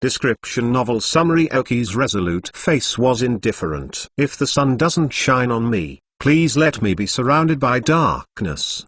Description: novel summary. Aoki's resolute face was indifferent. If the sun doesn't shine on me, please let me be surrounded by darkness.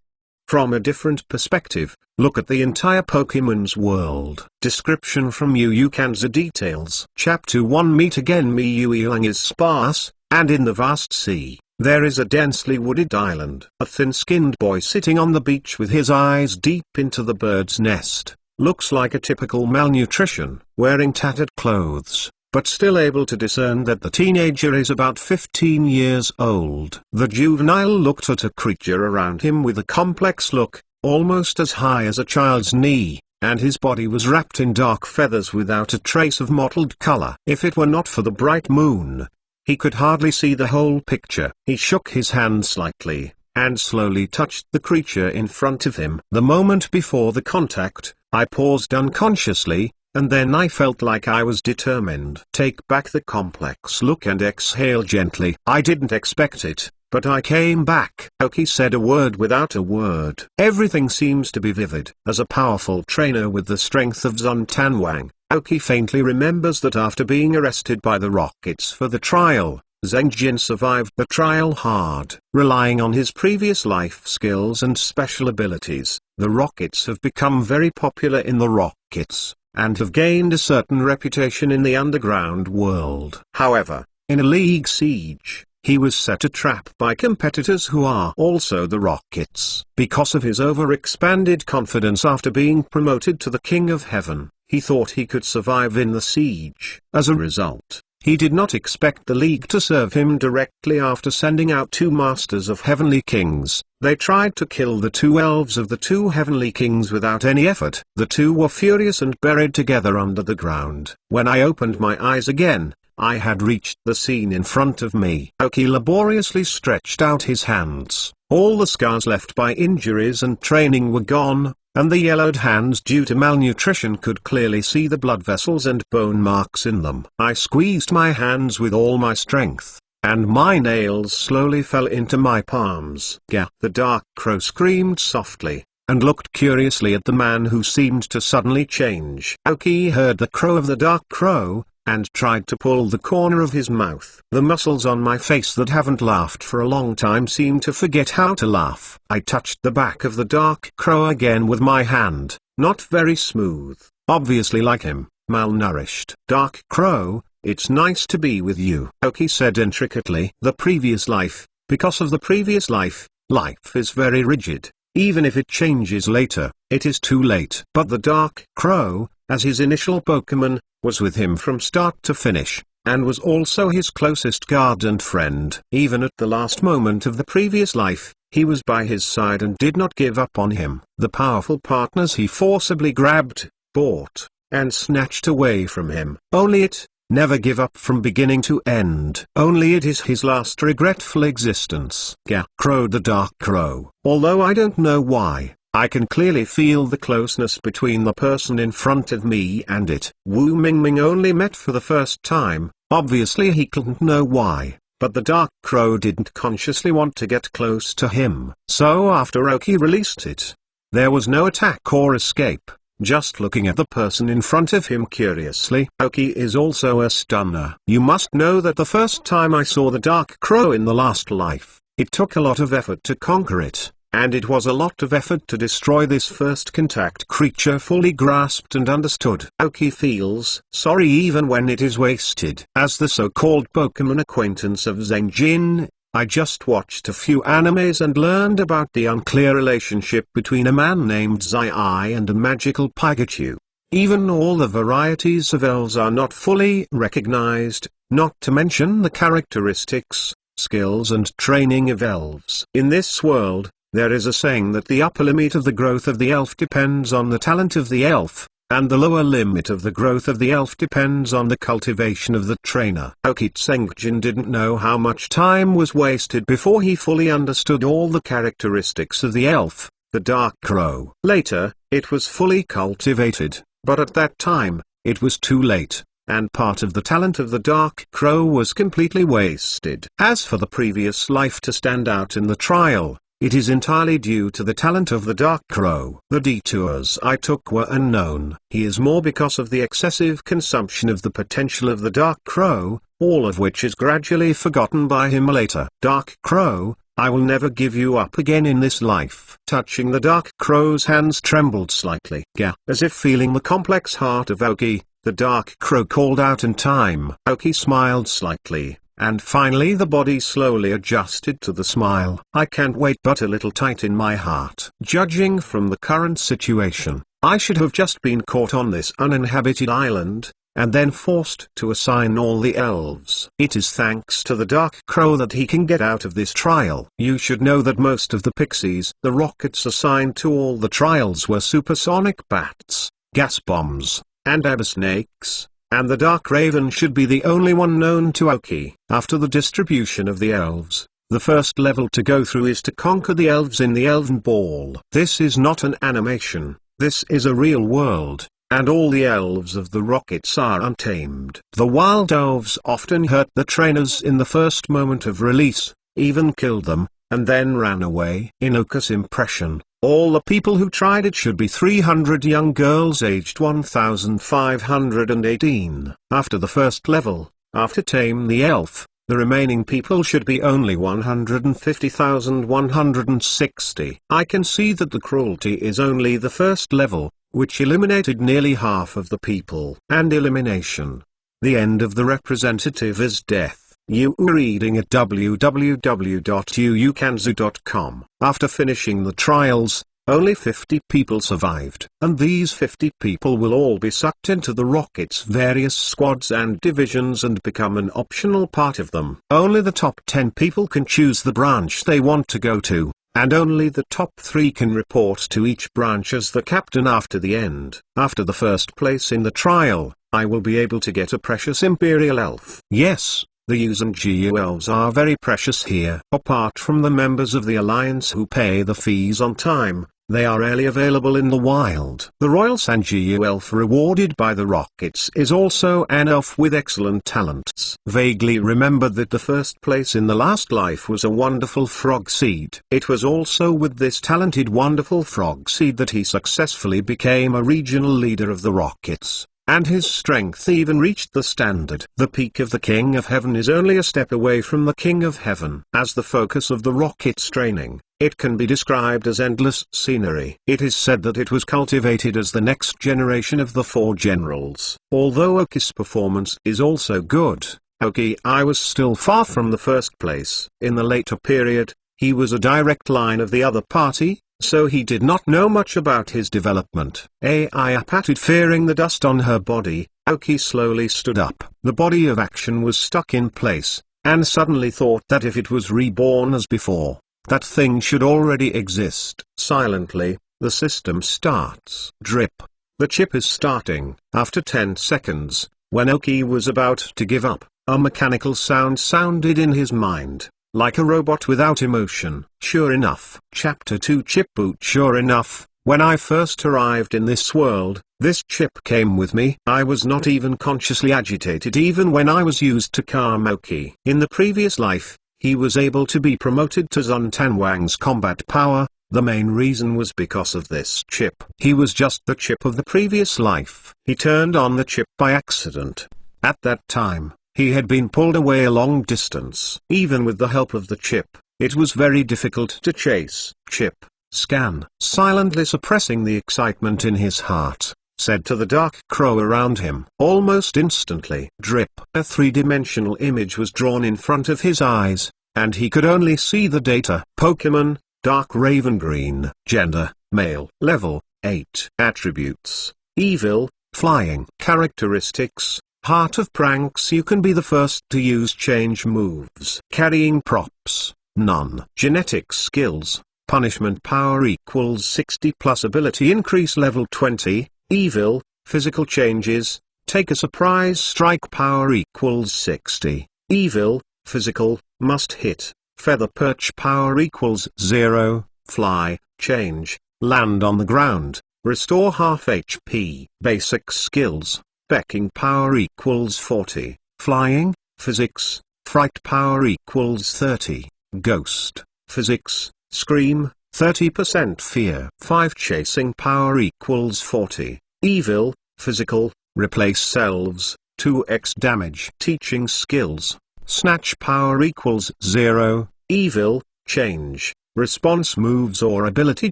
From a different perspective, look at the entire Pokemon's world. Description from Yu Kanza. Details. Chapter 1. Meet again. Miyuilang is sparse, and in the vast sea, there is a densely wooded island. A thin-skinned boy sitting on the beach with his eyes deep into the bird's nest. Looks like a typical malnutrition, wearing tattered clothes, but still able to discern that the teenager is about 15 years old. The juvenile looked at a creature around him with a complex look, almost as high as a child's knee, and his body was wrapped in dark feathers without a trace of mottled color. If it were not for the bright moon, he could hardly see the whole picture. He shook his hand slightly, and slowly touched the creature in front of him. The moment before the contact, I paused unconsciously, and then I felt like I was determined. Take back the complex look and exhale gently. I didn't expect it, but I came back. Aoki said a word without a word. Everything seems to be vivid. As a powerful trainer with the strength of Zun Tanwang, Aoki faintly remembers that after being arrested by the Rockets for the trial, Zheng Jin survived the trial hard. Relying on his previous life skills and special abilities, the Rockets have become very popular in the Rockets, and have gained a certain reputation in the underground world. However, in a league siege, he was set a trap by competitors who are also the Rockets. Because of his overexpanded confidence after being promoted to the King of Heaven, he thought he could survive in the siege. As a result, he did not expect the League to serve him directly after sending out 2 Masters of Heavenly Kings. They tried to kill the 2 elves of the 2 Heavenly Kings without any effort. The 2 were furious and buried together under the ground. When I opened my eyes again, I had reached the scene in front of me. Aoki laboriously stretched out his hands. All the scars left by injuries and training were gone, and the yellowed hands due to malnutrition could clearly see the blood vessels and bone marks in them. I squeezed my hands with all my strength, and my nails slowly fell into my palms. Gah! The dark crow screamed softly, and looked curiously at the man who seemed to suddenly change. Aoki heard the crow of the dark crow, and tried to pull the corner of his mouth. The muscles on my face that haven't laughed for a long time seemed to forget how to laugh. I touched the back of the dark crow again with my hand, not very smooth, obviously like him, malnourished. Dark crow, it's nice to be with you, Aoki said intricately. The previous life, because of the previous life, life is very rigid. Even if it changes later, it is too late. But the dark crow, as his initial Pokemon, was with him from start to finish, and was also his closest guard and friend. Even at the last moment of the previous life, he was by his side and did not give up on him. The powerful partners he forcibly grabbed, bought, and snatched away from him. Only it, never give up from beginning to end. Only it is his last regretful existence. Gah! Crowed the dark crow. Although I don't know why, I can clearly feel the closeness between the person in front of me and it. Wu Mingming only met for the first time, obviously he couldn't know why, but the dark crow didn't consciously want to get close to him. So after Aoki released it, there was no attack or escape, just looking at the person in front of him curiously. Aoki is also a stunner. You must know that the first time I saw the dark crow in the last life, it took a lot of effort to conquer it. And it was a lot of effort to destroy this first contact creature fully grasped and understood. Aoki feels sorry even when it is wasted. As the so-called Pokemon acquaintance of Zheng Jin, I just watched a few animes and learned about the unclear relationship between a man named Zai and a magical Pikachu. Even all the varieties of elves are not fully recognized, not to mention the characteristics, skills and training of elves. In this world, there is a saying that the upper limit of the growth of the elf depends on the talent of the elf, and the lower limit of the growth of the elf depends on the cultivation of the trainer. Aoki Tsengjin didn't know how much time was wasted before he fully understood all the characteristics of the elf, the dark crow. Later, it was fully cultivated, but at that time, it was too late, and part of the talent of the dark crow was completely wasted. As for the previous life to stand out in the trial, It is entirely due to the talent of the Dark Crow. The detours I took were unknown. He is more because of the excessive consumption of the potential of the Dark Crow, all of which is gradually forgotten by him later. Dark Crow, I will never give you up again in this life. Touching the Dark Crow's hands trembled slightly. Gah! As if feeling the complex heart of Aoki, the Dark Crow called out in time. Aoki smiled slightly, and finally the body slowly adjusted to the smile. I can't wait, but a little tight in my heart. Judging from the current situation, I should have just been caught on this uninhabited island, and then forced to assign all the elves. It is thanks to the Dark Crow that he can get out of this trial. You should know that most of the pixies, the rockets assigned to all the trials, were supersonic bats, gas bombs, and abysnakes, and the Dark Raven should be the only one known to Aoki. After the distribution of the elves, the first level to go through is to conquer the elves in the Elven Ball. This is not an animation, this is a real world. And all the elves of the rockets are untamed. The wild elves often hurt the trainers in the first moment of release, even killed them, and then ran away. In Oka's impression, all the people who tried it should be 300 young girls aged 1518. After the first level, after Tame the Elf, the remaining people should be only 150,160. I can see that the cruelty is only the first level, which eliminated nearly half of the people. And elimination. The end of the representative is death. You are reading at www.uukanzu.com. After finishing the trials, only 50 people survived. And these 50 people will all be sucked into the rocket's various squads and divisions and become an optional part of them. Only the top 10 people can choose the branch they want to go to, and only the top 3 can report to each branch as the captain after the end. After the first place in the trial, I will be able to get a precious Imperial Elf. Yes, the Us and GU elves are very precious here. Apart from the members of the Alliance who pay the fees on time, they are rarely available in the wild. The Royal Sanjiu elf rewarded by the rockets is also an elf with excellent talents. Vaguely remembered that the first place in the last life was a wonderful frog seed. It was also with this talented wonderful frog seed that he successfully became a regional leader of the rockets, and his strength even reached the standard. The peak of the King of Heaven is only a step away from the King of Heaven. As the focus of the rocket's training, it can be described as endless scenery. It is said that it was cultivated as the next generation of the 4 generals. Although Aoki's performance is also good, I was still far from the first place. In the later period, he was a direct line of the other party, so he did not know much about his development. I patted, fearing the dust on her body. Aoki slowly stood up. The body of action was stuck in place, and suddenly thought that if it was reborn as before, that thing should already exist. Silently, the system starts. Drip. The chip is starting. After 10 seconds, when Aoki was about to give up, a mechanical sound sounded in his mind, like a robot without emotion. Sure enough. Chapter 2 Chip Boot. Sure enough, when I first arrived in this world, this chip came with me. I was not even consciously agitated even when I was used to calm Aoki. In the previous life, he was able to be promoted to Zun Tanwang's combat power. The main reason was because of this chip. He was just the chip of the previous life. He turned on the chip by accident. At that time, he had been pulled away a long distance. Even with the help of the chip, it was very difficult to chase. Chip, scan. Silently suppressing the excitement in his heart, said to the Dark Crow around him. Almost instantly, drip. A 3-dimensional image was drawn in front of his eyes, and he could only see the data. Pokemon, Dark Raven Green. Gender, male. Level, 8. Attributes, evil, flying. Characteristics, Heart of Pranks. You can be the first to use change moves. Carrying props, none. Genetic skills, punishment power equals 60 plus ability increase level 20. Evil, physical changes, take a surprise strike power equals 60. Evil, physical, must hit, feather perch power equals 0, fly, change, land on the ground, restore half HP. Basic skills, becking power equals 40, flying, physics, fright power equals 30, ghost, physics, Scream, 30% fear. 5 chasing power equals 40. Evil, physical, replace elves, 2x damage. Teaching skills, snatch power equals 0. Evil, change, response moves or ability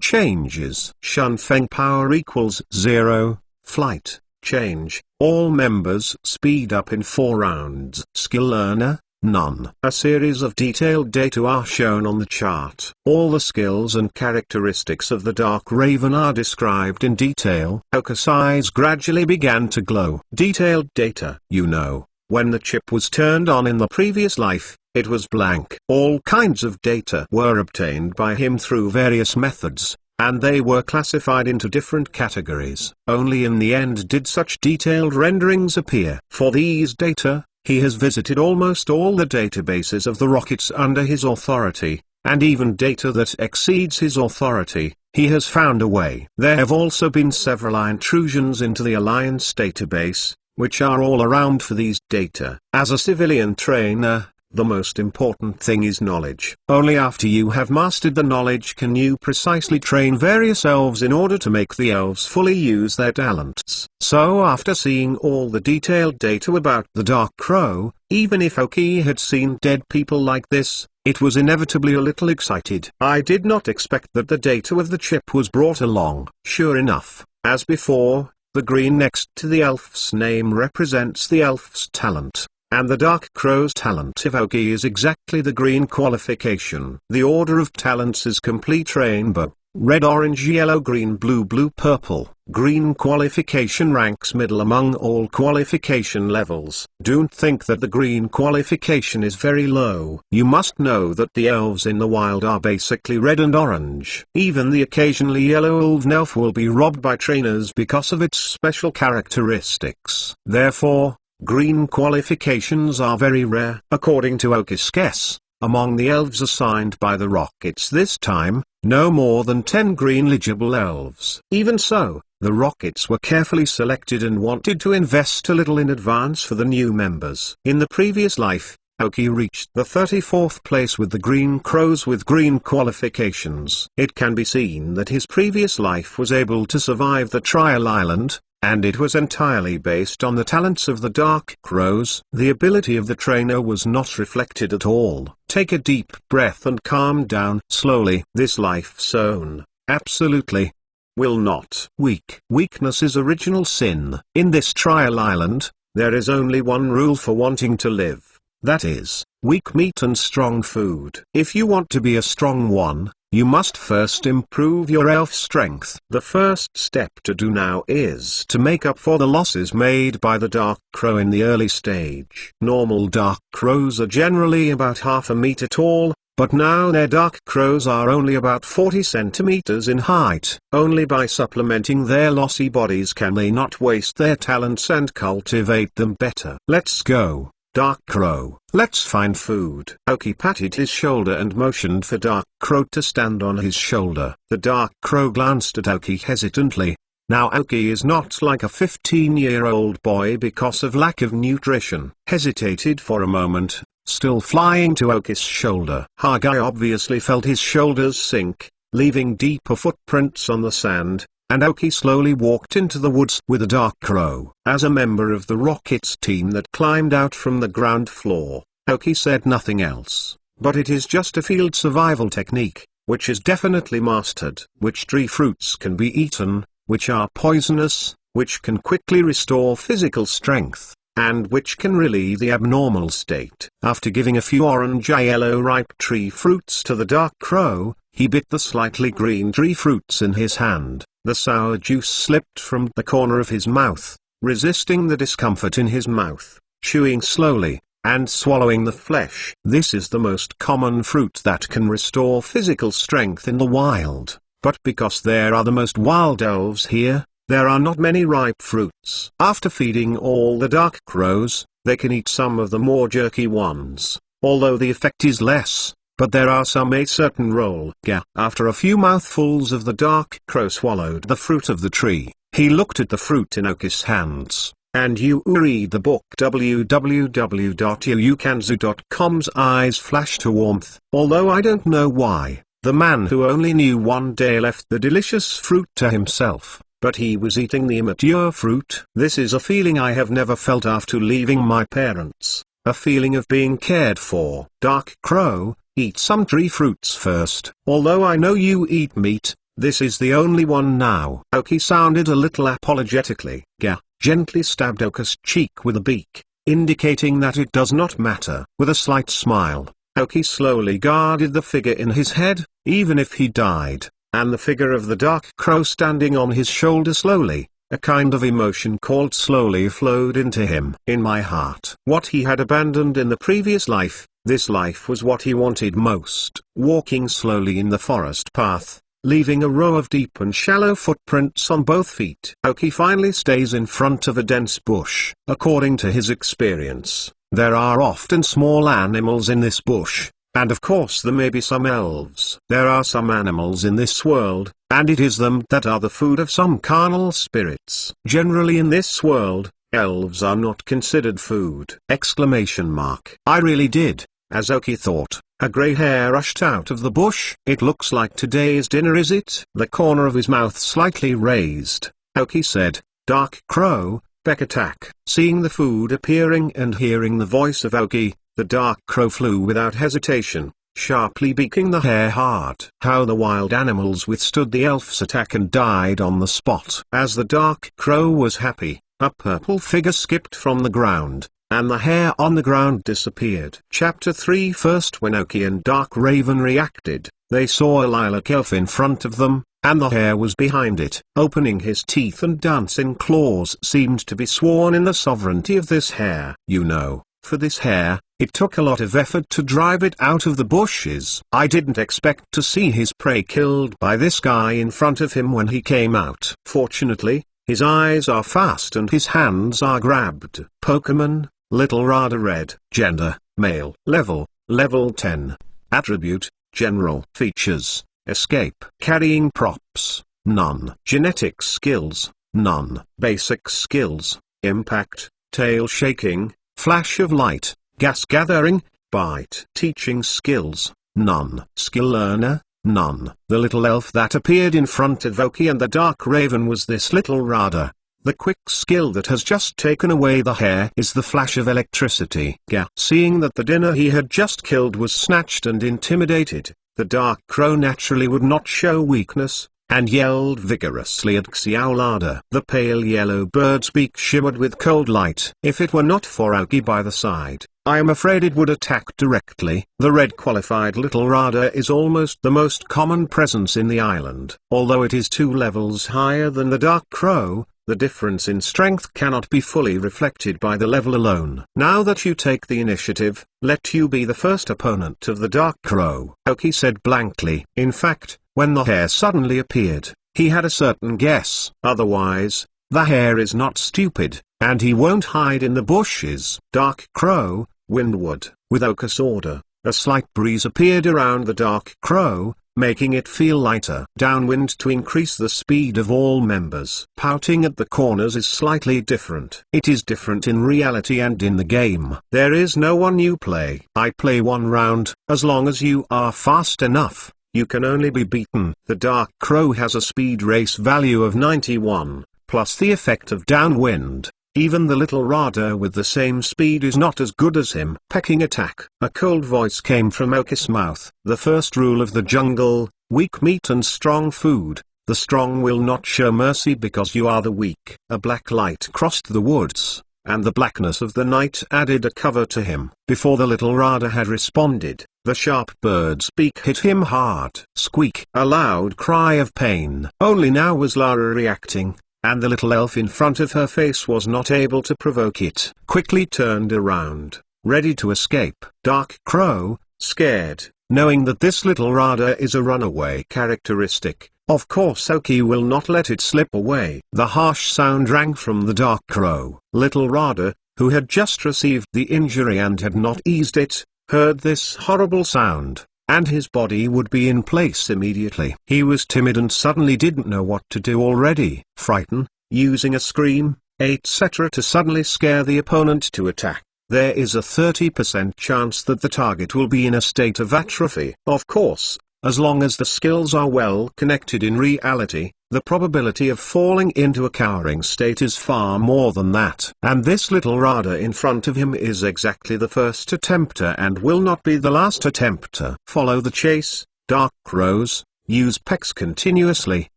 changes. Shun feng power equals 0. Flight, change, all members speed up in 4 rounds. Skill learner, none. A series of detailed data are shown on the chart. All the skills and characteristics of the Dark Raven are described in detail. Oka's eyes gradually began to glow. Detailed data. You know, when the chip was turned on in the previous life, it was blank. All kinds of data were obtained by him through various methods, and they were classified into different categories. Only in the end did such detailed renderings appear. For these data, he has visited almost all the databases of the rockets under his authority, and even data that exceeds his authority, he has found a way. There have also been several intrusions into the Alliance database, which are all around for these data. As a civilian trainer, the most important thing is knowledge. Only after you have mastered the knowledge can you precisely train various elves in order to make the elves fully use their talents. So after seeing all the detailed data about the Dark Crow, even if Oki had seen dead people like this, it was inevitably a little excited. I did not expect that the data of the chip was brought along. Sure enough, as before, the green next to the elf's name represents the elf's talent, and the Dark Crow's talent Ivoki is exactly the green qualification. The order of talents is complete rainbow: red, orange, yellow, green, blue, blue, purple. Green qualification ranks middle among all qualification levels. Don't think that the green qualification is very low. You must know that the elves in the wild are basically red and orange. Even the occasionally yellow elven elf will be robbed by trainers because of its special characteristics. Therefore, green qualifications are very rare. According to Oki's guess, among the elves assigned by the rockets this time, no more than 10 green legible elves. Even so, the rockets were carefully selected and wanted to invest a little in advance for the new members. In the previous life, Oki reached the 34th place with the Green Crows with green qualifications. It can be seen that his previous life was able to survive the trial island, and it was entirely based on the talents of the Dark Crows. The ability of the trainer was not reflected at all. Take a deep breath and calm down. Slowly. This life zone, absolutely, will not. Weakness is original sin. In this trial island, there is only one rule for wanting to live. That is, weak meat and strong food. If you want to be a strong one, you must first improve your elf strength. The first step to do now is to make up for the losses made by the Dark Crow in the early stage. Normal Dark Crows are generally about half a meter tall, but now their Dark Crows are only about 40 centimeters in height. Only by supplementing their lossy bodies can they not waste their talents and cultivate them better. Let's go, Dark Crow. Let's find food. Oki patted his shoulder and motioned for Dark Crow to stand on his shoulder. The Dark Crow glanced at Oki hesitantly. Now Oki is not like a 15-year-old boy because of lack of nutrition. Hesitated for a moment, still flying to Oki's shoulder. Hagai obviously felt his shoulders sink, leaving deeper footprints on the sand, and Oki slowly walked into the woods with a Dark Crow. As a member of the rockets team that climbed out from the ground floor, Oki said nothing else. But it is just a field survival technique, which is definitely mastered. Which tree fruits can be eaten, which are poisonous, which can quickly restore physical strength, and which can relieve the abnormal state. After giving a few orange-yellow ripe tree fruits to the Dark Crow, he bit the slightly green tree fruits in his hand. The sour juice slipped from the corner of his mouth, resisting the discomfort in his mouth, chewing slowly, and swallowing the flesh. This is the most common fruit that can restore physical strength in the wild, but because there are the most wild elves here, there are not many ripe fruits. After feeding all the Dark Crows, they can eat some of the more jerky ones, although the effect is less. But there are some a certain role. After a few mouthfuls of the Dark Crow swallowed the fruit of the tree, he looked at the fruit in Oki's hands. And you read the book www.youkanzu.com's eyes flashed to warmth. Although I don't know why, The man who only knew one day left the delicious fruit to himself, but he was eating the immature fruit. This is a feeling I have never felt after leaving my parents, a feeling of being cared for. Dark Crow, eat some tree fruits first. Although I know you eat meat, this is the only one now. Oki sounded a little apologetically. Gah gently stabbed Oka's cheek with a beak, indicating that it does not matter. With a slight smile, Oki slowly guarded the figure in his head, even if he died, and the figure of the Dark Crow standing on his shoulder slowly. A kind of emotion called slowly flowed into him. In my heart. What he had abandoned in the previous life, this life was what he wanted most. Walking slowly in the forest path, leaving a row of deep and shallow footprints on both feet. Oki finally stays in front of a dense bush. According to his experience, there are often small animals in this bush, and of course there may be some elves. There are some animals in this world, and it is them that are the food of some carnal spirits. Generally in this world, elves are not considered food! I really did, as Oki thought. A grey hair rushed out of the bush. It looks like today's dinner, is it? The corner of his mouth slightly raised. Oki said, Dark Crow, Beck attack. Seeing the food appearing and hearing the voice of Oki, the Dark Crow flew without hesitation, sharply beaking the hare hard. How the wild animals withstood the elf's attack and died on the spot. As the Dark Crow was happy, a purple figure skipped from the ground, and the hare on the ground disappeared. Chapter 3. First, when Oki and Dark Raven reacted, they saw a lilac elf in front of them, and the hare was behind it. Opening his teeth and dancing claws seemed to be sworn in the sovereignty of this hare. You know, for this hare, it took a lot of effort to drive it out of the bushes. I didn't expect to see his prey killed by this guy in front of him when he came out. Fortunately, his eyes are fast and his hands are grabbed. Pokemon, Little Rada Red. Gender, male. Level 10. Attribute, general. Features, escape. Carrying props, none. Genetic skills, none. Basic skills, impact, tail shaking, flash of light, gas gathering, bite. Teaching skills, none. Skill learner, none. The little elf that appeared in front of Oki and the Dark Raven was this Little Rada. The quick skill that has just taken away the hare is the flash of electricity. Seeing that the dinner he had just killed was snatched and intimidated, the Dark Crow naturally would not show weakness, and yelled vigorously at Xiaolada. The pale yellow bird's beak shimmered with cold light. If it were not for Oki by the side, I am afraid it would attack directly. The red qualified Little Rada is almost the most common presence in the island. Although it is 2 levels higher than the Dark Crow, the difference in strength cannot be fully reflected by the level alone. Now that you take the initiative, let you be the first opponent of the Dark Crow, Oki said blankly. In fact, when the hare suddenly appeared, he had a certain guess. Otherwise, the hare is not stupid, and he won't hide in the bushes. Dark Crow, windward. With Oka's order, a slight breeze appeared around the Dark Crow, making it feel lighter. Downwind to increase the speed of all members. Pouting at the corners is slightly different. It is different in reality and in the game. There is no one you play. I play 1 round. As long as you are fast enough, you can only be beaten. The Dark Crow has a speed race value of 91, plus the effect of downwind. Even the Little Rada with the same speed is not as good as him. Pecking attack. A cold voice came from Oki's mouth. The first rule of the jungle, weak meat and strong food. The strong will not show mercy because you are the weak. A black light crossed the woods, and the blackness of the night added a cover to him. Before the Little Rada had responded, the sharp bird's beak hit him hard. Squeak. A loud cry of pain. Only now was Lara reacting, and the little elf in front of her face was not able to provoke it. Quickly turned around, ready to escape. Dark Crow, scared, knowing that this Little Rada is a runaway characteristic. Of course Oki will not let it slip away. The harsh sound rang from the Dark Crow. Little Rada, who had just received the injury and had not eased it, heard this horrible sound, and his body would be in place immediately. He was timid and suddenly didn't know what to do already. Frighten, using a scream, etc. to suddenly scare the opponent to attack. There is a 30% chance that the target will be in a state of atrophy. Of course, As long as the skills are well connected in reality, the probability of falling into a cowering state is far more than that. And this little Radha in front of him is exactly the first attempter and will not be the last attempter. Follow the chase, Dark Crows. Use pecs continuously.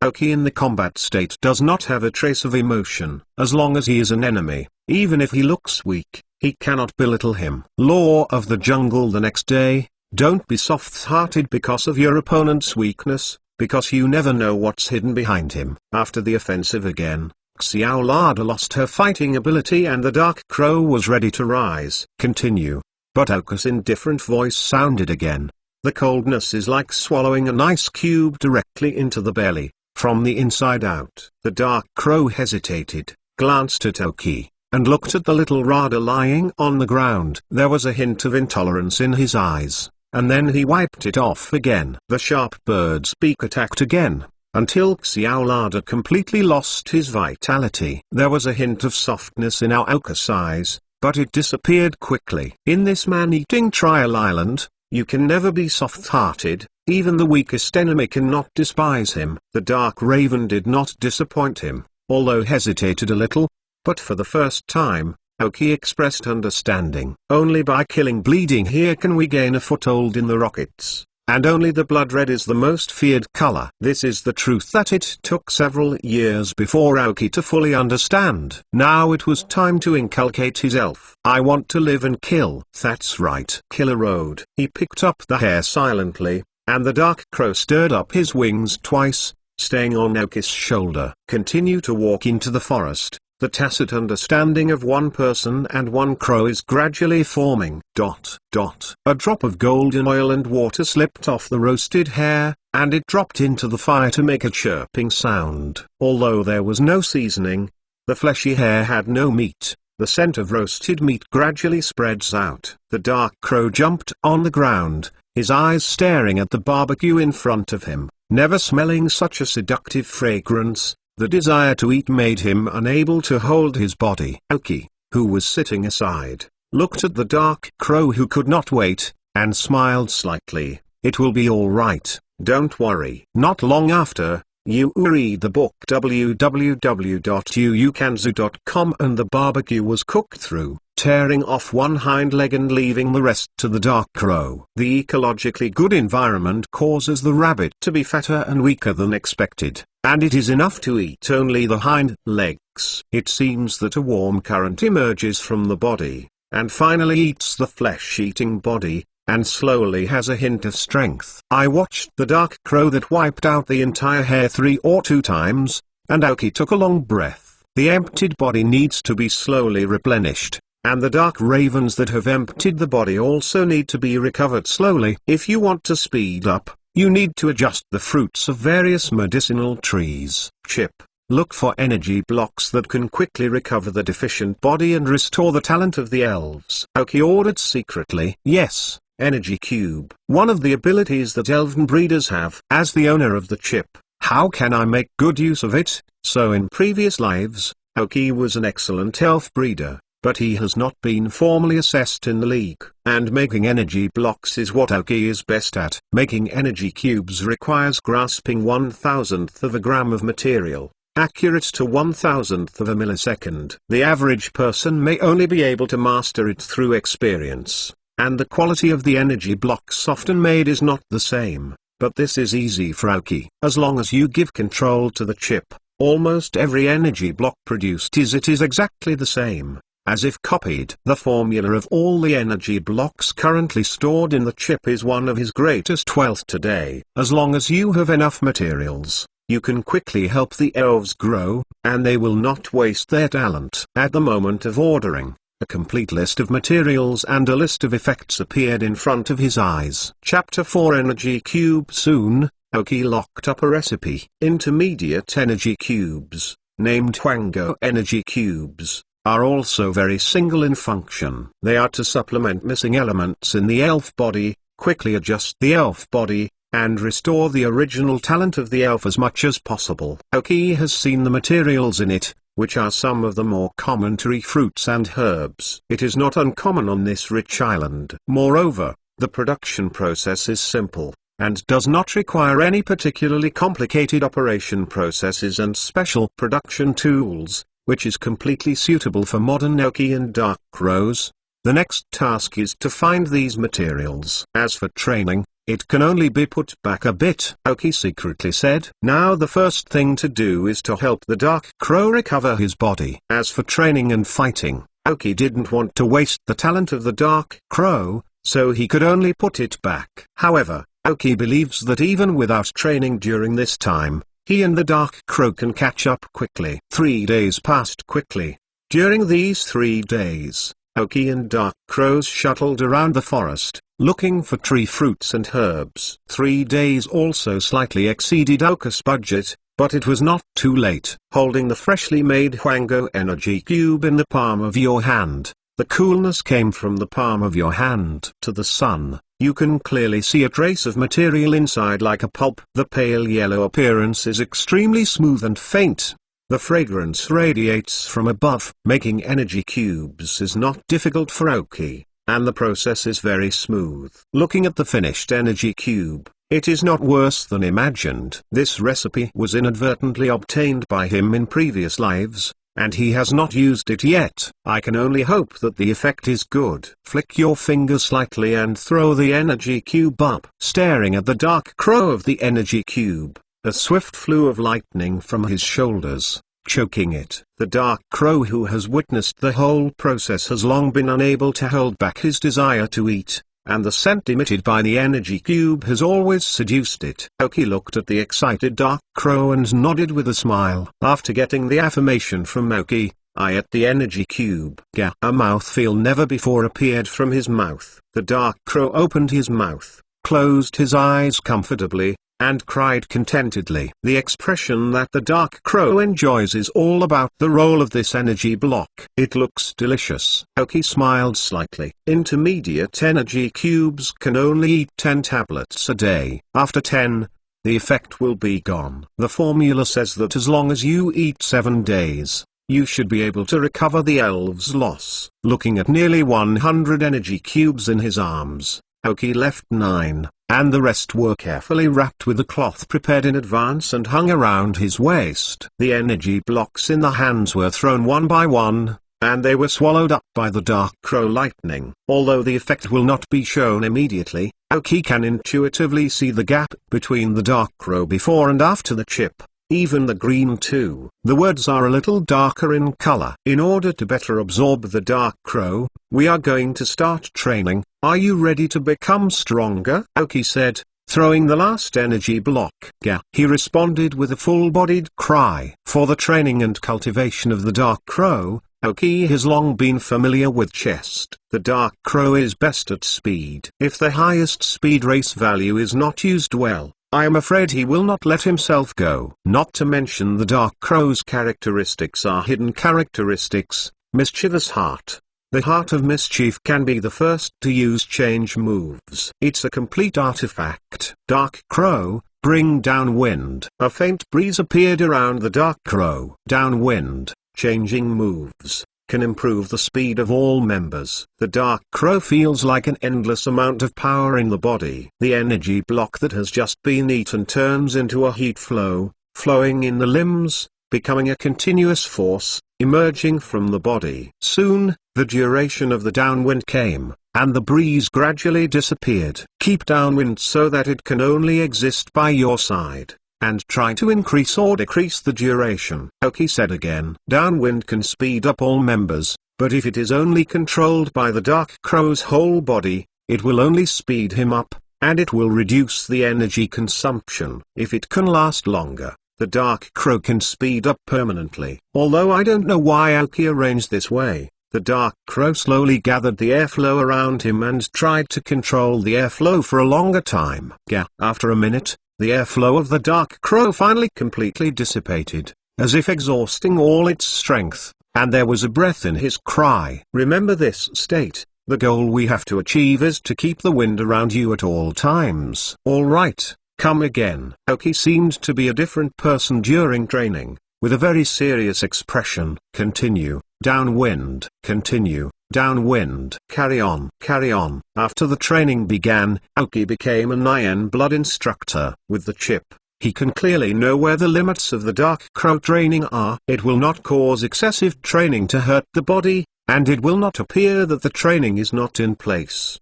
Aoki in the combat state does not have a trace of emotion. As long as he is an enemy, even if he looks weak, he cannot belittle him. Law of the jungle the next day. Don't be soft-hearted because of your opponent's weakness, because you never know what's hidden behind him. After the offensive again, Xiao Lada lost her fighting ability and the Dark Crow was ready to rise. Continue. But Aoki's indifferent voice sounded again. The coldness is like swallowing an ice cube directly into the belly, from the inside out. The Dark Crow hesitated, glanced at Aoki, and looked at the little Radha lying on the ground. There was a hint of intolerance in his eyes, and then he wiped it off again. The sharp bird's beak attacked again, until Xiao Lada completely lost his vitality. There was a hint of softness in Aoki's eyes, but it disappeared quickly. In this man-eating trial island, you can never be soft-hearted, even the weakest enemy cannot despise him. The Dark Raven did not disappoint him, although hesitated a little, but for the first time, Aoki expressed understanding. Only by killing bleeding here can we gain a foothold in the rockets, and only the blood red is the most feared color. This is the truth that it took several years before Aoki to fully understand. Now it was time to inculcate his elf. I want to live and kill. That's right. Killer Road. He picked up the hair silently, and the Dark Crow stirred up his wings twice, staying on Aoki's shoulder. Continue to walk into the forest. The tacit understanding of one person and one crow is gradually forming. A drop of golden oil and water slipped off the roasted hair, and it dropped into the fire to make a chirping sound. Although there was no seasoning, the fleshy hair had no meat. The scent of roasted meat gradually spreads out. The Dark Crow jumped on the ground, his eyes staring at the barbecue in front of him. Never smelling such a seductive fragrance, the desire to eat made him unable to hold his body. Aoki, who was sitting aside, looked at the Dark Crow who could not wait, and smiled slightly. It will be all right, don't worry. Not long after, you read the book www.uukanzu.com and the barbecue was cooked through, tearing off one hind leg and leaving the rest to the Dark Crow. The ecologically good environment causes the rabbit to be fatter and weaker than expected, and it is enough to eat only the hind legs. It seems that a warm current emerges from the body, and finally eats the flesh-eating body, and slowly has a hint of strength. I watched the Dark Crow that wiped out the entire hair 3 or 2 times, and Aoki took a long breath. The emptied body needs to be slowly replenished, and the Dark Ravens that have emptied the body also need to be recovered slowly. If you want to speed up, you need to adjust the fruits of various medicinal trees. Chip. Look for energy blocks that can quickly recover the deficient body and restore the talent of the elves. Aoki ordered secretly. Yes. Energy Cube. One of the abilities that elven breeders have. As the owner of the chip, how can I make good use of it? So in previous lives, Aoki was an excellent elf breeder, but he has not been formally assessed in the league. And making energy blocks is what Aoki is best at. Making energy cubes requires grasping 1/1000th of a gram of material, accurate to 1/1000th of a millisecond. The average person may only be able to master it through experience, and the quality of the energy blocks often made is not the same, but this is easy for Aoki. As long as you give control to the chip, almost every energy block produced is exactly the same, as if copied. The formula of all the energy blocks currently stored in the chip is one of his greatest wealth today. As long as you have enough materials, you can quickly help the elves grow, and they will not waste their talent. At the moment of ordering, a complete list of materials and a list of effects appeared in front of his eyes. Chapter 4 Energy Cube. Soon, Aoki locked up a recipe. Intermediate energy cubes, named Hwango energy cubes, are also very single in function. They are to supplement missing elements in the elf body, quickly adjust the elf body, and restore the original talent of the elf as much as possible. Aoki has seen the materials in it, which are some of the more common tree fruits and herbs. It is not uncommon on this rich island. Moreover, the production process is simple. and does not require any particularly complicated operation processes and special production tools, which is completely suitable for modern Aoki and dark crows. The next task is to find these materials. As for training, it can only be put back a bit, Aoki secretly said. Now the first thing to do is to help the dark crow recover his body. As for training and fighting, Aoki didn't want to waste the talent of the dark crow, so he could only put it back. However, Aoki believes that even without training during this time, he and the dark crow can catch up quickly. 3 days passed quickly. During these 3 days, Aoki and dark crows shuttled around the forest, looking for tree fruits and herbs. 3 days also slightly exceeded Aoki's budget, but it was not too late. Holding the freshly made Hwango energy cube in the palm of your hand, the coolness came from the palm of your hand to the sun. You can clearly see a trace of material inside like a pulp. The pale yellow appearance is extremely smooth and faint. The fragrance radiates from above. Making energy cubes is not difficult for Aoki, and the process is very smooth. Looking at the finished energy cube, it is not worse than imagined. This recipe was inadvertently obtained by him in previous lives, and he has not used it yet. I can only hope that the effect is good. Flick your finger slightly and throw the energy cube up. Staring at the dark crow of the energy cube, a swift flew of lightning from his shoulders, choking it. The dark crow, who has witnessed the whole process, has long been unable to hold back his desire to eat, and the scent emitted by the energy cube has always seduced it. Aoki looked at the excited dark crow and nodded with a smile. After getting the affirmation from Aoki, I ate the energy cube. Gah! A mouthfeel never before appeared from his mouth. The dark crow opened his mouth, closed his eyes comfortably, and cried contentedly. The expression that the dark crow enjoys is all about the role of this energy block. It looks delicious. Aoki smiled slightly. Intermediate energy cubes can only eat 10 tablets a day. After 10, the effect will be gone. The formula says that as long as you eat 7 days, you should be able to recover the elf's loss. Looking at nearly 100 energy cubes in his arms, Aoki left 9, and the rest were carefully wrapped with a cloth prepared in advance and hung around his waist. The energy blocks in the hands were thrown one by one, and they were swallowed up by the dark crow lightning. Although the effect will not be shown immediately, Aoki can intuitively see the gap between the dark crow before and after the chip. Even the green too. The words are a little darker in color. In order to better absorb the dark crow, we are going to start training. Are you ready to become stronger? Aoki said, throwing the last energy block. Gah! He responded with a full-bodied cry. For the training and cultivation of the dark crow, Aoki has long been familiar with chest. The dark crow is best at speed. If the highest speed race value is not used well, I am afraid he will not let himself go. Not to mention the dark crow's characteristics are hidden characteristics. Mischievous heart. The heart of mischief can be the first to use change moves. It's a complete artifact. Dark crow, bring downwind. A faint breeze appeared around the dark crow. Downwind, changing moves, can improve the speed of all members. The dark crow feels like an endless amount of power in the body. The energy block that has just been eaten turns into a heat flow, flowing in the limbs, becoming a continuous force, emerging from the body. Soon, the duration of the downwind came, and the breeze gradually disappeared. Keep downwind so that it can only exist by your side, and try to increase or decrease the duration. Aoki said again. Downwind can speed up all members, but if it is only controlled by the dark crow's whole body, it will only speed him up, and it will reduce the energy consumption. If it can last longer, the dark crow can speed up permanently. Although I don't know why Aoki arranged this way, the dark crow slowly gathered the airflow around him and tried to control the airflow for a longer time. After a minute, the airflow of the dark crow finally completely dissipated, as if exhausting all its strength, and there was a breath in his cry. Remember this state. The goal we have to achieve is to keep the wind around you at all times. All right, come again. Aoki seemed to be a different person during training, with a very serious expression. Continue, downwind. Continue, Downwind. Carry on. Carry on. After the training began, Aoki became a Nyan blood instructor. With the chip, he can clearly know where the limits of the Dark Crow training are. It will not cause excessive training to hurt the body, and it will not appear that the training is not in place.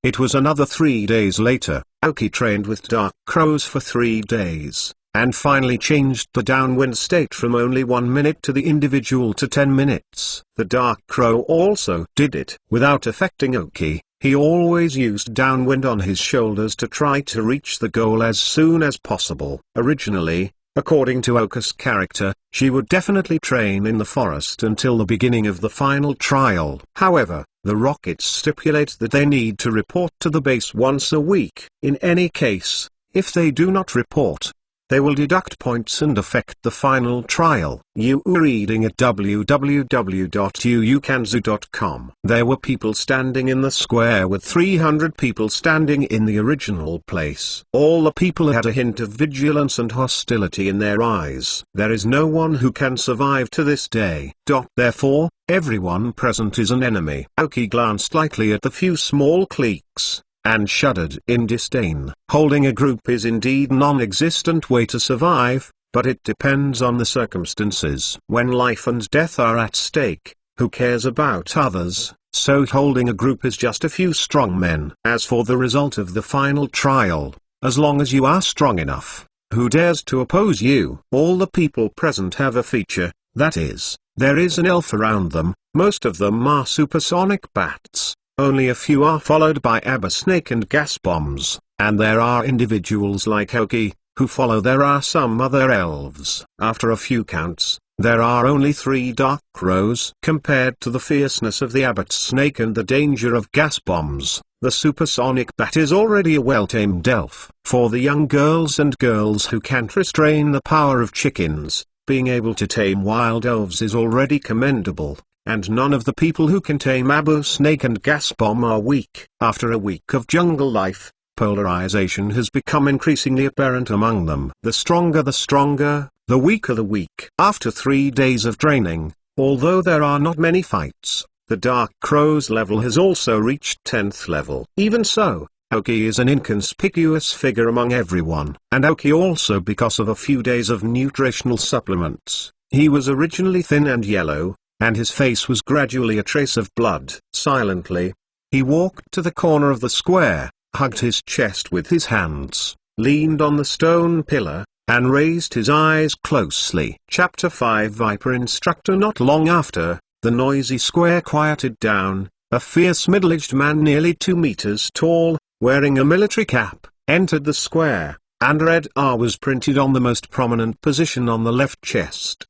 It was another 3 days later. Aoki trained with Dark Crows for 3 days, and finally changed the downwind state from only 1 minute to the individual to 10 minutes. The Dark Crow also did it without affecting Aoki. He always used downwind on his shoulders to try to reach the goal as soon as possible. Originally, according to Aoki's character, she would definitely train in the forest until the beginning of the final trial. However, the Rockets stipulate that they need to report to the base once a week. In any case, if they do not report, they will deduct points and affect the final trial. You are reading at www.uukanzu.com. There were people standing in the square with 300 people standing in the original place. All the people had a hint of vigilance and hostility in their eyes. There is no one who can survive to this day. Therefore, everyone present is an enemy. Aoki glanced lightly at the few small cliques, and shuddered in disdain. Holding a group is indeed non-existent way to survive, but it depends on the circumstances. When life and death are at stake, who cares about others? So holding a group is just a few strong men. As for the result of the final trial, as long as you are strong enough, who dares to oppose you? All the people present have a feature, that is, there is an elf around them. Most of them are supersonic bats. Only a few are followed by Abba Snake and gas bombs, and there are individuals like Aoki, who follow. There are some other elves. After a few counts, there are only 3 Dark Crows. Compared to the fierceness of the Abbot Snake and the danger of gas bombs, the supersonic bat is already a well-tamed elf. For the young girls and girls who can't restrain the power of chickens, being able to tame wild elves is already commendable. And none of the people who can tame Abu Snake and Gas Bomb are weak. After a week of jungle life, polarization has become increasingly apparent among them. The stronger, the weaker the weak. After 3 days of training, although there are not many fights, the Dark Crow's level has also reached 10th level. Even so, Aoki is an inconspicuous figure among everyone. And Aoki also because of a few days of nutritional supplements. He was originally thin and yellow, and his face was gradually a trace of blood. Silently, he walked to the corner of the square, hugged his chest with his hands, leaned on the stone pillar, and raised his eyes closely. Chapter 5 Viper Instructor. Not long after, the noisy square quieted down. A fierce middle-aged man nearly 2 meters tall, wearing a military cap, entered the square, and red R was printed on the most prominent position on the left chest.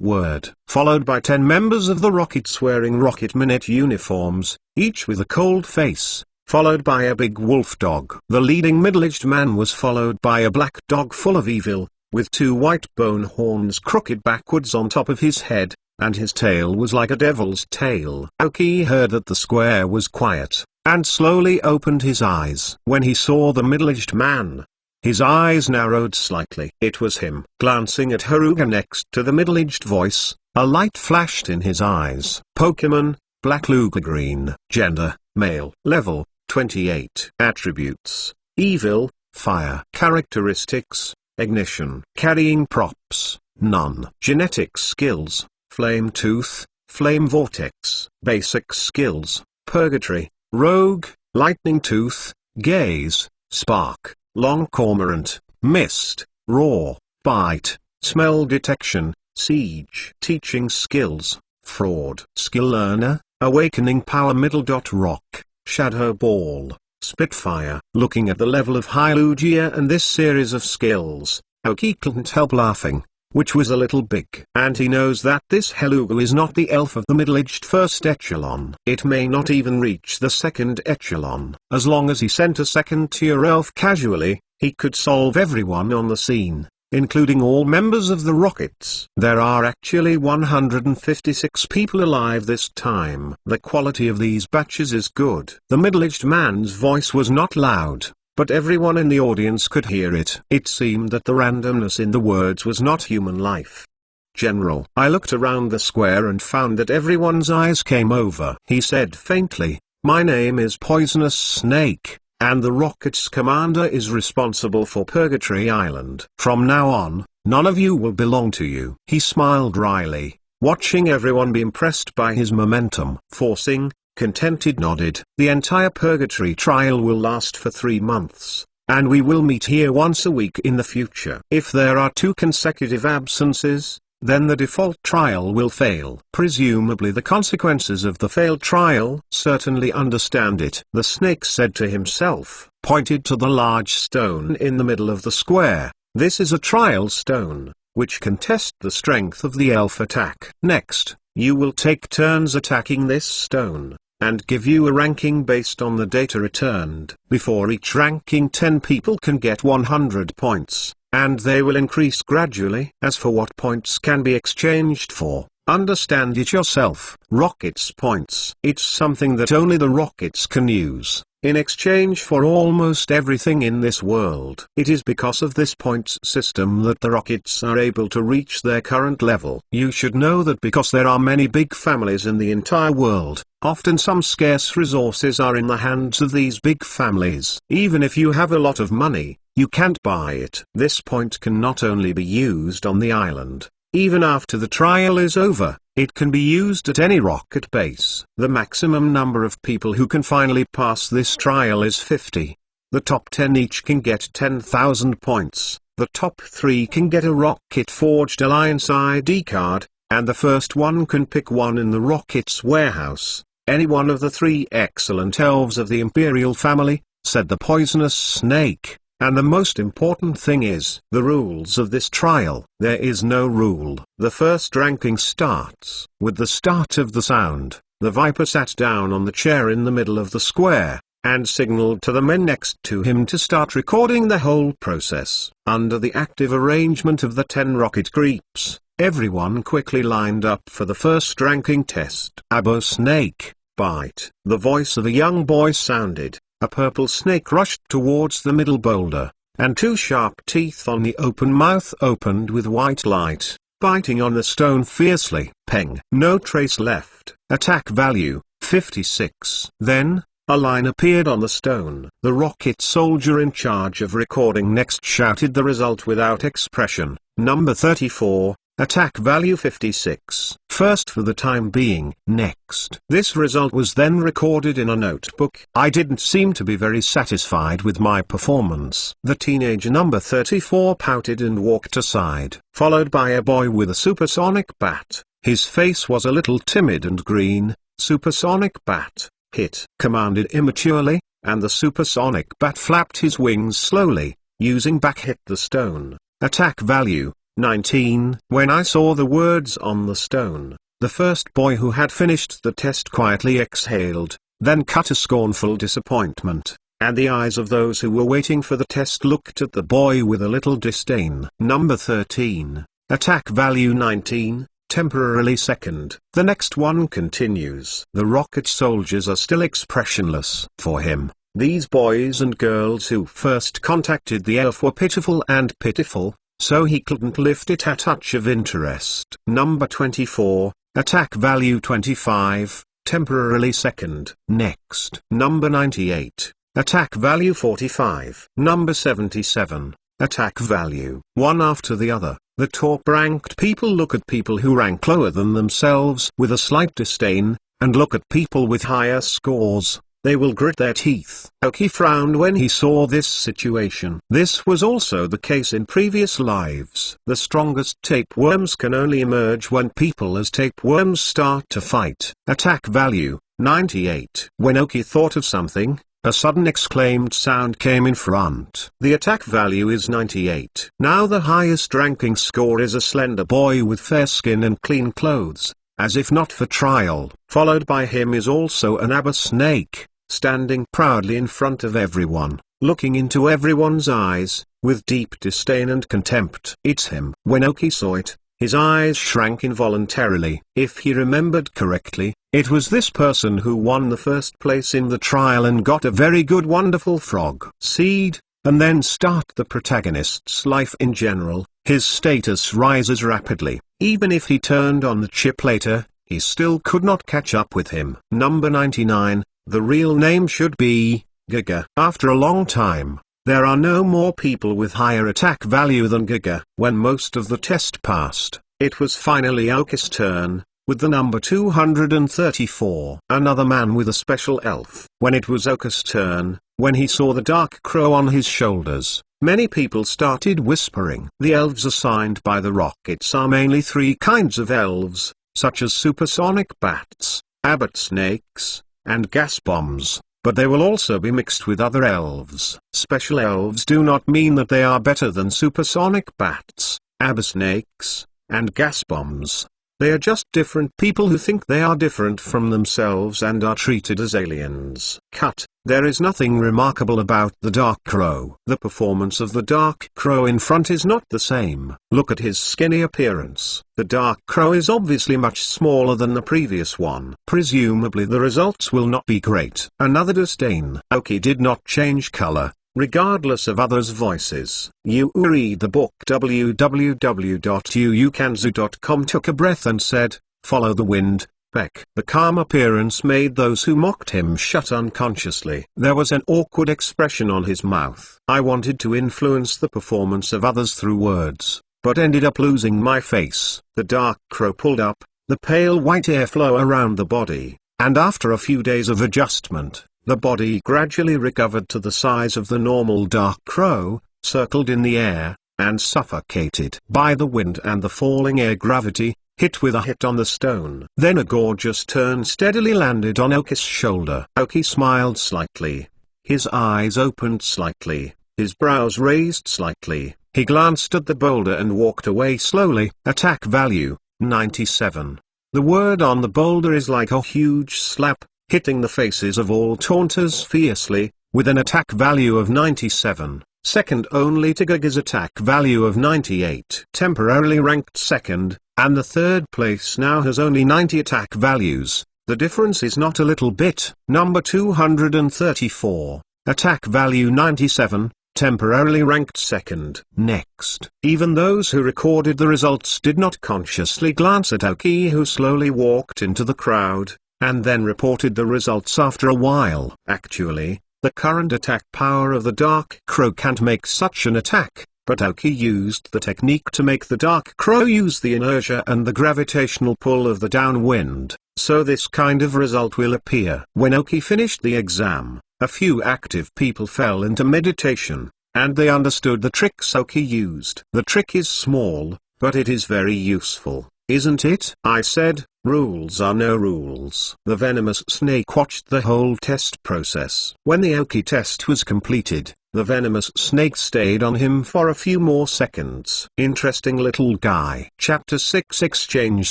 Word. Followed by 10 members of the Rockets wearing Rocket Minute uniforms, each with a cold face, followed by a big wolf dog. The leading middle-aged man was followed by a black dog full of evil, with 2 white bone horns crooked backwards on top of his head, and his tail was like a devil's tail. Aoki heard that the square was quiet, and slowly opened his eyes. When he saw the middle-aged man, his eyes narrowed slightly. It was him. Glancing at Haruga next to the middle-aged voice, a light flashed in his eyes. Pokemon, Black Lugia Green. Gender, male. Level, 28. Attributes, evil, fire. Characteristics, ignition. Carrying props, none. Genetic skills, Flame Tooth, Flame Vortex. Basic skills, Purgatory, Rogue, Lightning Tooth, Gaze, Spark, Long Cormorant, Mist, Roar, Bite, Smell Detection, Siege. Teaching skills, Fraud. Skill Learner, Awakening Power. Rock, Shadow Ball, Spitfire. Looking at the level of Hylugia and this series of skills, Aoki couldn't help laughing, which was a little big. And he knows that this Heluga is not the elf of the middle-aged first echelon. It may not even reach the second echelon. As long as he sent a second-tier elf casually, he could solve everyone on the scene, including all members of the Rockets. There are actually 156 people alive this time. The quality of these batches is good. The middle-aged man's voice was not loud, but everyone in the audience could hear it. It seemed that the randomness in the words was not human life. General. I looked around the square and found that everyone's eyes came over. He said faintly, "My name is Poisonous Snake, and the rocket's commander is responsible for Purgatory Island. From now on, none of you will belong to you." He smiled wryly, watching everyone be impressed by his momentum. Forcing, contented nodded. "The entire Purgatory trial will last for 3 months, and we will meet here once a week in the future. If there are 2 consecutive absences, then the default trial will fail. Presumably the consequences of the failed trial certainly understand it." The snake said to himself, pointed to the large stone in the middle of the square. "This is a trial stone, which can test the strength of the elf attack. Next, you will take turns attacking this stone, and give you a ranking based on the data returned. Before each ranking 10 people can get 100 points, and they will increase gradually. As for what points can be exchanged for, understand it yourself. Rockets points. It's something that only the rockets can use, in exchange for almost everything in this world. It is because of this points system that the rockets are able to reach their current level. You should know that because there are many big families in the entire world, often some scarce resources are in the hands of these big families. Even if you have a lot of money, you can't buy it. This point can not only be used on the island, even after the trial is over, it can be used at any rocket base. The maximum number of people who can finally pass this trial is 50. The top 10 each can get 10,000 points, the top 3 can get a Rocket Forged Alliance ID card, and the first one can pick one in the Rocket's warehouse. "Any one of the 3 excellent elves of the Imperial family," said the Poisonous Snake. "And the most important thing is the rules of this trial." There is no rule. The first ranking starts. With the start of the sound, the Viper sat down on the chair in the middle of the square, and signaled to the men next to him to start recording the whole process. Under the active arrangement of the 10 rocket creeps, everyone quickly lined up for the first ranking test. "Abo Snake, bite." The voice of a young boy sounded. A purple snake rushed towards the middle boulder, and 2 sharp teeth on the open mouth opened with white light, biting on the stone fiercely. Peng. No trace left. Attack value, 56. Then, a line appeared on the stone. The rocket soldier in charge of recording next shouted the result without expression. Number 34. Attack value 56. First for the time being. Next. This result was then recorded in a notebook. I didn't seem to be very satisfied with my performance. The teenager number 34 pouted and walked aside, followed by a boy with a supersonic bat. His face was a little timid and green. "Supersonic bat, hit," commanded immaturely, and the supersonic bat flapped his wings slowly, using back hit the stone. Attack value 19. When I saw the words on the stone, the first boy who had finished the test quietly exhaled, then cut a scornful disappointment, and the eyes of those who were waiting for the test looked at the boy with a little disdain. Number 13. Attack value 19, temporarily second. The next one continues. The rocket soldiers are still expressionless. For him, these boys and girls who first contacted the elf were pitiful and pitiful, so he couldn't lift it a touch of interest. Number 24, attack value 25, temporarily second. Next. Number 98, attack value 45. Number 77, attack value. One after the other, the top-ranked people look at people who rank lower than themselves with a slight disdain, and look at people with higher scores. They will grit their teeth. Aoki frowned when he saw this situation. This was also the case in previous lives. The strongest tapeworms can only emerge when people as tapeworms start to fight. Attack value, 98. When Aoki thought of something, a sudden exclaimed sound came in front. The attack value is 98. Now the highest ranking score is a slender boy with fair skin and clean clothes, as if not for trial. Followed by him is also an Abo Snake, standing proudly in front of everyone, looking into everyone's eyes, with deep disdain and contempt. It's him. When Aoki saw it, his eyes shrank involuntarily. If he remembered correctly, it was this person who won the first place in the trial and got a very good wonderful frog seed, and then start the protagonist's life in general. His status rises rapidly. Even if he turned on the chip later, he still could not catch up with him. Number 99, the real name should be Giga. After a long time, there are no more people with higher attack value than Giga. When most of the test passed, it was finally Aoki's turn, with the number 234. Another man with a special elf. When it was Aoki's turn, when he saw the dark crow on his shoulders, many people started whispering. The elves assigned by the rockets are mainly three kinds of elves, such as supersonic bats, abbot snakes, and gas bombs, but they will also be mixed with other elves. Special elves do not mean that they are better than supersonic bats, abbot snakes, and gas bombs. They are just different people who think they are different from themselves and are treated as aliens. Cut. There is nothing remarkable about the Dark Crow. The performance of the Dark Crow in front is not the same. Look at his skinny appearance. The Dark Crow is obviously much smaller than the previous one. Presumably the results will not be great. Another disdain. Aoki did not change color, regardless of others' voices. You read the book www.uukanzu.com, took a breath and said, "Follow the wind, Beck." The calm appearance made those who mocked him shut unconsciously. There was an awkward expression on his mouth. I wanted to influence the performance of others through words, but ended up losing my face. The Dark Crow pulled up, the pale white airflow around the body, and after a few days of adjustment, the body gradually recovered to the size of the normal Dark Crow, circled in the air, and suffocated by the wind and the falling air gravity, hit with a hit on the stone. Then a gorgeous turn steadily landed on Aoki's shoulder. Aoki smiled slightly. His eyes opened slightly, his brows raised slightly. He glanced at the boulder and walked away slowly. Attack value, 97. The word on the boulder is like a huge slap, hitting the faces of all taunters fiercely, with an attack value of 97, second only to Giga's attack value of 98. Temporarily ranked second, and the third place now has only 90 attack values. The difference is not a little bit. Number 234, attack value 97, temporarily ranked second. Next. Even those who recorded the results did not consciously glance at Aoki, who slowly walked into the crowd, and then reported the results after a while. Actually, the current attack power of the Dark Crow can't make such an attack, but Aoki used the technique to make the Dark Crow use the inertia and the gravitational pull of the downwind, so this kind of result will appear. When Aoki finished the exam, a few active people fell into meditation, and they understood the tricks Aoki used. The trick is small, but it is very useful, isn't it? I said, rules are no rules. The venomous snake watched the whole test process. When the Aoki test was completed, the venomous snake stayed on him for a few more seconds. Interesting little guy. Chapter 6 Exchange.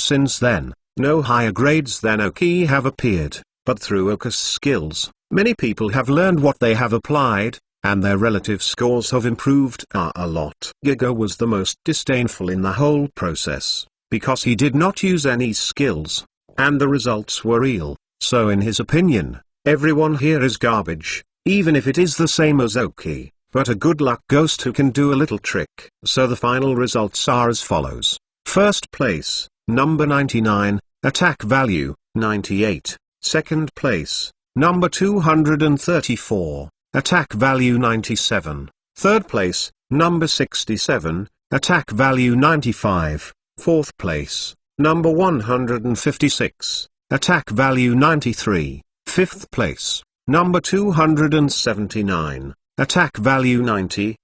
Since then, no higher grades than Aoki have appeared, but through Aoki's skills, many people have learned what they have applied, and their relative scores have improved a lot. Giga was the most disdainful in the whole process, because he did not use any skills, and the results were real, so in his opinion, everyone here is garbage, even if it is the same as Aoki, but a good luck ghost who can do a little trick. So the final results are as follows. First place, number 99, attack value, 98. Second place, number 234, attack value 97. Third place, number 67, attack value 95. Fourth place, number 156, attack value 93. Fifth place, number 279, attack value 90.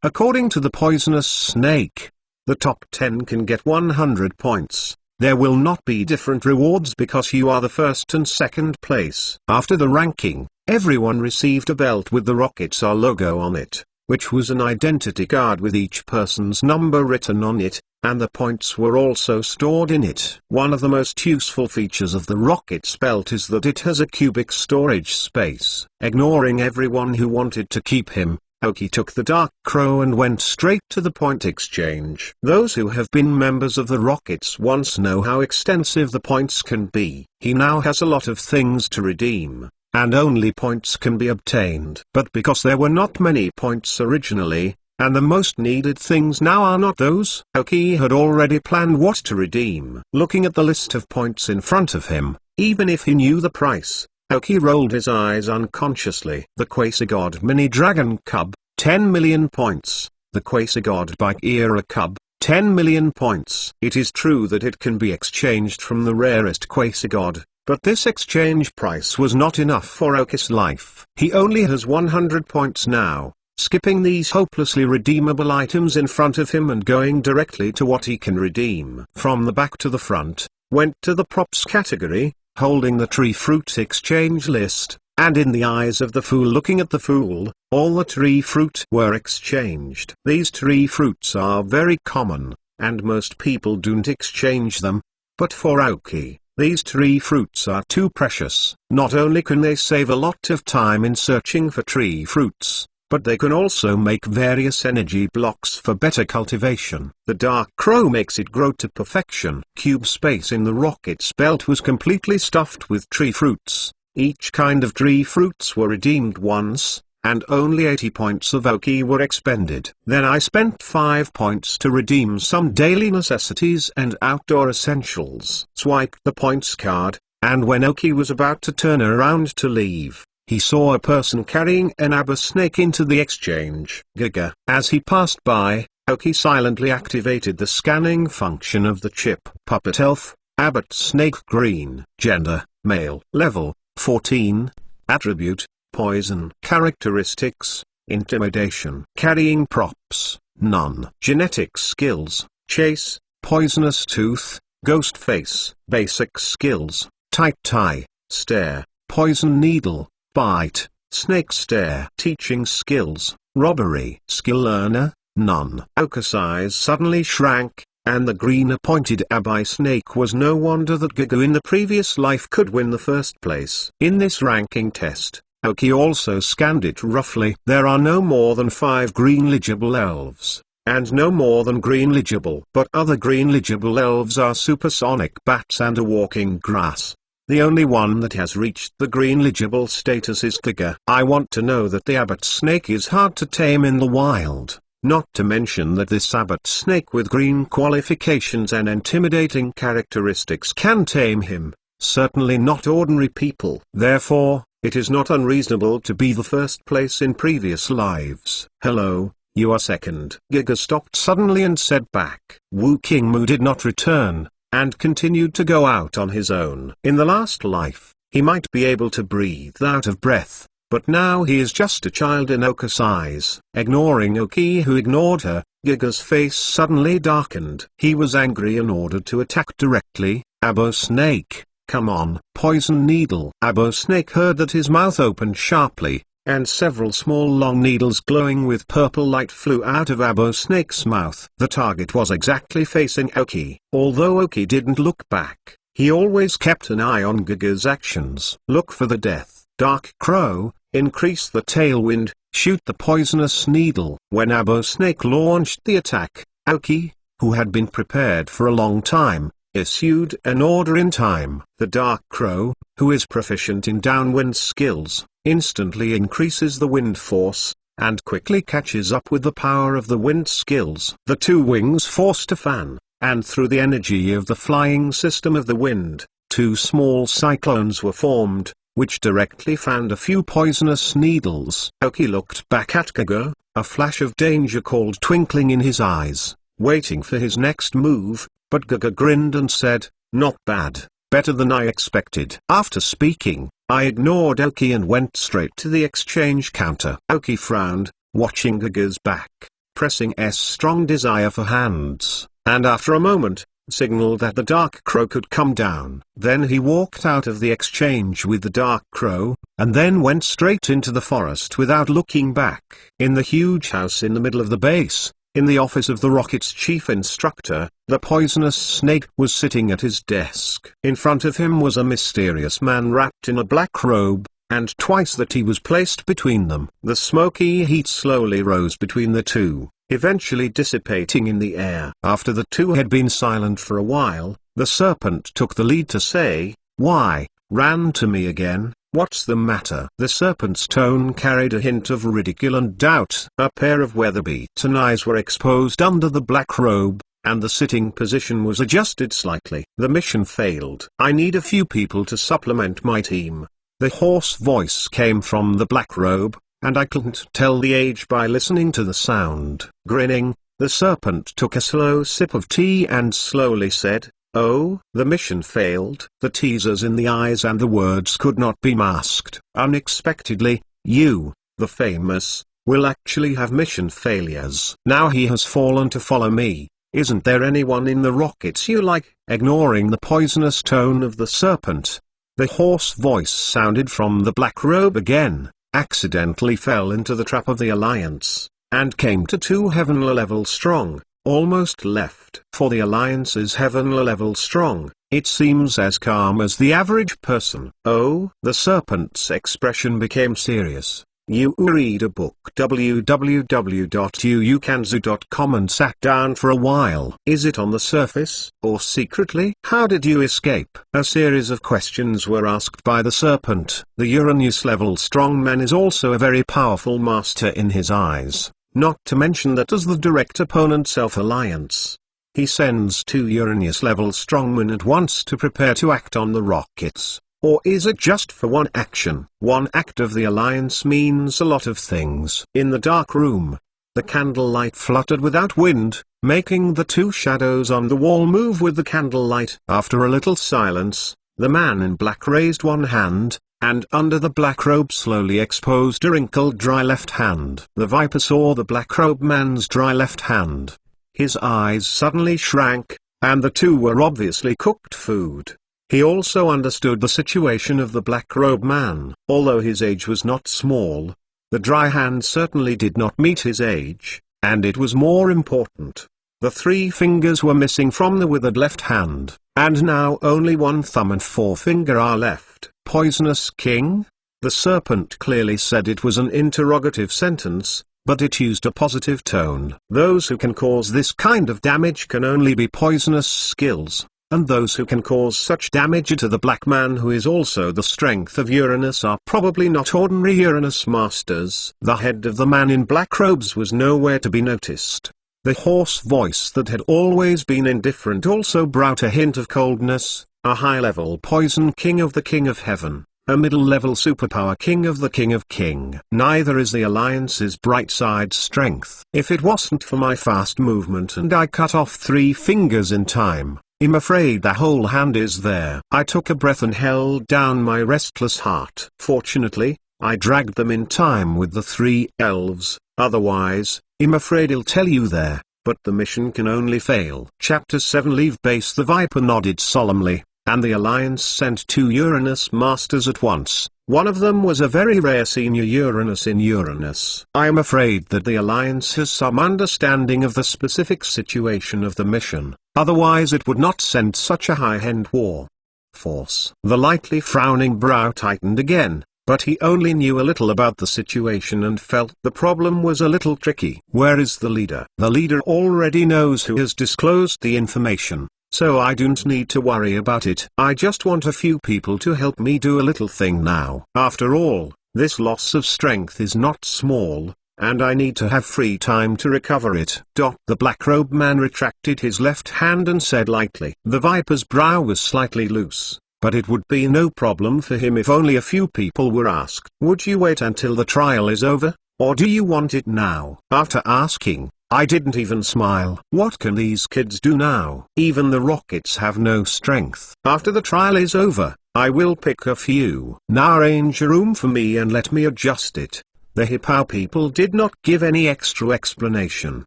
According to the poisonous snake, the top 10 can get 100 points. There will not be different rewards because you are the first and second place. After the ranking, everyone received a belt with the Rockets R logo on it, which was an identity card with each person's number written on it, and the points were also stored in it. One of the most useful features of the Rockets belt is that it has a cubic storage space. Ignoring everyone who wanted to keep him, Aoki took the Dark Crow and went straight to the point exchange. Those who have been members of the Rockets once know how extensive the points can be. He now has a lot of things to redeem, and only points can be obtained. But because there were not many points originally, and the most needed things now are not those. Aoki had already planned what to redeem. Looking at the list of points in front of him, even if he knew the price, Aoki rolled his eyes unconsciously. The Quasar Mini Dragon Cub, 10 million points. The Quasar Bike Era Cub, 10 million points. It is true that it can be exchanged from the rarest Quasar, but this exchange price was not enough for Aoki's life. He only has 100 points now. Skipping these hopelessly redeemable items in front of him and going directly to what he can redeem. From the back to the front, went to the props category, holding the tree fruit exchange list, and in the eyes of the fool looking at the fool, all the tree fruit were exchanged. These tree fruits are very common, and most people don't exchange them. But for Aoki, these tree fruits are too precious. Not only can they save a lot of time in searching for tree fruits, but they can also make various energy blocks for better cultivation. The Dark Crow makes it grow to perfection. Cube space in the rocket's belt was completely stuffed with tree fruits. Each kind of tree fruits were redeemed once, and only 80 points of Aoki were expended. Then I spent 5 points to redeem some daily necessities and outdoor essentials. Swiped the points card, and when Aoki was about to turn around to leave, he saw a person carrying an Abba snake into the exchange. Giga. As he passed by, Aoki silently activated the scanning function of the chip. Puppet Elf, Abbot Snake Green. Gender, male. Level, 14. Attribute, poison. Characteristics, intimidation. Carrying props, none. Genetic skills, chase, poisonous tooth, ghost face. Basic skills, tight tie, stare, poison needle, bite, snake stare. Teaching skills, robbery. Skill learner, none. Aoki's eyes suddenly shrank, and the green-appointed Abai snake was no wonder that Giga in the previous life could win the first place. In this ranking test, Aoki also scanned it roughly. There are no more than 5 green legible elves, and no more than green legible. But other green legible elves are supersonic bats and a walking grass. The only one that has reached the green legible status is Giga. I want to know that the Abbot snake is hard to tame in the wild, not to mention that this Abbot snake with green qualifications and intimidating characteristics can tame him, certainly not ordinary people. Therefore, it is not unreasonable to be the first place in previous lives. Hello, you are second. Giga stopped suddenly and said back. Wu Qingmu did not return, and continued to go out on his own. In the last life, he might be able to breathe out of breath, but now he is just a child in Aoki's eyes. Ignoring Aoki who ignored her, Giga's face suddenly darkened. He was angry and ordered to attack directly. Abo Snake, come on. Poison needle. Abo Snake heard that his mouth opened sharply, and several small long needles glowing with purple light flew out of Abo Snake's mouth. The target was exactly facing Aoki. Although Aoki didn't look back, he always kept an eye on Giga's actions. Look for the death. Dark Crow, increase the tailwind, shoot the poisonous needle. When Abo Snake launched the attack, Aoki, who had been prepared for a long time, issued an order in time. The Dark Crow, who is proficient in downwind skills, instantly increases the wind force, and quickly catches up with the power of the wind skills. The two wings forced a fan, and through the energy of the flying system of the wind, 2 small cyclones were formed, which directly fanned a few poisonous needles. Aoki looked back at Giga, a flash of danger cold twinkling in his eyes, waiting for his next move, but Giga grinned and said, not bad, better than I expected. After speaking, I ignored Aoki and went straight to the exchange counter. Aoki frowned, watching Giga's back, pressing S strong desire for hands, and after a moment, signaled that the Dark Crow could come down. Then he walked out of the exchange with the Dark Crow, and then went straight into the forest without looking back. In the huge house in the middle of the base, in the office of the rocket's chief instructor, the poisonous snake was sitting at his desk. In front of him was a mysterious man wrapped in a black robe, and twice that he was placed between them. The smoky heat slowly rose between the two, eventually dissipating in the air. After the two had been silent for a while, the serpent took the lead to say, "Why, ran to me again?" What's the matter?" The serpent's tone carried a hint of ridicule and doubt. A pair of weather-beaten eyes were exposed under the black robe, and the sitting position was adjusted slightly. "The mission failed. I need a few people to supplement my team." The hoarse voice came from the black robe, and I couldn't tell the age by listening to the sound. Grinning, the serpent took a slow sip of tea and slowly said, "Oh, the mission failed." The teasers in the eyes and the words could not be masked. Unexpectedly, you, the famous, will actually have mission failures. Now he has fallen to follow me. Isn't there anyone in the rockets you like? Ignoring the poisonous tone of the serpent, the hoarse voice sounded from the black robe again. Accidentally fell into the trap of the Alliance, and came to 2 heavenly level strong, almost left. For the Alliance's heavenly level strong, it seems as calm as the average person. "Oh?" The serpent's expression became serious. "You read a book www.uukanzu.com and sat down for a while. Is it on the surface, or secretly? How did you escape?" A series of questions were asked by the serpent. The Uranus-level strongman is also a very powerful master in his eyes, not to mention that as the direct opponent Self-Alliance, he sends 2 Uranus-level strongmen at once to prepare to act on the rockets. Or is it just for one action? One act of the Alliance means a lot of things. In the dark room, the candlelight fluttered without wind, making the 2 shadows on the wall move with the candlelight. After a little silence, the man in black raised one hand, and under the black robe slowly exposed a wrinkled dry left hand. The Viper saw the black robe man's dry left hand. His eyes suddenly shrank, and the 2 were obviously cooked food. He also understood the situation of the black robe man. Although his age was not small, the dry hand certainly did not meet his age, and it was more important. The 3 fingers were missing from the withered left hand, and now only 1 thumb and forefinger are left. "Poisonous king?" The serpent clearly said it was an interrogative sentence, but it used a positive tone. "Those who can cause this kind of damage can only be poisonous skills. And those who can cause such damage to the black man who is also the strength of Uranus are probably not ordinary Uranus masters." The head of the man in black robes was nowhere to be noticed. The hoarse voice that had always been indifferent also brought a hint of coldness. "A high-level poison king of the King of Heaven, a middle-level superpower king of the King of King. Neither is the Alliance's bright side strength. If it wasn't for my fast movement and I cut off 3 fingers in time, I'm afraid the whole hand is there." I took a breath and held down my restless heart. Fortunately, I dragged them in time with the 3 elves, otherwise, I'm afraid I'll tell you there, but the mission can only fail. Chapter 7 Leave base. The Viper nodded solemnly, and the Alliance sent 2 Uranus masters at once. One of them was a very rare senior Uranus in Uranus. I am afraid that the Alliance has some understanding of the specific situation of the mission, otherwise it would not send such a high-end war force. The lightly frowning brow tightened again, but he only knew a little about the situation and felt the problem was a little tricky. "Where is the leader?" "The leader already knows who has disclosed the information, so I don't need to worry about it. I just want a few people to help me do a little thing now. After all, this loss of strength is not small, and I need to have free time to recover it." The black-robed man retracted his left hand and said lightly. The Viper's brow was slightly loose, but it would be no problem for him if only a few people were asked. "Would you wait until the trial is over, or do you want it now?" After asking, I didn't even smile. What can these kids do now? Even the rockets have no strength. "After the trial is over, I will pick a few. Now arrange a room for me and let me adjust it." The Hippo people did not give any extra explanation.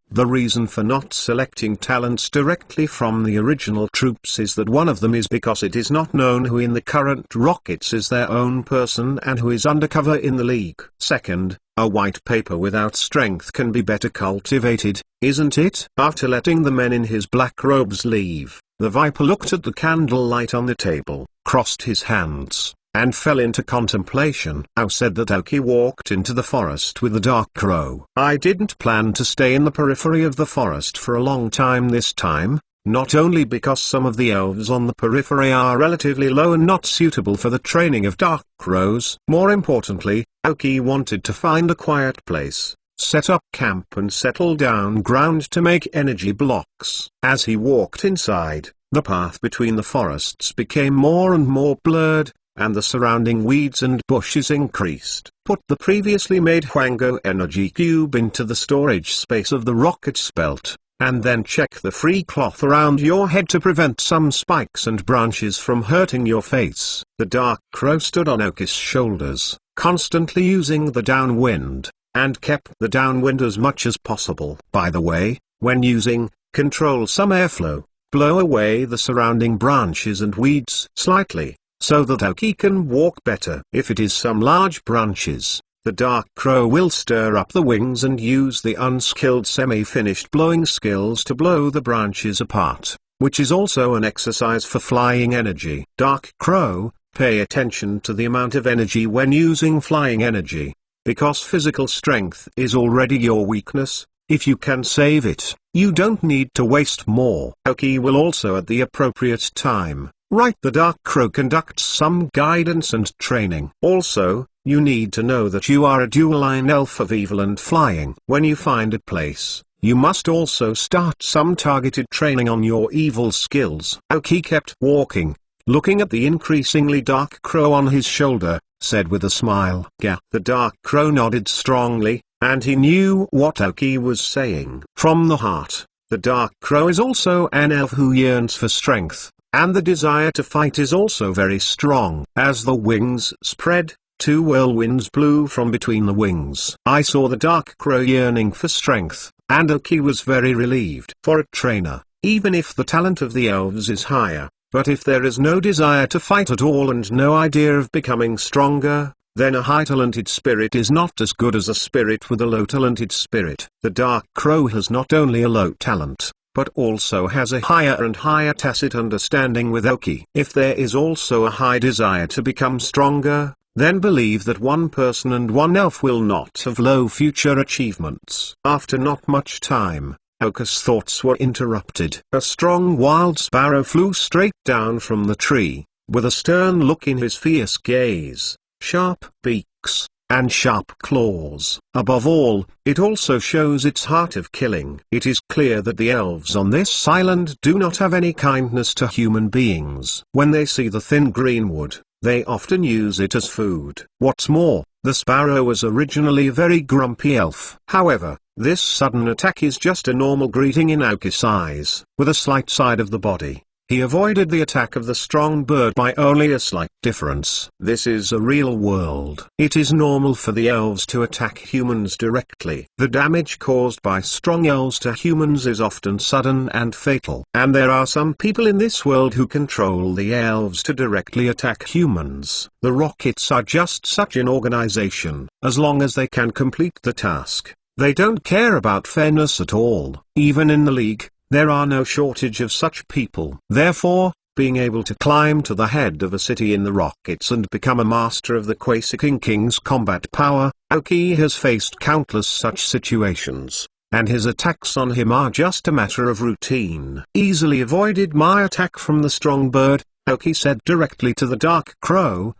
The reason for not selecting talents directly from the original troops is that one of them is because it is not known who in the current rockets is their own person and who is undercover in the League. Second, a white paper without strength can be better cultivated, isn't it? After letting the men in his black robes leave, the Viper looked at the candlelight on the table, crossed his hands, and fell into contemplation. "I said that Oki walked into the forest with the dark crow. I didn't plan to stay in the periphery of the forest for a long time this time, not only because some of the elves on the periphery are relatively low and not suitable for the training of dark crows. More importantly, Aoki wanted to find a quiet place, set up camp and settle down ground to make energy blocks. As he walked inside, the path between the forests became more and more blurred, and the surrounding weeds and bushes increased. Put the previously made Hwango energy cube into the storage space of the rocket's belt, and then check the free cloth around your head to prevent some spikes and branches from hurting your face. The dark crow stood on Aoki's shoulders, constantly using the downwind, and kept the downwind as much as possible. By the way, when using, control some airflow, blow away the surrounding branches and weeds slightly, so that Aoki can walk better. If it is some large branches, the dark crow will stir up the wings and use the unskilled semi-finished blowing skills to blow the branches apart, which is also an exercise for flying energy. Dark crow, pay attention to the amount of energy when using flying energy. Because physical strength is already your weakness, if you can save it, you don't need to waste more. Aoki will also at the appropriate time. Right, the dark crow conducts some guidance and training. Also, you need to know that you are a dual-line elf of evil and flying. When you find a place, you must also start some targeted training on your evil skills. Aoki kept walking, looking at the increasingly dark crow on his shoulder, said with a smile. Yeah. The dark crow nodded strongly, and he knew what Aoki was saying. From the heart, the dark crow is also an elf who yearns for strength, and the desire to fight is also very strong. As the wings spread, two whirlwinds blew from between the wings. I saw the dark crow yearning for strength, and Aoki was very relieved. For a trainer, even if the talent of the elves is higher, but if there is no desire to fight at all and no idea of becoming stronger, then a high-talented spirit is not as good as a spirit with a low-talented spirit. The dark crow has not only a low talent, but also has a higher and higher tacit understanding with Aoki. If there is also a high desire to become stronger, then believe that one person and one elf will not have low future achievements. After not much time, Aoki's thoughts were interrupted. A strong wild sparrow flew straight down from the tree, with a stern look in his fierce gaze, sharp beaks, and sharp claws. Above all, it also shows its heart of killing. It is clear that the elves on this island do not have any kindness to human beings. When they see the thin green wood, they often use it as food. What's more, the sparrow was originally a very grumpy elf. However, this sudden attack is just a normal greeting in Aoki's eyes. With a slight side of the body, he avoided the attack of the strong bird by only a slight difference. This is a real world. It is normal for the elves to attack humans directly. The damage caused by strong elves to humans is often sudden and fatal. And there are some people in this world who control the elves to directly attack humans. The Rockets are just such an organization. As long as they can complete the task, they don't care about fairness at all. Even in the League, there are no shortage of such people. Therefore, being able to climb to the head of a city in the Rockets and become a master of the Quasiking King's combat power, Aoki has faced countless such situations, and his attacks on him are just a matter of routine. Easily avoided my attack from the strong bird, Aoki said directly to the dark crow,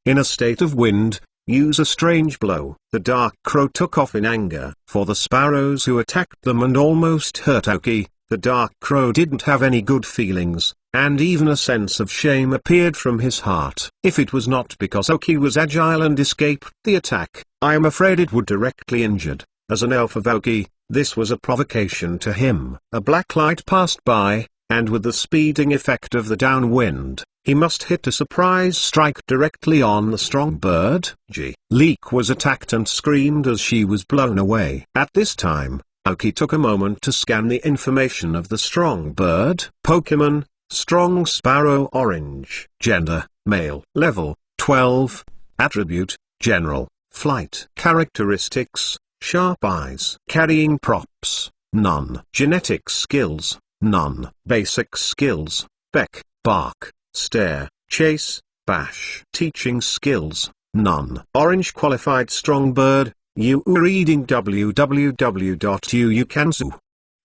in a state of wind, use a strange blow. The dark crow took off in anger. For the sparrows who attacked them and almost hurt Aoki, the dark crow didn't have any good feelings, and even a sense of shame appeared from his heart. If it was not because Aoki was agile and escaped the attack, I am afraid it would directly injured. As an elf of Aoki, this was a provocation to him. A black light passed by, and with the speeding effect of the downwind, he must hit a surprise strike directly on the strong bird. Leek was attacked and screamed as she was blown away. At this time, Aoki took a moment to scan the information of the strong bird. Pokemon, strong sparrow orange. Gender, male. Level, 12. Attribute, general. Flight. Characteristics, sharp eyes. Carrying props, none. Genetic skills, none. Basic skills, beck, bark, stare, chase, bash. Teaching skills, none. Orange qualified strong bird, you reading www.uukanzu.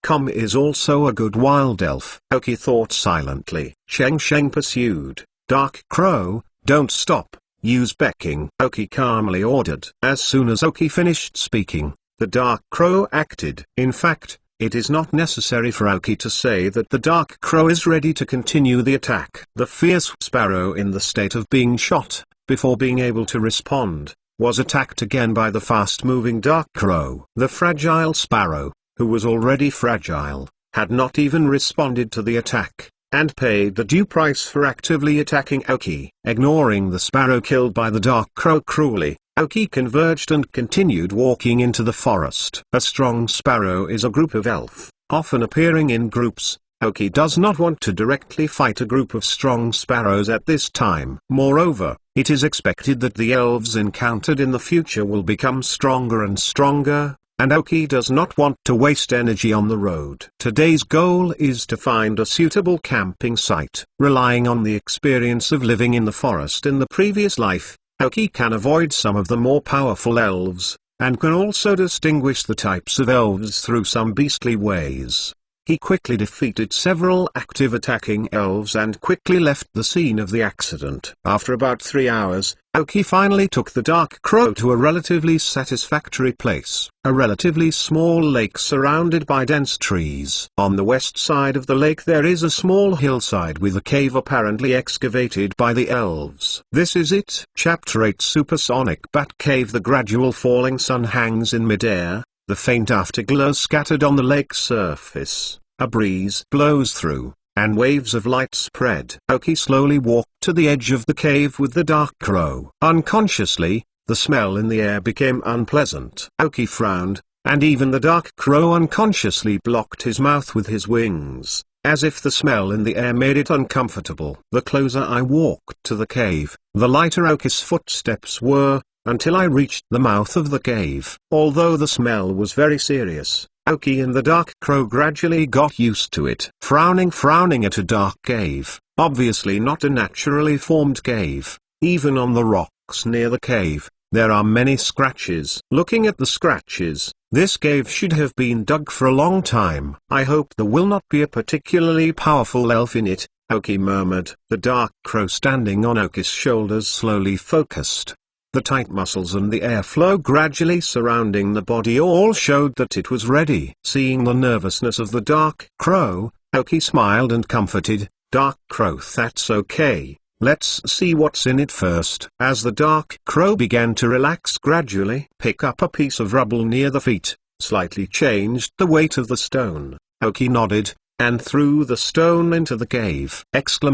Is also a good wild elf. Oki thought silently. Sheng Sheng pursued. Dark Crow, don't stop, use becking. Oki calmly ordered. As soon as Oki finished speaking, the Dark Crow acted. In fact, it is not necessary for Oki to say that the Dark Crow is ready to continue the attack. The fierce sparrow, in the state of being shot, before being able to respond, was attacked again by the fast-moving Dark Crow. The fragile sparrow, who was already fragile, had not even responded to the attack, and paid the due price for actively attacking Oki. Ignoring the sparrow killed by the Dark Crow cruelly, Oki converged and continued walking into the forest. A strong sparrow is a group of elf, often appearing in groups. Oki does not want to directly fight a group of strong sparrows at this time. Moreover, it is expected that the elves encountered in the future will become stronger and stronger, and Oki does not want to waste energy on the road. Today's goal is to find a suitable camping site. Relying on the experience of living in the forest in the previous life, Oki can avoid some of the more powerful elves, and can also distinguish the types of elves through some beastly ways. He quickly defeated several active attacking elves and quickly left the scene of the accident. After about 3 hours, Oki finally took the Dark Crow to a relatively satisfactory place, a relatively small lake surrounded by dense trees. On the west side of the lake there is a small hillside with a cave apparently excavated by the elves. This is it. Chapter 8 Supersonic Bat Cave. The gradual falling sun hangs in midair, the faint afterglow scattered on the lake's surface. A breeze blows through, and waves of light spread. Oki slowly walked to the edge of the cave with the Dark Crow. Unconsciously, the smell in the air became unpleasant. Oki frowned, and even the Dark Crow unconsciously blocked his mouth with his wings, as if the smell in the air made it uncomfortable. The closer I walked to the cave, the lighter Oki's footsteps were, until I reached the mouth of the cave. Although the smell was very serious, Oki and the Dark Crow gradually got used to it. Frowning at a dark cave, obviously not a naturally formed cave. Even on the rocks near the cave, there are many scratches. Looking at the scratches, this cave should have been dug for a long time. I hope there will not be a particularly powerful elf in it, Oki murmured. The Dark Crow standing on Oki's shoulders slowly focused. The tight muscles and the airflow gradually surrounding the body all showed that it was ready. Seeing the nervousness of the Dark Crow, Oki smiled and comforted. Dark Crow, that's okay, let's see what's in it first. As the Dark Crow began to relax gradually, pick up a piece of rubble near the feet, slightly changed the weight of the stone. Oki nodded, and threw the stone into the cave. After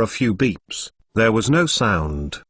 a few beeps, there was no sound.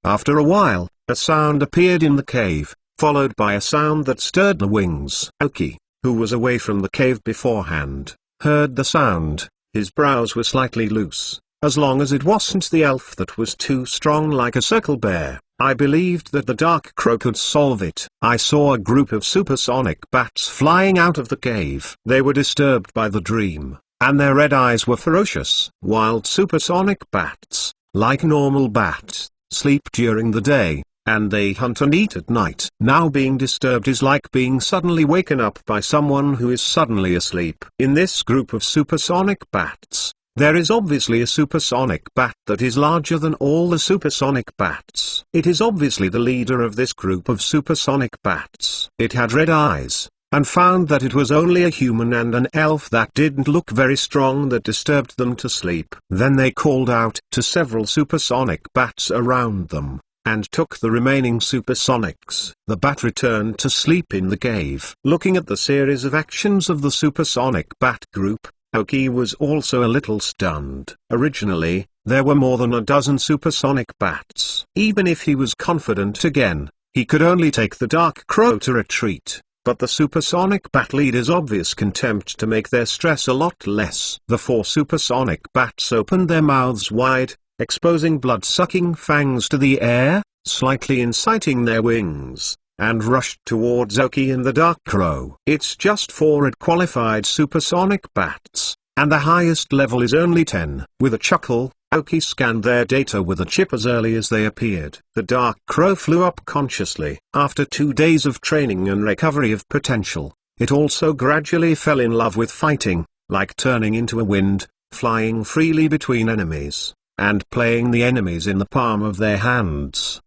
After a while, a sound appeared in the cave, followed by a sound that stirred the wings. Oki, who was away from the cave beforehand, heard the sound. His brows were slightly loose. As long as it wasn't the elf that was too strong like a circle bear, I believed that the Dark Crow could solve it. I saw a group of supersonic bats flying out of the cave. They were disturbed by the dream, and their red eyes were ferocious. Wild supersonic bats, like normal bats, sleep during the day, and they hunt and eat at night. Now being disturbed is like being suddenly waken up by someone who is suddenly asleep. In this group of supersonic bats, there is obviously a supersonic bat that is larger than all the supersonic bats. It is obviously the leader of this group of supersonic bats. It had red eyes, and found that it was only a human and an elf that didn't look very strong that disturbed them to sleep. Then they called out to several supersonic bats around them, and took the remaining supersonics. The bat returned to sleep in the cave. Looking at the series of actions of the supersonic bat group, Oki was also a little stunned. Originally, there were more than a dozen supersonic bats. Even if he was confident again, he could only take the Dark Crow to retreat. But the supersonic bat leader's obvious contempt to make their stress a lot less. The 4 supersonic bats opened their mouths wide, exposing blood-sucking fangs to the air, slightly inciting their wings, and rushed towards Oki and the Dark Crow. It's just 4 qualified supersonic bats, and the highest level is only 10. With a chuckle, Oki scanned their data with a chip as early as they appeared. The Dark Crow flew up consciously. After 2 days of training and recovery of potential, it also gradually fell in love with fighting, like turning into a wind, flying freely between enemies, and playing the enemies in the palm of their hands.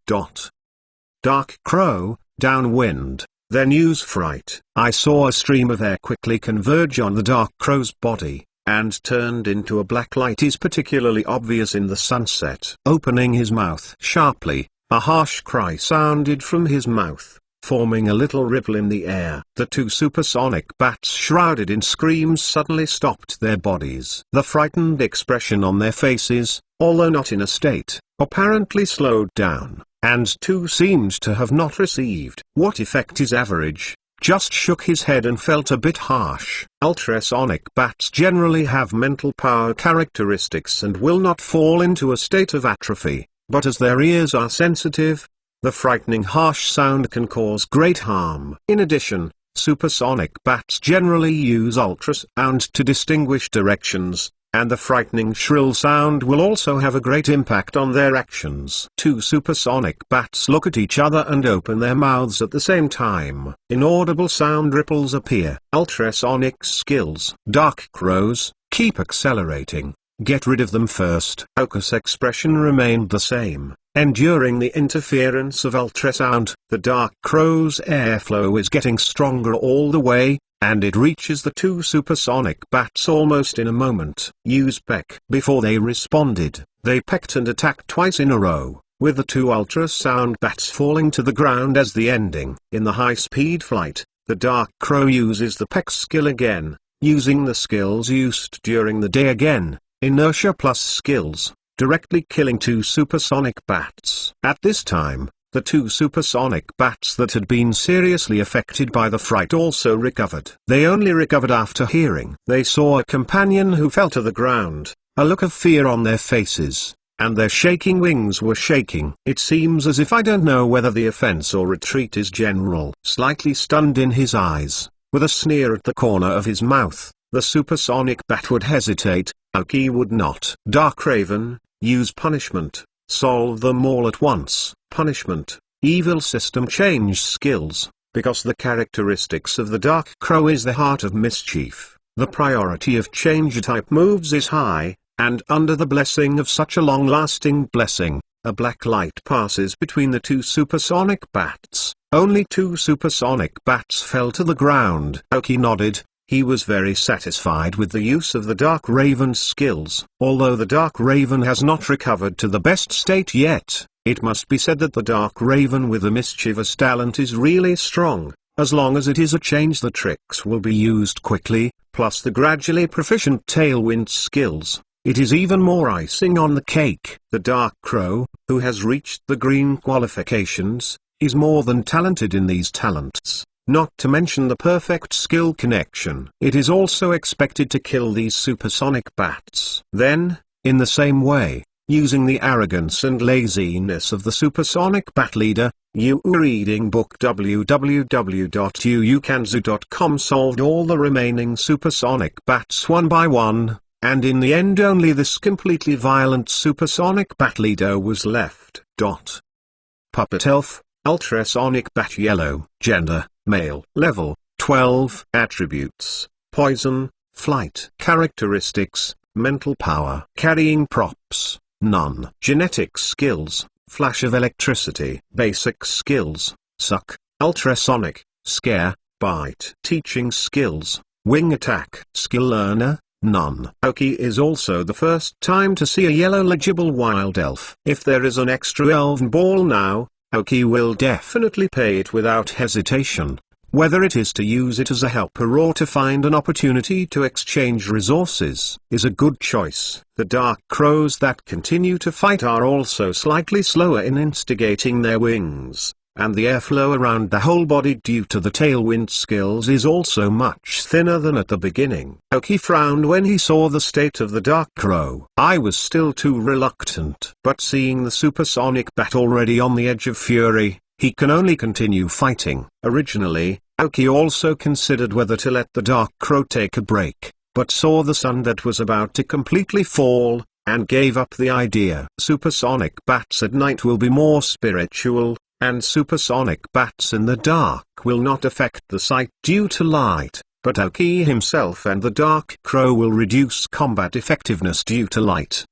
Dark Crow, downwind. Then use fright. I saw a stream of air quickly converge on the Dark Crow's body, and turned into a black light is particularly obvious in the sunset. Opening his mouth sharply, a harsh cry sounded from his mouth, forming a little ripple in the air. The two supersonic bats shrouded in screams suddenly stopped their bodies. The frightened expression on their faces, although not in a state, apparently slowed down, and two seemed to have not received what effect is average, just shook his head and felt a bit harsh. Ultrasonic bats generally have mental power characteristics and will not fall into a state of atrophy, but as their ears are sensitive, the frightening harsh sound can cause great harm. In addition, supersonic bats generally use ultrasound to distinguish directions, and the frightening shrill sound will also have a great impact on their actions. Two supersonic bats look at each other and open their mouths at the same time. Inaudible sound ripples appear. Ultrasonic skills. Dark Crows, keep accelerating. Get rid of them first. Oki's expression remained the same. Enduring the interference of ultrasound, the Dark Crow's airflow is getting stronger all the way, and it reaches the two supersonic bats almost in a moment. Use peck. Before they responded, they pecked and attacked twice in a row, with the two ultrasound bats falling to the ground as the ending. In the high-speed flight, the Dark Crow uses the peck skill again, using the skills used during the day again, inertia plus skills, directly killing two supersonic bats. At this time, the two supersonic bats that had been seriously affected by the fright also recovered. They only recovered after hearing. They saw a companion who fell to the ground, a look of fear on their faces, and their shaking wings were shaking. It seems as if I don't know whether the offense or retreat is general. Slightly stunned in his eyes, with a sneer at the corner of his mouth, the supersonic bat would hesitate, Oki would not. Dark Raven, use punishment. Solve them all at once. Punishment, evil system change skills. Because the characteristics of the Dark Crow is the heart of mischief, the priority of change type moves is high, and under the blessing of such a long-lasting blessing, a black light passes between the two supersonic bats. Only two supersonic bats fell to the ground. Oki nodded. He was very satisfied with the use of the Dark Raven's skills. Although the Dark Raven has not recovered to the best state yet, it must be said that the Dark Raven with a mischievous talent is really strong. As long as it is a change, the tricks will be used quickly, plus the gradually proficient Tailwind skills. It is even more icing on the cake. The Dark Crow, who has reached the green qualifications, is more than talented in these talents. Not to mention the perfect skill connection. It is also expected to kill these supersonic bats. Then, in the same way, using the arrogance and laziness of the supersonic bat leader, Yu reading book www.yuukanzu.com solved all the remaining supersonic bats one by one, and in the end only this completely violent supersonic bat leader was left. Puppet Elf, ultrasonic bat yellow, gender, male, level, 12, attributes, poison, flight, characteristics, mental power, carrying props, none, genetic skills, flash of electricity, basic skills, suck, ultrasonic, scare, bite, teaching skills, wing attack, skill learner, none. Oki is also the first time to see a yellow legible wild elf. If there is an extra elven ball now, Oki will definitely pay it without hesitation. Whether it is to use it as a helper or to find an opportunity to exchange resources is a good choice. The Dark Crows that continue to fight are also slightly slower in instigating their wings, and the airflow around the whole body due to the Tailwind skills is also much thinner than at the beginning. Oki frowned when he saw the state of the Dark Crow. I was still too reluctant, but seeing the supersonic bat already on the edge of fury, he can only continue fighting. Originally, Oki also considered whether to let the Dark Crow take a break, but saw the sun that was about to completely fall, and gave up the idea. Supersonic bats at night will be more spiritual, and supersonic bats in the dark will not affect the sight due to light, but Aoki himself and the Dark Crow will reduce combat effectiveness due to light.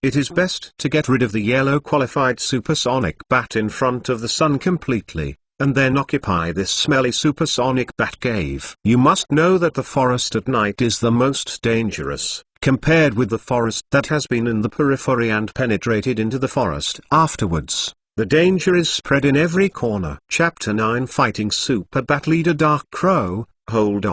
It is best to get rid of the yellow qualified supersonic bat in front of the sun completely, and then occupy this smelly supersonic bat cave. You must know that the forest at night is the most dangerous, compared with the forest that has been in the periphery and penetrated into the forest afterwards. The danger is spread in every corner. Chapter 9 Fighting Super Bat Leader Dark Crow. Hold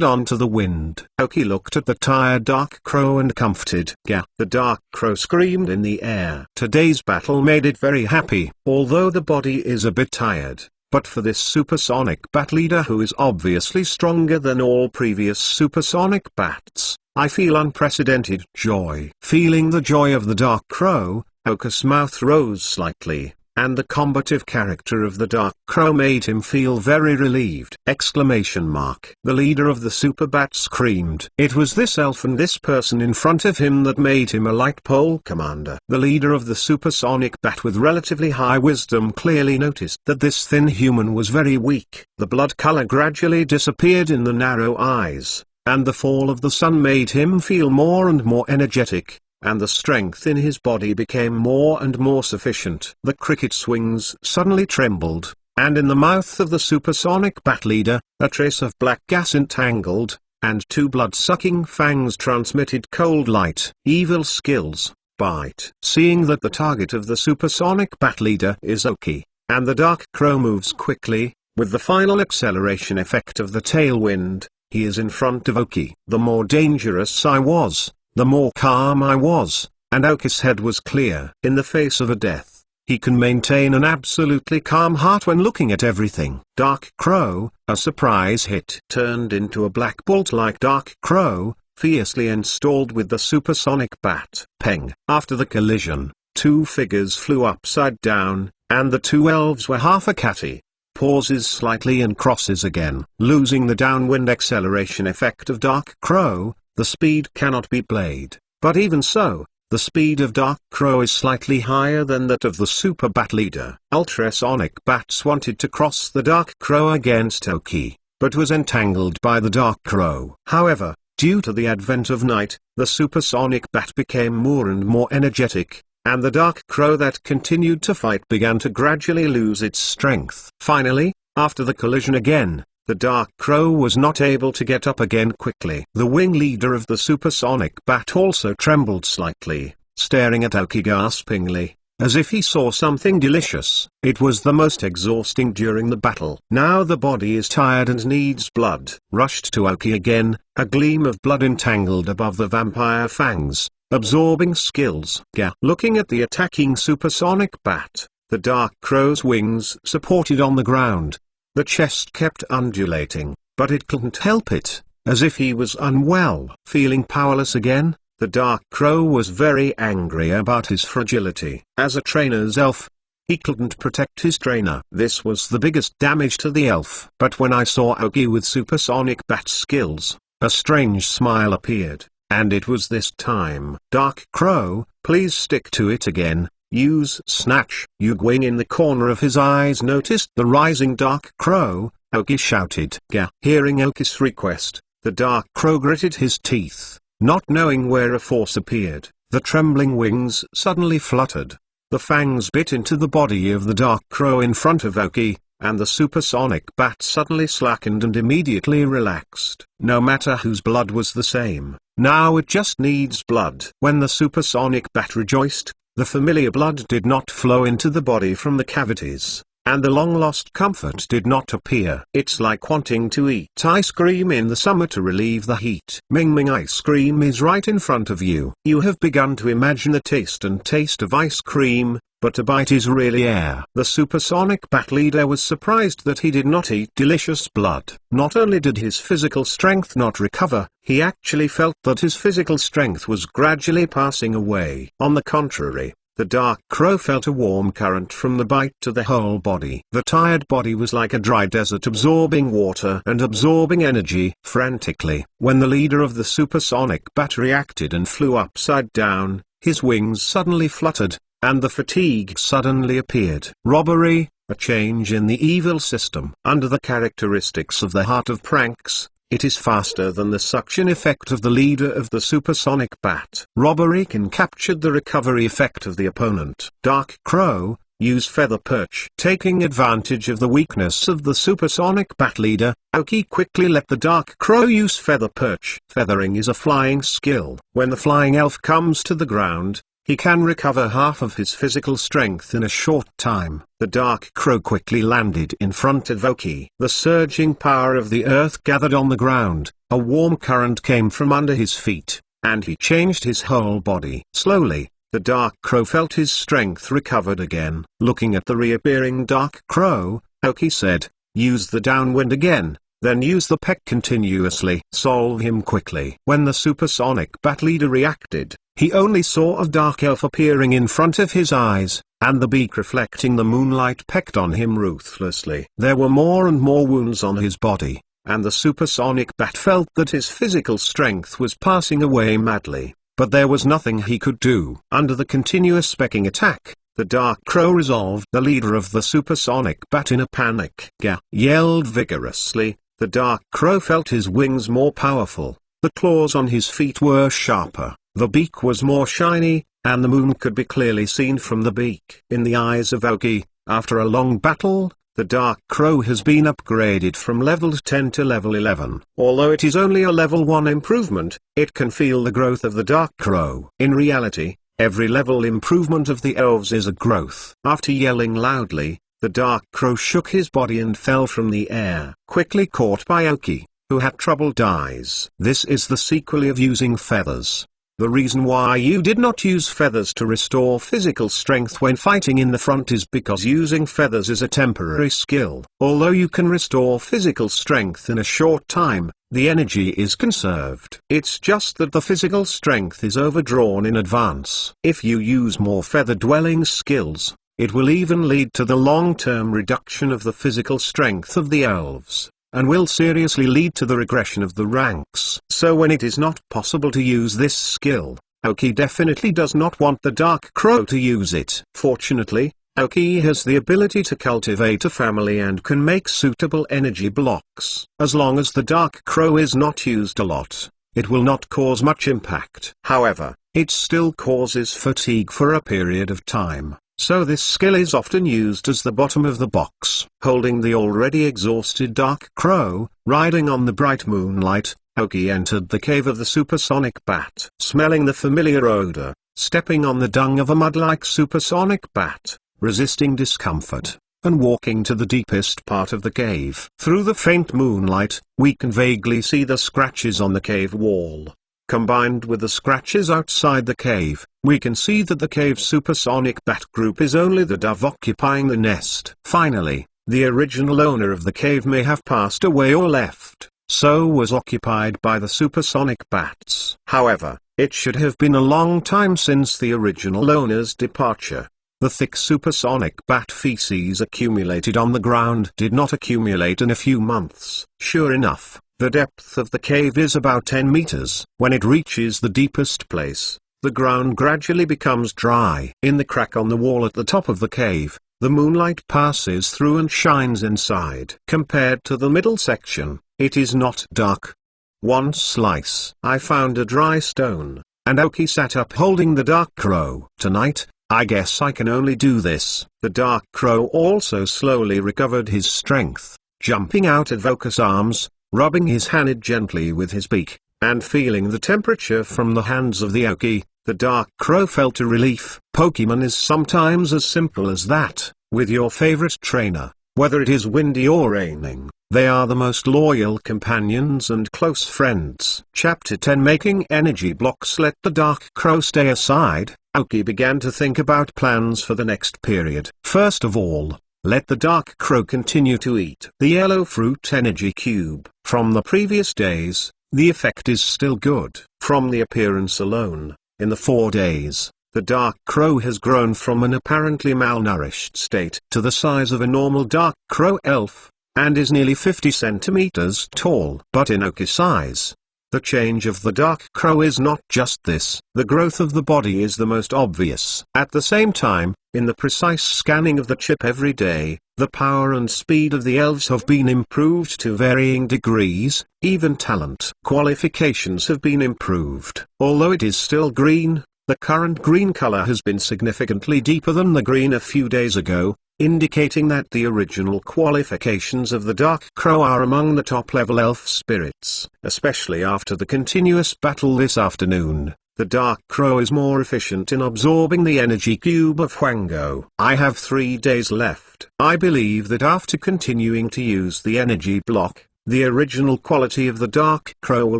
on to the wind. Aoki looked at the tired Dark Crow and comforted. Gah! The Dark Crow screamed in the air. Today's battle made it very happy, although the body is a bit tired. But for this supersonic bat leader who is obviously stronger than all previous supersonic bats, I feel unprecedented joy. Feeling the joy of the Dark Crow, Aoki's mouth rose slightly, and the combative character of the Dark Crow made him feel very relieved! The leader of the Super Bat screamed. It was this elf and this person in front of him that made him a light pole commander. The leader of the supersonic bat with relatively high wisdom clearly noticed that this thin human was very weak. The blood color gradually disappeared in the narrow eyes, and the fall of the sun made him feel more and more energetic, and the strength in his body became more and more sufficient. The cricket's wings suddenly trembled, and in the mouth of the supersonic bat leader, a trace of black gas entangled, and two blood-sucking fangs transmitted cold light. Evil skills, bite. Seeing that the target of the supersonic bat leader is Aoki, and the Dark Crow moves quickly, with the final acceleration effect of the tailwind, he is in front of Aoki. The more dangerous I was, the more calm I was, and Aoki's head was clear. In the face of a death, he can maintain an absolutely calm heart when looking at everything. Dark Crow, a surprise hit, turned into a black bolt-like Dark Crow, fiercely installed with the supersonic bat. Peng! After the collision, two figures flew upside down, and the two elves were half a catty. Pauses slightly and crosses again. Losing the downwind acceleration effect of Dark Crow, the speed cannot be played, but even so, the speed of Dark Crow is slightly higher than that of the Super Bat leader. Ultrasonic Bats wanted to cross the Dark Crow against Aoki, but was entangled by the Dark Crow. However, due to the advent of night, the Supersonic Bat became more and more energetic, and the Dark Crow that continued to fight began to gradually lose its strength. Finally, after the collision again, the Dark Crow was not able to get up again quickly. The wing leader of the supersonic bat also trembled slightly, staring at Aoki gaspingly, as if he saw something delicious. It was the most exhausting during the battle. Now the body is tired and needs blood. Rushed to Aoki again, a gleam of blood entangled above the vampire fangs, absorbing skills. Gah! Looking at the attacking supersonic bat, the Dark Crow's wings supported on the ground. The chest kept undulating, but it couldn't help it, as if he was unwell. Feeling powerless again, the Dark Crow was very angry about his fragility. As a trainer's elf, he couldn't protect his trainer. This was the biggest damage to the elf. But when I saw Aoki with supersonic bat skills, a strange smile appeared, and it was this time. Dark Crow, please stick to it again. Use Snatch. Yugwing in the corner of his eyes noticed the rising Dark Crow. Aoki shouted. Gah! Hearing Aoki's request, the Dark Crow gritted his teeth, not knowing where a force appeared. The trembling wings suddenly fluttered. The fangs bit into the body of the Dark Crow in front of Aoki, and the supersonic bat suddenly slackened and immediately relaxed. No matter whose blood was the same, now it just needs blood. When the supersonic bat rejoiced, the familiar blood did not flow into the body from the cavities, and the long-lost comfort did not appear. It's like wanting to eat ice cream in the summer to relieve the heat. Ming Ming ice cream is right in front of you. You have begun to imagine the taste of ice cream, but a bite is really air. The supersonic bat leader was surprised that he did not eat delicious blood. Not only did his physical strength not recover, he actually felt that his physical strength was gradually passing away. On the contrary, the Dark Crow felt a warm current from the bite to the whole body. The tired body was like a dry desert absorbing water and absorbing energy frantically. When the leader of the supersonic bat reacted and flew upside down, his wings suddenly fluttered, and the fatigue suddenly appeared. Robbery, a change in the evil system. Under the characteristics of the heart of pranks, it is faster than the suction effect of the leader of the supersonic bat. Robbery can capture the recovery effect of the opponent. Dark Crow, use feather perch. Taking advantage of the weakness of the supersonic bat leader, Aoki quickly let the Dark Crow use feather perch. Feathering is a flying skill. When the flying elf comes to the ground, he can recover half of his physical strength in a short time. The Dark Crow quickly landed in front of Aoki. The surging power of the earth gathered on the ground, a warm current came from under his feet, and he changed his whole body. Slowly, the Dark Crow felt his strength recovered again. Looking at the reappearing Dark Crow, Aoki said, "Use the downwind again, then use the peck continuously. Solve him quickly." When the supersonic bat leader reacted, he only saw a dark elf appearing in front of his eyes, and the beak reflecting the moonlight pecked on him ruthlessly. There were more and more wounds on his body, and the supersonic bat felt that his physical strength was passing away madly, but there was nothing he could do. Under the continuous pecking attack, the Dark Crow resolved. The leader of the supersonic bat in a panic yelled vigorously. The Dark Crow felt his wings more powerful, the claws on his feet were sharper. The beak was more shiny, and the moon could be clearly seen from the beak. In the eyes of Aoki, after a long battle, the Dark Crow has been upgraded from level 10 to level 11. Although it is only a level 1 improvement, it can feel the growth of the Dark Crow. In reality, every level improvement of the elves is a growth. After yelling loudly, the Dark Crow shook his body and fell from the air. Quickly caught by Aoki, who had trouble dies. This is the sequel of using feathers. The reason why you did not use feathers to restore physical strength when fighting in the front is because using feathers is a temporary skill. Although you can restore physical strength in a short time, the energy is conserved. It's just that the physical strength is overdrawn in advance. If you use more feather-dwelling skills, it will even lead to the long-term reduction of the physical strength of the elves, and will seriously lead to the regression of the ranks. So when it is not possible to use this skill, Aoki definitely does not want the Dark Crow to use it. Fortunately, Aoki has the ability to cultivate a family and can make suitable energy blocks. As long as the Dark Crow is not used a lot, it will not cause much impact. However, it still causes fatigue for a period of time. So this skill is often used as the bottom of the box. Holding the already exhausted Dark Crow, riding on the bright moonlight, Aoki entered the cave of the supersonic bat. Smelling the familiar odor, stepping on the dung of a mud-like supersonic bat, resisting discomfort, and walking to the deepest part of the cave. Through the faint moonlight, we can vaguely see the scratches on the cave wall. Combined with the scratches outside the cave, we can see that the cave's supersonic bat group is only the dove occupying the nest. Finally, the original owner of the cave may have passed away or left, so was occupied by the supersonic bats. However, it should have been a long time since the original owner's departure. The thick supersonic bat feces accumulated on the ground did not accumulate in a few months. Sure enough, the depth of the cave is about 10 meters. When it reaches the deepest place, the ground gradually becomes dry. In the crack on the wall at the top of the cave, the moonlight passes through and shines inside. Compared to the middle section, it is not dark. One slice. I found a dry stone, and Aoki sat up holding the Dark Crow. Tonight, I guess I can only do this. The Dark Crow also slowly recovered his strength, jumping out of Aoki's arms, rubbing his hand gently with his beak, and feeling the temperature from the hands of the Aoki. The Dark Crow felt a relief. Pokemon is sometimes as simple as that. With your favorite trainer, whether it is windy or raining, they are the most loyal companions and close friends. Chapter 10 Making Energy Blocks. Let the Dark Crow stay aside. Aoki began to think about plans for the next period. First of all, let the Dark Crow continue to eat the yellow fruit energy cube. From the previous days, the effect is still good. From the appearance alone, in the 4 days, the Dark Crow has grown from an apparently malnourished state to the size of a normal Dark Crow elf, and is nearly 50 centimeters tall. But in Aoki's size, The change of the Dark Crow is not just this. The growth of the body is the most obvious. At the same time, in the precise scanning of the chip every day, the power and speed of the elves have been improved to varying degrees, even talent qualifications have been improved. Although it is still green, the current green color has been significantly deeper than the green a few days ago, indicating that the original qualifications of the Dark Crow are among the top-level elf spirits. Especially after the continuous battle this afternoon, the Dark Crow is more efficient in absorbing the energy cube of Huango. I have 3 days left. I believe that after continuing to use the energy block, the original quality of the Dark Crow will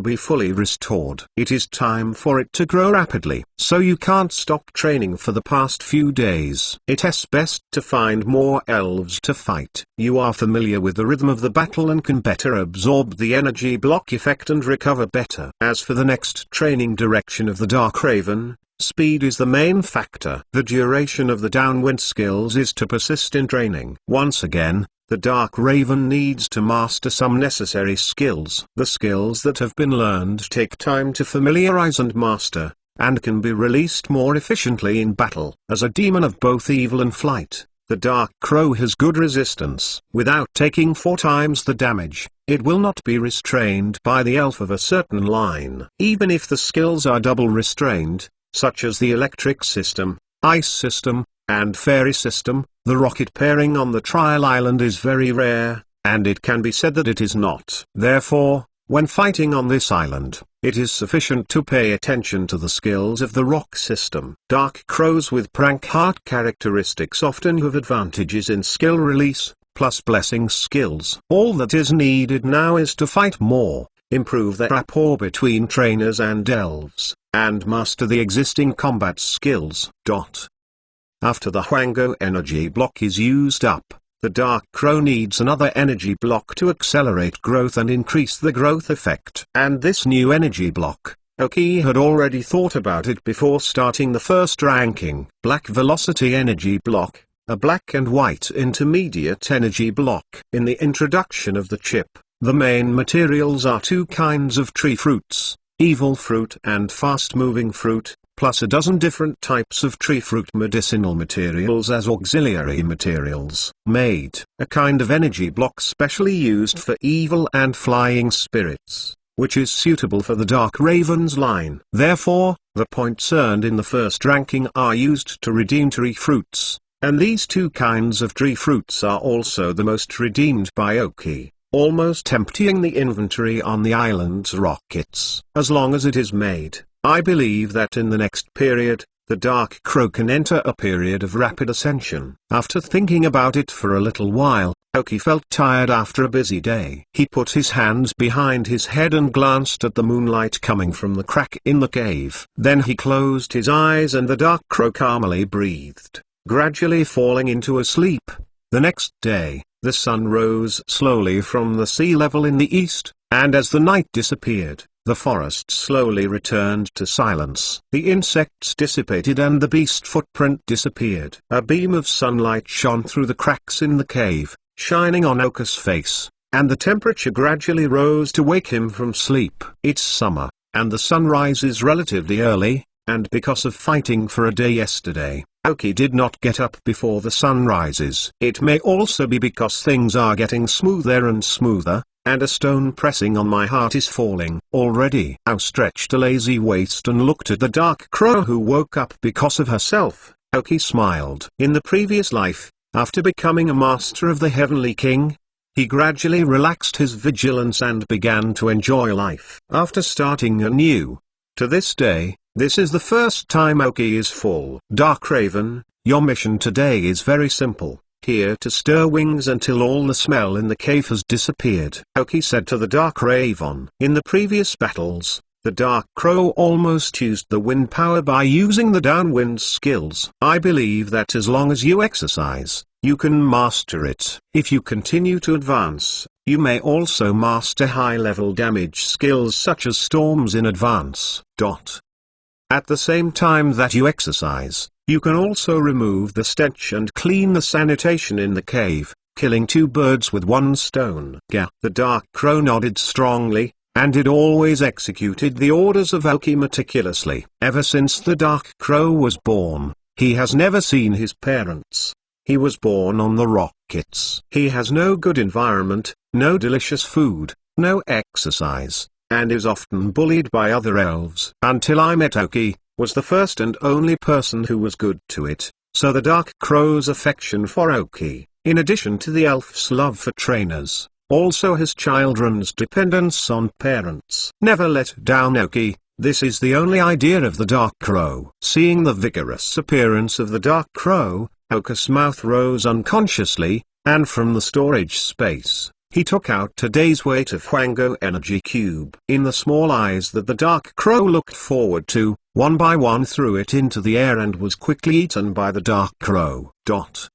be fully restored. It is time for it to grow rapidly. So you can't stop training for the past few days. It's best to find more elves to fight. You are familiar with the rhythm of the battle and can better absorb the energy block effect and recover better. As for the next training direction of the Dark Raven, speed is the main factor. The duration of the downwind skills is to persist in training. Once again, the Dark Raven needs to master some necessary skills. The skills that have been learned take time to familiarize and master, and can be released more efficiently in battle. As a demon of both evil and flight, the Dark Crow has good resistance. Without taking 4 times the damage, it will not be restrained by the elf of a certain line. Even if the skills are double restrained, such as the electric system, ice system, and fairy system, the rocket pairing on the trial island is very rare, and it can be said that it is not. Therefore, when fighting on this island, it is sufficient to pay attention to the skills of the rock system. Dark Crows with prank heart characteristics often have advantages in skill release, plus blessing skills. All that is needed now is to fight more, improve the rapport between trainers and elves, and master the existing combat skills. After the Huango energy block is used up, the Dark Crow needs another energy block to accelerate growth and increase the growth effect. And this new energy block, Oki had already thought about it before starting the first ranking. Black Velocity energy block, a black and white intermediate energy block. In the introduction of the chip, the main materials are 2 kinds of tree fruits, evil fruit and fast-moving fruit, plus a dozen different types of tree fruit medicinal materials as auxiliary materials. Made, a kind of energy block specially used for evil and flying spirits, which is suitable for the Dark Raven's line. Therefore, the points earned in the first ranking are used to redeem tree fruits, and these 2 kinds of tree fruits are also the most redeemed by Oki, almost emptying the inventory on the island's rockets. As long as it is made, I believe that in the next period, the Dark Crow can enter a period of rapid ascension. After thinking about it for a little while, Oki felt tired after a busy day. He put his hands behind his head and glanced at the moonlight coming from the crack in the cave. Then he closed his eyes and the Dark Crow calmly breathed, gradually falling into a sleep. The next day, the sun rose slowly from the sea level in the east, and as the night disappeared, the forest slowly returned to silence. The insects dissipated and the beast footprint disappeared. A beam of sunlight shone through the cracks in the cave, shining on Oka's face, and the temperature gradually rose to wake him from sleep. It's summer, and the sun rises relatively early, and because of fighting for a day yesterday, Oki did not get up before the sun rises. It may also be because things are getting smoother and smoother, and a stone pressing on my heart is falling. Already. I stretched a lazy waist and looked at the Dark Crow who woke up because of herself. Oki smiled. In the previous life, after becoming a master of the Heavenly King, he gradually relaxed his vigilance and began to enjoy life. After starting anew, to this day, this is the first time Oki is full. Dark Raven, your mission today is very simple. Here to stir wings until all the smell in the cave has disappeared. Oki said to the Dark Raven. In the previous battles, the Dark Crow almost used the wind power by using the downwind skills. I believe that as long as you exercise, you can master it. If you continue to advance, you may also master high-level damage skills such as storms in advance. At the same time that you exercise, you can also remove the stench and clean the sanitation in the cave, killing 2 birds with 1 stone. The Dark Crow nodded strongly, and it always executed the orders of Aoki meticulously. Ever since the Dark Crow was born, he has never seen his parents. He was born on the rockets. He has no good environment, no delicious food, no exercise, and is often bullied by other elves. Until I met Aoki, was the first and only person who was good to it, so the Dark Crow's affection for Aoki, in addition to the elf's love for trainers, also has children's dependence on parents. Never let down Aoki. This is the only idea of the Dark Crow. Seeing the vigorous appearance of the Dark Crow, Aoki's mouth rose unconsciously, and from the storage space, he took out today's weight of Hwango energy cube. In the small eyes that the Dark Crow looked forward to, one by one threw it into the air and was quickly eaten by the Dark Crow.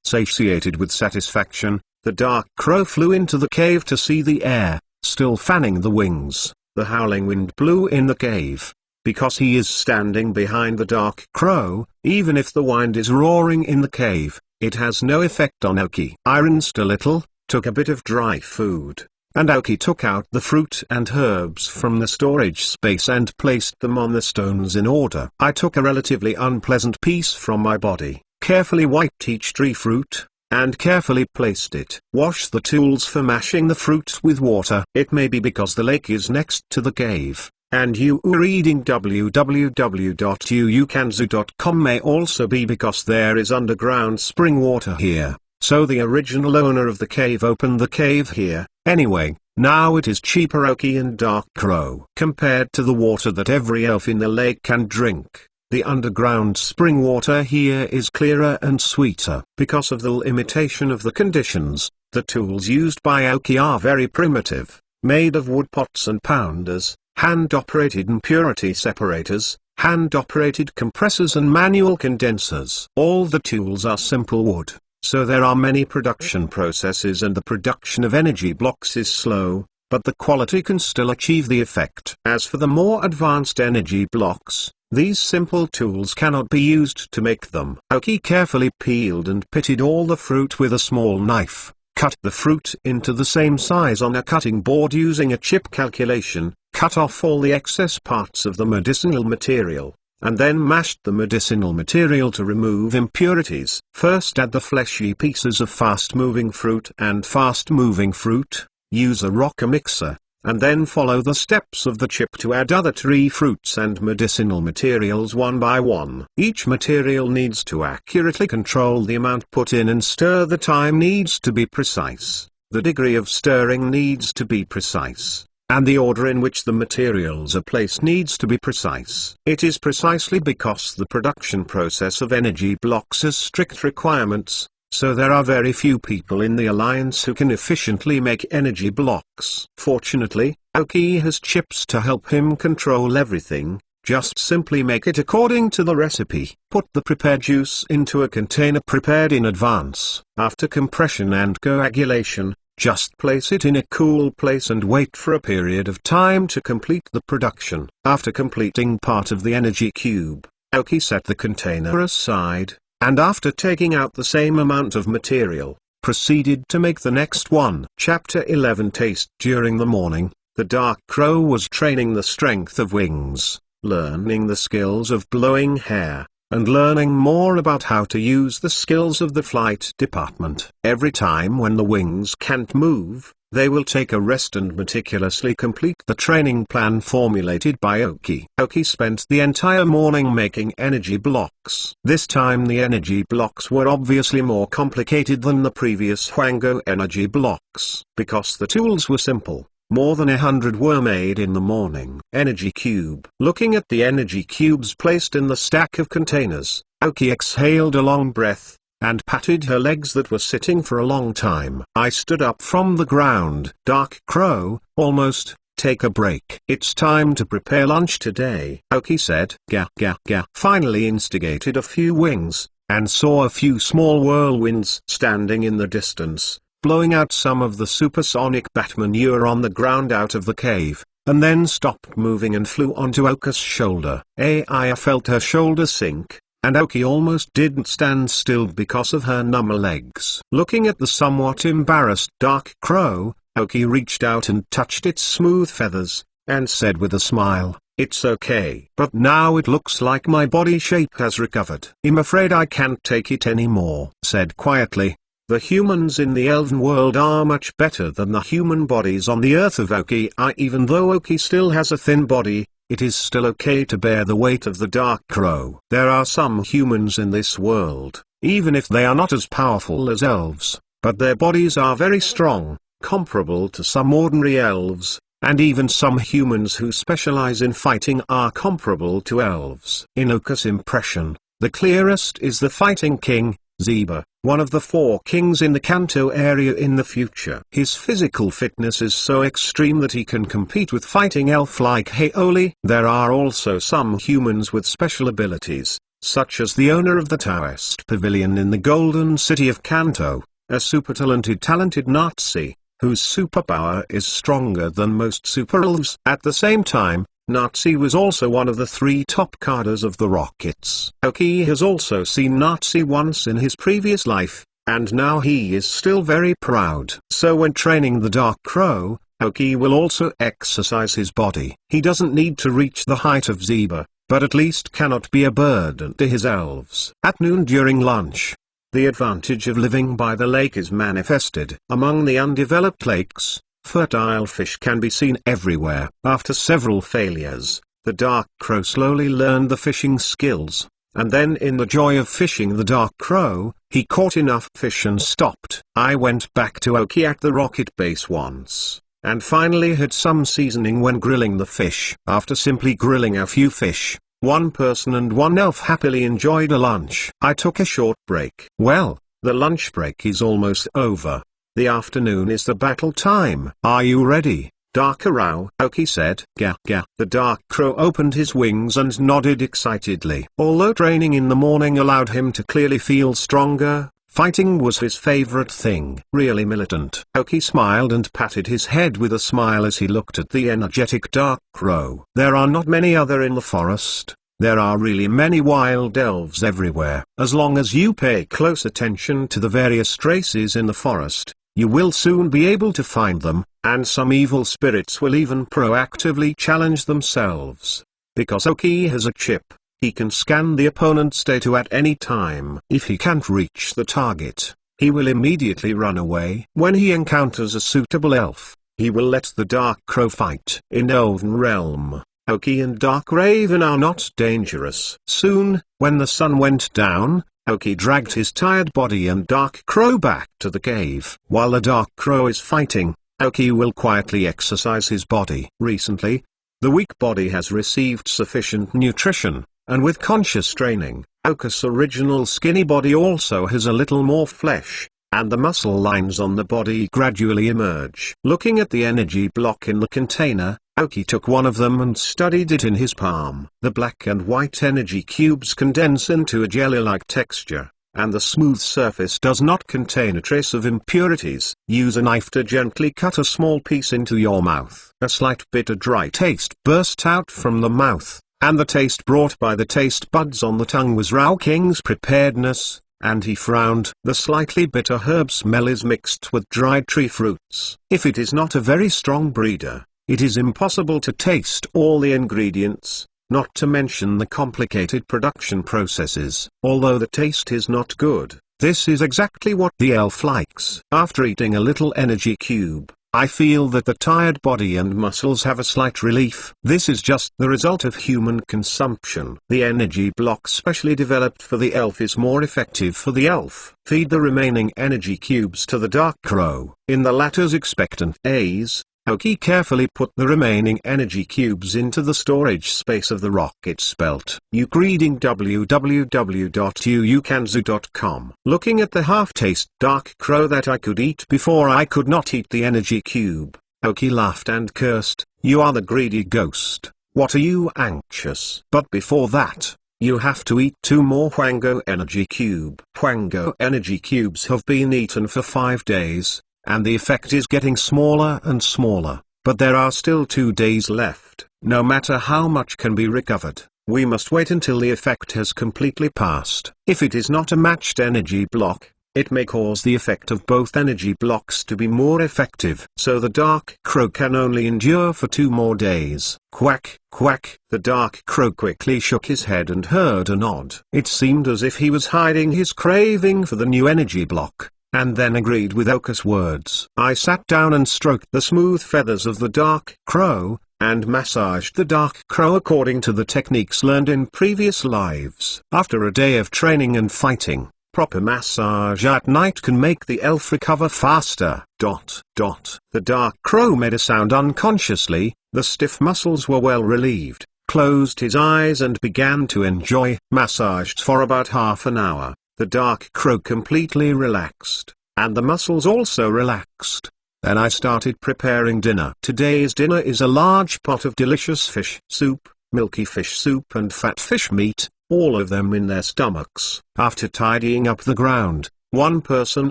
Satiated with satisfaction, the Dark Crow flew into the cave to see the air, still fanning the wings. The howling wind blew in the cave. Because he is standing behind the Dark Crow, even if the wind is roaring in the cave, it has no effect on Aoki. I rinsed a little, took a bit of dry food, and Aoki took out the fruit and herbs from the storage space and placed them on the stones in order. I took a relatively unpleasant piece from my body, carefully wiped each tree fruit, and carefully placed it. Wash the tools for mashing the fruit with water. It may be because the lake is next to the cave, and you are reading www.uukanzu.com may also be because there is underground spring water here, so the original owner of the cave opened the cave here. Anyway, now it is cheaper Aoki and Dark Crow. Compared to the water that every elf in the lake can drink, the underground spring water here is clearer and sweeter. Because of the limitation of the conditions, the tools used by Aoki are very primitive, made of wood pots and pounders, hand-operated impurity separators, hand-operated compressors and manual condensers. All the tools are simple wood, so there are many production processes and the production of energy blocks is slow, but the quality can still achieve the effect. As for the more advanced energy blocks, these simple tools cannot be used to make them. Aoki carefully peeled and pitted all the fruit with a small knife, cut the fruit into the same size on a cutting board using a chip calculation, cut off all the excess parts of the medicinal material, and then mashed the medicinal material to remove impurities. First add the fleshy pieces of fast-moving fruit and fast-moving fruit, use a rocker mixer, and then follow the steps of the chip to add other tree fruits and medicinal materials one by one. Each material needs to accurately control the amount put in and stir. The time needs to be precise, the degree of stirring needs to be precise, and the order in which the materials are placed needs to be precise. It is precisely because the production process of energy blocks has strict requirements, so there are very few people in the Alliance who can efficiently make energy blocks. Fortunately, Aoki has chips to help him control everything. Just simply make it according to the recipe. Put the prepared juice into a container prepared in advance. After compression and coagulation, just place it in a cool place and wait for a period of time to complete the production. After completing part of the energy cube, Aoki set the container aside, and after taking out the same amount of material, proceeded to make the next one. Chapter 11 Taste. During the morning, the Dark Crow was training the strength of wings, learning the skills of blowing hair, and learning more about how to use the skills of the flight department. Every time when the wings can't move, they will take a rest and meticulously complete the training plan formulated by Aoki. Aoki spent the entire morning making energy blocks. This time the energy blocks were obviously more complicated than the previous Hwango energy blocks. Because the tools were simple, more than 100 were made in the morning. Energy cube. Looking at the energy cubes placed in the stack of containers, Aoki exhaled a long breath, and patted her legs that were sitting for a long time. I stood up from the ground. Dark Crow, almost, take a break. It's time to prepare lunch today, Aoki said. Gah gah gah. Finally instigated a few wings, and saw a few small whirlwinds standing in the distance, blowing out some of the supersonic bat manure on the ground out of the cave, and then stopped moving and flew onto Aoki's shoulder. I felt her shoulder sink, and Aoki almost didn't stand still because of her numb legs. Looking at the somewhat embarrassed Dark Crow, Aoki reached out and touched its smooth feathers, and said with a smile, "It's okay. But now it looks like my body shape has recovered. I'm afraid I can't take it anymore," said quietly. The humans in the elven world are much better than the human bodies on the earth of Oki. Even though Oki still has a thin body, it is still okay to bear the weight of the Dark Crow. There are some humans in this world, even if they are not as powerful as elves, but their bodies are very strong, comparable to some ordinary elves, and even some humans who specialize in fighting are comparable to elves. In Oka's impression, the clearest is the Fighting King, Zeba, one of the 4 kings in the Kanto area in the future. His physical fitness is so extreme that he can compete with fighting elf like Haoli. There are also some humans with special abilities, such as the owner of the Taoist Pavilion in the Golden City of Kanto, a super talented Nazi, whose superpower is stronger than most super elves. At the same time, Nazi was also one of the 3 top cadres of the Rockets. Oki has also seen Nazi once in his previous life, and now he is still very proud. So when training the Dark Crow, Oki will also exercise his body. He doesn't need to reach the height of Zeba, but at least cannot be a burden to his elves. At noon during lunch, the advantage of living by the lake is manifested. Among the undeveloped lakes, fertile fish can be seen everywhere. After several failures, the Dark Crow slowly learned the fishing skills, and then in the joy of fishing the Dark Crow, he caught enough fish and stopped. I went back to Oki at the rocket base once, and finally had some seasoning when grilling the fish. After simply grilling a few fish, one person and one elf happily enjoyed a lunch. I took a short break. Well, the lunch break is almost over. The afternoon is the battle time. Are you ready, Dark Crow? Oki said. Gah gah. The Dark Crow opened his wings and nodded excitedly. Although training in the morning allowed him to clearly feel stronger, fighting was his favorite thing. Really militant. Oki smiled and patted his head with a smile as he looked at the energetic Dark Crow. There are not many other in the forest. There are really many wild elves everywhere. As long as you pay close attention to the various races in the forest, you will soon be able to find them, and some evil spirits will even proactively challenge themselves. Because Oki has a chip, he can scan the opponent's data at any time. If he can't reach the target, he will immediately run away. When he encounters a suitable elf, he will let the Dark Crow fight. In Elven Realm, Oki and Dark Raven are not dangerous. Soon, when the sun went down, Oki dragged his tired body and Dark Crow back to the cave. While the Dark Crow is fighting, Oki will quietly exercise his body. Recently, the weak body has received sufficient nutrition, and with conscious training, Oka's original skinny body also has a little more flesh, and the muscle lines on the body gradually emerge. Looking at the energy block in the container, Oki took one of them and studied it in his palm. The black and white energy cubes condense into a jelly-like texture, and the smooth surface does not contain a trace of impurities. Use a knife to gently cut a small piece into your mouth. A slight bitter dry taste burst out from the mouth, and the taste brought by the taste buds on the tongue was Rao King's preparedness, and he frowned. The slightly bitter herb smell is mixed with dried tree fruits. If it is not a very strong breeder, it is impossible to taste all the ingredients, not to mention the complicated production processes. Although the taste is not good, this is exactly what the elf likes. After eating a little energy cube, I feel that the tired body and muscles have a slight relief. This is just the result of human consumption. The energy block specially developed for the elf is more effective for the elf. Feed the remaining energy cubes to the Dark Crow. In the latter's expectant gaze, Oki carefully put the remaining energy cubes into the storage space of the rocket's belt. Reading www.uukanzu.com. Looking at the half-taste Dark Crow that I could eat before I could not eat the energy cube, Oki laughed and cursed. "You are the greedy ghost. What are you anxious?" But before that, you have to eat 2 more Hwango energy cube. Hwango energy cubes have been eaten for 5 days. And the effect is getting smaller and smaller, but there are still 2 days left. No matter how much can be recovered, we must wait until the effect has completely passed. If it is not a matched energy block, it may cause the effect of both energy blocks to be more effective. So the dark crow can only endure for 2 more days. Quack, quack. The dark crow quickly shook his head and heard a nod. It seemed as if he was hiding his craving for the new energy block, and then agreed with Oki's words. I sat down and stroked the smooth feathers of the dark crow, and massaged the dark crow according to the techniques learned in previous lives. After a day of training and fighting, proper massage at night can make the elf recover faster. The dark crow made a sound unconsciously, the stiff muscles were well relieved, closed his eyes and began to enjoy. Massaged for about half an hour, the dark crow completely relaxed, and the muscles also relaxed. Then I started preparing dinner. Today's dinner is a large pot of delicious fish soup, milky fish soup and fat fish meat, all of them in their stomachs. After tidying up the ground, one person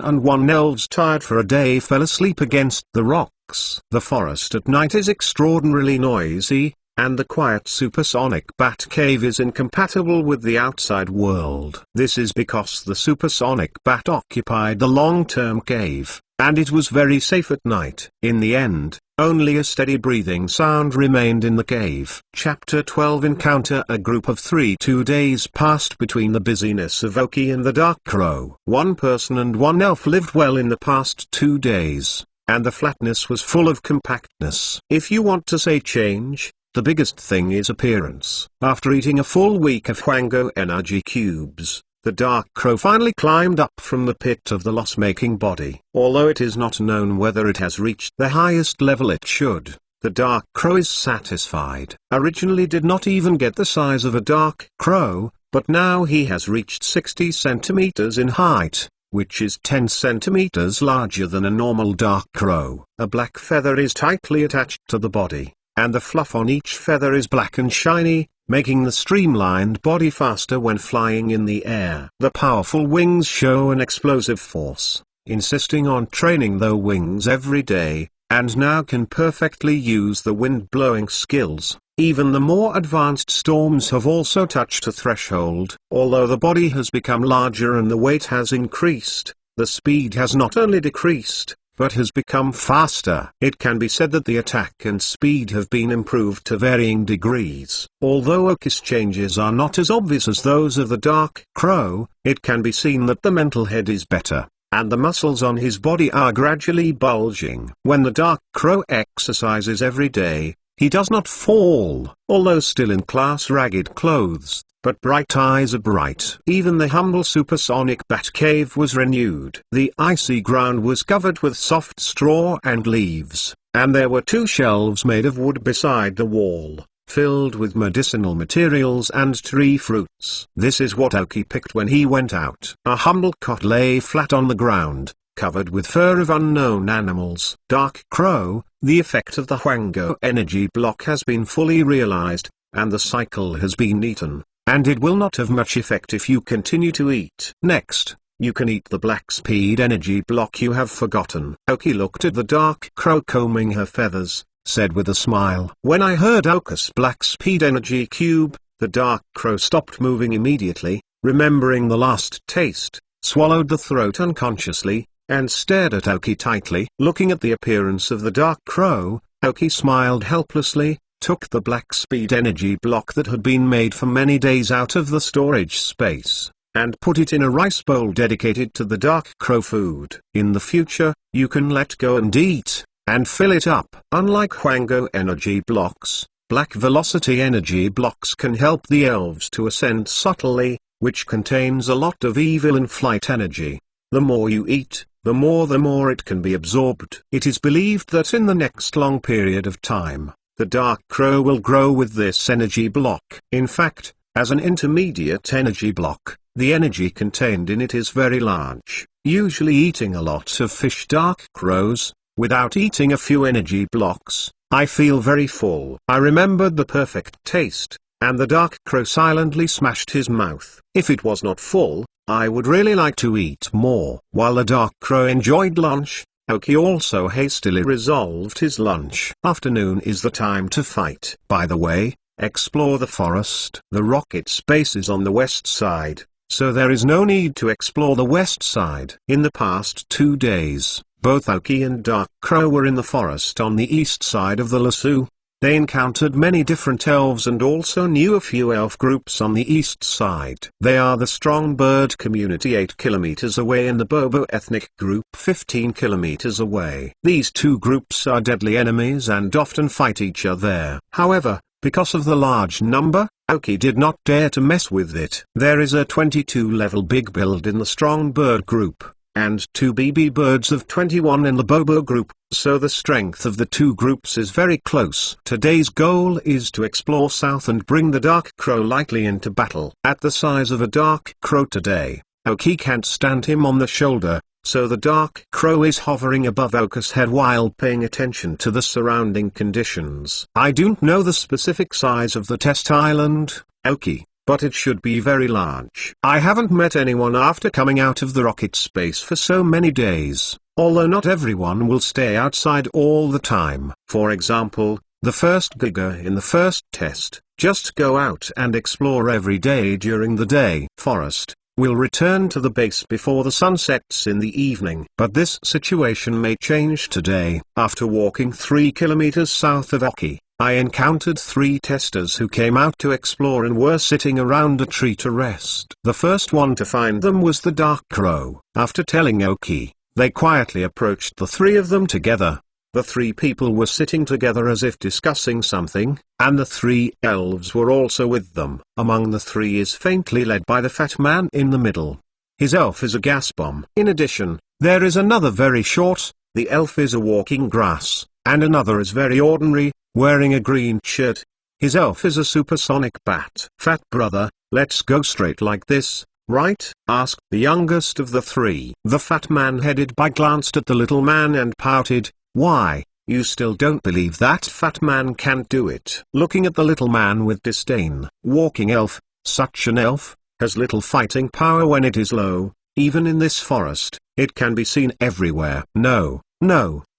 and one elves tired for a day fell asleep against the rocks. The forest at night is extraordinarily noisy, and the quiet supersonic bat cave is incompatible with the outside world. This is because the supersonic bat occupied the long-term cave, and it was very safe at night. In the end, only a steady breathing sound remained in the cave. Chapter 12 Encounter a group of 3. 2 days passed between the busyness of Oki and the dark crow. One person and one elf lived well in the past 2 days, and the flatness was full of compactness. If you want to say change, the biggest thing is appearance. After eating a full week of Hwango energy cubes, the dark crow finally climbed up from the pit of the loss-making body. Although it is not known whether it has reached the highest level it should, the dark crow is satisfied. Originally did not even get the size of a dark crow, but now he has reached 60 centimeters in height, which is 10 centimeters larger than a normal dark crow. A black feather is tightly attached to the body, and the fluff on each feather is black and shiny, making the streamlined body faster when flying in the air. The powerful wings show an explosive force, insisting on training the wings every day, and now can perfectly use the wind-blowing skills. Even the more advanced storms have also touched a threshold. Although the body has become larger and the weight has increased, the speed has not only decreased, but has become faster. It can be said that the attack and speed have been improved to varying degrees. Although Oki's changes are not as obvious as those of the dark crow, it can be seen that the mental head is better, and the muscles on his body are gradually bulging. When the dark crow exercises every day, he does not fall, although still in class ragged clothes, but bright eyes are bright. Even the humble supersonic bat cave was renewed. The icy ground was covered with soft straw and leaves, and there were 2 shelves made of wood beside the wall, filled with medicinal materials and tree fruits. This is what Oki picked when he went out. A humble cot lay flat on the ground, covered with fur of unknown animals. Dark crow, the effect of the Hwango energy block has been fully realized, and the cycle has been eaten. And it will not have much effect if you continue to eat. Next, you can eat the black speed energy block you have forgotten. Oki looked at the dark crow combing her feathers, said with a smile. When I heard Oki's black speed energy cube, the dark crow stopped moving immediately, remembering the last taste, swallowed the throat unconsciously, and stared at Oki tightly. Looking at the appearance of the dark crow, Oki smiled helplessly, took the black speed energy block that had been made for many days out of the storage space, and put it in a rice bowl dedicated to the dark crow food. In the future, you can let go and eat, and fill it up. Unlike Hwango energy blocks, black velocity energy blocks can help the elves to ascend subtly, which contains a lot of evil and flight energy. The more you eat, the more it can be absorbed. It is believed that in the next long period of time, the dark crow will grow with this energy block. In fact, as an intermediate energy block, the energy contained in it is very large. Usually eating a lot of fish dark crows, without eating a few energy blocks, I feel very full. I remembered the perfect taste, and the dark crow silently smashed his mouth. If it was not full, I would really like to eat more. While the dark crow enjoyed lunch, Oki also hastily resolved his lunch. Afternoon is the time to fight. By the way, explore the forest. The rocket space is on the west side, so there is no need to explore the west side. In the past 2 days, both Aoki and Dark Crow were in the forest on the east side of the lasso. They encountered many different elves and also knew a few elf groups on the east side. They are the Strong Bird community 8 kilometers away and the Bobo ethnic group 15 kilometers away. These two groups are deadly enemies and often fight each other there. However, because of the large number, Aoki did not dare to mess with it. There is a 22-level big build in the Strong Bird group, and 2 BB birds of 21 in the Bobo group, so the strength of the two groups is very close. Today's goal is to explore south and bring the Dark Crow lightly into battle. At the size of a Dark Crow today, Aoki can't stand him on the shoulder, so the Dark Crow is hovering above Aoki's head while paying attention to the surrounding conditions. I don't know the specific size of the test island, Aoki, but it should be very large. I haven't met anyone after coming out of the rocket space for so many days, although not everyone will stay outside all the time. For example, the first Giga in the first test, just go out and explore every day during the day. Forest will return to the base before the sun sets in the evening. But this situation may change today. After walking 3 kilometers south of Aoki, I encountered 3 testers who came out to explore and were sitting around a tree to rest. The first one to find them was the Dark Crow. After telling Aoki, they quietly approached the 3 of them together. The 3 people were sitting together as if discussing something, and the 3 elves were also with them. Among the 3 is faintly led by the fat man in the middle. His elf is a gas bomb. In addition, there is another very short, the elf is a walking grass, and another is very ordinary, wearing a green shirt. His elf is a supersonic bat. Fat brother, let's go straight like this, right? Asked the youngest of the 3. The fat man headed by glanced at the little man and pouted, why, you still don't believe that fat man can't do it? Looking at the little man with disdain. Walking elf, such an elf, has little fighting power when it is low, even in this forest, it can be seen everywhere. No,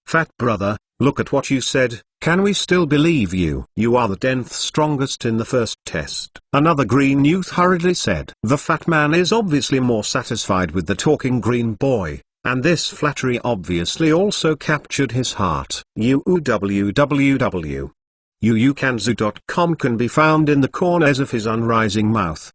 fat brother, look at what you said, can we still believe you? You are the 10th strongest in the first test. Another green youth hurriedly said. The fat man is obviously more satisfied with the talking green boy, and this flattery obviously also captured his heart. www.uukanzu.com can be found in the corners of his unrising mouth.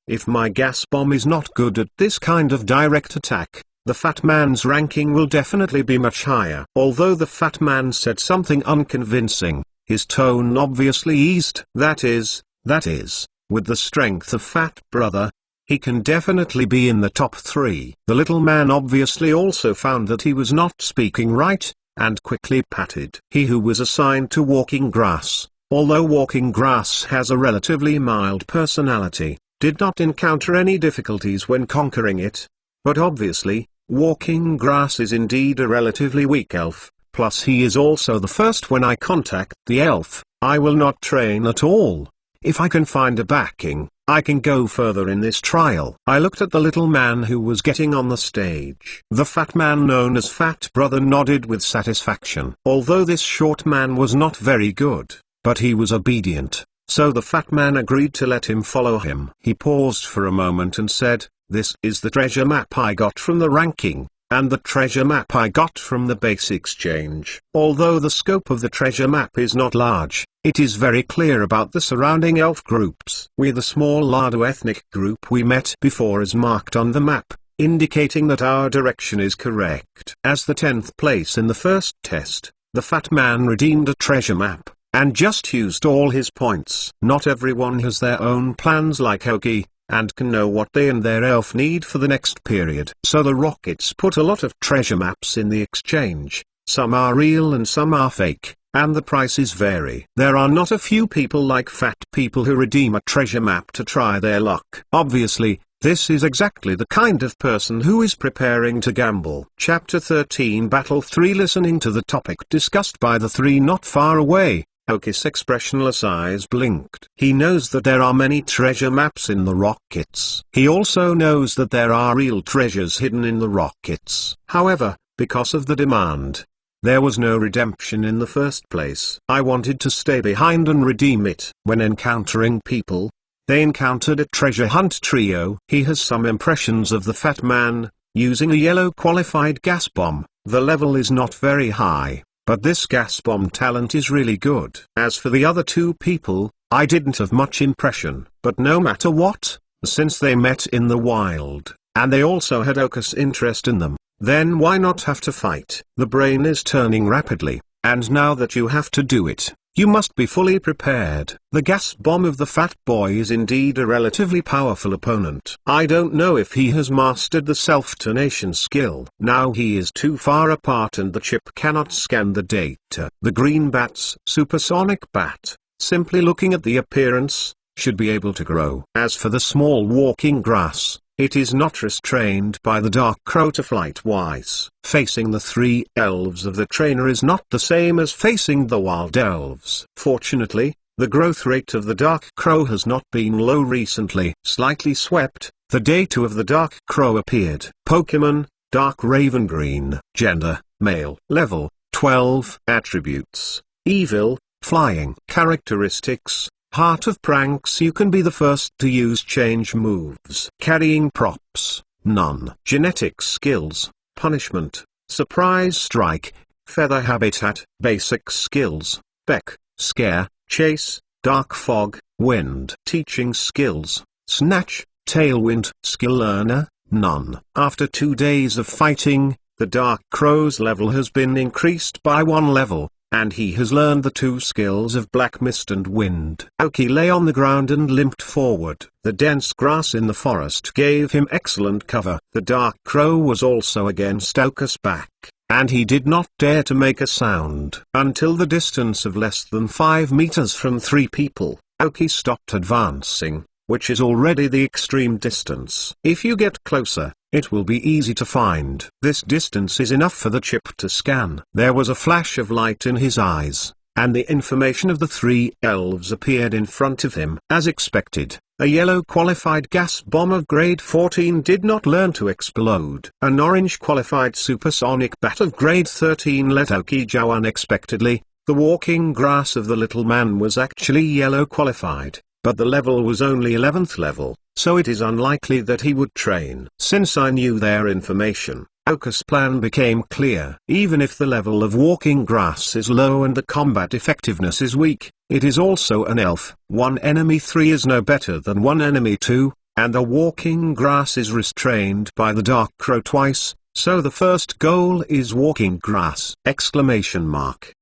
If my gas bomb is not good at this kind of direct attack, the fat man's ranking will definitely be much higher. Although the fat man said something unconvincing, his tone obviously eased. That is, with the strength of fat brother, he can definitely be in the top 3. The little man obviously also found that he was not speaking right, and quickly patted. He who was assigned to walking grass, although walking grass has a relatively mild personality, did not encounter any difficulties when conquering it. But obviously, walking grass is indeed a relatively weak elf, plus he is also the first when I contact the elf. I will not train at all. If I can find a backing, I can go further in this trial. I looked at the little man who was getting on the stage. The fat man known as Fat Brother nodded with satisfaction. Although this short man was not very good, but he was obedient, so the fat man agreed to let him follow him. He paused for a moment and said, this is the treasure map I got from the ranking, and the treasure map I got from the base exchange. Although the scope of the treasure map is not large, it is very clear about the surrounding elf groups. The small Lado ethnic group we met before is marked on the map, indicating that our direction is correct. As the 10th place in the first test, the fat man redeemed a treasure map, and just used all his points. Not everyone has their own plans like Aoki, and can know what they and their elf need for the next period. So the Rockets put a lot of treasure maps in the exchange, some are real and some are fake, and the prices vary. There are not a few people like fat people who redeem a treasure map to try their luck. Obviously, this is exactly the kind of person who is preparing to gamble. Chapter 13 Battle 3. Listening to the topic discussed by the 3 not far away, Aoki's expressionless eyes blinked. He knows that there are many treasure maps in the Rockets. He also knows that there are real treasures hidden in the Rockets. However, because of the demand, there was no redemption in the first place. I wanted to stay behind and redeem it. When encountering people, They encountered a treasure hunt trio. He has some impressions of the fat man, using a yellow qualified gas bomb. The level is not very high, but this gas bomb talent is really good. As for the other two people, I didn't have much impression. But no matter what, since they met in the wild, and they also had Okus interest in them, then why not have to fight? The brain is turning rapidly, and now that you have to do it, you must be fully prepared. The gas bomb of the fat boy is indeed a relatively powerful opponent. I don't know if he has mastered the self-detonation skill. Now he is too far apart and the chip cannot scan the data. The green bat's supersonic bat, simply looking at the appearance, should be able to grow. As for the small walking grass, it is not restrained by the dark crow to flight-wise. Facing the three elves of the trainer is not the same as facing the wild elves. Fortunately, the growth rate of the dark crow has not been low recently. Slightly swept, the day 2 of the dark crow appeared. Pokemon, Dark Raven Green. Gender, male. Level, 12. Attributes, evil, flying. Characteristics, Heart of Pranks. You can be the first to use change moves. Carrying props, none. Genetic skills, punishment, surprise strike, feather habitat. Basic skills, beck, scare, chase, dark fog, wind. Teaching skills, snatch, tailwind. Skill learner, none. After 2 days of fighting, the dark crow's level has been increased by 1 level, and he has learned the 2 skills of Black Mist and Wind. Aoki lay on the ground and limped forward. The dense grass in the forest gave him excellent cover. The dark crow was also against Aoki's back, and he did not dare to make a sound. Until the distance of less than 5 meters from 3 people, Aoki stopped advancing, which is already the extreme distance. If you get closer, it will be easy to find. This distance is enough for the chip to scan. There was a flash of light in his eyes, and the information of the 3 elves appeared in front of him. As expected, a yellow qualified gas bomb of grade 14 did not learn to explode. An orange qualified supersonic bat of grade 13 let Aoki go unexpectedly. The walking grass of the little man was actually yellow qualified, but the level was only 11th level, so it is unlikely that he would train. Since I knew their information, Aoki's plan became clear. Even if the level of walking grass is low and the combat effectiveness is weak, it is also an elf. 1 enemy 3 is no better than 1 enemy 2, and the walking grass is restrained by the dark crow twice, so the first goal is walking grass! Exclamation mark.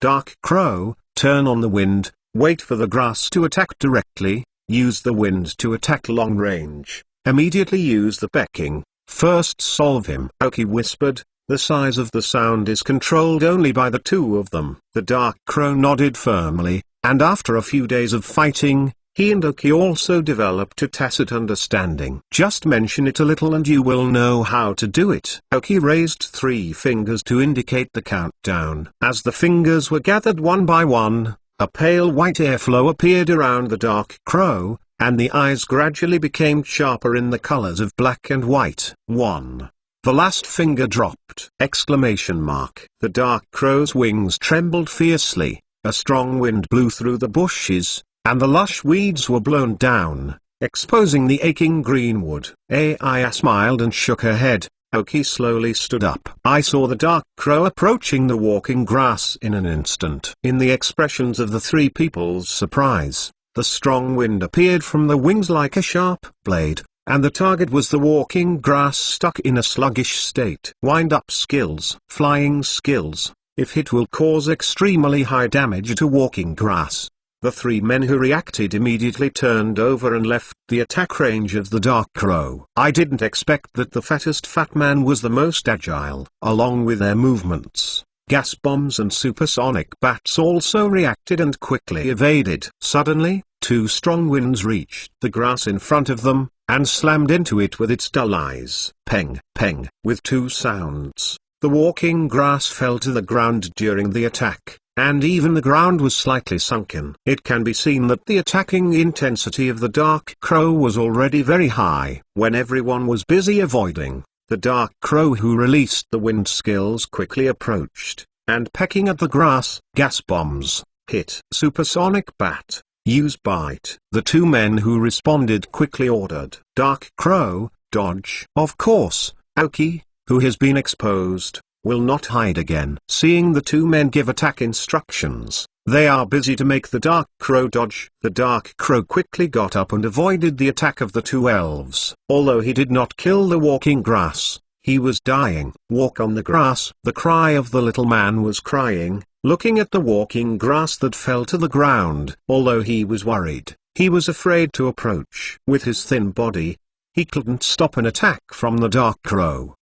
Dark crow, turn on the wind. Wait for the grass to attack directly, use the wind to attack long range, immediately use the becking, first solve him. Aoki whispered. The size of the sound is controlled only by the 2 of them. The dark crow nodded firmly, and after a few days of fighting, he and Aoki also developed a tacit understanding. Just mention it a little and you will know how to do it. Aoki raised 3 fingers to indicate the countdown. As the fingers were gathered one by one, a pale white airflow appeared around the dark crow, and the eyes gradually became sharper in the colors of black and white. 1. The last finger dropped! Exclamation mark. The dark crow's wings trembled fiercely, a strong wind blew through the bushes, and the lush weeds were blown down, exposing the aching greenwood. Aya smiled and shook her head. Aoki slowly stood up. I saw the dark crow approaching the walking grass in an instant. In the expressions of the 3 people's surprise, the strong wind appeared from the wings like a sharp blade, and the target was the walking grass stuck in a sluggish state. Wind-up skills. Flying skills. If hit will cause extremely high damage to walking grass. The 3 men who reacted immediately turned over and left the attack range of the dark crow. I didn't expect that the fattest fat man was the most agile. Along with their movements, gas bombs and supersonic bats also reacted and quickly evaded. Suddenly, 2 strong winds reached the grass in front of them, and slammed into it with its dull eyes. Peng, peng. With 2 sounds, the walking grass fell to the ground during the attack, and even the ground was slightly sunken. It can be seen that the attacking intensity of the dark crow was already very high. When everyone was busy avoiding, the dark crow who released the wind skills quickly approached, and pecking at the grass. Gas bombs, hit. Supersonic bat, use bite. The two men who responded quickly ordered, Dark Crow, dodge. Of course, Aoki, who has been exposed, will not hide again. Seeing the two men give attack instructions, they are busy to make the Dark Crow dodge. The Dark Crow quickly got up and avoided the attack of the two elves. Although he did not kill the walking grass, he was dying. Walk on the grass. The cry of the little man was crying, looking at the walking grass that fell to the ground. Although he was worried, he was afraid to approach. With his thin body, he couldn't stop an attack from the Dark Crow.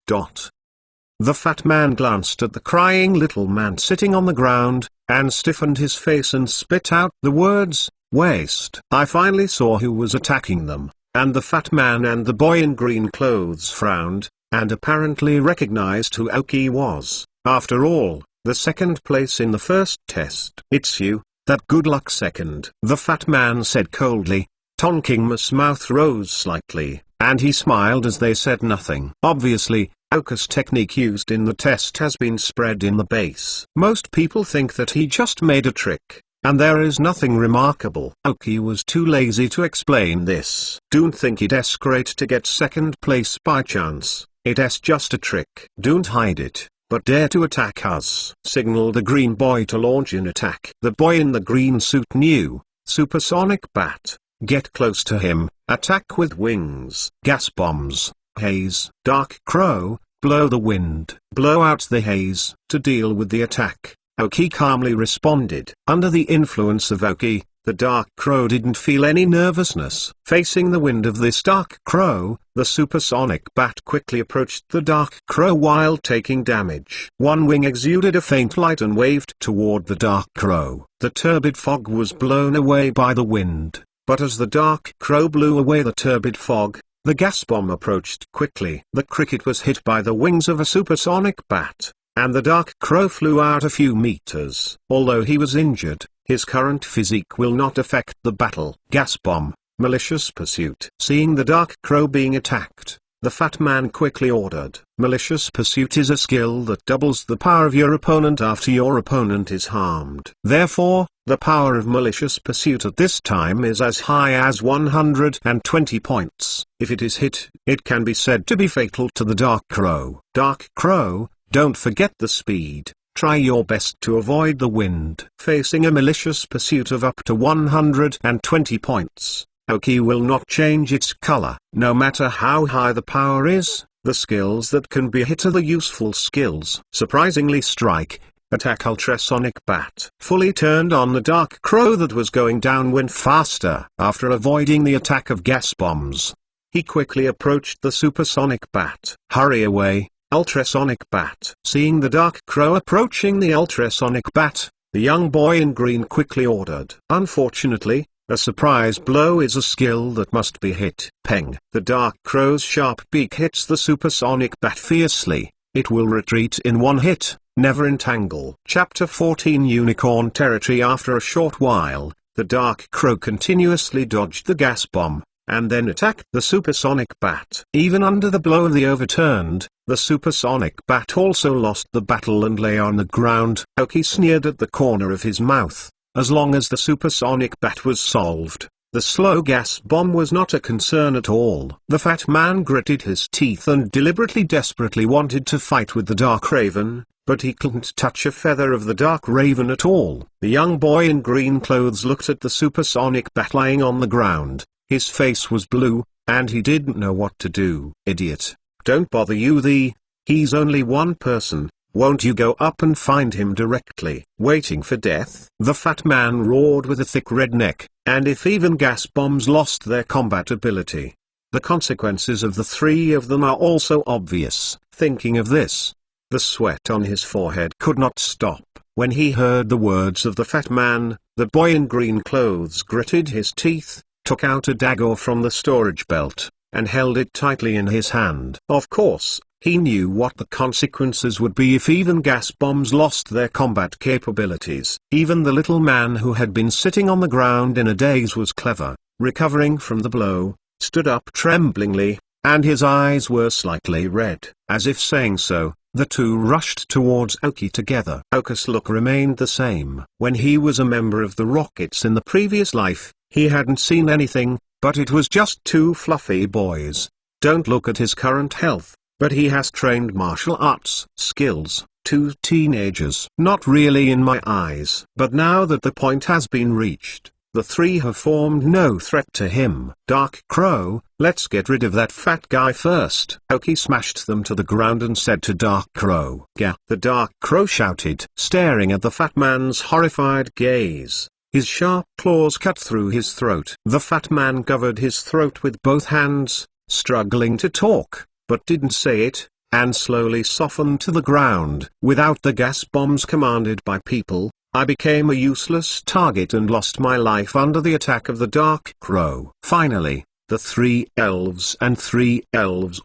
The fat man glanced at the crying little man sitting on the ground, and stiffened his face and spit out the words, waste. I finally saw who was attacking them, and the fat man and the boy in green clothes frowned, and apparently recognized who Aoki was. After all, the second place in the first test. It's you, that good luck second. The fat man said coldly. Tonkingma's mouth rose slightly, and he smiled as they said nothing. Obviously, Aoki's technique used in the test has been spread in the base. Most people think that he just made a trick, and there is nothing remarkable. Aoki was too lazy to explain this. Don't think it's great to get second place by chance. It's just a trick. Don't hide it, but dare to attack us. Signal the green boy to launch an attack. The boy in the green suit knew. Supersonic bat. Get close to him, attack with wings. Gas bombs, haze. Dark Crow, blow the wind. Blow out the haze. To deal with the attack, Aoki calmly responded. Under the influence of Aoki, the Dark Crow didn't feel any nervousness. Facing the wind of this Dark Crow, the supersonic bat quickly approached the Dark Crow while taking damage. One wing exuded a faint light and waved toward the Dark Crow. The turbid fog was blown away by the wind. But as the Dark Crow blew away the turbid fog, the gas bomb approached quickly. The cricket was hit by the wings of a supersonic bat, and the Dark Crow flew out a few meters. Although he was injured, his current physique will not affect the battle. Gas bomb, malicious pursuit. Seeing the Dark Crow being attacked, the fat man quickly ordered. Malicious pursuit is a skill that doubles the power of your opponent after your opponent is harmed. Therefore, the power of malicious pursuit at this time is as high as 120 points. If it is hit, it can be said to be fatal to the Dark Crow. Dark Crow, don't forget the speed. Try your best to avoid the wind. Facing a malicious pursuit of up to 120 points, Aoki will not change its color. No matter how high the power is, the skills that can be hit are the useful skills. Surprisingly, strike, attack. Ultrasonic bat fully turned on the Dark Crow that was going down went faster. After avoiding the attack of gas bombs, he quickly approached the supersonic bat. Hurry away, ultrasonic bat. Seeing the Dark Crow approaching the ultrasonic bat, the young boy in green quickly ordered. Unfortunately, a surprise blow is a skill that must be hit. Peng. The Dark Crow's sharp beak hits the supersonic bat fiercely. It will retreat in one hit, never entangle. Chapter 14 Unicorn Territory. After a short while, the Dark Crow continuously dodged the gas bomb, and then attacked the supersonic bat. Even under the blow of the overturned, the supersonic bat also lost the battle and lay on the ground. Aoki sneered at the corner of his mouth. As long as the supersonic bat was solved, the slow gas bomb was not a concern at all. The fat man gritted his teeth and desperately wanted to fight with the Dark Raven, but he couldn't touch a feather of the Dark Raven at all. The young boy in green clothes looked at the supersonic bat lying on the ground. His face was blue, and he didn't know what to do. Idiot. Don't bother he's only one person. Won't you go up and find him directly? Waiting for death? The fat man roared with a thick red neck, and if even gas bombs lost their combat ability, the consequences of the three of them are also obvious. Thinking of this, the sweat on his forehead could not stop. When he heard the words of the fat man, the boy in green clothes gritted his teeth, took out a dagger from the storage belt, and held it tightly in his hand. Of course, he knew what the consequences would be if even gas bombs lost their combat capabilities. Even the little man who had been sitting on the ground in a daze was clever. Recovering from the blow, stood up tremblingly, and his eyes were slightly red. As if saying so, The two rushed towards Aoki together. Aoki's look remained the same. When he was a member of the Rockets in the previous life, he hadn't seen anything, but it was just two fluffy boys. Don't look at his current health, but he has trained martial arts skills. Two teenagers. Not really in my eyes. But now that the point has been reached, the three have formed no threat to him. Dark Crow, let's get rid of that fat guy first. Aoki smashed them to the ground and said to Dark Crow. "Gah!" The Dark Crow shouted, staring at the fat man's horrified gaze. His sharp claws cut through his throat. The fat man covered his throat with both hands, struggling to talk, but didn't say it, and slowly softened to the ground. Without the gas bombs commanded by people, I became a useless target and lost my life under the attack of the Dark Crow. Finally, the three elves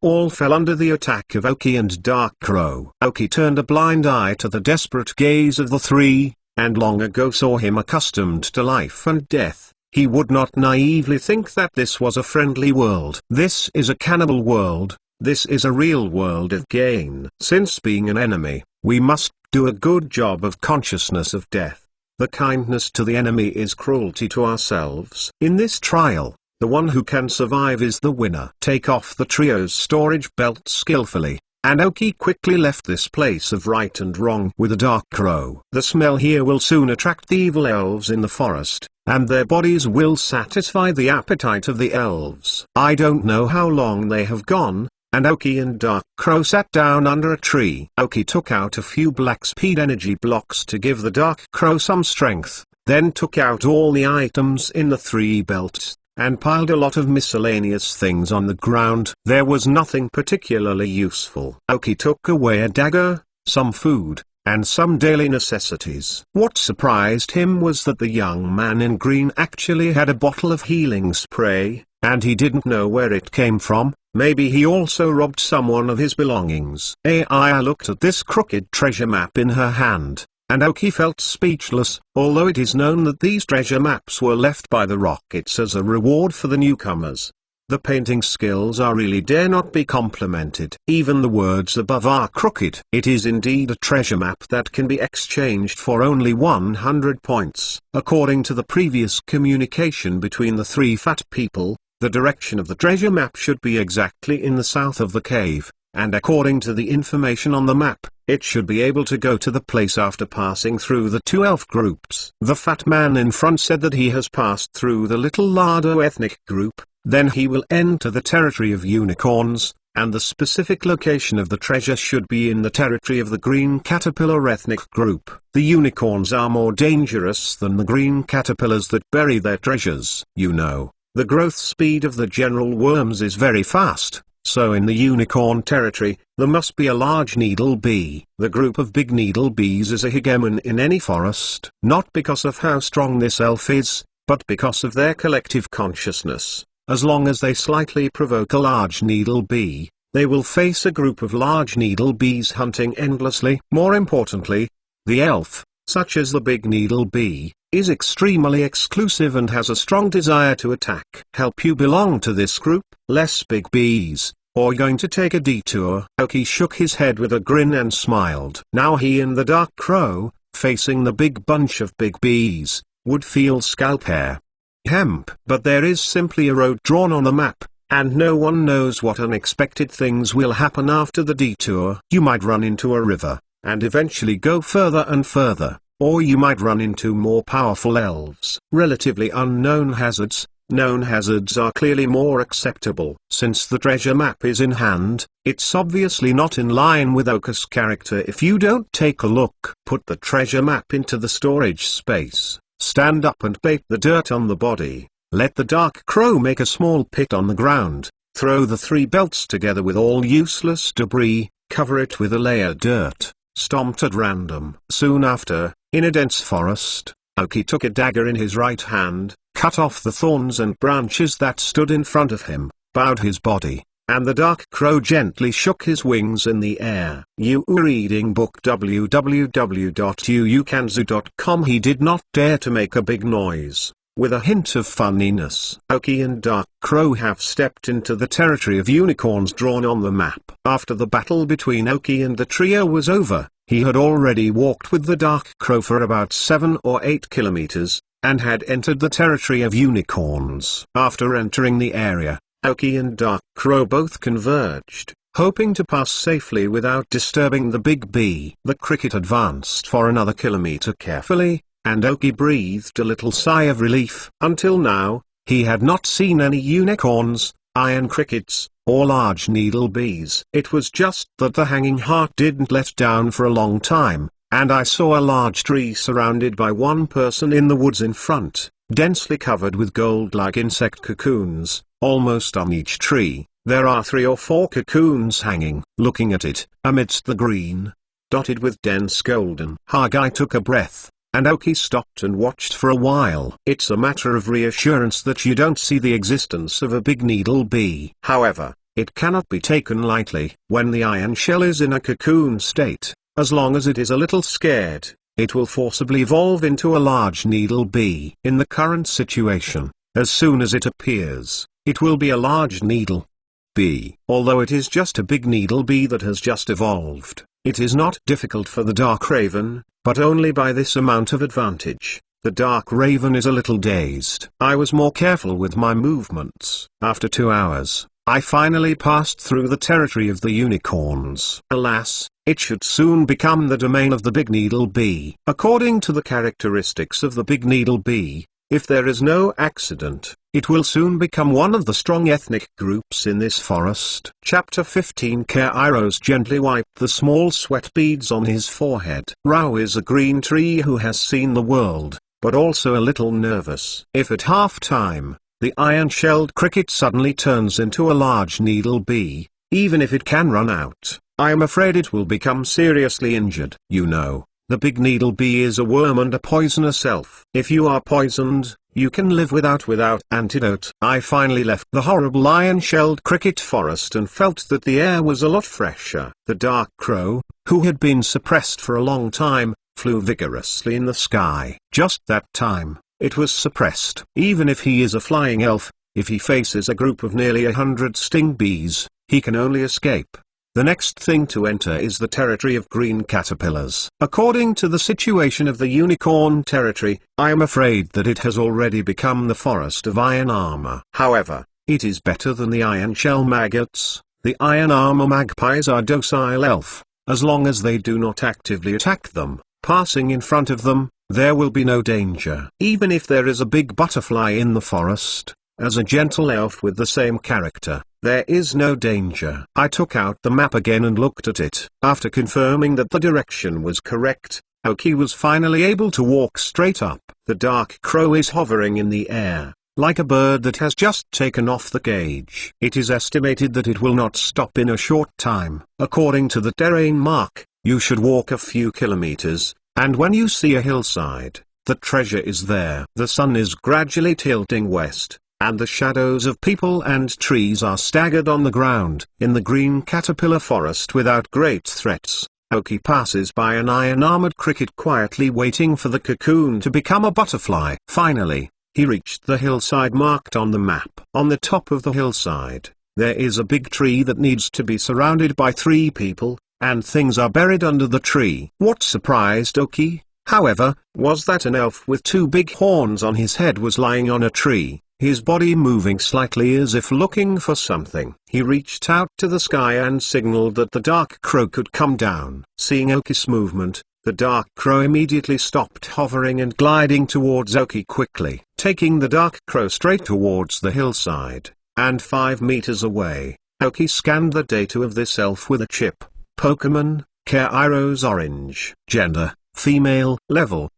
all fell under the attack of Aoki and Dark Crow. Aoki turned a blind eye to the desperate gaze of the three, and long ago saw him accustomed to life and death. He would not naively think that this was a friendly world. This is a cannibal world. This is a real world of gain. Since being an enemy, we must do a good job of consciousness of death. The kindness to the enemy is cruelty to ourselves. In this trial, the one who can survive is the winner. Take off the trio's storage belt skillfully, and Aoki quickly left this place of right and wrong with a Dark Crow. The smell here will soon attract the evil elves in the forest, and their bodies will satisfy the appetite of the elves. I don't know how long they have gone, and Aoki and Dark Crow sat down under a tree. Aoki took out a few black speed energy blocks to give the Dark Crow some strength, then took out all the items in the three belts, and piled a lot of miscellaneous things on the ground. There was nothing particularly useful. Aoki took away a dagger, some food, and some daily necessities. What surprised him was that the young man in green actually had a bottle of healing spray, and he didn't know where it came from. Maybe he also robbed someone of his belongings. I looked at this crooked treasure map in her hand, and Aoki felt speechless. Although it is known that these treasure maps were left by the Rockets as a reward for the newcomers, the painting skills are really dare not be complimented. Even the words above are crooked. It is indeed a treasure map that can be exchanged for only 100 points. According to the previous communication between the three fat people, the direction of the treasure map should be exactly in the south of the cave, and according to the information on the map, it should be able to go to the place after passing through the two elf groups. The fat man in front said that he has passed through the Little Lardo ethnic group, then he will enter the territory of unicorns, and the specific location of the treasure should be in the territory of the Green Caterpillar ethnic group. The unicorns are more dangerous than the green caterpillars that bury their treasures. You know, the growth speed of the general worms is very fast, so in the unicorn territory, there must be a large needle bee. The group of big needle bees is a hegemon in any forest. Not because of how strong this elf is, but because of their collective consciousness. As long as they slightly provoke a large needle bee, they will face a group of large needle bees hunting endlessly. More importantly, the elf, such as the big needle bee, is extremely exclusive and has a strong desire to attack. Help you belong to this group, less big bees, or going to take a detour? Aoki shook his head with a grin and smiled. Now he and the Dark Crow, facing the big bunch of big bees, would feel scalp hair. Hemp. But there is simply a road drawn on the map, and no one knows what unexpected things will happen after the detour. You might run into a river, and eventually go further and further. Or you might run into more powerful elves. Relatively unknown hazards. Known hazards are clearly more acceptable. Since the treasure map is in hand, it's obviously not in line with Aoki's character if you don't take a look. Put the treasure map into the storage space. Stand up and bait the dirt on the body. Let the Dark Crow make a small pit on the ground. Throw the three belts together with all useless debris, cover it with a layer of dirt, stomped at random. Soon after, in a dense forest, Aoki took a dagger in his right hand, cut off the thorns and branches that stood in front of him, bowed his body, and the Dark Crow gently shook his wings in the air. You reading book www.uukanzu.com. He did not dare to make a big noise. with a hint of funniness. Oki and Dark Crow have stepped into the territory of unicorns drawn on the map. After the battle between Oki and the trio was over, he had already walked with the Dark Crow for about 7 or 8 kilometers, and had entered the territory of unicorns. After entering the area, Oki and Dark Crow both converged, hoping to pass safely without disturbing the big bee. The cricket advanced for another kilometer carefully, and Oki breathed a little sigh of relief. Until now, he had not seen any unicorns, iron crickets, or large needle bees. It was just that the hanging heart didn't let down for a long time, and I saw a large tree surrounded by one person in the woods in front, densely covered with gold-like insect cocoons. Almost on each tree, there are 3 or 4 cocoons hanging. Looking at it, amidst the green, dotted with dense golden hug, I took a breath, and Oki stopped and watched for a while. It's a matter of reassurance that you don't see the existence of a big needle bee. However, it cannot be taken lightly. When the iron shell is in a cocoon state, as long as it is a little scared, it will forcibly evolve into a large needle bee. In the current situation, as soon as it appears, it will be a large needle bee. Although it is just a big needle bee that has just evolved, it is not difficult for the Dark Raven, but only by this amount of advantage. The Dark Raven is a little dazed. I was more careful with my movements. After 2 hours, I finally passed through the territory of the unicorns. Alas, it should soon become the domain of the big needle bee. According to the characteristics of the big needle bee, if there is no accident, it will soon become one of the strong ethnic groups in this forest. Chapter 15. Kairos gently wiped the small sweat beads on his forehead. Rao is a green tree who has seen the world, but also a little nervous. If at half-time, the iron-shelled cricket suddenly turns into a large needle bee, even if it can run out, I am afraid it will become seriously injured. You know, the big needle bee is a worm and a poisonous elf. If you are poisoned, you can live without antidote. I finally left the horrible iron-shelled cricket forest and felt that the air was a lot fresher. The Dark Crow, who had been suppressed for a long time, flew vigorously in the sky. Just that time, it was suppressed. Even if he is a flying elf, if he faces a group of nearly 100 sting bees, he can only escape. The next thing to enter is the territory of green caterpillars. According to the situation of the unicorn territory, I am afraid that it has already become the forest of iron armor. However, it is better than the iron shell maggots. The iron armor magpies are docile elf, as long as they do not actively attack them. Passing in front of them, there will be no danger. Even if there is a big butterfly in the forest, as a gentle elf with the same character, there is no danger. I took out the map again and looked at it. After confirming that the direction was correct, Oki was finally able to walk straight up. The Dark Crow is hovering in the air, like a bird that has just taken off the cage. It is estimated that it will not stop in a short time. According to the terrain mark, you should walk a few kilometers, and when you see a hillside, the treasure is there. The sun is gradually tilting west, and the shadows of people and trees are staggered on the ground. In the green caterpillar forest without great threats, Oki passes by an iron-armored cricket quietly waiting for the cocoon to become a butterfly. Finally, he reached the hillside marked on the map. On the top of the hillside, there is a big tree that needs to be surrounded by 3 people, and things are buried under the tree. What surprised Oki, however, was that an elf with 2 big horns on his head was lying on a tree, his body moving slightly as if looking for something. He reached out to the sky and signaled that the Dark Crow could come down. Seeing Oki's movement, the Dark Crow immediately stopped hovering and gliding towards Oki quickly, taking the Dark Crow straight towards the hillside, and 5 meters away. Oki scanned the data of this elf with a chip. Pokemon, Kairos Orange. Gender, female. Level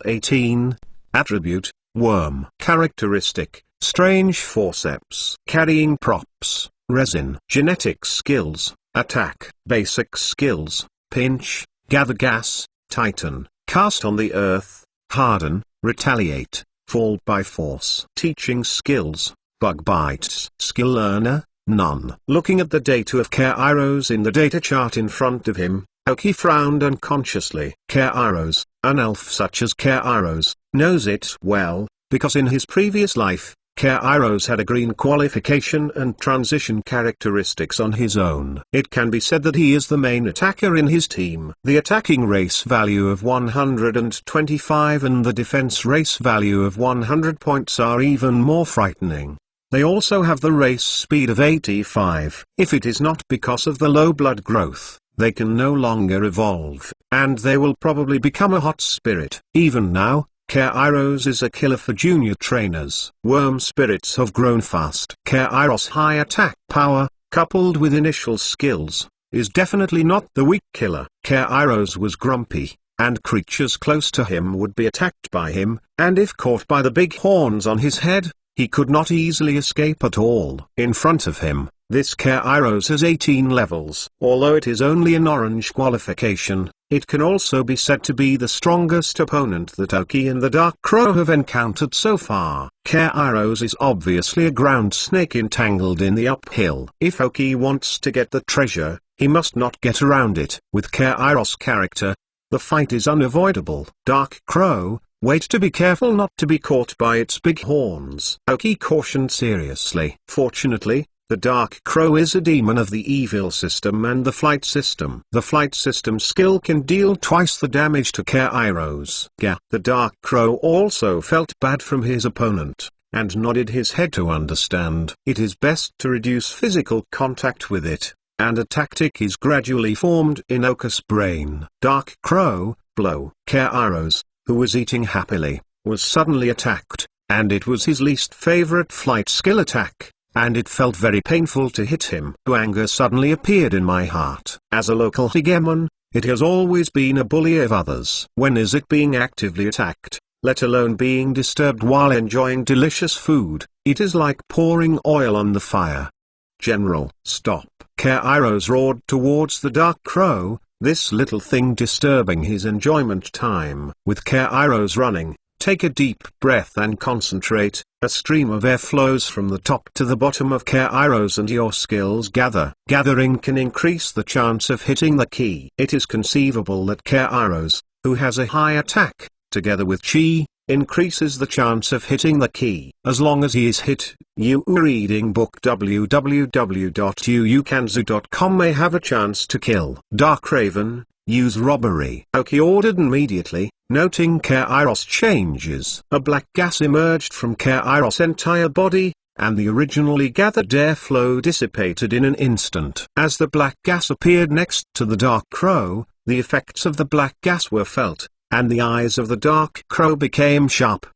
18. Attribute, worm. Characteristic, strange forceps. Carrying props, resin. Genetic skills, attack. Basic skills, pinch, gather gas, tighten, cast on the earth, harden, retaliate, fall by force. Teaching skills, bug bites. Skill learner, none. Looking at the data of Kairos in the data chart in front of him, Oki frowned unconsciously. Kairos, an elf such as Kairos, knows it well, because in his previous life, Kairos had a green qualification and transition characteristics on his own. It can be said that he is the main attacker in his team. The attacking race value of 125 and the defense race value of 100 points are even more frightening. They also have the race speed of 85. If it is not because of the low blood growth, they can no longer evolve, and they will probably become a hot spirit. Even now, Kairos is a killer for junior trainers. Worm spirits have grown fast. Kairos' high attack power, coupled with initial skills, is definitely not the weak killer. Kairos was grumpy, and creatures close to him would be attacked by him, and if caught by the big horns on his head, he could not easily escape at all. In front of him, this Kairos has 18 levels. Although it is only an orange qualification, it can also be said to be the strongest opponent that Aoki and the Dark Crow have encountered so far. Kairos is obviously a ground snake entangled in the uphill. If Aoki wants to get the treasure, he must not get around it. With Kairos' character, the fight is unavoidable. Dark Crow, wait to be careful not to be caught by its big horns. Aoki cautioned seriously. Fortunately, the Dark Crow is a demon of the evil system and the flight system. The flight system skill can deal twice the damage to Kairos. The Dark Crow also felt bad from his opponent, and nodded his head to understand. It is best to reduce physical contact with it, and a tactic is gradually formed in Oka's brain. Dark Crow, blow. Kairos, who was eating happily, was suddenly attacked, and it was his least favorite flight skill attack, and it felt very painful to hit him. Anger suddenly appeared in my heart. As a local Higemon, it has always been a bully of others. When is it being actively attacked, let alone being disturbed while enjoying delicious food? It is like pouring oil on the fire. General, stop. Kairos roared towards the Dark Crow, this little thing disturbing his enjoyment time. With Kairos running, take a deep breath and concentrate. A stream of air flows from the top to the bottom of Kairos and your skills gather. Gathering can increase the chance of hitting the key. It is conceivable that Kairos, who has a high attack, together with Chi, increases the chance of hitting the key. As long as he is hit, you reading book www.uukanzu.com may have a chance to kill. Dark Raven, use robbery. Aoki ordered immediately, noting Kairos' changes. A black gas emerged from Kairos' entire body, and the originally gathered airflow dissipated in an instant. As the black gas appeared next to the Dark Crow, the effects of the black gas were felt, and the eyes of the Dark Crow became sharp.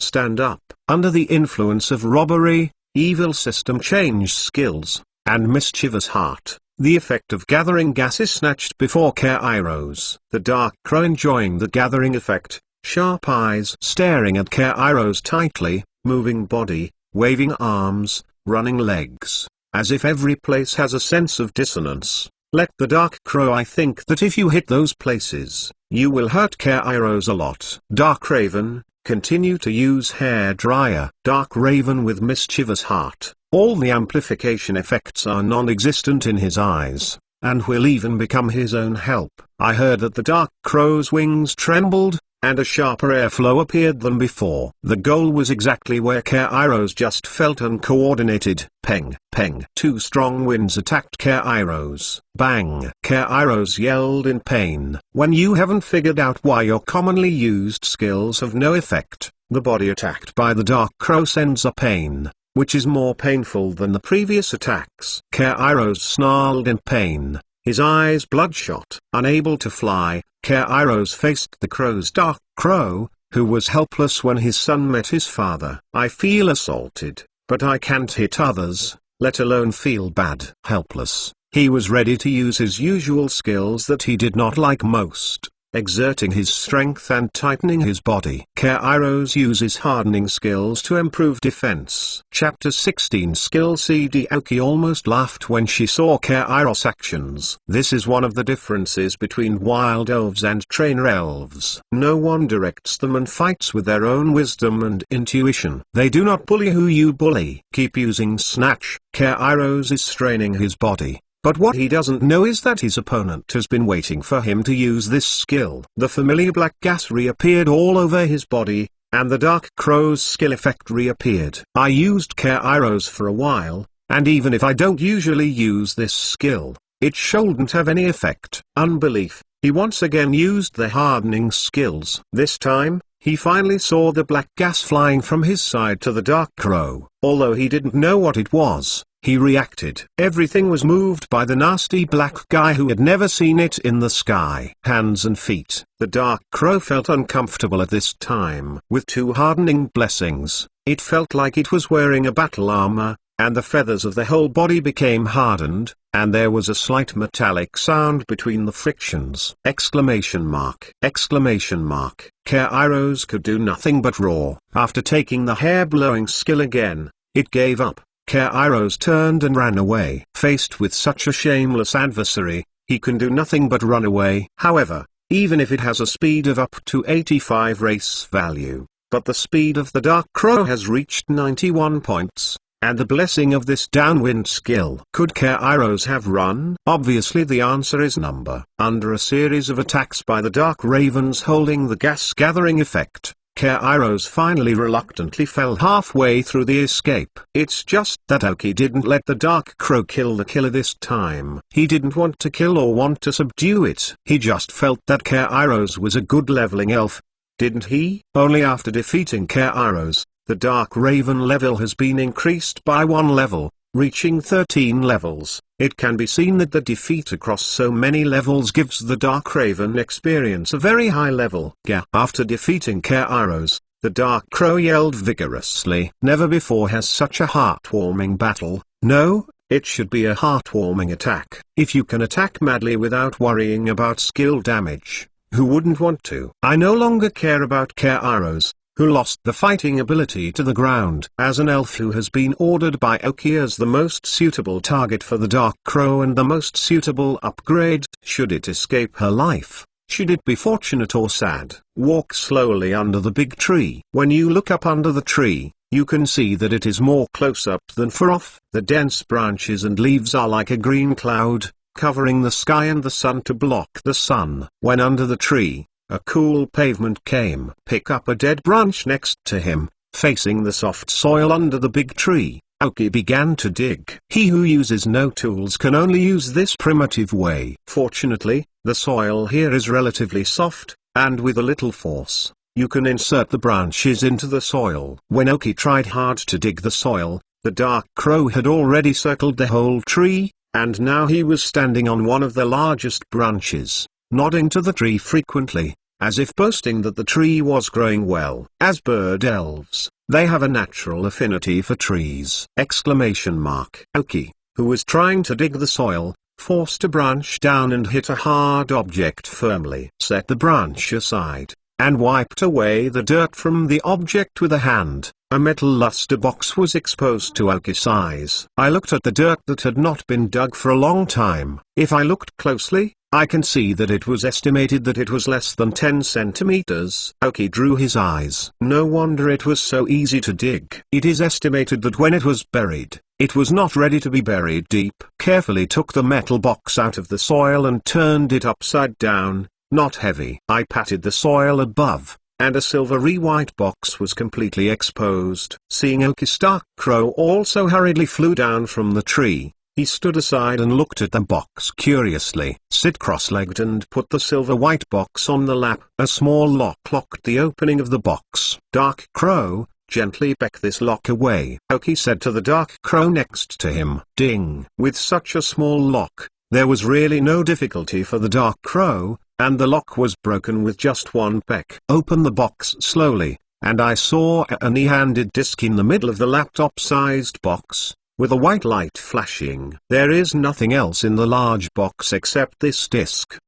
Stand up. Under the influence of robbery, evil system change skills, and mischievous heart, the effect of gathering gas is snatched before Kairos. The Dark Crow enjoying the gathering effect, sharp eyes staring at Kairos tightly, moving body, waving arms, running legs, as if every place has a sense of dissonance. Let the Dark Crow I think that if you hit those places, you will hurt Kairos a lot. Dark Raven, continue to use hair dryer. Dark Raven with mischievous heart. All the amplification effects are non-existent in his eyes, and will even become his own help. I heard that the Dark Crow's wings trembled, and a sharper airflow appeared than before. The goal was exactly where Kairos just felt uncoordinated. Peng, peng. Two strong winds attacked Kairos. Bang. Kairos yelled in pain. When you haven't figured out why your commonly used skills have no effect, the body attacked by the Dark Crow sends a pain, which is more painful than the previous attacks. Kairos snarled in pain, his eyes bloodshot. Unable to fly, Kairos faced the crow's Dark Crow, who was helpless when his son met his father. I feel assaulted, but I can't hit others, let alone feel bad. Helpless, he was ready to use his usual skills that he did not like most, exerting his strength and tightening his body. Kairos uses hardening skills to improve defense. Chapter 16 Skill CD. Aoki almost laughed when she saw Kairos actions. This is one of the differences between wild elves and trainer elves. No one directs them and fights with their own wisdom and intuition. They do not bully who you bully. Keep using snatch. Kairos is straining his body. But what he doesn't know is that his opponent has been waiting for him to use this skill. The familiar black gas reappeared all over his body, and the Dark Crow's skill effect reappeared. I used Kairos for a while, and even if I don't usually use this skill, it shouldn't have any effect. Unbelief. He once again used the hardening skills. This time, he finally saw the black gas flying from his side to the Dark Crow. Although he didn't know what it was, he reacted. Everything was moved by the nasty black guy who had never seen it in the sky. Hands and feet. The Dark Crow felt uncomfortable at this time. With 2 hardening blessings, it felt like it was wearing a battle armor, and the feathers of the whole body became hardened, and there was a slight metallic sound between the frictions. Exclamation mark. Exclamation mark. Kairos could do nothing but roar. After taking the hair-blowing skill again, it gave up. Kairos turned and ran away. Faced with such a shameless adversary, he can do nothing but run away. However, even if it has a speed of up to 85 race value, but the speed of the Dark Crow has reached 91 points, and the blessing of this downwind skill. Could Kairos have run? Obviously the answer is number. Under a series of attacks by the Dark Ravens holding the gas gathering effect, Kairos finally reluctantly fell halfway through the escape. It's just that Aoki didn't let the Dark Crow kill the killer this time. He didn't want to kill or want to subdue it. He just felt that Kairos was a good leveling elf, didn't he? Only after defeating Kairos, the Dark Raven level has been increased by 1 level, reaching 13 levels. It can be seen that the defeat across so many levels gives the Dark Raven experience a very high level. After defeating Kairos, the Dark Crow yelled vigorously. Never before has such a heartwarming battle. No, it should be a heartwarming attack. If you can attack madly without worrying about skill damage, who wouldn't want to? I no longer care about Kairos, who lost the fighting ability to the ground. As an elf who has been ordered by Aoki as the most suitable target for the Dark Crow and the most suitable upgrade, should it escape her life, should it be fortunate or sad, walk slowly under the big tree. When you look up under the tree, you can see that it is more close up than far off. The dense branches and leaves are like a green cloud, covering the sky and the sun to block the sun. When under the tree, a cool pavement came. Pick up a dead branch next to him, facing the soft soil under the big tree. Aoki began to dig. He who uses no tools can only use this primitive way. Fortunately, the soil here is relatively soft, and with a little force, you can insert the branches into the soil. When Aoki tried hard to dig the soil, the Dark Crow had already circled the whole tree, and now he was standing on one of the largest branches, nodding to the tree frequently, as if boasting that the tree was growing well. As bird elves, they have a natural affinity for trees. Exclamation mark. Aoki, who was trying to dig the soil, forced a branch down and hit a hard object firmly. Set the branch aside, and wiped away the dirt from the object with a hand. A metal luster box was exposed to Aoki's eyes. I looked at the dirt that had not been dug for a long time. If I looked closely, I can see that it was estimated that it was less than 10 centimeters. Aoki drew his eyes. No wonder it was so easy to dig. It is estimated that when it was buried, it was not ready to be buried deep. Carefully took the metal box out of the soil and turned it upside down, not heavy. I patted the soil above, and a silvery white box was completely exposed. Seeing Aoki's Dark Crow also hurriedly flew down from the tree, he stood aside and looked at the box curiously. Sit cross-legged and put the silver white box on the lap. A small lock locked the opening of the box. Dark Crow, gently beck this lock away, Aoki said to the Dark Crow next to him. Ding! With such a small lock, there was really no difficulty for the Dark Crow, and the lock was broken with just one peck. Open the box slowly, and I saw an e-handed disc in the middle of the laptop-sized box, with a white light flashing. There is nothing else in the large box except this disc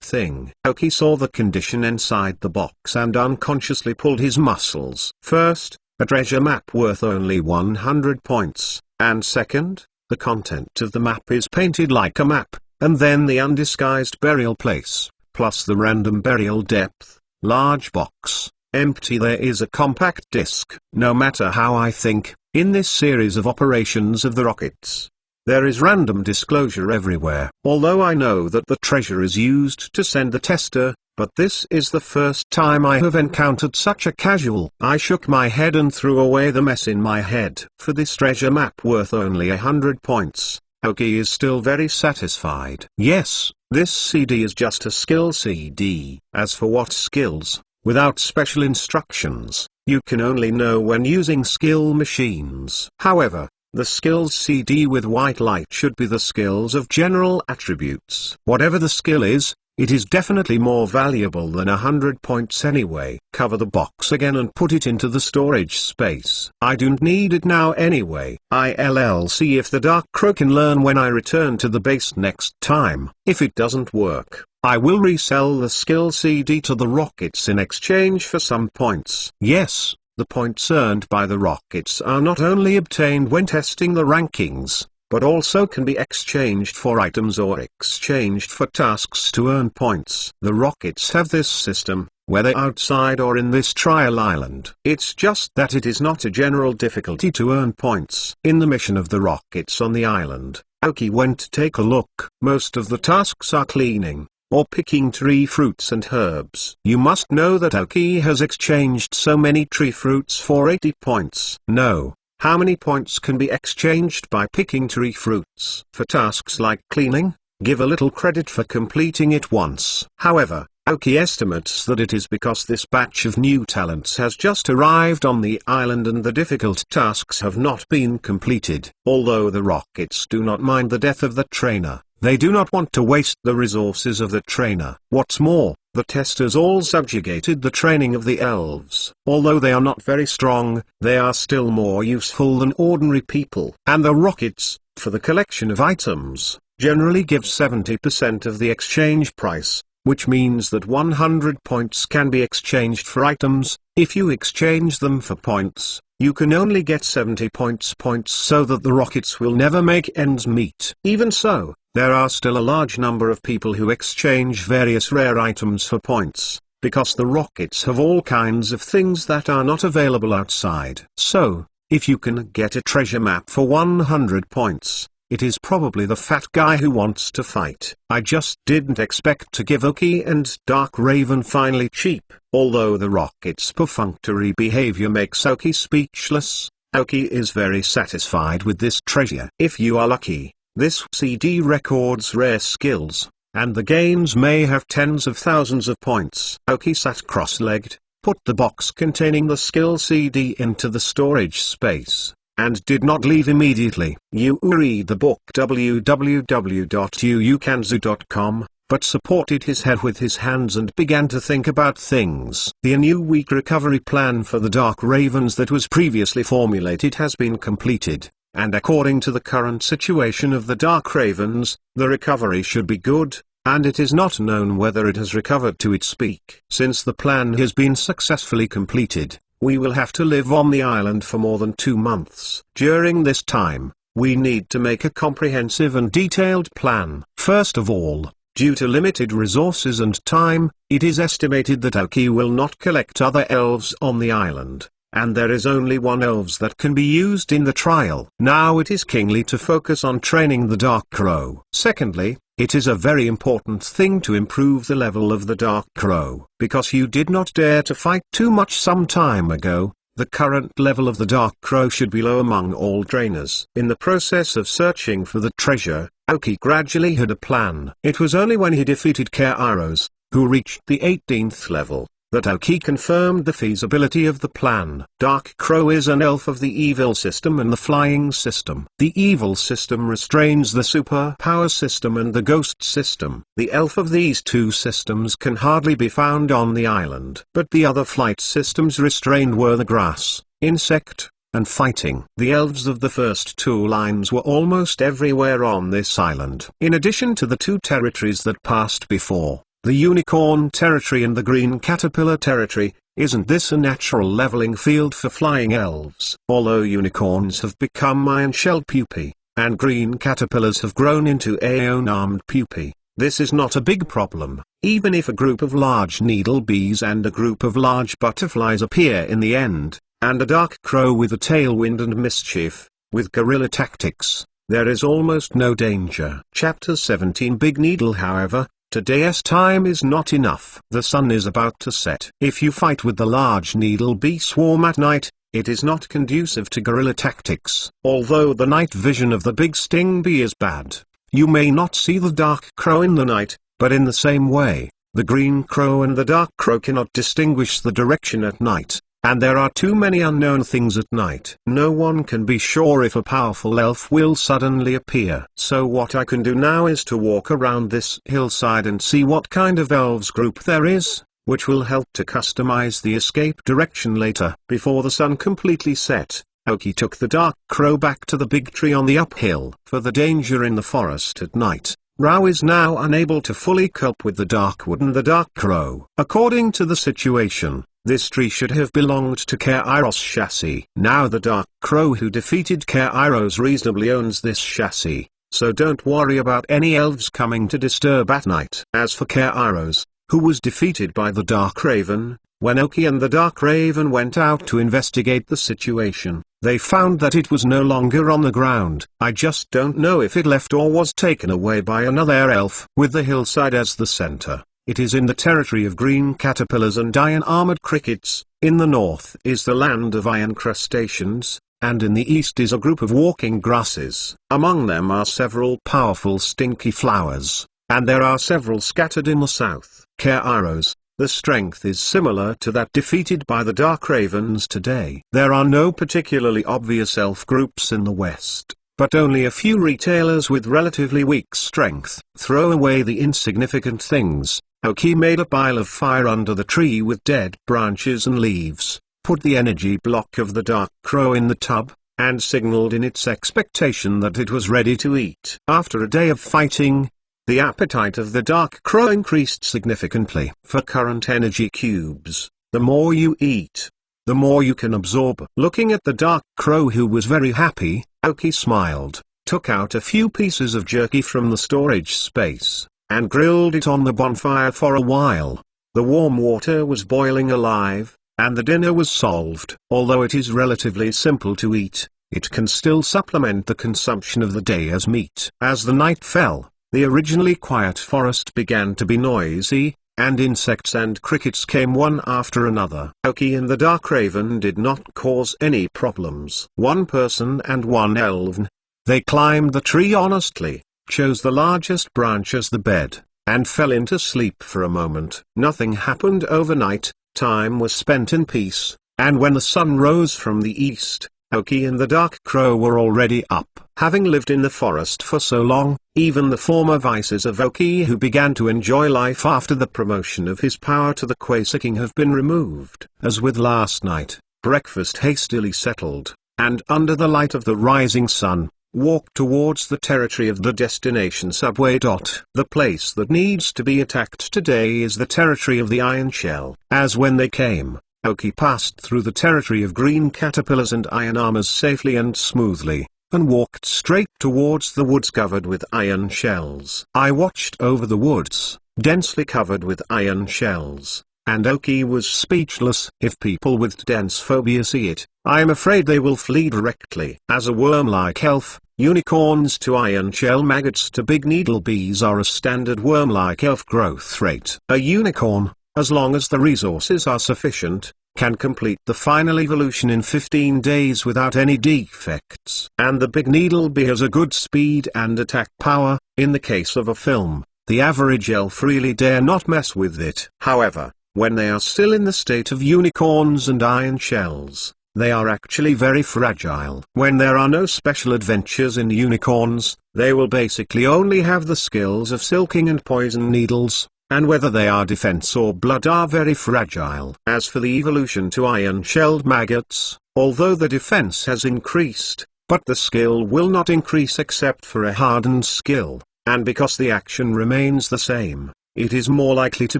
thing. Aoki saw the condition inside the box and unconsciously pulled his muscles. First, a treasure map worth only 100 points, and second, the content of the map is painted like a map, and then the undisguised burial place, plus the random burial depth. Large box, empty. There is a compact disc. No matter how I think, in this series of operations of the rockets, there is random disclosure everywhere. Although I know that the treasure is used to send the tester, but this is the first time I have encountered such a casual. I shook my head and threw away the mess in my head. For this treasure map worth only 100 points, Aoki is still very satisfied. Yes, this CD is just a skill CD. As for what skills, without special instructions, you can only know when using skill machines. However, the skills CD with white light should be the skills of general attributes. Whatever the skill is, it is definitely more valuable than 100 points anyway. Cover the box again and put it into the storage space. I don't need it now anyway. I'll see if the Dark Crow can learn when I return to the base next time. If it doesn't work, I will resell the skill CD to the Rockets in exchange for some points. Yes, the points earned by the Rockets are not only obtained when testing the rankings, but also can be exchanged for items or exchanged for tasks to earn points. The Rockets have this system, whether outside or in this trial island. It's just that it is not a general difficulty to earn points. In the mission of the Rockets on the island, Aoki went to take a look. Most of the tasks are cleaning, or picking tree fruits and herbs. You must know that Aoki has exchanged so many tree fruits for 80 points. No. How many points can be exchanged by picking tree fruits? For tasks like cleaning, give a little credit for completing it once. However, Aoki estimates that it is because this batch of new talents has just arrived on the island and the difficult tasks have not been completed. Although the Rockets do not mind the death of the trainer, they do not want to waste the resources of the trainer. What's more, the testers all subjugated the training of the elves. Although they are not very strong, they are still more useful than ordinary people. And the Rockets, for the collection of items, generally give 70% of the exchange price, which means that 100 points can be exchanged for items. If you exchange them for points, you can only get 70 points so that the Rockets will never make ends meet. Even so, there are still a large number of people who exchange various rare items for points, because the Rockets have all kinds of things that are not available outside. So, if you can get a treasure map for 100 points, it is probably the fat guy who wants to fight. I just didn't expect to give Aoki and Dark Raven finally cheap. Although the Rockets' perfunctory behavior makes Aoki speechless, Aoki is very satisfied with this treasure. If you are lucky, this CD records rare skills, and the games may have tens of thousands of points. Aoki sat cross-legged, put the box containing the skill CD into the storage space, and did not leave immediately. You read the book www.yuukanzu.com, but supported his head with his hands and began to think about things. The new week recovery plan for the Dark Ravens that was previously formulated has been completed, and according to the current situation of the Dark Ravens, the recovery should be good, and it is not known whether it has recovered to its peak. Since the plan has been successfully completed, we will have to live on the island for more than 2 months. During this time, we need to make a comprehensive and detailed plan. First of all, due to limited resources and time, it is estimated that Aoki will not collect other elves on the island, and there is only one elves that can be used in the trial. Now it is kingly to focus on training the Dark Crow. Secondly, it is a very important thing to improve the level of the Dark Crow. Because you did not dare to fight too much some time ago, the current level of the Dark Crow should be low among all trainers. In the process of searching for the treasure, Aoki gradually had a plan. It was only when he defeated Kairos, who reached the 18th level, that Aoki confirmed the feasibility of the plan. Dark Crow is an elf of the evil system and the flying system. The evil system restrains the superpower system and the ghost system. The elf of these two systems can hardly be found on the island. But the other flight systems restrained were the grass, insect, and fighting. The elves of the first two lines were almost everywhere on this island. In addition to the two territories that passed before, the unicorn territory and the green caterpillar territory, isn't this a natural leveling field for flying elves? Although unicorns have become iron shell pupae, and green caterpillars have grown into aeon-armed pupae, this is not a big problem. Even if a group of large needle bees and a group of large butterflies appear in the end, and a dark crow with a tailwind and mischief, with guerrilla tactics, there is almost no danger. Chapter 17 Big Needle. However, Today's time is not enough. The sun is about to set. If you fight with the large needle bee swarm at night, it is not conducive to guerrilla tactics. Although the night vision of the big sting bee is bad, you may not see the dark crow in the night, but in the same way, the green crow and the dark crow cannot distinguish the direction at night. And there are too many unknown things at night. No one can be sure if a powerful elf will suddenly appear. So what I can do now is to walk around this hillside and see what kind of elves group there is, which will help to customize the escape direction later. Before the sun completely set, Oki took the dark crow back to the big tree on the uphill. For the danger in the forest at night, Rao is now unable to fully cope with the dark wood and the dark crow. According to the situation, this tree should have belonged to Kairos chassis. Now the dark crow who defeated Kairos reasonably owns this chassis, so don't worry about any elves coming to disturb at night. As for Kairos, who was defeated by the Dark Raven, when Oki and the Dark Raven went out to investigate the situation, they found that it was no longer on the ground. I just don't know if it left or was taken away by another elf. With the hillside as the center, it is in the territory of green caterpillars and iron-armored crickets. In the north is the land of iron crustaceans, and in the east is a group of walking grasses. Among them are several powerful stinky flowers, and there are several scattered in the south. Kairos, the strength is similar to that defeated by the Dark Ravens today. There are no particularly obvious elf groups in the west, but only a few retailers with relatively weak strength. Throw away the insignificant things. Oki made a pile of fire under the tree with dead branches and leaves, put the energy block of the dark crow in the tub, and signaled in its expectation that it was ready to eat. After a day of fighting, the appetite of the dark crow increased significantly. For current energy cubes, the more you eat, the more you can absorb. Looking at the dark crow who was very happy, Oki smiled, took out a few pieces of jerky from the storage space, and grilled it on the bonfire for a while. The warm water was boiling alive, and the dinner was solved. Although it is relatively simple to eat, it can still supplement the consumption of the day as meat. As the night fell, the originally quiet forest began to be noisy, and insects and crickets came one after another. Oki and the Dark Raven did not cause any problems. One person and one elven. They climbed the tree honestly, chose the largest branch as the bed, and fell into sleep for a moment. Nothing happened overnight, time was spent in peace, and when the sun rose from the east, Oki and the Dark Crow were already up. Having lived in the forest for so long, even the former vices of Oki who began to enjoy life after the promotion of his power to the Quasar King have been removed. As with last night, breakfast hastily settled, and under the light of the rising sun, walked towards the territory of the destination subway. The place that needs to be attacked today is the territory of the Iron Shell. As when they came, Oki passed through the territory of green caterpillars and iron armors safely and smoothly, and walked straight towards the woods covered with iron shells. I watched over the woods, densely covered with iron shells, and Oki was speechless. If people with dense phobia see it, I am afraid they will flee directly. As a worm-like elf, unicorns to iron shell maggots to big needle bees are a standard worm-like elf growth rate. A unicorn, as long as the resources are sufficient, can complete the final evolution in 15 days without any defects. And the big needle bee has a good speed and attack power. In the case of a film, the average elf really dare not mess with it. However, when they are still in the state of unicorns and iron shells, they are actually very fragile. When there are no special adventures in unicorns, they will basically only have the skills of silking and poison needles, and whether they are defense or blood are very fragile. As for the evolution to iron-shelled maggots, although the defense has increased, but the skill will not increase except for a hardened skill, and because the action remains the same, it is more likely to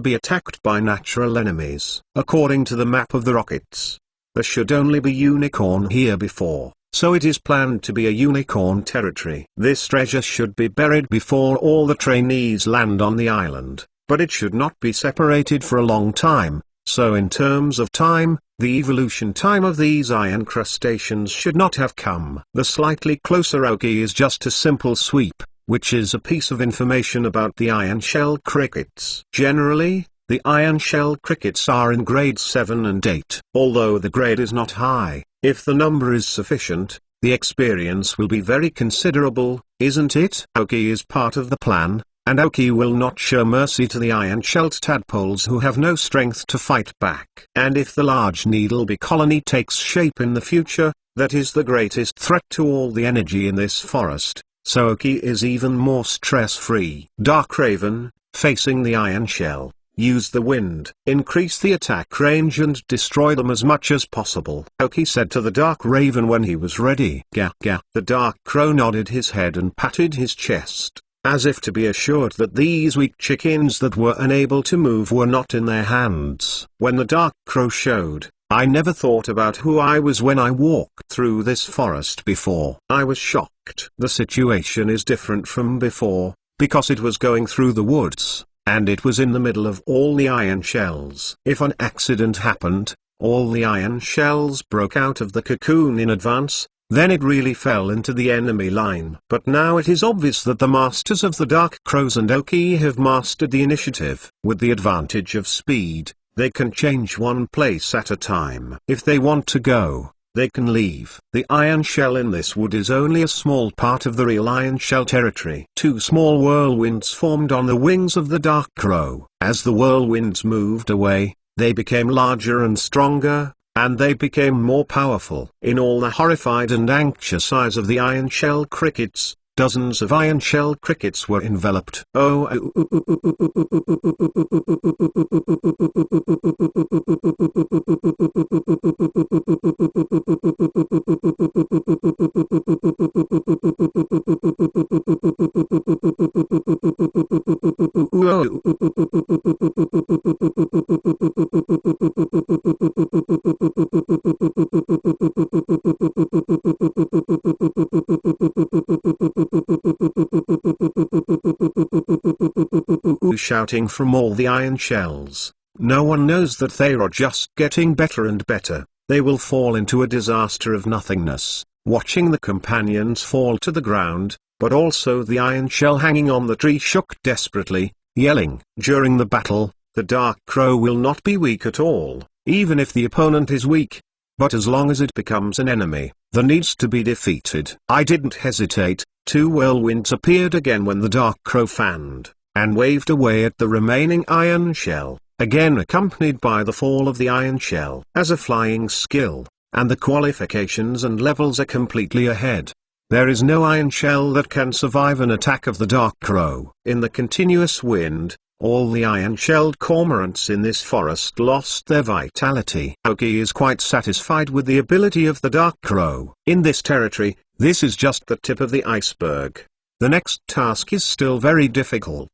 be attacked by natural enemies. According to the map of the rockets, there should only be unicorn here before, so it is planned to be a unicorn territory. This treasure should be buried before all the trainees land on the island. But it should not be separated for a long time, so in terms of time, the evolution time of these iron crustaceans should not have come. The slightly closer Oki is just a simple sweep, which is a piece of information about the iron shell crickets. Generally, the iron shell crickets are in grade 7 and 8. Although the grade is not high, if the number is sufficient, the experience will be very considerable, isn't it? Aoki is part of the plan, and Aoki will not show mercy to the iron-shelled tadpoles who have no strength to fight back. And if the large needle-bee colony takes shape in the future, that is the greatest threat to all the energy in this forest, so Aoki is even more stress-free. Dark Raven, facing the iron shell, use the wind, increase the attack range and destroy them as much as possible. Aoki said to the Dark Raven when he was ready. Gah gah. The Dark Crow nodded his head and patted his chest, as if to be assured that these weak chickens that were unable to move were not in their hands. When the Dark Crow showed, I never thought about who I was when I walked through this forest before. I was shocked. The situation is different from before, because it was going through the woods, and it was in the middle of all the iron shells. If an accident happened, all the iron shells broke out of the cocoon in advance, then it really fell into the enemy line. But now it is obvious that the masters of the Dark Crows and Aoki have mastered the initiative. With the advantage of speed, they can change one place at a time. If they want to go, they can leave. The iron shell in this wood is only a small part of the real iron shell territory. Two small whirlwinds formed on the wings of the Dark Crow. As the whirlwinds moved away, they became larger and stronger, and they became more powerful. In all the horrified and anxious eyes of the iron shell crickets, dozens of iron shell crickets were enveloped. Shouting from all the iron shells. No one knows that they are just getting better and better. They will fall into a disaster of nothingness, watching the companions fall to the ground, but also the iron shell hanging on the tree shook desperately, yelling. During the battle, the Dark Crow will not be weak at all, even if the opponent is weak. But as long as it becomes an enemy, that needs to be defeated. I didn't hesitate. Two whirlwinds appeared again when the Dark Crow fanned, and waved away at the remaining iron shell, again accompanied by the fall of the iron shell. As a flying skill, and the qualifications and levels are completely ahead. There is no iron shell that can survive an attack of the Dark Crow. In the continuous wind, all the iron-shelled cormorants in this forest lost their vitality. Aoki is quite satisfied with the ability of the Dark Crow. In this territory, this is just the tip of the iceberg. The next task is still very difficult.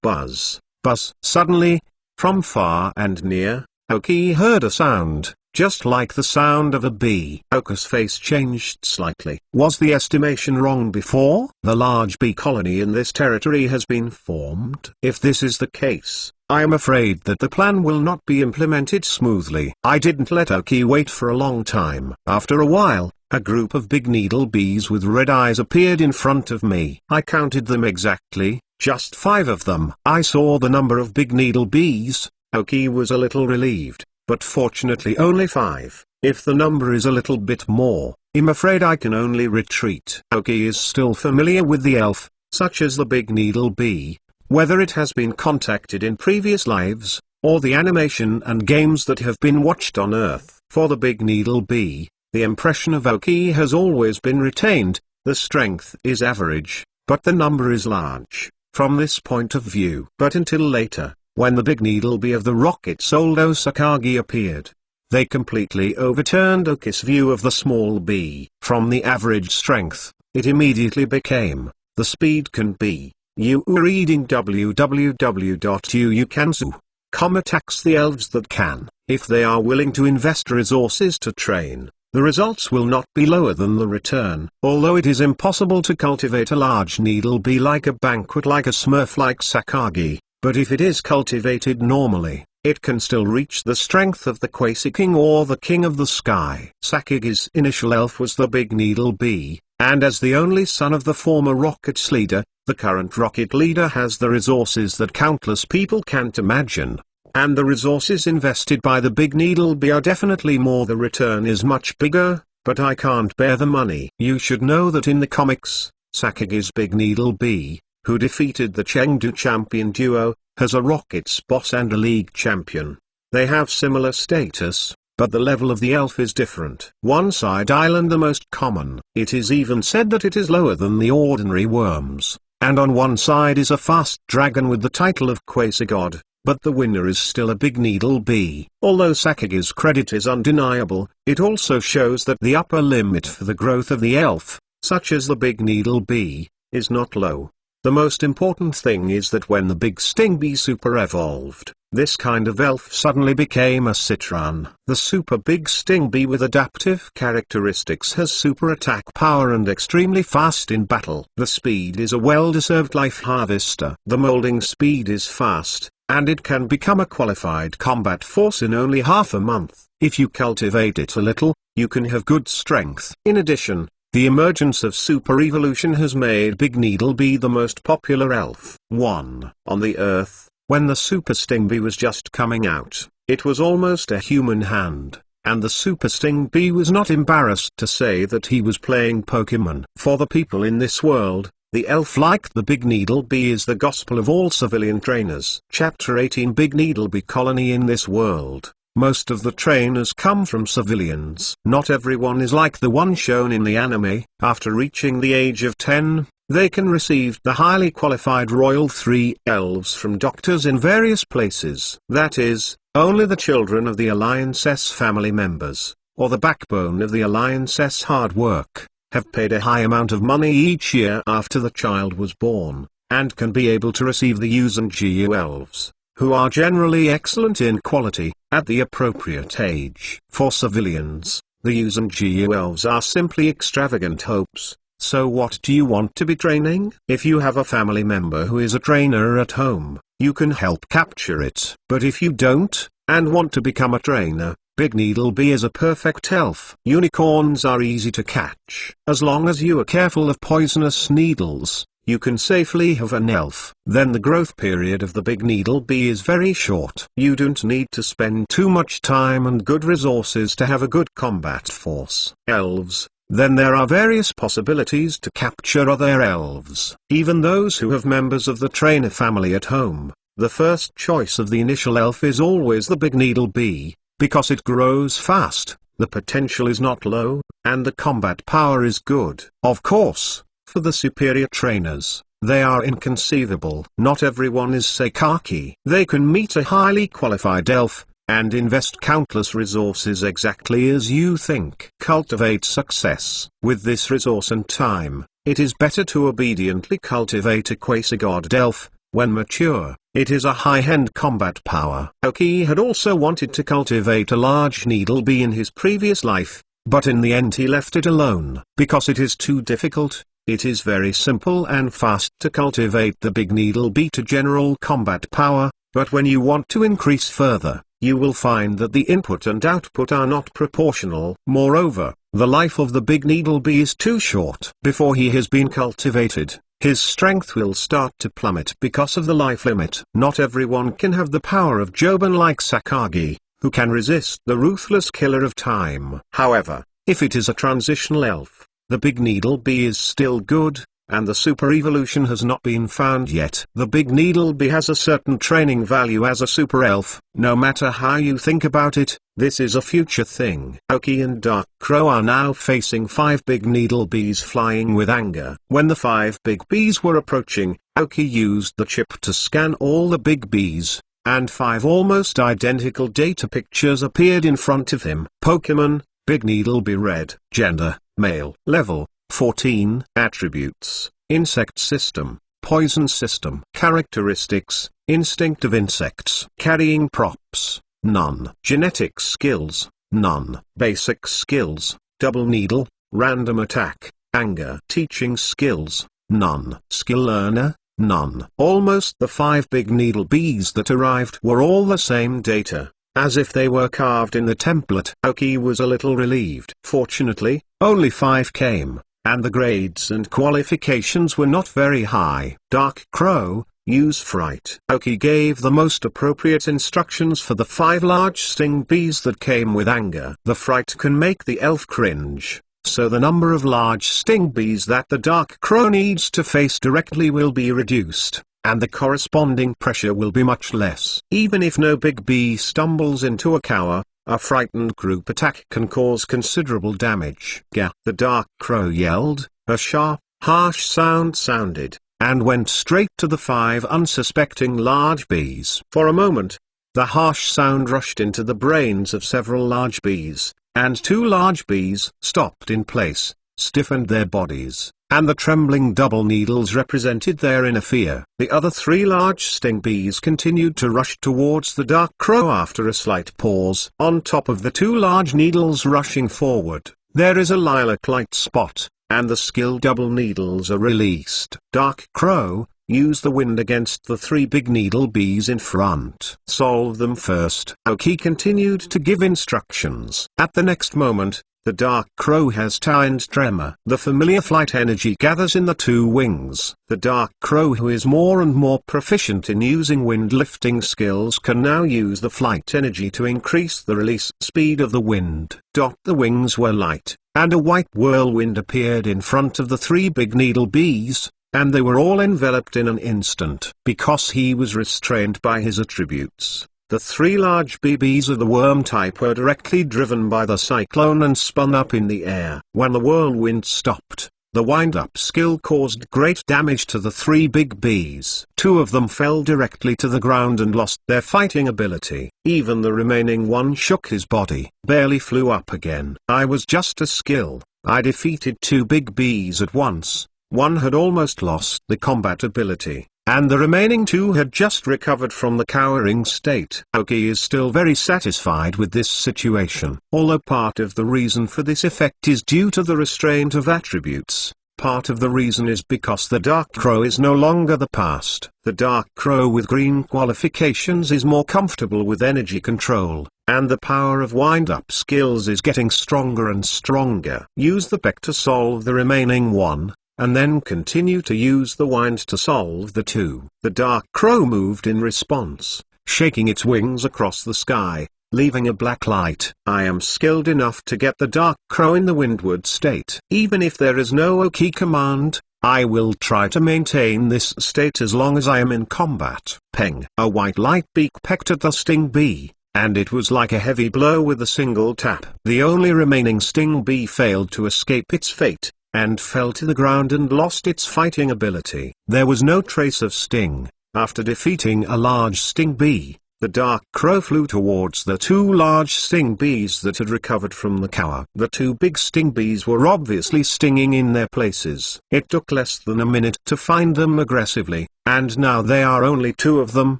Buzz, buzz. Suddenly, from far and near, Aoki heard a sound, just like the sound of a bee. Aoki's face changed slightly. Was the estimation wrong before? The large bee colony in this territory has been formed. If this is the case, I am afraid that the plan will not be implemented smoothly. I didn't let Aoki wait for a long time. After a while, a group of big needle bees with red eyes appeared in front of me. I counted them exactly, just 5 of them. I saw the number of big needle bees. Aoki was a little relieved, but fortunately only 5. If the number is a little bit more, I'm afraid I can only retreat. Aoki is still familiar with the elf, such as the big needle bee, whether it has been contacted in previous lives, or the animation and games that have been watched on Earth. For the big needle bee, the impression of Aoki has always been retained. The strength is average, but the number is large, from this point of view. But until later, when the big needle bee of the rocket sold Osakagi appeared, they completely overturned Aoki's view of the small bee. From the average strength, it immediately became, the speed can be. You are reading www.uukansu.com attacks the elves that can, if they are willing to invest resources to train. The results will not be lower than the return. Although it is impossible to cultivate a large needle bee like a banquet like a smurf like Sakagi, but if it is cultivated normally, it can still reach the strength of the Quasi King or the King of the Sky. Sakage's initial elf was the Big Needle Bee, and as the only son of the former Rocket's leader, the current Rocket leader has the resources that countless people can't imagine. And the resources invested by the Big Needle Bee are definitely more. The return is much bigger, but I can't bear the money. You should know that in the comics, Sakage's Big Needle Bee, who defeated the Chengdu champion duo, has a Rocket's boss and a League champion. They have similar status, but the level of the elf is different. One side island the most common. It is even said that it is lower than the ordinary worms, and on one side is a fast dragon with the title of Quasi-God, but the winner is still a Big Needle Bee. Although Sakage's credit is undeniable, it also shows that the upper limit for the growth of the elf, such as the Big Needle Bee, is not low. The most important thing is that when the Big Sting Bee super evolved, this kind of elf suddenly became a Citron. The super Big Sting Bee with adaptive characteristics has super attack power and extremely fast in battle. The speed is a well-deserved life harvester. The molding speed is fast, and it can become a qualified combat force in only half a month. If you cultivate it a little, you can have good strength. In addition, the emergence of Super Evolution has made Big Needle Bee the most popular elf. 1. On the Earth, when the Super Sting Bee was just coming out, it was almost a human hand, and the Super Sting Bee was not embarrassed to say that he was playing Pokemon. For the people in this world, the elf like the Big Needle Bee is the gospel of all civilian trainers. Chapter 18 Big Needle Bee Colony. In this world, most of the trainers come from civilians. Not everyone is like the one shown in the anime. After reaching the age of 10, they can receive the highly qualified Royal 3 elves from doctors in various places. That is, only the children of the Alliance S family members, or the backbone of the Alliance S hard work, have paid a high amount of money each year after the child was born, and can be able to receive the Use and GU elves, who are generally excellent in quality, at the appropriate age. For civilians, the Use and GU elves are simply extravagant hopes. So what do you want to be training? If you have a family member who is a trainer at home, you can help capture it. But if you don't, and want to become a trainer, Big Needle Bee is a perfect elf. Unicorns are easy to catch. As long as you are careful of poisonous needles, you can safely have an elf. Then the growth period of the Big Needle Bee is very short. You don't need to spend too much time and good resources to have a good combat force. Elves. Then there are various possibilities to capture other elves. Even those who have members of the trainer family at home, the first choice of the initial elf is always the Big Needle Bee, because it grows fast, the potential is not low, and the combat power is good. Of course, for the superior trainers, they are inconceivable. Not everyone is Sakaki. They can meet a highly qualified elf, and invest countless resources exactly as you think. Cultivate success. With this resource and time, it is better to obediently cultivate a Quasi-God elf. When mature, it is a high-end combat power. Aoki had also wanted to cultivate a large Needle Bee in his previous life, but in the end he left it alone. Because it is too difficult, it is very simple and fast to cultivate the Big Needle Bee to general combat power, but when you want to increase further, you will find that the input and output are not proportional. Moreover, the life of the Big Needle Bee is too short. Before he has been cultivated, his strength will start to plummet because of the life limit. Not everyone can have the power of Joban like Sakagi, who can resist the ruthless killer of time. However, if it is a transitional elf, the Big Needle Bee is still good, and the super evolution has not been found yet. The Big Needle Bee has a certain training value as a super elf. No matter how you think about it, this is a future thing. Aoki and Dark Crow are now facing 5 Big Needle Bees flying with anger. When the 5 big bees were approaching, Aoki used the chip to scan all the big bees, and 5 almost identical data pictures appeared in front of him. Pokemon, Big Needle Bee Red. Gender, male. Level, 14. Attributes, insect system, poison system. Characteristics, instinct of insects. Carrying props, none. Genetic skills, none. Basic skills, double needle, random attack, anger. Teaching skills, none. Skill learner, None. Almost the 5 big needle bees that arrived were all the same data, as if they were carved in the template. Aoki was a little relieved. Fortunately, only 5 came, and the grades and qualifications were not very high. Dark Crow, use Fright. Aoki gave the most appropriate instructions for the 5 large sting bees that came with anger. The Fright can make the elf cringe, so the number of large sting bees that the Dark Crow needs to face directly will be reduced, and the corresponding pressure will be much less. Even if no big bee stumbles into a cower, a frightened group attack can cause considerable damage. Gah! The Dark Crow yelled, a sharp, harsh sound sounded, and went straight to the 5 unsuspecting large bees. For a moment, the harsh sound rushed into the brains of several large bees, and 2 large bees stopped in place, stiffened their bodies, and the trembling double needles represented their inner fear. The other 3 large sting bees continued to rush towards the Dark Crow after a slight pause. On top of the 2 large needles rushing forward, there is a lilac light spot, and the skill double needles are released. Dark Crow, use the wind against the 3 big needle bees in front. Solve them first. Aoki continued to give instructions. At the next moment, the Dark Crow has timed tremor. The familiar flight energy gathers in the 2 wings. The Dark Crow, who is more and more proficient in using wind lifting skills, can now use the flight energy to increase the release speed of the wind. The wings were light, and a white whirlwind appeared in front of the 3 big needle bees, and they were all enveloped in an instant. Because he was restrained by his attributes, the 3 large bees of the worm type were directly driven by the cyclone and spun up in the air. When the whirlwind stopped, the wind-up skill caused great damage to the 3 big bees. 2 of them fell directly to the ground and lost their fighting ability. Even the remaining one shook his body, barely flew up again. I was just a skill. I defeated 2 big bees at once. One had almost lost the combat ability, and the remaining 2 had just recovered from the cowering state. Aoki is still very satisfied with this situation. Although part of the reason for this effect is due to the restraint of attributes, part of the reason is because the Dark Crow is no longer the past. The Dark Crow with green qualifications is more comfortable with energy control, and the power of wind-up skills is getting stronger and stronger. Use the peck to solve the remaining 1, and then continue to use the wind to solve the 2. The Dark Crow moved in response, shaking its wings across the sky, leaving a black light. I am skilled enough to get the Dark Crow in the windward state. Even if there is no Aoki command, I will try to maintain this state as long as I am in combat. Peng! A white light beak pecked at the sting bee, and it was like a heavy blow with a single tap. The only remaining sting bee failed to escape its fate, and fell to the ground and lost its fighting ability. There was no trace of sting. After defeating a large sting bee, the Dark Crow flew towards the 2 large sting bees that had recovered from the cower. The 2 big sting bees were obviously stinging in their places. It took less than a minute to find them aggressively, and now there are only 2 of them,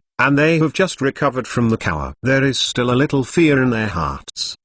and they have just recovered from the cower. There is still a little fear in their hearts.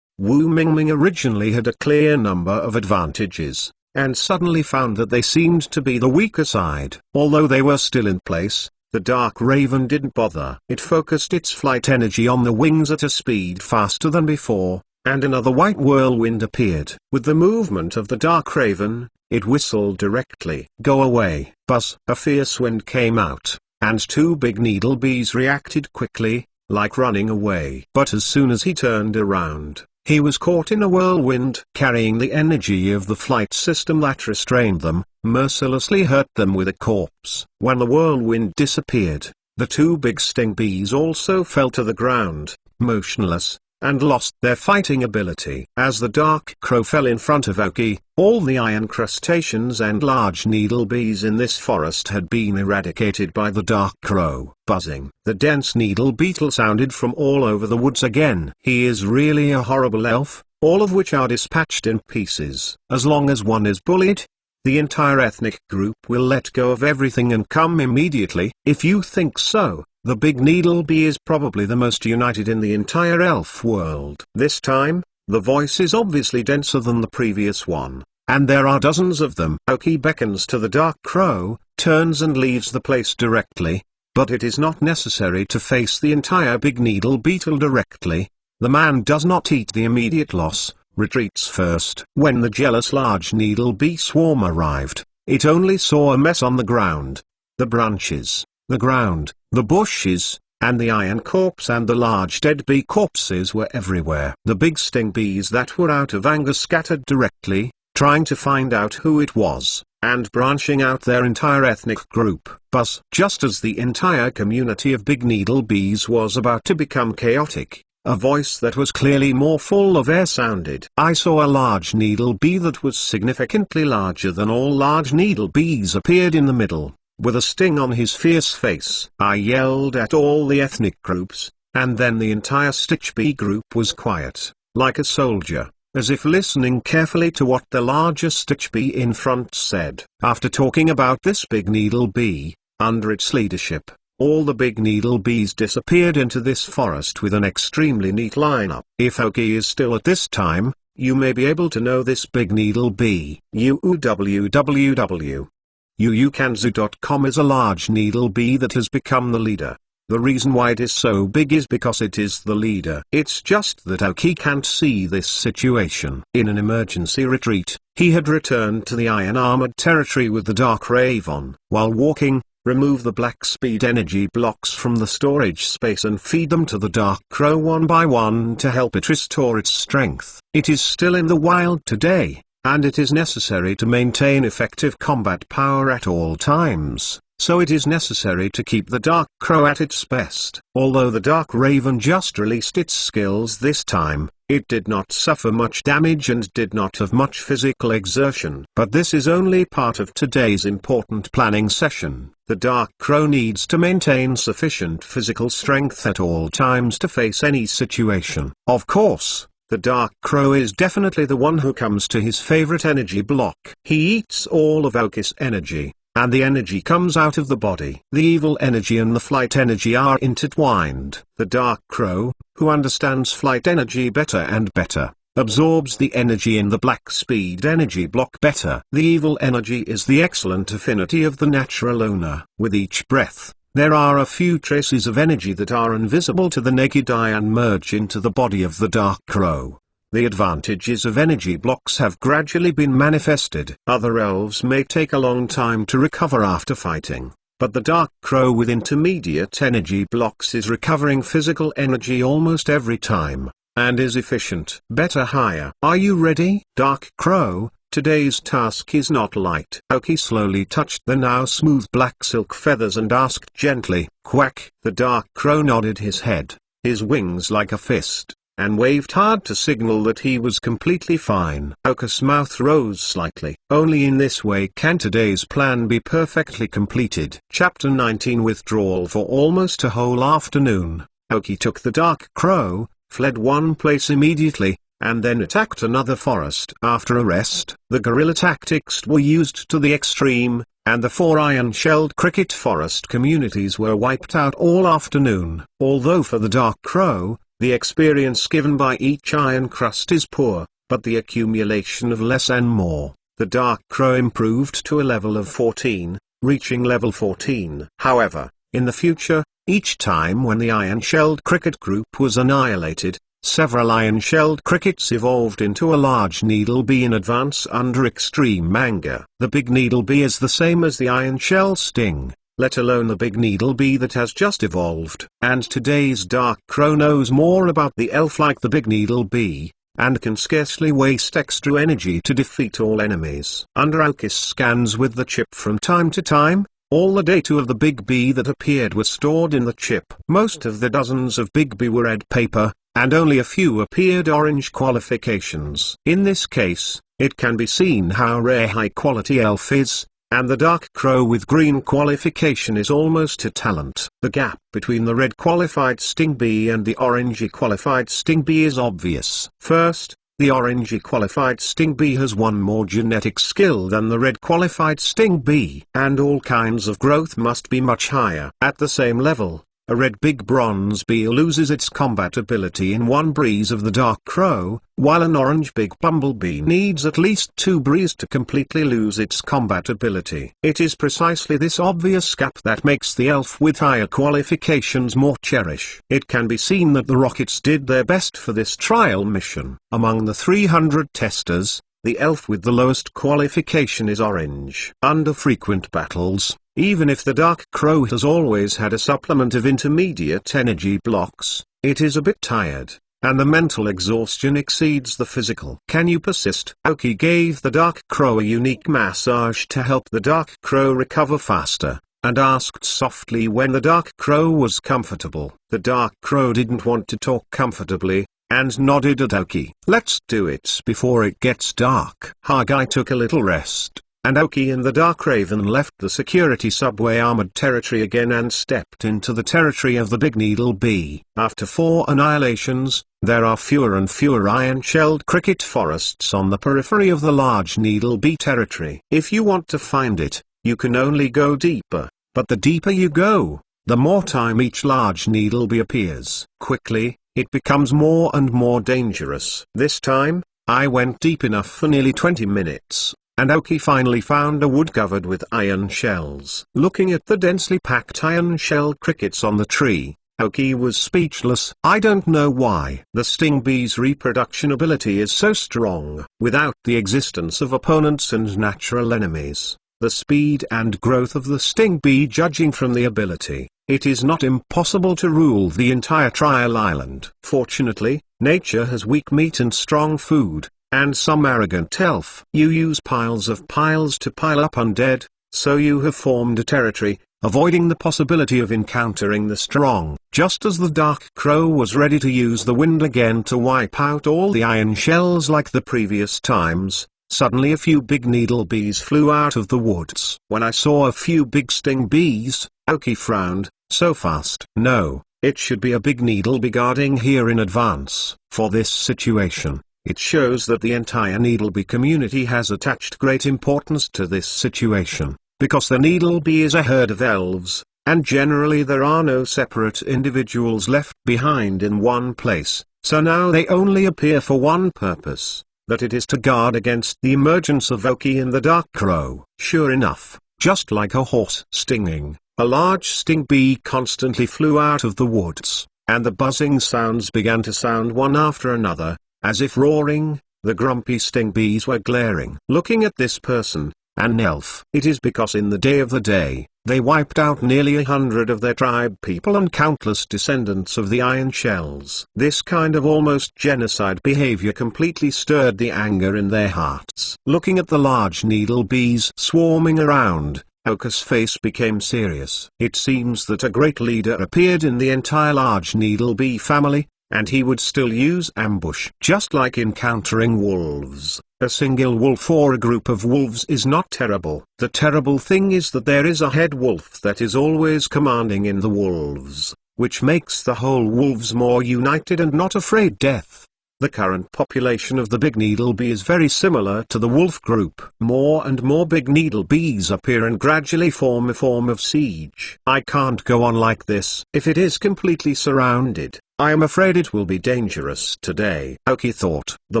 Wu Mingming originally had a clear number of advantages, and suddenly found that they seemed to be the weaker side. Although they were still in place, the Dark Raven didn't bother. It focused its flight energy on the wings at a speed faster than before, and another white whirlwind appeared. With the movement of the Dark Raven, it whistled directly. Go away, Buzz! A fierce wind came out, and 2 big needle bees reacted quickly, like running away. But as soon as he turned around, he was caught in a whirlwind. Carrying the energy of the flight system that restrained them, mercilessly hurt them with a corpse. When the whirlwind disappeared, the 2 big sting bees also fell to the ground, motionless, and lost their fighting ability. As the Dark Crow fell in front of Aoki, all the iron crustaceans and large needle bees in this forest had been eradicated by the Dark Crow. Buzzing. The dense needle beetle sounded from all over the woods again. He is really a horrible elf, all of which are dispatched in pieces. As long as one is bullied, the entire ethnic group will let go of everything and come immediately. If you think so, the big needle bee is probably the most united in the entire elf world. This time, the voice is obviously denser than the previous one, and there are dozens of them. Aoki beckons to the Dark Crow, turns and leaves the place directly. But it is not necessary to face the entire big needle beetle directly. The man does not eat the immediate loss, retreats first. When the jealous large needle bee swarm arrived, it only saw a mess on the ground. The branches, the ground, the bushes, and the iron corpse and the large dead bee corpses were everywhere. The big sting bees that were out of anger scattered directly, trying to find out who it was, and branching out their entire ethnic group. But just as the entire community of big needle bees was about to become chaotic, a voice that was clearly more full of air sounded. I saw a large needle bee that was significantly larger than all large needle bees appeared in the middle, with a sting on his fierce face. I yelled at all the ethnic groups, and then the entire stitch bee group was quiet, like a soldier, as if listening carefully to what the larger stitch bee in front said. After talking about this big needle bee, under its leadership, all the big needle bees disappeared into this forest with an extremely neat lineup. If Oki is still at this time, you may be able to know this big needle bee. www.uukanzu.com is a large needle bee that has become the leader. The reason why it is so big is because it is the leader. It's just that Oki can't see this situation. In an emergency retreat, he had returned to the iron-armored territory with the Dark Raven. While walking, remove the black speed energy blocks from the storage space and feed them to the Dark Crow one by one to help it restore its strength. It is still in the wild today, and it is necessary to maintain effective combat power at all times, so it is necessary to keep the Dark Crow at its best. Although the Dark Raven just released its skills this time, it did not suffer much damage and did not have much physical exertion. But this is only part of today's important planning session. The Dark Crow needs to maintain sufficient physical strength at all times to face any situation. Of course, the Dark Crow is definitely the one who comes to his favorite energy block. He eats all of Oki's energy, and the energy comes out of the body. The evil energy and the flight energy are intertwined. The Dark Crow, who understands flight energy better and better, absorbs the energy in the black speed energy block better. The evil energy is the excellent affinity of the natural owner. With each breath, there are a few traces of energy that are invisible to the naked eye and merge into the body of the Dark Crow. The advantages of energy blocks have gradually been manifested. Other elves may take a long time to recover after fighting, but the Dark Crow with intermediate energy blocks is recovering physical energy almost every time, and is efficient. Better higher. Are you ready? Dark Crow, today's task is not light. Oki slowly touched the now smooth black silk feathers and asked gently, "Quack." The Dark Crow nodded his head, his wings like a fist, and waved hard to signal that he was completely fine. Oki's mouth rose slightly. Only in this way can today's plan be perfectly completed. Chapter 19 Withdrawal. For almost a whole afternoon, Oki took the Dark Crow, fled one place immediately, and then attacked another forest. After a rest, the guerrilla tactics were used to the extreme, and the 4 iron-shelled cricket forest communities were wiped out all afternoon. Although for the Dark Crow, the experience given by each iron crust is poor, but the accumulation of less and more. The Dark Crow improved to a level of 14, reaching level 14. However, in the future, each time when the iron-shelled cricket group was annihilated, several iron-shelled crickets evolved into a large needle bee in advance under extreme anger. The big needle bee is the same as the iron-shell sting, let alone the big needle bee that has just evolved. And today's Dark Crow knows more about the elf like the big needle bee, and can scarcely waste extra energy to defeat all enemies. Under Oki's scans with the chip from time to time, all the data of the big bee that appeared were stored in the chip. Most of the dozens of big bee were red paper, and only a few appeared orange qualifications. In this case, it can be seen how rare high-quality elf is, and the Dark Crow with green qualification is almost a talent. The gap between the red qualified sting bee and the orangey qualified sting bee is obvious. First, the orangey qualified sting bee has one more genetic skill than the red qualified sting bee, and all kinds of growth must be much higher. At the same level, A red big bronze bee loses its combat ability in one breeze of the dark crow, while an orange big bumblebee needs at least 2 breezes to completely lose its combat ability. It is precisely this obvious gap that makes the elf with higher qualifications more cherish. It can be seen that the Rockets did their best for this trial mission. Among the 300 testers, the elf with the lowest qualification is orange. Under frequent battles, even if the dark crow has always had a supplement of intermediate energy blocks, it is a bit tired, and the mental exhaustion exceeds the physical. Can you persist? Aoki gave the dark crow a unique massage to help the dark crow recover faster, and asked softly when the dark crow was comfortable. The dark crow didn't want to talk comfortably, and nodded at Aoki. Let's do it before it gets dark. Hagai took a little rest, and Aoki and the Dark Raven left the security subway armored territory again and stepped into the territory of the Big Needle Bee. After 4 annihilations, there are fewer and fewer iron-shelled cricket forests on the periphery of the large Needle Bee territory. If you want to find it, you can only go deeper, but the deeper you go, the more time each large needle bee appears. Quickly, it becomes more and more dangerous. This time, I went deep enough for nearly 20 minutes, and Aoki finally found a wood covered with iron shells. Looking at the densely packed iron-shelled crickets on the tree, Aoki was speechless. I don't know why. The sting bee's reproduction ability is so strong. Without the existence of opponents and natural enemies, the speed and growth of the sting bee judging from the ability, it is not impossible to rule the entire trial island. Fortunately, nature has weak meat and strong food, and some arrogant elf. You use piles to pile up undead, so you have formed a territory, avoiding the possibility of encountering the strong. Just as the dark crow was ready to use the wind again to wipe out all the iron shells like the previous times, suddenly a few big needle bees flew out of the woods. When I saw a few big sting bees, Aoki frowned. So fast. No, it should be a big needle bee guarding here in advance. For this situation, it shows that the entire needle bee community has attached great importance to this situation, because the needle bee is a herd of elves, and generally there are no separate individuals left behind in one place, so now they only appear for one purpose, that it is to guard against the emergence of Aoki and the dark crow. Sure enough, just like a horse stinging, a large sting bee constantly flew out of the woods, and the buzzing sounds began to sound one after another, as if roaring. The grumpy sting bees were glaring. Looking at this person, an elf. It is because in the day, they wiped out nearly 100 of their tribe people and countless descendants of the iron shells. This kind of almost genocide behavior completely stirred the anger in their hearts. Looking at the large needle bees swarming around, Aoki's face became serious. It seems that a great leader appeared in the entire large needle bee family, and he would still use ambush. Just like encountering wolves, a single wolf or a group of wolves is not terrible. The terrible thing is that there is a head wolf that is always commanding in the wolves, which makes the whole wolves more united and not afraid death. The current population of the big needle bee is very similar to the wolf group. More and more big needle bees appear and gradually form a form of siege. I can't go on like this. If it is completely surrounded, I am afraid it will be dangerous today. Aoki thought. The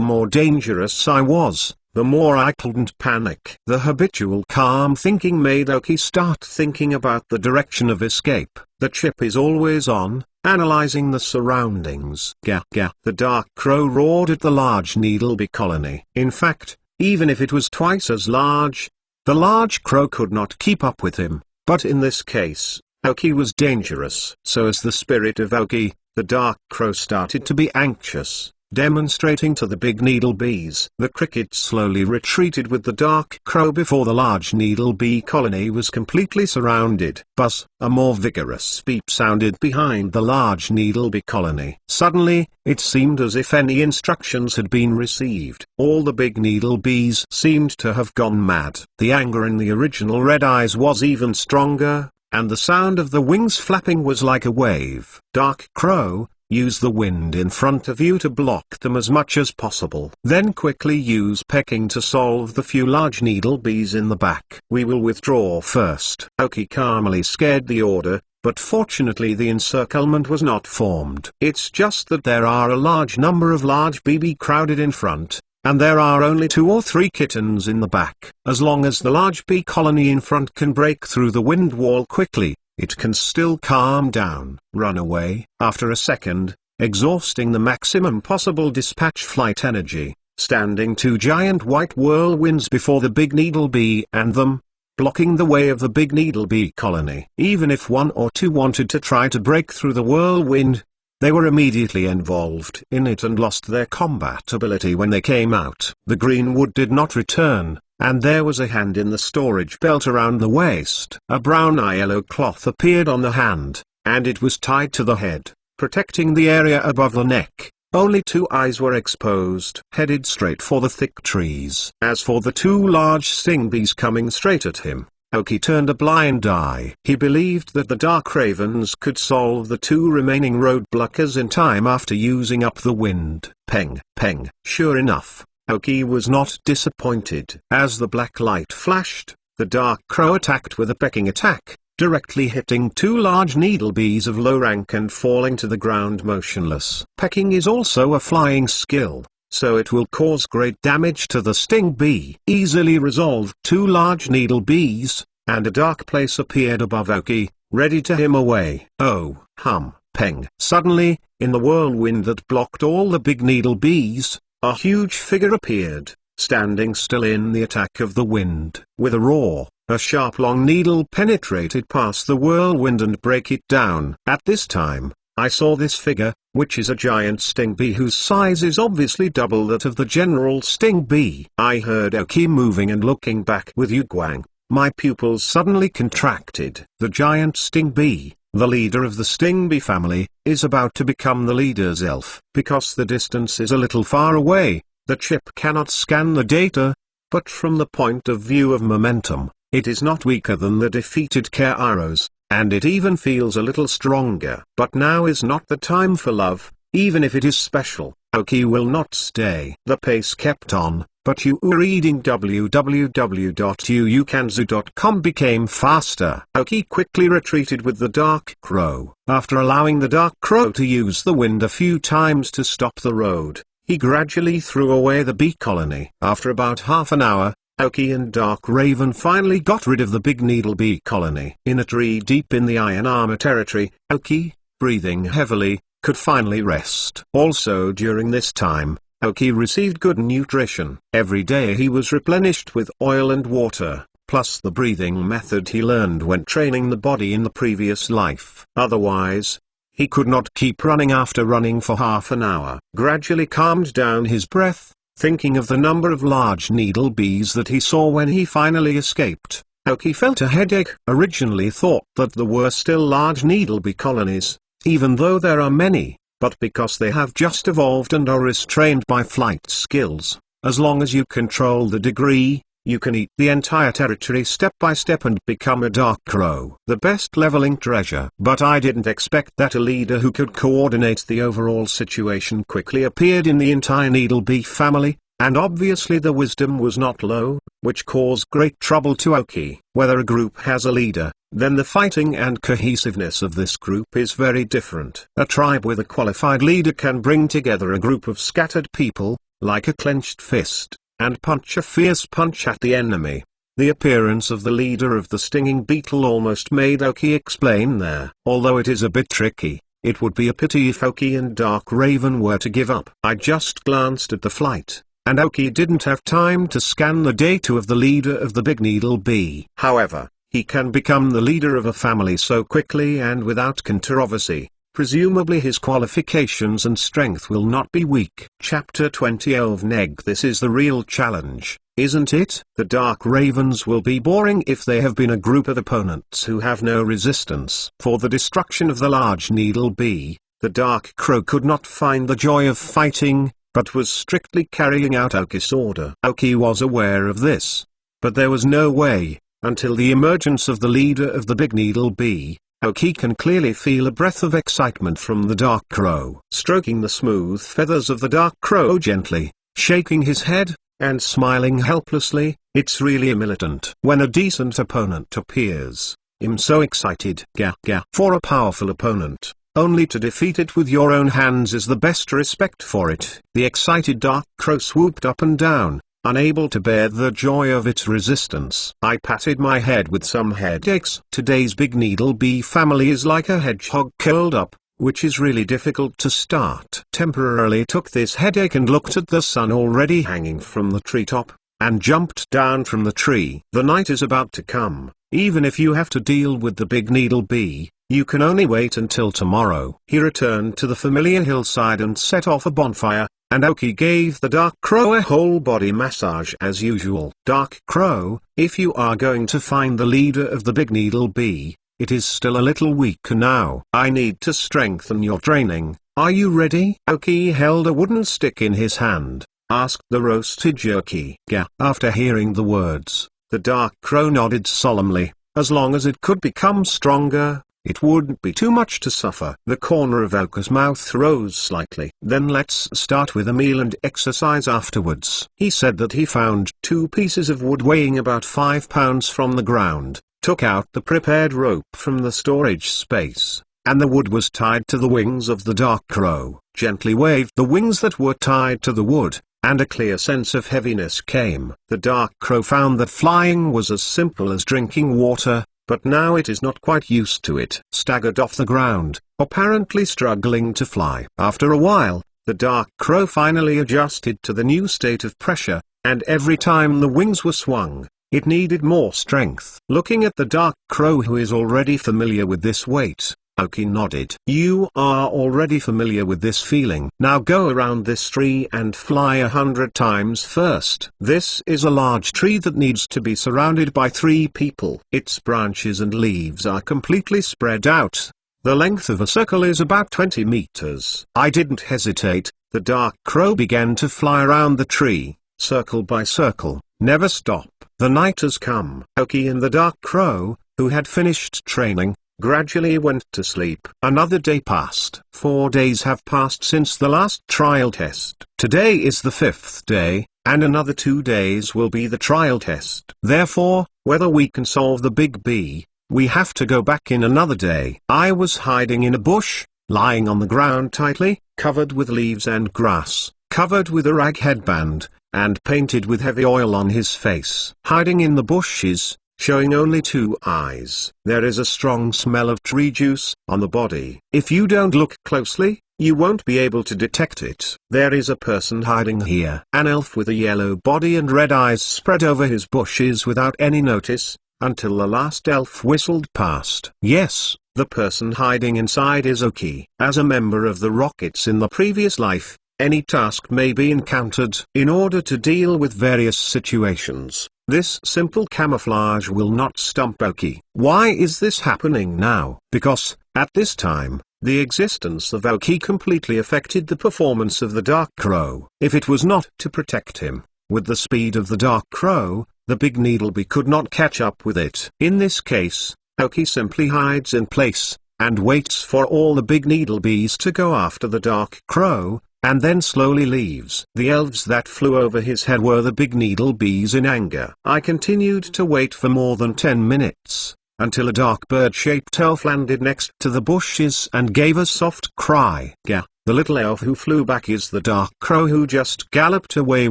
more dangerous I was, the more I couldn't panic. The habitual calm thinking made Aoki start thinking about the direction of escape. The chip is always on, analyzing the surroundings. Gah gah. The dark crow roared at the large needle bee colony. In fact, even if it was twice as large, the large crow could not keep up with him. But in this case, Aoki was dangerous. So as the spirit of Aoki, the dark crow started to be anxious, demonstrating to the big needle bees. The cricket slowly retreated with the dark crow before the large needle bee colony was completely surrounded. Buzz, a more vigorous beep sounded behind the large needle bee colony. Suddenly, it seemed as if any instructions had been received. All the big needle bees seemed to have gone mad. The anger in the original red eyes was even stronger, and the sound of the wings flapping was like a wave. Dark crow, use the wind in front of you to block them as much as possible. Then quickly use pecking to solve the few large needle bees in the back. We will withdraw first. Aoki calmly scared the order, but fortunately the encirclement was not formed. It's just that there are a large number of large BB crowded in front, and there are only 2 or 3 kittens in the back. As long as the large bee colony in front can break through the wind wall quickly, it can still calm down, run away, after a second, exhausting the maximum possible dispatch flight energy, standing 2 giant white whirlwinds before the big needle bee and them, blocking the way of the big needle bee colony. Even if 1 or 2 wanted to try to break through the whirlwind, they were immediately involved in it and lost their combat ability when they came out. The green wood did not return, and there was a hand in the storage belt around the waist. A brown yellow cloth appeared on the hand, and it was tied to the head, protecting the area above the neck. Only 2 eyes were exposed, headed straight for the thick trees. As for the 2 large sting bees coming straight at him, Aoki turned a blind eye. He believed that the Dark Ravens could solve the 2 remaining roadblockers in time after using up the wind. Peng, peng. Sure enough, Aoki was not disappointed. As the black light flashed, the dark crow attacked with a pecking attack, directly hitting 2 large needle bees of low rank and falling to the ground motionless. Pecking is also a flying skill, so it will cause great damage to the sting bee. Easily resolved 2 large needle bees, and a dark place appeared above Aoki, ready to him away. Oh, hum, peng. Suddenly, in the whirlwind that blocked all the big needle bees, a huge figure appeared, standing still in the attack of the wind. With a roar, a sharp long needle penetrated past the whirlwind and break it down. At this time, I saw this figure, which is a giant sting bee whose size is obviously double that of the general sting bee. I heard Aoki moving and looking back with Yuguang. My pupils suddenly contracted. The giant sting bee, the leader of the sting bee family, is about to become the leader's elf. Because the distance is a little far away, the chip cannot scan the data, but from the point of view of momentum, it is not weaker than the defeated Kairos, and it even feels a little stronger. But now is not the time for love, even if it is special. Aoki will not stay. The pace kept on, but reading www.yuukanzu.com became faster. Aoki quickly retreated with the dark crow. After allowing the dark crow to use the wind a few times to stop the road, he gradually threw away the bee colony. After about half an hour, Aoki and Dark Raven finally got rid of the big needle bee colony. In a tree deep in the iron armor territory, Aoki, breathing heavily, could finally rest. Also during this time, Aoki received good nutrition. Every day he was replenished with oil and water, plus the breathing method he learned when training the body in the previous life. Otherwise, he could not keep running after running for half an hour. Gradually calmed down his breath, thinking of the number of large needle bees that he saw when he finally escaped. Aoki felt a headache. Originally thought that there were still large needle bee colonies, even though there are many, but because they have just evolved and are restrained by flight skills, as long as you control the degree, you can eat the entire territory step by step and become a dark crow. The best leveling treasure. But I didn't expect that a leader who could coordinate the overall situation quickly appeared in the entire needle bee family, and obviously the wisdom was not low, which caused great trouble to Aoki. Whether a group has a leader, then the fighting and cohesiveness of this group is very different. A tribe with a qualified leader can bring together a group of scattered people, like a clenched fist, and punch a fierce punch at the enemy. The appearance of the leader of the stinging beetle almost made Aoki explain there. Although it is a bit tricky, it would be a pity if Aoki and Dark Raven were to give up. I just glanced at the flight, and Aoki didn't have time to scan the data of the leader of the big needle bee. However, he can become the leader of a family so quickly and without controversy. Presumably his qualifications and strength will not be weak. Chapter 20 Neg. This is the real challenge, isn't it? The Dark Ravens will be boring if they have been a group of opponents who have no resistance. For the destruction of the large needle bee, the Dark Crow could not find the joy of fighting, but was strictly carrying out Aoki's order. Aoki was aware of this, but there was no way, until the emergence of the leader of the big needle bee, Aoki can clearly feel a breath of excitement from the Dark Crow. Stroking the smooth feathers of the Dark Crow gently, shaking his head, and smiling helplessly, it's really militant. When a decent opponent appears, I'm so excited. Gah gah. For a powerful opponent, only to defeat it with your own hands is the best respect for it. The excited dark crow swooped up and down, unable to bear the joy of its resistance. I patted my head with some headaches. Today's big needle bee family is like a hedgehog curled up, which is really difficult to start. Temporarily took this headache and looked at the sun already hanging from the treetop, and jumped down from the tree. The night is about to come. Even if you have to deal with the big needle bee, you can only wait until tomorrow. He returned to the familiar hillside and set off a bonfire, and Aoki gave the dark crow a whole body massage as usual. Dark crow, if you are going to find the leader of the big needle bee, it is still a little weak now. I need to strengthen your training. Are you ready? Aoki held a wooden stick in his hand, asked the roasted jerky. Gah. After hearing the words, the dark crow nodded solemnly. As long as it could become stronger, it wouldn't be too much to suffer. The corner of Aoki's mouth rose slightly. Then let's start with a meal and exercise afterwards. He said that he found 2 pieces of wood weighing about 5 pounds from the ground, took out the prepared rope from the storage space, and the wood was tied to the wings of the dark crow. Gently waved the wings that were tied to the wood, and a clear sense of heaviness came. The dark crow found that flying was as simple as drinking water, but now it is not quite used to it. Staggered off the ground, apparently struggling to fly. After a while, the dark crow finally adjusted to the new state of pressure, and every time the wings were swung, it needed more strength. Looking at the dark crow, who is already familiar with this weight, Aoki nodded. You are already familiar with this feeling. Now go around this tree and fly 100 times first. This is a large tree that needs to be surrounded by 3 people. Its branches and leaves are completely spread out. The length of a circle is about 20 meters. I didn't hesitate. The dark crow began to fly around the tree, circle by circle, never stop. The night has come. Aoki and the dark crow, who had finished training, gradually went to sleep. Another day passed. 4 days have passed since the last trial test. Today is the 5th day, and another 2 days will be the trial test. Therefore, whether we can solve the big bee, we have to go back in another day. I was hiding in a bush, lying on the ground tightly, covered with leaves and grass, covered with a rag headband, and painted with heavy oil on his face. Hiding in the bushes, showing only 2 eyes. There is a strong smell of tree juice on the body. If you don't look closely, you won't be able to detect it. There is a person hiding here. An elf with a yellow body and red eyes spread over his bushes without any notice, until the last elf whistled past. Yes, the person hiding inside is Aoki. As a member of the Rockets in the previous life, any task may be encountered. In order to deal with various situations, this simple camouflage will not stump Aoki. Why is this happening now? Because, at this time, the existence of Aoki completely affected the performance of the dark crow. If it was not to protect him, with the speed of the dark crow, the big needlebee could not catch up with it. In this case, Aoki simply hides in place, and waits for all the big needlebees to go after the dark crow, and then slowly leaves. The elves that flew over his head were the big needlebees in anger. I continued to wait for more than 10 minutes, until a dark bird-shaped elf landed next to the bushes and gave a soft cry. Gah! The little elf who flew back is the dark crow who just galloped away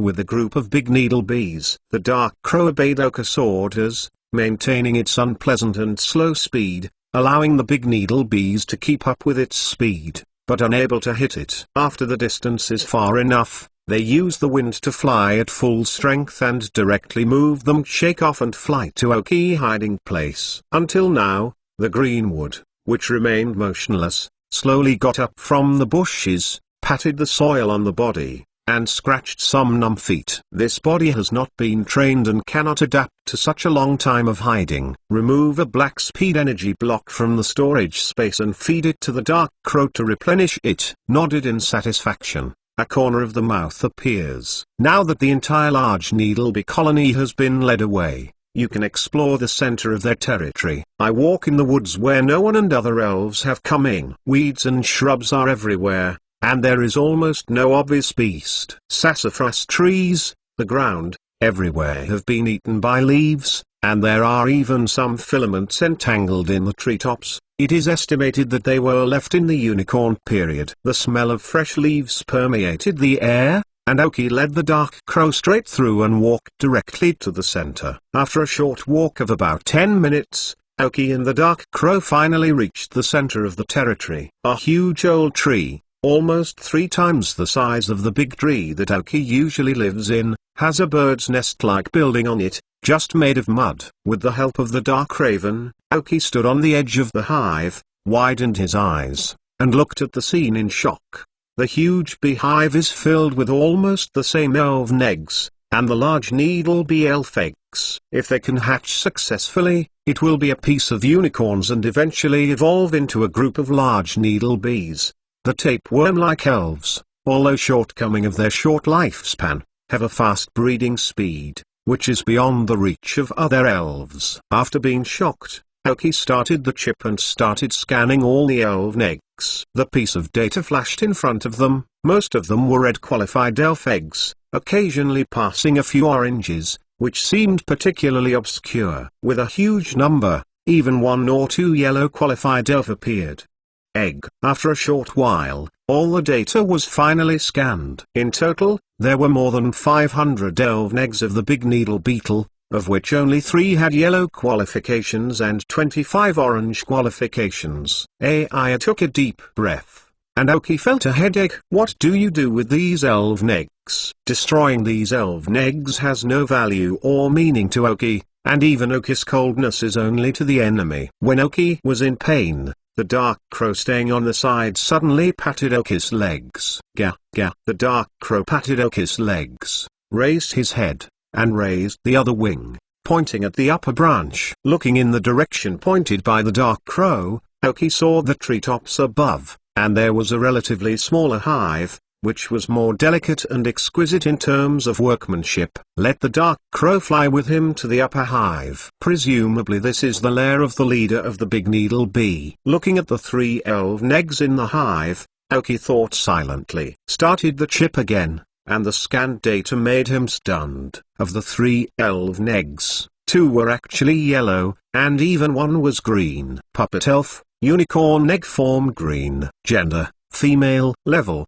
with a group of big needlebees. The dark crow obeyed Aoki's orders, maintaining its unpleasant and slow speed, allowing the big needlebees to keep up with its speed, but unable to hit it. After the distance is far enough, they use the wind to fly at full strength and directly move them, shake off and fly to Aoki's hiding place. Until now, the greenwood, which remained motionless, slowly got up from the bushes, patted the soil on the body, and scratched some numb feet. This body has not been trained and cannot adapt to such a long time of hiding. Remove a black speed energy block from the storage space and feed it to the dark crow to replenish it. Nodded in satisfaction. A corner of the mouth appears. Now that the entire large needlebee colony has been led away, you can explore the center of their territory. I walk in the woods where no one and other elves have come in. Weeds and shrubs are everywhere, and there is almost no obvious beast. Sassafras trees, the ground, everywhere have been eaten by leaves, and there are even some filaments entangled in the treetops. It is estimated that they were left in the unicorn period. The smell of fresh leaves permeated the air, and Aoki led the dark crow straight through and walked directly to the center. After a short walk of about 10 minutes, Aoki and the dark crow finally reached the center of the territory. A huge old tree, almost 3 times the size of the big tree that Aoki usually lives in, has a bird's nest-like building on it, just made of mud. With the help of the dark raven, Aoki stood on the edge of the hive, widened his eyes, and looked at the scene in shock. The huge beehive is filled with almost the same elven eggs, and the large needle bee elf eggs. If they can hatch successfully, it will be a piece of unicorns and eventually evolve into a group of large needle bees. The tapeworm-like elves, although shortcoming of their short lifespan, have a fast breeding speed, which is beyond the reach of other elves. After being shocked, Aoki started the chip and started scanning all the elven eggs. The piece of data flashed in front of them. Most of them were red qualified elf eggs, occasionally passing a few oranges, which seemed particularly obscure. With a huge number, even 1 or 2 yellow qualified elf appeared. Egg. After a short while, all the data was finally scanned. In total, there were more than 500 elven eggs of the big needle beetle, of which only 3 had yellow qualifications and 25 orange qualifications. I took a deep breath, and Aoki felt a headache. What do you do with these elven eggs? Destroying these elven eggs has no value or meaning to Aoki, and even Aoki's coldness is only to the enemy. When Aoki was in pain, the dark crow staying on the side suddenly patted Aoki's legs. Gah, gah. The dark crow patted Aoki's legs, raised his head, and raised the other wing, pointing at the upper branch. Looking in the direction pointed by the dark crow, Aoki saw the treetops above, and there was a relatively smaller hive, which was more delicate and exquisite in terms of workmanship. Let the dark crow fly with him to the upper hive. Presumably this is the lair of the leader of the big needle bee. Looking at the 3 elven eggs in the hive, Aoki thought silently. Started the chip again, and the scanned data made him stunned. Of the 3 elven eggs, 2 were actually yellow, and even 1 was green. Puppet elf, unicorn egg form green. Gender, female. Level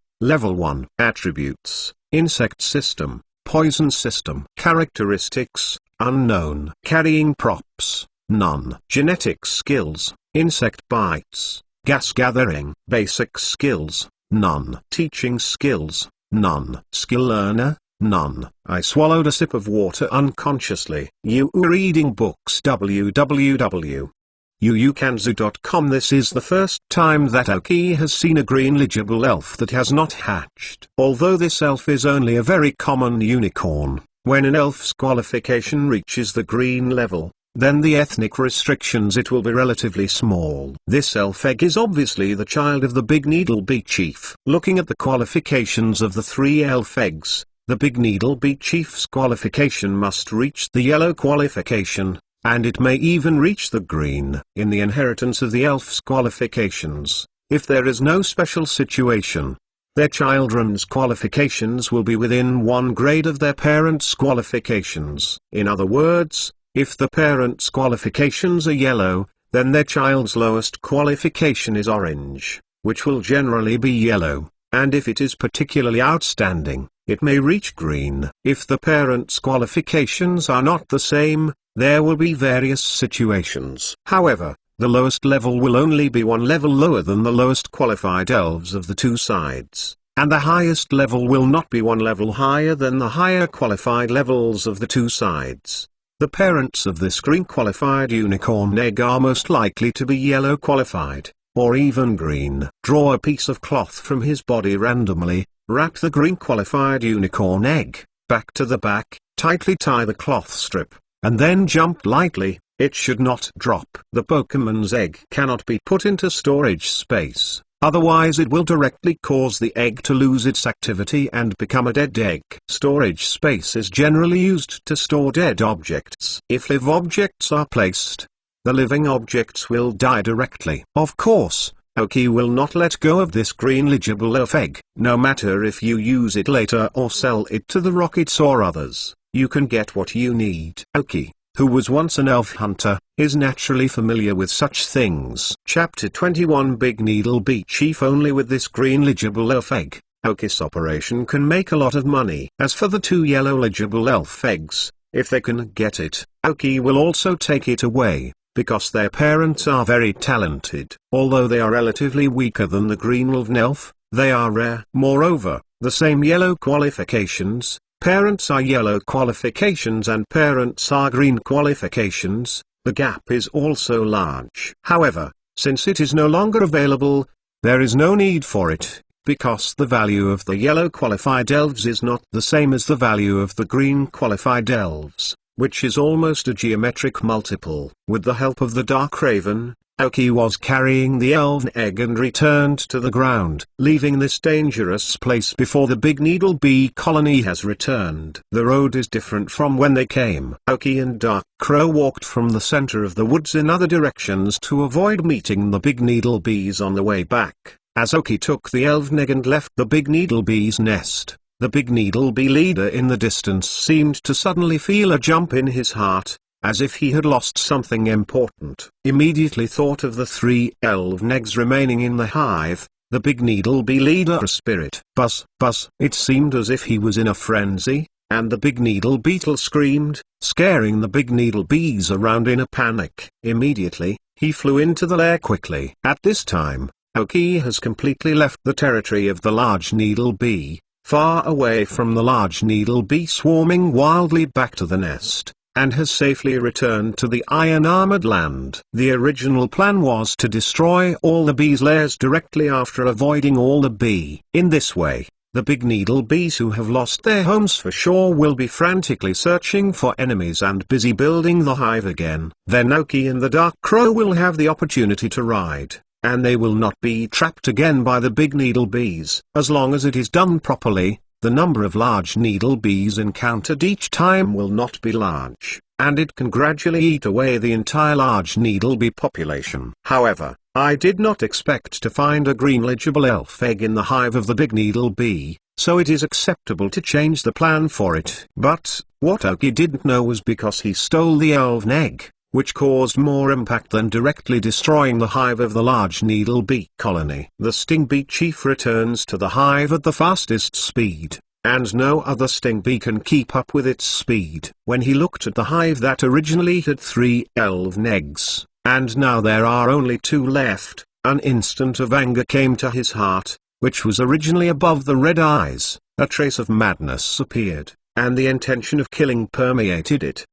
1. Attributes, insect system, poison system. Characteristics, unknown. Carrying props, none. Genetic skills, insect bites, gas gathering. Basic skills, none. Teaching skills, none. Skill learner, none. I swallowed a sip of water unconsciously. You were reading books. www.yuukanzu.com. This is the first time that Aoki has seen a green legible elf that has not hatched. Although this elf is only a very common unicorn, when an elf's qualification reaches the green level, then the ethnic restrictions it will be relatively small. This elf egg is obviously the child of the big needle bee chief. Looking at the qualifications of the 3 elf eggs, the big needle bee chief's qualification must reach the yellow qualification, and it may even reach the green. In the inheritance of the elf's qualifications, if there is no special situation, their children's qualifications will be within 1 grade of their parents' qualifications. In other words, if the parents' qualifications are yellow, then their child's lowest qualification is orange, which will generally be yellow, and if it is particularly outstanding, it may reach green. If the parents' qualifications are not the same, there will be various situations. However, the lowest level will only be 1 level lower than the lowest qualified elves of the 2 sides, and the highest level will not be 1 level higher than the higher qualified levels of the 2 sides. The parents of this green qualified unicorn egg are most likely to be yellow qualified, or even green. Draw a piece of cloth from his body randomly, wrap the green qualified unicorn egg, back to the back, tightly tie the cloth strip, and then jump lightly. It should not drop. The Pokemon's egg cannot be put into storage space, otherwise it will directly cause the egg to lose its activity and become a dead egg. Storage space is generally used to store dead objects. If live objects are placed, the living objects will die directly. Of course, Aoki will not let go of this green legible elf egg, no matter if you use it later or sell it to the Rockets or others. you can get what you need. Aoki, who was once an elf hunter, is naturally familiar with such things. Chapter 21 Big Needle Bee Chief. Only with this green legible elf egg, Aoki's operation can make a lot of money. As for the 2 yellow legible elf eggs, if they can get it, Aoki will also take it away, because their parents are very talented. Although they are relatively weaker than the green wolven elf, they are rare. Moreover, the same yellow qualifications, parents are yellow qualifications and parents are green qualifications, the gap is also large. However, since it is no longer available, there is no need for it, because the value of the yellow qualified elves is not the same as the value of the green qualified elves, which is almost a geometric multiple. With the help of the Dark Raven, Aoki was carrying the elven egg and returned to the ground, leaving this dangerous place before the Big Needle Bee colony has returned. The road is different from when they came. Aoki and Dark Crow walked from the center of the woods in other directions to avoid meeting the Big Needle Bees on the way back. As Aoki took the elven egg and left the Big Needle Bee's nest, the Big Needle Bee leader in the distance seemed to suddenly feel a jump in his heart, as if he had lost something important. Immediately thought of the 3 elven eggs remaining in the hive, the Big Needle Bee leader a spirit. Buzz, buzz. It seemed as if he was in a frenzy, and the Big Needle Beetle screamed, scaring the Big Needle Bees around in a panic. Immediately, he flew into the lair quickly. At this time, Aoki has completely left the territory of the large needle bee, far away from the large needle bee swarming wildly back to the nest, and has safely returned to the iron-armored land. The original plan was to destroy all the bees' lairs directly after avoiding all the bee. In this way, the Big Needle Bees who have lost their homes for sure will be frantically searching for enemies and busy building the hive again. Then Aoki and the Dark Crow will have the opportunity to ride, and they will not be trapped again by the Big Needle Bees. As long as it is done properly, the number of large needle bees encountered each time will not be large, and it can gradually eat away the entire large needle bee population. However, I did not expect to find a green legible elf egg in the hive of the Big Needle Bee, so it is acceptable to change the plan for it. But, what Aoki didn't know was because he stole the elven egg, which caused more impact than directly destroying the hive of the large needle bee colony. The sting bee chief returns to the hive at the fastest speed, and no other sting bee can keep up with its speed. When he looked at the hive that originally had 3 elven eggs, and now there are only 2 left, an instant of anger came to his heart, which was originally above the red eyes. A trace of madness appeared, and the intention of killing permeated it.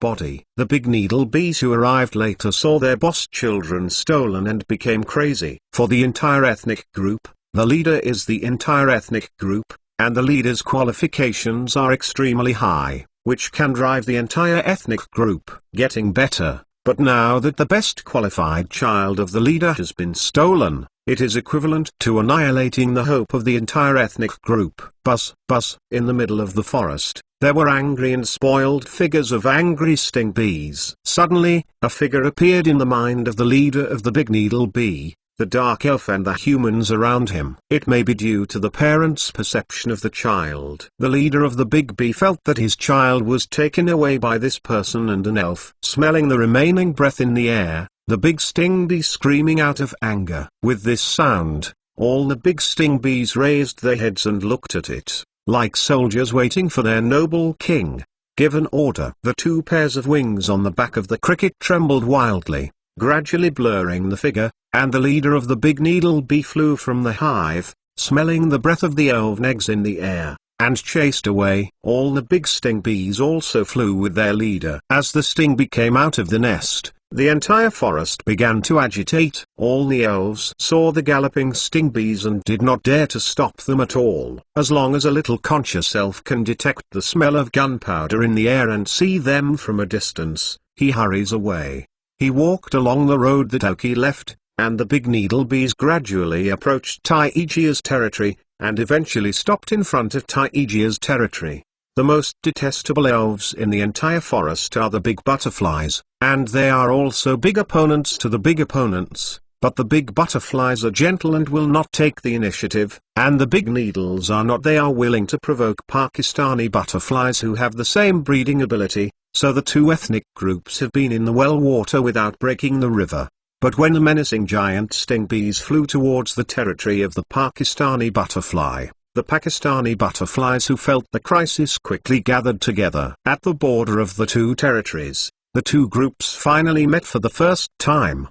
Body. The Big Needle Bees who arrived later saw their boss children stolen and became crazy. For the entire ethnic group, the leader is the entire ethnic group, and the leader's qualifications are extremely high, which can drive the entire ethnic group. Getting better, but now that the best qualified child of the leader has been stolen, it is equivalent to annihilating the hope of the entire ethnic group. Buzz, buzz. In the middle of the forest, there were angry and spoiled figures of angry sting bees. Suddenly, a figure appeared in the mind of the leader of the Big Needle Bee, the dark elf and the humans around him. It may be due to the parents' perception of the child. The leader of the Big Bee felt that his child was taken away by this person and an elf. Smelling the remaining breath in the air, the big sting bee screaming out of anger. With this sound, all the big sting bees raised their heads and looked at it, like soldiers waiting for their noble king. Give an order. The 2 pairs of wings on the back of the cricket trembled wildly, gradually blurring the figure, and the leader of the Big Needle Bee flew from the hive, smelling the breath of the elven eggs in the air, and chased away. All the big sting bees also flew with their leader. As the sting bee came out of the nest, the entire forest began to agitate. All the elves saw the galloping sting bees and did not dare to stop them at all. As long as a little conscious elf can detect the smell of gunpowder in the air and see them from a distance, he hurries away. He walked along the road that Aoki left, and the Big Needle Bees gradually approached Taijia's territory, and eventually stopped in front of Taijia's territory. The most detestable elves in the entire forest are the big butterflies, and they are also big opponents to the big opponents, But the big butterflies are gentle and will not take the initiative, and the big needles are not. They are willing to provoke Pakistani butterflies who have the same breeding ability, so the two ethnic groups have been in the well water without breaking the river. But when the menacing giant sting bees flew towards the territory of the Pakistani butterfly, the Pakistani butterflies who felt the crisis quickly gathered together. At the border of the two territories, the two groups finally met for the first time.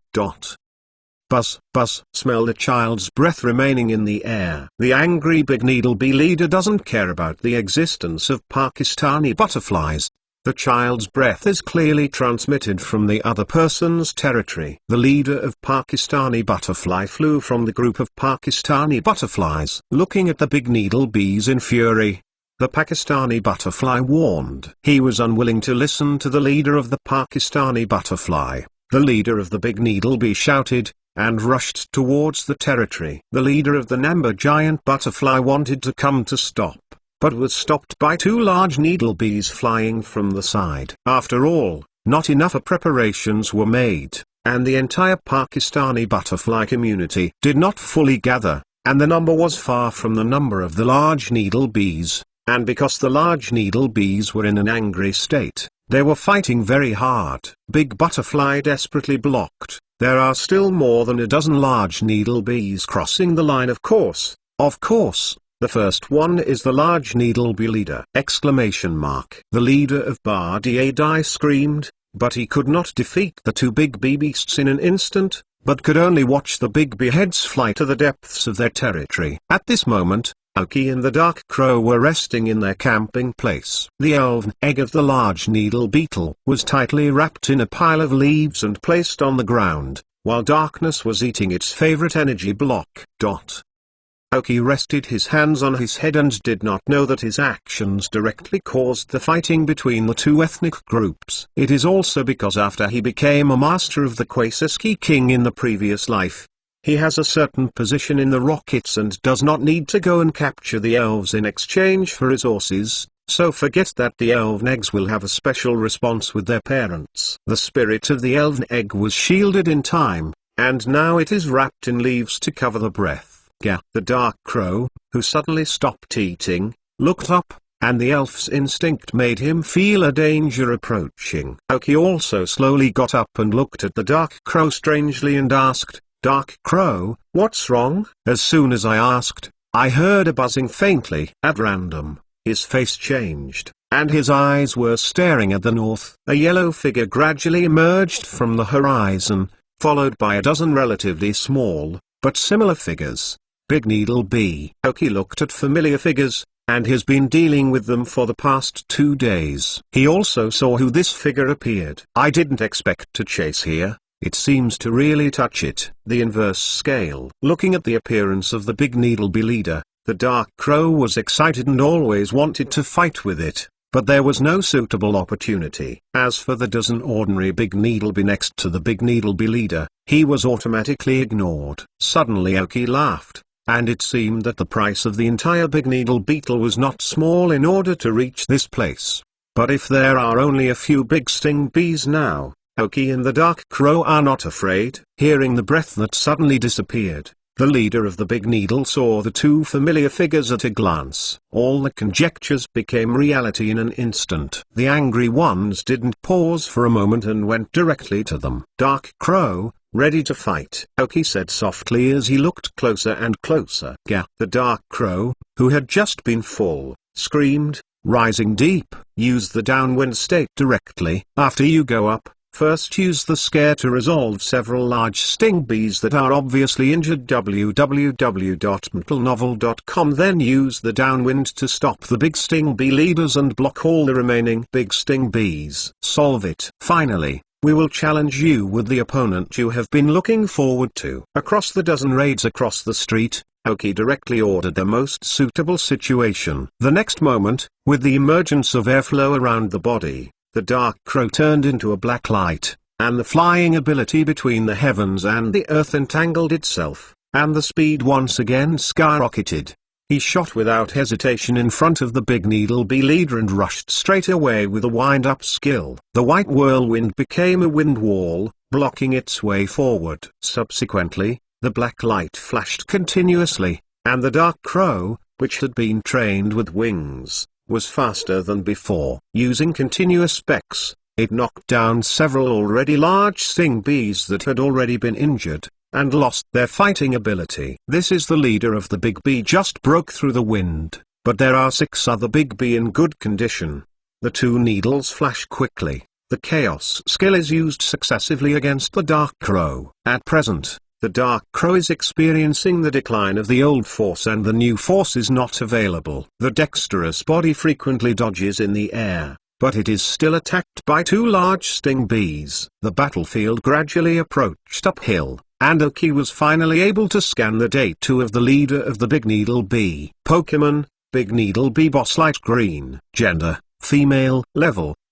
Buzz, buzz, smell the child's breath remaining in the air. The angry big needle bee leader doesn't care about the existence of Pakistani butterflies. The child's breath is clearly transmitted from the other person's territory. The leader of Pakistani butterfly flew from the group of Pakistani butterflies. Looking at the big needle bees in fury, the Pakistani butterfly warned. He was unwilling to listen to the leader of the Pakistani butterfly. The leader of the big needle bee shouted, and rushed towards the territory. The leader of the number giant butterfly wanted to come to stop, but was stopped by two large needle bees flying from the side. After all, not enough preparations were made, and the entire Pakistani butterfly community did not fully gather, and the number was far from the number of the large needle bees, and because the large needle bees were in an angry state, they were fighting very hard. Big butterfly desperately blocked. There are still more than a dozen large needle bees crossing the line. Of course, the first one is the large needle bee leader! The leader of Bardi screamed, but he could not defeat the two big bee beasts in an instant, but could only watch the big bee heads fly to the depths of their territory. At this moment, Aoki and the dark crow were resting in their camping place. The elven egg of the large needle beetle was tightly wrapped in a pile of leaves and placed on the ground, while darkness was eating its favorite energy block. Aoki rested his hands on his head and did not know that his actions directly caused the fighting between the two ethnic groups. It is also because after he became a master of the Quaseski King in the previous life, he has a certain position in the rockets and does not need to go and capture the elves in exchange for resources, so forget that the elven eggs will have a special response with their parents. The spirit of the elven egg was shielded in time, and now it is wrapped in leaves to cover the breath. The dark crow, who suddenly stopped eating, looked up, and the elf's instinct made him feel a danger approaching. Aoki also slowly got up and looked at the dark crow strangely and asked, "Dark crow, what's wrong?" As soon as I asked, I heard a buzzing faintly. At random, his face changed, and his eyes were staring at the north. A yellow figure gradually emerged from the horizon, followed by a dozen relatively small, but similar figures. Big needle bee. Aoki looked at familiar figures, and has been dealing with them for the past 2 days. He also saw who this figure appeared. I didn't expect to chase here. It seems to really touch it. The inverse scale. Looking at the appearance of the big needle bee leader, the dark crow was excited and always wanted to fight with it, but there was no suitable opportunity. As for the dozen ordinary big needle bee next to the big needle bee leader, he was automatically ignored. Suddenly Aoki laughed, and it seemed that the price of the entire big needle beetle was not small in order to reach this place. But if there are only a few big sting bees now, Aoki and the dark crow are not afraid. Hearing the breath that suddenly disappeared, the leader of the big needle saw the two familiar figures at a glance. All the conjectures became reality in an instant. The angry ones didn't pause for a moment and went directly to them. "Dark crow, ready to fight?" Aoki said softly as he looked closer and closer. The dark crow, who had just been full, screamed, rising deep. Use the downwind state directly. After you go up, first use the scare to resolve several large sting bees that are obviously injured. www.mtlnovel.com. Then use the downwind to stop the big sting bee leaders and block all the remaining big sting bees. Solve it. Finally, we will challenge you with the opponent you have been looking forward to. Across the dozen raids across the street, Aoki directly ordered the most suitable situation. The next moment, with the emergence of airflow around the body, the dark crow turned into a black light, and the flying ability between the heavens and the earth entangled itself, and the speed once again skyrocketed. He shot without hesitation in front of the big needle bee leader and rushed straight away with a wind-up skill. The white whirlwind became a wind wall, blocking its way forward. Subsequently, the black light flashed continuously, and the dark crow, which had been trained with wings, was faster than before. Using continuous specks, it knocked down several already large sting bees that had already been injured, and lost their fighting ability. This is the leader of the big bee just broke through the wind, but there are 6 other big bee in good condition. The 2 needles flash quickly. The chaos skill is used successively against the dark crow. At present, the dark crow is experiencing the decline of the old force and the new force is not available. The dexterous body frequently dodges in the air, but it is still attacked by 2 large sting bees. The battlefield gradually approached uphill, and Oki was finally able to scan the data of the leader of the Big Needle Bee. Pokemon, Big Needle Bee Boss Light Green. Gender, female.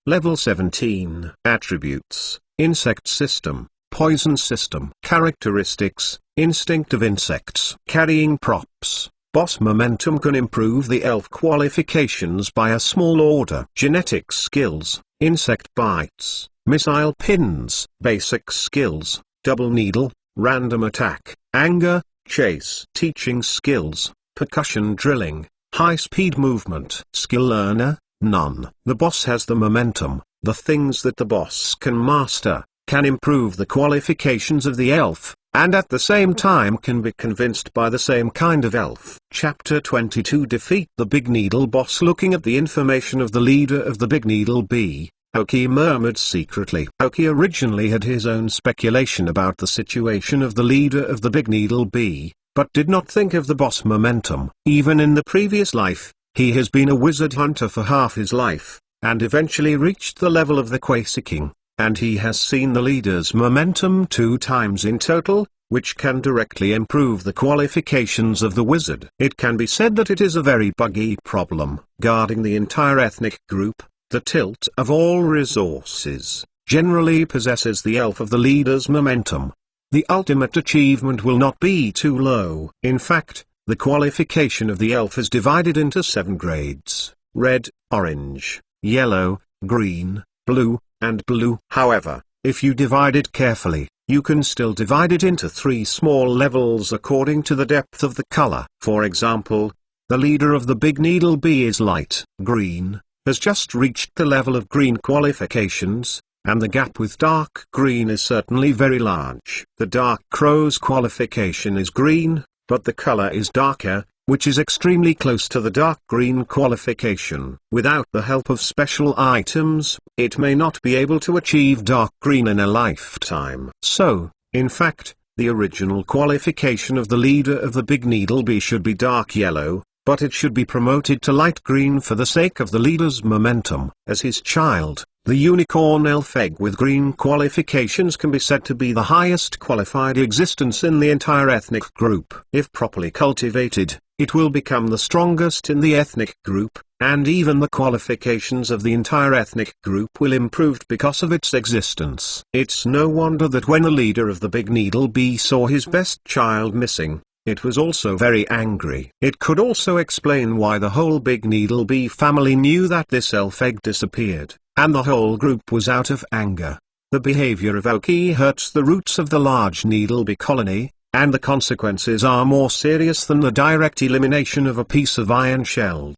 Level 17. Attributes, Insect System, Poison System. Characteristics, Instinct of Insects. Carrying props, Boss Momentum can improve the elf qualifications by a small order. Genetic skills, Insect Bites, Missile Pins. Basic skills, Double Needle, Random Attack, Anger, Chase. Teaching skills, Percussion Drilling, High Speed Movement. Skill Learner, none. The boss has the momentum. The things that the boss can master, can improve the qualifications of the elf, and at the same time can be convinced by the same kind of elf. Chapter 22. Defeat the Big Needle Boss. Looking at the information of the leader of the Big Needle Bee, Oki murmured secretly. Oki originally had his own speculation about the situation of the leader of the Big Needle Bee, but did not think of the boss momentum. Even in the previous life, he has been a wizard hunter for half his life, and eventually reached the level of the Quasiking, and he has seen the leader's momentum 2 times in total, which can directly improve the qualifications of the wizard. It can be said that it is a very buggy problem. Guarding the entire ethnic group, the tilt of all resources, generally possesses the elf of the leader's momentum. The ultimate achievement will not be too low. In fact, the qualification of the elf is divided into 7 grades: red, orange, yellow, green, blue, and blue. However, if you divide it carefully, you can still divide it into 3 small levels according to the depth of the color. For example, the leader of the Big Needle Bee is light green, has just reached the level of green qualifications, and the gap with dark green is certainly very large. The dark crow's qualification is green, but the color is darker, which is extremely close to the dark green qualification. Without the help of special items, it may not be able to achieve dark green in a lifetime. So, in fact, the original qualification of the leader of the Big Needle Bee should be dark yellow, but it should be promoted to light green for the sake of the leader's momentum. As his child, the unicorn elf egg with green qualifications can be said to be the highest qualified existence in the entire ethnic group. If properly cultivated, it will become the strongest in the ethnic group, and even the qualifications of the entire ethnic group will improve because of its existence. It's no wonder that when the leader of the Big Needle Bee saw his best child missing, it was also very angry. It could also explain why the whole Big Needle Bee family knew that this elf egg disappeared, and the whole group was out of anger. The behavior of Oki hurts the roots of the large needle bee colony, and the consequences are more serious than the direct elimination of a piece of iron shell.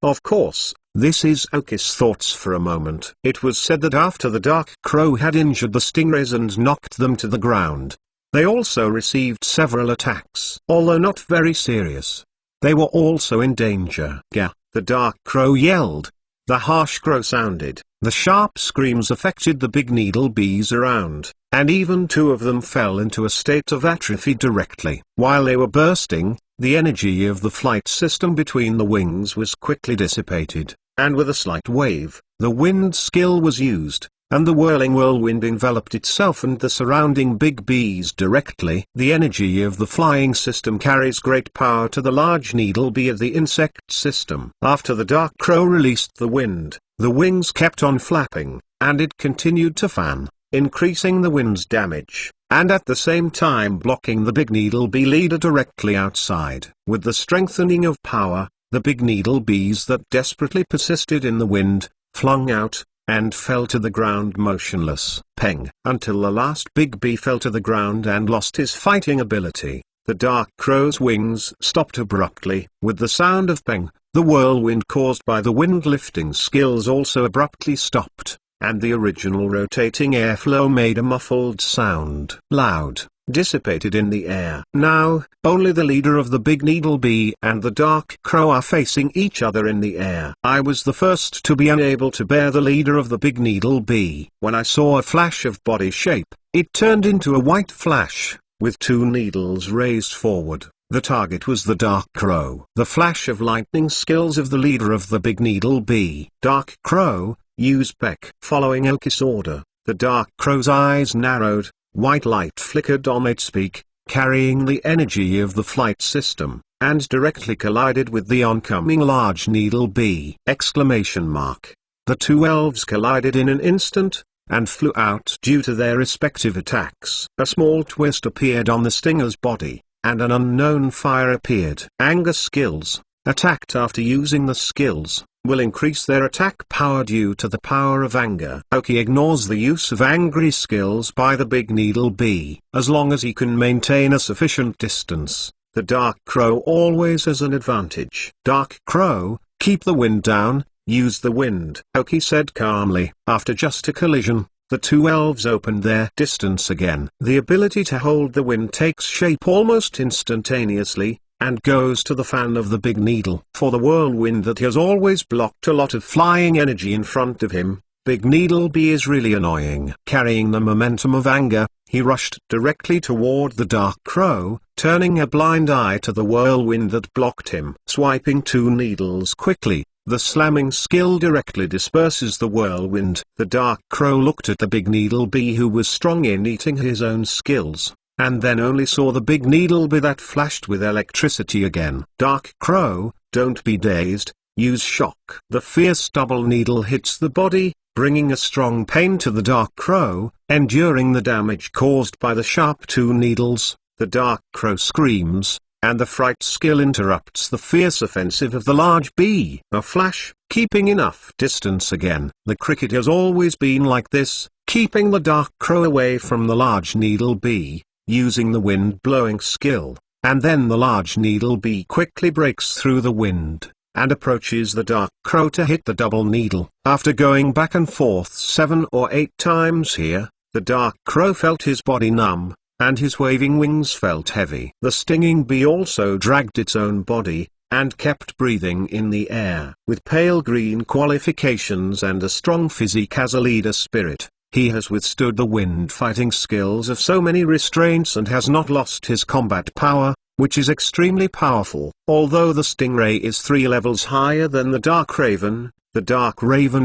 Of course, this is Oki's thoughts for a moment. It was said that after the dark crow had injured the stingrays and knocked them to the ground, they also received several attacks. Although not very serious, they were also in danger. Gah! The dark crow yelled. The harsh crow sounded. The sharp screams affected the Big Needle Bees around, and even 2 of them fell into a state of atrophy directly. While they were bursting, the energy of the flight system between the wings was quickly dissipated, and with a slight wave, the wind skill was used, and the whirling whirlwind enveloped itself and the surrounding big bees directly. The energy of the flying system carries great power to the large needle bee of the insect system. After the dark crow released the wind, the wings kept on flapping, and it continued to fan, increasing the wind's damage, and at the same time blocking the Big Needle Bee leader directly outside. With the strengthening of power, the Big Needle Bees that desperately persisted in the wind, flung out, and fell to the ground motionless. Peng. Until the last big bee fell to the ground and lost his fighting ability, the dark crow's wings stopped abruptly. With the sound of peng, the whirlwind caused by the wind lifting skills also abruptly stopped, and the original rotating airflow made a muffled sound. Loud, dissipated in the air. Now, only the leader of the big needle bee and the dark crow are facing each other in the air. I was the first to be unable to bear the leader of the big needle bee. When I saw a flash of body shape, it turned into a white flash, with two needles raised forward. The target was the dark crow. The flash of lightning skills of the leader of the big needle bee. Dark crow, use Peck. Following Oki's order, the dark crow's eyes narrowed, white light flickered on its beak, carrying the energy of the flight system, and directly collided with the oncoming large needle bee! The two elves collided in an instant, and flew out due to their respective attacks. A small twist appeared on the stinger's body, and an unknown fire appeared. Anger skills, attacked after using the skills, will increase their attack power due to the power of anger. Oki ignores the use of angry skills by the big needle bee. As long as he can maintain a sufficient distance, the dark crow always has an advantage. Dark crow, keep the wind down, use the wind, Oki said calmly. After just a collision, the two elves opened their distance again. The ability to hold the wind takes shape almost instantaneously, and goes to the fan of the big needle. For the whirlwind that has always blocked a lot of flying energy in front of him, Big Needle Bee is really annoying. Carrying the momentum of anger, he rushed directly toward the dark crow, turning a blind eye to the whirlwind that blocked him. Swiping two needles quickly, the slamming skill directly disperses the whirlwind. The dark crow looked at the big needle bee who was strong in eating his own skills, and then only saw the big needle bee that flashed with electricity again. Dark crow, don't be dazed, use shock. The fierce double needle hits the body, bringing a strong pain to the dark crow, enduring the damage caused by the sharp two needles. The dark crow screams, and the fright skill interrupts the fierce offensive of the large bee. A flash, keeping enough distance again. The cricket has always been like this, keeping the dark crow away from the large needle bee, using the wind blowing skill, and then the large needle bee quickly breaks through the wind, and approaches the dark crow to hit the double needle. After going back and forth 7 or 8 times here, the dark crow felt his body numb, and his waving wings felt heavy. The stinging bee also dragged its own body, and kept breathing in the air. With pale green qualifications and a strong physique as a leader spirit, he has withstood the wind fighting skills of so many restraints and has not lost his combat power, which is extremely powerful. Although the stingray is 3 levels higher than the dark raven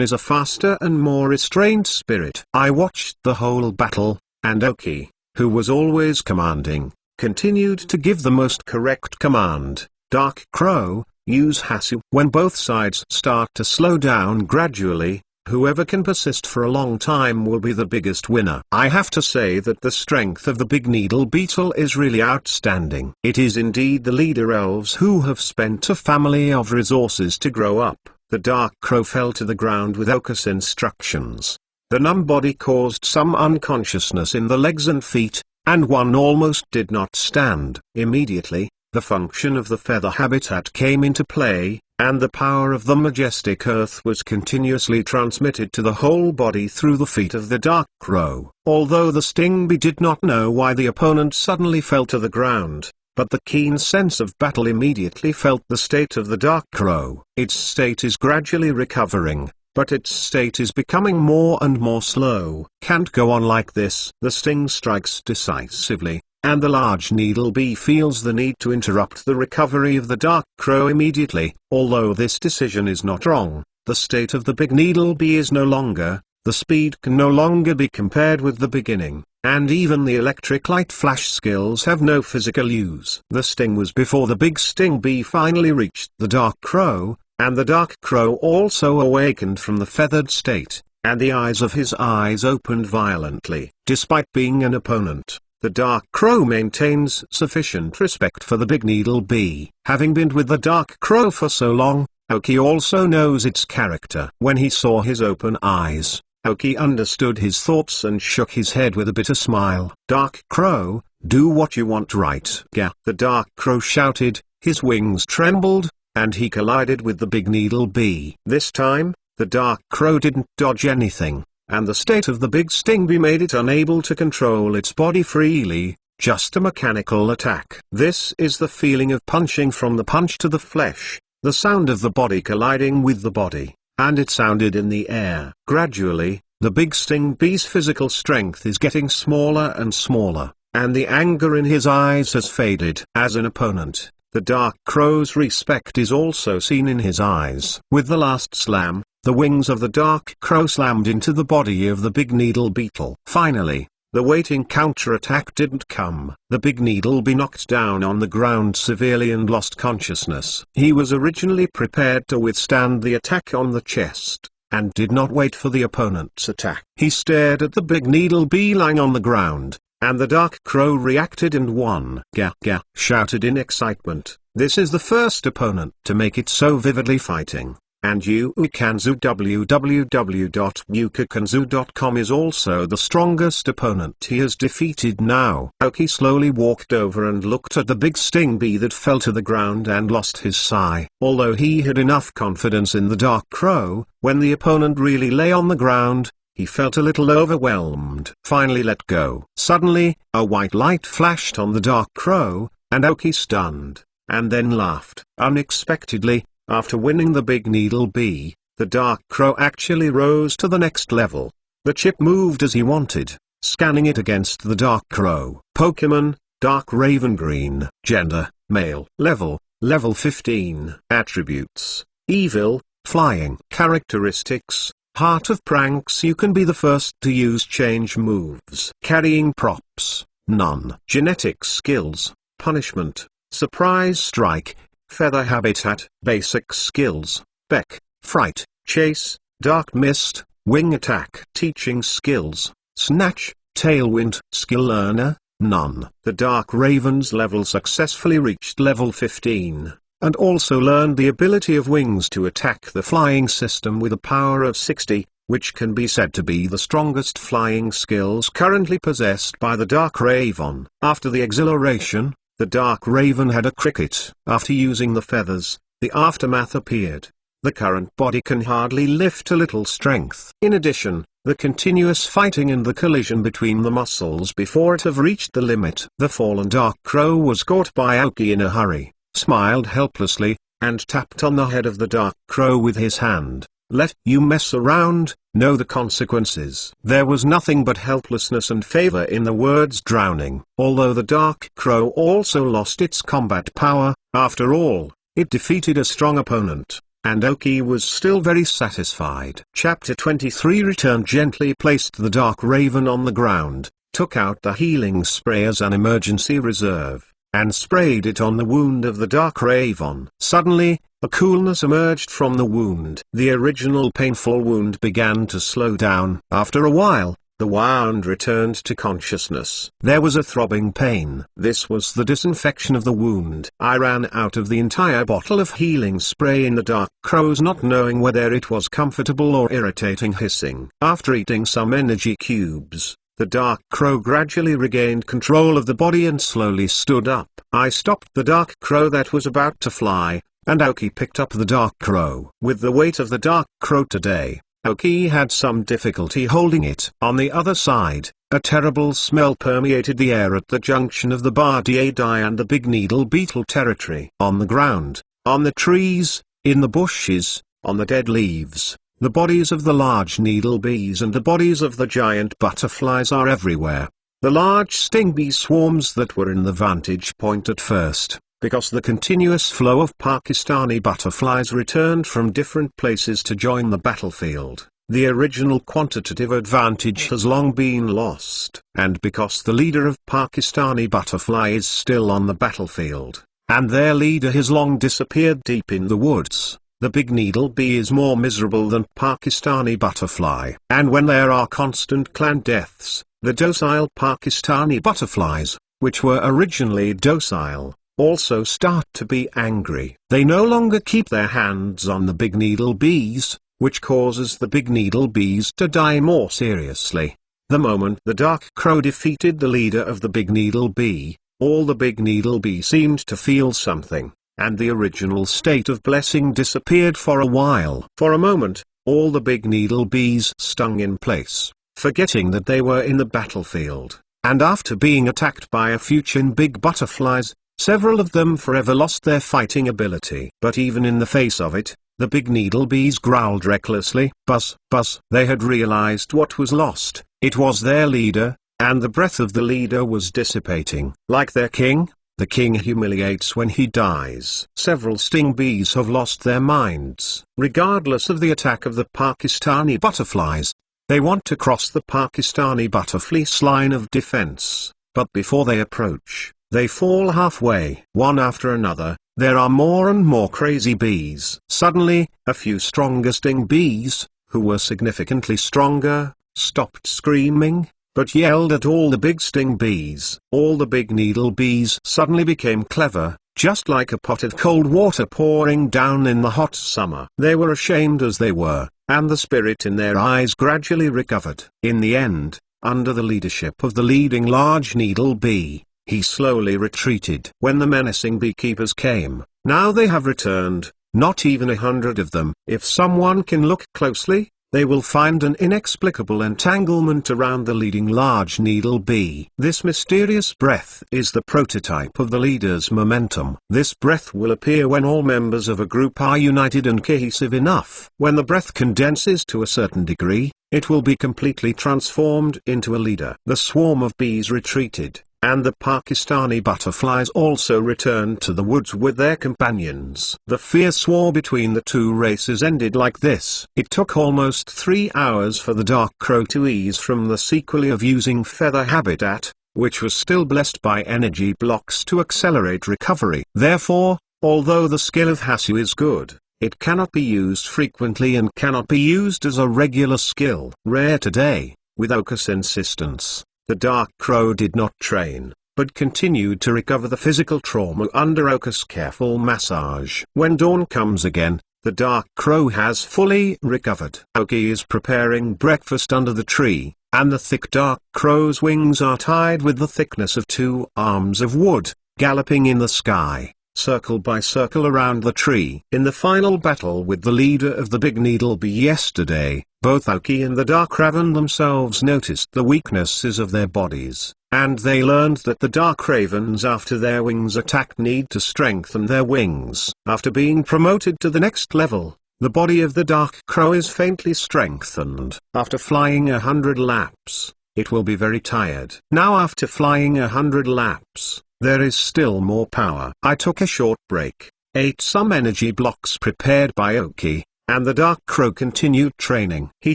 is a faster and more restrained spirit. I watched the whole battle, and Oki, who was always commanding, continued to give the most correct command. Dark crow, use Hasu. When both sides start to slow down gradually, whoever can persist for a long time will be the biggest winner. I have to say that the strength of the big needle beetle is really outstanding. It is indeed the leader elves who have spent a family of resources to grow up. The dark crow fell to the ground with Oka's instructions. The numb body caused some unconsciousness in the legs and feet, and one almost did not stand. Immediately, the function of the feather habitat came into play, and the power of the majestic earth was continuously transmitted to the whole body through the feet of the dark crow. Although the sting bee did not know why the opponent suddenly fell to the ground, but the keen sense of battle immediately felt the state of the dark crow. Its state is gradually recovering, but its state is becoming more and more slow. Can't go on like this. The sting strikes decisively, and the large needle bee feels the need to interrupt the recovery of the dark crow immediately. Although this decision is not wrong, the state of the big needle bee is no longer, the speed can no longer be compared with the beginning, and even the electric light flash skills have no physical use. The sting was before the big sting bee finally reached the dark crow, and the dark crow also awakened from the feathered state, and the eyes of his eyes opened violently. Despite being an opponent, the dark crow maintains sufficient respect for the big needle bee. Having been with the dark crow for so long, Oki also knows its character. When he saw his open eyes, Oki understood his thoughts and shook his head with a bitter smile. Dark Crow, do what you want, right? Yeah. The Dark Crow shouted, his wings trembled, and he collided with the big needle bee. This time, the Dark Crow didn't dodge anything, and the state of the big sting bee made it unable to control its body freely, just a mechanical attack. This is the feeling of punching from the punch to the flesh, the sound of the body colliding with the body, and it sounded in the air. Gradually, the big sting bee's physical strength is getting smaller and smaller, and the anger in his eyes has faded. As an opponent, the Dark Crow's respect is also seen in his eyes. With the last slam, the wings of the Dark Crow slammed into the body of the big needle beetle. Finally, the waiting counterattack didn't come. The big needle bee knocked down on the ground severely and lost consciousness. He was originally prepared to withstand the attack on the chest, and did not wait for the opponent's attack. He stared at the big needle bee lying on the ground, and the Dark Crow reacted and won. Gah gah, shouted in excitement. This is the first opponent to make it so vividly fighting. And Yuukanzu www.yuukanzu.com is also the strongest opponent he has defeated now. Oki slowly walked over and looked at the big sting bee that fell to the ground and lost his sigh. Although he had enough confidence in the Dark Crow, when the opponent really lay on the ground, he felt a little overwhelmed. Finally let go. Suddenly, a white light flashed on the Dark Crow, and Oki stunned, and then laughed. Unexpectedly, after winning the big needle bee, the Dark Crow actually rose to the next level. The chip moved as he wanted, scanning it against the Dark Crow. Pokemon, Dark Raven Green. Gender, male. Level 15. Attributes, evil, flying. Characteristics, Heart of Pranks. You can be the first to use change moves. Carrying props, none. Genetic skills, punishment, surprise strike, feather habitat. Basic skills, Beck, fright, chase, dark mist, wing attack. Teaching skills, snatch, tailwind. Skill learner, none. The Dark Raven's level successfully reached level 15, and also learned the ability of wings to attack the flying system with a power of 60, which can be said to be the strongest flying skills currently possessed by the Dark Raven. After the exhilaration, the Dark Raven had a cricket. After using the feathers, the aftermath appeared. The current body can hardly lift a little strength. In addition, the continuous fighting and the collision between the muscles before it have reached the limit. The fallen Dark Crow was caught by Oki in a hurry, smiled helplessly, and tapped on the head of the Dark Crow with his hand. Let you mess around, know the consequences. There was nothing but helplessness and favor in the words drowning. Although the Dark Crow also lost its combat power, after all, it defeated a strong opponent, and Oki was still very satisfied. Chapter 23 Returned gently placed the Dark Raven on the ground, took out the healing spray as an emergency reserve, and sprayed it on the wound of the Dark Raven. Suddenly, a coolness emerged from the wound. The original painful wound began to slow down. After a while, the wound returned to consciousness. There was a throbbing pain. This was the disinfection of the wound. I ran out of the entire bottle of healing spray in the Dark Crow's, not knowing whether it was comfortable or irritating hissing. After eating some energy cubes, the Dark Crow gradually regained control of the body and slowly stood up. I stopped the Dark Crow that was about to fly, and Oki picked up the Dark Crow. With the weight of the Dark Crow today, Oki had some difficulty holding it. On the other side, a terrible smell permeated the air at the junction of the Bardiadai and the big needle beetle territory. On the ground, on the trees, in the bushes, on the dead leaves, the bodies of the large needle bees and the bodies of the giant butterflies are everywhere. The large sting bee swarms that were in the vantage point at first, because the continuous flow of Pakistani butterflies returned from different places to join the battlefield. The original quantitative advantage has long been lost, and because the leader of Pakistani butterfly is still on the battlefield, and their leader has long disappeared deep in the woods, the big needle bee is more miserable than Pakistani butterfly. And when there are constant clan deaths, the docile Pakistani butterflies, which were originally docile, also start to be angry. They no longer keep their hands on the big needle bees, which causes the big needle bees to die more seriously. The moment the dark crow defeated the leader of the big needle bee, all the big needle bee seemed to feel something, and the original state of blessing disappeared for a while. For a moment, all the big needle bees stung in place, forgetting that they were in the battlefield, and after being attacked by a few big butterflies, several of them forever lost their fighting ability. But even in the face of it, the big needle bees growled recklessly. Buzz, buzz. They had realized what was lost. It was their leader, and the breath of the leader was dissipating. Like their king, the king humiliates when he dies. Several sting bees have lost their minds. Regardless of the attack of the Pakistani butterflies, they want to cross the Pakistani butterflies' line of defense, but before they approach, they fall halfway. One after another, there are more and more crazy bees. Suddenly, a few stronger sting bees, who were significantly stronger, stopped screaming, but yelled at all the big sting bees. All the big needle bees suddenly became clever, just like a pot of cold water pouring down in the hot summer. They were ashamed as they were, and the spirit in their eyes gradually recovered. In the end, under the leadership of the leading large needle bee, he slowly retreated. When the menacing beekeepers came, now they have returned, not even 100 of them. If someone can look closely, they will find an inexplicable entanglement around the leading large needle bee. This mysterious breath is the prototype of the leader's momentum. This breath will appear when all members of a group are united and cohesive enough. When the breath condenses to a certain degree, it will be completely transformed into a leader. The swarm of bees retreated, and the Pakistani butterflies also returned to the woods with their companions. The fierce war between the two races ended like this. It took almost 3 hours for the dark crow to ease from the sequelae of using feather habitat, which was still blessed by energy blocks to accelerate recovery. Therefore, although the skill of Hasu is good, it cannot be used frequently and cannot be used as a regular skill. Rare today, with Oka's insistence, the dark crow did not train, but continued to recover the physical trauma under Oka's careful massage. When dawn comes again, the dark crow has fully recovered. Oki is preparing breakfast under the tree, and the thick dark crow's wings are tied with the thickness of 2 arms of wood, galloping in the sky, circle by circle around the tree. In the final battle with the leader of the big needle bee yesterday, both Oki and the Dark Raven themselves noticed the weaknesses of their bodies, and they learned that the Dark Ravens after their wings attack need to strengthen their wings. After being promoted to the next level, the body of the Dark Crow is faintly strengthened. After flying 100 laps, it will be very tired. Now after flying 100 laps, there is still more power. I took a short break, ate some energy blocks prepared by Oki, and the dark crow continued training. He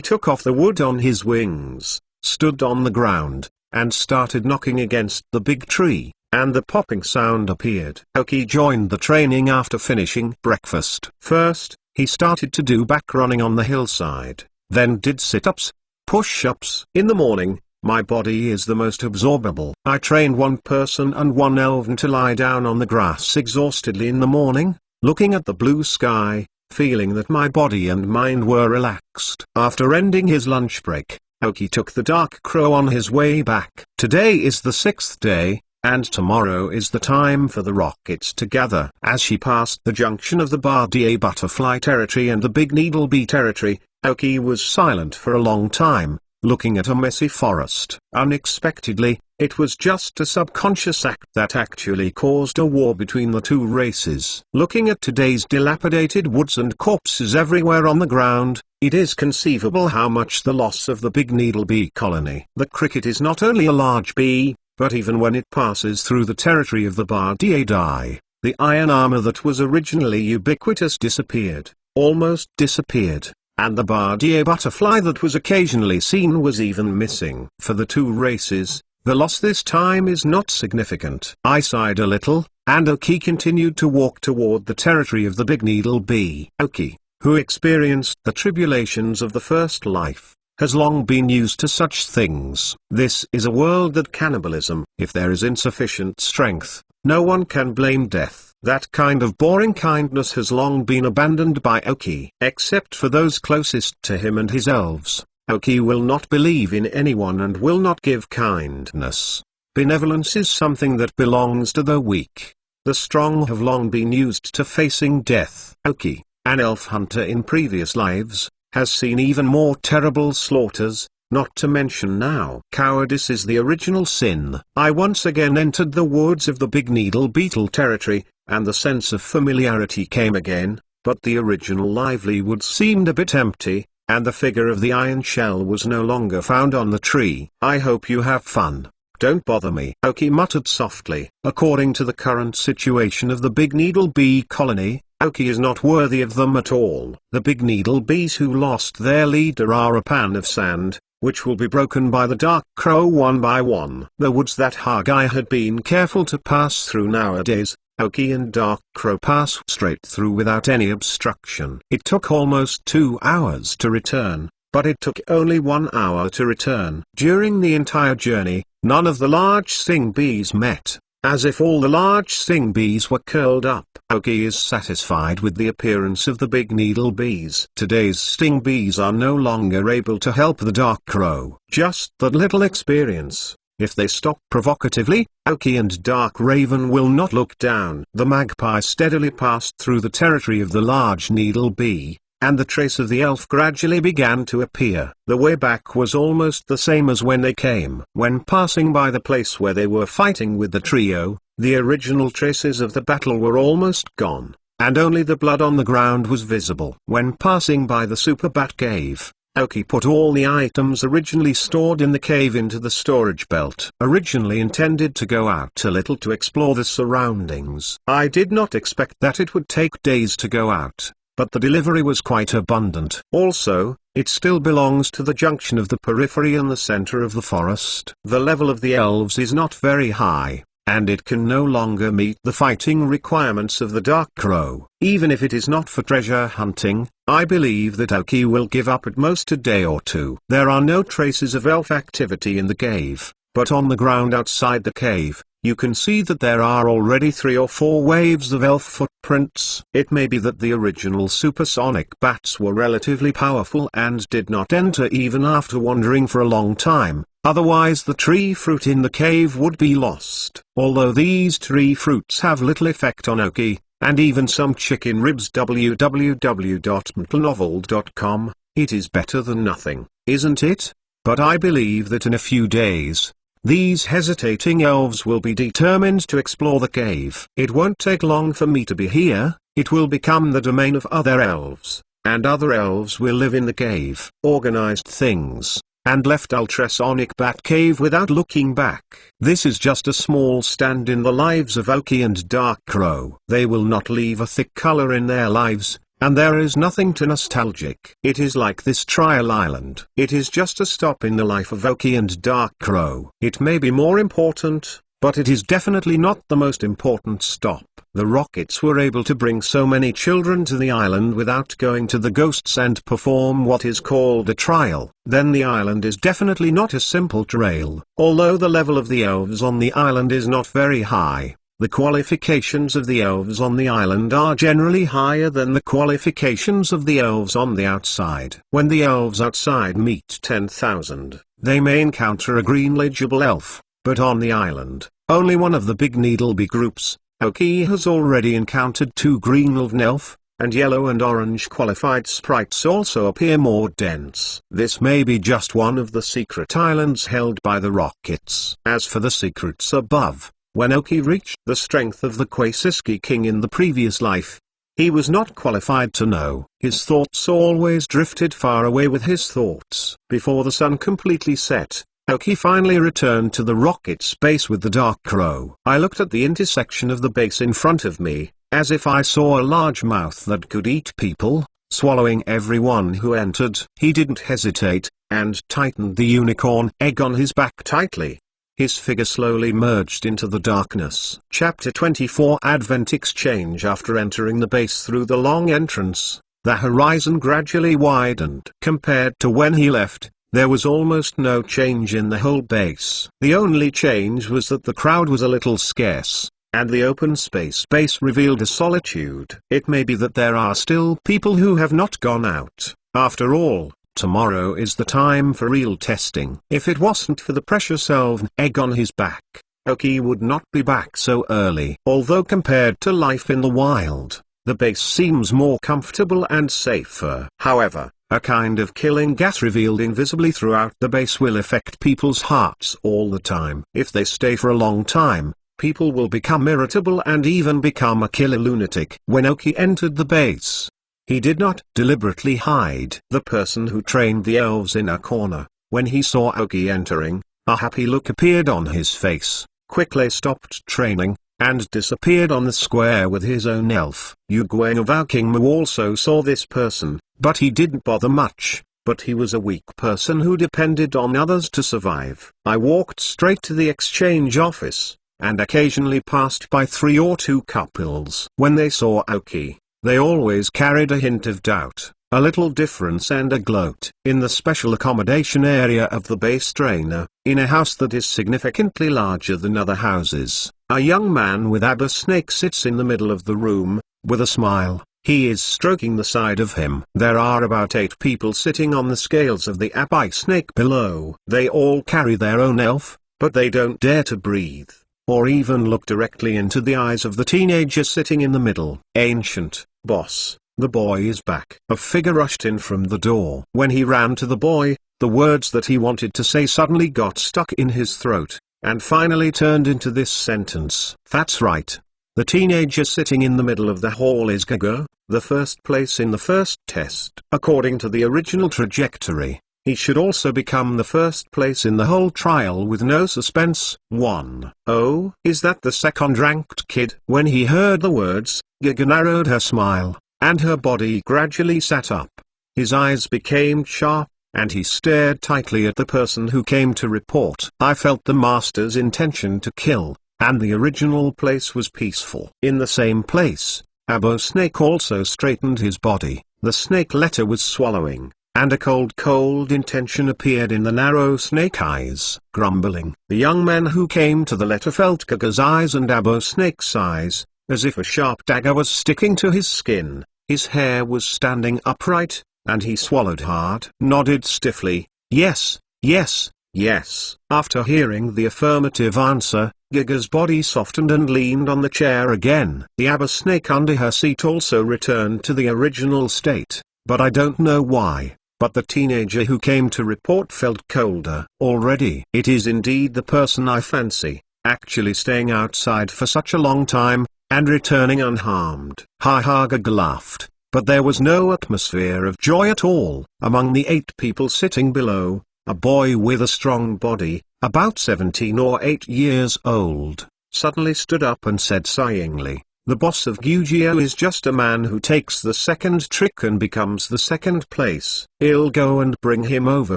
took off the wood on his wings, stood on the ground, and started knocking against the big tree, and the popping sound appeared. Oki joined the training after finishing breakfast. First, he started to do back running on the hillside, then did sit-ups, push-ups. In the morning, my body is the most absorbable. I trained one person and one elven to lie down on the grass exhaustedly in the morning, looking at the blue sky, feeling that my body and mind were relaxed. After ending his lunch break, Oki took the dark crow on his way back. Today is the 6th day, and tomorrow is the time for the rockets to gather. As she passed the junction of the Bardier butterfly territory and the big needle bee territory, Oki was silent for a long time, looking at a messy forest. Unexpectedly, it was just a subconscious act that actually caused a war between the two races. Looking at today's dilapidated woods and corpses everywhere on the ground, it is conceivable how much the loss of the big needle bee colony. The cricket is not only a large bee, but even when it passes through the territory of the Bardier die, the iron armor that was originally ubiquitous disappeared, almost disappeared. And the Bardier butterfly that was occasionally seen was even missing. For the two races, the loss this time is not significant. I sighed a little, and Oki continued to walk toward the territory of the big needle bee. Oki, who experienced the tribulations of the first life, has long been used to such things. This is a world that cannibalism. If there is insufficient strength, no one can blame death. That kind of boring kindness has long been abandoned by Oki. Except for those closest to him and his elves, Oki will not believe in anyone and will not give kindness. Benevolence is something that belongs to the weak. The strong have long been used to facing death. Oki, an elf hunter in previous lives, has seen even more terrible slaughters, not to mention now. Cowardice is the original sin. I once again entered the woods of the Big Needle Beetle territory, and the sense of familiarity came again, but the original lively woods seemed a bit empty, and the figure of the iron shell was no longer found on the tree. I hope you have fun. Don't bother me, Oki muttered softly. According to the current situation of the Big Needle Bee colony, Oki is not worthy of them at all. The Big Needle Bees who lost their leader are a pan of sand, which will be broken by the Dark Crow one by one. The woods that Hagi had been careful to pass through nowadays, Oki and Dark Crow pass straight through without any obstruction. It took almost 2 hours to return, but it took only 1 hour to return. During the entire journey, none of the large sting bees met, as if all the large sting bees were curled up. Oki is satisfied with the appearance of the Big Needle Bees. Today's sting bees are no longer able to help the Dark Crow. Just that little experience. If they stop provocatively, Oki and Dark Raven will not look down. The magpie steadily passed through the territory of the large needle bee, and the trace of the elf gradually began to appear. The way back was almost the same as when they came. When passing by the place where they were fighting with the trio, the original traces of the battle were almost gone, and only the blood on the ground was visible. When passing by the Super Bat Cave, Oki put all the items originally stored in the cave into the storage belt. Originally intended to go out a little to explore the surroundings. I did not expect that it would take days to go out, but the delivery was quite abundant. Also, it still belongs to the junction of the periphery and the center of the forest. The level of the elves is not very high, and it can no longer meet the fighting requirements of the Dark Crow. Even if it is not for treasure hunting, I believe that Oki will give up at most a day or two. There are no traces of elf activity in the cave, but on the ground outside the cave, you can see that there are already 3 or 4 waves of elf footprints. It may be that the original supersonic bats were relatively powerful and did not enter even after wandering for a long time. Otherwise the tree fruit in the cave would be lost. Although these tree fruits have little effect on Oki, and even some chicken ribs www.mtnovel.com, it is better than nothing, isn't it? But I believe that in a few days, these hesitating elves will be determined to explore the cave. It won't take long for me to be here, it will become the domain of other elves, and other elves will live in the cave. Organized things, and left Ultrasonic Bat Cave without looking back. This is just a small stand in the lives of Oki and Dark Crow. They will not leave a thick color in their lives, and there is nothing too nostalgic. It is like this trial island. It is just a stop in the life of Oki and Dark Crow. It may be more important, but it is definitely not the most important stop. The Rockets were able to bring so many children to the island without going to the ghosts and perform what is called a trial. Then the island is definitely not a simple trail. Although the level of the elves on the island is not very high, the qualifications of the elves on the island are generally higher than the qualifications of the elves on the outside. When the elves outside meet 10,000, they may encounter a green legible elf, but on the island, only one of the Big Needle Bee groups. Oki has already encountered 2 green elf, and yellow and orange qualified sprites also appear more dense. This may be just one of the secret islands held by the Rockets. As for the secrets above, when Oki reached the strength of the Quasiski King in the previous life, he was not qualified to know. His thoughts always drifted far away with his thoughts. Before the sun completely set, Oki finally returned to the Rocket's base with the Dark Crow. I looked at the intersection of the base in front of me, as if I saw a large mouth that could eat people, swallowing everyone who entered. He didn't hesitate, and tightened the unicorn egg on his back tightly. His figure slowly merged into the darkness. Chapter 24 Advent Exchange. After entering the base through the long entrance, the horizon gradually widened. Compared to when he left, There was almost no change in the whole base. The only change was that the crowd was a little scarce, and the open space base revealed a solitude. It may be that there are still people who have not gone out. After all, tomorrow is the time for real testing. If it wasn't for the precious elven egg on his back, Oki would not be back so early. Although compared to life in the wild, the base seems more comfortable and safer. However, a kind of killing gas revealed invisibly throughout the base will affect people's hearts all the time. If they stay for a long time, people will become irritable and even become a killer lunatic. When Oki entered the base, he did not deliberately hide. The person who trained the elves in a corner, when he saw Oki entering, a happy look appeared on his face, quickly stopped training, and disappeared on the square with his own elf. Yuguen of Aokingmu also saw this person, but he didn't bother much, but he was a weak person who depended on others to survive. I walked straight to the exchange office, and occasionally passed by 3 or 2 couples. When they saw Oki, they always carried a hint of doubt, a little difference and a gloat. In the special accommodation area of the base trainer, in a house that is significantly larger than other houses, a young man with Abba Snake sits in the middle of the room, with a smile. He is stroking the side of him. There are about 8 people sitting on the scales of the Abba Snake below. They all carry their own elf, but they don't dare to breathe, or even look directly into the eyes of the teenager sitting in the middle. Ancient, boss, the boy is back. A figure rushed in from the door. When he ran to the boy, the words that he wanted to say suddenly got stuck in his throat, and finally turned into this sentence. That's right. The teenager sitting in the middle of the hall is Gaga, the first place in the first test. According to the original trajectory, he should also become the first place in the whole trial with no suspense. 1. Oh, is that the second-ranked kid? When he heard the words, Gaga narrowed her smile, and her body gradually sat up. His eyes became sharp, and he stared tightly at the person who came to report. I felt the master's intention to kill, and the original place was peaceful. In the same place, Abba Snake also straightened his body. The snake letter was swallowing, and a cold intention appeared in the narrow snake eyes. Grumbling, the young man who came to the letter felt Gaga's eyes and Abba Snake's eyes, as if a sharp dagger was sticking to his skin. His hair was standing upright, and he swallowed hard. Nodded stiffly, yes, yes, yes. After hearing the affirmative answer, Gaga's body softened and leaned on the chair again. The Abba Snake under her seat also returned to the original state, but I don't know why. But the teenager who came to report felt colder already. It is indeed the person I fancy, actually staying outside for such a long time, and returning unharmed. Ha ha, Gaga laughed, but there was no atmosphere of joy at all. Among the 8 people sitting below, a boy with a strong body, about 17 or 8 years old, suddenly stood up and said sighingly, the boss of Gyugio is just a man who takes the second trick and becomes the second place. I'll go and bring him over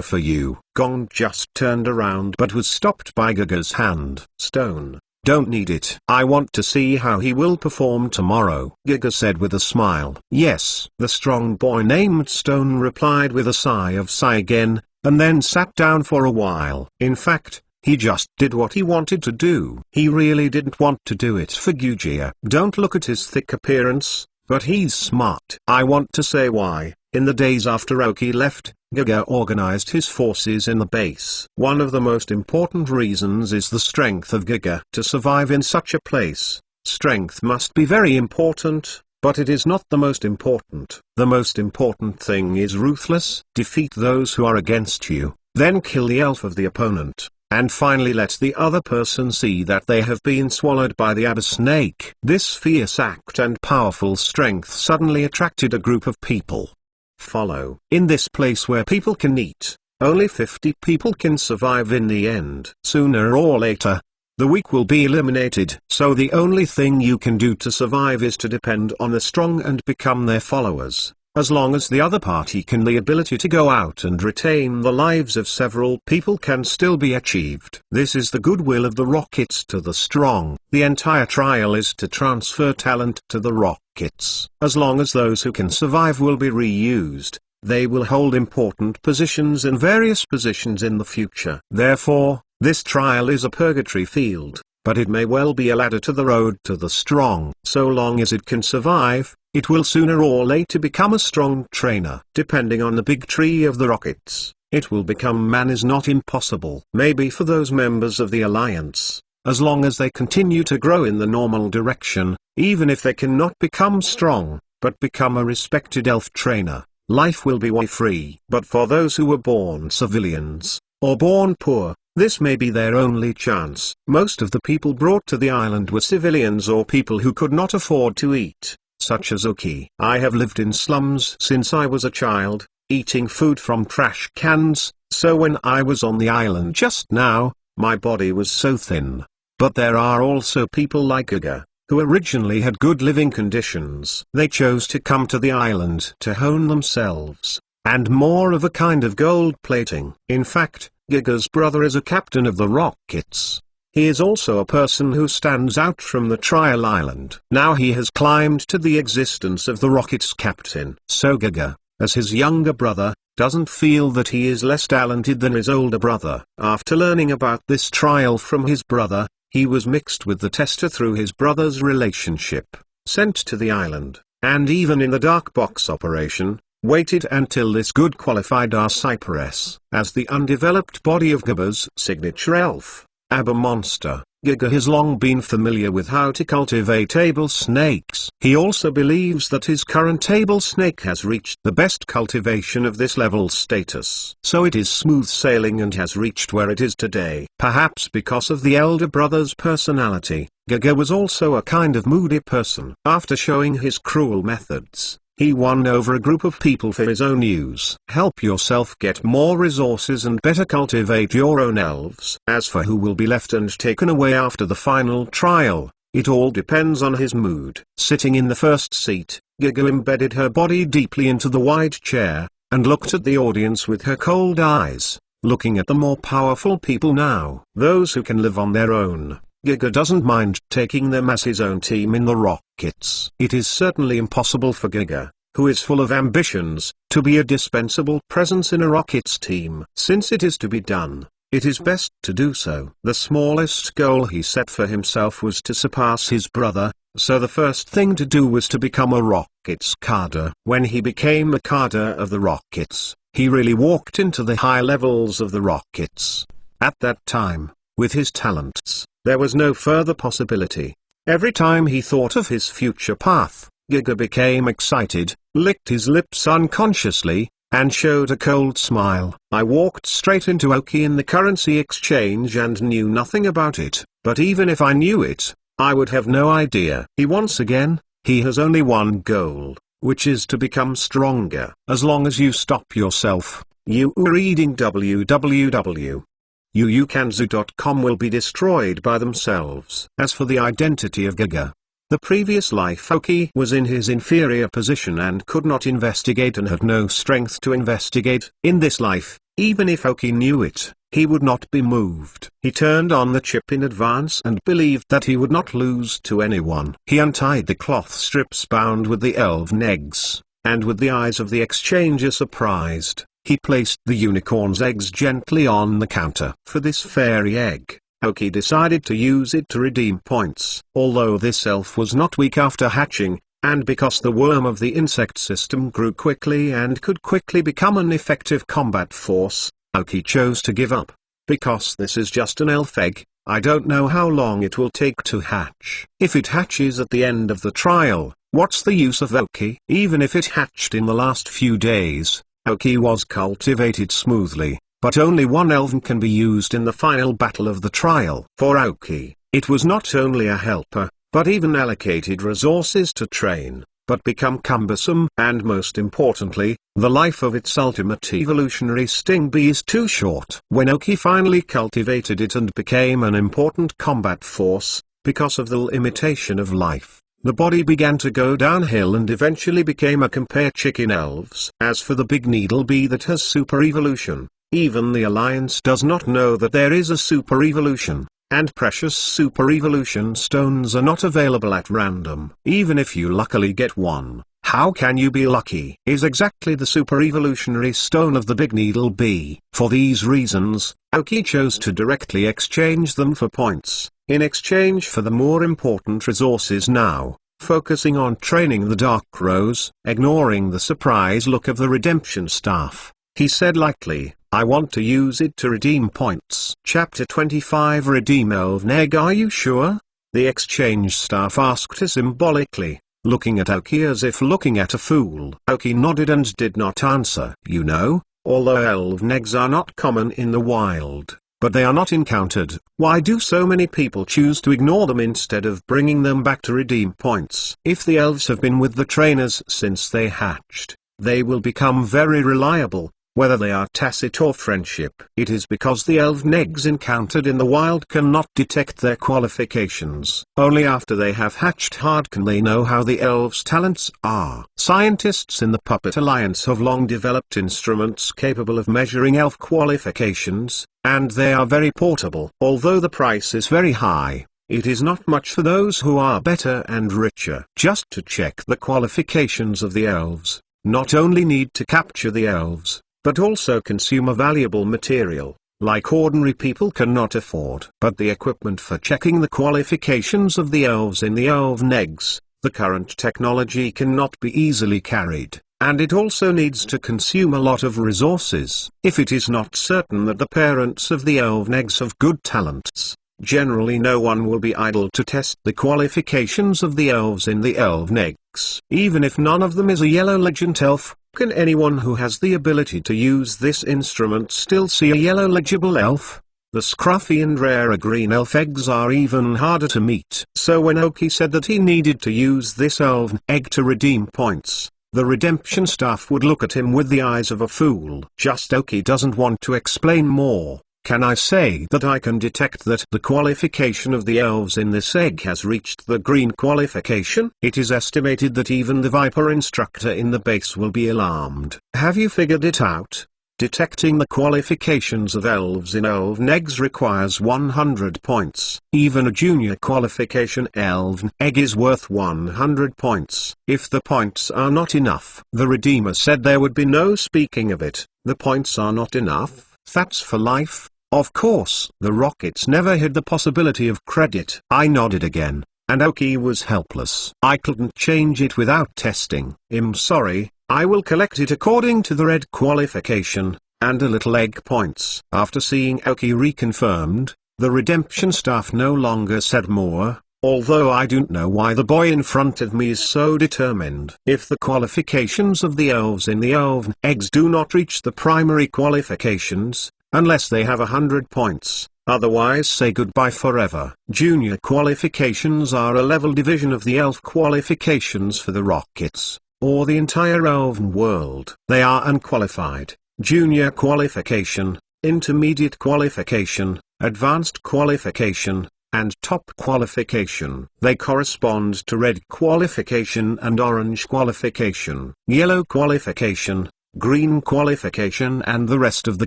for you. Gong just turned around but was stopped by Gaga's hand. Stone, don't need it. I want to see how he will perform tomorrow, Gaga said with a smile. Yes, the strong boy named Stone replied with a sigh again, and then sat down for a while. In fact, he just did what he wanted to do. He really didn't want to do it for Gyugio. Don't look at his thick appearance, but he's smart. I want to say why. In the days after Oki left, Gaga organized his forces in the base. One of the most important reasons is the strength of Gaga. To survive in such a place, strength must be very important, but it is not the most important. The most important thing is ruthless. Defeat those who are against you, then kill the elf of the opponent, and finally let the other person see that they have been swallowed by the Abba Snake. This fierce act and powerful strength suddenly attracted a group of people. Follow. In this place where people can eat, only 50 people can survive in the end. Sooner or later, the weak will be eliminated. So the only thing you can do to survive is to depend on the strong and become their followers. As long as the other party can, the ability to go out and retain the lives of several people can still be achieved. This is the goodwill of the Rockets to the strong. The entire trial is to transfer talent to the Rockets. As long as those who can survive will be reused, they will hold important positions in various positions in the future. Therefore, this trial is a purgatory field, but it may well be a ladder to the road to the strong. So long as it can survive, it will sooner or later become a strong trainer. Depending on the big tree of the rockets, it will become man is not impossible. Maybe for those members of the Alliance, as long as they continue to grow in the normal direction, even if they cannot become strong, but become a respected elf trainer, life will be way free. But for those who were born civilians, or born poor, this may be their only chance. Most of the people brought to the island were civilians or people who could not afford to eat, such as Oki. I have lived in slums since I was a child, eating food from trash cans, so when I was on the island just now, my body was so thin. But there are also people like Giga, who originally had good living conditions. They chose to come to the island to hone themselves, and more of a kind of gold plating. In fact, Giga's brother is a captain of the Rockets. He is also a person who stands out from the trial island. Now he has climbed to the existence of the Rockets captain. So Giga, as his younger brother, doesn't feel that he is less talented than his older brother. After learning about this trial from his brother, he was mixed with the tester through his brother's relationship, sent to the island, and even in the dark box operation, waited until this good qualified Cypress as the undeveloped body of Giga's signature elf, Abba Monster. Giga has long been familiar with how to cultivate table snakes. He also believes that his current table snake has reached the best cultivation of this level status. So it is smooth sailing and has reached where it is today. Perhaps because of the elder brother's personality, Giga was also a kind of moody person. After showing his cruel methods, he won over a group of people for his own use. Help yourself get more resources and better cultivate your own elves. As for who will be left and taken away after the final trial, it all depends on his mood. Sitting in the first seat, Giga embedded her body deeply into the wide chair, and looked at the audience with her cold eyes, looking at the more powerful people now. Those who can live on their own, Giga doesn't mind taking them as his own team in the Rockets. It is certainly impossible for Giga, who is full of ambitions, to be a dispensable presence in a Rockets team. Since it is to be done, it is best to do so. The smallest goal he set for himself was to surpass his brother, so the first thing to do was to become a Rockets cadre. When he became a cadre of the Rockets, he really walked into the high levels of the Rockets. At that time, with his talents, there was no further possibility. Every time he thought of his future path, Giga became excited, licked his lips unconsciously, and showed a cold smile. I walked straight into Oki in the currency exchange and knew nothing about it, but even if I knew it, I would have no idea. Once again, he has only one goal, which is to become stronger. As long as you stop yourself, you reading www.yuukanzu.com will be destroyed by themselves. As for the identity of Giga, the previous life Oki was in his inferior position and could not investigate and had no strength to investigate. In this life, even if Oki knew it, he would not be moved. He turned on the chip in advance and believed that he would not lose to anyone. He untied the cloth strips bound with the elven eggs, and with the eyes of the exchanger surprised, he placed the unicorn's eggs gently on the counter. For this fairy egg, Oki decided to use it to redeem points. Although this elf was not weak after hatching, and because the worm of the insect system grew quickly and could quickly become an effective combat force, Oki chose to give up. Because this is just an elf egg, I don't know how long it will take to hatch. If it hatches at the end of the trial, what's the use of Oki? Even if it hatched in the last few days, Oki was cultivated smoothly. But only one elven can be used in the final battle of the trial. For Oki, it was not only a helper, but even allocated resources to train, but become cumbersome. And most importantly, the life of its ultimate evolutionary sting bee is too short. When Oki finally cultivated it and became an important combat force, because of the limitation of life, the body began to go downhill and eventually became a compare chicken elves. As for the big needle bee that has super evolution, even the Alliance does not know that there is a super evolution, and precious super evolution stones are not available at random. Even if you luckily get one, "How can you be lucky?" is exactly the super evolutionary stone of the Big Needle Bee. For these reasons, Aoki chose to directly exchange them for points, in exchange for the more important resources now, focusing on training the Dark Rose. Ignoring the surprise look of the redemption staff, he said lightly, "I want to use it to redeem points." Chapter 25 Redeem Elven Egg. Are you sure? The exchange staff asked symbolically, looking at Aoki as if looking at a fool. Aoki nodded and did not answer. "You know, although elven eggs are not common in the wild, but they are not encountered, why do so many people choose to ignore them instead of bringing them back to redeem points? If the elves have been with the trainers since they hatched, they will become very reliable, whether they are tacit or friendship. It is because the elven eggs encountered in the wild cannot detect their qualifications. Only after they have hatched hard can they know how the elves' talents are. Scientists in the Puppet Alliance have long developed instruments capable of measuring elf qualifications, and they are very portable. Although the price is very high, it is not much for those who are better and richer. Just to check the qualifications of the elves, not only need to capture the elves, but also consume a valuable material, like ordinary people cannot afford. But the equipment for checking the qualifications of the elves in the elven eggs, the current technology cannot be easily carried, and it also needs to consume a lot of resources. If it is not certain that the parents of the elven eggs have good talents, generally no one will be idle to test the qualifications of the elves in the elven eggs. Even if none of them is a yellow legend elf, can anyone who has the ability to use this instrument still see a yellow legible elf? The scruffy and rarer green elf eggs are even harder to meet. So when Aoki said that he needed to use this elven egg to redeem points, the redemption staff would look at him with the eyes of a fool. Just Aoki doesn't want to explain more. Can I say that I can detect that the qualification of the elves in this egg has reached the green qualification? It is estimated that even the Viper instructor in the base will be alarmed. Have you figured it out? Detecting the qualifications of elves in elven eggs requires 100 points. Even a junior qualification elven egg is worth 100 points. If the points are not enough, the Redeemer said there would be no speaking of it. The points are not enough? That's for life? Of course. The Rockets never hid the possibility of credit. I nodded again, and Aoki was helpless. I couldn't change it without testing. I'm sorry, I will collect it according to the red qualification, and a little egg points. After seeing Aoki reconfirmed, the redemption staff no longer said more, although I don't know why the boy in front of me is so determined. If the qualifications of the elves in the elven eggs do not reach the primary qualifications, unless they have 100 points, otherwise say goodbye forever. Junior qualifications are a level division of the elf qualifications for the Rockets, or the entire elven world. They are unqualified, junior qualification, intermediate qualification, advanced qualification, and top qualification. They correspond to red qualification and orange qualification, yellow qualification, green qualification, and the rest of the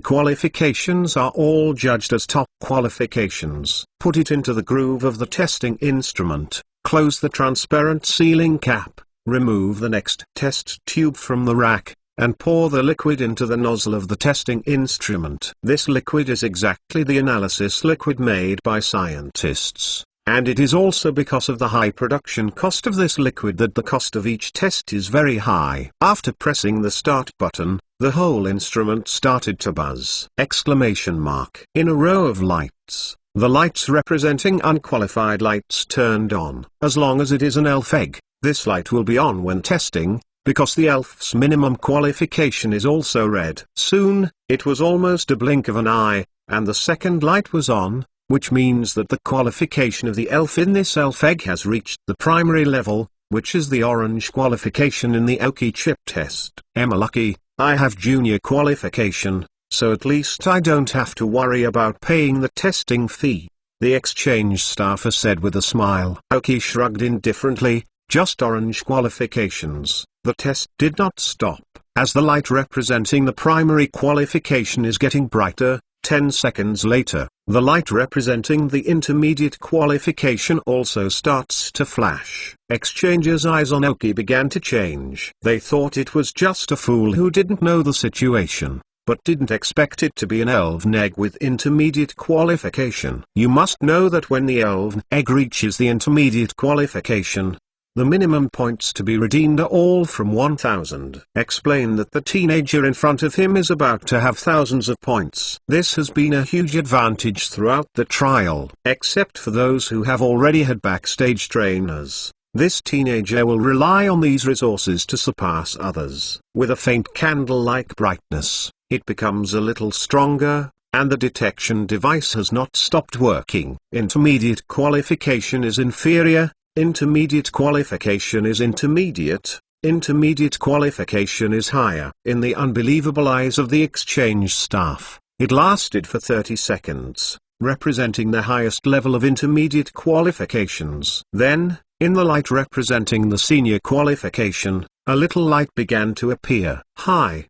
qualifications are all judged as top qualifications. Put it into the groove of the testing instrument, close the transparent sealing cap, remove the next test tube from the rack, and pour the liquid into the nozzle of the testing instrument. This liquid is exactly the analysis liquid made by scientists, and it is also because of the high production cost of this liquid that the cost of each test is very high. After pressing the start button, the whole instrument started to buzz! In a row of lights, the lights representing unqualified lights turned on. As long as it is an elf egg, this light will be on when testing, because the elf's minimum qualification is also red. Soon, it was almost a blink of an eye, and the second light was on, which means that the qualification of the elf in this elf egg has reached the primary level, which is the orange qualification in the Aoki chip test. Am I lucky? I have junior qualification, so at least I don't have to worry about paying the testing fee, the exchange staffer said with a smile. Aoki shrugged indifferently, just orange qualifications. The test did not stop. As the light representing the primary qualification is getting brighter, 10 seconds later, the light representing the intermediate qualification also starts to flash. Exchangers' eyes on Aoki began to change. They thought it was just a fool who didn't know the situation, but didn't expect it to be an elven egg with intermediate qualification. You must know that when the elven egg reaches the intermediate qualification, the minimum points to be redeemed are all from 1000. Explain that the teenager in front of him is about to have thousands of points. This has been a huge advantage throughout the trial, except for those who have already had backstage trainers. This teenager will rely on these resources to surpass others. With a faint candle-like brightness, it becomes a little stronger, and the detection device has not stopped working. Intermediate qualification is inferior. Intermediate qualification is intermediate. Intermediate qualification is higher. In the unbelievable eyes of the exchange staff, it lasted for 30 seconds, representing the highest level of intermediate qualifications. Then, in the light representing the senior qualification, a little light began to appear. High,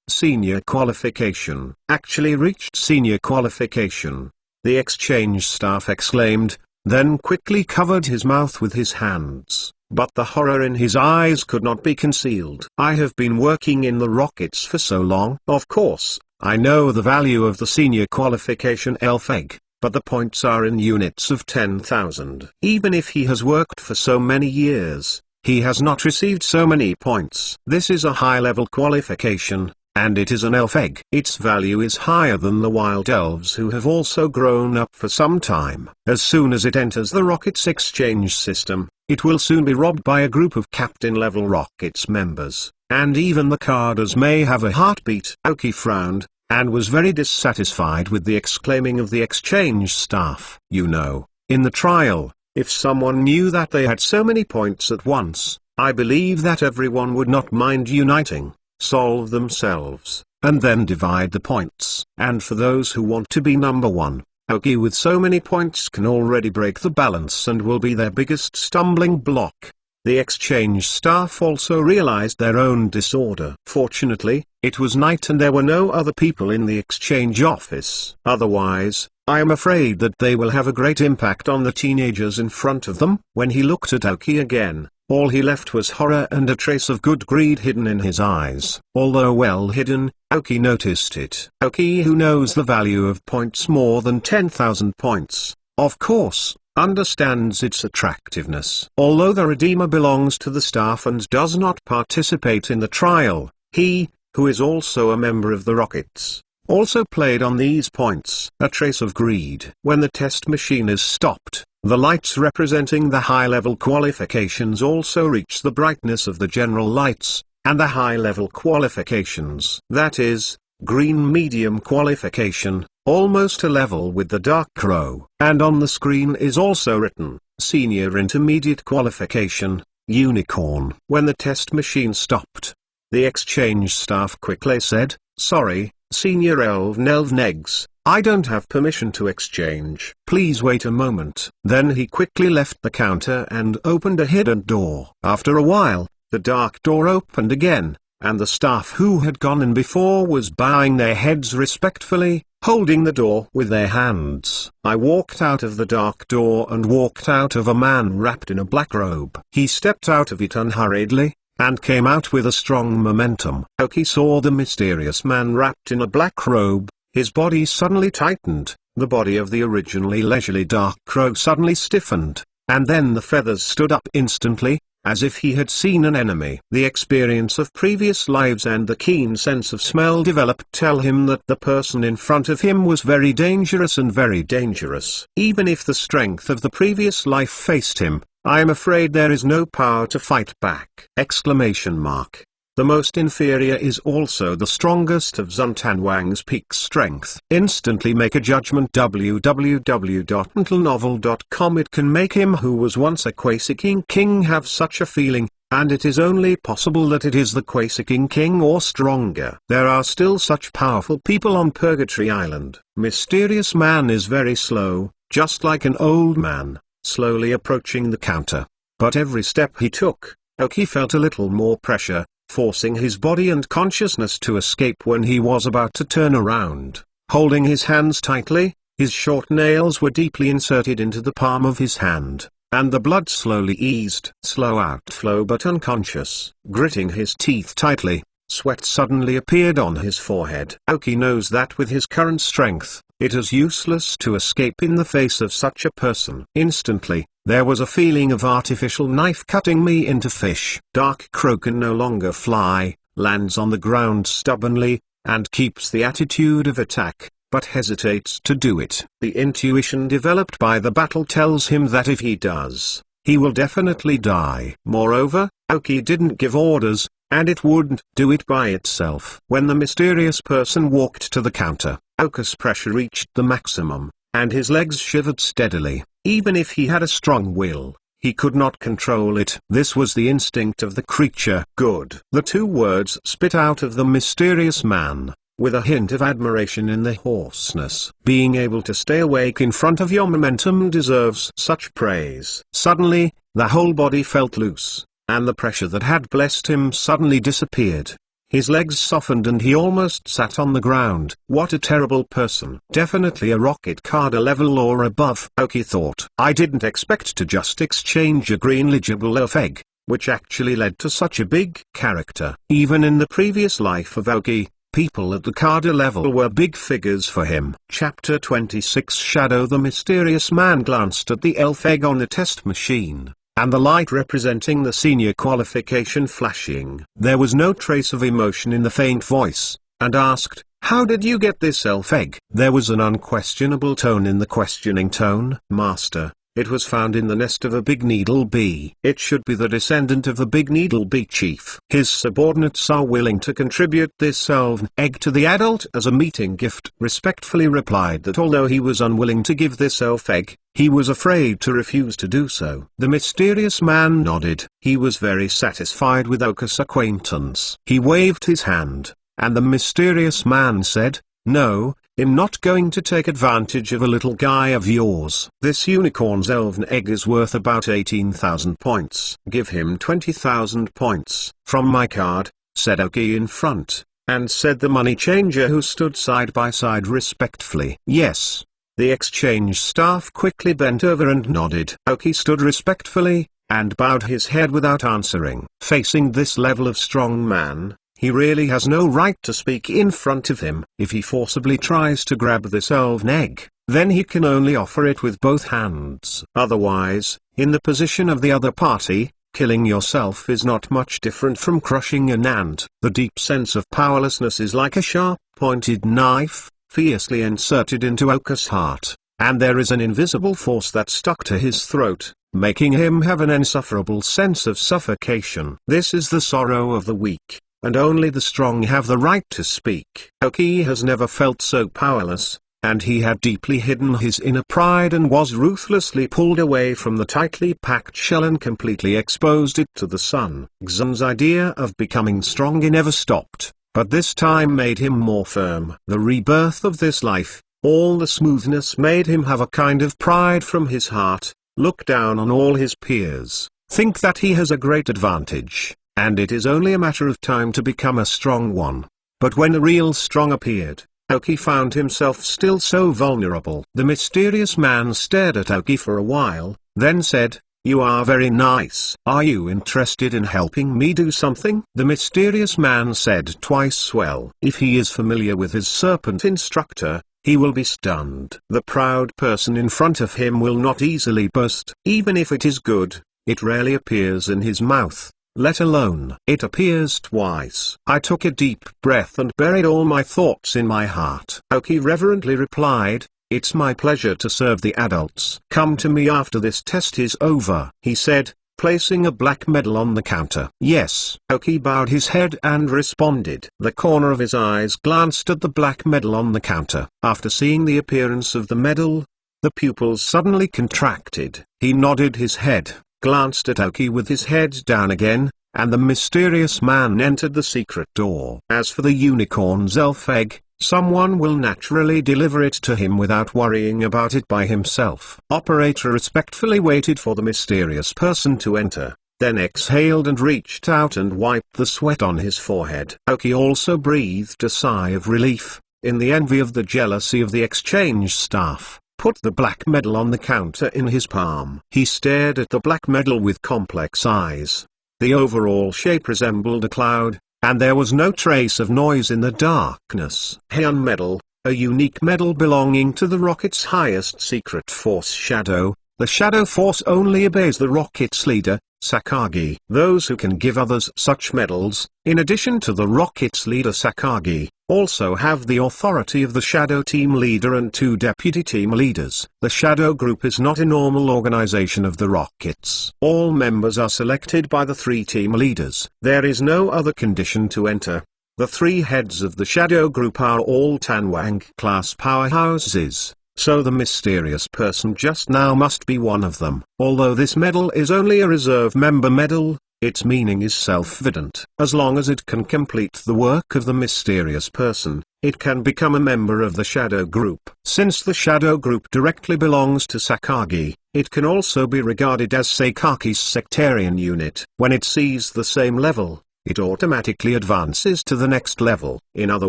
senior qualification. Actually reached senior qualification. The exchange staff exclaimed, then quickly covered his mouth with his hands, but the horror in his eyes could not be concealed. I have been working in the rockets for so long. Of course, I know the value of the senior qualification elf egg, but the points are in units of 10,000. Even if he has worked for so many years, he has not received so many points. This is a high-level qualification, and it is an elf egg. Its value is higher than the wild elves who have also grown up for some time. As soon as it enters the rocket's exchange system, it will soon be robbed by a group of captain-level rockets members, and even the carders may have a heartbeat. Aoki frowned, and was very dissatisfied with the exclaiming of the exchange staff. You know, in the trial, if someone knew that they had so many points at once, I believe that everyone would not mind uniting, solve themselves, and then divide the points. And for those who want to be number one, Aoki with so many points can already break the balance and will be their biggest stumbling block. The exchange staff also realized their own disorder. Fortunately, it was night and there were no other people in the exchange office. Otherwise, I am afraid that they will have a great impact on the teenagers in front of them. When he looked at Aoki again, all he left was horror and a trace of good greed hidden in his eyes. Although well hidden, Aoki noticed it. Aoki, who knows the value of points more than 10,000 points, of course, understands its attractiveness. Although the Redeemer belongs to the staff and does not participate in the trial, he, who is also a member of the Rockets, also played on these points. A trace of greed. When the test machine is stopped, the lights representing the high-level qualifications also reach the brightness of the general lights, and the high-level qualifications, that is, green medium qualification, almost a level with the Dark Crow. And on the screen is also written, Senior Intermediate Qualification, Unicorn. When the test machine stopped, the exchange staff quickly said, sorry, Senior Elven Eggs, I don't have permission to exchange. Please wait a moment. Then he quickly left the counter and opened a hidden door. After a while, the dark door opened again, and the staff who had gone in before was bowing their heads respectfully, holding the door with their hands. I walked out of the dark door and walked out of a man wrapped in a black robe. He stepped out of it unhurriedly, and came out with a strong momentum. Aoki saw the mysterious man wrapped in a black robe. His body suddenly tightened, the body of the originally leisurely Dark Crow suddenly stiffened, and then the feathers stood up instantly, as if he had seen an enemy. The experience of previous lives and the keen sense of smell developed tell him that the person in front of him was very dangerous and very dangerous. Even if the strength of the previous life faced him, I am afraid there is no power to fight back! Exclamation mark. The most inferior is also the strongest of Zuntanwang's peak strength. Instantly make a judgment. www.mentalnovel.com. It can make him who was once a Quasiking King have such a feeling, and it is only possible that it is the Quasiking King or stronger. There are still such powerful people on Purgatory Island. Mysterious man is very slow, just like an old man, slowly approaching the counter. But every step he took, Aoki felt a little more pressure, forcing his body and consciousness to escape when he was about to turn around. Holding his hands tightly, his short nails were deeply inserted into the palm of his hand, and the blood slowly eased. Slow outflow but unconscious. Gritting his teeth tightly, sweat suddenly appeared on his forehead. Aoki knows that with his current strength, it is useless to escape in the face of such a person. Instantly, there was a feeling of artificial knife cutting me into fish. Dark Crow can no longer fly, lands on the ground stubbornly, and keeps the attitude of attack, but hesitates to do it. The intuition developed by the battle tells him that if he does, he will definitely die. Moreover, Aoki didn't give orders, and it wouldn't do it by itself. When the mysterious person walked to the counter, Aoki's pressure reached the maximum, and his legs shivered steadily. Even if he had a strong will, he could not control it. This was the instinct of the creature. Good. The two words spit out of the mysterious man, with a hint of admiration in the hoarseness. Being able to stay awake in front of your momentum deserves such praise. Suddenly, the whole body felt loose, and the pressure that had blessed him suddenly disappeared. His legs softened and he almost sat on the ground. What a terrible person. Definitely a rocket Carder level or above, Aoki thought. I didn't expect to just exchange a green legible elf egg, which actually led to such a big character. Even in the previous life of Aoki, people at the Carder level were big figures for him. Chapter 26 Shadow. The mysterious man glanced at the elf egg on the test machine, and the light representing the senior qualification flashing. There was no trace of emotion in the faint voice, and asked, "How did you get this elf egg?" There was an unquestionable tone in the questioning tone. "Master, it was found in the nest of a big needle bee. It should be the descendant of the big needle bee chief. His subordinates are willing to contribute this elven egg to the adult as a meeting gift." Respectfully replied that although he was unwilling to give this elf egg, he was afraid to refuse to do so. The mysterious man nodded. He was very satisfied with Aoki's acquaintance. He waved his hand, and the mysterious man said, "No, I'm not going to take advantage of a little guy of yours. This unicorn's elven egg is worth about 18,000 points. Give him 20,000 points." "From my card," said Aoki in front, and said the money changer who stood side by side respectfully. "Yes." The exchange staff quickly bent over and nodded. Aoki stood respectfully, and bowed his head without answering. Facing this level of strong man, he really has no right to speak in front of him. If he forcibly tries to grab this elven egg, then he can only offer it with both hands. Otherwise, in the position of the other party, killing yourself is not much different from crushing an ant. The deep sense of powerlessness is like a sharp-pointed knife, fiercely inserted into Aoki's heart, and there is an invisible force that stuck to his throat, making him have an insufferable sense of suffocation. This is the sorrow of the weak, and only the strong have the right to speak. Aoki has never felt so powerless, and he had deeply hidden his inner pride and was ruthlessly pulled away from the tightly packed shell and completely exposed it to the sun. Xun's idea of becoming stronger never stopped, but this time made him more firm. The rebirth of this life, all the smoothness made him have a kind of pride from his heart, look down on all his peers, think that he has a great advantage, and it is only a matter of time to become a strong one. But when the real strong appeared, Aoki found himself still so vulnerable. The mysterious man stared at Aoki for a while, then said, "You are very nice. Are you interested in helping me do something?" The mysterious man said twice, "Well, if he is familiar with his serpent instructor, he will be stunned." The proud person in front of him will not easily boast. Even if it is good, it rarely appears in his mouth, let alone it appears twice. I took a deep breath and buried all my thoughts in my heart. Aoki reverently replied, "It's my pleasure to serve the adults. Come to me after this test is over," he said, placing a black medal on the counter. "Yes." Aoki bowed his head and responded. The corner of his eyes glanced at the black medal on the counter. After seeing the appearance of the medal, the pupils suddenly contracted. He nodded his head, glanced at Aoki with his head down again, and the mysterious man entered the secret door. As for the unicorn's elf egg, someone will naturally deliver it to him without worrying about it by himself. Operator respectfully waited for the mysterious person to enter, then exhaled and reached out and wiped the sweat on his forehead. Aoki also breathed a sigh of relief, in the envy of the jealousy of the exchange staff, put the black medal on the counter in his palm. He stared at the black medal with complex eyes. The overall shape resembled a cloud, and there was no trace of noise in the darkness. Heian medal, a unique medal belonging to the rocket's highest secret force Shadow. The Shadow Force only obeys the rocket's leader, Sakagi. Those who can give others such medals, in addition to the rocket's leader Sakagi, also have the authority of the Shadow Team leader and 2 deputy team leaders. The Shadow Group is not a normal organization of the Rockets. All members are selected by the 3 team leaders. There is no other condition to enter. The 3 heads of the Shadow Group are all Tanwang class powerhouses. So the mysterious person just now must be one of them. Although this medal is only a reserve member medal, its meaning is self-evident. As long as it can complete the work of the mysterious person, it can become a member of the Shadow Group. Since the Shadow Group directly belongs to Sakagi, it can also be regarded as Sakagi's sectarian unit. When it sees the same level, it automatically advances to the next level. In other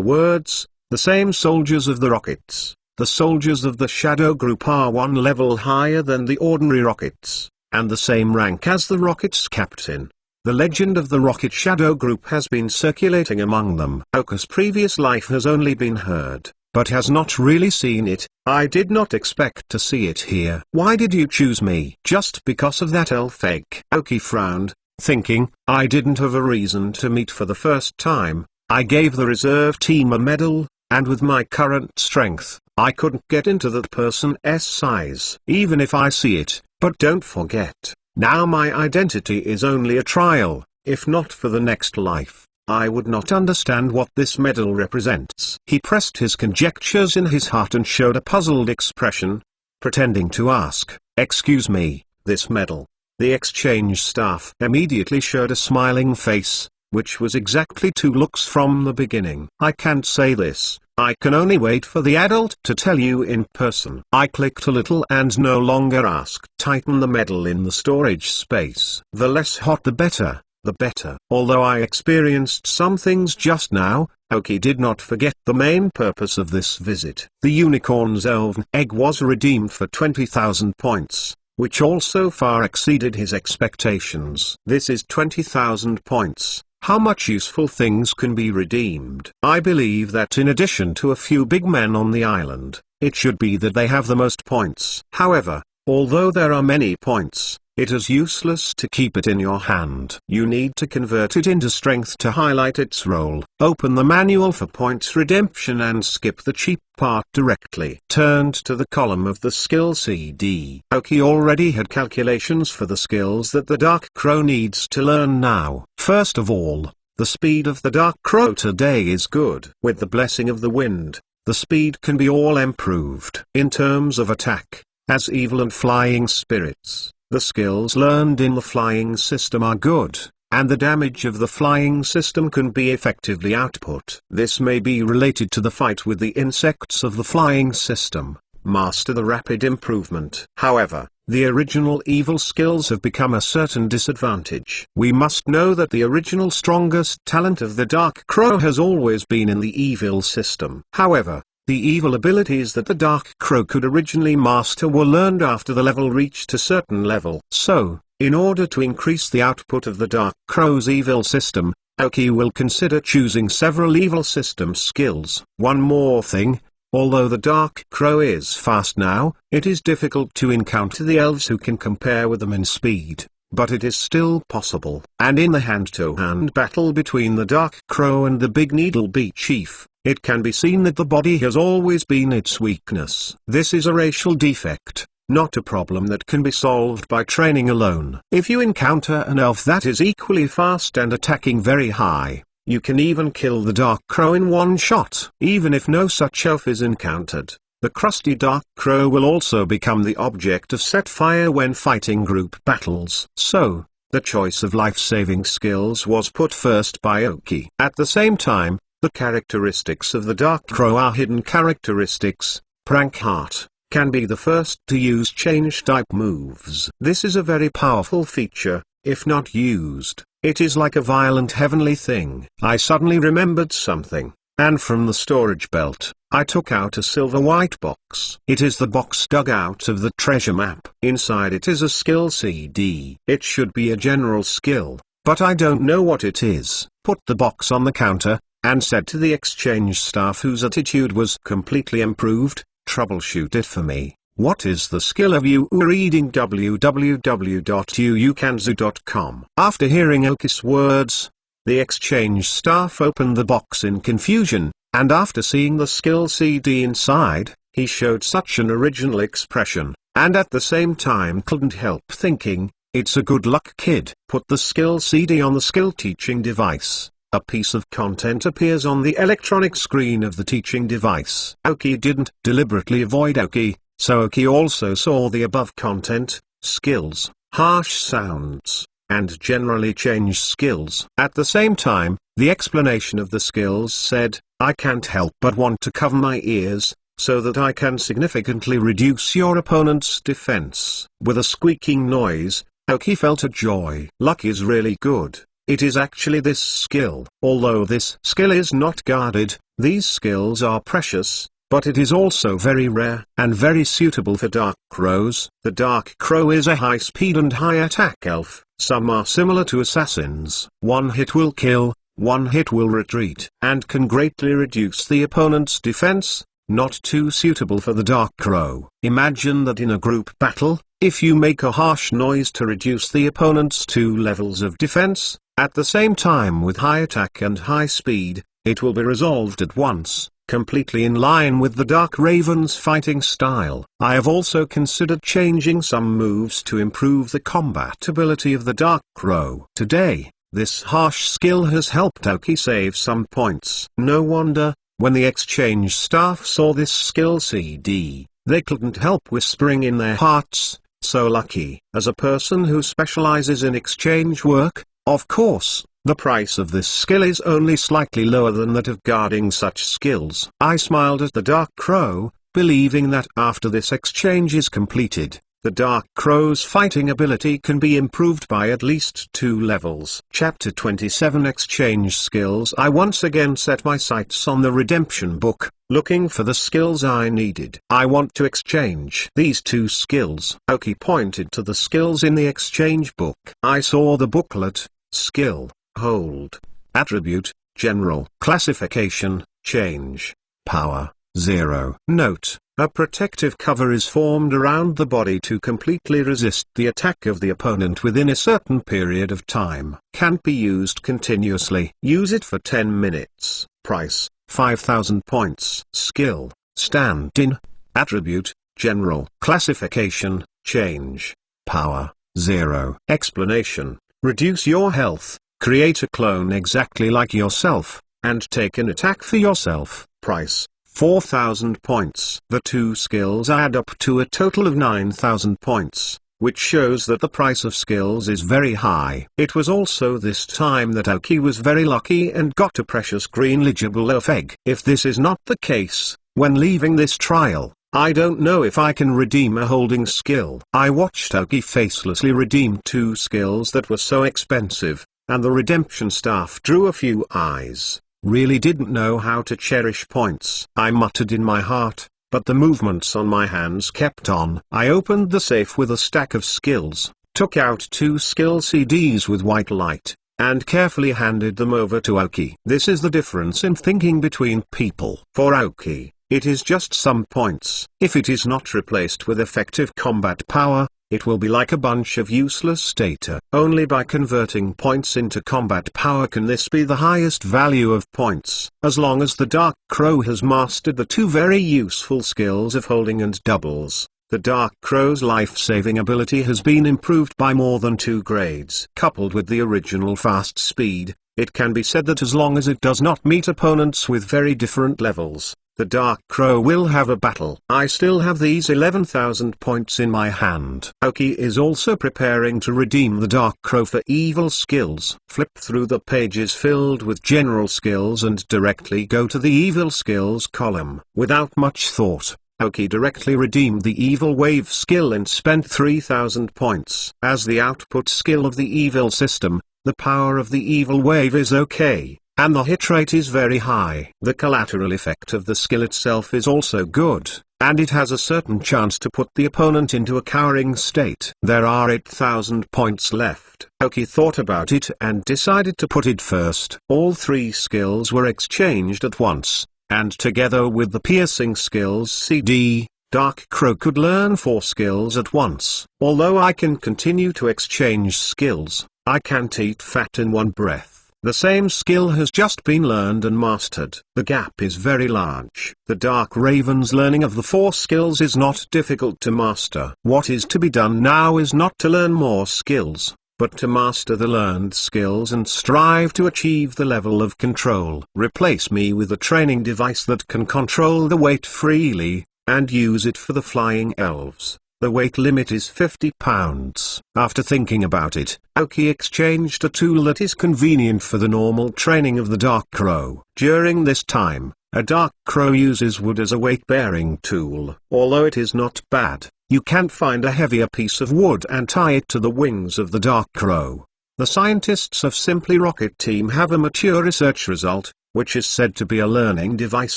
words, the same soldiers of the Rockets. The soldiers of the Shadow Group are 1 level higher than the ordinary Rockets, and the same rank as the Rocket's captain. The legend of the Rocket Shadow Group has been circulating among them. Oka's previous life has only been heard, but has not really seen it. I did not expect to see it here. Why did you choose me? Just because of that elf egg? Oki frowned, thinking, I didn't have a reason to meet for the first time. I gave the reserve team a medal, and with my current strength, I couldn't get into that person's size. Even if I see it, but don't forget, now my identity is only a trial. If not for the next life, I would not understand what this medal represents. He pressed his conjectures in his heart and showed a puzzled expression, pretending to ask, excuse me, this medal. The exchange staff immediately showed a smiling face, which was exactly 2 looks from the beginning. I can't say this. I can only wait for the adult to tell you in person. I clicked a little and no longer asked. Tighten the medal in the storage space. The less hot the better, the better. Although I experienced some things just now, Oki did not forget the main purpose of this visit. The unicorn's elven egg was redeemed for 20,000 points, which also far exceeded his expectations. This is 20,000 points. How much useful things can be redeemed? I believe that in addition to a few big men on the island, it should be that they have the most points. However, although there are many points, it is useless to keep it in your hand. You need to convert it into strength to highlight its role. Open the manual for points redemption and skip the cheap part directly. Turned to the column of the skill CD. Oki already had calculations for the skills that the Dark Crow needs to learn now. First of all, the speed of the Dark Crow today is good. With the blessing of the wind, the speed can be all improved. In terms of attack, as evil and flying spirits, the skills learned in the flying system are good, and the damage of the flying system can be effectively output. This may be related to the fight with the insects of the flying system. Master the rapid improvement. However, the original evil skills have become a certain disadvantage. We must know that the original strongest talent of the Dark Crow has always been in the evil system. However, the evil abilities that the Dark Crow could originally master were learned after the level reached a certain level. So, in order to increase the output of the Dark Crow's evil system, Oki will consider choosing several evil system skills. One more thing, although the Dark Crow is fast now, it is difficult to encounter the elves who can compare with them in speed, but it is still possible. And in the hand-to-hand battle between the Dark Crow and the Big Needle Bee Chief, it can be seen that the body has always been its weakness. This is a racial defect, not a problem that can be solved by training alone. If you encounter an elf that is equally fast and attacking very high, you can even kill the Dark Crow in one shot. Even if no such elf is encountered, the crusty Dark Crow will also become the object of set fire when fighting group battles. So, the choice of life-saving skills was put first by Oki. At the same time, the characteristics of the Dark Crow are hidden characteristics. Prank Heart can be the first to use change-type moves. This is a very powerful feature. If not used, it is like a violent heavenly thing. I suddenly remembered something, and from the storage belt, I took out a silver white box. It is the box dug out of the treasure map. Inside it is a skill CD. It should be a general skill, but I don't know what it is. Put the box on the counter, and said to the exchange staff, whose attitude was completely improved, "Troubleshoot it for me. What is the skill of you reading www.uukanzu.com?" After hearing Oki's words, the exchange staff opened the box in confusion, and after seeing the skill CD inside, he showed such an original expression, and at the same time couldn't help thinking, "It's a good luck kid." Put the skill CD on the skill teaching device. A piece of content appears on the electronic screen of the teaching device. Oki didn't deliberately avoid Oki, so Oki also saw the above content, skills, harsh sounds, and generally changed skills. At the same time, the explanation of the skills said, "I can't help but want to cover my ears, so that I can significantly reduce your opponent's defense." With a squeaking noise, Oki felt a joy. Luck is really good. It is actually this skill. Although this skill is not guarded, these skills are precious, but it is also very rare, and very suitable for Dark Crows. The Dark Crow is a high speed and high attack elf. Some are similar to assassins. One hit will kill, one hit will retreat, and can greatly reduce the opponent's defense. Not too suitable for the Dark Crow. Imagine that in a group battle, if you make a harsh noise to reduce the opponent's 2 levels of defense, at the same time with high attack and high speed, it will be resolved at once, completely in line with the Dark Raven's fighting style. I have also considered changing some moves to improve the combat ability of the Dark Crow. Today, this harsh skill has helped Oki save some points. No wonder, when the exchange staff saw this skill CD, they couldn't help whispering in their hearts, "So lucky." As a person who specializes in exchange work, of course, the price of this skill is only slightly lower than that of guarding such skills. I smiled at the Dark Crow, believing that after this exchange is completed, the Dark Crow's fighting ability can be improved by at least 2 levels. Chapter 27 Exchange Skills. I once again set my sights on the redemption book, looking for the skills I needed. I want to exchange these 2 skills. Oki pointed to the skills in the exchange book. I saw the booklet: skill, hold, attribute, general, classification, change, power, 0. Note: a protective cover is formed around the body to completely resist the attack of the opponent within a certain period of time. Can't be used continuously. Use it for 10 minutes. Price: 5,000 points. Skill: stand-in. Attribute: general. Classification: change. Power: 0. Explanation: reduce your health, create a clone exactly like yourself, and take an attack for yourself. Price: 4,000 points. The 2 skills add up to a total of 9,000 points, which shows that the price of skills is very high. It was also this time that Oki was very lucky and got a precious green legible elf egg. If this is not the case, when leaving this trial, I don't know if I can redeem a holding skill. I watched Oki facelessly redeem 2 skills that were so expensive, and the redemption staff drew a few eyes. Really didn't know how to cherish points. I muttered in my heart, but the movements on my hands kept on. I opened the safe with a stack of skills, took out 2 skill CDs with white light, and carefully handed them over to Oki. This is the difference in thinking between people. For Oki, it is just some points. If it is not replaced with effective combat power, it will be like a bunch of useless data. Only by converting points into combat power can this be the highest value of points. As long as the Dark Crow has mastered the 2 very useful skills of holding and doubles, the Dark Crow's life-saving ability has been improved by more than 2 grades. Coupled with the original fast speed, it can be said that as long as it does not meet opponents with very different levels, the Dark Crow will have a battle. I still have these 11,000 points in my hand. Oki is also preparing to redeem the Dark Crow for evil skills. Flip through the pages filled with general skills and directly go to the evil skills column. Without much thought, Oki directly redeemed the evil wave skill and spent 3,000 points. As the output skill of the evil system, the power of the evil wave is okay. and the hit rate is very high. The collateral effect of the skill itself is also good, and it has a certain chance to put the opponent into a cowering state. There are 8,000 points left. Aoki thought about it and decided to put it first. All three skills were exchanged at once, and together with the piercing skills CD, Dark Crow could learn 4 skills at once. Although I can continue to exchange skills, I can't eat fat in one breath. The same skill has just been learned and mastered. The gap is very large. The Dark Raven's learning of the 4 skills is not difficult to master. What is to be done now is not to learn more skills, but to master the learned skills and strive to achieve the level of control. Replace me with a training device that can control the weight freely, and use it for the flying elves. The weight limit is 50 pounds. After thinking about it, Aoki exchanged a tool that is convenient for the normal training of the Dark Crow. During this time, a Dark Crow uses wood as a weight-bearing tool. Although it is not bad, you can find a heavier piece of wood and tie it to the wings of the Dark Crow. The scientists of Simply Rocket Team have a mature research result, which is said to be a learning device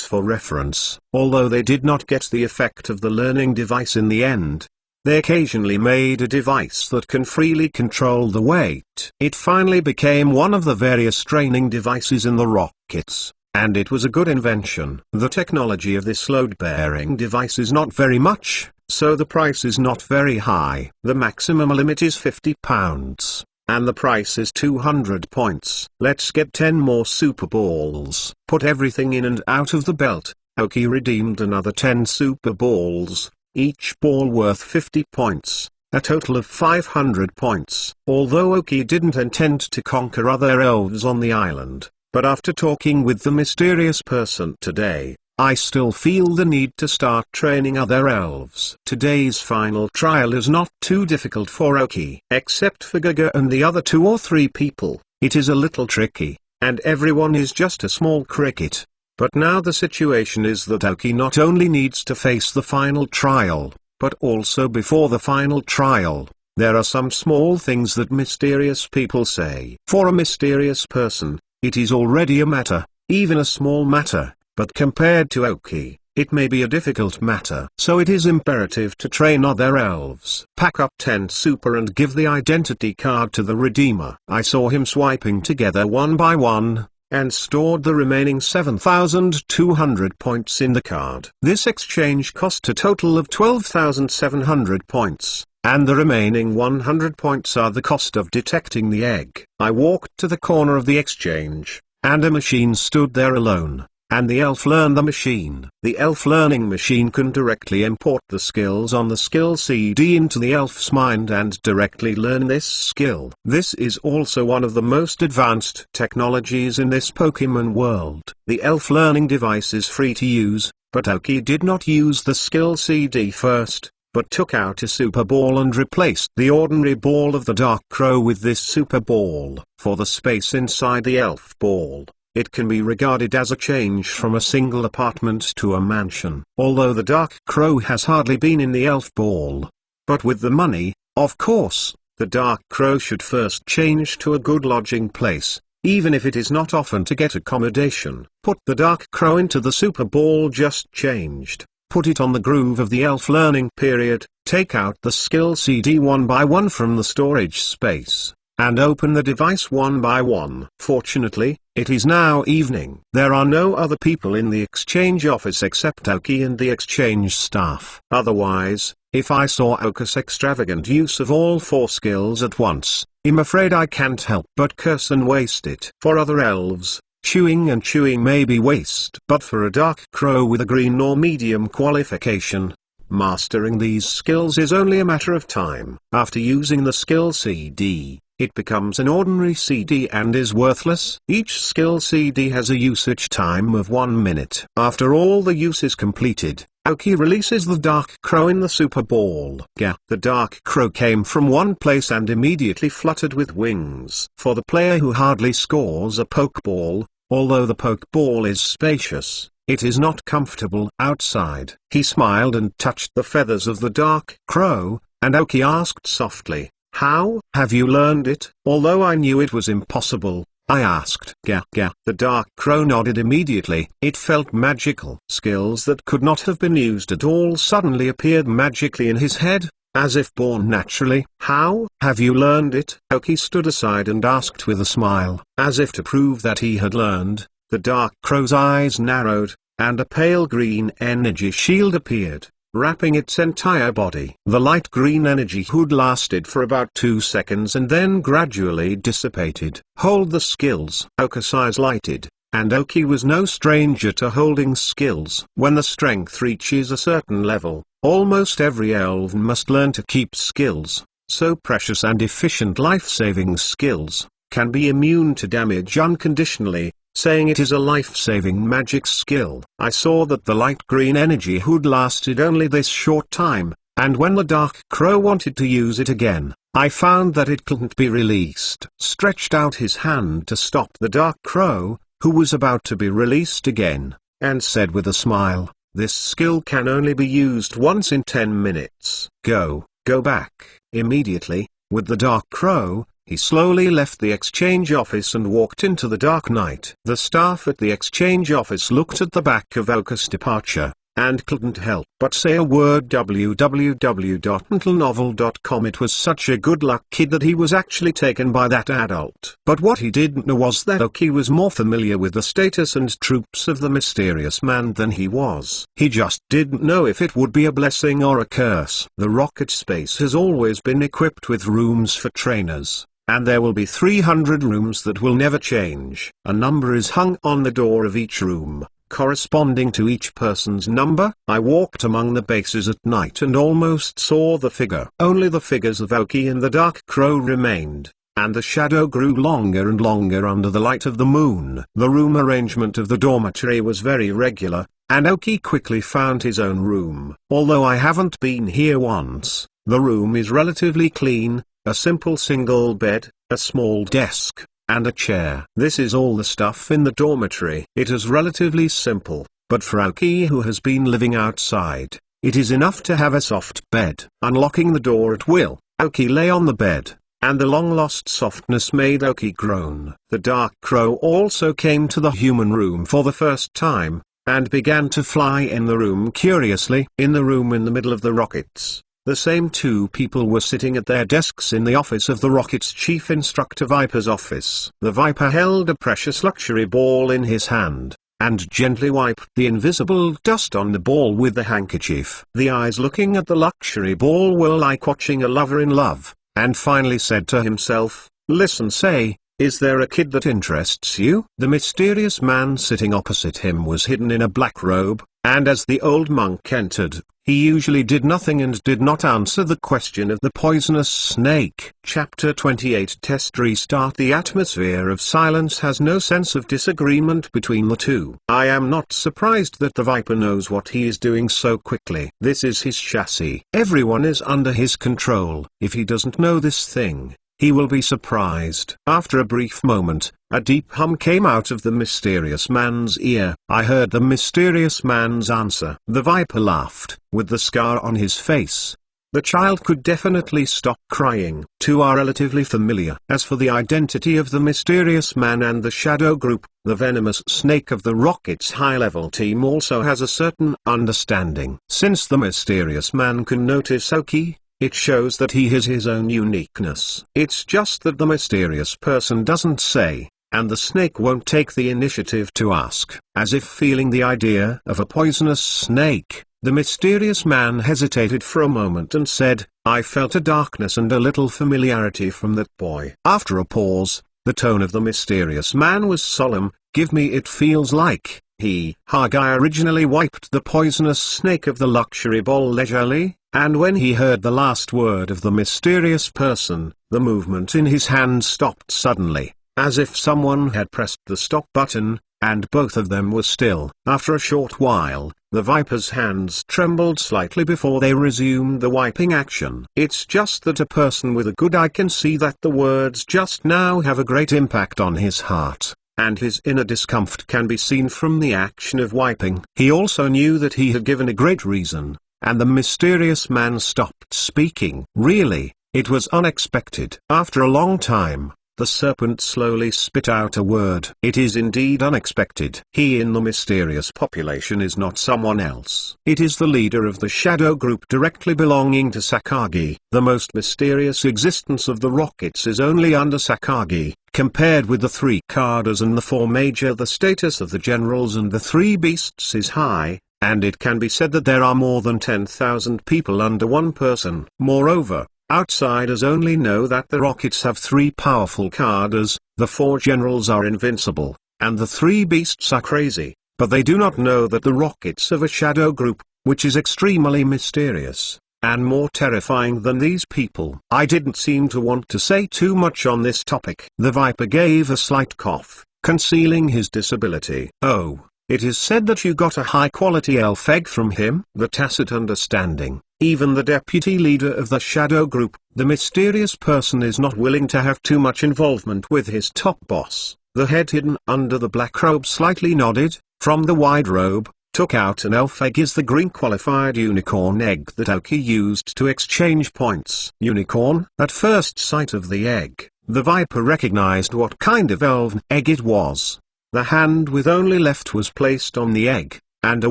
for reference. Although they did not get the effect of the learning device in the end, they occasionally made a device that can freely control the weight. It finally became one of the various training devices in the rockets, and it was a good invention. The technology of this load-bearing device is not very much, so the price is not very high. The maximum limit is 50 pounds. And the price is 200 points. Let's get 10 more super balls. Put everything in and out of the belt. Aoki redeemed another 10 super balls, each ball worth 50 points, a total of 500 points. Although Aoki didn't intend to conquer other elves on the island, but after talking with the mysterious person today, I still feel the need to start training other elves. Today's final trial is not too difficult for Aoki. Except for Gaga and the other 2 or 3 people, it is a little tricky, and everyone is just a small cricket. But now the situation is that Aoki not only needs to face the final trial, but also before the final trial, there are some small things that mysterious people say. For a mysterious person, it is already a matter, even a small matter. But compared to Aoki, it may be a difficult matter. So it is imperative to train other elves. Pack up 10 super and give the identity card to the Redeemer. I saw him swiping together one by one, and stored the remaining 7,200 points in the card. This exchange cost a total of 12,700 points, and the remaining 100 points are the cost of detecting the egg. I walked to the corner of the exchange, and a machine stood there alone. And the elf learned the machine. The elf learning machine can directly import the skills on the skill CD into the elf's mind and directly learn this skill. This is also one of the most advanced technologies in this Pokemon world. The elf learning device is free to use, but Aoki did not use the skill CD first, but took out a super ball and replaced the ordinary ball of the Dark Crow with this super ball. For the space inside the elf ball, it can be regarded as a change from a single apartment to a mansion. Although the Dark Crow has hardly been in the elf ball. But with the money, of course, the Dark Crow should first change to a good lodging place, even if it is not often to get accommodation. Put the Dark Crow into the super ball just changed. Put it on the groove of the elf learning period, take out the skill CD one by one from the storage space, and open the device one by one. Fortunately, it is now evening. There are no other people in the exchange office except Aoki and the exchange staff. Otherwise, if I saw Aoki's extravagant use of all 4 skills at once, I'm afraid I can't help but curse and waste it. For other elves, chewing and chewing may be waste. But for a Dark Crow with a green or medium qualification, mastering these skills is only a matter of time. After using the skill CD, it becomes an ordinary CD and is worthless. Each skill CD has a usage time of 1 minute. After all the use is completed, Aoki releases the Dark Crow in the Super Ball. The Dark Crow came from one place and immediately fluttered with wings. For the player who hardly scores a Pokeball, although the Pokeball is spacious, it is not comfortable outside. He smiled and touched the feathers of the Dark Crow, and Aoki asked softly, "How have you learned it?" Although I knew it was impossible, I asked. Gah gah. The dark crow nodded immediately. It felt magical. Skills that could not have been used at all suddenly appeared magically in his head, as if born naturally. How have you learned it? Aoki stood aside and asked with a smile. As if to prove that he had learned, the dark crow's eyes narrowed, and a pale green energy shield appeared, wrapping its entire body. The light green energy hood lasted for about 2 seconds and then gradually dissipated. Hold the skills. Aoki's eyes lighted, and Aoki was no stranger to holding skills. When the strength reaches a certain level, almost every elven must learn to keep skills. So precious and efficient life-saving skills can be immune to damage unconditionally, saying it is a life-saving magic skill. I saw that the light green energy hood lasted only this short time, and when the dark crow wanted to use it again, I found that it couldn't be released. Stretched out his hand to stop the dark crow, who was about to be released again, and said with a smile, "This skill can only be used once in 10 minutes. Go back." Immediately, with the dark crow, he slowly left the exchange office and walked into the dark night. The staff at the exchange office looked at the back of Aoki's departure, and couldn't help but say a word. www.mentalnovel.com. It was such a good luck kid that he was actually taken by that adult. But what he didn't know was that Aoki was more familiar with the status and troops of the mysterious man than he was. He just didn't know if it would be a blessing or a curse. The rocket space has always been equipped with rooms for trainers, and there will be 300 rooms that will never change. A number is hung on the door of each room, corresponding to each person's number. I walked among the bases at night and almost saw the figure. Only the figures of Aoki and the dark crow remained, and the shadow grew longer and longer under the light of the moon. The room arrangement of the dormitory was very regular, and Aoki quickly found his own room. Although I haven't been here once, the room is relatively clean, a simple single bed, a small desk, and a chair. This is all the stuff in the dormitory. It is relatively simple, but for Aoki, who has been living outside, it is enough to have a soft bed. Unlocking the door at will, Aoki lay on the bed, and the long-lost softness made Aoki groan. The dark crow also came to the human room for the first time, and began to fly in the room curiously. In the room in the middle of the rockets, the same two people were sitting at their desks in the office of the Rocket's chief instructor Viper's office. The Viper held a precious luxury ball in his hand, and gently wiped the invisible dust on the ball with the handkerchief. The eyes looking at the luxury ball were like watching a lover in love, and finally said to himself, "Listen, say, is there a kid that interests you?" The mysterious man sitting opposite him was hidden in a black robe, and as the old monk entered, he usually did nothing and did not answer the question of the poisonous snake. Chapter 28. Test restart. The atmosphere of silence has no sense of disagreement between the two. I am not surprised that the Viper knows what he is doing so quickly. This is his chassis. Everyone is under his control. If he doesn't know this thing, he will be surprised. After a brief moment, a deep hum came out of the mysterious man's ear. I heard the mysterious man's answer. The Viper laughed. With the scar on his face, the child could definitely stop crying. Two are relatively familiar. As for the identity of the mysterious man and the shadow group, the venomous snake of the Rocket's high-level team also has a certain understanding. Since the mysterious man can notice Aoki, it shows that he has his own uniqueness. It's just that the mysterious person doesn't say, and the snake won't take the initiative to ask. As if feeling the idea of a poisonous snake, the mysterious man hesitated for a moment and said, "I felt a darkness and a little familiarity from that boy." After a pause, the tone of the mysterious man was solemn. "Give me it feels like, Hagai originally wiped the poisonous snake of the luxury ball leisurely, and when he heard the last word of the mysterious person, the movement in his hand stopped suddenly, as if someone had pressed the stop button, and both of them were still. After a short while, the Viper's hands trembled slightly before they resumed the wiping action. It's just that a person with a good eye can see that the words just now have a great impact on his heart, and his inner discomfort can be seen from the action of wiping. He also knew that he had given a great reason, and the mysterious man stopped speaking. Really, it was unexpected. After a long time, The serpent slowly spit out a word. It is indeed unexpected. He in the mysterious population is not someone else. It is the leader of the shadow group directly belonging to Sakagi. The most mysterious existence of the rockets is only under Sakagi. Compared with the 3 Kadas and the 4 major, the status of the generals and the 3 beasts is high, and it can be said that there are more than 10,000 people under one person. Moreover, outsiders only know that the rockets have 3 powerful Kadas, the 4 generals are invincible, and the 3 beasts are crazy, but they do not know that the rockets of a shadow group, which is extremely mysterious, and more terrifying than these people. I didn't seem to want to say too much on this topic. The Viper gave a slight cough, concealing his disability. Oh, it is said that you got a high-quality elf egg from him? The tacit understanding. Even the deputy leader of the shadow group, the mysterious person, is not willing to have too much involvement with his top boss. The head hidden under the black robe slightly nodded. From the wide robe, took out an elf egg. Is the green qualified unicorn egg that Aoki used to exchange points. Unicorn? At first sight of the egg, the Viper recognized what kind of elven egg it was. The hand with only left was placed on the egg, and a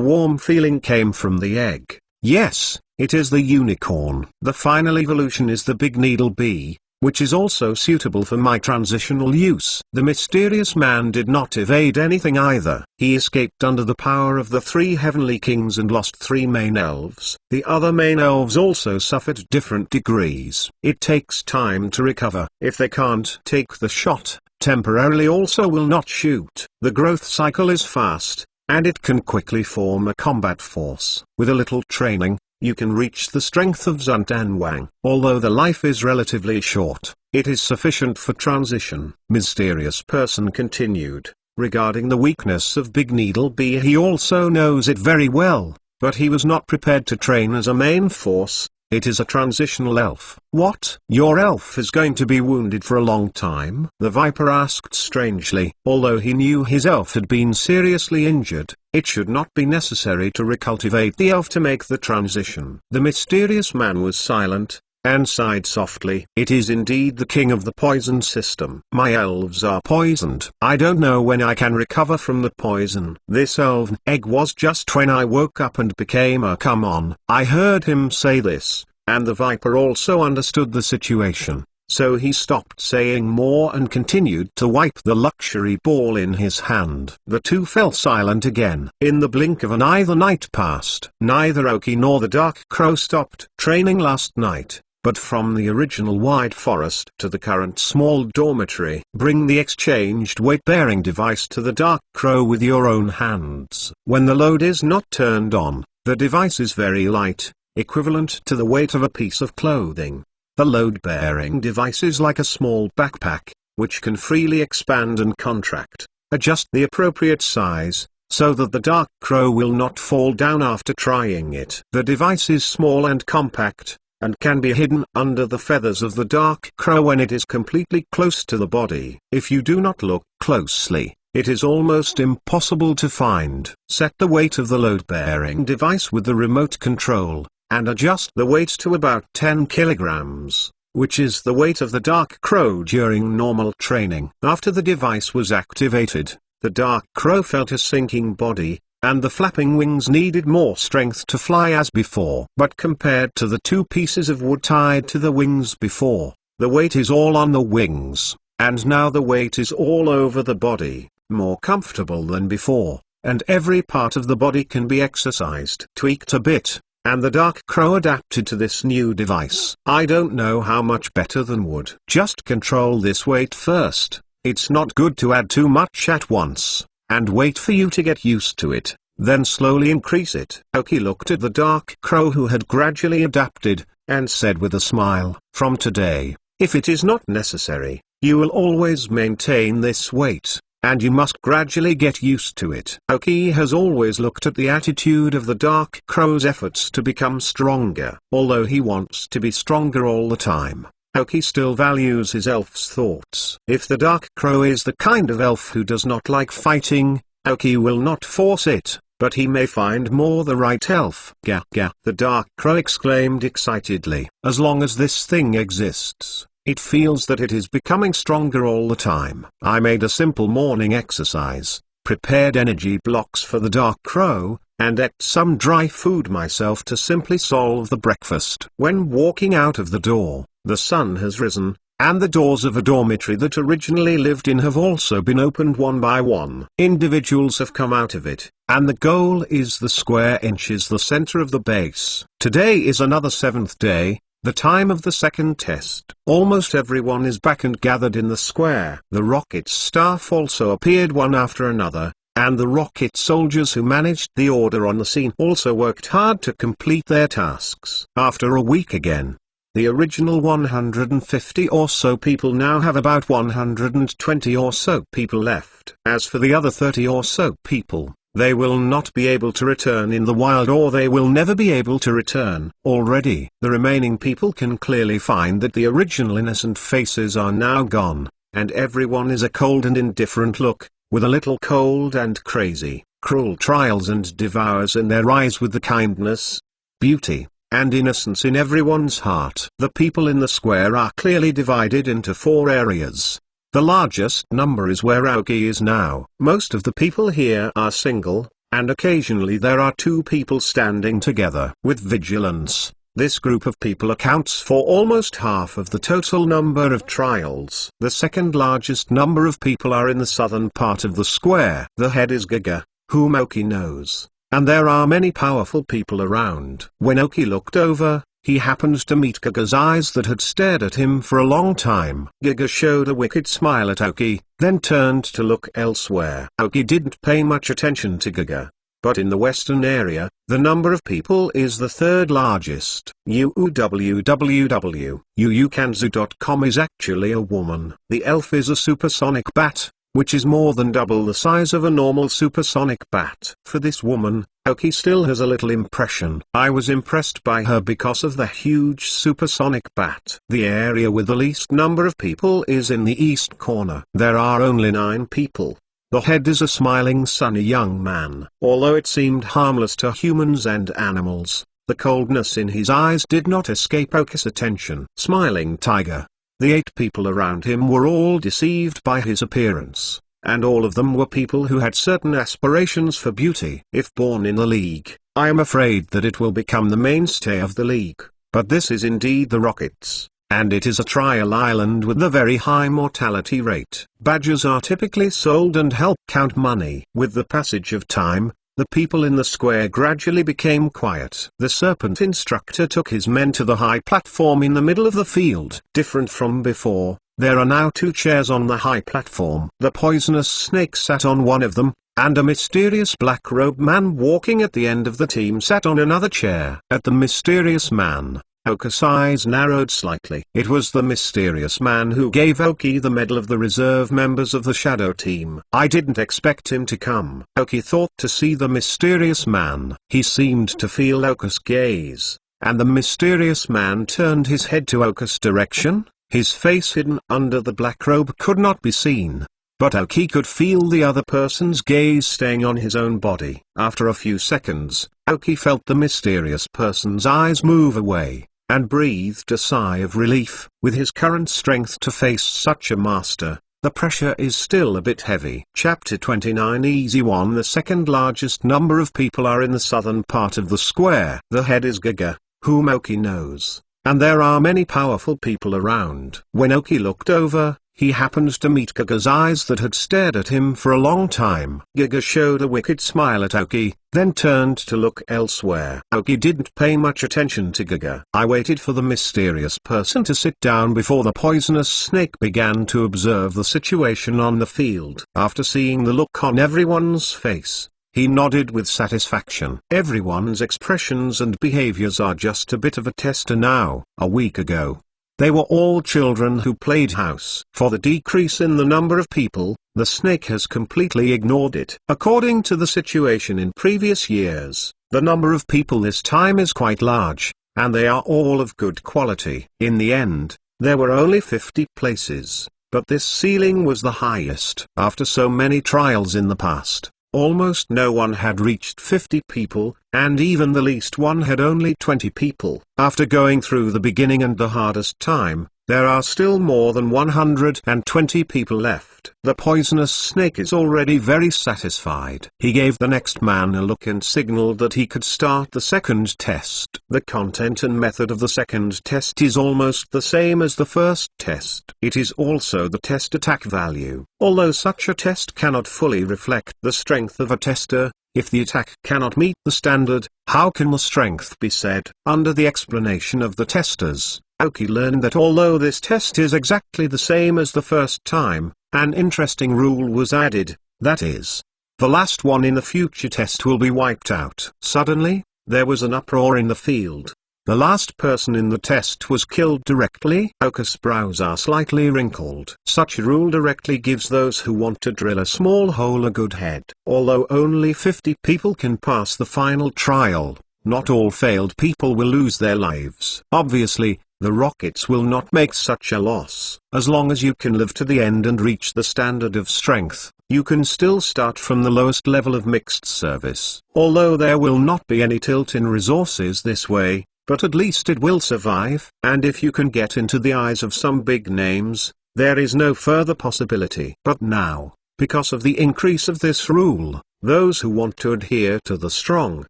warm feeling came from the egg. Yes, it is the unicorn. The final evolution is the big needle bee, which is also suitable for my transitional use. The mysterious man did not evade anything either. He escaped under the power of the 3 heavenly kings and lost 3 main elves. The other main elves also suffered different degrees. It takes time to recover. If they can't take the shot, temporarily also will not shoot. The growth cycle is fast, and it can quickly form a combat force. With a little training, you can reach the strength of Zuntan Wang. Although the life is relatively short, it is sufficient for transition. Mysterious person continued, regarding the weakness of Big Needle Bee. He also knows it very well, but he was not prepared to train as a main force. It is a transitional elf. What? Your elf is going to be wounded for a long time? The Viper asked strangely. Although he knew his elf had been seriously injured, it should not be necessary to recultivate the elf to make the transition. The mysterious man was silent, and sighed softly. It is indeed the king of the poison system. My elves are poisoned. I don't know when I can recover from the poison. This elven egg was just when I woke up and became a come on. I heard him say this, and the Viper also understood the situation. So he stopped saying more and continued to wipe the luxury ball in his hand. The 2 fell silent again. In the blink of an eye the night passed. Neither Aoki nor the Dark Crow stopped training last night. But from the original wide forest to the current small dormitory, bring the exchanged weight-bearing device to the Dark Crow with your own hands. When the load is not turned on, the device is very light, equivalent to the weight of a piece of clothing. The load-bearing device is like a small backpack, which can freely expand and contract. Adjust the appropriate size, so that the Dark Crow will not fall down after trying it. The device is small and compact, and can be hidden under the feathers of the Dark Crow when it is completely close to the body. If you do not look closely, it is almost impossible to find. Set the weight of the load-bearing device with the remote control, and adjust the weight to about 10 kilograms, which is the weight of the Dark Crow during normal training. After the device was activated, the Dark Crow felt a sinking body, and the flapping wings needed more strength to fly as before. But compared to the 2 pieces of wood tied to the wings before, the weight is all on the wings, and now the weight is all over the body, more comfortable than before, and every part of the body can be exercised. Tweaked a bit, and the Dark Crow adapted to this new device. I don't know how much better than wood. Just control this weight first. It's not good to add too much at once, and wait for you to get used to it, then slowly increase it. Aoki looked at the Dark Crow who had gradually adapted, and said with a smile, "From today, if it is not necessary, you will always maintain this weight, and you must gradually get used to it." Aoki has always looked at the attitude of the Dark Crow's efforts to become stronger. Although he wants to be stronger all the time, Aoki still values his elf's thoughts. If the Dark Crow is the kind of elf who does not like fighting, Aoki will not force it, but he may find more the right elf. Gah gah, the Dark Crow exclaimed excitedly. As long as this thing exists, It feels that it is becoming stronger all the time. I made a simple morning exercise, prepared energy blocks for the dark crow, and ate some dry food myself to simply solve the breakfast. When walking out of the door, the sun has risen, and the doors of a dormitory that originally lived in have also been opened one by one. Individuals have come out of it, and the goal is the square inch is the center of the base. Today is another 7th day, the time of the second test. Almost everyone is back and gathered in the square. The rocket staff also appeared one after another, and the rocket soldiers who managed the order on the scene also worked hard to complete their tasks. After a week again, the original 150 or so people now have about 120 or so people left. As for the other 30 or so people, they will not be able to return in the wild, or they will never be able to return. Already, the remaining people can clearly find that the original innocent faces are now gone, and everyone is a cold and indifferent look, with a little cold and crazy, cruel trials and devours in their eyes, with the kindness, beauty, and innocence in everyone's heart. The people in the square are clearly divided into 4 areas. The largest number is where Aoki is now. Most of the people here are single, and occasionally there are 2 people standing together. With vigilance, this group of people accounts for almost half of the total number of trials. The second largest number of people are in the southern part of the square. The head is Giga, whom Aoki knows, and there are many powerful people around. When Aoki looked over, he happened to meet Giga's eyes that had stared at him for a long time. Giga showed a wicked smile at Aoki, then turned to look elsewhere. Aoki didn't pay much attention to Giga, but in the western area, the number of people is the 3rd largest. www.yuukanzu.com is actually a woman. The elf is a supersonic bat, which is more than double the size of a normal supersonic bat. For this woman, Aoki still has a little impression. I was impressed by her because of the huge supersonic bat. The area with the least number of people is in the east corner. There are only 9 people. The head is a smiling sunny young man. Although it seemed harmless to humans and animals, the coldness in his eyes did not escape Aoki's attention. Smiling tiger. The 8 people around him were all deceived by his appearance, and all of them were people who had certain aspirations for beauty. If born in the league, I am afraid that it will become the mainstay of the league, but this is indeed the Rockets, and it is a trial island with a very high mortality rate. Badges are typically sold and help count money. With the passage of time, the people in the square gradually became quiet. The serpent instructor took his men to the high platform in the middle of the field. Different from before, there are now 2 chairs on the high platform. The poisonous snake sat on one of them, and a mysterious black-robed man walking at the end of the team sat on another chair. At the mysterious man, Aoki's eyes narrowed slightly. It was the mysterious man who gave Aoki the medal of the reserve members of the shadow team. I didn't expect him to come. Aoki thought to see the mysterious man. He seemed to feel Aoki's gaze, and the mysterious man turned his head to Aoki's direction. His face hidden under the black robe could not be seen, but Aoki could feel the other person's gaze staying on his own body. After a few seconds, Aoki felt the mysterious person's eyes move away, and breathed a sigh of relief. With his current strength to face such a master, the pressure is still a bit heavy. Chapter 29 Easy 1. The second largest number of people are in the southern part of the square. The head is Giga, whom Aoki knows, and there are many powerful people around. When Aoki looked over, he happened to meet Giga's eyes that had stared at him for a long time. Giga showed a wicked smile at Aoki, then turned to look elsewhere. Aoki didn't pay much attention to Giga. I waited for the mysterious person to sit down before the poisonous snake began to observe the situation on the field. After seeing the look on everyone's face, he nodded with satisfaction. Everyone's expressions and behaviors are just a bit of a tester now. A week ago, they were all children who played house. For the decrease in the number of people, the snake has completely ignored it. According to the situation in previous years, the number of people this time is quite large, and they are all of good quality. In the end, there were only 50 places, but this ceiling was the highest. After so many trials in the past, almost no one had reached 50 people, and even the least one had only 20 people. After going through the beginning and the hardest time, There are still more than 120 people left. The poisonous snake is already very satisfied. He gave the next man a look and signaled that he could start the second test. The content and method of the second test is almost the same as the first test. It is also the test attack value. Although such a test cannot fully reflect the strength of a tester, if the attack cannot meet the standard, how can the strength be said? Under the explanation of the testers, Aoki learned that although this test is exactly the same as the first time, an interesting rule was added, that is, the last one in the future test will be wiped out. Suddenly, there was an uproar in the field. The last person in the test was killed directly. Aoki's brows are slightly wrinkled. Such a rule directly gives those who want to drill a small hole a good head. Although only 50 people can pass the final trial, not all failed people will lose their lives. Obviously, the rockets will not make such a loss. As long as you can live to the end and reach the standard of strength, you can still start from the lowest level of mixed service. Although there will not be any tilt in resources this way, but at least it will survive. And if you can get into the eyes of some big names, there is no further possibility. But now, because of the increase of this rule, those who want to adhere to the strong,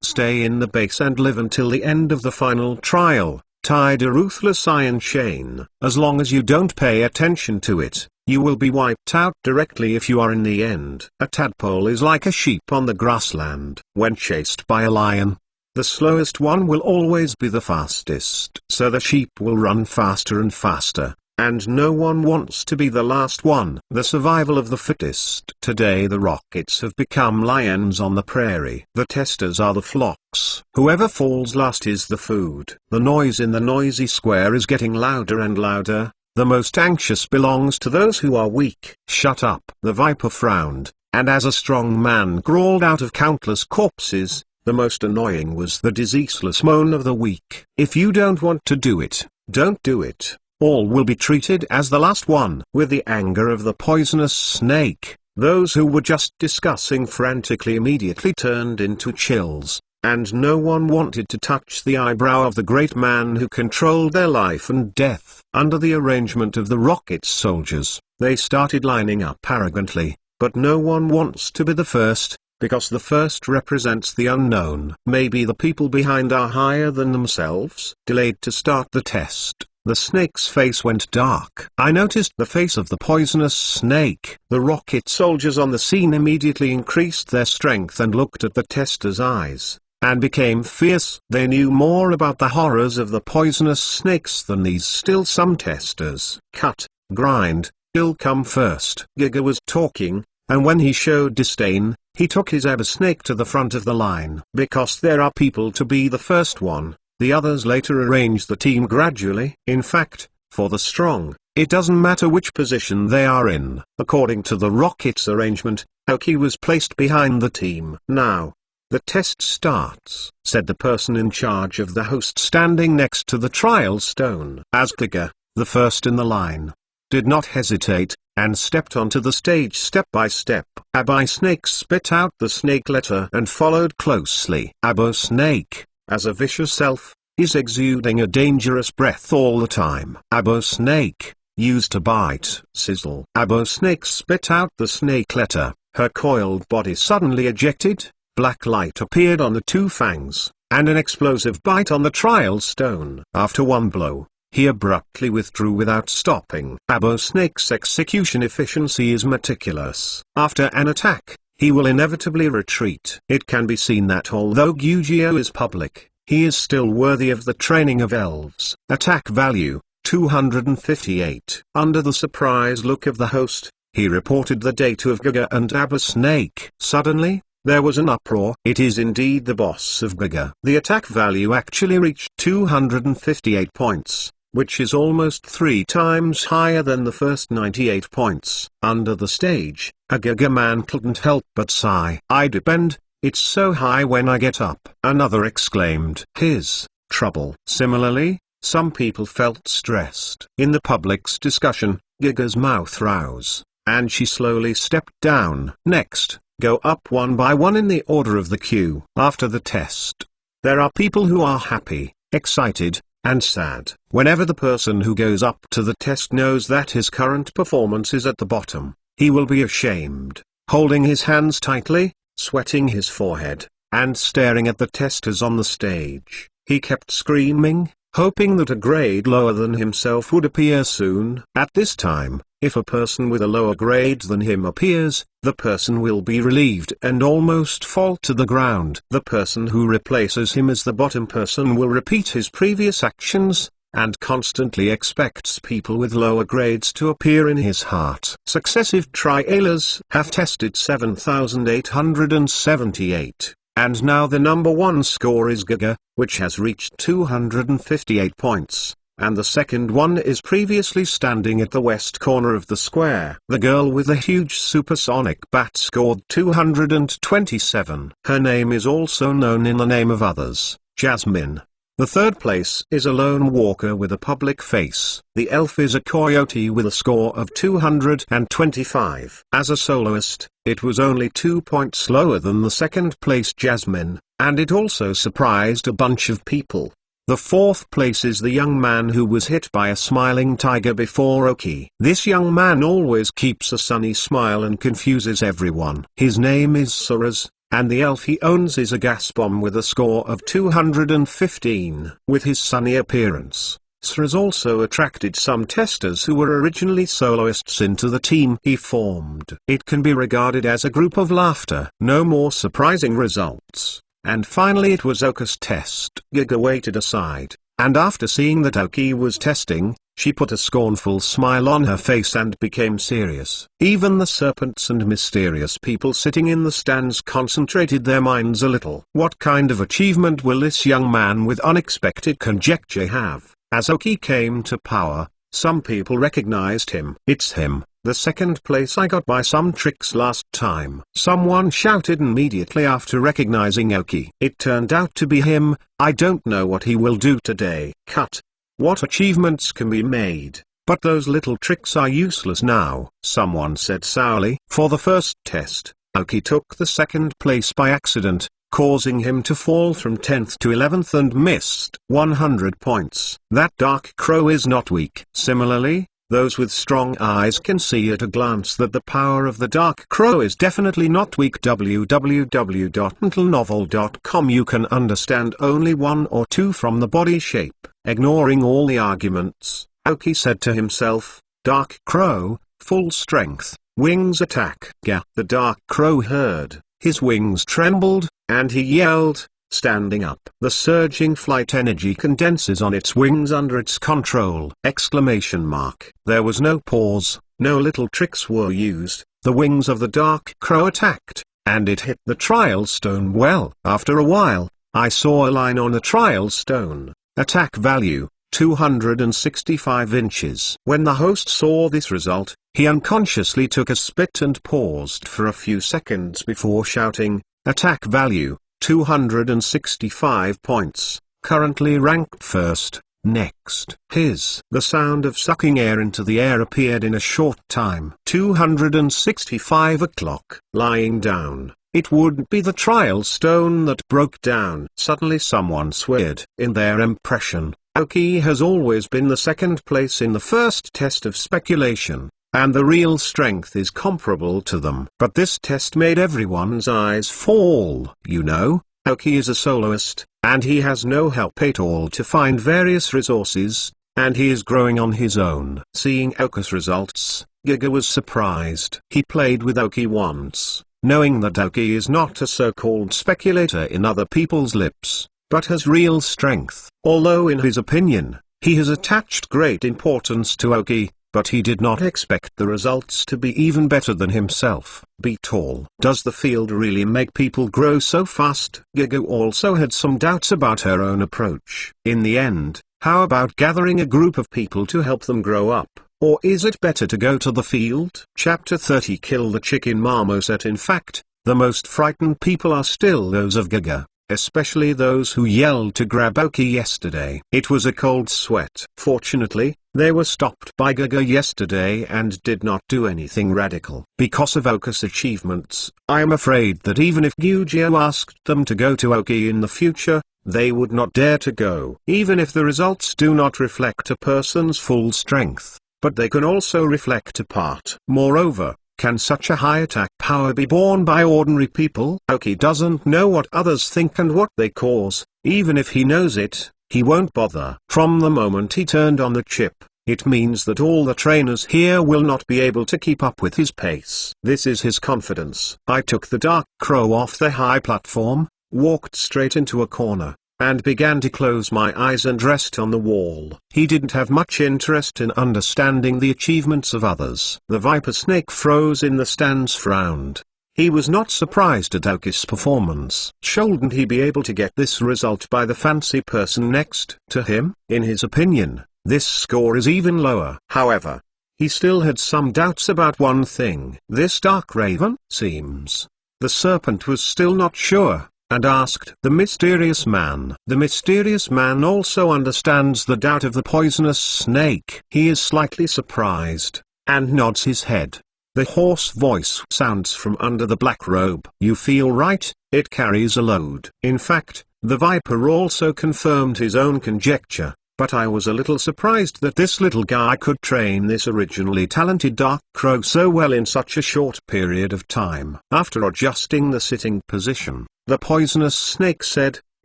stay in the base and live until the end of the final trial, tied a ruthless iron chain. As long as you don't pay attention to it, you will be wiped out directly if you are in the end. A tadpole is like a sheep on the grassland. When chased by a lion, the slowest one will always be the fastest. So the sheep will run faster and faster, and no one wants to be the last one. The survival of the fittest. Today the rockets have become lions on the prairie. The testers are the flocks. Whoever falls last is the food. The noise in the noisy square is getting louder and louder. The most anxious belongs to those who are weak. Shut up. The viper frowned, and as a strong man crawled out of countless corpses, the most annoying was the diseaseless moan of the weak. If you don't want to do it, don't do it. All will be treated as the last one. With the anger of the poisonous snake, those who were just discussing frantically immediately turned into chills, and no one wanted to touch the eyebrow of the great man who controlled their life and death. Under the arrangement of the rocket soldiers, they started lining up arrogantly, but no one wants to be the first, because the first represents the unknown. Maybe the people behind are higher than themselves. Delayed to start the test, the snake's face went dark. I noticed the face of the poisonous snake. The rocket soldiers on the scene immediately increased their strength and looked at the tester's eyes, and became fierce. They knew more about the horrors of the poisonous snakes than these still some testers. Cut, grind, kill come first. Giga was talking, and when he showed disdain, he took his Eba snake to the front of the line. Because there are people to be the first one, the others later arrange the team gradually. In fact, for the strong, it doesn't matter which position they are in. According to the rocket's arrangement, Aoki was placed behind the team. Now, the test starts, said the person in charge of the host standing next to the trial stone. As Giga, the first in the line, did not hesitate, and stepped onto the stage step by step. Eba snake spit out the snake letter and followed closely. Eba snake, as a vicious elf, is exuding a dangerous breath all the time. Eba snake, used to bite. Sizzle. Eba snake spit out the snake letter. Her coiled body suddenly ejected, black light appeared on the two fangs, and an explosive bite on the trial stone. After one blow, he abruptly withdrew without stopping. Eba snake's execution efficiency is meticulous. After an attack, he will inevitably retreat. It can be seen that although Gyugio is public, he is still worthy of the training of elves. Attack value, 258. Under the surprised look of the host, he reported the data of Giga and Eba snake. Suddenly, there was an uproar. It is indeed the boss of Giga. The attack value actually reached 258 points, which is almost 3 times higher than the first 98 points. Under the stage, a Giga man couldn't help but sigh. I depend, it's so high when I get up. Another exclaimed, his trouble. Similarly, some people felt stressed. In the public's discussion, Giga's mouth rose, and she slowly stepped down. Next, go up one by one in the order of the queue. After the test, there are people who are happy, excited, and sad. Whenever the person who goes up to the test knows that his current performance is at the bottom, he will be ashamed, holding his hands tightly, sweating his forehead, and staring at the testers on the stage. He kept screaming, hoping that a grade lower than himself would appear soon. At this time, if a person with a lower grade than him appears, the person will be relieved and almost fall to the ground. The person who replaces him as the bottom person will repeat his previous actions, and constantly expects people with lower grades to appear in his heart. Successive trialers have tested 7,878. And now the number one score is Gaga, which has reached 258 points, and the second one is previously standing at the west corner of the square. The girl with the huge supersonic bat scored 227. Her name is also known in the name of others, Jasmine. The third place is a lone walker with a public face. The elf is a coyote with a score of 225. As a soloist, it was only 2 points lower than the second place Jasmine, and it also surprised a bunch of people. The fourth place is the young man who was hit by a smiling tiger before Oki. This young man always keeps a sunny smile and confuses everyone. His name is Suraz, and the elf he owns is a gas bomb with a score of 215. With his sunny appearance, Suraz also attracted some testers who were originally soloists into the team he formed. It can be regarded as a group of laughter. No more surprising results. And finally it was Oka's test. Gaga waited aside, and after seeing that Oki was testing, she put a scornful smile on her face and became serious. Even the serpents and mysterious people sitting in the stands concentrated their minds a little. What kind of achievement will this young man with unexpected conjecture have? As Oki came to power, some people recognized him. It's him. The second place I got by some tricks last time. Someone shouted immediately after recognizing Oki. It turned out to be him. I don't know what he will do today. Cut. What achievements can be made? But those little tricks are useless now, someone said sourly. For the first test, Oki took the second place by accident, causing him to fall from 10th to 11th and missed 100 points. That dark crow is not weak. Similarly, those with strong eyes can see at a glance that the power of the dark crow is definitely not weak. www.mentalnovel.com. You can understand only one or two from the body shape. Ignoring all the arguments, Oki said to himself, "Dark crow, full strength, wings attack." The dark crow heard, his wings trembled, and he yelled, standing up. The surging flight energy condenses on its wings under its control! There was no pause, no little tricks were used. The wings of the dark crow attacked, and it hit the trial stone well. After a while, I saw a line on the trial stone. Attack value, 265 inches. When the host saw this result, he unconsciously took a spit and paused for a few seconds before shouting, "Attack value, 265 points, currently ranked first." Next, the sound of sucking air into the air appeared in a short time. 265 o'clock. Lying down, it wouldn't be the trial stone that broke down. Suddenly someone sweared. In their impression, Oki has always been the second place in the first test of speculation, and the real strength is comparable to them. But this test made everyone's eyes fall. You know, Oki is a soloist, and he has no help at all to find various resources, and he is growing on his own. Seeing Oka's results, Gaga was surprised. He played with Oki once, knowing that Oki is not a so-called speculator in other people's lips, but has real strength. Although in his opinion, he has attached great importance to Oki, but he did not expect the results to be even better than himself. Be tall. Does the field really make people grow so fast? Gaga also had some doubts about her own approach. In the end, how about gathering a group of people to help them grow up? Or is it better to go to the field? Chapter 30. Kill the chicken marmoset. In fact, the most frightened people are still those of Gaga, especially those who yelled to grab Oki yesterday. It was a cold sweat. Fortunately, They were stopped by Gaga yesterday and did not do anything radical. Because of Oka's achievements, I am afraid that even if Gyujo asked them to go to Oki in the future, they would not dare to go. Even if the results do not reflect a person's full strength, but they can also reflect a part. Moreover, can such a high attack power be borne by ordinary people? Oki doesn't know what others think and what they cause. Even if he knows it, he won't bother. From the moment he turned on the chip, it means that all the trainers here will not be able to keep up with his pace. This is his confidence. I took the Dark Crow off the high platform, walked straight into a corner, and began to close my eyes and rest on the wall. He didn't have much interest in understanding the achievements of others. The Viper Snake froze in the stands, frowned. He was not surprised at Oki's performance. Shouldn't he be able to get this result by the fancy person next to him? In his opinion, this score is even lower. However, he still had some doubts about one thing. This Dark Raven? Seems. The serpent was still not sure, and asked the mysterious man. The mysterious man also understands the doubt of the poisonous snake. He is slightly surprised, and nods his head. The hoarse voice sounds from under the black robe. You feel right, it carries a load. In fact, the Viper also confirmed his own conjecture, but I was a little surprised that this little guy could train this originally talented Dark Crow so well in such a short period of time. After adjusting the sitting position, the poisonous snake said,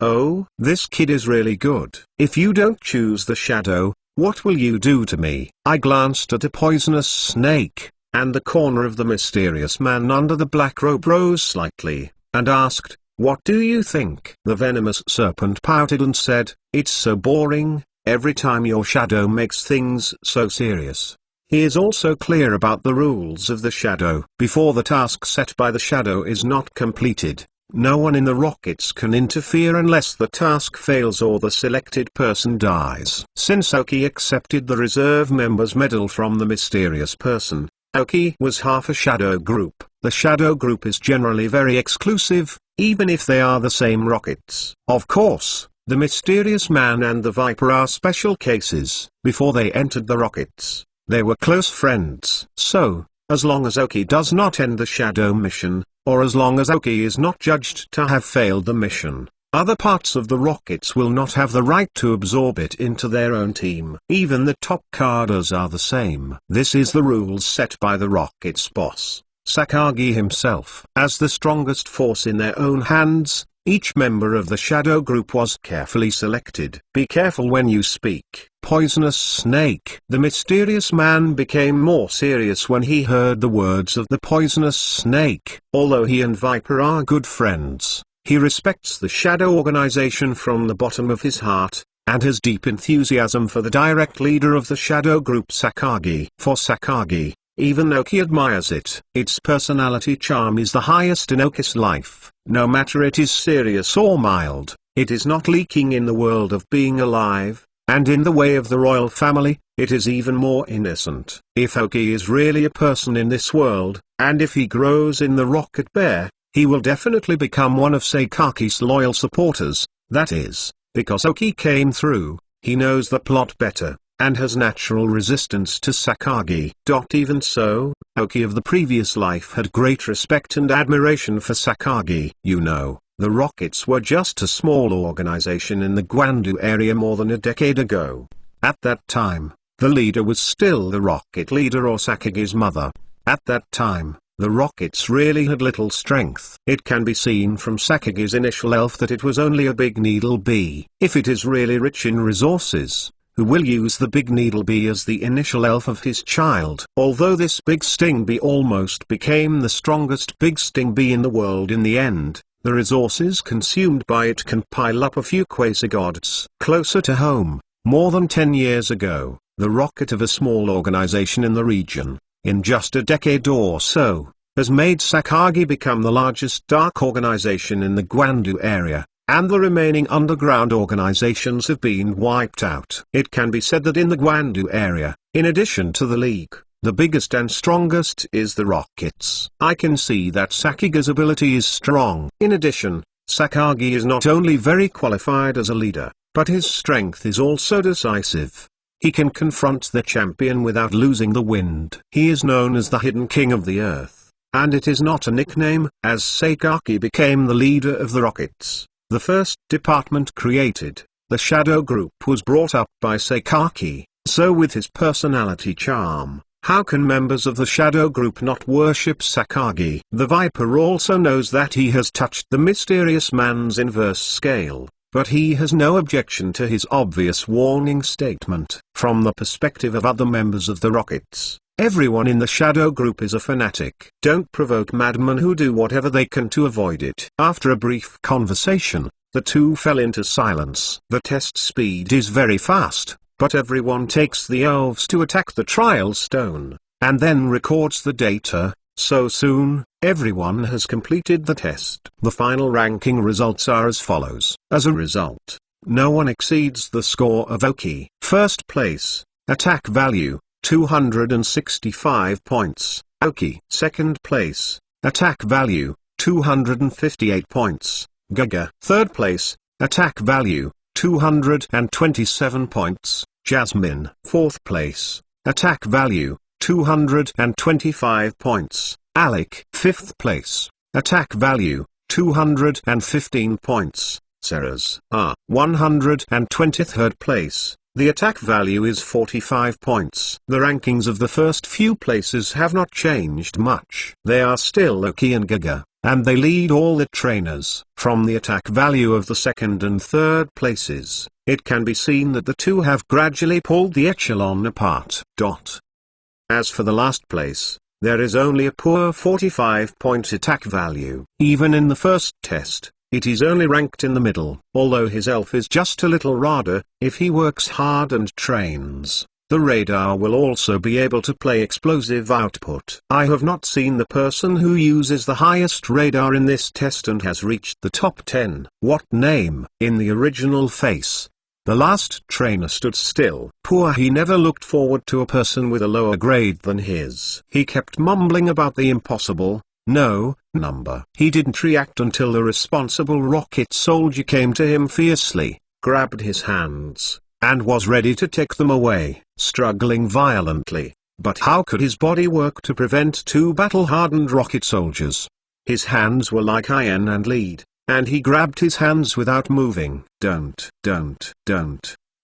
"Oh, this kid is really good. If you don't choose the shadow, what will you do to me?" I glanced at a poisonous snake, and the corner of the mysterious man under the black robe rose slightly, and asked, "What do you think?" The venomous serpent pouted and said, "It's so boring, every time your shadow makes things so serious." He is also clear about the rules of the shadow. Before the task set by the shadow is not completed, no one in the rockets can interfere unless the task fails or the selected person dies. Since Oki accepted the reserve member's medal from the mysterious person, Oki was half a shadow group. The shadow group is generally very exclusive, even if they are the same rockets. Of course, the mysterious man and the Viper are special cases. Before they entered the rockets, they were close friends. So, as long as Oki does not end the shadow mission, or as long as Oki is not judged to have failed the mission, other parts of the rockets will not have the right to absorb it into their own team. Even the top cadres are the same. This is the rules set by the rocket's boss, Sakagi himself. As the strongest force in their own hands, each member of the shadow group was carefully selected. Be careful when you speak, poisonous snake. The mysterious man became more serious when he heard the words of the poisonous snake. Although he and Viper are good friends, he respects the shadow organization from the bottom of his heart, and has deep enthusiasm for the direct leader of the shadow group, Sakagi. For Sakagi, even Oki admires it. Its personality charm is the highest in Oki's life. No matter it is serious or mild, it is not leaking in the world of being alive, and in the way of the royal family, it is even more innocent. If Oki is really a person in this world, and if he grows in the Rocket Bear, he will definitely become one of Sakagi's loyal supporters. That is, because Oki came through, he knows the plot better, and has natural resistance to Sakagi. Even so, Oki of the previous life had great respect and admiration for Sakagi. You know, the Rockets were just a small organization in the Gwandu area more than a decade ago. At that time, the leader was still the Rocket leader or Sakagi's mother. At that time, the Rockets really had little strength. It can be seen from Sakagi's initial elf that it was only a big needle bee. If it is really rich in resources, who will use the big needle bee as the initial elf of his child? Although this big sting bee almost became the strongest big sting bee in the world in the end, the resources consumed by it can pile up a few quasi-gods. Closer to home, more than 10 years ago, the rocket of a small organization in the region, in just a decade or so, has made Sakagi become the largest dark organization in the Gwandu area, and the remaining underground organizations have been wiped out. It can be said that in the Gwandu area, in addition to the League, the biggest and strongest is the Rockets. I can see that Sakagi's ability is strong. In addition, Sakagi is not only very qualified as a leader, but his strength is also decisive. He can confront the champion without losing the wind. He is known as the Hidden King of the Earth, and it is not a nickname, as Sakaki became the leader of the Rockets, the first department created. The Shadow Group was brought up by Sakaki, so with his personality charm, how can members of the Shadow Group not worship Sakagi? The Viper also knows that he has touched the mysterious man's inverse scale, but he has no objection to his obvious warning statement. From the perspective of other members of the Rockets, everyone in the Shadow Group is a fanatic. Don't provoke madmen who do whatever they can to avoid it. After a brief conversation, the two fell into silence. The test speed is very fast, but everyone takes the oaths to attack the trial stone, and then records the data. So soon, everyone has completed the test. The final ranking results are as follows. As a result, no one exceeds the score of Oki. First place, attack value, 265 points, Oki. Second place, attack value, 258 points, Gaga. Third place, attack value, 227 points, Jasmine. Fourth place, attack value, 225 points, Alec. Fifth place, attack value, 215 points, Ceres. 123rd place, the attack value is 45 points. The rankings of the first few places have not changed much. They are still Oki and Gaga, and they lead all the trainers. From the attack value of the second and third places, it can be seen that the two have gradually pulled the echelon apart. As for the last place, there is only a poor 45-point attack value. Even in the first test, it is only ranked in the middle. Although his elf is just a little radar, if he works hard and trains, the radar will also be able to play explosive output. I have not seen the person who uses the highest radar in this test and has reached the top 10. What name? In the original face, the last trainer stood still. Poor, he never looked forward to a person with a lower grade than his. He kept mumbling about the impossible, number. He didn't react until the responsible rocket soldier came to him fiercely, grabbed his hands, and was ready to take them away, struggling violently. But how could his body work to prevent two battle-hardened rocket soldiers? His hands were like iron and lead, and he grabbed his hands without moving. Don't.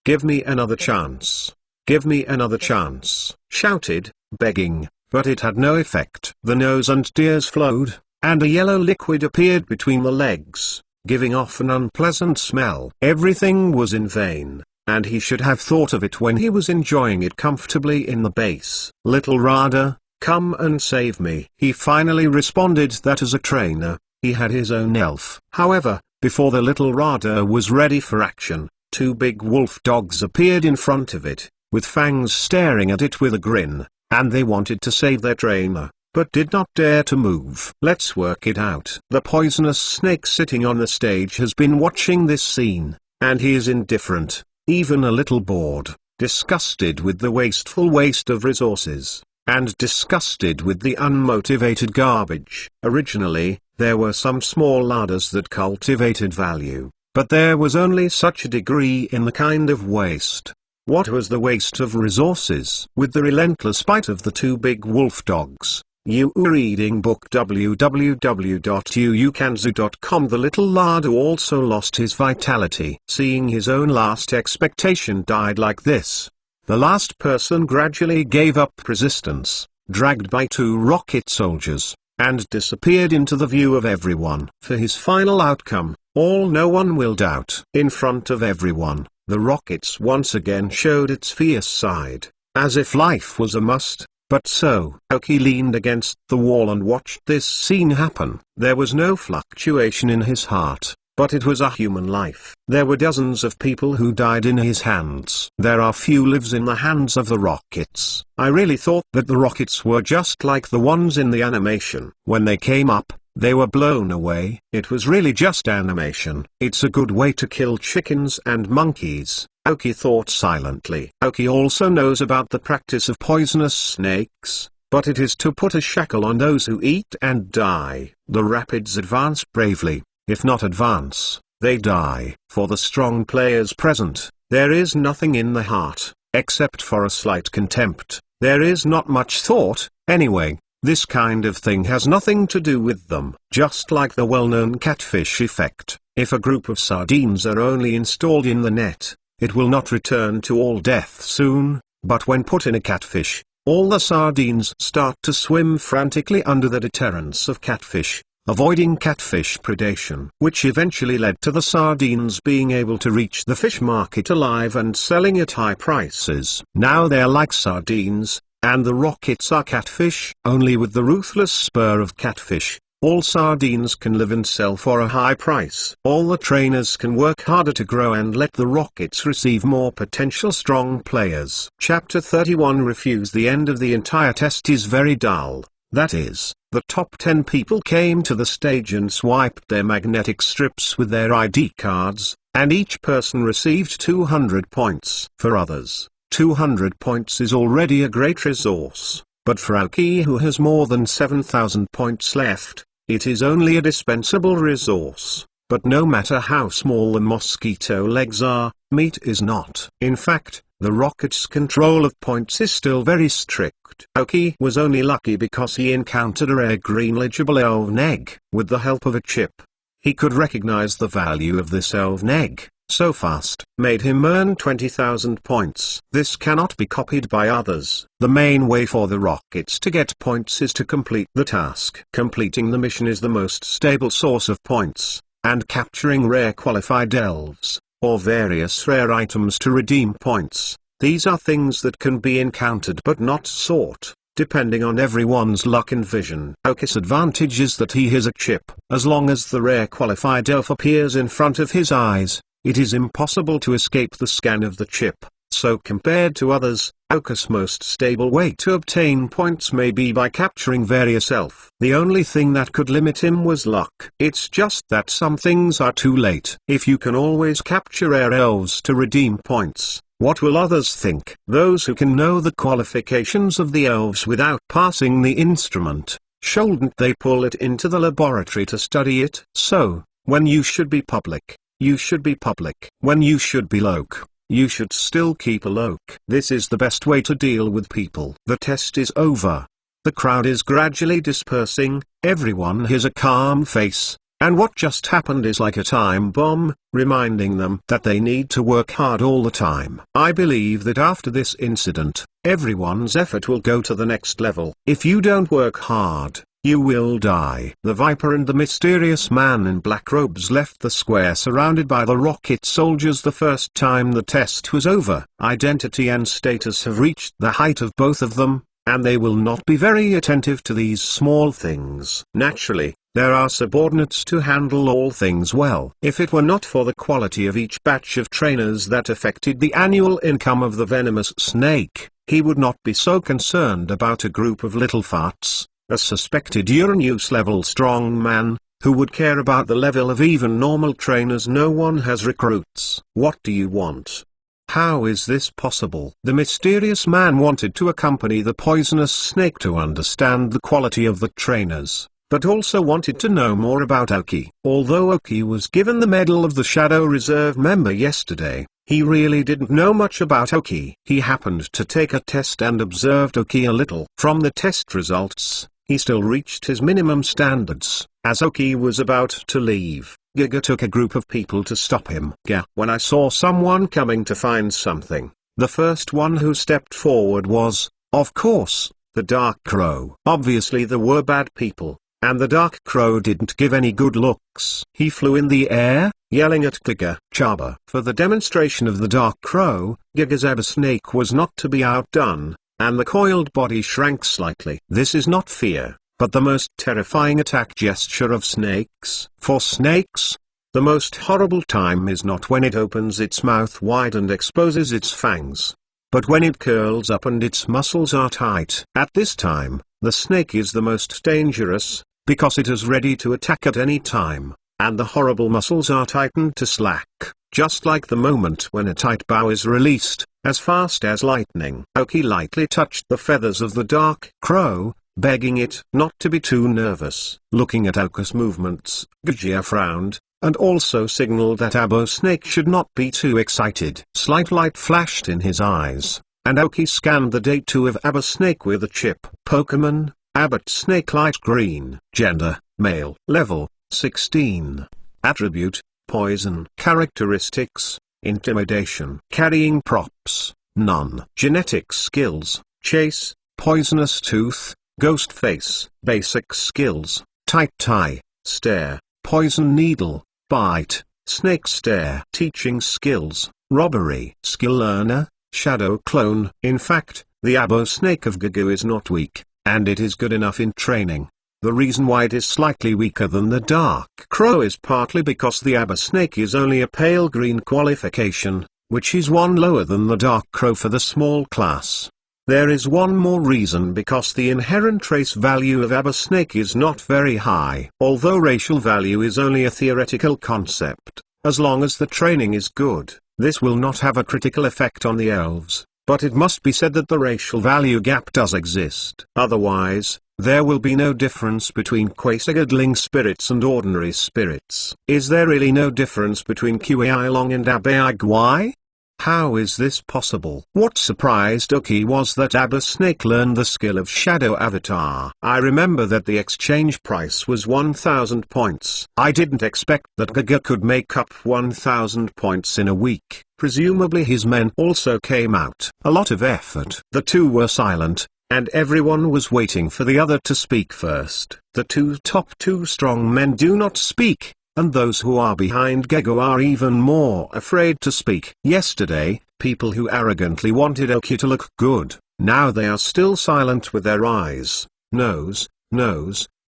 Give me another chance. Give me another chance, shouted, begging, but it had no effect. The nose and tears flowed, and a yellow liquid appeared between the legs, giving off an unpleasant smell. Everything was in vain, and he should have thought of it when he was enjoying it comfortably in the base. Little Radar, come and save me. He finally responded that as a trainer, he had his own elf. However, before the little Radar was ready for action, two big wolf dogs appeared in front of it, with fangs staring at it with a grin, and they wanted to save their trainer, but did not dare to move. Let's work it out. The poisonous snake sitting on the stage has been watching this scene, and he is indifferent, even a little bored, disgusted with the wasteful waste of resources, and disgusted with the unmotivated garbage. Originally, there were some small larders that cultivated value, but there was only such a degree in the kind of waste. What was the waste of resources? With the relentless bite of the two big wolf dogs, reading book www.yuukanzu.com. The little larder also lost his vitality. Seeing his own last expectation died like this, the last person gradually gave up resistance, dragged by two rocket soldiers, and disappeared into the view of everyone. For his final outcome, no one will doubt. In front of everyone, the Rockets once again showed its fierce side, as if life was a must. But so, Oki leaned against the wall and watched this scene happen. There was no fluctuation in his heart, but it was a human life. There were dozens of people who died in his hands. There are few lives in the hands of the Rockets. I really thought that the Rockets were just like the ones in the animation. When they came up, they were blown away. It was really just animation. It's a good way to kill chickens and monkeys, Oki thought silently. Oki also knows about the practice of poisonous snakes, but it is to put a shackle on those who eat and die. The Rapids advance bravely. If not advance, they die. For the strong players present, there is nothing in the heart, except for a slight contempt. There is not much thought, anyway. This kind of thing has nothing to do with them. Just like the well-known catfish effect, if a group of sardines are only installed in the net, it will not return to all death soon, but when put in a catfish, all the sardines start to swim frantically under the deterrence of catfish, avoiding catfish predation, which eventually led to the sardines being able to reach the fish market alive and selling at high prices. Now they're like sardines, and the rockets are catfish. Only with the ruthless spur of catfish, all sardines can live and sell for a high price. All the trainers can work harder to grow and let the rockets receive more potential strong players. Chapter 31 Refuse. The end of the entire test is very dull. That is, the top 10 people came to the stage and swiped their magnetic strips with their ID cards, and each person received 200 points. For others, 200 points is already a great resource, but for Aoki, who has more than 7,000 points left, it is only a dispensable resource. But no matter how small the mosquito legs are, meat is not. In fact, the rocket's control of points is still very strict. Aoki was only lucky because he encountered a rare green legible elven egg. With the help of a chip, he could recognize the value of this elven egg, so fast, made him earn 20,000 points. This cannot be copied by others. The main way for the rockets to get points is to complete the task. Completing the mission is the most stable source of points, and capturing rare qualified elves, or various rare items to redeem points. These are things that can be encountered but not sought, depending on everyone's luck and vision. Aoki's advantage is that he has a chip. As long as the rare qualified elf appears in front of his eyes, it is impossible to escape the scan of the chip. So compared to others, Aoki's most stable way to obtain points may be by capturing various elf. The only thing that could limit him was luck. It's just that some things are too late. If you can always capture rare elves to redeem points, what will others think? Those who can know the qualifications of the elves without passing the instrument, shouldn't they pull it into the laboratory to study it? So, when you should be public, you should be public. When you should be loc, you should still keep a loc. This is the best way to deal with people. The test is over. The crowd is gradually dispersing, everyone has a calm face, and what just happened is like a time bomb, reminding them that they need to work hard all the time. I believe that after this incident, everyone's effort will go to the next level. If you don't work hard, you will die. The Viper and the mysterious man in black robes left the square surrounded by the rocket soldiers the first time the test was over. Identity and status have reached the height of both of them, and they will not be very attentive to these small things. Naturally, there are subordinates to handle all things well. If it were not for the quality of each batch of trainers that affected the annual income of the venomous snake, he would not be so concerned about a group of little farts. A suspected Uranus level strong man, who would care about the level of even normal trainers? No one has recruits. What do you want? How is this possible? The mysterious man wanted to accompany the poisonous snake to understand the quality of the trainers, but also wanted to know more about Aoki. Although Aoki was given the medal of the Shadow Reserve member yesterday, he really didn't know much about Aoki. He happened to take a test and observed Aoki a little. From the test results, he still reached his minimum standards. As Aoki was about to leave, Giga took a group of people to stop him. When I saw someone coming to find something, the first one who stepped forward was, of course, the Dark Crow. Obviously there were bad people, and the Dark Crow didn't give any good looks. He flew in the air, yelling at Giga Chaba. For the demonstration of the Dark Crow, Giga's Eba snake was not to be outdone, and the coiled body shrank slightly. This is not fear, but the most terrifying attack gesture of snakes. For snakes, the most horrible time is not when it opens its mouth wide and exposes its fangs, but when it curls up and its muscles are tight. At this time, the snake is the most dangerous, because it is ready to attack at any time, and the horrible muscles are tightened to slack, just like the moment when a tight bow is released, as fast as lightning. Aoki lightly touched the feathers of the Dark Crow, begging it not to be too nervous. Looking at Aoki's movements, Gajia frowned. and also signaled that Abo Snake should not be too excited. Slight light flashed in his eyes, and Aoki scanned the data of Abo Snake with a chip. Pokemon, Abot Snake Light Green. Gender, male. Level, 16. Attribute, poison. Characteristics, intimidation. Carrying props, none. Genetic skills, chase, poisonous tooth, ghost face. Basic skills, tight tie, stare, poison needle, bite, snake stare. Teaching skills, robbery. Skill learner, shadow clone. In fact, the Abo Snake of Gugu is not weak, and it is good enough in training. The reason why it is slightly weaker than the Dark Crow is partly because the Abo Snake is only a pale green qualification, which is one lower than the Dark Crow for the small class. There is one more reason, because the inherent race value of Abo Snake is not very high. Although racial value is only a theoretical concept, as long as the training is good, this will not have a critical effect on the elves, but it must be said that the racial value gap does exist. Otherwise, there will be no difference between Quasargling spirits and ordinary spirits. Is there really no difference between Qailong and Abaigwai? How is this possible? What surprised Aoki was that Abo Snake learned the skill of Shadow Avatar. I remember that the exchange price was 1,000 points. I didn't expect that Gugu could make up 1,000 points in a week. Presumably his men also came out. A lot of effort. The two were silent, and everyone was waiting for the other to speak first. The top two strong men do not speak, and those who are behind Gugu are even more afraid to speak. Yesterday, people who arrogantly wanted Aoki to look good, now they are still silent with their eyes, nose,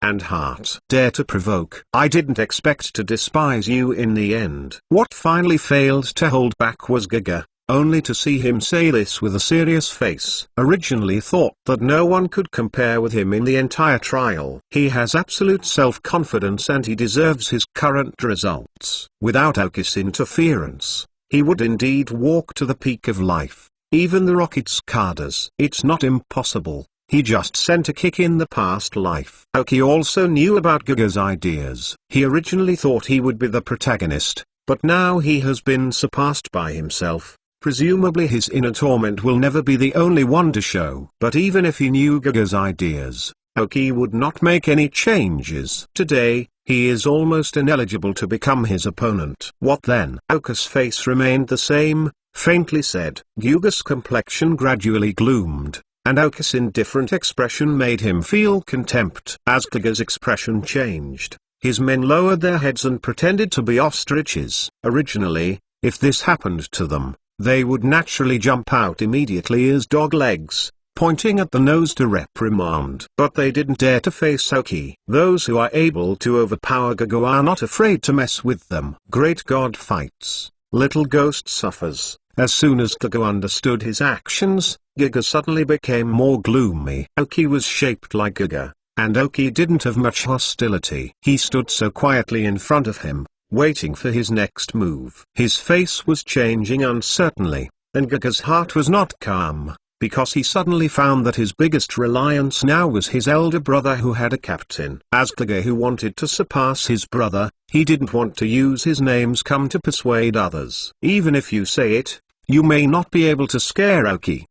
and heart. Dare to provoke. I didn't expect to despise you in the end. What finally failed to hold back was Gugu, only to see him say this with a serious face. Originally thought that no one could compare with him in the entire trial. He has absolute self-confidence and he deserves his current results. Without Aoki's interference, he would indeed walk to the peak of life. Even the rocket Skadas. It's not impossible. He just sent a kick in the past life. Aoki also knew about Gugu's ideas. He originally thought he would be the protagonist, but now he has been surpassed by himself. Presumably his inner torment will never be the only one to show. But even if he knew Gugu's ideas, Aoki would not make any changes. Today, he is almost ineligible to become his opponent. What then? Aoki's face remained the same, faintly said. Gugu's complexion gradually gloomed, and Aoki's indifferent expression made him feel contempt. As Gugu's expression changed, his men lowered their heads and pretended to be ostriches. Originally, if this happened to them, they would naturally jump out immediately as dog legs, pointing at the nose to reprimand. But they didn't dare to face Aoki. Those who are able to overpower Gugu are not afraid to mess with them. Great God fights, little ghost suffers. As soon as Gugu understood his actions, Gugu suddenly became more gloomy. Aoki was shaped like Gugu, and Aoki didn't have much hostility. He stood so quietly in front of him, waiting for his next move. His face was changing uncertainly, and Gugu's heart was not calm, because he suddenly found that his biggest reliance now was his elder brother who had a captain. As Gugu who wanted to surpass his brother, he didn't want to use his name's come to persuade others. Even if you say it, you may not be able to scare Aoki.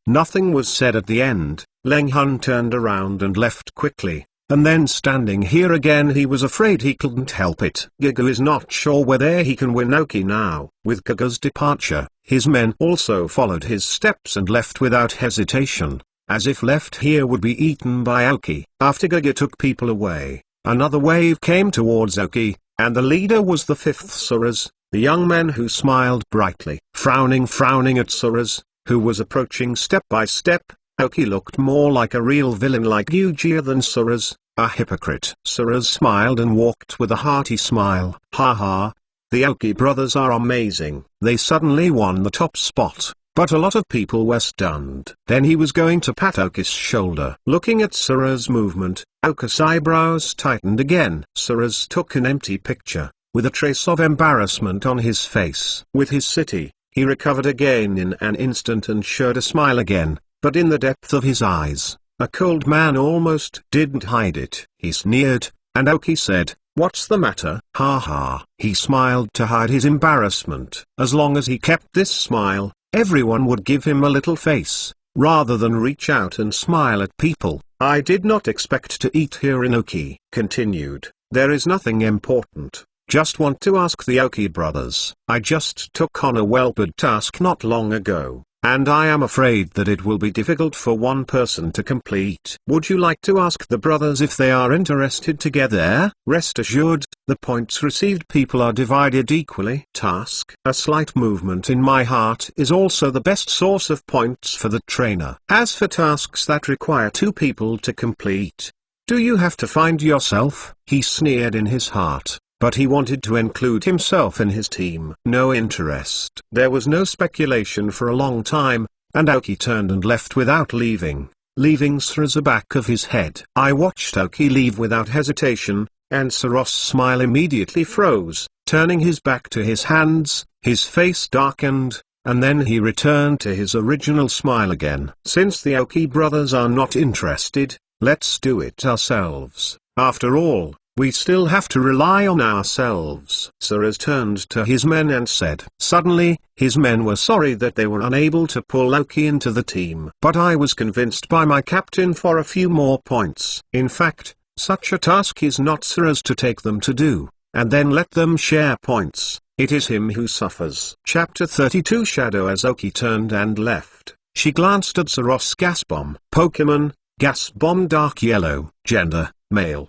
Nothing was said at the end. Leng Hun turned around and left quickly. And then standing here again, he was afraid he couldn't help it. Gugu is not sure whether he can win Aoki now. With Gugu's departure, his men also followed his steps and left without hesitation, as if left here would be eaten by Aoki. After Gugu took people away, another wave came towards Aoki, and the leader was the fifth Suras, the young man who smiled brightly. Frowning at Suras, who was approaching step by step, Aoki looked more like a real villain like Yujia than Suras, a hypocrite. Suras smiled and walked with a hearty smile. Ha, the Aoki brothers are amazing. They suddenly won the top spot, but a lot of people were stunned. Then he was going to pat Aoki's shoulder. Looking at Suras' movement, Aoki's eyebrows tightened again. Suras took an empty picture, with a trace of embarrassment on his face. With his city, he recovered again in an instant and showed a smile again. But in the depth of his eyes, a cold man almost didn't hide it. He sneered, and Aoki said, What's the matter? Ha ha. He smiled to hide his embarrassment. As long as he kept this smile, everyone would give him a little face, rather than reach out and smile at people. I did not expect to eat here, Inoki continued. There is nothing important. Just want to ask the Oki brothers. I just took on a well-paid task not long ago, and I am afraid that it will be difficult for one person to complete. Would you like to ask the brothers if they are interested to get there? Rest assured, the points received people are divided equally. Task. A slight movement in my heart is also the best source of points for the trainer. As for tasks that require 2 people to complete, do you have to find yourself? He sneered in his heart. But he wanted to include himself in his team. No interest. There was no speculation for a long time, and Aoki turned and left without leaving Saros back of his head. I watched Aoki leave without hesitation, and Saros' smile immediately froze. Turning his back to his hands, his face darkened, and then he returned to his original smile again. Since the Aoki brothers are not interested, let's do it ourselves. After all, we still have to rely on ourselves. Saros turned to his men and said. Suddenly, his men were sorry that they were unable to pull Aoki into the team. But I was convinced by my captain for a few more points. In fact, such a task is not Saros to take them to do, and then let them share points. It is him who suffers. Chapter 32 Shadow. As Aoki turned and left, she glanced at Saros. Gas Bomb. Pokemon, Gas Bomb. Dark Yellow. Gender, male.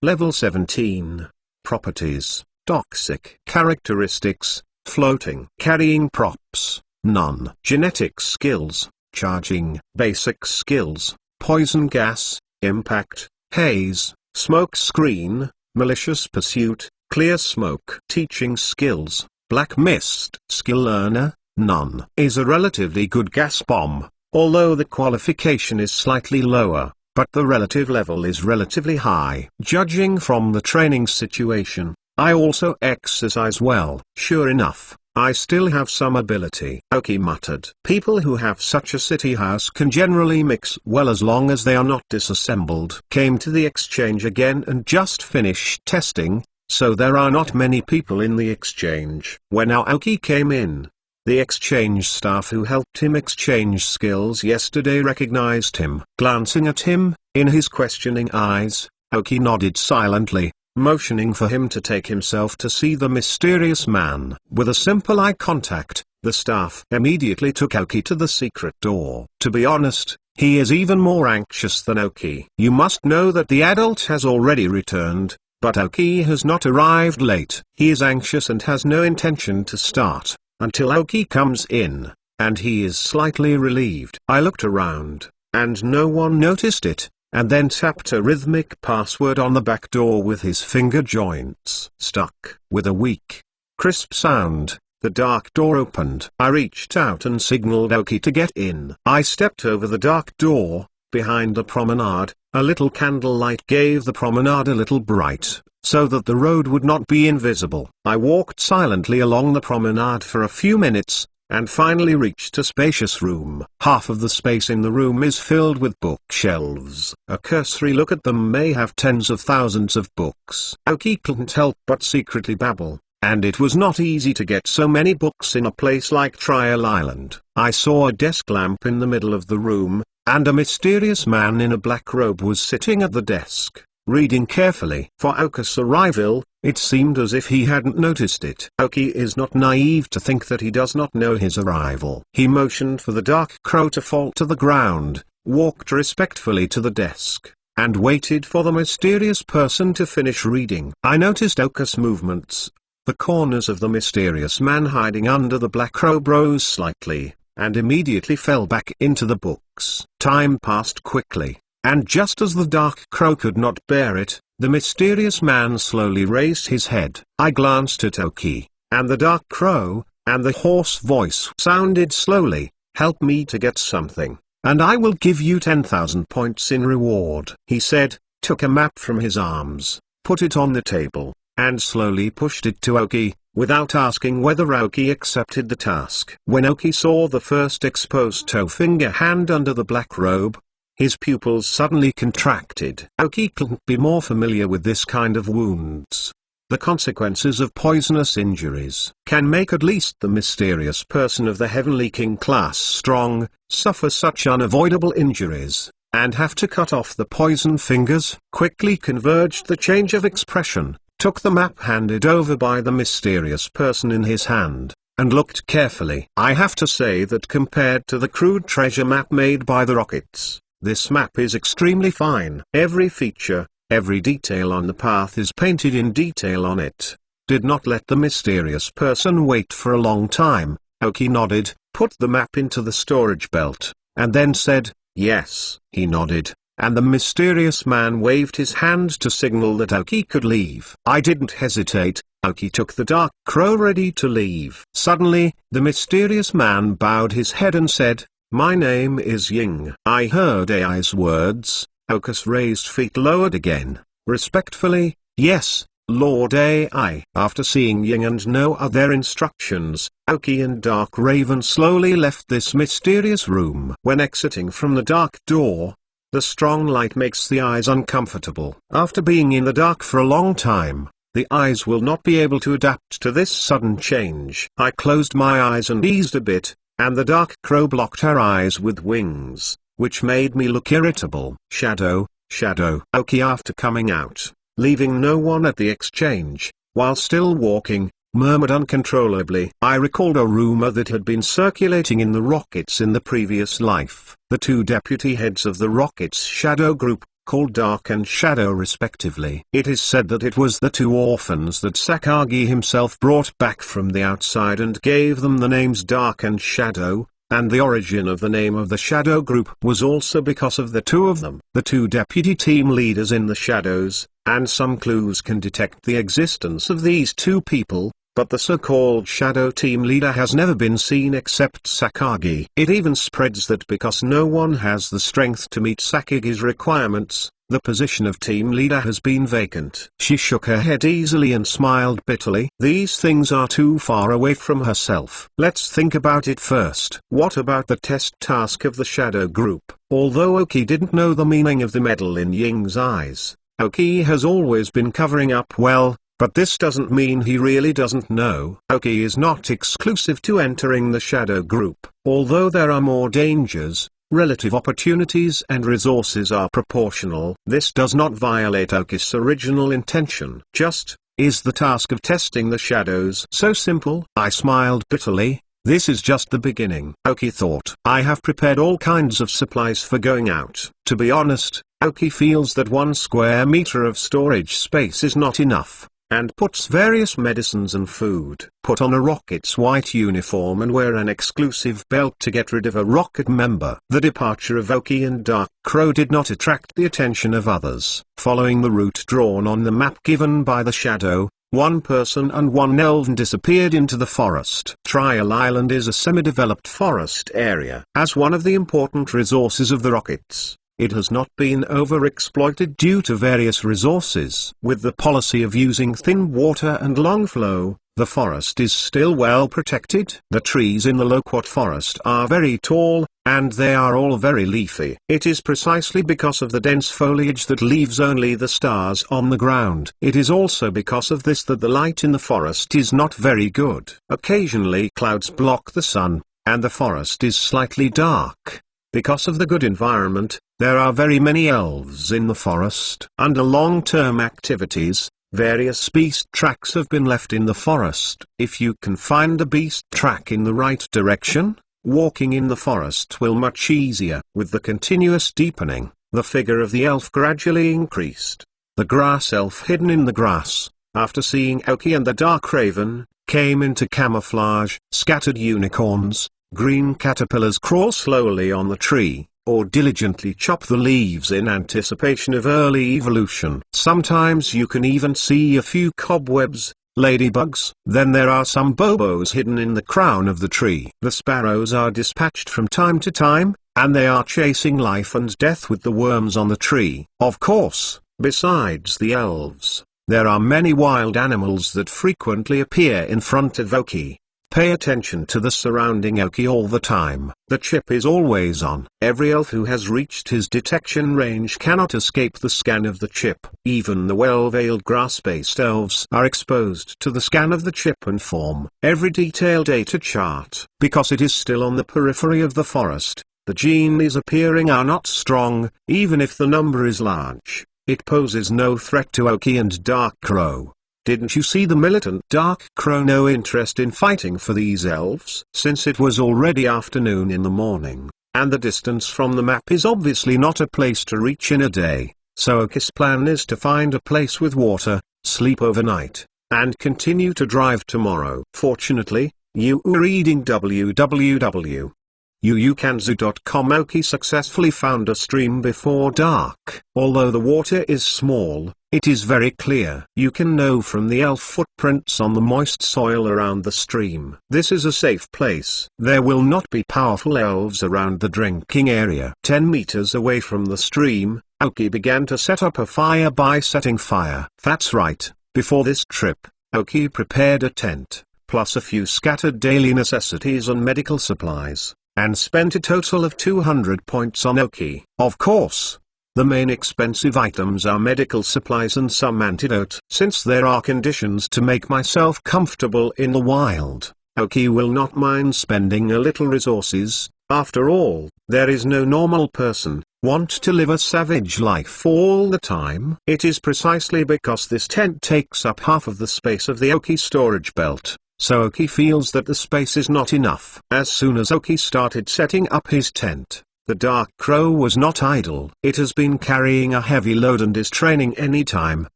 Level 17. Properties, toxic. Characteristics, floating. Carrying props, none. Genetic skills, charging. Basic skills, poison gas, impact, haze, smoke screen, malicious pursuit, clear smoke. Teaching skills, black mist. Skill learner, none. Is a relatively good gas bomb, although the qualification is slightly lower, but the relative level is relatively high. Judging from the training situation, I also exercise well. Sure enough, I still have some ability. Aoki muttered. People who have such a city house can generally mix well as long as they are not disassembled. Came to the exchange again and just finished testing, so there are not many people in the exchange. When Aoki came in, the exchange staff who helped him exchange skills yesterday recognized him. Glancing at him, in his questioning eyes, Aoki nodded silently, motioning for him to take himself to see the mysterious man. With a simple eye contact, the staff immediately took Aoki to the secret door. To be honest, he is even more anxious than Aoki. You must know that the adult has already returned, but Aoki has not arrived late. He is anxious and has no intention to start until Aoki comes in, and he is slightly relieved. I looked around, and no one noticed it, and then tapped a rhythmic password on the back door with his finger joints. Stuck. With a weak, crisp sound, the dark door opened. I reached out and signaled Aoki to get in. I stepped over the dark door. Behind the promenade, a little candlelight gave the promenade a little bright, so that the road would not be invisible. I walked silently along the promenade for a few minutes, and finally reached a spacious room. Half of the space in the room is filled with bookshelves. A cursory look at them may have tens of thousands of books. Aoki couldn't help but secretly babble, and it was not easy to get so many books in a place like Trial Island. I saw a desk lamp in the middle of the room, and a mysterious man in a black robe was sitting at the desk, reading carefully. For Aoki's arrival, it seemed as if he hadn't noticed it. Aoki is not naive to think that he does not know his arrival. He motioned for the dark crow to fall to the ground, walked respectfully to the desk, and waited for the mysterious person to finish reading. I noticed Aoki's movements. The corners of the mysterious man hiding under the black robe rose slightly, and immediately fell back into the books. Time passed quickly, and just as the dark crow could not bear it, the mysterious man slowly raised his head. I glanced at Aoki, and the dark crow, and the hoarse voice sounded slowly, "Help me to get something, and I will give you 10,000 points in reward." He said, took a map from his arms, put it on the table, and slowly pushed it to Aoki, without asking whether Aoki accepted the task. When Aoki saw the first exposed toe finger hand under the black robe, his pupils suddenly contracted. Aoki couldn't be more familiar with this kind of wounds. The consequences of poisonous injuries can make at least the mysterious person of the Heavenly King class strong, suffer such unavoidable injuries, and have to cut off the poison fingers. Quickly converged the change of expression, took the map handed over by the mysterious person in his hand, and looked carefully. I have to say that compared to the crude treasure map made by the Rockets, this map is extremely fine. Every feature, every detail on the path is painted in detail on it. Did not let the mysterious person wait for a long time. Aoki nodded, put the map into the storage belt, and then said, "Yes." He nodded, and the mysterious man waved his hand to signal that Aoki could leave. I didn't hesitate. Aoki took the dark crow ready to leave. Suddenly, the mysterious man bowed his head and said, "My name is Ying." I heard Ai's words. Aoki's raised feet lowered again, respectfully, "Yes, Lord Ai." After seeing Ying and no other instructions, Aoki and Dark Raven slowly left this mysterious room. When exiting from the dark door, the strong light makes the eyes uncomfortable. After being in the dark for a long time, the eyes will not be able to adapt to this sudden change. I closed my eyes and eased a bit, and the dark crow blocked her eyes with wings, which made me look irritable. Shadow, shadow. Aoki, after coming out, leaving no one at the exchange, while still walking, murmured uncontrollably. I recalled a rumor that had been circulating in the Rockets in the previous life. The two deputy heads of the Rockets Shadow Group, called Dark and Shadow respectively. It is said that it was the two orphans that Sakagi himself brought back from the outside and gave them the names Dark and Shadow, and the origin of the name of the Shadow Group was also because of the two of them. The two deputy team leaders in the shadows, and some clues can detect the existence of these two people, but the so-called Shadow Team leader has never been seen except Sakagi. It even spreads that because no one has the strength to meet Sakagi's requirements, the position of team leader has been vacant. She shook her head easily and smiled bitterly. These things are too far away from herself. Let's think about it first. What about the test task of the Shadow Group? Although Aoki didn't know the meaning of the medal in Ying's eyes, Aoki has always been covering up well. But this doesn't mean he really doesn't know. Aoki is not exclusive to entering the Shadow Group. Although there are more dangers, relative opportunities and resources are proportional. This does not violate Aoki's original intention. Just, is the task of testing the shadows so simple? I smiled bitterly. This is just the beginning. Aoki thought. I have prepared all kinds of supplies for going out. To be honest, Aoki feels that 1 square meter of storage space is not enough, and puts various medicines and food. Put on a Rocket's white uniform and wear an exclusive belt to get rid of a Rocket member. The departure of Aoki and Dark Crow did not attract the attention of others. Following the route drawn on the map given by the Shadow, 1 person and 1 elven disappeared into the forest. Trial Island is a semi-developed forest area. As one of the important resources of the Rockets, it has not been overexploited due to various resources. With the policy of using thin water and long flow, the forest is still well protected. The trees in the Loquat forest are very tall, and they are all very leafy. It is precisely because of the dense foliage that leaves only the stars on the ground. It is also because of this that the light in the forest is not very good. Occasionally clouds block the sun, and the forest is slightly dark. Because of the good environment, there are very many elves in the forest. Under long-term activities, various beast tracks have been left in the forest. If you can find a beast track in the right direction, walking in the forest will much easier. With the continuous deepening, the figure of the elf gradually increased. The grass elf hidden in the grass, after seeing Aoki and the Dark Raven, came into camouflage. Scattered unicorns, green caterpillars crawl slowly on the tree, or diligently chop the leaves in anticipation of early evolution. Sometimes you can even see a few cobwebs, ladybugs. Then there are some bobos hidden in the crown of the tree. The sparrows are dispatched from time to time, and they are chasing life and death with the worms on the tree. Of course, besides the elves, there are many wild animals that frequently appear in front of Aoki. Pay attention to the surrounding Oki all the time. The chip is always on. Every elf who has reached his detection range cannot escape the scan of the chip. Even the well-veiled grass-based elves are exposed to the scan of the chip and form every detailed data chart. Because it is still on the periphery of the forest, the genies appearing are not strong, even if the number is large. It poses no threat to Oki and Dark Crow. Didn't you see the militant Dark Crow no interest in fighting for these elves? Since it was already afternoon in the morning, and the distance from the map is obviously not a place to reach in a day, so Oki's plan is to find a place with water, sleep overnight, and continue to drive tomorrow. Fortunately, you are reading www.uukanzu.com. Oki successfully found a stream before dark. Although the water is small, it is very clear. You can know from the elf footprints on the moist soil around the stream. This is a safe place. There will not be powerful elves around the drinking area. 10 meters away from the stream, Oki began to set up a fire by setting fire. That's right, before this trip, Oki prepared a tent, plus a few scattered daily necessities and medical supplies, and spent a total of 200 points on Oki. Of course, the main expensive items are medical supplies and some antidote. Since there are conditions to make myself comfortable in the wild, Oki will not mind spending a little resources. After all, there is no normal person want to live a savage life all the time. It is precisely because this tent takes up half of the space of the Oki storage belt, so Oki feels that the space is not enough. As soon as Oki started setting up his tent, the Dark Crow was not idle. It has been carrying a heavy load and is training anytime,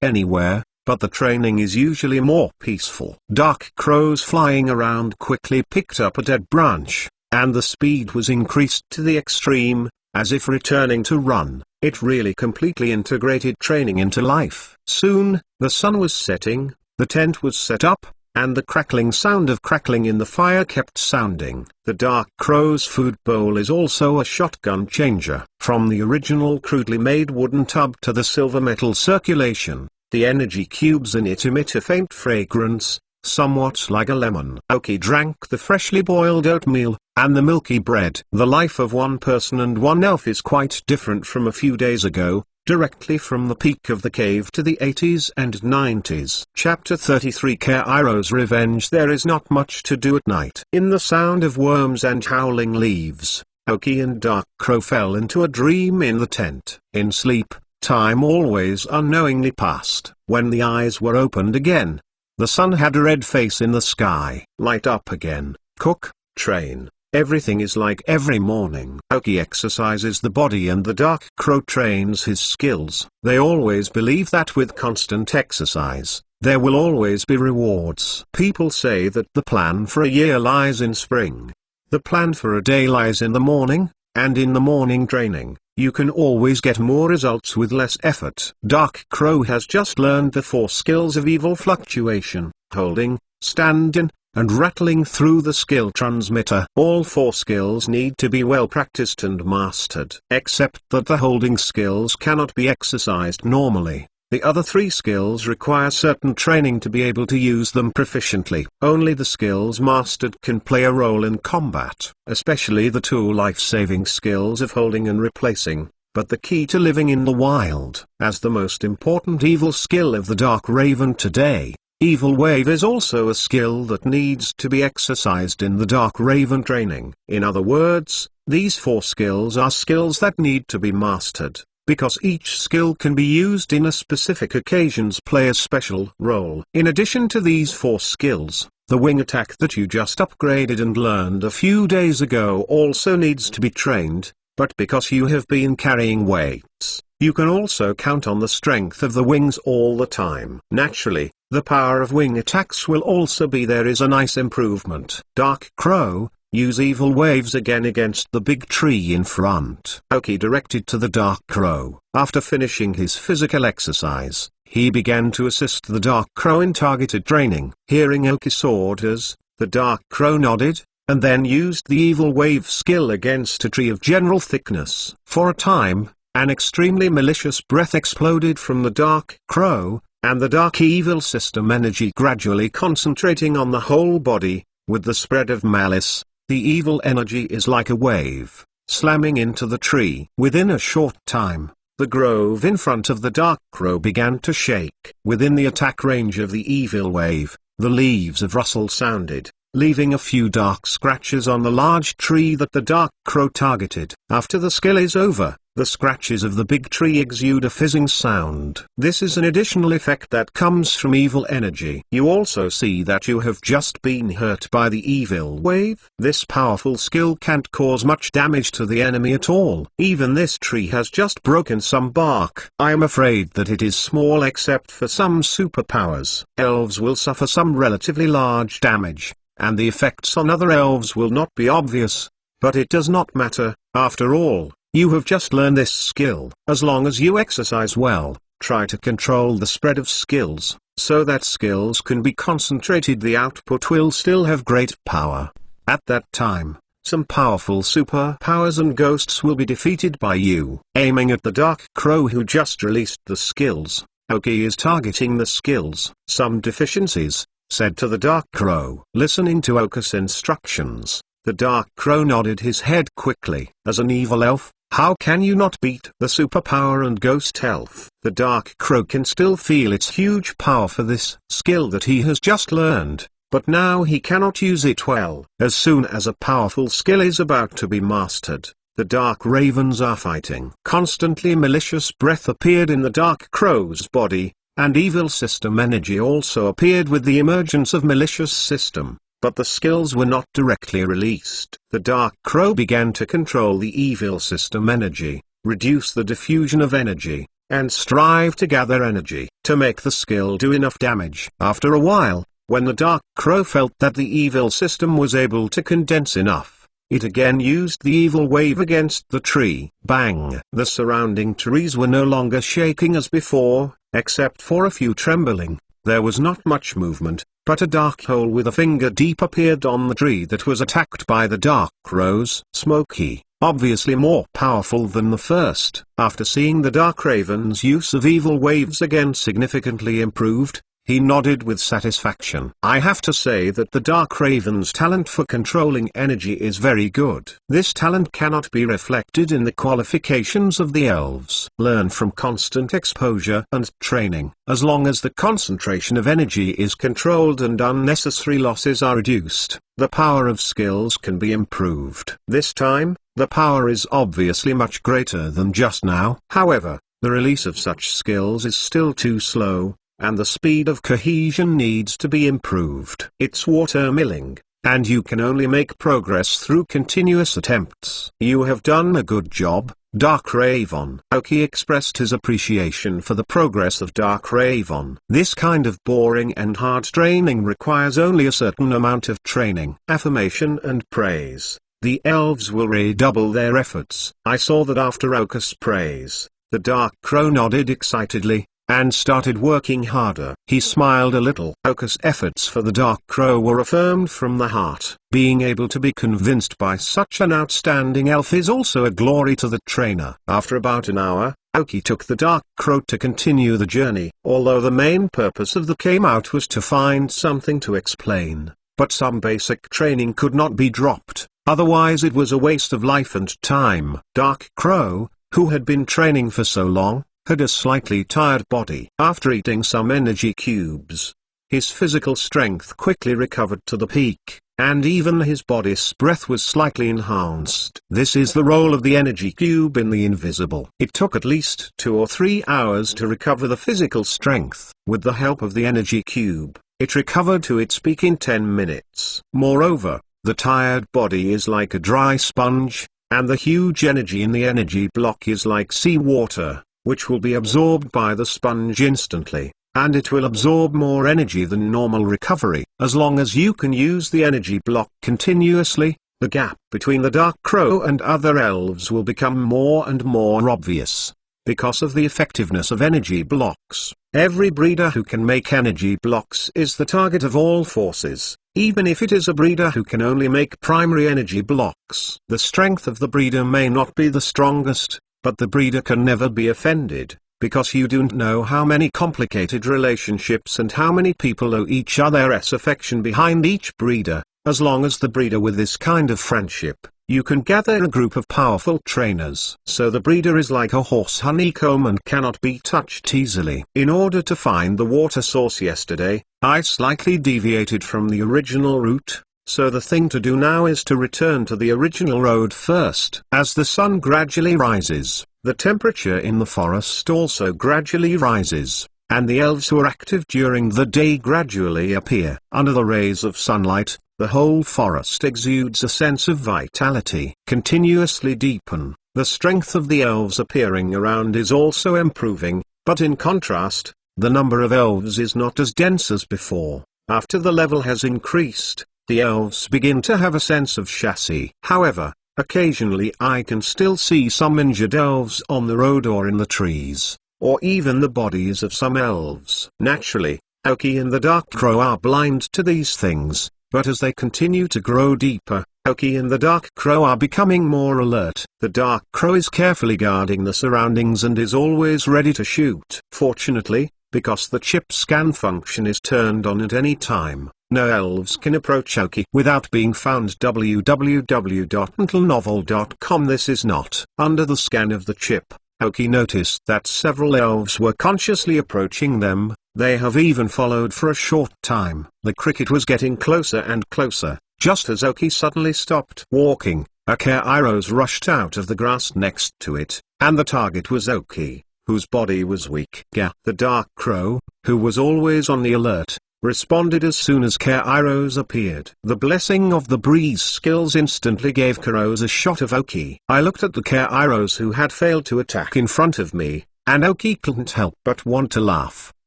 anywhere, but the training is usually more peaceful. Dark Crows flying around quickly picked up a dead branch, and the speed was increased to the extreme, as if returning to run. It really completely integrated training into life. Soon, the sun was setting, the tent was set up, and the crackling sound of crackling in the fire kept sounding. The Dark Crow's food bowl is also a shotgun changer. From the original crudely made wooden tub to the silver metal circulation, the energy cubes in it emit a faint fragrance, somewhat like a lemon. Oki drank the freshly boiled oatmeal, and the milky bread. The life of one person and one elf is quite different from a few days ago. Directly from the peak of the cave to the 80s and 90s. Chapter 33 Kairo's Revenge. There is not much to do at night. In the sound of worms and howling leaves, Oki and Dark Crow fell into a dream in the tent. In sleep, time always unknowingly passed. When the eyes were opened again, the sun had a red face in the sky. Light up again, cook, train. Everything is like every morning. Oki exercises the body and the Dark Crow trains his skills. They always believe that with constant exercise, there will always be rewards. People say that the plan for a year lies in spring. The plan for a day lies in the morning, and in the morning training, you can always get more results with less effort. Dark Crow has just learned the 4 skills of evil fluctuation, holding, stand-in, and rattling through the skill transmitter. All 4 skills need to be well practiced and mastered. Except that the holding skills cannot be exercised normally. The other 3 skills require certain training to be able to use them proficiently. Only the skills mastered can play a role in combat, especially the 2 life-saving skills of holding and replacing. But the key to living in the wild, as the most important evil skill of the Dark Raven today, Evil Wave is also a skill that needs to be exercised in the Dark Raven training. In other words, these 4 skills are skills that need to be mastered, because each skill can be used in a specific occasions play a special role. In addition to these 4 skills, the wing attack that you just upgraded and learned a few days ago also needs to be trained, but because you have been carrying weights, you can also count on the strength of the wings all the time. Naturally, the power of wing attacks will also be there is a nice improvement. Dark Crow, use evil waves again against the big tree in front. Oki directed to the Dark Crow. After finishing his physical exercise, he began to assist the Dark Crow in targeted training. Hearing Oki's orders, the Dark Crow nodded, and then used the evil wave skill against a tree of general thickness. For a time, an extremely malicious breath exploded from the Dark Crow, and the dark evil system energy gradually concentrating on the whole body, With the spread of malice, the evil energy is like a wave, slamming into the tree. Within a short time, the grove in front of the dark crow began to shake. Within the attack range of the evil wave, the leaves of rustle sounded, leaving a few dark scratches on the large tree that the dark crow targeted. After the skill is over, the scratches of the big tree exude a fizzing sound. This is an additional effect that comes from evil energy. You also see that you have just been hurt by the evil wave. This powerful skill can't cause much damage to the enemy at all. Even this tree has just broken some bark. I am afraid that it is small except for some superpowers. Elves will suffer some relatively large damage, and the effects on other elves will not be obvious. But it does not matter. After all, you have just learned this skill. As long as you exercise well, try to control the spread of skills, so that skills can be concentrated. The output will still have great power. At that time, some powerful superpowers and ghosts will be defeated by you. Aiming at the dark crow who just released the skills, Oki is targeting the skills. Some deficiencies, said to the dark crow. Listening to Oka's instructions, the dark crow nodded his head quickly. As an evil elf, how can you not beat the superpower and ghost elf? The dark crow can still feel its huge power for this skill that he has just learned, but now he cannot use it well. As soon as a powerful skill is about to be mastered, the dark ravens are fighting. Constantly malicious breath appeared in the dark crow's body, and evil system energy also appeared with the emergence of malicious system. But the skills were not directly released. The dark crow began to control the evil system energy, reduce the diffusion of energy, and strive to gather energy to make the skill do enough damage. After a while, when the dark crow felt that the evil system was able to condense enough, it again used the evil wave against the tree. Bang! The surrounding trees were no longer shaking as before, except for a few trembling. There was not much movement, but a dark hole with a finger deep appeared on the tree that was attacked by the dark crows. Smoky, obviously more powerful than the first. After seeing the dark raven's use of evil waves again significantly improved, he nodded with satisfaction. I have to say that the dark raven's talent for controlling energy is very good. This talent cannot be reflected in the qualifications of the elves. Learn from constant exposure and training. As long as the concentration of energy is controlled and unnecessary losses are reduced, the power of skills can be improved. This time, the power is obviously much greater than just now. However, the release of such skills is still too slow, and the speed of cohesion needs to be improved. It's water-milling, and you can only make progress through continuous attempts. You have done a good job, Dark Raven. Oki expressed his appreciation for the progress of Dark Raven. This kind of boring and hard training requires only a certain amount of training. Affirmation and praise. The elves will redouble their efforts. I saw that after Oka's praise, the dark crow nodded excitedly, and started working harder. He smiled a little. Oka's efforts for the dark crow were affirmed from the heart. Being able to be convinced by such an outstanding elf is also a glory to the trainer. After about an hour, Oki took the dark crow to continue the journey. Although the main purpose of the came out was to find something to explain, but some basic training could not be dropped, otherwise it was a waste of life and time. Dark Crow, who had been training for so long, had a slightly tired body. After eating some energy cubes, his physical strength quickly recovered to the peak, and even his body's breath was slightly enhanced. This is the role of the energy cube in the invisible. It took at least 2 or 3 hours to recover the physical strength. With the help of the energy cube, it recovered to its peak in 10 minutes. Moreover, the tired body is like a dry sponge, and the huge energy in the energy block is like seawater, which will be absorbed by the sponge instantly, and it will absorb more energy than normal recovery. As long as you can use the energy block continuously, the gap between the dark crow and other elves will become more and more obvious. Because of the effectiveness of energy blocks, every breeder who can make energy blocks is the target of all forces, even if it is a breeder who can only make primary energy blocks. The strength of the breeder may not be the strongest, but the breeder can never be offended, because you don't know how many complicated relationships and how many people owe each other's affection behind each breeder. As long as the breeder with this kind of friendship, you can gather a group of powerful trainers. So the breeder is like a horse honeycomb and cannot be touched easily. In order to find the water source yesterday, I slightly deviated from the original route. So the thing to do now is to return to the original road first. As the sun gradually rises, the temperature in the forest also gradually rises, and the elves who are active during the day gradually appear. Under the rays of sunlight, the whole forest exudes a sense of vitality. Continuously deepen, the strength of the elves appearing around is also improving, but in contrast, the number of elves is not as dense as before. After the level has increased, the elves begin to have a sense of chassis. However, occasionally I can still see some injured elves on the road or in the trees, or even the bodies of some elves. Naturally, Aoki and the Dark Crow are blind to these things, but as they continue to grow deeper, Aoki and the Dark Crow are becoming more alert. The Dark Crow is carefully guarding the surroundings and is always ready to shoot. Fortunately, because the chip scan function is turned on at any time, no elves can approach Aoki without being found. www.untlenovel.com. This is not. Under the scan of the chip, Aoki noticed that several elves were consciously approaching them. They have even followed for a short time. The cricket was getting closer and closer. Just as Aoki suddenly stopped walking, a Kairos rushed out of the grass next to it, and the target was Aoki, whose body was weak. The Dark Crow, who was always on the alert, responded as soon as Kairos appeared. The blessing of the breeze skills instantly gave Kairos a shot of Aoki. I looked at the Kairos who had failed to attack in front of me, and Aoki couldn't help but want to laugh,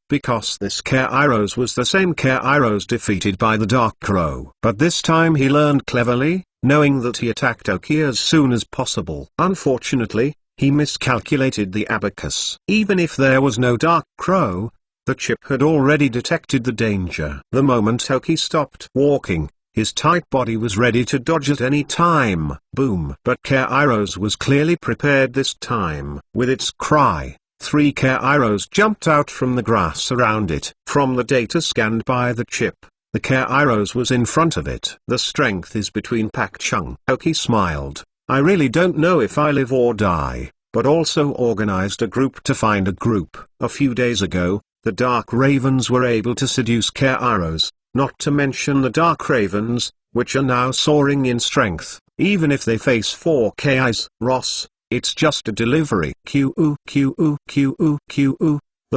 because this Kairos was the same Kairos defeated by the Dark Crow. But this time he learned cleverly, knowing that he attacked Aoki as soon as possible. Unfortunately, he miscalculated the abacus. Even if there was no Dark Crow, the chip had already detected the danger. The moment Aoki stopped walking, his tight body was ready to dodge at any time. Boom! But Kairos was clearly prepared this time. With its cry, 3 Kairos jumped out from the grass around it. From the data scanned by the chip, the Kairos was in front of it. The strength is between Pak Chung. Aoki smiled. I really don't know if I live or die, but also organized a group to find a group. A few days ago, the Dark Ravens were able to seduce Kairos, not to mention the Dark Ravens, which are now soaring in strength. Even if they face 4 Kais, Ross, it's just a delivery. The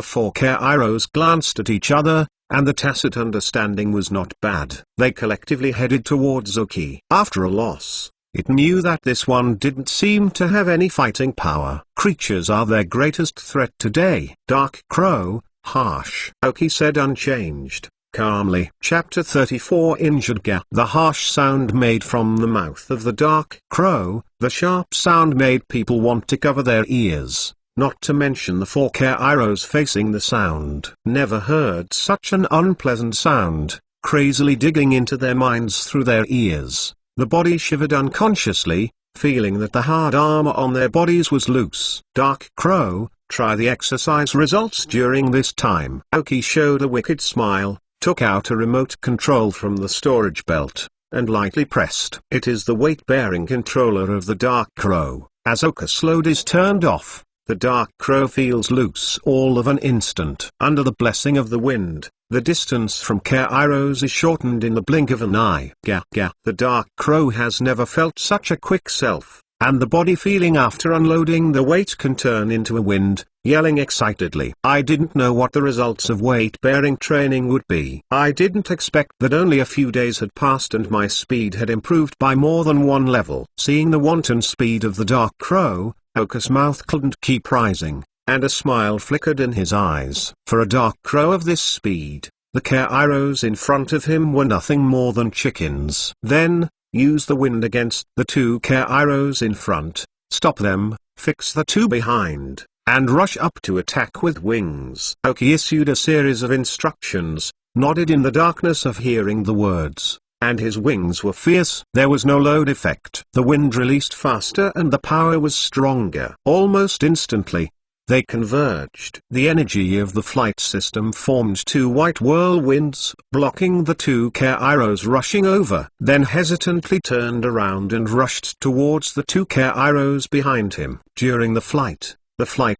4 Kairos glanced at each other, and the tacit understanding was not bad. They collectively headed towards Aoki. After a loss, it knew that this one didn't seem to have any fighting power. Creatures are their greatest threat today. Dark Crow, harsh, Aoki said unchanged, calmly. Chapter 34. Injured Ga. The harsh sound made from the mouth of the Dark Crow, the sharp sound made people want to cover their ears, not to mention the 4 Kairos facing the sound. Never heard such an unpleasant sound, crazily digging into their minds through their ears. The body shivered unconsciously, feeling that the hard armor on their bodies was loose. Dark Crow, try the exercise results during this time. Aoki showed a wicked smile, took out a remote control from the storage belt, and lightly pressed. It is the weight-bearing controller of the Dark Crow. As Aoki's load is turned off, the Dark Crow feels loose all of an instant. Under the blessing of the wind, the distance from Kairos is shortened in the blink of an eye. The Dark Crow has never felt such a quick self, and the body feeling after unloading the weight can turn into a wind, yelling excitedly. I didn't know what the results of weight-bearing training would be. I didn't expect that only a few days had passed and my speed had improved by more than 1 level. Seeing the wanton speed of the Dark Crow, Aoki's mouth couldn't keep rising, and a smile flickered in his eyes. For a Dark Crow of this speed, the Kairos in front of him were nothing more than chickens. Then, use the wind against the 2 Kairos in front, stop them, fix the 2 behind, and rush up to attack with wings. Aoki issued a series of instructions, nodded in the darkness of hearing the words, and his wings were fierce. There was no load effect. The wind released faster and the power was stronger. Almost instantly, They converged. The energy of the flight system formed two white whirlwinds, blocking the two Kairos rushing over. Then hesitantly turned around and rushed towards the two Kairos behind him. During the flight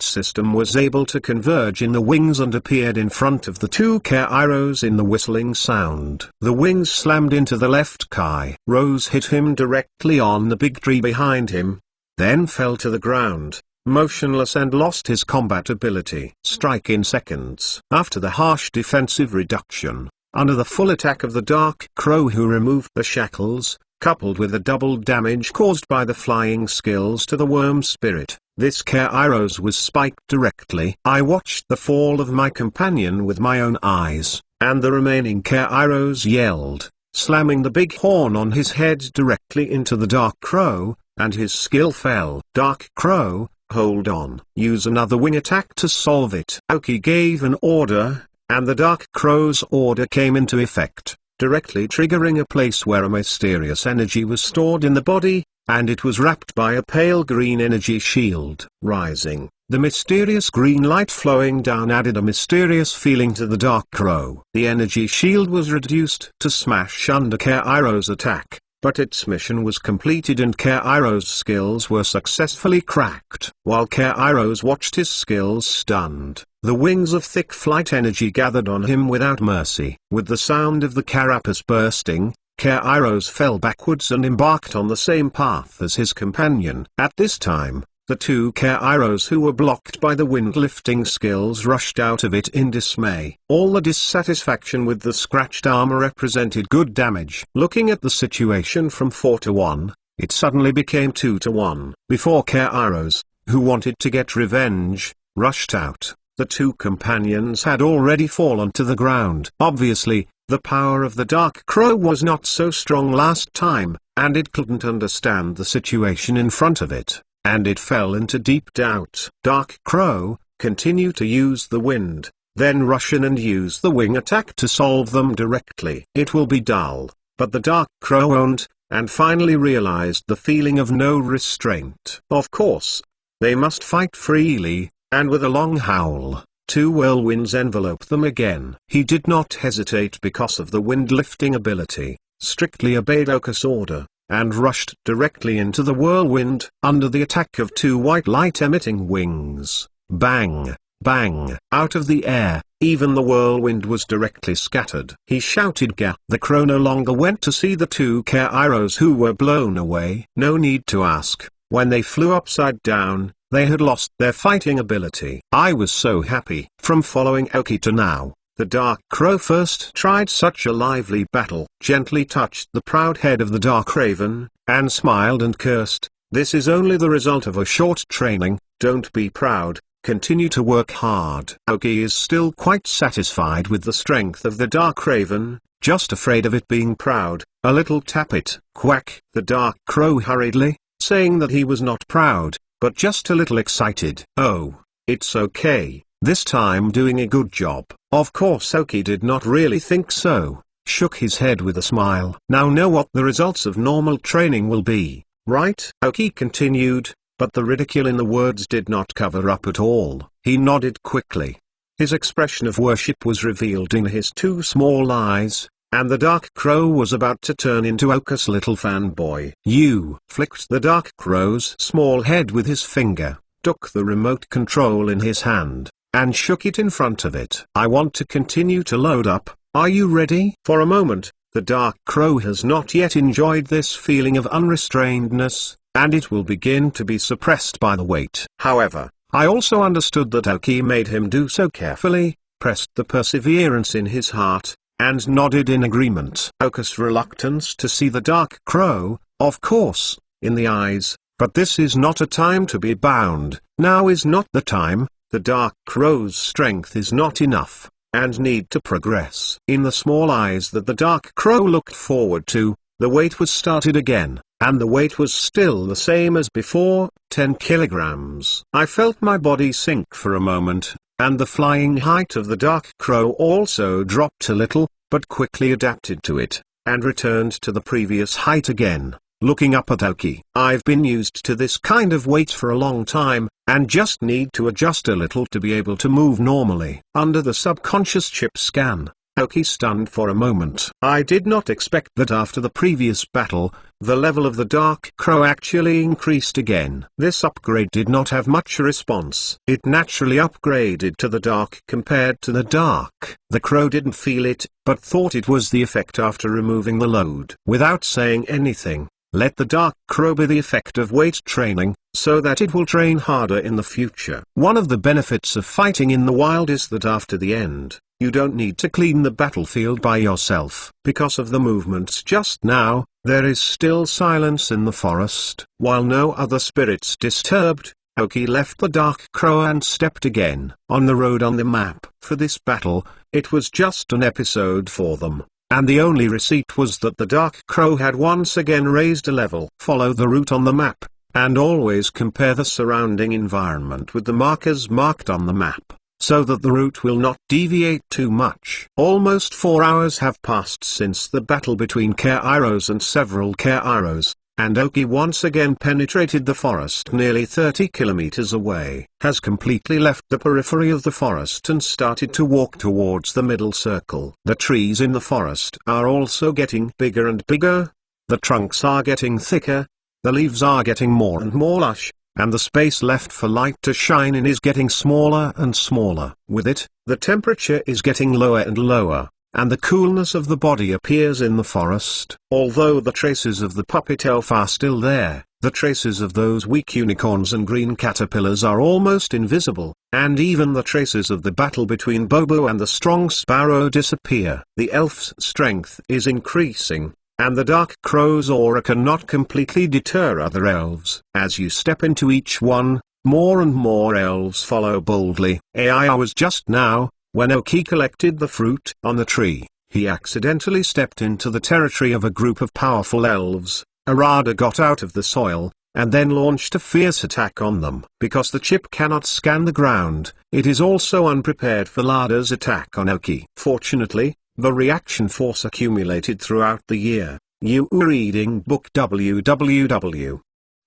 system was able to converge in the wings and appeared in front of the two Kairos in the whistling sound. The wings slammed into the left Kairos, hit him directly on the big tree behind him, then fell to the ground, motionless, and lost his combat ability. Strike in seconds. After the harsh defensive reduction, under the full attack of the Dark Crow who removed the shackles, coupled with the double damage caused by the flying skills to the worm spirit, this Kairos was spiked directly. I watched the fall of my companion with my own eyes, and the remaining Kairos yelled, slamming the big horn on his head directly into the Dark Crow, and his skill fell. Dark Crow, hold on. Use another wing attack to solve it. Aoki gave an order, and the Dark Crow's order came into effect, directly triggering a place where a mysterious energy was stored in the body, and it was wrapped by a pale green energy shield. Rising, the mysterious green light flowing down added a mysterious feeling to the Dark Crow. The energy shield was reduced to smash under Kairo's attack, but its mission was completed and Kairo's skills were successfully cracked. While Kairos watched his skills stunned, the wings of thick flight energy gathered on him without mercy. With the sound of the carapace bursting, Kairos fell backwards and embarked on the same path as his companion. At this time, the two Kairos who were blocked by the wind-lifting skills rushed out of it in dismay. All the dissatisfaction with the scratched armor represented good damage. Looking at the situation from 4-1, it suddenly became 2-1. Before Kairos, who wanted to get revenge, rushed out, the two companions had already fallen to the ground. Obviously, the power of the Dark Crow was not so strong last time, and it couldn't understand the situation in front of it, and it fell into deep doubt. Dark Crow, continue to use the wind, then rush in and use the wing attack to solve them directly. It will be dull, but the Dark Crow won't, and finally realized the feeling of no restraint. Of course, they must fight freely, and with a long howl, two whirlwinds enveloped them again. He did not hesitate because of the wind-lifting ability, strictly obeyed Oka's order, and rushed directly into the whirlwind. Under the attack of two white light-emitting wings, bang, bang, out of the air, even the whirlwind was directly scattered. He shouted "Gah!" The crow no longer went to see the two Kairos who were blown away. No need to ask, when they flew upside down, they had lost their fighting ability. I was so happy. From following Aoki to now, the Dark Crow first tried such a lively battle, gently touched the proud head of the Dark Raven, and smiled and cursed. This is only the result of a short training, don't be proud, continue to work hard. Aoki is still quite satisfied with the strength of the Dark Raven, just afraid of it being proud. A little tap it. Quack. The Dark Crow hurriedly, saying that he was not proud, but just a little excited. Oh, it's okay, this time doing a good job. Of course Aoki did not really think so, shook his head with a smile. Now know what the results of normal training will be, right? Aoki continued, but the ridicule in the words did not cover up at all. He nodded quickly. His expression of worship was revealed in his two small eyes, and the Dark Crow was about to turn into Oka's little fanboy. You flicked the Dark Crow's small head with his finger, took the remote control in his hand, and shook it in front of it. I want to continue to load up, are you ready? For a moment, the Dark Crow has not yet enjoyed this feeling of unrestrainedness, and it will begin to be suppressed by the weight. However, I also understood that Aoki made him do so carefully, pressed the perseverance in his heart, and nodded in agreement. Oka's reluctance to see the Dark Crow, of course, in the eyes, but this is not a time to be bound. Now is not the time. The Dark Crow's strength is not enough, and need to progress. In the small eyes that the Dark Crow looked forward to, the weight was started again, and the weight was still the same as before, 10 kilograms. I felt my body sink for a moment, and the flying height of the Dark Crow also dropped a little, but quickly adapted to it, and returned to the previous height again. looking up at Aoki. I've been used to this kind of weight for a long time, and just need to adjust a little to be able to move normally. Under the subconscious chip scan, Aoki stunned for a moment. I did not expect that after the previous battle, the level of the Dark Crow actually increased again. This upgrade did not have much response. It naturally upgraded to the Dark compared to the Dark. The Crow didn't feel it, but thought it was the effect after removing the load. Without saying anything, let the Dark Crow be the effect of weight training, so that it will train harder in the future. One of the benefits of fighting in the wild is that after the end, you don't need to clean the battlefield by yourself. Because of the movements just now, there is still silence in the forest. While no other spirits disturbed, Aoki left the Dark Crow and stepped again on the road on the map. For this battle, it was just an episode for them, and the only receipt was that the Dark Crow had once again raised a level. Follow the route on the map, and always compare the surrounding environment with the markers marked on the map, so that the route will not deviate too much. Almost 4 hours have passed since the battle between Kairos and several Kairos, and Aoki once again penetrated the forest nearly 30 kilometers away, has completely left the periphery of the forest and started to walk towards the middle circle. The trees in the forest are also getting bigger and bigger, the trunks are getting thicker, the leaves are getting more and more lush, and the space left for light to shine in is getting smaller and smaller. With it, the temperature is getting lower and lower, and the coolness of the body appears in the forest. Although the traces of the puppet elf are still there, the traces of those weak unicorns and green caterpillars are almost invisible, and even the traces of the battle between Bobo and the strong sparrow disappear. The elf's strength is increasing, and the Dark Crow's aura cannot completely deter other elves. As you step into each one, more and more elves follow boldly. I was just now, when Aoki collected the fruit on the tree, he accidentally stepped into the territory of a group of powerful elves. A rada got out of the soil, and then launched a fierce attack on them. Because the chip cannot scan the ground, it is also unprepared for Lada's attack on Aoki. Fortunately, the reaction force accumulated throughout the year. You reading book www.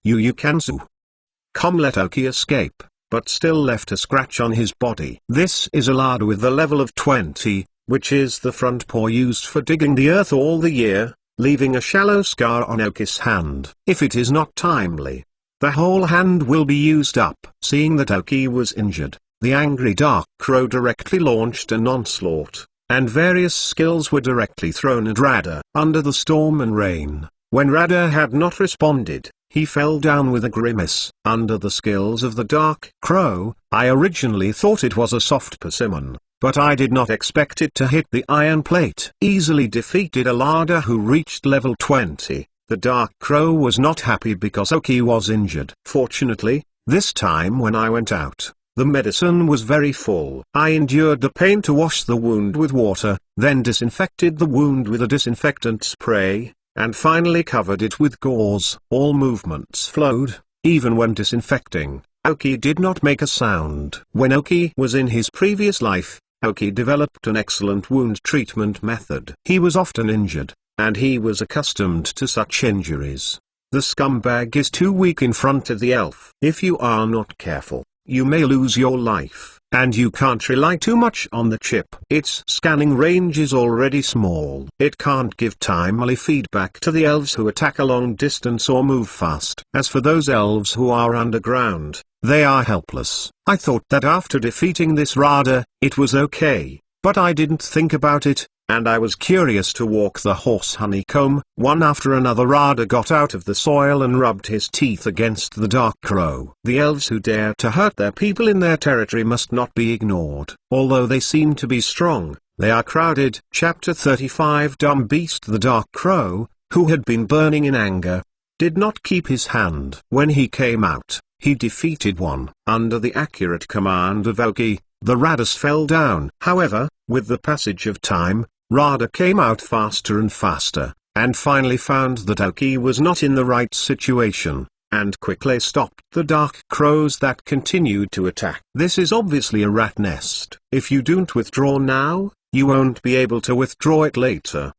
Yuukansu.com let Aoki escape, but still left a scratch on his body. This is a Lada with the level of 20, which is the front paw used for digging the earth all the year, leaving a shallow scar on Aoki's hand. If it is not timely, the whole hand will be used up. Seeing that Aoki was injured, the angry Dark Crow directly launched an onslaught, and various skills were directly thrown at Rada. Under the storm and rain, when Rada had not responded, he fell down with a grimace. Under the skills of the Dark Crow, I originally thought it was a soft persimmon, but I did not expect it to hit the iron plate. Easily defeated a Lada who reached level 20. The Dark Crow was not happy because Aoki was injured. Fortunately, this time when I went out, the medicine was very full. I endured the pain to wash the wound with water, then disinfected the wound with a disinfectant spray, and finally covered it with gauze. All movements flowed, even when disinfecting. Aoki did not make a sound. When Aoki was in his previous life, Aoki developed an excellent wound treatment method. He was often injured, and he was accustomed to such injuries. The scumbag is too weak in front of the elf. If you are not careful, you may lose your life, and you can't rely too much on the chip. Its scanning range is already small. It can't give timely feedback to the elves who attack a long distance or move fast. As for those elves who are underground, they are helpless. I thought that after defeating this Rada, it was okay, but I didn't think about it, and I was curious to walk the horse honeycomb. One after another Rada got out of the soil and rubbed his teeth against the Dark Crow. The elves who dare to hurt their people in their territory must not be ignored. Although they seem to be strong, they are crowded. Chapter 35 Dumb Beast. The Dark Crow, who had been burning in anger, did not keep his hand. When he came out, he defeated one. Under the accurate command of Aoki, the Radas fell down. However, with the passage of time, Rada came out faster and faster, and finally found that Aoki was not in the right situation, and quickly stopped the Dark Crows that continued to attack. This is obviously a rat nest. If you don't withdraw now, you won't be able to withdraw it later.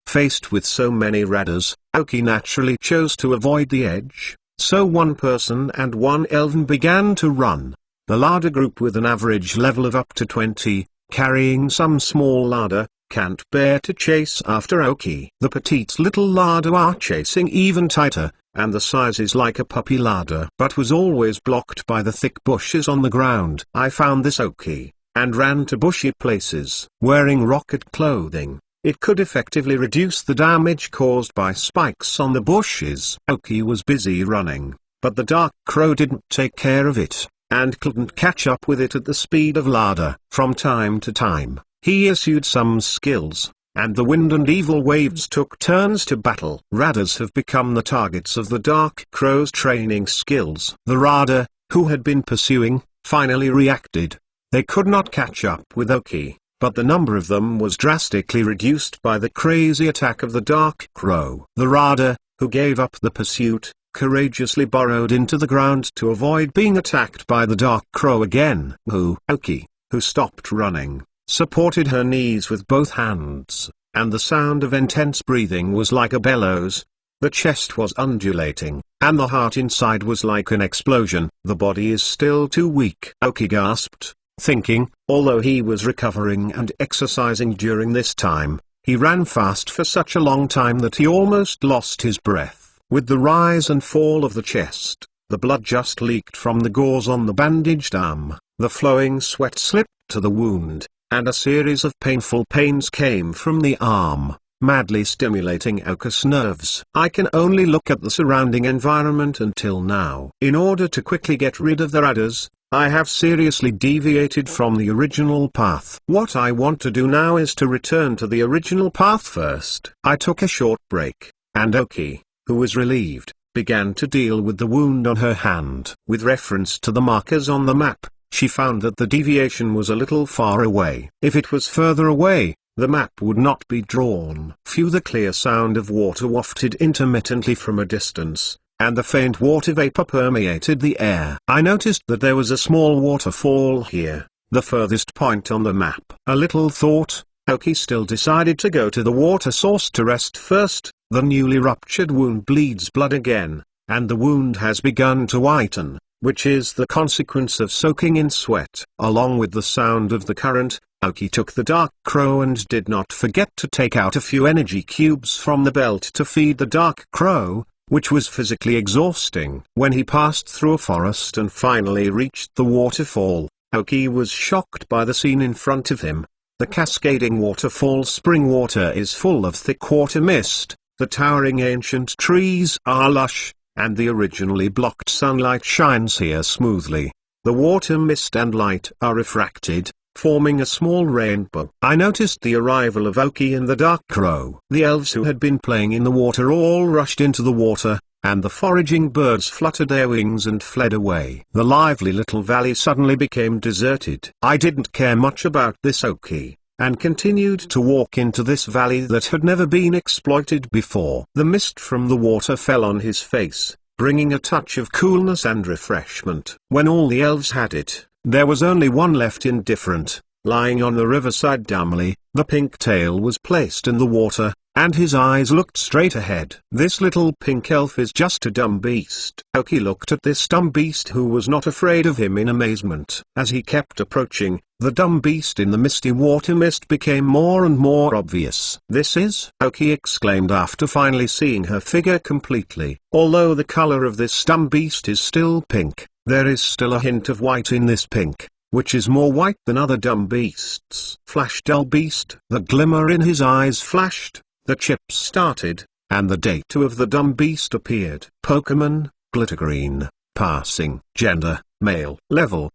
Faced with so many raiders, Aoki naturally chose to avoid the edge, so one person and one elven began to run. The larder group with an average level of up to 20, carrying some small larder, can't bear to chase after Aoki. The petite little larder are chasing even tighter, and the size is like a puppy larder, but was always blocked by the thick bushes on the ground. I found this Aoki, and ran to bushy places. Wearing rocket clothing, it could effectively reduce the damage caused by spikes on the bushes. Aoki was busy running, but the dark crow didn't take care of it, and couldn't catch up with it at the speed of larder. From time to time, he issued some skills, and the wind and evil waves took turns to battle. Raiders have become the targets of the Dark Crow's training skills. The Raider, who had been pursuing, finally reacted. They could not catch up with Aoki, but the number of them was drastically reduced by the crazy attack of the Dark Crow. The Raider, who gave up the pursuit, courageously burrowed into the ground to avoid being attacked by the Dark Crow again. Aoki, who stopped running, supported her knees with both hands, and the sound of intense breathing was like a bellows. The chest was undulating, and the heart inside was like an explosion. The body is still too weak, Aoki gasped, thinking. Although he was recovering and exercising during this time, he ran fast for such a long time that he almost lost his breath. With the rise and fall of the chest, the blood just leaked from the gauze on the bandaged arm, the flowing sweat slipped to the wound, and a series of painful pains came from the arm, madly stimulating Aoki's nerves. I can only look at the surrounding environment until now. In order to quickly get rid of the raiders, I have seriously deviated from the original path. What I want to do now is to return to the original path first. I took a short break, and Aoki, who was relieved, began to deal with the wound on her hand. With reference to the markers on the map, she found that the deviation was a little far away. If it was further away, the map would not be drawn. The clear sound of water wafted intermittently from a distance, and the faint water vapor permeated the air. I noticed that there was a small waterfall here, the furthest point on the map. A little thought, Aoki still decided to go to the water source to rest first. The newly ruptured wound bleeds blood again, and the wound has begun to whiten, which is the consequence of soaking in sweat. Along with the sound of the current, Aoki took the Dark Crow and did not forget to take out a few energy cubes from the belt to feed the Dark Crow, which was physically exhausting. When he passed through a forest and finally reached the waterfall, Aoki was shocked by the scene in front of him. The cascading waterfall spring water is full of thick water mist, the towering ancient trees are lush, and the originally blocked sunlight shines here smoothly. The water mist and light are refracted, forming a small rainbow. I noticed the arrival of Aoki and the Dark Crow. The elves who had been playing in the water all rushed into the water, and the foraging birds fluttered their wings and fled away. The lively little valley suddenly became deserted. I didn't care much about this Aoki, and continued to walk into this valley that had never been exploited before. The mist from the water fell on his face, bringing a touch of coolness and refreshment. When all the elves had it, there was only one left indifferent. Lying on the riverside dumbly, the pink tail was placed in the water, and his eyes looked straight ahead. This little pink elf is just a dumb beast. Aoki looked at this dumb beast who was not afraid of him in amazement. As he kept approaching, the dumb beast in the misty water mist became more and more obvious. "This is?" Aoki exclaimed after finally seeing her figure completely. Although the color of this dumb beast is still pink, there is still a hint of white in this pink, which is more white than other dumb beasts. Flash dull beast. The glimmer in his eyes flashed, the chips started, and the data of the dumb beast appeared. Pokemon, Glittergreen, passing, gender, male, level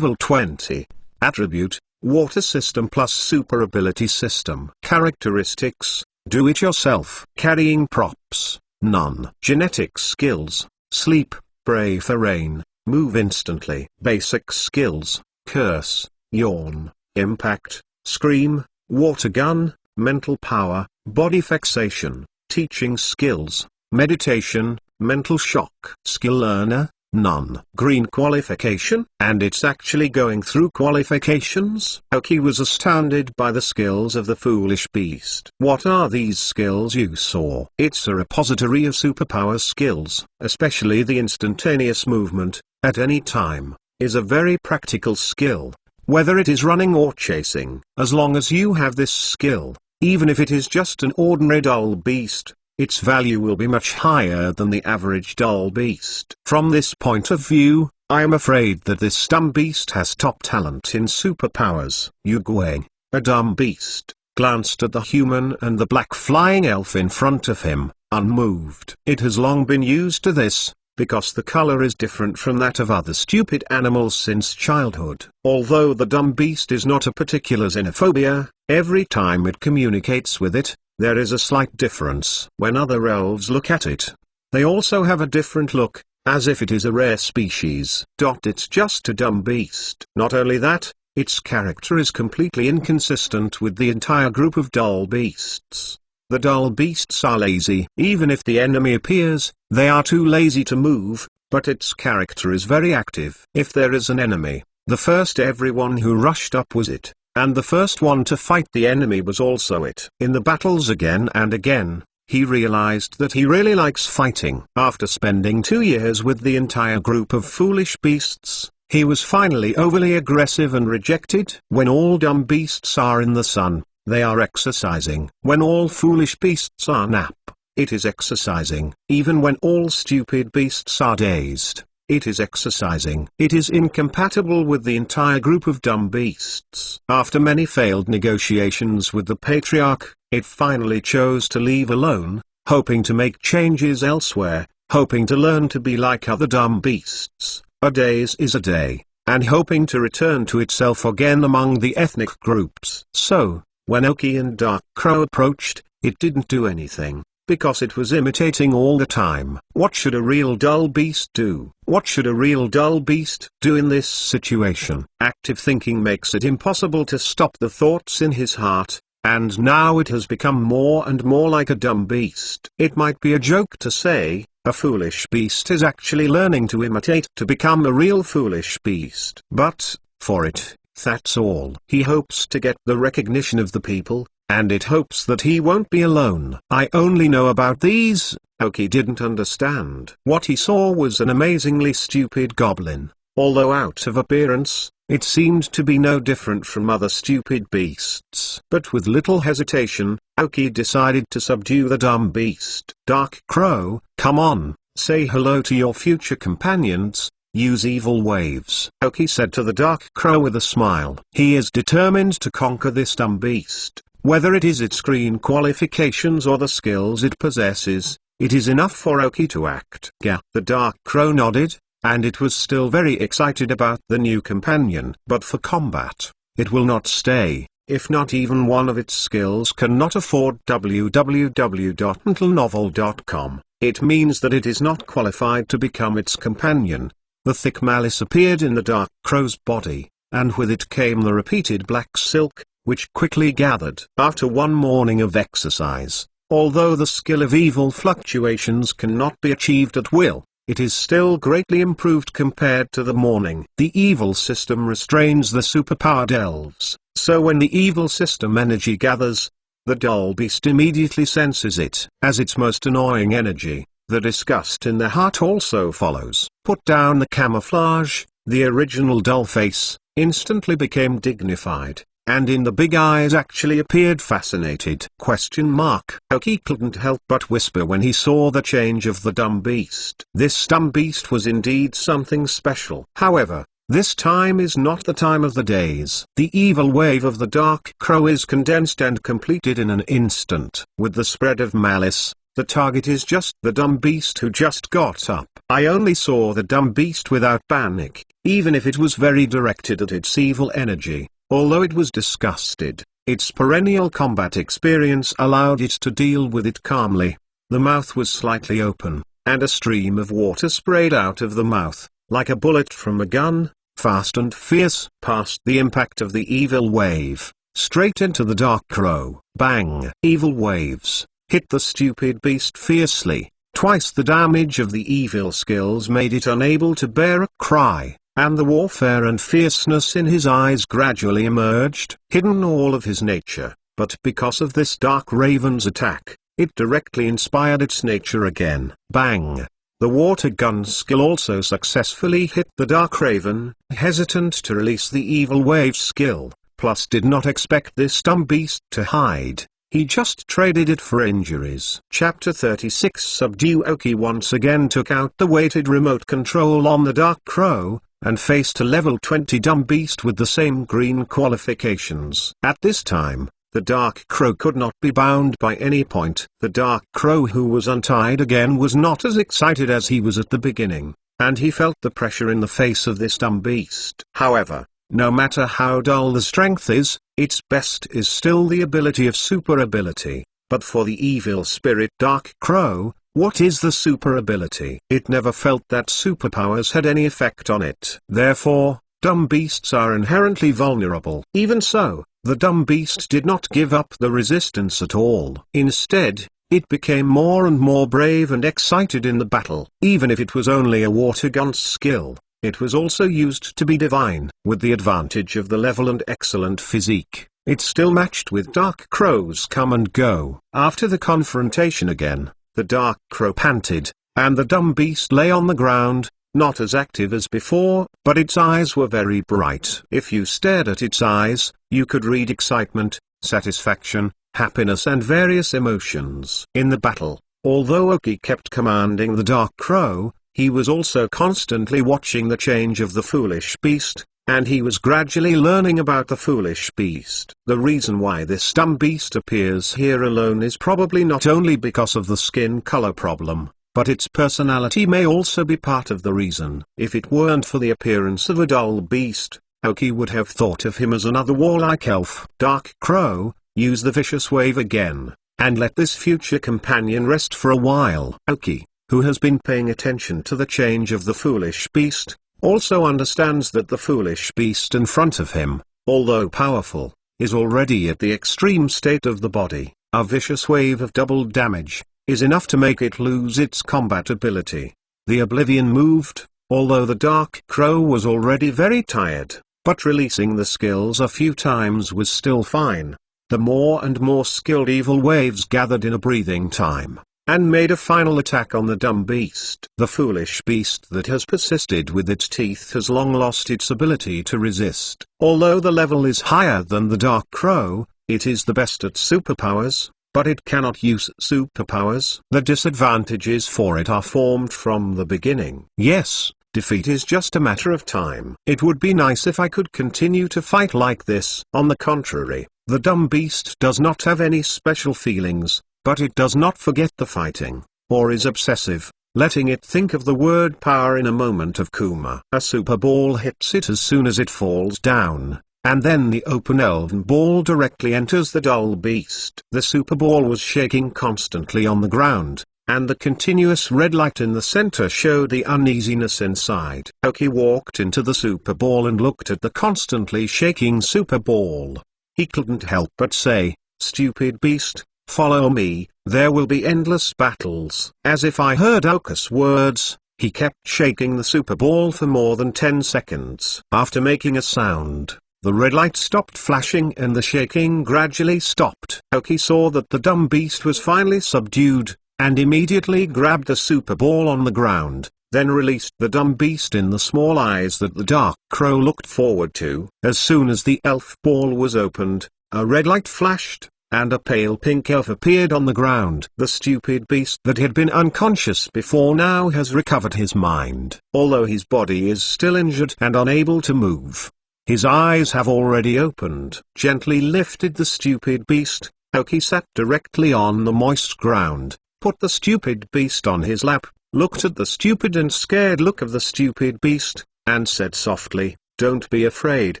20. Attribute, water system plus super ability system. Characteristics, do-it-yourself. Carrying props, none. Genetic skills, sleep, pray for rain, move instantly. Basic skills, curse, yawn, impact, scream, water gun, mental power, body fixation, teaching skills, meditation, mental shock. Skill learner, None. Green qualification, and it's actually going through qualifications? Aoki was astounded by the skills of the foolish beast. What are these skills you saw? It's a repository of superpower skills, especially the instantaneous movement, at any time, is a very practical skill, whether it is running or chasing. As long as you have this skill, even if it is just an ordinary dull beast, its value will be much higher than the average dull beast. From this point of view, I am afraid that this dumb beast has top talent in superpowers. Yu Guang, a dumb beast, glanced at the human and the black flying elf in front of him, unmoved. It has long been used to this, because the color is different from that of other stupid animals since childhood. Although the dumb beast is not a particular xenophobia, every time it communicates with it, there is a slight difference. When other elves look at it, they also have a different look, as if it is a rare species. It's just a dumb beast. Not only that, its character is completely inconsistent with the entire group of dull beasts. The dull beasts are lazy. Even if the enemy appears, they are too lazy to move, but its character is very active. If there is an enemy, the first everyone who rushed up was it. And the first one to fight the enemy was also it. In the battles again and again, he realized that he really likes fighting. After spending 2 years with the entire group of foolish beasts, he was finally overly aggressive and rejected. When all dumb beasts are in the sun, they are exercising. When all foolish beasts are nap, it is exercising. Even when all stupid beasts are dazed, it is exercising. It is incompatible with the entire group of dumb beasts. After many failed negotiations with the patriarch, it finally chose to leave alone, hoping to make changes elsewhere, hoping to learn to be like other dumb beasts. A day is a day, and hoping to return to itself again among the ethnic groups. So, when Aoki and Dark Crow approached, it didn't do anything, because it was imitating all the time. What should a real dull beast do? What should a real dull beast do in this situation? Active thinking makes it impossible to stop the thoughts in his heart, and now it has become more and more like a dumb beast. It might be a joke to say, a foolish beast is actually learning to imitate to become a real foolish beast. But, for it, that's all. He hopes to get the recognition of the people, and it hopes that he won't be alone. I only know about these. Aoki didn't understand. What he saw was an amazingly stupid goblin. Although out of appearance, it seemed to be no different from other stupid beasts. But with little hesitation, Aoki decided to subdue the dumb beast. Dark Crow, come on, say hello to your future companions. Use evil waves. Aoki said to the Dark Crow with a smile. He is determined to conquer this dumb beast. Whether it is its green qualifications or the skills it possesses, it is enough for Aoki to act. Yeah. The Dark Crow nodded, and it was still very excited about the new companion. But for combat, it will not stay, if not even one of its skills cannot afford www.mentalnovel.com. It means that it is not qualified to become its companion. The thick malice appeared in the Dark Crow's body, and with it came the repeated black silk, which quickly gathered. After one morning of exercise, although the skill of evil fluctuations cannot be achieved at will, it is still greatly improved compared to the morning. The evil system restrains the superpowered elves, so when the evil system energy gathers, the dull beast immediately senses it as its most annoying energy. The disgust in their heart also follows. Put down the camouflage, the original dull face instantly became dignified, and in the big eyes actually appeared fascinated. Aoki couldn't help but whisper when he saw the change of the dumb beast. This dumb beast was indeed something special. However, this time is not the time of the days. The evil wave of the Dark Crow is condensed and completed in an instant. With the spread of malice, the target is just the dumb beast who just got up. I only saw the dumb beast without panic, even if it was very directed at its evil energy. Although it was disgusted, its perennial combat experience allowed it to deal with it calmly. The mouth was slightly open, and a stream of water sprayed out of the mouth, like a bullet from a gun, fast and fierce, past the impact of the evil wave, straight into the Dark Crow. Bang! Evil waves hit the stupid beast fiercely, twice the damage of the evil skills made it unable to bear a cry, and the warfare and fierceness in his eyes gradually emerged, hidden all of his nature. But because of this Dark Raven's attack, it directly inspired its nature again. Bang! The water gun skill also successfully hit the Dark Raven, hesitant to release the Evil Wave skill, plus did not expect this dumb beast to hide. He just traded it for injuries. Chapter 36 Subdue. Oki once again took out the weighted remote control on the Dark Crow, and faced a level 20 dumb beast with the same green qualifications. At this time, the Dark Crow could not be bound by any point. The Dark Crow, who was untied again, was not as excited as he was at the beginning, and he felt the pressure in the face of this dumb beast. However, no matter how dull the strength is, its best is still the ability of super ability. But for the evil spirit Dark Crow, what is the super ability? It never felt that superpowers had any effect on it. Therefore, dumb beasts are inherently vulnerable. Even so, the dumb beast did not give up the resistance at all. Instead, it became more and more brave and excited in the battle. Even if it was only a water gun skill, it was also used to be divine. With the advantage of the level and excellent physique, it still matched with Dark Crow's come and go. After the confrontation again, the Dark Crow panted, and the dumb beast lay on the ground, not as active as before, but its eyes were very bright. If you stared at its eyes, you could read excitement, satisfaction, happiness and various emotions. In the battle, although Oki kept commanding the Dark Crow, he was also constantly watching the change of the foolish beast, and he was gradually learning about the foolish beast. The reason why this dumb beast appears here alone is probably not only because of the skin color problem, but its personality may also be part of the reason. If it weren't for the appearance of a dull beast, Oki would have thought of him as another warlike elf. Dark Crow, use the vicious wave again, and let this future companion rest for a while. Oki, who has been paying attention to the change of the foolish beast, also understands that the foolish beast in front of him, although powerful, is already at the extreme state of the body. A vicious wave of double damage is enough to make it lose its combat ability. The Oblivion moved, although the Dark Crow was already very tired, but releasing the skills a few times was still fine. The more and more skilled evil waves gathered in a breathing time, and made a final attack on the dumb beast. The foolish beast that has persisted with its teeth has long lost its ability to resist. Although the level is higher than the Dark Crow, it is the best at superpowers, but it cannot use superpowers. The disadvantages for it are formed from the beginning. Yes, defeat is just a matter of time. It would be nice if I could continue to fight like this. On the contrary, the dumb beast does not have any special feelings, but it does not forget the fighting, or is obsessive, letting it think of the word power in a moment of Kuma. A super ball hits it as soon as it falls down, and then the open elven ball directly enters the dull beast. The super ball was shaking constantly on the ground, and the continuous red light in the center showed the uneasiness inside. Oki walked into the super ball and looked at the constantly shaking super ball. He couldn't help but say, "Stupid beast, follow me, there will be endless battles." As if I heard Oka's words, he kept shaking the super ball for more than 10 seconds. After making a sound, the red light stopped flashing and the shaking gradually stopped. Oki saw that the dumb beast was finally subdued, and immediately grabbed the super ball on the ground, then released the dumb beast in the small eyes that the Dark Crow looked forward to. As soon as the elf ball was opened, a red light flashed, and a pale pink elf appeared on the ground. The stupid beast that had been unconscious before now has recovered his mind. Although his body is still injured and unable to move, his eyes have already opened. Gently lifted the stupid beast, Oki sat directly on the moist ground, put the stupid beast on his lap, looked at the stupid and scared look of the stupid beast, and said softly, "Don't be afraid,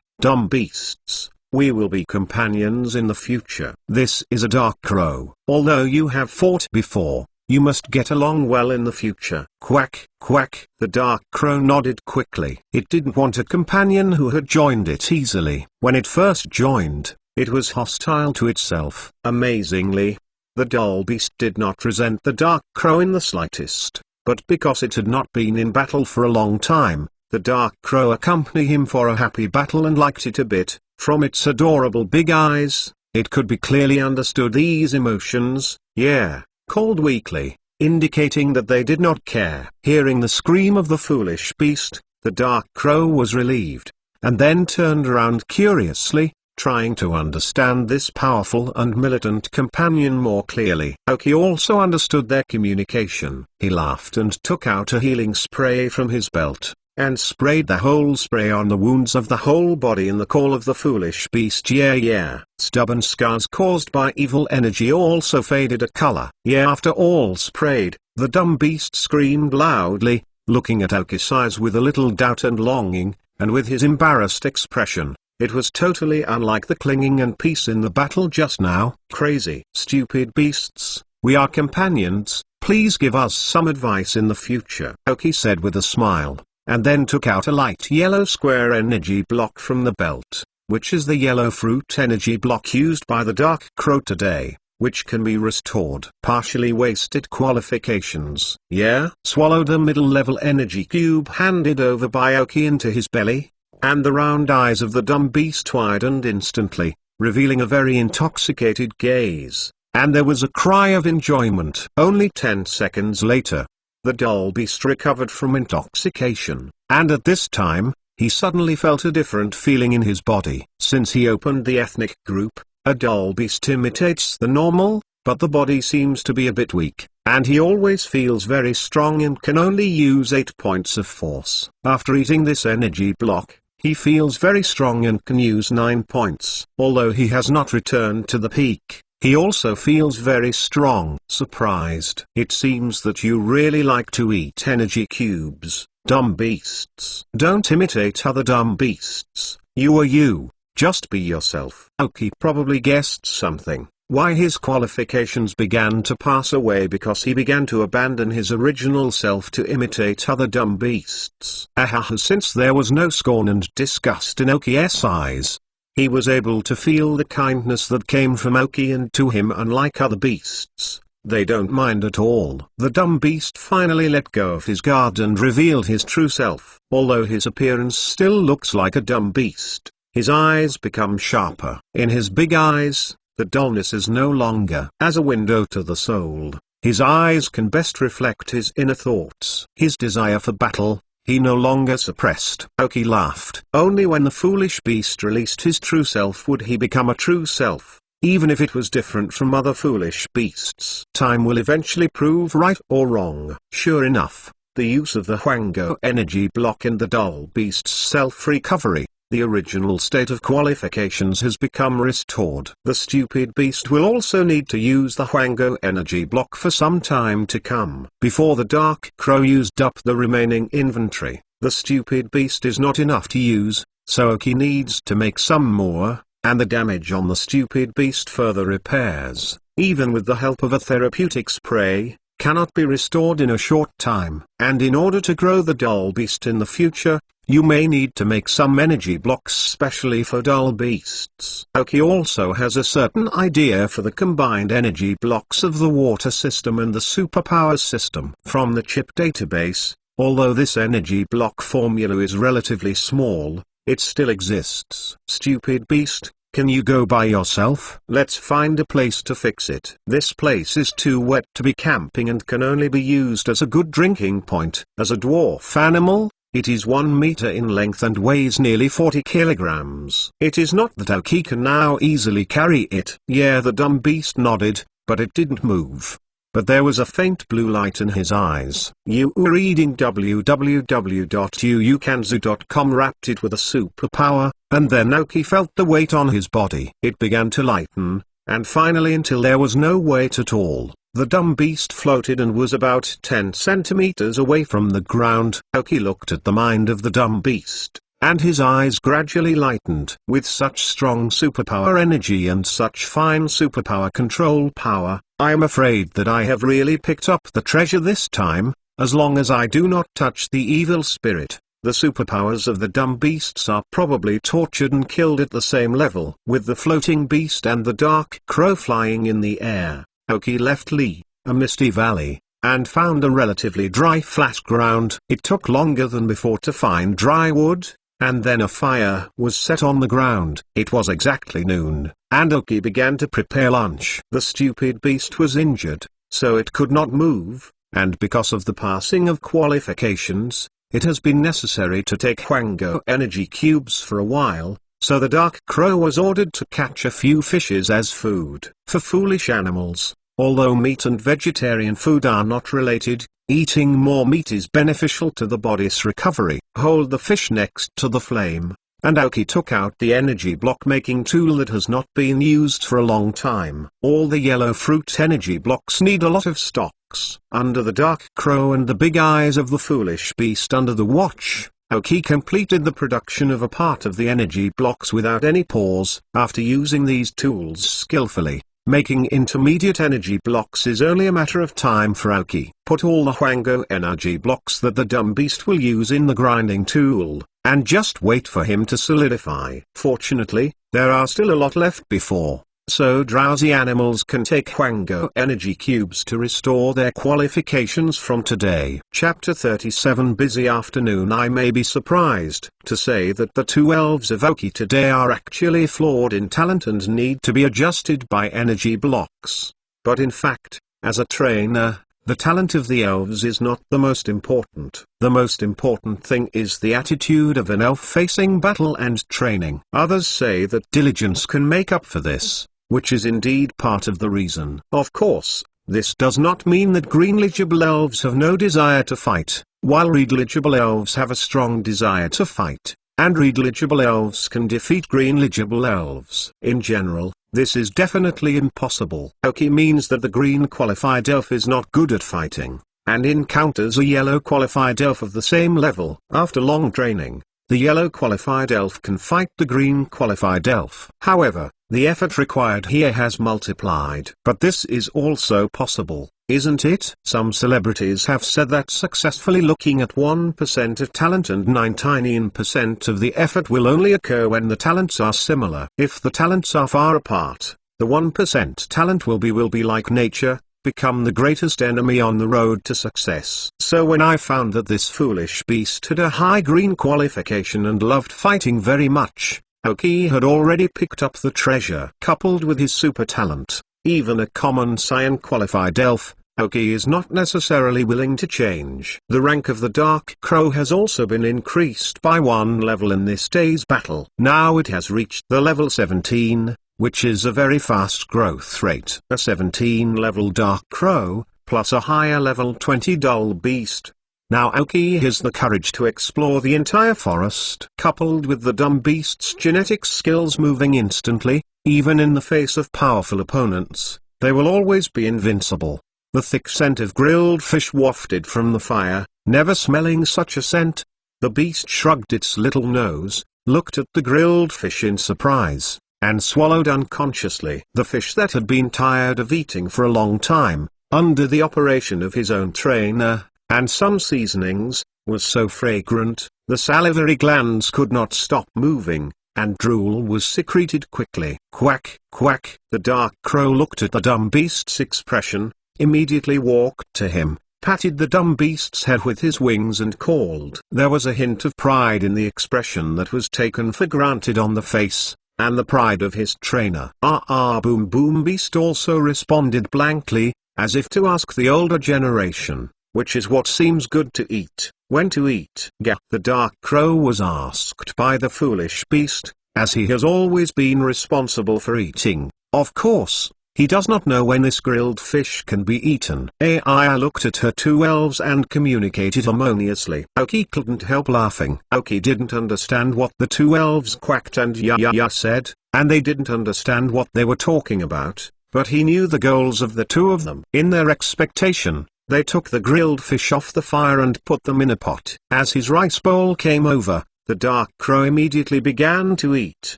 dumb beasts. We will be companions in the future." This is a Dark Crow. Although you have fought before, you must get along well in the future. Quack, quack. The Dark Crow nodded quickly. It didn't want a companion who had joined it easily. When it first joined, it was hostile to itself. Amazingly, The dull beast did not resent the dark crow in the slightest, but because it had not been in battle for a long time, the dark crow accompanied him for a happy battle and liked it a bit. From its adorable big eyes, it could be clearly understood these emotions, yeah, called weakly, indicating that they did not care. Hearing the scream of the foolish beast, the dark crow was relieved, and then turned around curiously, trying to understand this powerful and militant companion more clearly. Oki also understood their communication. He laughed and took out a healing spray from his belt, and sprayed the whole spray on the wounds of the whole body in the call of the foolish beast. Yeah. Stubborn scars caused by evil energy also faded a color. Yeah, after all sprayed, the dumb beast screamed loudly, looking at Oki's eyes with a little doubt and longing, and with his embarrassed expression. It was totally unlike the clinging and peace in the battle just now. Crazy, stupid beasts, we are companions, please give us some advice in the future, Oki said with a smile, and then took out a light yellow square energy block from the belt, which is the yellow fruit energy block used by the dark crow today, which can be restored. Partially wasted qualifications. Yeah, swallowed a middle-level energy cube handed over by Oki into his belly, and the round eyes of the dumb beast widened instantly, revealing a very intoxicated gaze, and there was a cry of enjoyment. Only 10 seconds later, the dull beast recovered from intoxication, and at this time, he suddenly felt a different feeling in his body. Since he opened the ethnic group, a dull beast imitates the normal, but the body seems to be a bit weak, and he always feels very strong and can only use 8 points of force. After eating this energy block, he feels very strong and can use 9 points. Although he has not returned to the peak, he also feels very strong. Surprised. It seems that you really like to eat energy cubes, dumb beasts. Don't imitate other dumb beasts. You are you. Just be yourself. Oki probably guessed something. Why his qualifications began to pass away because he began to abandon his original self to imitate other dumb beasts. Since there was no scorn and disgust in Oki's eyes, he was able to feel the kindness that came from Oki, and to him, unlike other beasts, they don't mind at all. The dumb beast finally let go of his guard and revealed his true self. Although his appearance still looks like a dumb beast, his eyes become sharper. In his big eyes, the dullness is no longer. As a window to the soul, his eyes can best reflect his inner thoughts. His desire for battle, he no longer suppressed. Oki laughed. Only when the foolish beast released his true self would he become a true self, even if it was different from other foolish beasts. Time will eventually prove right or wrong. Sure enough, the use of the Hwango energy block in the dull beast's self-recovery, the original state of qualifications has become restored. The stupid beast will also need to use the Hwango energy block for some time to come. Before the dark crow used up the remaining inventory, the stupid beast is not enough to use, so Oki needs to make some more, and the damage on the stupid beast further repairs, even with the help of a therapeutic spray, cannot be restored in a short time. And in order to grow the dull beast in the future, you may need to make some energy blocks specially for dull beasts. Oki also has a certain idea for the combined energy blocks of the water system and the superpower system. From the chip database, although this energy block formula is relatively small, it still exists. Stupid beast, can you go by yourself? Let's find a place to fix it. This place is too wet to be camping and can only be used as a good drinking point. As a dwarf animal, it is 1 meter in length and weighs nearly 40 kilograms. It is not that Oki can now easily carry it. Yeah, the dumb beast nodded, but it didn't move. But there was a faint blue light in his eyes. You were reading www.uukanzu.com wrapped it with a superpower, and then Oki felt the weight on his body. It began to lighten, and finally until there was no weight at all, the dumb beast floated and was about 10 centimeters away from the ground. Oki looked at the mind of the dumb beast, and his eyes gradually lightened. With such strong superpower energy and such fine superpower control power, I am afraid that I have really picked up the treasure this time. As long as I do not touch the evil spirit, the superpowers of the dumb beasts are probably tortured and killed at the same level. With the floating beast and the dark crow flying in the air, Oki left Lee, a misty valley, and found a relatively dry flat ground. It took longer than before to find dry wood, and then a fire was set on the ground. It was exactly noon, and Oki began to prepare lunch. The stupid beast was injured, so it could not move, and because of the passing of qualifications, it has been necessary to take Hwango energy cubes for a while, so the Dark Crow was ordered to catch a few fishes as food. For foolish animals, although meat and vegetarian food are not related, eating more meat is beneficial to the body's recovery. Hold the fish next to the flame, and Aoki took out the energy block making tool that has not been used for a long time. All the yellow fruit energy blocks need a lot of stocks. Under the Dark Crow and the big eyes of the foolish beast under the watch, Aoki completed the production of a part of the energy blocks without any pause. After using these tools skillfully, making intermediate energy blocks is only a matter of time for Aoki. Put all the Hwango energy blocks that the dumb beast will use in the grinding tool, and just wait for him to solidify. Fortunately, there are still a lot left before, so drowsy animals can take Hwango energy cubes to restore their qualifications from today. Chapter 37 Busy afternoon. I may be surprised to say that the two elves of Aoki today are actually flawed in talent and need to be adjusted by energy blocks. But in fact, as a trainer, the talent of the elves is not the most important. The most important thing is the attitude of an elf facing battle and training. Others say that diligence can make up for this, which is indeed part of the reason. Of course, this does not mean that green-legible elves have no desire to fight, while red-legible elves have a strong desire to fight, and red-legible elves can defeat green-legible elves. In general, this is definitely impossible. Aoki means that the green-qualified elf is not good at fighting, and encounters a yellow-qualified elf of the same level. After long training, the yellow-qualified elf can fight the green-qualified elf. However, the effort required here has multiplied. But this is also possible, isn't it? Some celebrities have said that successfully looking at 1% of talent and 99% of the effort will only occur when the talents are similar. If the talents are far apart, the 1% talent will be like nature, become the greatest enemy on the road to success. So when I found that this foolish beast had a high green qualification and loved fighting very much, Aoki had already picked up the treasure. Coupled with his super talent, even a common cyan qualified elf, Aoki is not necessarily willing to change. The rank of the Dark Crow has also been increased by 1 level in this day's battle. Now it has reached the level 17, which is a very fast growth rate. A 17-level Dark Crow, plus a higher level 20 dull beast. Now Aoki has the courage to explore the entire forest. Coupled with the dumb beast's genetic skills moving instantly, even in the face of powerful opponents, they will always be invincible. The thick scent of grilled fish wafted from the fire, never smelling such a scent. The beast shrugged its little nose, looked at the grilled fish in surprise, and swallowed unconsciously. The fish that had been tired of eating for a long time, under the operation of his own trainer, and some seasonings, was so fragrant, the salivary glands could not stop moving, and drool was secreted quickly. Quack, quack. The Dark Crow looked at the dumb beast's expression, immediately walked to him, patted the dumb beast's head with his wings and called. There was a hint of pride in the expression that was taken for granted on the face, and the pride of his trainer. Boom Boom Beast also responded blankly, as if to ask the older generation, which is what seems good to eat, when to eat. The Dark Crow was asked by the foolish beast, as he has always been responsible for eating. Of course, he does not know when this grilled fish can be eaten. Ai looked at her two elves and communicated harmoniously. Aoki couldn't help laughing. Aoki didn't understand what the two elves quacked and ya said, and they didn't understand what they were talking about, but he knew the goals of the two of them. In their expectation, they took the grilled fish off the fire and put them in a pot. As his rice bowl came over, the Dark Crow immediately began to eat,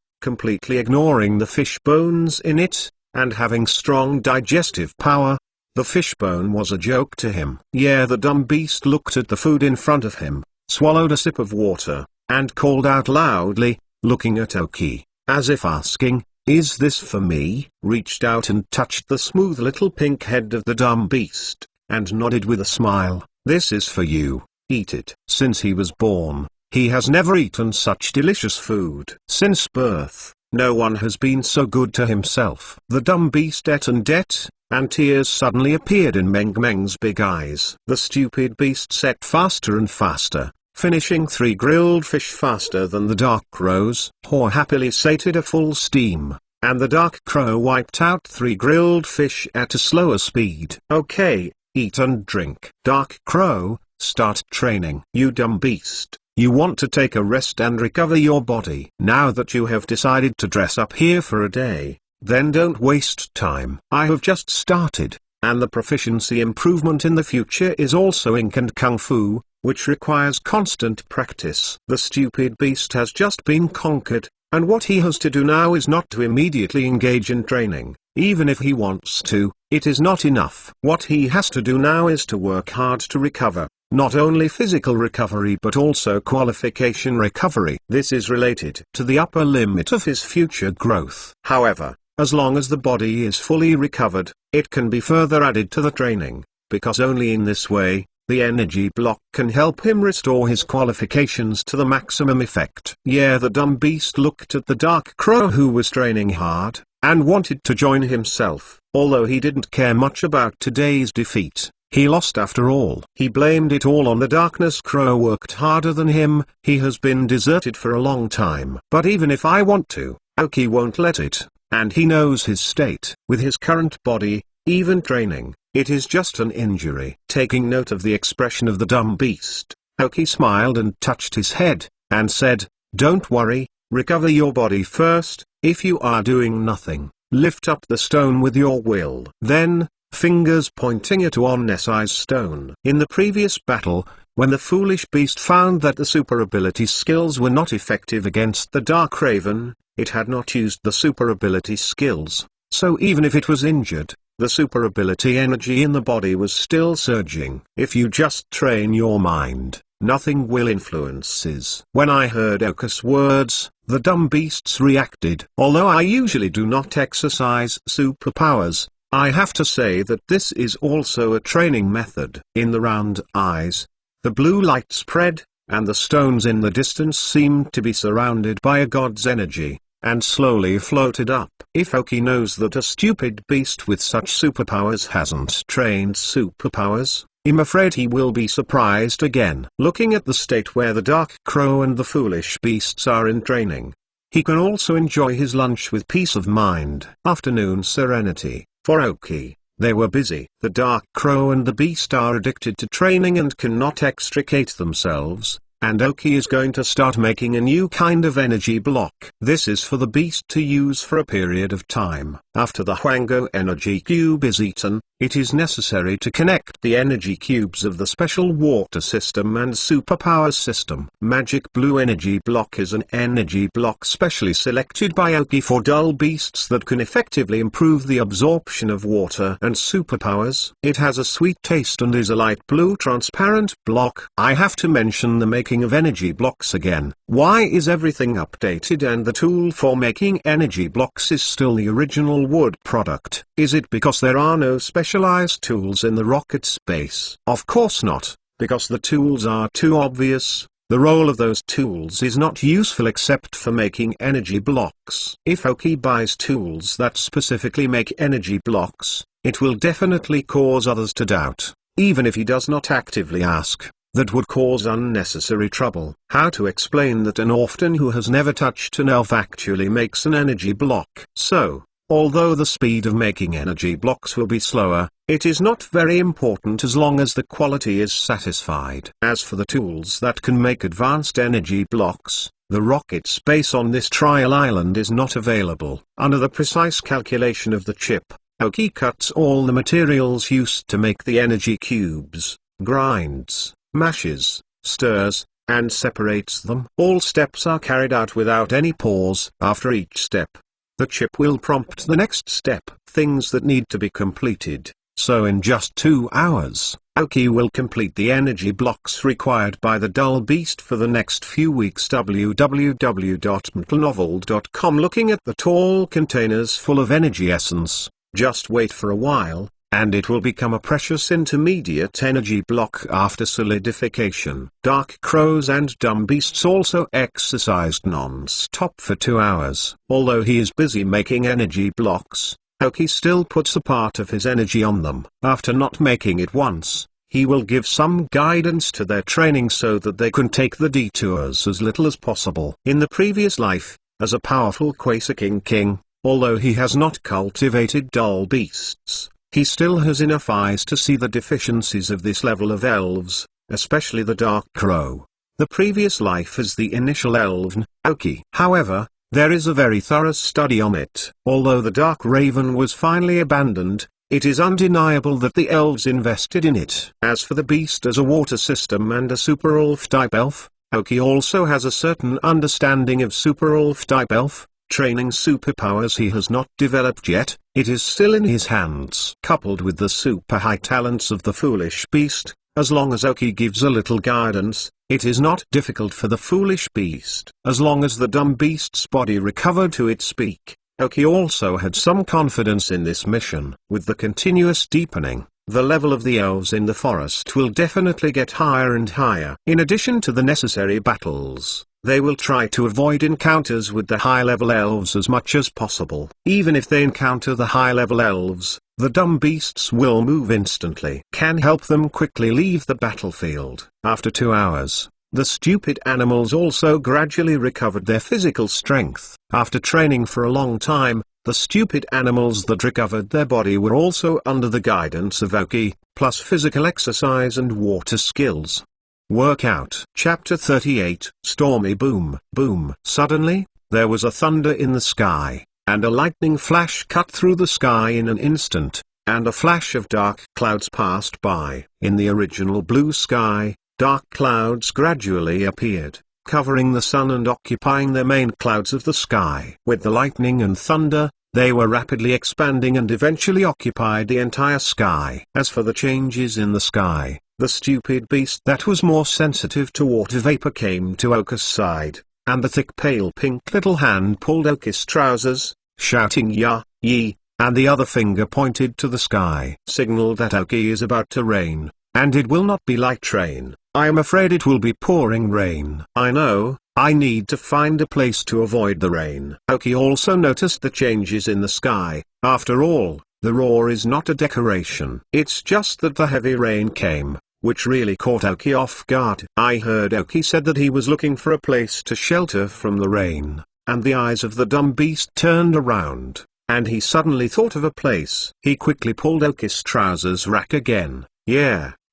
completely ignoring the fish bones in it, and having strong digestive power. The fish bone was a joke to him. The dumb beast looked at the food in front of him, swallowed a sip of water, and called out loudly, looking at Aoki, as if asking, "Is this for me?" reached out and touched the smooth little pink head of the dumb beast, and nodded with a smile. "This is for you, eat it." Since he was born, he has never eaten such delicious food. Since birth, no one has been so good to himself. The dumb beast ate, and tears suddenly appeared in Meng Meng's big eyes. The stupid beast ate faster and faster, finishing 3 grilled fish faster than the dark crows. Haw happily sated a full steam, and the dark crow wiped out 3 grilled fish at a slower speed. "Okay, eat and drink." Dark crow, start training. "You dumb beast, you want to take a rest and recover your body. Now that you have decided to dress up here for a day, then don't waste time. I have just started, and the proficiency improvement in the future is also Ink and Kung Fu, which requires constant practice." The stupid beast has just been conquered, and what he has to do now is not to immediately engage in training. Even if he wants to, it is not enough. What he has to do now is to work hard to recover, not only physical recovery but also qualification recovery. This is related to the upper limit of his future growth. However, as long as the body is fully recovered, it can be further added to the training, because only in this way, the energy block can help him restore his qualifications to the maximum effect. Yeah, the dumb beast looked at the dark crow who was training hard, and wanted to join himself. Although he didn't care much about today's defeat, he lost after all. He blamed it all on the darkness crow worked harder than him. He has been deserted for a long time. But even if I want to, Aoki won't let it, and he knows his state. With his current body, even training, it is just an injury. Taking note of the expression of the dumb beast, Aoki smiled and touched his head, and said, "Don't worry, recover your body first. If you are doing nothing, lift up the stone with your will." Then, fingers pointing at one Nesai's stone. In the previous battle, when the foolish beast found that the super ability skills were not effective against the Dark Raven, it had not used the super ability skills, so even if it was injured, the super ability energy in the body was still surging. If you just train your mind, nothing will influences. When I heard Oka's words, the dumb beasts reacted. Although I usually do not exercise superpowers, I have to say that this is also a training method. In the round eyes, the blue light spread, and the stones in the distance seemed to be surrounded by a god's energy, and slowly floated up. If Aoki knows that a stupid beast with such superpowers hasn't trained superpowers, I'm afraid he will be surprised again. Looking at the state where the dark crow and the foolish beasts are in training, he can also enjoy his lunch with peace of mind. Afternoon serenity. For Aoki, they were busy. The dark crow and the beast are addicted to training and cannot extricate themselves, and Aoki is going to start making a new kind of energy block. This is for the beast to use for a period of time. After the Huango energy cube is eaten, it is necessary to connect the energy cubes of the special water system and superpower system. Magic blue energy block is an energy block specially selected by Aoki for dull beasts that can effectively improve the absorption of water and superpowers. It has a sweet taste and is a light blue transparent block. I have to mention the making of energy blocks again. Why is everything updated and the tool for making energy blocks is still the original wood product? Is it because there are no specialized tools in the rocket space? Of course not, because the tools are too obvious. The role of those tools is not useful except for making energy blocks. If Aoki buys tools that specifically make energy blocks, it will definitely cause others to doubt, even if he does not actively ask. That would cause unnecessary trouble. How to explain that an orphan who has never touched an elf actually makes an energy block? So, although the speed of making energy blocks will be slower, it is not very important as long as the quality is satisfied. As for the tools that can make advanced energy blocks, the rocket space on this trial island is not available. Under the precise calculation of the chip, Aoki cuts all the materials used to make the energy cubes, grinds, mashes, stirs, and separates them. All steps are carried out without any pause. After each step, the chip will prompt the next step. Things that need to be completed. So in just 2 hours, Aoki will complete the energy blocks required by the Dull Beast for the next few weeks. www.mtnovel.com. Looking at the tall containers full of energy essence, just wait for a while, and it will become a precious intermediate energy block after solidification. Dark Crows and Dumb Beasts also exercised non-stop for 2 hours. Although he is busy making energy blocks, Aoki still puts a part of his energy on them. After not making it once, he will give some guidance to their training so that they can take the detours as little as possible. In the previous life, as a powerful Quasar King, although he has not cultivated Dull Beasts, he still has enough eyes to see the deficiencies of this level of elves, especially the Dark Crow. The previous life as the initial elven, Aoki. However, there is a very thorough study on it. Although the Dark Raven was finally abandoned, it is undeniable that the elves invested in it. As for the beast as a water system and a Super Elf type elf, Aoki also has a certain understanding of Super Elf type elf. Training superpowers he has not developed yet, it is still in his hands. Coupled with the super high talents of the Foolish Beast, as long as Aoki gives a little guidance, it is not difficult for the Foolish Beast. As long as the Dumb Beast's body recovered to its peak, Aoki also had some confidence in this mission. With the continuous deepening, the level of the elves in the forest will definitely get higher and higher. In addition to the necessary battles, they will try to avoid encounters with the high-level elves as much as possible. Even if they encounter the high-level elves, the Dumb Beasts will move instantly. Can help them quickly leave the battlefield. After 2 hours, the stupid animals also gradually recovered their physical strength. After training for a long time, the stupid animals that recovered their body were also under the guidance of Aoki, plus physical exercise and water skills. Workout. Chapter 38. Stormy Boom. Boom. Suddenly, there was a thunder in the sky, and a lightning flash cut through the sky in an instant, and a flash of dark clouds passed by. In the original blue sky, dark clouds gradually appeared, covering the sun and occupying the main clouds of the sky. With the lightning and thunder, they were rapidly expanding and eventually occupied the entire sky. As for the changes in the sky, the stupid beast that was more sensitive to water vapor came to Aoki's side, and the thick pale pink little hand pulled Aoki's trousers, shouting "Ya, ye," and the other finger pointed to the sky. Signal that Aoki is about to rain, and it will not be light rain. I am afraid it will be pouring rain. I know, I need to find a place to avoid the rain. Aoki also noticed the changes in the sky. After all, the roar is not a decoration. It's just that the heavy rain came, which really caught Aoki off guard. I heard Aoki said that he was looking for a place to shelter from the rain, and the eyes of the Dumb Beast turned around, and he suddenly thought of a place. He quickly pulled Aoki's trousers rack again.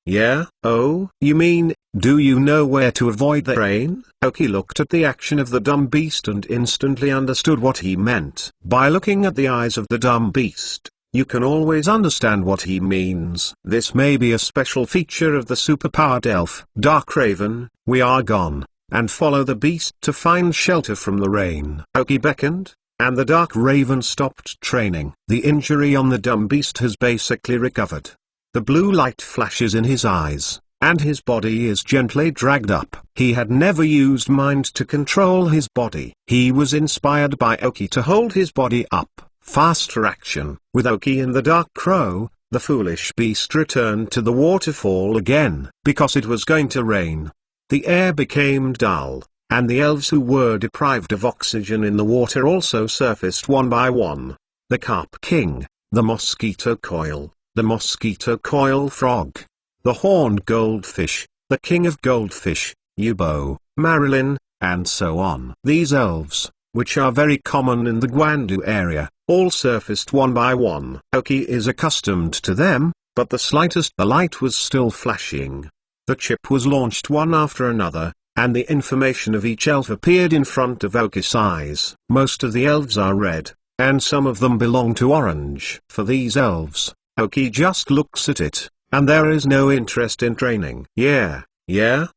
Yeah, oh, you mean, do you know where to avoid the rain? Aoki looked at the action of the Dumb Beast and instantly understood what he meant. By looking at the eyes of the Dumb Beast, you can always understand what he means. This may be a special feature of the superpowered elf. Dark Raven, we are gone, and follow the beast to find shelter from the rain. Aoki beckoned, and the Dark Raven stopped training. The injury on the Dumb Beast has basically recovered. The blue light flashes in his eyes, and his body is gently dragged up. He had never used mind to control his body. He was inspired by Aoki to hold his body up. Faster action. With Aoki and the Dark Crow, the Foolish Beast returned to the waterfall again, because it was going to rain. The air became dull, and the elves who were deprived of oxygen in the water also surfaced one by one. The Carp King, the Mosquito Coil, the Mosquito Coil Frog, the Horned Goldfish, the King of Goldfish, Yubo, Marilyn, and so on. These elves, which are very common in the Guandu area, all surfaced one by one. Aoki is accustomed to them, but the slightest the light was still flashing. The chip was launched one after another, and the information of each elf appeared in front of Aoki's eyes. Most of the elves are red, and some of them belong to orange. For these elves, Aoki just looks at it, and there is no interest in training. Yeah.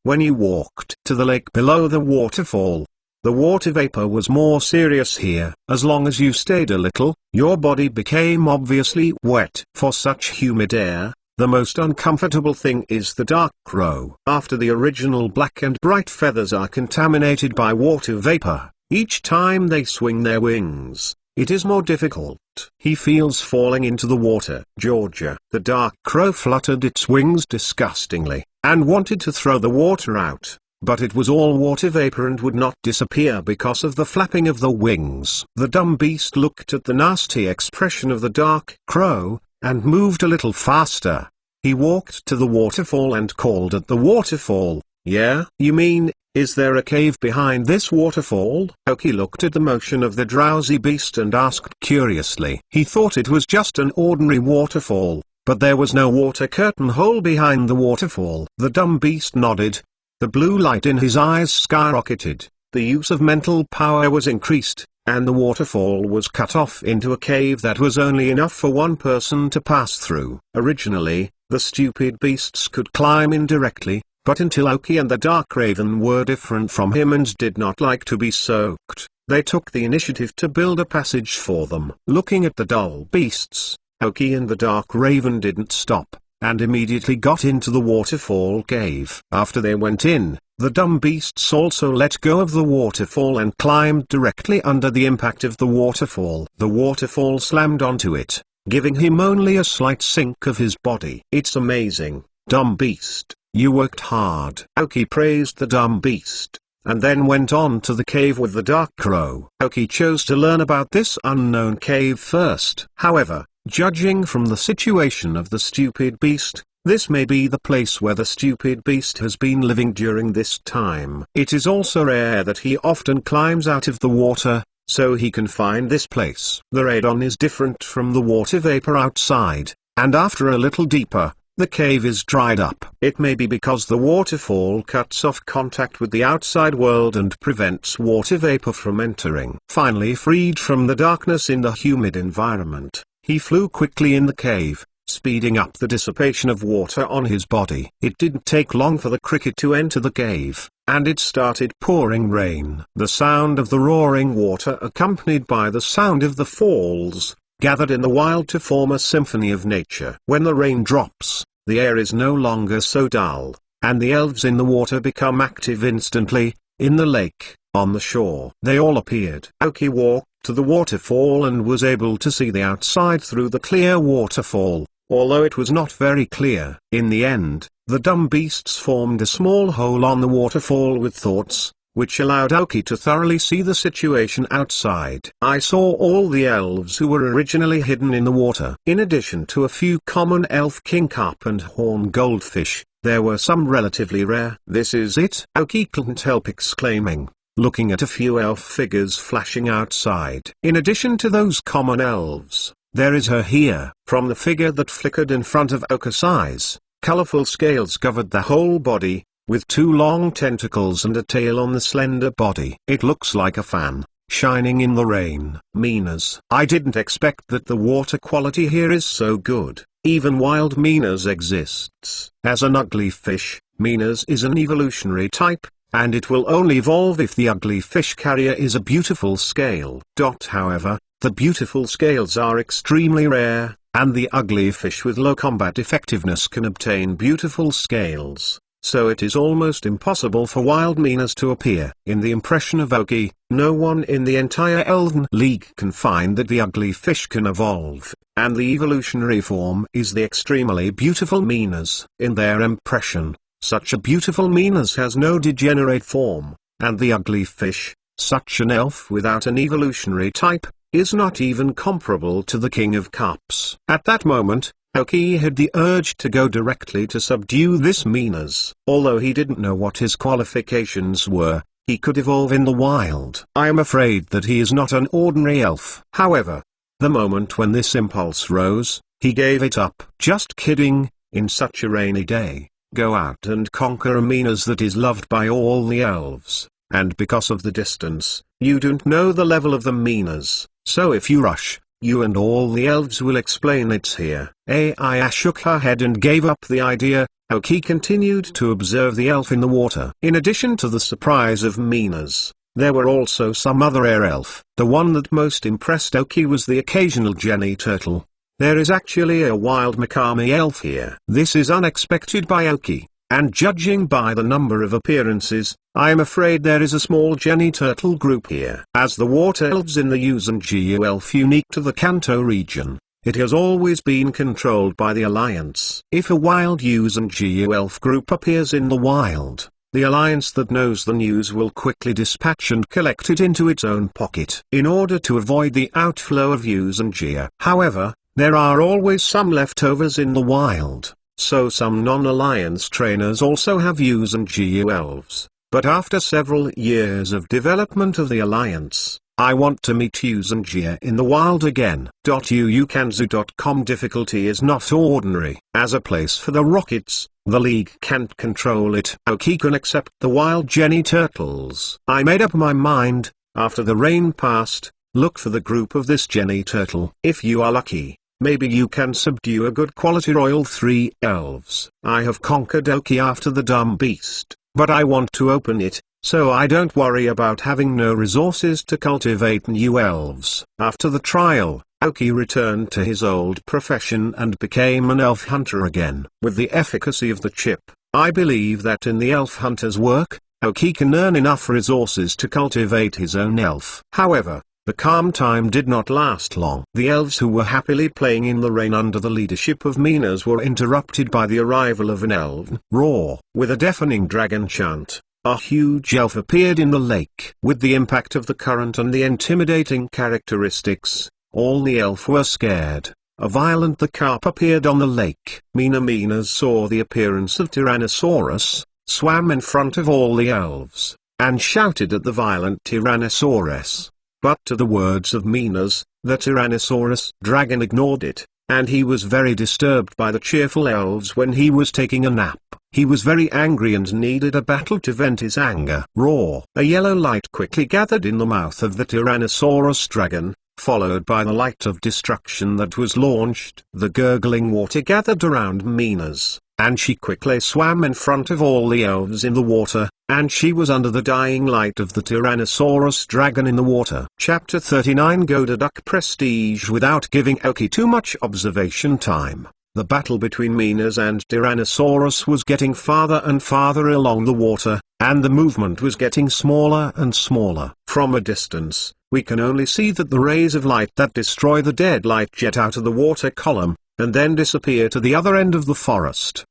When you walked to the lake below the waterfall, The water vapor was more serious here. As long as you stayed a little, your body became obviously wet. For such humid air, the most uncomfortable thing is the dark crow. After the original black and bright feathers are contaminated by water vapor, each time they swing their wings, it is more difficult. He feels falling into the water. Georgia. The dark crow fluttered its wings disgustingly, and wanted to throw the water out. But it was all water vapor and would not disappear because of the flapping of the wings. The dumb beast looked at the nasty expression of the dark crow, and moved a little faster. He walked to the waterfall and called at the waterfall. "Yeah? You mean, is there a cave behind this waterfall?" Oki looked at the motion of the drowsy beast and asked curiously. He thought it was just an ordinary waterfall, but there was no water curtain hole behind the waterfall. The dumb beast nodded. The blue light in his eyes skyrocketed, the use of mental power was increased, and the waterfall was cut off into a cave that was only enough for one person to pass through. Originally, the stupid beasts could climb in directly, but until Oki and the Dark Raven were different from him and did not like to be soaked, they took the initiative to build a passage for them. Looking at the dull beasts, Oki and the Dark Raven didn't stop, and immediately got into the waterfall cave. After they went in, the dumb beasts also let go of the waterfall and climbed directly under the impact of the waterfall. The waterfall slammed onto it, giving him only a slight sink of his body. "It's amazing, dumb beast, you worked hard." Oki praised the dumb beast, and then went on to the cave with the dark crow. Oki chose to learn about this unknown cave first. However, judging from the situation of the stupid beast, this may be the place where the stupid beast has been living during this time. It is also rare that he often climbs out of the water, so he can find this place. The radon is different from the water vapor outside, and after a little deeper, the cave is dried up. It may be because the waterfall cuts off contact with the outside world and prevents water vapor from entering. Finally freed from the darkness in the humid environment, he flew quickly in the cave, speeding up the dissipation of water on his body. It didn't take long for the cricket to enter the cave, and it started pouring rain. The sound of the roaring water accompanied by the sound of the falls, gathered in the wild to form a symphony of nature. When the rain drops, the air is no longer so dull, and the elves in the water become active instantly, in the lake, on the shore. They all appeared. Oki walked to the waterfall and was able to see the outside through the clear waterfall, although it was not very clear. In the end, the dumb beasts formed a small hole on the waterfall with thoughts, which allowed Oki to thoroughly see the situation outside. "I saw all the elves who were originally hidden in the water. In addition to a few common elf king carp and horn goldfish, there were some relatively rare." "This is it?" Oki couldn't help exclaiming, looking at a few elf figures flashing outside. "In addition to those common elves, there is her here." From the figure that flickered in front of Oka's eyes, colorful scales covered the whole body, with two long tentacles and a tail on the slender body. It looks like a fan, shining in the rain. "Minas. I didn't expect that the water quality here is so good. Even wild Minas exists. As an ugly fish, Minas is an evolutionary type, and it will only evolve if the ugly fish carrier is a beautiful scale. However, the beautiful scales are extremely rare, and the ugly fish with low combat effectiveness can obtain beautiful scales, so it is almost impossible for wild Minas to appear." In the impression of Oki, no one in the entire Elven League can find that the ugly fish can evolve, and the evolutionary form is the extremely beautiful Minas. In their impression, such a beautiful Minas has no degenerate form, and the ugly fish, such an elf without an evolutionary type, is not even comparable to the King of Cups. At that moment, Oki had the urge to go directly to subdue this Minas. Although he didn't know what his qualifications were, he could evolve in the wild. I am afraid that he is not an ordinary elf. However, the moment when this impulse rose, he gave it up. "Just kidding, in such a rainy day, go out and conquer a Minas that is loved by all the elves, and because of the distance, you don't know the level of the Minas, so if you rush, you and all the elves will explain it's here." Aya shook her head and gave up the idea. Oki continued to observe the elf in the water. In addition to the surprise of Minas, There were also some other air elf. The one that most impressed Oki was the occasional Jenny Turtle. There is actually a wild Mikami elf here. This is unexpected by Oki, and judging by the number of appearances, I am afraid there is a small Jenny Turtle group here. As the water elves in the Uzan-Gyu elf unique to the Kanto region, it has always been controlled by the Alliance. If a wild Uzan-Gyu elf group appears in the wild, the Alliance that knows the news will quickly dispatch and collect it into its own pocket in order to avoid the outflow of Uzan-Gyu. However, there are always some leftovers in the wild, so some non-Alliance trainers also have Uzan-Gyu elves. But after several years of development of the Alliance, I want to meet Uzan-Gyu in the wild again. uukanzu.com difficulty is not ordinary. As a place for the rockets, the League can't control it. Oki can accept the wild Jenny Turtles. I made up my mind, after the rain passed, look for the group of this Jenny Turtle. If you are lucky, maybe you can subdue a good quality Royal 3 elves. I have conquered Oki after the dumb beast, but I want to open it, so I don't worry about having no resources to cultivate new elves. After the trial, Oki returned to his old profession and became an elf hunter again. With the efficacy of the chip, I believe that in the elf hunter's work, Oki can earn enough resources to cultivate his own elf. However, the calm time did not last long. The elves who were happily playing in the rain under the leadership of Minas were interrupted by the arrival of an elven roar. With a deafening dragon chant, a huge elf appeared in the lake. With the impact of the current and the intimidating characteristics, all the elf were scared. A violent the carp appeared on the lake. Minas saw the appearance of Tyrannosaurus, swam in front of all the elves, and shouted at the violent Tyrannosaurus. But to the words of Minas, the Tyrannosaurus dragon ignored it, and he was very disturbed by the cheerful elves when he was taking a nap. He was very angry and needed a battle to vent his anger. Roar! A yellow light quickly gathered in the mouth of the Tyrannosaurus dragon, followed by the light of destruction that was launched. The gurgling water gathered around Minas, and she quickly swam in front of all the elves in the water, and she was under the dying light of the Tyrannosaurus dragon in the water. Chapter 39 Gododuck Prestige. Without giving Oki too much observation time, the battle between Minas and Tyrannosaurus was getting farther and farther along the water, and the movement was getting smaller and smaller. From a distance, we can only see that the rays of light that destroy the dead light jet out of the water column, and then disappear to the other end of the forest.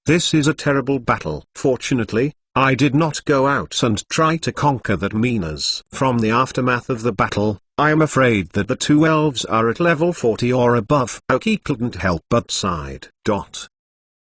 This is a terrible battle. Fortunately, I did not go out and try to conquer that Minas. From the aftermath of the battle, I am afraid that the two elves are at level 40 or above. Oki couldn't help but sighed.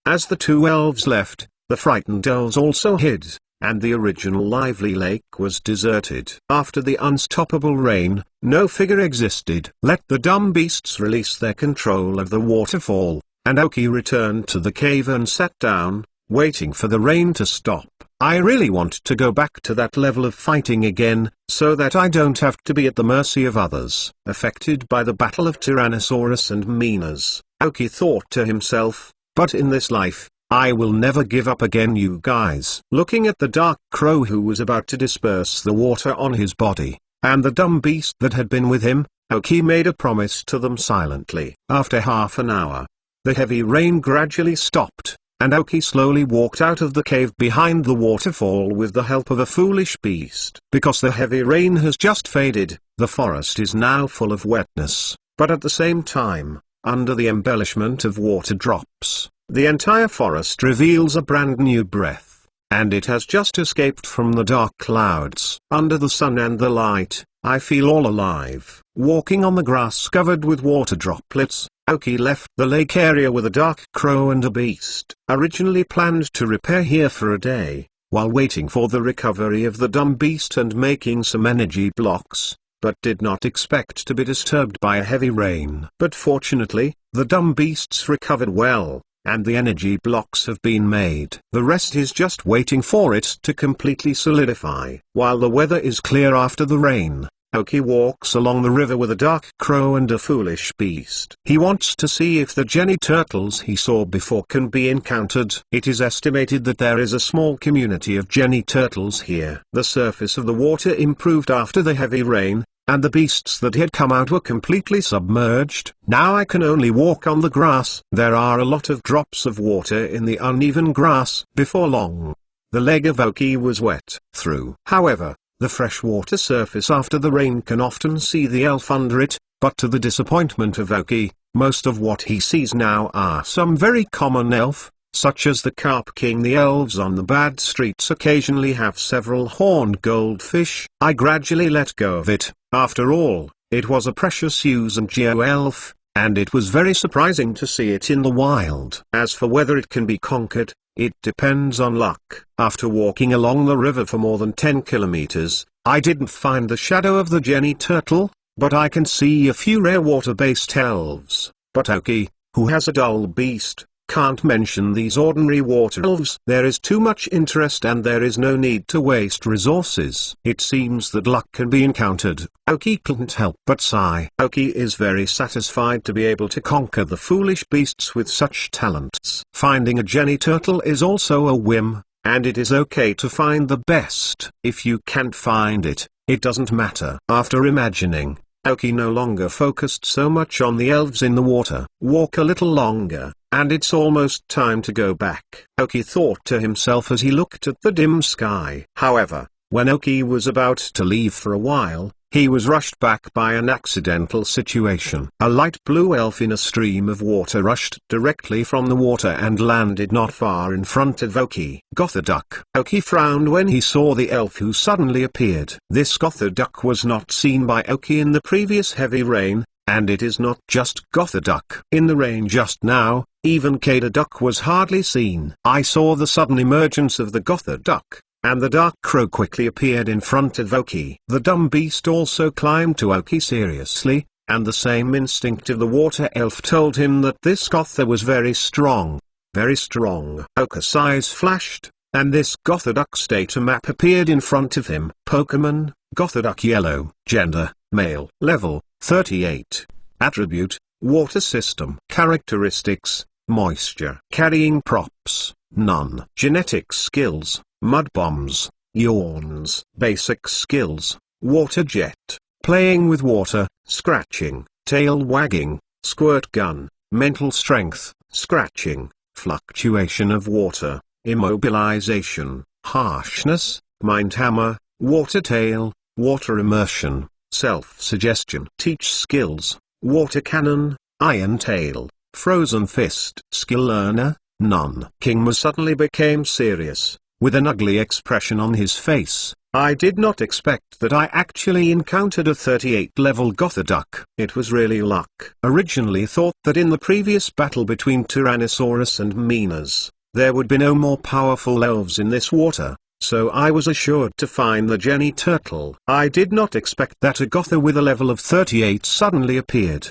As the two elves left, the frightened elves also hid, and the original lively lake was deserted. After the unstoppable rain, no figure existed. Let the dumb beasts release their control of the waterfall, and Oki returned to the cave and sat down, waiting for the rain to stop. I really want to go back to that level of fighting again, so that I don't have to be at the mercy of others. Affected by the battle of Tyrannosaurus and Minas, Oki thought to himself, but in this life, I will never give up again, you guys. Looking at the dark crow who was about to disperse the water on his body, and the dumb beast that had been with him, Oki made a promise to them silently. After half an hour, the heavy rain gradually stopped, and Oki slowly walked out of the cave behind the waterfall with the help of a foolish beast. Because the heavy rain has just faded, the forest is now full of wetness, but at the same time, under the embellishment of water drops, the entire forest reveals a brand new breath, and it has just escaped from the dark clouds. Under the sun and the light, I feel all alive. Walking on the grass covered with water droplets, Oki left the lake area with a dark crow and a beast. Originally planned to repair here for a day, while waiting for the recovery of the dumb beast and making some energy blocks, but did not expect to be disturbed by a heavy rain. But fortunately, the dumb beasts recovered well, and the energy blocks have been made. The rest is just waiting for it to completely solidify. While the weather is clear after the rain, Oki walks along the river with a dark crow and a foolish beast. He wants to see if the Jenny turtles he saw before can be encountered. It is estimated that there is a small community of Jenny turtles here. The surface of the water improved after the heavy rain, and the beasts that had come out were completely submerged. Now I can only walk on the grass. There are a lot of drops of water in the uneven grass. Before long, the leg of Oki was wet through. However, the freshwater surface after the rain can often see the elf under it, but to the disappointment of Oki, most of what he sees now are some very common elf, such as the carp king. The elves on the bad streets occasionally have several horned goldfish. I gradually let go of it. After all, it was a precious use and geo elf, and it was very surprising to see it in the wild. As for whether it can be conquered, it depends on luck. After walking along the river for more than 10 kilometers, I didn't find the shadow of the Jenny turtle, but I can see a few rare water-based elves. But Oki, who has a dull beast, can't mention these ordinary water elves. There is too much interest and there is no need to waste resources. It seems that luck can be encountered. Oki couldn't help but sigh. Oki is very satisfied to be able to conquer the foolish beasts with such talents. Finding a Jenny turtle is also a whim, and it is okay to find the best. If you can't find it, it doesn't matter. After imagining, Oki no longer focused so much on the elves in the water. Walk a little longer, and it's almost time to go back, Oki thought to himself as he looked at the dim sky. However, when Oki was about to leave for a while, he was rushed back by an accidental situation. A light blue elf in a stream of water rushed directly from the water and landed not far in front of Oki. Gotha duck. Oki frowned when he saw the elf who suddenly appeared. This Gotha duck was not seen by Oki in the previous heavy rain, and it is not just Gotha duck. In the rain just now, even Kada duck was hardly seen. I saw the sudden emergence of the Gotha duck, and the dark crow quickly appeared in front of Oki. The dumb beast also climbed to Oki seriously, and the same instinct of the water elf told him that this Gotha was very strong. Very strong. Oki's eyes flashed, and this Gotha duck data map appeared in front of him. Pokemon, Gotha duck yellow. Gender, male. Level, 38. Attribute, water system. Characteristics, moisture. Carrying props, none. Genetic skills, mud bombs, yawns. Basic skills, water jet, playing with water, scratching, tail wagging, squirt gun, mental strength, scratching, fluctuation of water, immobilization, harshness, mind hammer, water tail, water immersion, self-suggestion. Teach skills, water cannon, iron tail, frozen fist. Skill learner, none. Kingma suddenly became serious, with an ugly expression on his face. I did not expect that I actually encountered a 38 level Gotha duck. It was really luck. Originally thought that in the previous battle between Tyrannosaurus and Minas, there would be no more powerful elves in this water, so I was assured to find the Jenny turtle. I did not expect that a Gotha with a level of 38 suddenly appeared.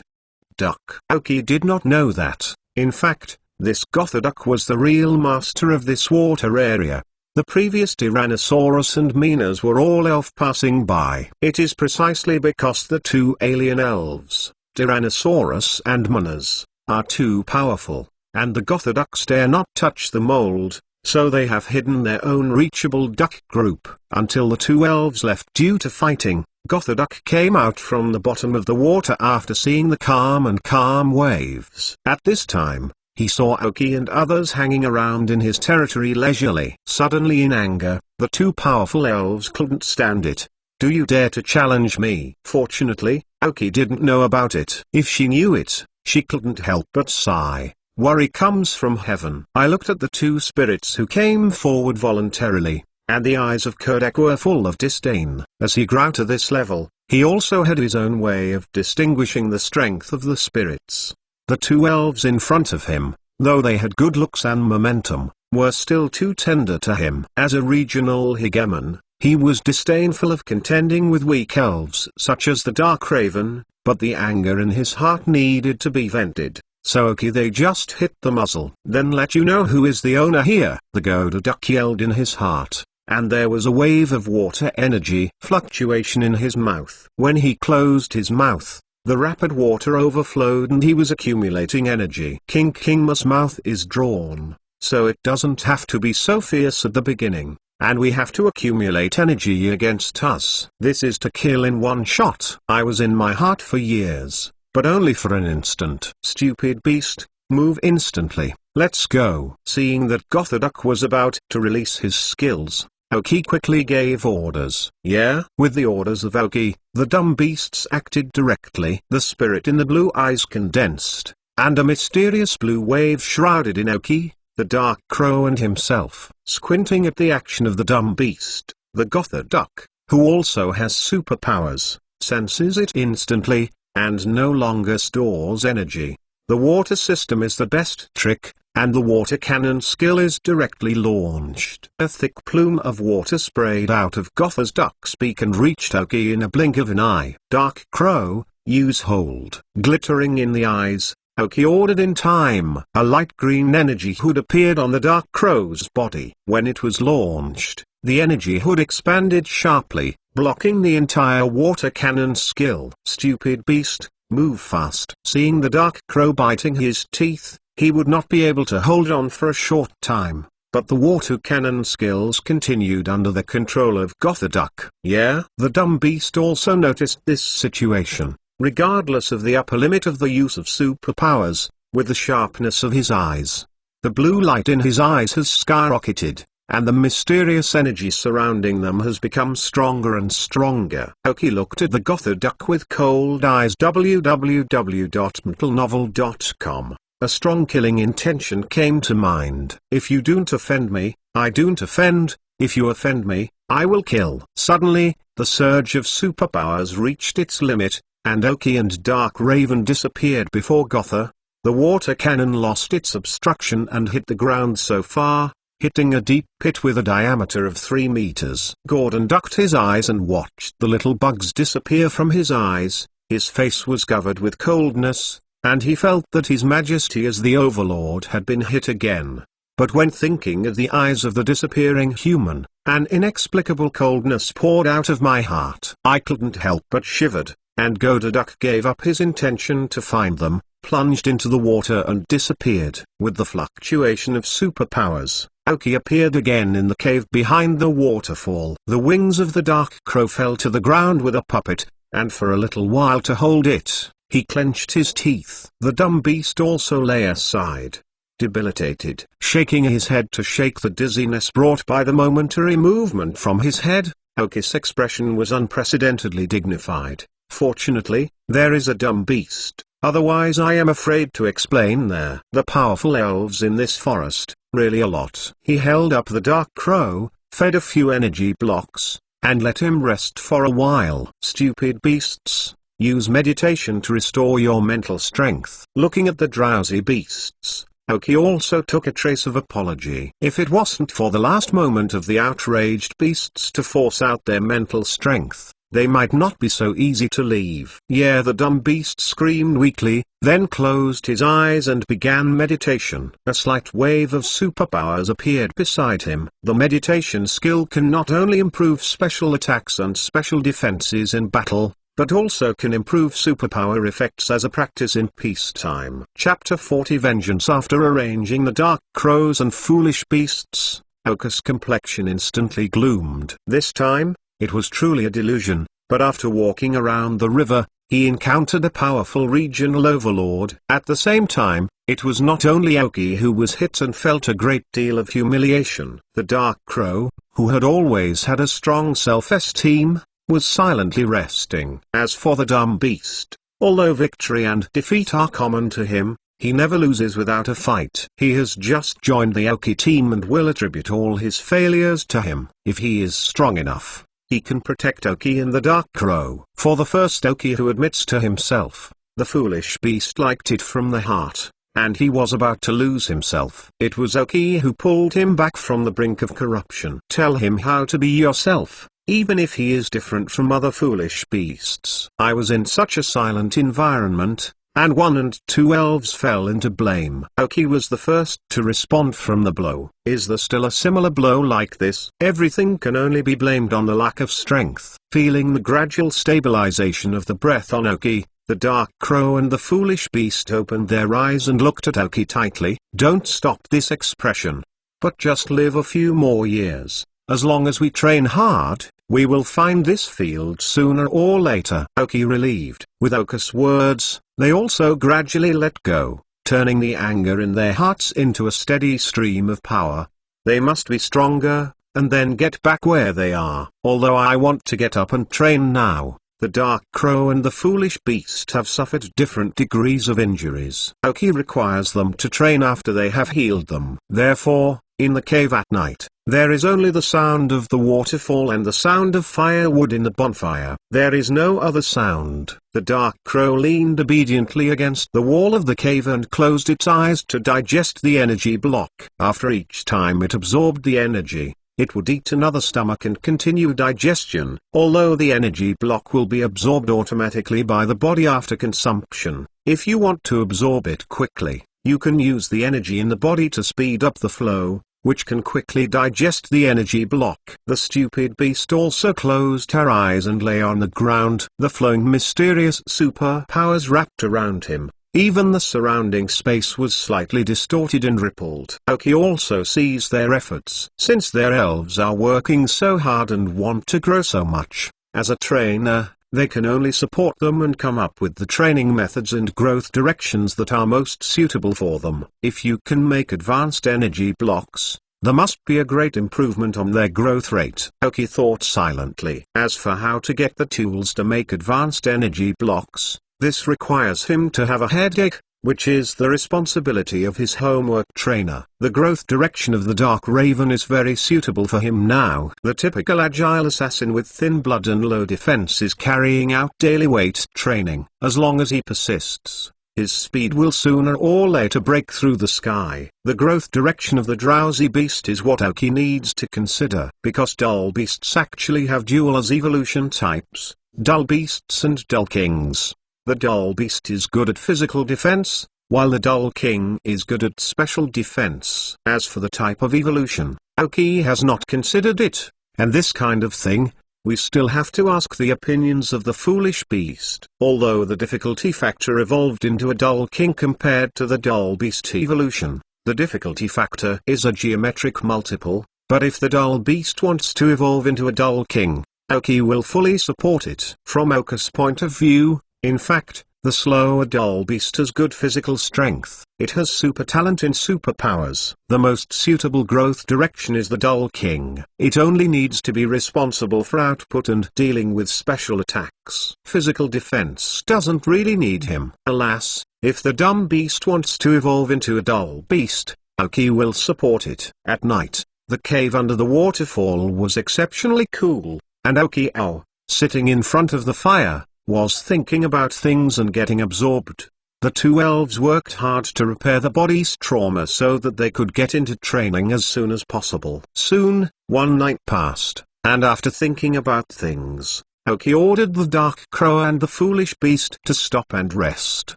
Duck. Oki did not know that, in fact, this Gotha duck was the real master of this water area. The previous Tyrannosaurus and Minas were all elf passing by. It is precisely because the two alien elves, Tyrannosaurus and Minas, are too powerful, and the Gotha ducks dare not touch the mold, so they have hidden their own reachable duck group. Until the two elves left due to fighting, Gotha duck came out from the bottom of the water after seeing the calm waves. At this time, he saw Oki and others hanging around in his territory leisurely. Suddenly in anger, the two powerful elves couldn't stand it. Do you dare to challenge me? Fortunately, Oki didn't know about it. If she knew it, she couldn't help but sigh. Worry comes from heaven. I looked at the two spirits who came forward voluntarily, and the eyes of Kodak were full of disdain. As he grew to this level, he also had his own way of distinguishing the strength of the spirits. The two elves in front of him, though they had good looks and momentum, were still too tender to him. As a regional hegemon, he was disdainful of contending with weak elves such as the Dark Raven, but the anger in his heart needed to be vented, so Oki they just hit the muzzle. Then let you know who is the owner here, the Gotha duck yelled in his heart. and there was a wave of water energy fluctuation in his mouth. When he closed his mouth, the rapid water overflowed and he was accumulating energy. King Kingma's mouth is drawn, so it doesn't have to be so fierce at the beginning, and we have to accumulate energy against us. This is to kill in one shot. I was in my heart for years, but only for an instant. Stupid beast, move instantly, let's go. Seeing that Gotharduk was about to release his skills, Aoki quickly gave orders. Yeah? With the orders of Aoki, the dumb beasts acted directly. The spirit in the blue eyes condensed, and a mysterious blue wave shrouded in Aoki, the dark crow and himself. Squinting at the action of the dumb beast, the Gotharduk, who also has superpowers, senses it instantly, and no longer stores energy. The water system is the best trick, and the water cannon skill is directly launched. A thick plume of water sprayed out of Gotharduk's beak and reached Aoki in a blink of an eye. Dark Crow, use hold. Glittering in the eyes, Aoki ordered in time. A light green energy hood appeared on the Dark Crow's body. When it was launched, the energy hood expanded sharply, blocking the entire water cannon skill. Stupid beast, move fast. Seeing the Dark Crow biting his teeth, he would not be able to hold on for a short time, but the water cannon skills continued under the control of Gotharduk. Yeah? The dumb beast also noticed this situation. Regardless of the upper limit of the use of superpowers, with the sharpness of his eyes, the blue light in his eyes has skyrocketed, and the mysterious energy surrounding them has become stronger and stronger. Aoki looked at the Gotharduk with cold eyes. www.mentalnovel.com. A strong killing intention came to mind. If you don't offend me, I don't offend. If you offend me, I will kill. Suddenly, the surge of superpowers reached its limit, and Aoki and Dark Raven disappeared before Gotha. The water cannon lost its obstruction and hit the ground so far, hitting a deep pit with a diameter of 3 meters. Gordon ducked his eyes and watched the little bugs disappear from his eyes. His face was covered with coldness, and he felt that his majesty as the overlord had been hit again. But when thinking of the eyes of the disappearing human, an inexplicable coldness poured out of my heart. I couldn't help but shivered, and Gotharduk gave up his intention to find them, plunged into the water and disappeared. With the fluctuation of superpowers, Aoki appeared again in the cave behind the waterfall. The wings of the Dark Crow fell to the ground with a puppet, and for a little while to hold it, he clenched his teeth. The dumb beast also lay aside, debilitated, shaking his head to shake the dizziness brought by the momentary movement from his head. Aoki's expression was unprecedentedly dignified. Fortunately, there is a dumb beast, otherwise I am afraid to explain there. The powerful elves in this forest, really a lot. He held up the Dark Crow, fed a few energy blocks, and let him rest for a while. Stupid beasts, use meditation to restore your mental strength. Looking at the drowsy beasts, Aoki also took a trace of apology. If it wasn't for the last moment of the outraged beasts to force out their mental strength, they might not be so easy to leave. Yeah, the dumb beast screamed weakly, then closed his eyes and began meditation. A slight wave of superpowers appeared beside him. The meditation skill can not only improve special attacks and special defenses in battle, but also can improve superpower effects as a practice in peacetime. Chapter 40 Vengeance. After arranging the Dark Crows and foolish beasts, Aoki's complexion instantly gloomed. This time, it was truly a delusion, but after walking around the river, he encountered a powerful regional overlord. At the same time, it was not only Aoki who was hit and felt a great deal of humiliation. The Dark Crow, who had always had a strong self-esteem, was silently resting. As for the dumb beast, although victory and defeat are common to him, he never loses without a fight. He has just joined the Aoki team and will attribute all his failures to him. If he is strong enough, he can protect Aoki and the Dark Crow. For the first Aoki who admits to himself, the foolish beast liked it from the heart, and he was about to lose himself. It was Aoki who pulled him back from the brink of corruption. Tell him how to be yourself, even if he is different from other foolish beasts. I was in such a silent environment, and 1 and 2 elves fell into blame. Aoki was the first to respond from the blow. Is there still a similar blow like this? Everything can only be blamed on the lack of strength. Feeling the gradual stabilization of the breath on Aoki, the dark crow and the foolish beast opened their eyes and looked at Aoki tightly. Don't stop this expression. But just live a few more years. As long as we train hard, we will find this field sooner or later. Aoki relieved. With Oka's words, they also gradually let go, turning the anger in their hearts into a steady stream of power. They must be stronger, and then get back where they are. Although I want to get up and train now, the dark crow and the foolish beast have suffered different degrees of injuries. Aoki requires them to train after they have healed them. Therefore, in the cave at night, there is only the sound of the waterfall and the sound of firewood in the bonfire. There is no other sound. The dark crow leaned obediently against the wall of the cave and closed its eyes to digest the energy block. After each time it absorbed the energy, it would eat another stomach and continue digestion, although the energy block will be absorbed automatically by the body after consumption. If you want to absorb it quickly, you can use the energy in the body to speed up the flow, which can quickly digest the energy block. The stupid beast also closed her eyes and lay on the ground. The flowing mysterious superpowers wrapped around him. Even the surrounding space was slightly distorted and rippled. Aoki also sees their efforts. Since their elves are working so hard and want to grow so much, as a trainer, they can only support them and come up with the training methods and growth directions that are most suitable for them. If you can make advanced energy blocks, there must be a great improvement on their growth rate. Aoki thought silently. As for how to get the tools to make advanced energy blocks, this requires him to have a headache, which is the responsibility of his homework trainer. The growth direction of the Dark Raven is very suitable for him now. The typical agile assassin with thin blood and low defense is carrying out daily weight training. As long as he persists, his speed will sooner or later break through the sky. The growth direction of the drowsy beast is what Aoki needs to consider. Because dull beasts actually have dual as evolution types, dull beasts and dull kings. The dull beast is good at physical defense, while the dull king is good at special defense. As for the type of evolution, Aoki has not considered it, and this kind of thing, we still have to ask the opinions of the foolish beast. Although the difficulty factor evolved into a dull king compared to the dull beast evolution, the difficulty factor is a geometric multiple, but if the dull beast wants to evolve into a dull king, Aoki will fully support it. From Oka's point of view, in fact, the slower dull beast has good physical strength. It has super talent in superpowers. The most suitable growth direction is the dull king. It only needs to be responsible for output and dealing with special attacks. Physical defense doesn't really need him. Alas, if the dumb beast wants to evolve into a dull beast, Aoki will support it. At night, the cave under the waterfall was exceptionally cool, and Aoki, sitting in front of the fire, was thinking about things and getting absorbed. The two elves worked hard to repair the body's trauma so that they could get into training as soon as possible. Soon, one night passed, and after thinking about things, Aoki ordered the dark crow and the foolish beast to stop and rest.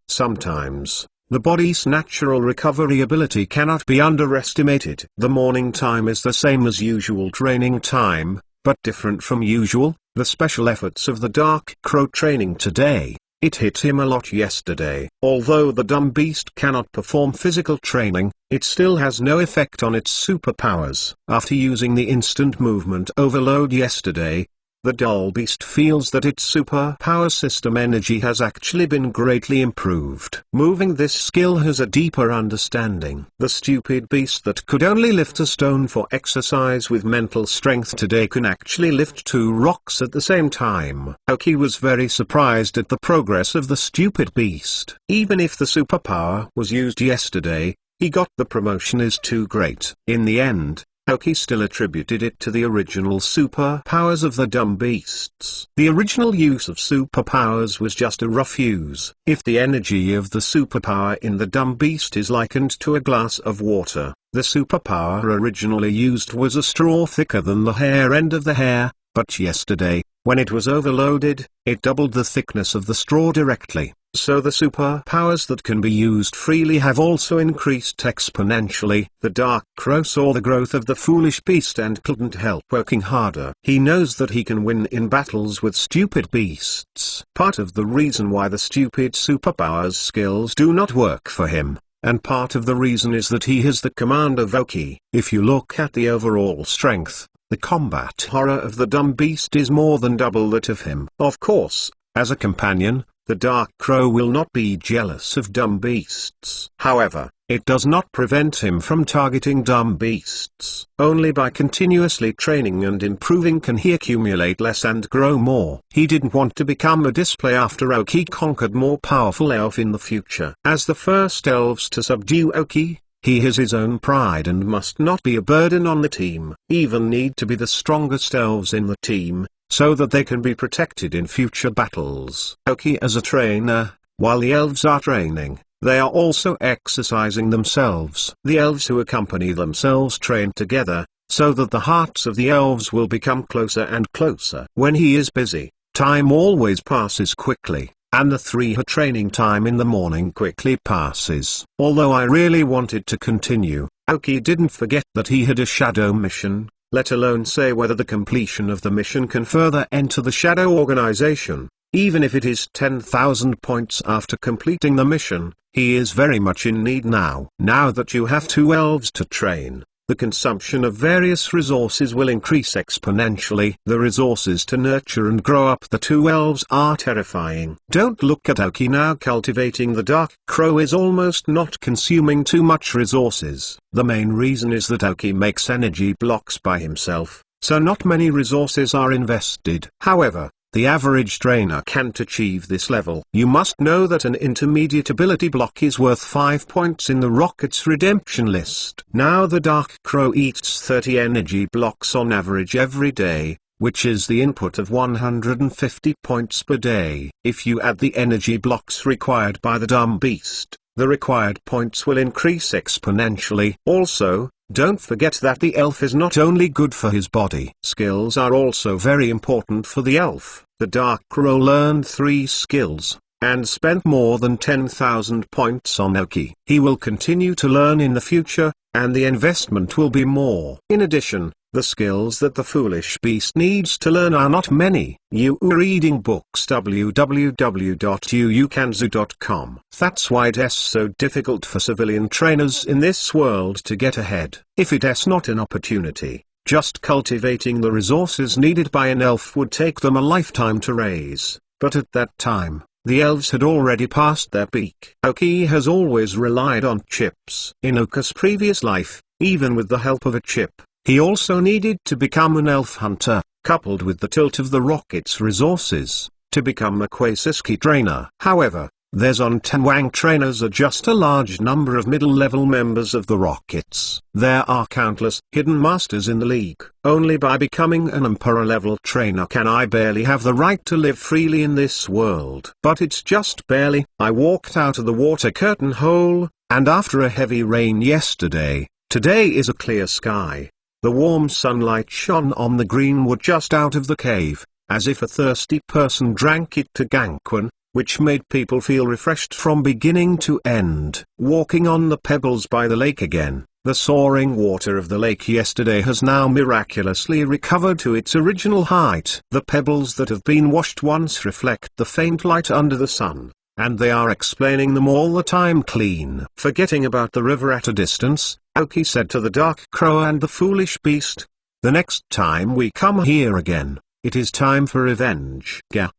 Sometimes, the body's natural recovery ability cannot be underestimated. The morning time is the same as usual training time, but different from usual. The special efforts of the dark crow training today, it hit him a lot yesterday. Although the dumb beast cannot perform physical training, it still has no effect on its superpowers. After using the instant movement overload yesterday, the dull beast feels that its superpower system energy has actually been greatly improved. Moving this skill has a deeper understanding. The stupid beast that could only lift a stone for exercise with mental strength today can actually lift 2 rocks at the same time. Aoki was very surprised at the progress of the stupid beast. Even if the superpower was used yesterday, he got the promotion is too great. In the end, Aoki still attributed it to the original superpowers of the dumb beasts. The original use of superpowers was just a rough use. If the energy of the superpower in the dumb beast is likened to a glass of water, the superpower originally used was a straw thicker than the hair end of the hair, but yesterday, when it was overloaded, it doubled the thickness of the straw directly. So the superpowers that can be used freely have also increased exponentially. The Dark Crow saw the growth of the foolish beast and couldn't help working harder. He knows that he can win in battles with stupid beasts. Part of the reason why the stupid superpowers skills do not work for him, and part of the reason is that he has the command of Oki. If you look at the overall strength, the combat horror of the dumb beast is more than double that of him. Of course, as a companion, the Dark Crow will not be jealous of dumb beasts. However, it does not prevent him from targeting dumb beasts. Only by continuously training and improving can he accumulate less and grow more. He didn't want to become a display after Oki conquered more powerful elf in the future. As the first elves to subdue Oki, he has his own pride and must not be a burden on the team. Even need to be the strongest elves in the team, so that they can be protected in future battles. Oki as a trainer, while the elves are training, they are also exercising themselves. The elves who accompany themselves train together, so that the hearts of the elves will become closer and closer. When he is busy, time always passes quickly, and the 3 training time in the morning quickly passes. Although I really wanted to continue, Oki didn't forget that he had a shadow mission, let alone say whether the completion of the mission can further enter the shadow organization. Even if it is 10,000 points after completing the mission, he is very much in need now. Now that you have 2 elves to train, the consumption of various resources will increase exponentially. The resources to nurture and grow up the 2 elves are terrifying. Don't look at Oki now. Cultivating the Dark Crow is almost not consuming too much resources. The main reason is that Oki makes energy blocks by himself, so not many resources are invested. However, the average trainer can't achieve this level. You must know that an intermediate ability block is worth 5 points in the Rocket's redemption list. Now the Dark Crow eats 30 energy blocks on average every day, which is the input of 150 points per day. If you add the energy blocks required by the dumb beast, the required points will increase exponentially. Also, don't forget that the elf is not only good for his body. Skills are also very important for the elf. The Dark Crow learned 3 skills, and spent more than 10,000 points on Oki. He will continue to learn in the future, and the investment will be more. In addition, the skills that the foolish beast needs to learn are not many. You are reading books www.uukanzu.com. That's why it is so difficult for civilian trainers in this world to get ahead. If it is not an opportunity, just cultivating the resources needed by an elf would take them a lifetime to raise. But at that time, the elves had already passed their peak. Oki has always relied on chips. In Oka's previous life, even with the help of a chip, he also needed to become an elf hunter, coupled with the tilt of the Rocket's resources, to become a Quasiski trainer. However, there's on Tanwang trainers are just a large number of middle-level members of the Rockets. There are countless hidden masters in the league. Only by becoming an Emperor-level trainer can I barely have the right to live freely in this world. But it's just barely. I walked out of the water curtain hole, and after a heavy rain yesterday, today is a clear sky. The warm sunlight shone on the green wood just out of the cave, as if a thirsty person drank it to Gangquan, which made people feel refreshed from beginning to end. Walking on the pebbles by the lake again, the soaring water of the lake yesterday has now miraculously recovered to its original height. The pebbles that have been washed once reflect the faint light under the sun, and they are explaining them all the time clean. Forgetting about the river at a distance, Oki said to the Dark Crow and the foolish beast, "The next time we come here again, it is time for revenge." Yeah.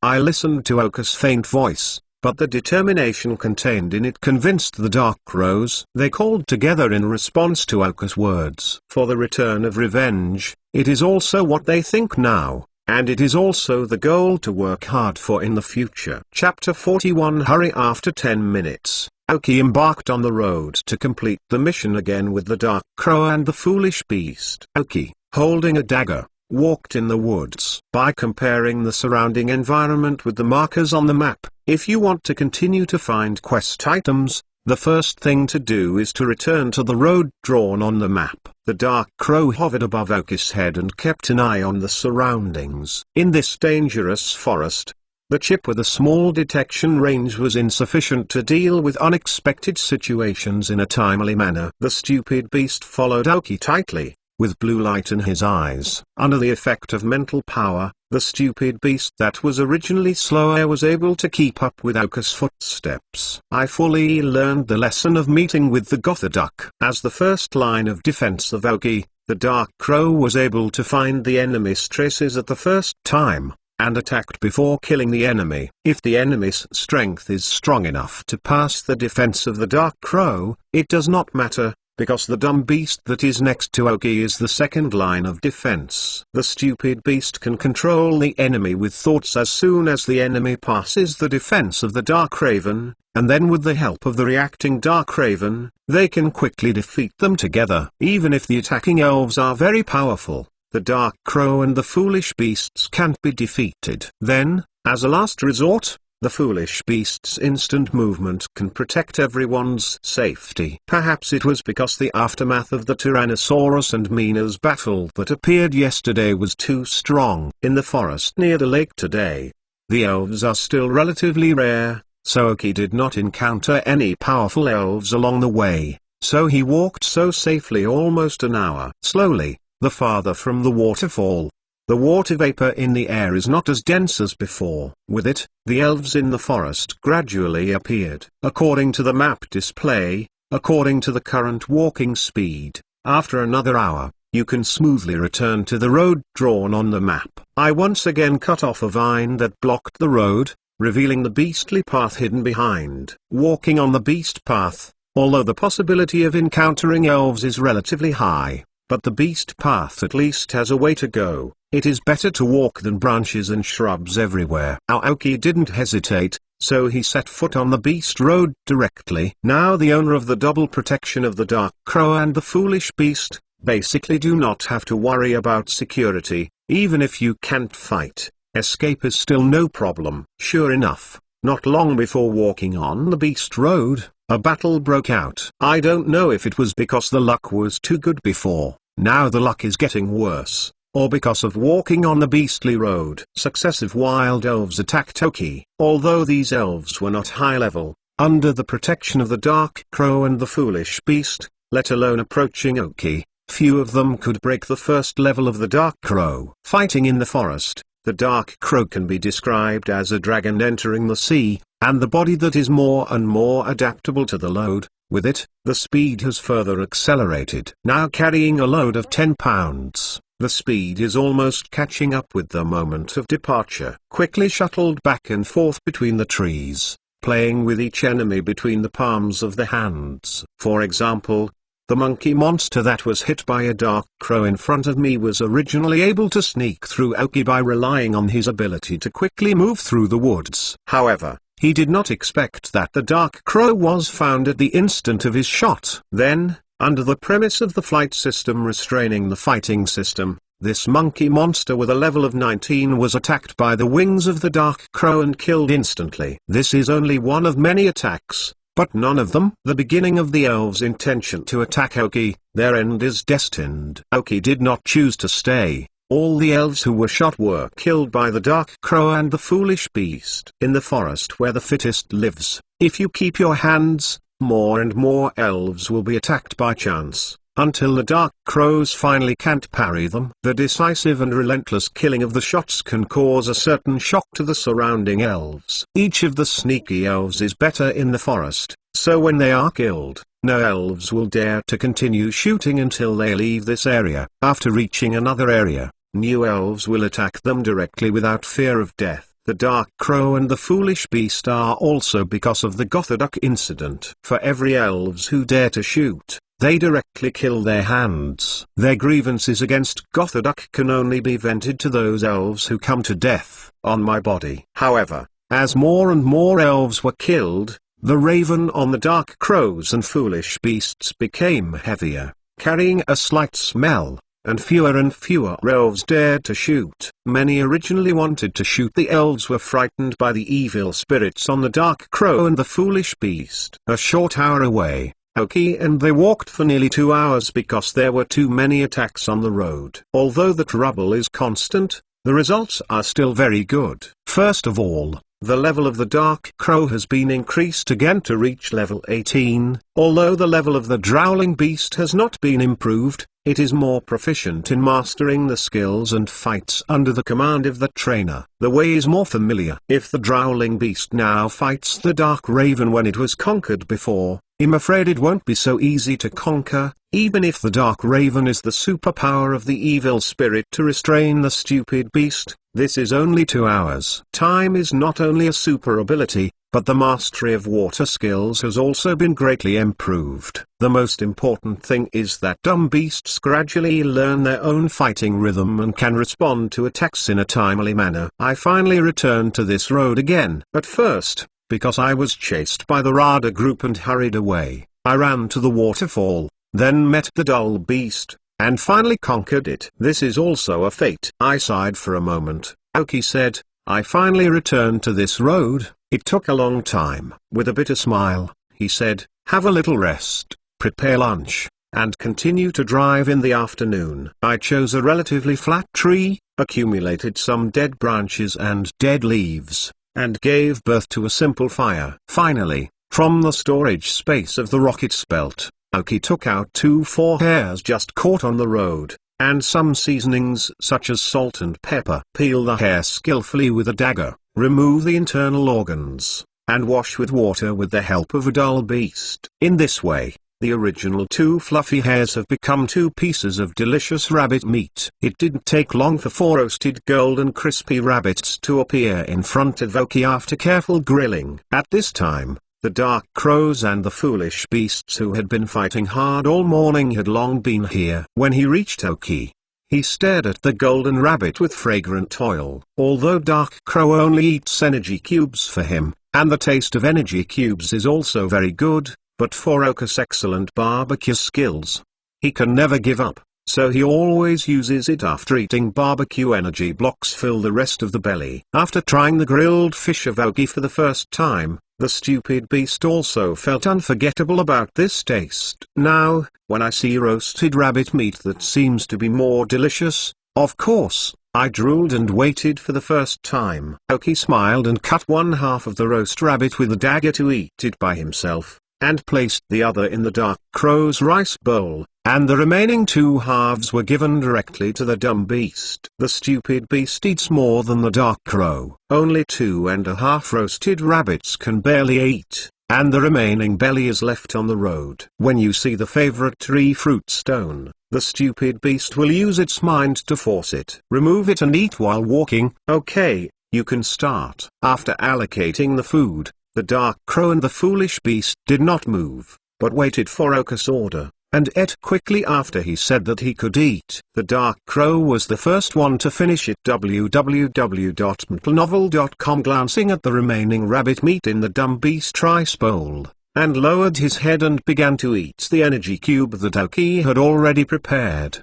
I listened to Oka's faint voice, but the determination contained in it convinced the Dark Crows. They called together in response to Oka's words. For the return of revenge, it is also what they think now, and it is also the goal to work hard for in the future. Chapter 41. Hurry. After 10 minutes, Oki embarked on the road to complete the mission again with the Dark Crow and the foolish beast. Oki, holding a dagger, walked in the woods. By comparing the surrounding environment with the markers on the map, if you want to continue to find quest items, the first thing to do is to return to the road drawn on the map. The Dark Crow hovered above Oki's head and kept an eye on the surroundings. In this dangerous forest, The chip with a small detection range was insufficient to deal with unexpected situations in a timely manner. The stupid beast followed Aoki tightly, with blue light in his eyes. Under the effect of mental power, the stupid beast that was originally slower was able to keep up with Aoki's footsteps. I fully learned the lesson of meeting with the Gothorduck. As the first line of defense of Aoki, the Dark Crow was able to find the enemy's traces at the first time, and attacked before killing the enemy. If the enemy's strength is strong enough to pass the defense of the Dark Crow, it does not matter, because the dumb beast that is next to Aoki is the second line of defense. The stupid beast can control the enemy with thoughts as soon as the enemy passes the defense of the Dark Raven, and then with the help of the reacting Dark Raven, they can quickly defeat them together. Even if the attacking elves are very powerful, the Dark Crow and the foolish beasts can't be defeated. Then, as a last resort, the foolish beast's instant movement can protect everyone's safety. Perhaps it was because the aftermath of the Tyrannosaurus and Minos battle that appeared yesterday was too strong. In the forest near the lake today, the elves are still relatively rare, so Aoki did not encounter any powerful elves along the way, so he walked so safely almost an hour. Slowly, the farther from the waterfall, the water vapor in the air is not as dense as before. With it, the elves in the forest gradually appeared. According to the map display, according to the current walking speed, after another hour, you can smoothly return to the road drawn on the map. I once again cut off a vine that blocked the road, revealing the beastly path hidden behind. Walking on the beast path, although the possibility of encountering elves is relatively high, but the beast path at least has a way to go. It is better to walk than branches and shrubs everywhere. Aoki didn't hesitate, so he set foot on the beast road directly. Now the owner of the double protection of the Dark Crow and the foolish beast, basically do not have to worry about security. Even if you can't fight, escape is still no problem. Sure enough, not long before walking on the beast road, a battle broke out. I don't know if it was because the luck was too good before, now the luck is getting worse, or because of walking on the beastly road. Successive wild elves attacked Aoki. Although these elves were not high level, under the protection of the Dark Crow and the foolish beast, let alone approaching Aoki, few of them could break the first level of the Dark Crow. Fighting in the forest, the Dark Crow can be described as a dragon entering the sea, and the body that is more and more adaptable to the load. With it, the speed has further accelerated. Now carrying a load of 10 pounds, the speed is almost catching up with the moment of departure. Quickly shuttled back and forth between the trees, playing with each enemy between the palms of the hands. For example, the monkey monster that was hit by a Dark Crow in front of me was originally able to sneak through Aoki by relying on his ability to quickly move through the woods. However, he did not expect that the Dark Crow was found at the instant of his shot. Then, under the premise of the flight system restraining the fighting system, this monkey monster with a level of 19 was attacked by the wings of the Dark Crow and killed instantly. This is only one of many attacks, but none of them the beginning of the elves' intention to attack Aoki. Their end is destined. Aoki did not choose to stay. All the elves who were shot were killed by the Dark Crow and the foolish beast. In the forest where the fittest lives, if you keep your hands, more and more elves will be attacked by chance, until the Dark Crows finally can't parry them. The decisive and relentless killing of the shots can cause a certain shock to the surrounding elves. Each of the sneaky elves is better in the forest, so when they are killed, no elves will dare to continue shooting until they leave this area. After reaching another area, new elves will attack them directly without fear of death. The Dark Crow and the foolish beast are also because of the Gothorduck incident. For every elves who dare to shoot, they directly kill their hands. Their grievances against Gothorduck can only be vented to those elves who come to death on my body. However, as more and more elves were killed, the raven on the Dark Crows and foolish beasts became heavier, carrying a slight smell, and fewer elves dared to shoot. Many originally wanted to shoot. The elves were frightened by the evil spirits on the Dark Crow and the foolish beast. A short hour away, Aoki and they walked for nearly 2 hours because there were too many attacks on the road. Although the trouble is constant, the results are still very good. First of all, the level of the Dark Crow has been increased again to reach level 18. Although the level of the Drowling Beast has not been improved, it is more proficient in mastering the skills and fights under the command of the trainer. The way is more familiar. If the Drowling Beast now fights the Dark Raven when it was conquered before, I'm afraid it won't be so easy to conquer, even if the Dark Raven is the superpower of the evil spirit to restrain the stupid beast. This is only 2 hours. Time is not only a super ability, but the mastery of water skills has also been greatly improved. The most important thing is that dumb beasts gradually learn their own fighting rhythm and can respond to attacks in a timely manner. I finally returned to this road again. At first, because I was chased by the Rada group and hurried away, I ran to the waterfall, then met the dull beast, and finally conquered it. This is also a fate. I sighed for a moment. Aoki said, I finally returned to this road. It took a long time. With a bitter smile, he said, have a little rest, prepare lunch, and continue to drive in the afternoon. I chose a relatively flat tree, accumulated some dead branches and dead leaves, and gave birth to a simple fire. Finally, from the storage space of the rocket's belt, Aoki took out 2 hairs just caught on the road, and some seasonings such as salt and pepper. Peel the hair skillfully with a dagger, remove the internal organs, and wash with water with the help of a dull beast. In this way, the original 2 fluffy hairs have become 2 pieces of delicious rabbit meat. It didn't take long for 4 roasted golden crispy rabbits to appear in front of Aoki after careful grilling. At this time, the Dark Crows and the foolish beasts who had been fighting hard all morning had long been here. When he reached Aoki, he stared at the golden rabbit with fragrant oil. Although Dark Crow only eats energy cubes for him, and the taste of energy cubes is also very good, but for Aoki's excellent barbecue skills, he can never give up, so he always uses it after eating. Barbecue energy blocks fill the rest of the belly. After trying the grilled fish of Aoki for the first time, the stupid beast also felt unforgettable about this taste. Now, when I see roasted rabbit meat that seems to be more delicious, of course, I drooled and waited for the first time. Aoki smiled and cut 1/2 of the roast rabbit with a dagger to eat it by himself, and placed the other in the Dark Crow's rice bowl, and the remaining 2 halves were given directly to the dumb beast. The stupid beast eats more than the Dark Crow. Only 2½ roasted rabbits can barely eat, and the remaining belly is left on the road. When you see the favorite tree fruit stone, the stupid beast will use its mind to force it. Remove it and eat while walking. Okay, you can start. After allocating the food, the Dark Crow and the foolish beast did not move, but waited for Aoki's order, and ate quickly after he said that he could eat. The Dark Crow was the first one to finish it. www.mplnovel.com glancing at the remaining rabbit meat in the dumb beast rice bowl, and lowered his head and began to eat the energy cube that Aoki had already prepared.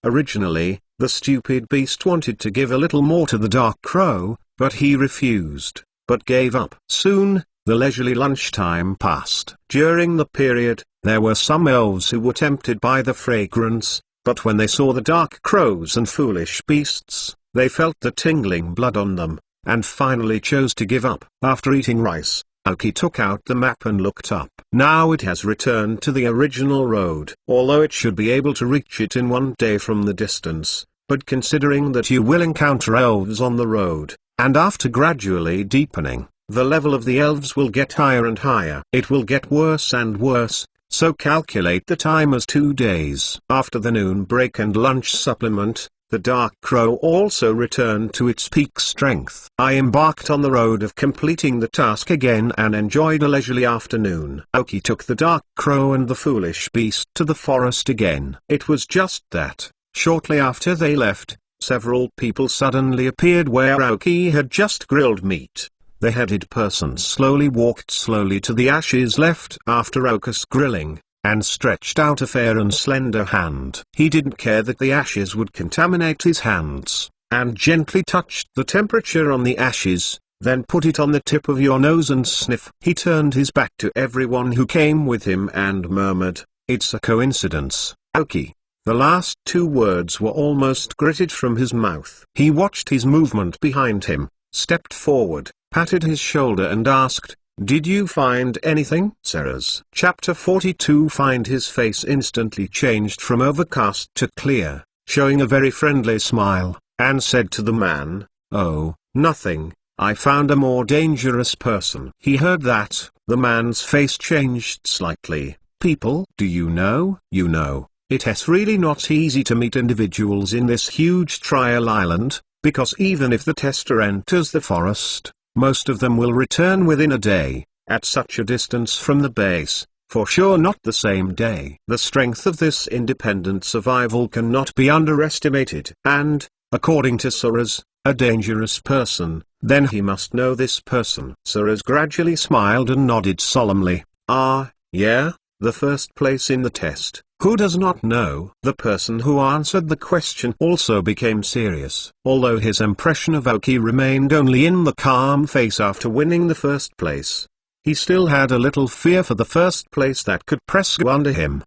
Originally, the stupid beast wanted to give a little more to the Dark Crow, but he refused, but gave up. Soon, the leisurely lunchtime passed. During the period, there were some elves who were tempted by the fragrance, but when they saw the Dark Crows and foolish beasts, they felt the tingling blood on them, and finally chose to give up. After eating rice, Aoki took out the map and looked up. Now it has returned to the original road. Although it should be able to reach it in 1 day from the distance, but considering that you will encounter elves on the road, and after gradually deepening, the level of the elves will get higher and higher. It will get worse and worse, so calculate the time as 2 days. After the noon break and lunch supplement, the Dark Crow also returned to its peak strength. I embarked on the road of completing the task again and enjoyed a leisurely afternoon. Aoki took the Dark Crow and the foolish beast to the forest again. It was just that, shortly after they left, several people suddenly appeared where Aoki had just grilled meat. The headed person slowly walked slowly to the ashes left after Aoki's grilling, and stretched out a fair and slender hand. He didn't care that the ashes would contaminate his hands, and gently touched the temperature on the ashes, then put it on the tip of your nose and sniff. He turned his back to everyone who came with him and murmured, "It's a coincidence, Aoki. The last two words were almost gritted from his mouth. He watched his movement behind him, stepped forward, patted his shoulder and asked, "Did you find anything?" Sarah's chapter 42. Find his face instantly changed from overcast to clear, showing a very friendly smile, and said to the man, "Oh, nothing. I found a more dangerous person." He heard that. The man's face changed slightly. "People, do you know? You know, it's really not easy to meet individuals in this huge trial island, because even if the tester enters the forest, most of them will return within a day, at such a distance from the base, for sure not the same day. The strength of this independent survival cannot be underestimated. And, according to Suraz, a dangerous person, then he must know this person." Suraz gradually smiled and nodded solemnly. "Ah, yeah, the first place in the test. Who does not know?" The person who answered the question also became serious. Although his impression of Aoki remained only in the calm face after winning the first place, he still had a little fear for the first place that could press under him.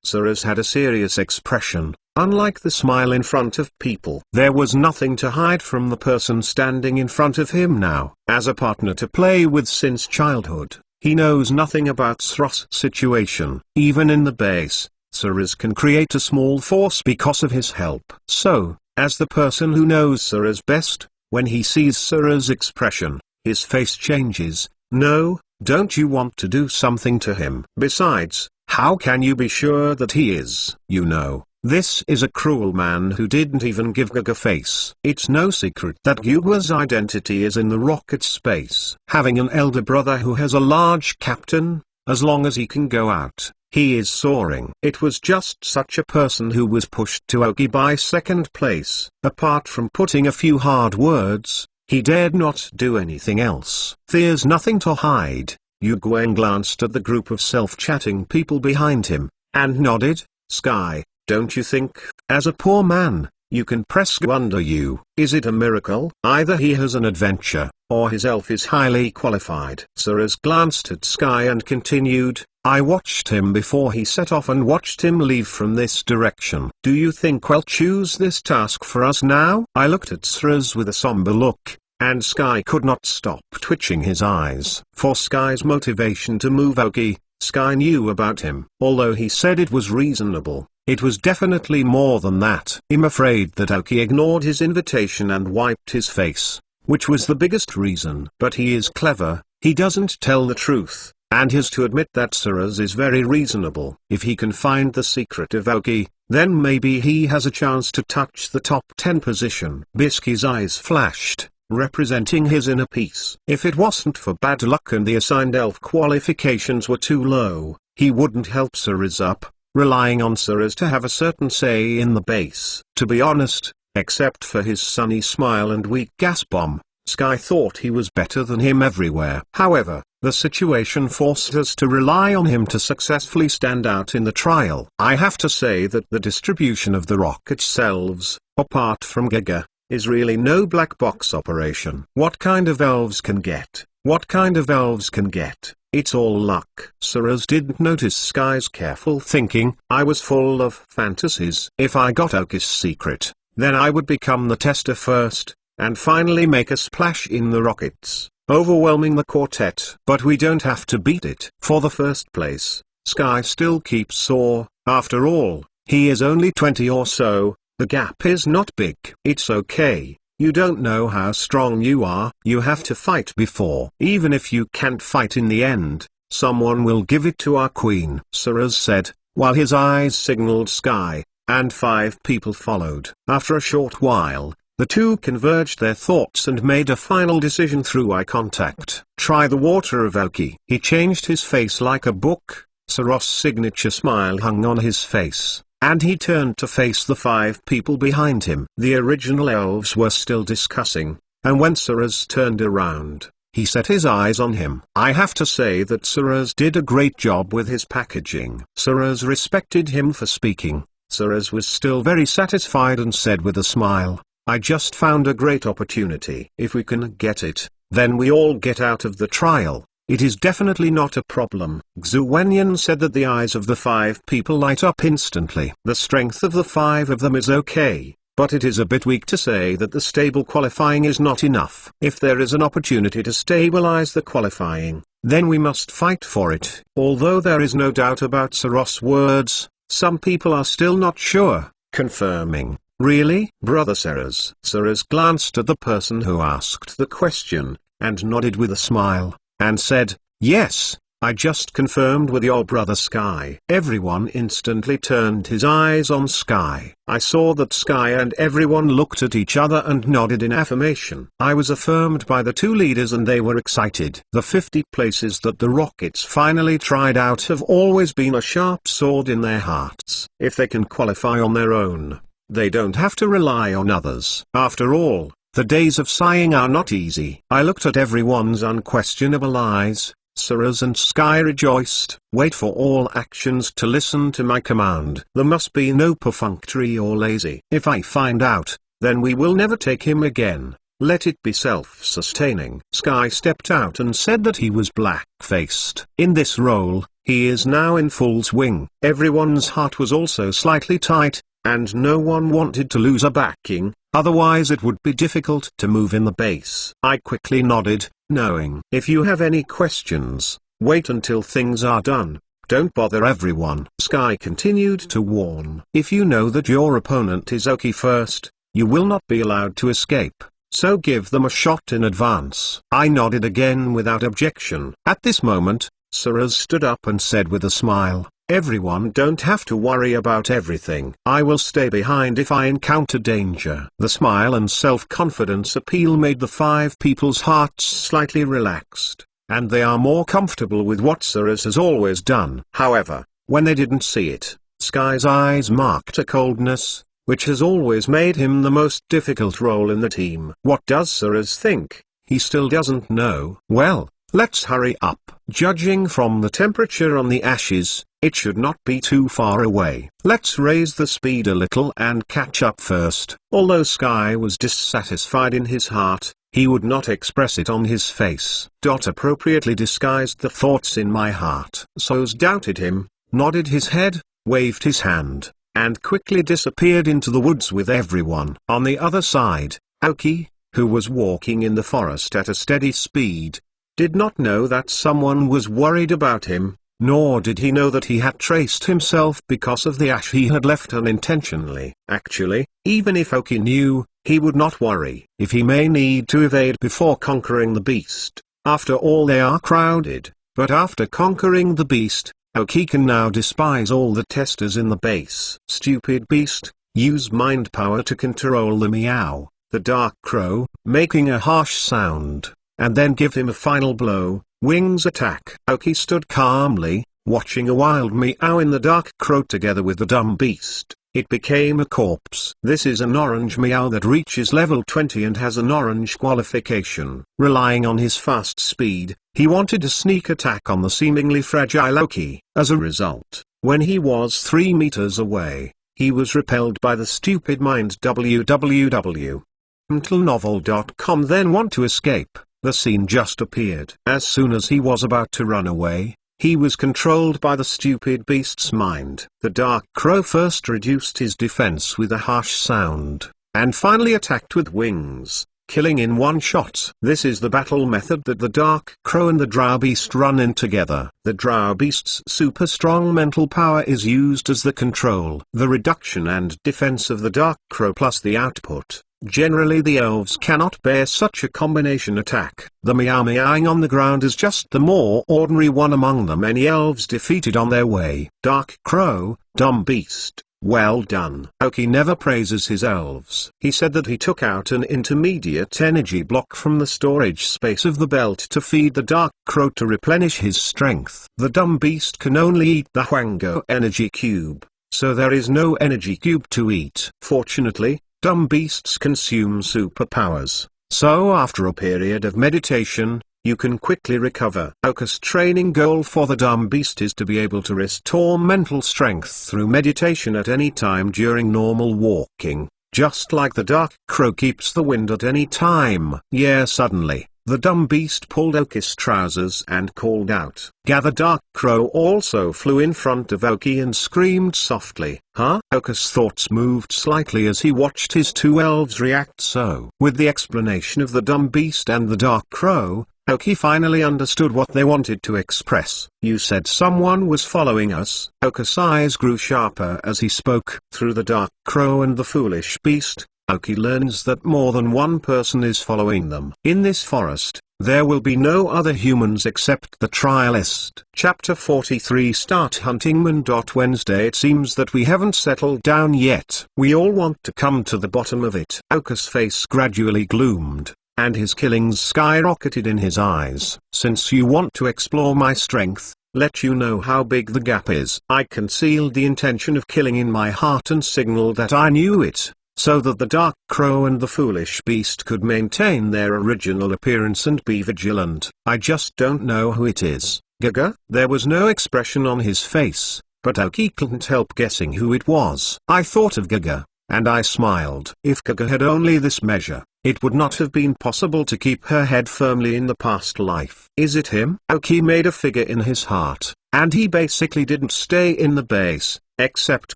Suraz had a serious expression, unlike the smile in front of people. There was nothing to hide from the person standing in front of him now. As a partner to play with since childhood, he knows nothing about Suraz's situation. Even in the base, Suraz can create a small force because of his help. So, as the person who knows Suraz best, when he sees Suraz's expression, his face changes. "No, don't you want to do something to him? Besides, how can you be sure that he is? You know, this is a cruel man who didn't even give Gug a face." It's no secret that Gyuga's identity is in the rocket space. Having an elder brother who has a large captain, as long as he can go out, he is soaring. It was just such a person who was pushed to Aoki by second place. Apart from putting a few hard words, he dared not do anything else. "There's nothing to hide." Yu Guang glanced at the group of self-chatting people behind him, and nodded. "Sky, don't you think, as a poor man, you can press under you? Is it a miracle? Either he has an adventure, or his elf is highly qualified." Suraz glanced at Sky and continued, "I watched him before he set off and watched him leave from this direction. Do you think we'll choose this task for us now?" I looked at Suraz with a somber look, and Sky could not stop twitching his eyes. For Sky's motivation to move Aoki, Sky knew about him. Although he said it was reasonable, it was definitely more than that. I'm afraid that Aoki ignored his invitation and wiped his face, which was the biggest reason. But he is clever, he doesn't tell the truth, and has to admit that Suraz is very reasonable. If he can find the secret of Aoki, then maybe he has a chance to touch the top 10 position. Bisky's eyes flashed, representing his inner peace. If it wasn't for bad luck and the assigned elf qualifications were too low, he wouldn't help Suraz up, relying on Suraz to have a certain say in the base. To be honest, except for his sunny smile and weak gas bomb, Sky thought he was better than him everywhere. However, the situation forced us to rely on him to successfully stand out in the trial. I have to say that the distribution of the rocket selves, apart from Giga, is really no black box operation. What kind of elves can get? What kind of elves can get? It's all luck. Suraz didn't notice Sky's careful thinking. I was full of fantasies. If I got Aoki's secret, then I would become the tester first, and finally make a splash in the rockets, overwhelming the quartet. But we don't have to beat it. For the first place, Sky still keeps sore. After all, he is only 20 or so. The gap is not big. It's okay. You don't know how strong you are. You have to fight before. Even if you can't fight in the end, someone will give it to our queen, Suraz said, while his eyes signaled Sky, and 5 people followed. After a short while, the two converged their thoughts and made a final decision through eye contact. Try the water of Aoki. He changed his face like a book. Suraz's signature smile hung on his face, and he turned to face the 5 people behind him. The original elves were still discussing, and when Suraz turned around, he set his eyes on him. I have to say that Suraz did a great job with his packaging. Suraz respected him for speaking. Suraz was still very satisfied and said with a smile, I just found a great opportunity. If we can get it, then we all get out of the trial. it is definitely not a problem. Xu Wenyan said that the eyes of the 5 people light up instantly. The strength of the 5 of them is okay, but it is a bit weak to say that the stable qualifying is not enough. If there is an opportunity to stabilize the qualifying, then we must fight for it. Although there is no doubt about Saros' words, some people are still not sure, confirming, "Really, Brother Saras?" Saras glanced at the person who asked the question, and nodded with a smile, and said, "Yes, I just confirmed with your brother Sky." Everyone instantly turned his eyes on Sky. I saw that Sky and everyone looked at each other and nodded in affirmation. I was affirmed by the 2 leaders and they were excited. The 50 places that the Rockets finally tried out have always been a sharp sword in their hearts. If they can qualify on their own, they don't have to rely on others. After all, the days of sighing are not easy. I looked at everyone's unquestionable eyes. Saras and Sky rejoiced. "Wait for all actions to listen to my command. There must be no perfunctory or lazy. If I find out, then we will never take him again. Let it be self-sustaining." Sky stepped out and said that he was black-faced. In this role, he is now in full swing. Everyone's heart was also slightly tight, and no one wanted to lose a backing, otherwise it would be difficult to move in the base. I quickly nodded, knowing. If you have any questions, wait until things are done. Don't bother everyone. Sky continued to warn. If you know that your opponent is Oki first, you will not be allowed to escape, so give them a shot in advance. I nodded again without objection. At this moment, Saras stood up and said with a smile, "Everyone don't have to worry about everything. I will stay behind if I encounter danger." The smile and self-confidence appeal made the 5 people's hearts slightly relaxed, and they are more comfortable with what Saras has always done. However, when they didn't see it, Sky's eyes marked a coldness, which has always made him the most difficult role in the team. What does Saras think? He still doesn't know. Well, let's hurry up. Judging from the temperature on the ashes, it should not be too far away. Let's raise the speed a little and catch up first. Although Sky was dissatisfied in his heart, he would not express it on his face. Appropriately disguised the thoughts in my heart. Sos doubted him, nodded his head, waved his hand, and quickly disappeared into the woods with everyone. On the other side, Aoki, who was walking in the forest at a steady speed, did not know that someone was worried about him, nor did he know that he had traced himself because of the ash he had left unintentionally. Actually, even if Oki knew, he would not worry. If he may need to evade before conquering the beast, after all they are crowded, but after conquering the beast, Oki can now despise all the testers in the base. Stupid beast, use mind power to control the meow, the dark crow, making a harsh sound, and then give him a final blow. Wings attack. Aoki stood calmly, watching a wild meow in the dark crow together with the dumb beast. It became a corpse. This is an orange meow that reaches level 20 and has an orange qualification. Relying on his fast speed, he wanted a sneak attack on the seemingly fragile Aoki. As a result, when he was 3 meters away, he was repelled by the stupid mind. www.novel.com then want to escape. The scene just appeared. As soon as he was about to run away, he was controlled by the stupid beast's mind. The dark crow first reduced his defense with a harsh sound, and finally attacked with wings, killing in one shot. This is the battle method that the dark crow and the drow beast run in together. The drow beast's super strong mental power is used as the control. The reduction and defense of the dark crow plus the output. Generally the elves cannot bear such a combination attack. The meowing on the ground is just the more ordinary one among the many elves defeated on their way. Dark Crow, dumb beast, well done. Aoki never praises his elves. He said that he took out an intermediate energy block from the storage space of the belt to feed the Dark Crow to replenish his strength. The dumb beast can only eat the Huango energy cube, so there is no energy cube to eat. Fortunately, dumb beasts consume superpowers, so after a period of meditation, you can quickly recover. Aoki's training goal for the dumb beast is to be able to restore mental strength through meditation at any time during normal walking, just like the dark crow keeps the wind at any time. Yeah, suddenly, The dumb beast pulled Oki's trousers and called out. Gather Dark Crow also flew in front of Oki and screamed softly. Huh? Oki's thoughts moved slightly as he watched his two elves react so. With the explanation of the dumb beast and the Dark Crow, Oki finally understood what they wanted to express. You said someone was following us. Oki's eyes grew sharper as he spoke. Through the Dark Crow and the foolish beast, Oki learns that more than one person is following them. In this forest, there will be no other humans except the trialist. Chapter 43 Start hunting man. Wednesday. It seems that we haven't settled down yet. We all want to come to the bottom of it. Oki's face gradually gloomed, and his killings skyrocketed in his eyes. Since you want to explore my strength, let you know how big the gap is. I concealed the intention of killing in my heart and signaled that I knew it, so that the Dark Crow and the foolish beast could maintain their original appearance and be vigilant. I just don't know who it is. Gaga? There was no expression on his face, but Oki couldn't help guessing who it was. I thought of Gaga, and I smiled. If Gaga had only this measure, it would not have been possible to keep her head firmly in the past life. Is it him? Oki made a figure in his heart, and he basically didn't stay in the base, except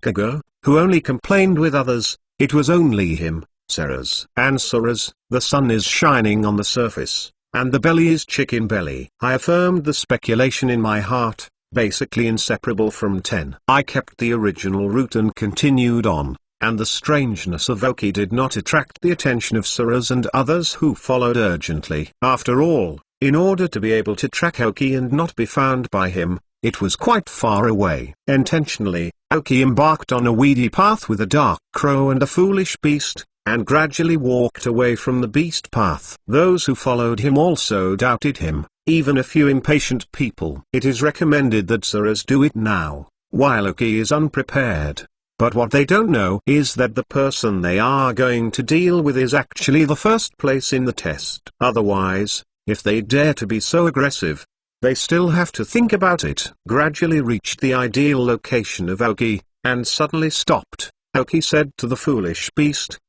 Gaga, who only complained with others. It was only him, Suraz. And Suraz, the sun is shining on the surface, and the belly is chicken belly. I affirmed the speculation in my heart, basically inseparable from 10. I kept the original route and continued on, and the strangeness of Oki did not attract the attention of Suraz and others who followed urgently. After all, in order to be able to track Oki and not be found by him, it was quite far away. Intentionally, Oki embarked on a weedy path with a Dark Crow and a foolish beast, and gradually walked away from the beast path. Those who followed him also doubted him, even a few impatient people. It is recommended that Suraz do it now, while Oki is unprepared. But what they don't know is that the person they are going to deal with is actually the first place in the test. Otherwise, if they dare to be so aggressive, they still have to think about it. Gradually reached the ideal location of Oki, and suddenly stopped. Oki said to the foolish beast,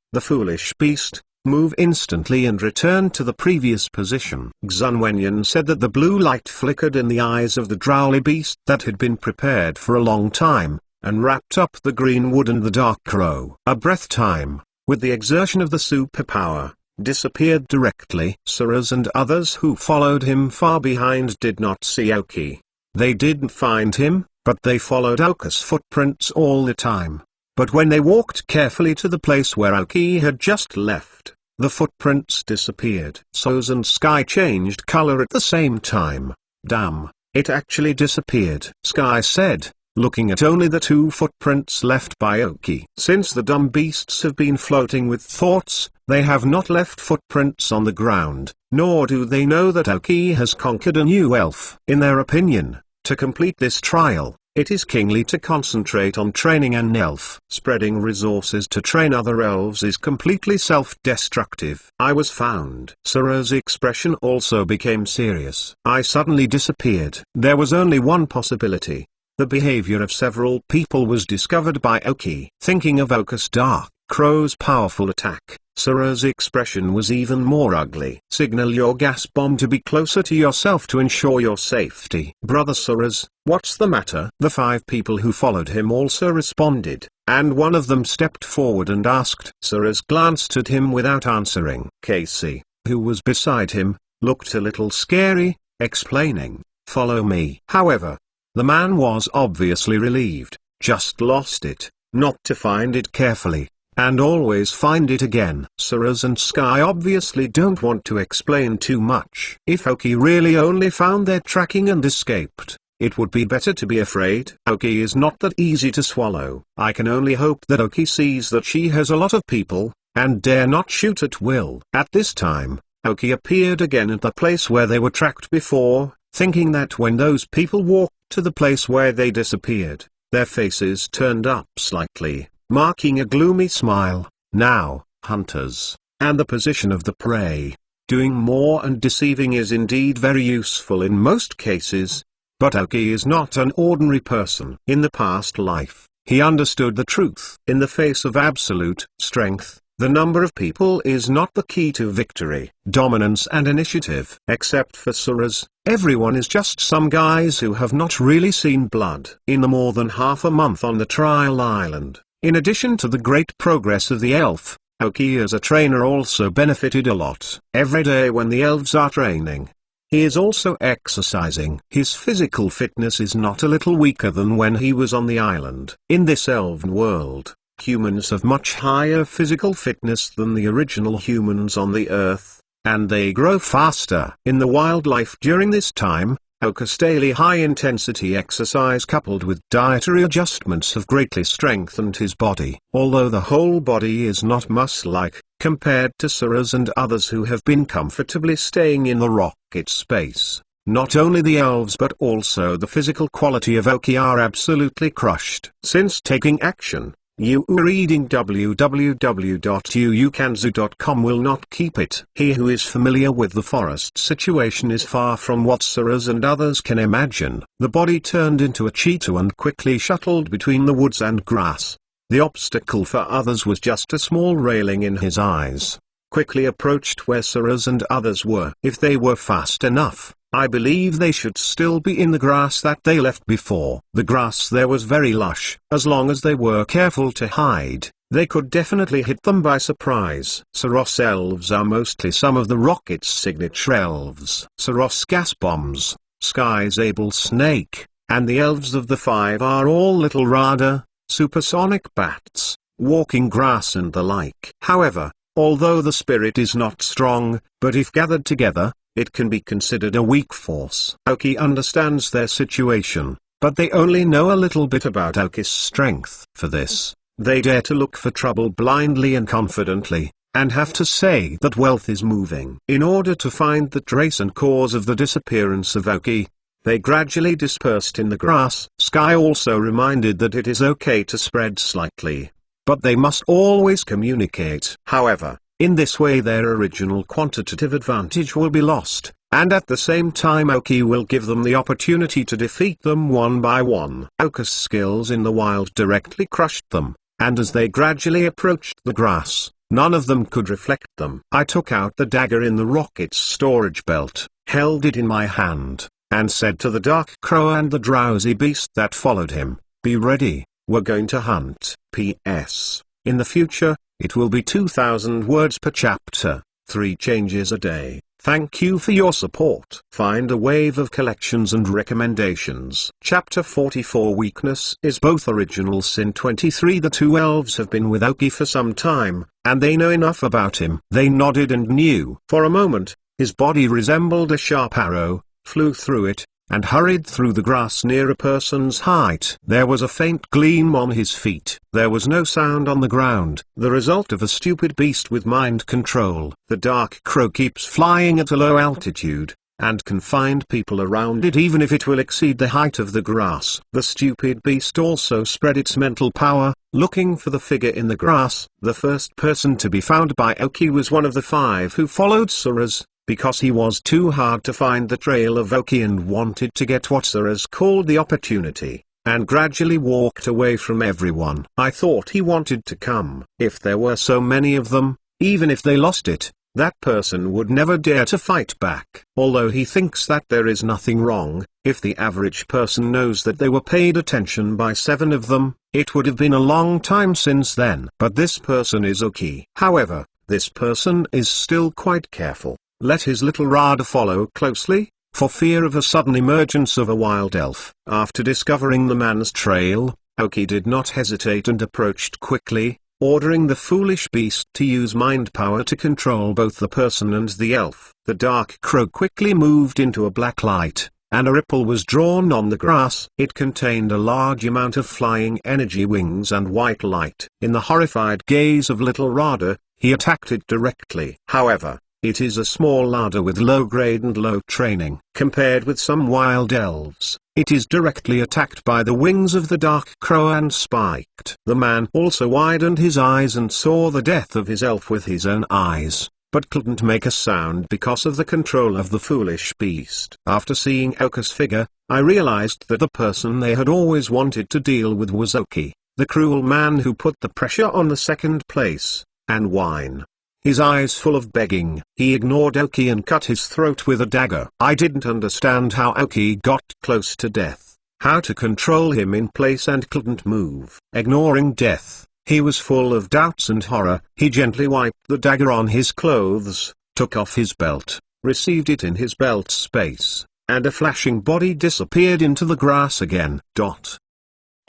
move instantly and return to the previous position. Xunwenyan said that the blue light flickered in the eyes of the Drowly beast that had been prepared for a long time, and wrapped up the green wood and the Dark Crow. A breath time, with the exertion of the superpower, disappeared directly. Suraz and others who followed him far behind did not see Oki. They didn't find him, but they followed Oki's footprints all the time. But when they walked carefully to the place where Oki had just left, the footprints disappeared. Suraz and Sky changed color at the same time. Damn, it actually disappeared. Sky said, looking at only the two footprints left by Oki. Since the dumb beasts have been floating with thoughts, they have not left footprints on the ground, nor do they know that Oki has conquered a new elf. In their opinion, to complete this trial, it is kingly to concentrate on training an elf. Spreading resources to train other elves is completely self-destructive. I was found. Suraz's expression also became serious. I suddenly disappeared. There was only one possibility. The behavior of several people was discovered by Oki. Thinking of Oki's Dark Crow's powerful attack, Suraz's expression was even more ugly. Signal your gas bomb to be closer to yourself to ensure your safety. Brother Suraz, what's the matter? The 5 people who followed him also responded, and one of them stepped forward and asked. Suraz glanced at him without answering. Casey, who was beside him, looked a little scary, explaining, follow me. However, the man was obviously relieved. Just lost it, not to find it carefully, and always find it again. Suraz and Sky obviously don't want to explain too much. If Oki really only found their tracking and escaped, it would be better to be afraid. Oki is not that easy to swallow. I can only hope that Oki sees that she has a lot of people, and dare not shoot at will. At this time, Oki appeared again at the place where they were tracked before, thinking that when those people walked to the place where they disappeared, their faces turned up slightly, marking a gloomy smile. Now, hunters, and the position of the prey, doing more and deceiving is indeed very useful in most cases, but Oki is not an ordinary person. In the past life, he understood the truth. In the face of absolute strength, The number of people is not the key to victory, dominance and initiative. Except for Suras, everyone is just some guys who have not really seen blood. In the more than half a month on the trial island, in addition to the great progress of the elf, Aoki as a trainer also benefited a lot. Every day when the elves are training, he is also exercising. His physical fitness is not a little weaker than when he was on the island. In this elven world, humans have much higher physical fitness than the original humans on the earth, and they grow faster. In the wildlife during this time, Aoki's daily high-intensity exercise coupled with dietary adjustments have greatly strengthened his body. Although the whole body is not muscle-like, compared to Suras and others who have been comfortably staying in the rocket space, not only the elves but also the physical quality of Aoki are absolutely crushed. Since taking action, you reading www.uukanzu.com will not keep it. He who is familiar with the forest situation is far from what Suras and others can imagine. The body turned into a cheetah and quickly shuttled between the woods and grass. The obstacle for others was just a small railing in his eyes. Quickly approached where Suras and others were. If they were fast enough, I believe they should still be in the grass that they left before. The grass there was very lush. As long as they were careful to hide, they could definitely hit them by surprise. Saros elves are mostly some of the rocket's signature elves. Saros gas bombs, Sky's able snake, and the elves of the five are all Little Rada, supersonic bats, walking grass and the like. However, although the spirit is not strong, but if gathered together, it can be considered a weak force. Aoki understands their situation, but they only know a little bit about Aoki's strength. For this, they dare to look for trouble blindly and confidently, and have to say that wealth is moving. In order to find the trace and cause of the disappearance of Aoki, they gradually dispersed in the grass. Sky also reminded that it is okay to spread slightly, but they must always communicate. However, in this way their original quantitative advantage will be lost, and at the same time Aoki will give them the opportunity to defeat them one by one. Aoki's skills in the wild directly crushed them, and as they gradually approached the grass, none of them could reflect them. I took out the dagger in the rocket's storage belt, held it in my hand, and said to the dark crow and the drowsy beast that followed him, "Be ready, we're going to hunt." P.S. In the future, it will be 2,000 words per chapter, 3 changes a day. Thank you for your support. Find a wave of collections and recommendations. Chapter 44 Weakness is both original sin 23. The two elves have been with Aoki for some time, and they know enough about him. They nodded and knew. For a moment, his body resembled a sharp arrow, flew through it, and hurried through the grass near a person's height. There was a faint gleam on his feet. There was no sound on the ground, the result of a stupid beast with mind control. The dark crow keeps flying at a low altitude, and can find people around it even if it will exceed the height of the grass. The stupid beast also spread its mental power, looking for the figure in the grass. The first person to be found by Aoki was one of the 5 who followed Suras, because he was too hard to find the trail of Aoki and wanted to get what Suras called the opportunity, and gradually walked away from everyone. I thought he wanted to come. If there were so many of them, even if they lost it, that person would never dare to fight back. Although he thinks that there is nothing wrong, if the average person knows that they were paid attention by 7 of them, it would have been a long time since then. But this person is Aoki. However, this person is still quite careful. Let his little Rada follow closely, for fear of a sudden emergence of a wild elf. After discovering the man's trail, Aoki did not hesitate and approached quickly, ordering the foolish beast to use mind power to control both the person and the elf. The dark crow quickly moved into a black light, and a ripple was drawn on the grass. It contained a large amount of flying energy wings and white light. In the horrified gaze of little Rada, he attacked it directly. However, it is a small Rada with low grade and low training. Compared with some wild elves, it is directly attacked by the wings of the dark crow and spiked. The man also widened his eyes and saw the death of his elf with his own eyes, but couldn't make a sound because of the control of the foolish beast. After seeing Aoki's figure, I realized that the person they had always wanted to deal with was Aoki, the cruel man who put the pressure on the second place. and whine. His eyes full of begging. He ignored Aoki and cut his throat with a dagger. I didn't understand how Aoki got close to death, how to control him in place and couldn't move. Ignoring death, he was full of doubts and horror. He gently wiped the dagger on his clothes, took off his belt, received it in his belt space, and a flashing body disappeared into the grass again.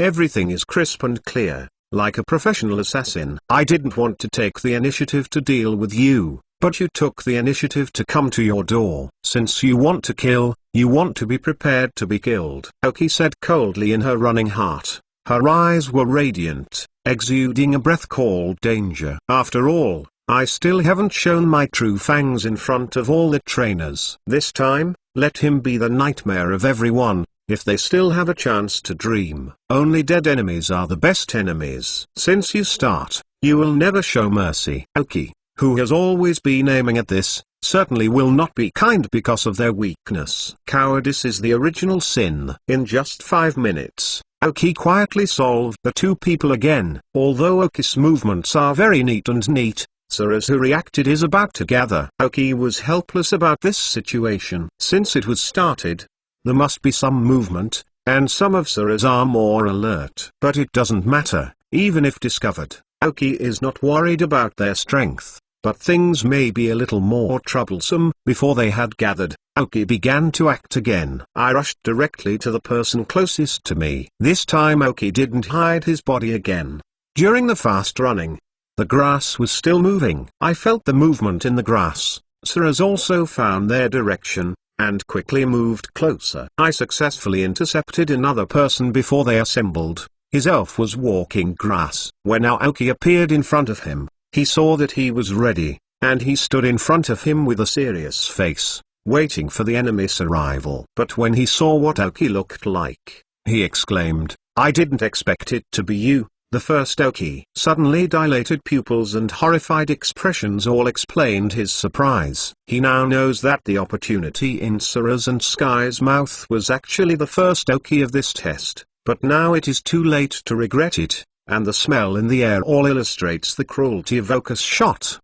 Everything is crisp and clear, like a professional assassin. I didn't want to take the initiative to deal with you, but you took the initiative to come to your door. Since you want to kill, you want to be prepared to be killed, Aoki said coldly in her running heart. Her eyes were radiant, exuding a breath called danger. After all, I still haven't shown my true fangs in front of all the trainers. This time, let him be the nightmare of everyone, if they still have a chance to dream. Only dead enemies are the best enemies. Since you start, you will never show mercy. Aoki, who has always been aiming at this, certainly will not be kind because of their weakness. Cowardice is the original sin. In just 5 minutes, Aoki quietly solved the two people again. Although Aoki's movements are very neat, Sarah's who reacted is about to gather. Aoki was helpless about this situation. Since it was started, there must be some movement, and some of Sarah's are more alert. But it doesn't matter, even if discovered. Aoki is not worried about their strength, but things may be a little more troublesome. Before they had gathered, Aoki began to act again. I rushed directly to the person closest to me. This time Aoki didn't hide his body again. During the fast running, the grass was still moving. I felt the movement in the grass. Sarah's also found their direction, and quickly moved closer. I successfully intercepted another person before they assembled. His elf was walking grass. When Aoki appeared in front of him, he saw that he was ready, and he stood in front of him with a serious face, waiting for the enemy's arrival. But when he saw what Aoki looked like, he exclaimed, "I didn't expect it to be you." The first Aoki. Suddenly dilated pupils and horrified expressions all explained his surprise. He now knows that the opportunity in Sarah's and Sky's mouth was actually the first Aoki of this test, but now it is too late to regret it, and the smell in the air all illustrates the cruelty of Aoki's shot.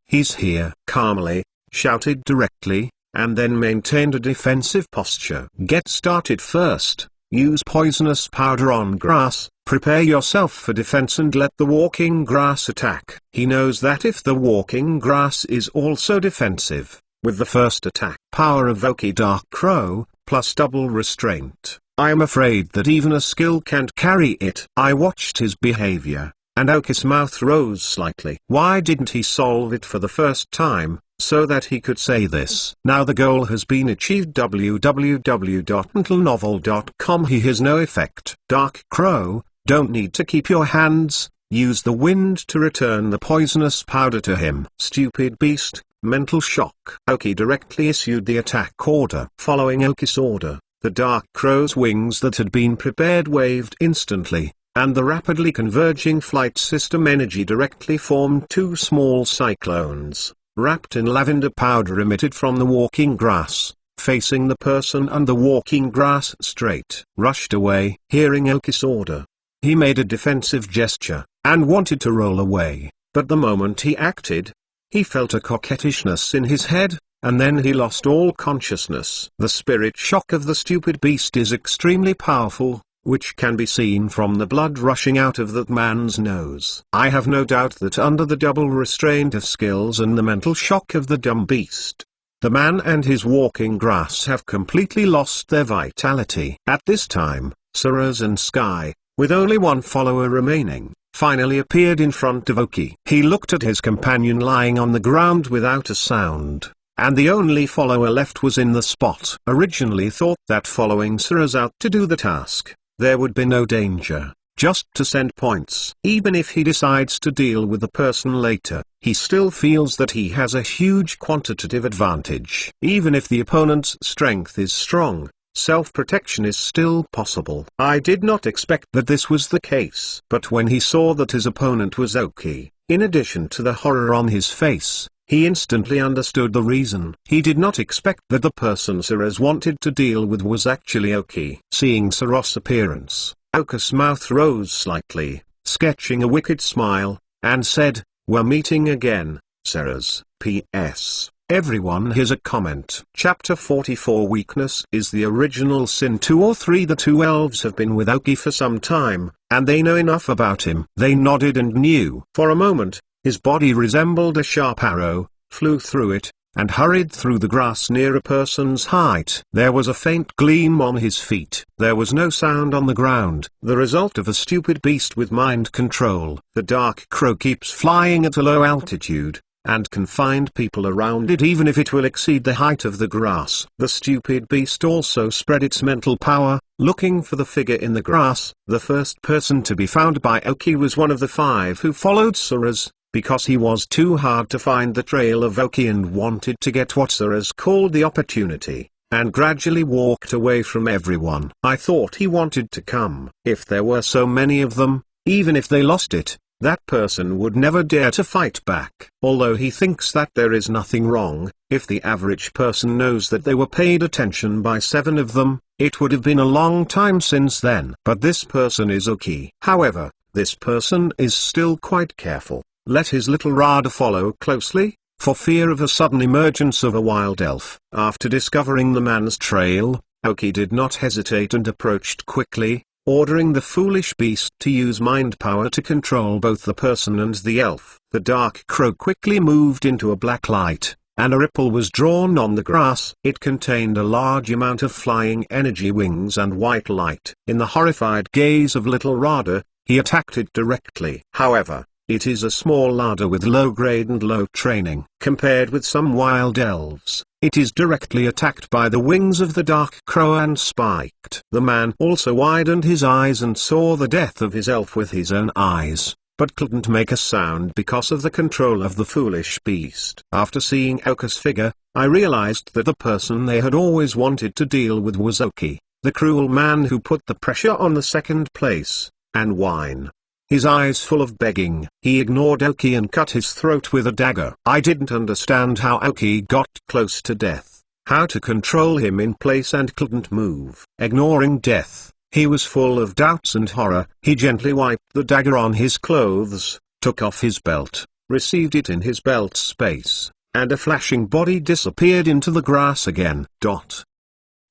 He's here. Calmly, shouted directly, and then maintained a defensive posture. Get started first. Use poisonous powder on grass, prepare yourself for defense and let the walking grass attack. He knows that if the walking grass is also defensive, with the first attack power of Aoki Dark Crow, plus double restraint, I am afraid that even a skill can't carry it. I watched his behavior, and Aoki's mouth rose slightly. Why didn't he solve it for the first time, so that he could say this? Now the goal has been achieved. www.mentalnovel.com. He has no effect. Dark Crow, don't need to keep your hands, use the wind to return the poisonous powder to him. Stupid beast, mental shock. Aoki directly issued the attack order. Following Aoki's order, the Dark Crow's wings that had been prepared waved instantly, and the rapidly converging flight system energy directly formed two small cyclones, wrapped in lavender powder emitted from the walking grass, facing the person and the walking grass straight. Rushed away. Hearing Aoki's order, he made a defensive gesture, and wanted to roll away, but the moment he acted, he felt a coquettishness in his head, and then he lost all consciousness. The spirit shock of the stupid beast is extremely powerful, which can be seen from the blood rushing out of that man's nose. I have no doubt that under the double restraint of skills and the mental shock of the dumb beast, the man and his walking grass have completely lost their vitality. At this time, Sarah's and Sky, with only one follower remaining, finally appeared in front of Aoki. He looked at his companion lying on the ground without a sound, and the only follower left was in the spot. Originally thought that following Sarah's out to do the task, there would be no danger, just to send points. Even if he decides to deal with the person later, he still feels that he has a huge quantitative advantage. Even if the opponent's strength is strong, self-protection is still possible. I did not expect that this was the case. But when he saw that his opponent was Aoki, in addition to the horror on his face, he instantly understood the reason. He did not expect that the person Sarah's wanted to deal with was actually Aoki. Seeing Sarah's appearance, Aoki's mouth rose slightly, sketching a wicked smile, and said, We're meeting again, Ceres. P.S. Everyone here's a comment. Chapter 44. Weakness is the original sin. 2 or 3. The two elves have been with Aoki for some time, and they know enough about him. They nodded and knew. For a moment, his body resembled a sharp arrow, flew through it, and hurried through the grass near a person's height. There was a faint gleam on his feet. There was no sound on the ground, the result of a stupid beast with mind control. The dark crow keeps flying at a low altitude, and can find people around it even if it will exceed the height of the grass. The stupid beast also spread its mental power, looking for the figure in the grass. The first person to be found by Aoki was one of the 5 who followed Ceres, because he was too hard to find the trail of Aoki and wanted to get what Ceres called the opportunity, and gradually walked away from everyone. I thought he wanted to come. If there were so many of them, even if they lost it, that person would never dare to fight back. Although he thinks that there is nothing wrong, if the average person knows that they were paid attention by 7 of them, it would have been a long time since then. But this person is Aoki. However, this person is still quite careful. Let his little rada follow closely, for fear of a sudden emergence of a wild elf. After discovering the man's trail, Aoki did not hesitate and approached quickly, ordering the foolish beast to use mind power to control both the person and the elf. The dark crow quickly moved into a black light, and a ripple was drawn on the grass. It contained a large amount of flying energy wings and white light. In the horrified gaze of little Rada, he attacked it directly. However, it is a small larder with low grade and low training. Compared with some wild elves, it is directly attacked by the wings of the dark crow and spiked. The man also widened his eyes and saw the death of his elf with his own eyes, but couldn't make a sound because of the control of the foolish beast. After seeing Aoki's figure, I realized that the person they had always wanted to deal with was Aoki, the cruel man who put the pressure on the second place, and whine. His eyes full of begging, he ignored Aoki and cut his throat with a dagger. I didn't understand how Aoki got close to death, how to control him in place and couldn't move. Ignoring death, he was full of doubts and horror. He gently wiped the dagger on his clothes, took off his belt, received it in his belt space, and a flashing body disappeared into the grass again.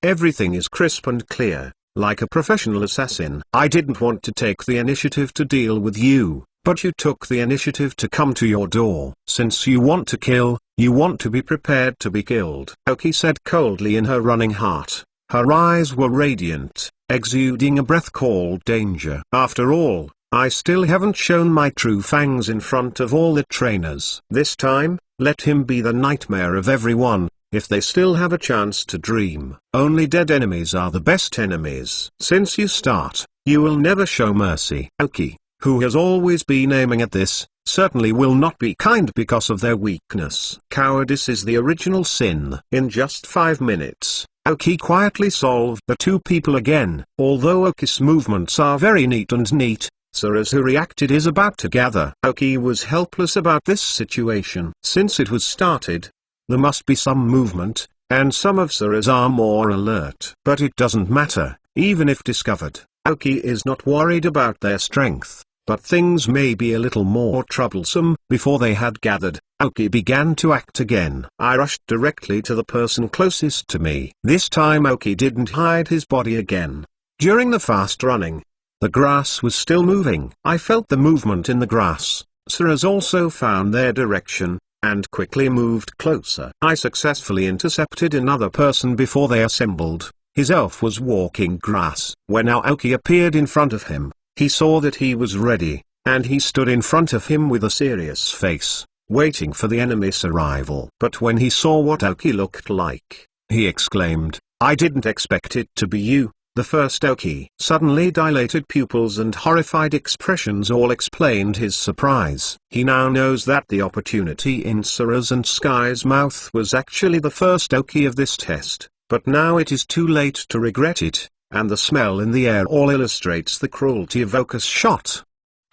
Everything is crisp and clear. Like a professional assassin. I didn't want to take the initiative to deal with you, but you took the initiative to come to your door. Since you want to kill, you want to be prepared to be killed. Aoki said coldly in her running heart. Her eyes were radiant, exuding a breath called danger. After all, I still haven't shown my true fangs in front of all the trainers. This time, let him be the nightmare of everyone. If they still have a chance to dream. Only dead enemies are the best enemies. Since you start, you will never show mercy. Aoki, who has always been aiming at this, certainly will not be kind because of their weakness. Cowardice is the original sin. In just 5 minutes, Aoki quietly solved the 2 people again. Although Aoki's movements are very neat, Ceres who reacted is about to gather. Aoki was helpless about this situation. Since it was started, there must be some movement, and some of Ceres are more alert. But it doesn't matter, even if discovered. Aoki is not worried about their strength, but things may be a little more troublesome. Before they had gathered, Aoki began to act again. I rushed directly to the person closest to me. This time Aoki didn't hide his body again. During the fast running, the grass was still moving. I felt the movement in the grass. Ceres also found their direction, and quickly moved closer. I successfully intercepted another person before they assembled. His elf was walking grass. When Aoki appeared in front of him, he saw that he was ready, and he stood in front of him with a serious face, waiting for the enemy's arrival. But when he saw what Aoki looked like, he exclaimed, "I didn't expect it to be you." The first Aoki. Suddenly dilated pupils and horrified expressions all explained his surprise. He now knows that the opportunity in Ceres and Sky's mouth was actually the first Aoki of this test, but now it is too late to regret it, and the smell in the air all illustrates the cruelty of Aoki's shot.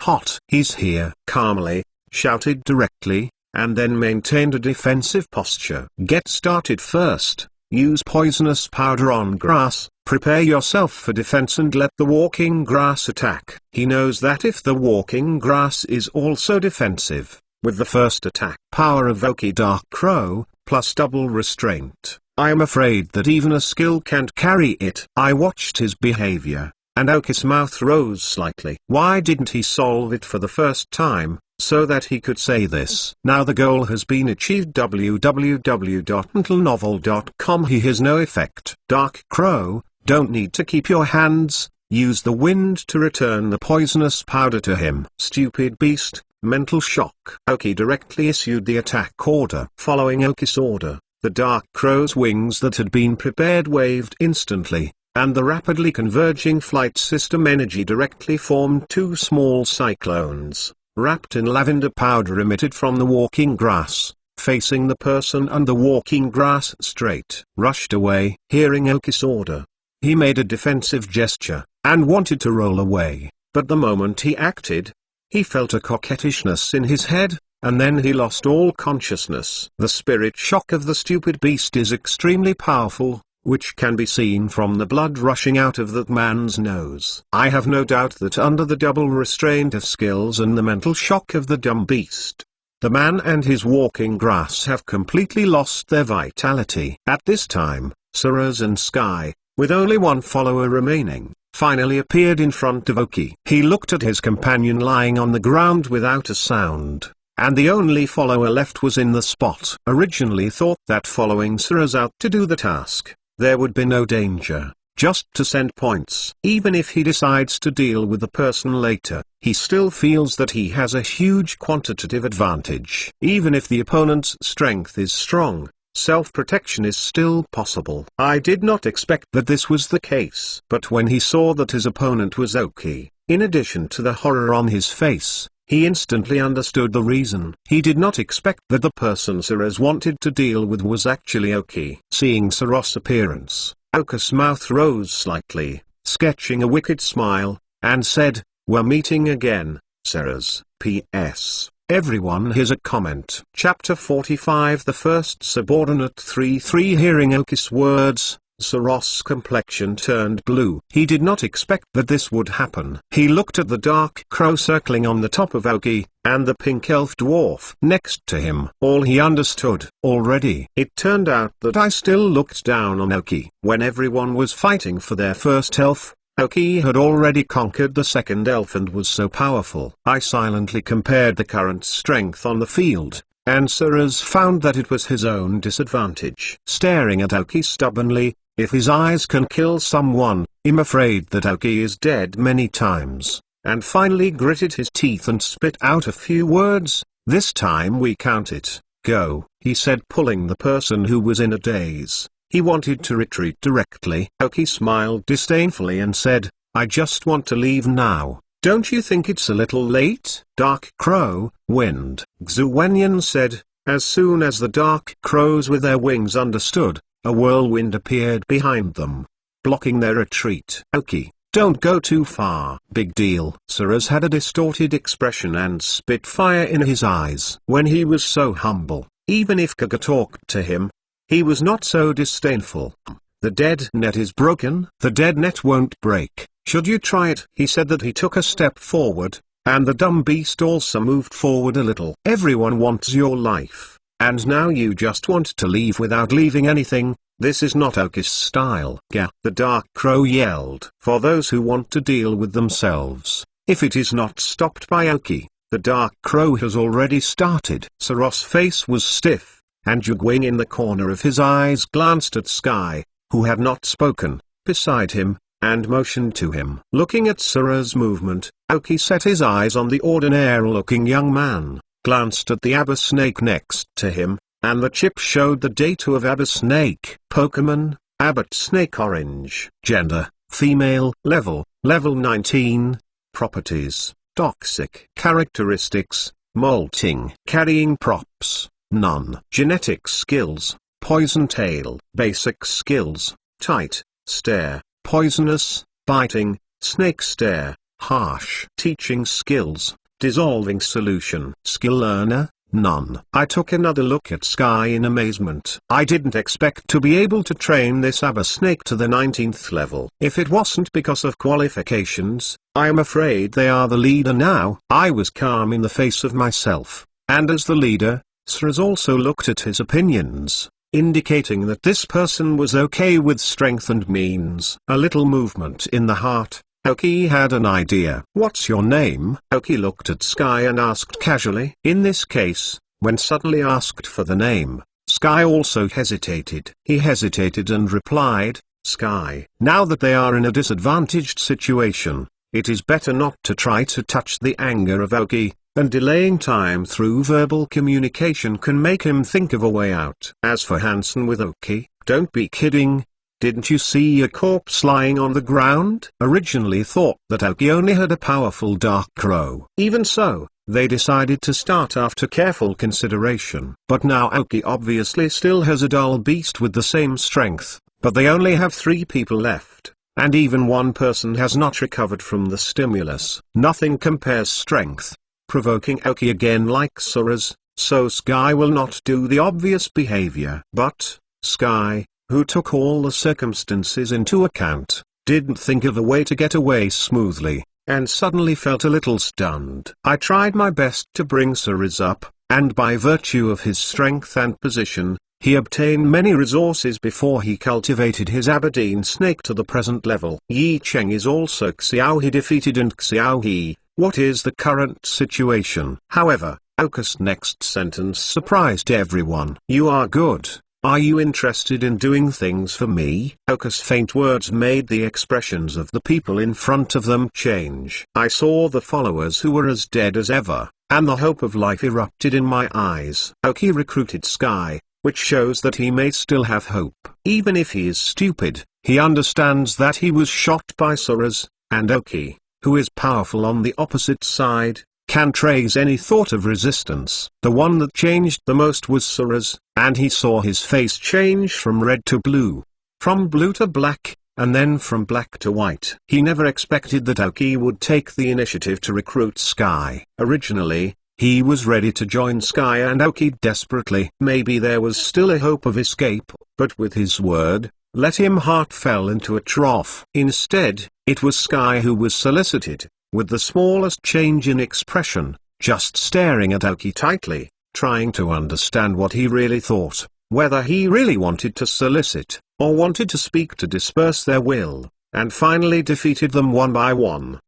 Hot. He's here. Calmly, shouted directly, and then maintained a defensive posture. Get started first. Use poisonous powder on grass. Prepare yourself for defense and let the walking grass attack. He knows that if the walking grass is also defensive, with the first attack. Power of Oki Dark Crow, plus double restraint. I am afraid that even a skill can't carry it. I watched his behavior, and Oki's mouth rose slightly. Why didn't he solve it for the first time, so that he could say this? Now the goal has been achieved. www.mentalnovel.com. He has no effect. Dark Crow, don't need to keep your hands, use the wind to return the poisonous powder to him. Stupid beast, mental shock. Oki directly issued the attack order. Following Oki's order, the Dark Crow's wings that had been prepared waved instantly, and the rapidly converging flight system energy directly formed two small cyclones, wrapped in lavender powder emitted from the walking grass, facing the person and the walking grass straight. Rushed away. Hearing Oki's order, he made a defensive gesture, and wanted to roll away, but the moment he acted, he felt a coquettishness in his head, and then he lost all consciousness. The spirit shock of the stupid beast is extremely powerful, which can be seen from the blood rushing out of that man's nose. I have no doubt that under the double restraint of skills and the mental shock of the dumb beast, the man and his walking grass have completely lost their vitality. At this time, Suraz and Sky, with only one follower remaining, finally appeared in front of Oki. He looked at his companion lying on the ground without a sound, and the only follower left was in the spot. Originally thought that following Suraz out to do the task, there would be no danger, just to send points. Even if he decides to deal with the person later, he still feels that he has a huge quantitative advantage. Even if the opponent's strength is strong, self-protection is still possible. I did not expect that this was the case. But when he saw that his opponent was Oki, in addition to the horror on his face, he instantly understood the reason. He did not expect that the person Suraz wanted to deal with was actually Oki. Seeing Suraz's appearance, Oki's mouth rose slightly, sketching a wicked smile, and said, "We're meeting again, Suraz. P.S. Everyone has a comment." Chapter 45. The first subordinate 3-3. Hearing Oki's words, Suraz's complexion turned blue. He did not expect that this would happen. He looked at the Dark Crow circling on the top of Oki, and the pink elf dwarf next to him. All he understood already. It turned out that I still looked down on Oki. When everyone was fighting for their first elf, Oki had already conquered the second elf and was so powerful. I silently compared the current strength on the field, and Suraz found that it was his own disadvantage. Staring at Oki stubbornly, if his eyes can kill someone, I'm afraid that Oki is dead many times, and finally gritted his teeth and spit out a few words. "This time we count it. Go," he said, pulling the person who was in a daze. He wanted to retreat directly. Oki smiled disdainfully and said, "I just want to leave now. Don't you think it's a little late?" Dark Crow, wind. Xu Wenyan said. As soon as the Dark Crows with their wings understood, a whirlwind appeared behind them, blocking their retreat. "Oki, don't go too far." "Big deal." Suraz had a distorted expression and spit fire in his eyes. When he was so humble, even if Kaga talked to him, he was not so disdainful. "The dead net is broken." "The dead net won't break. Should you try it?" He said that he took a step forward, and the dumb beast also moved forward a little. "Everyone wants your life, and now you just want to leave without leaving anything. This is not Oki's style." "Gah!" the Dark Crow yelled. "For those who want to deal with themselves, if it is not stopped by Oki, the Dark Crow has already started." Suraz's face was stiff, and Jugwing in the corner of his eyes glanced at Sky, who had not spoken, beside him, and motioned to him. Looking at Suraz's movement, Oki set his eyes on the ordinary-looking young man, glanced at the Abba Snake next to him, and the chip showed the data of Abba Snake. Pokemon, Abbott Snake Orange. Gender, female. Level 19. Properties, toxic. Characteristics, molting. Carrying props, none. Genetic skills, poison tail. Basic skills, tight, stare, poisonous, biting, snake stare, harsh. Teaching skills, dissolving solution. Skill learner, none. I took another look at Sky in amazement. I didn't expect to be able to train this Abba Snake to the 19th level. If it wasn't because of qualifications, I am afraid they are the leader now. I was calm in the face of myself, and as the leader, Suras also looked at his opinions, indicating that this person was okay with strength and means. A little movement in the heart. Aoki had an idea. "What's your name?" Aoki looked at Sky and asked casually. In this case, when suddenly asked for the name, Sky also hesitated. He hesitated and replied, "Sky." Now that they are in a disadvantaged situation, it is better not to try to touch the anger of Aoki, and delaying time through verbal communication can make him think of a way out. As for Hansen with Aoki, don't be kidding. Didn't you see a corpse lying on the ground? Originally thought that Aoki only had a powerful dark crow. Even so, they decided to start after careful consideration. But now Aoki obviously still has a dull beast with the same strength, but they only have 3 people left, and even one person has not recovered from the stimulus. Nothing compares strength, provoking Aoki again like Suras, so Sky will not do the obvious behavior. But Sky, who took all the circumstances into account, didn't think of a way to get away smoothly, and suddenly felt a little stunned. I tried my best to bring Suras up, and by virtue of his strength and position, he obtained many resources before he cultivated his Aberdeen snake to the present level. Yi Cheng is also Xiao He defeated and Xiao He. What is the current situation? However, Aoki's next sentence surprised everyone. "You are good. Are you interested in doing things for me?" Aoki's faint words made the expressions of the people in front of them change. I saw the followers who were as dead as ever, and the hope of life erupted in my eyes. Aoki recruited Sky, which shows that he may still have hope. Even if he is stupid, he understands that he was shot by Suras, and Aoki, who is powerful on the opposite side, can trace any thought of resistance. The one that changed the most was Suras, and he saw his face change from red to blue, from blue to black, and then from black to white. He never expected that Aoki would take the initiative to recruit Sky. Originally, he was ready to join Sky and Aoki desperately. Maybe there was still a hope of escape, but with his word, "Let him," heart fell into a trough. Instead, it was Sky who was solicited, with the smallest change in expression, just staring at Aoki tightly, trying to understand what he really thought, whether he really wanted to solicit, or wanted to speak to disperse their will, and finally defeated them one by one.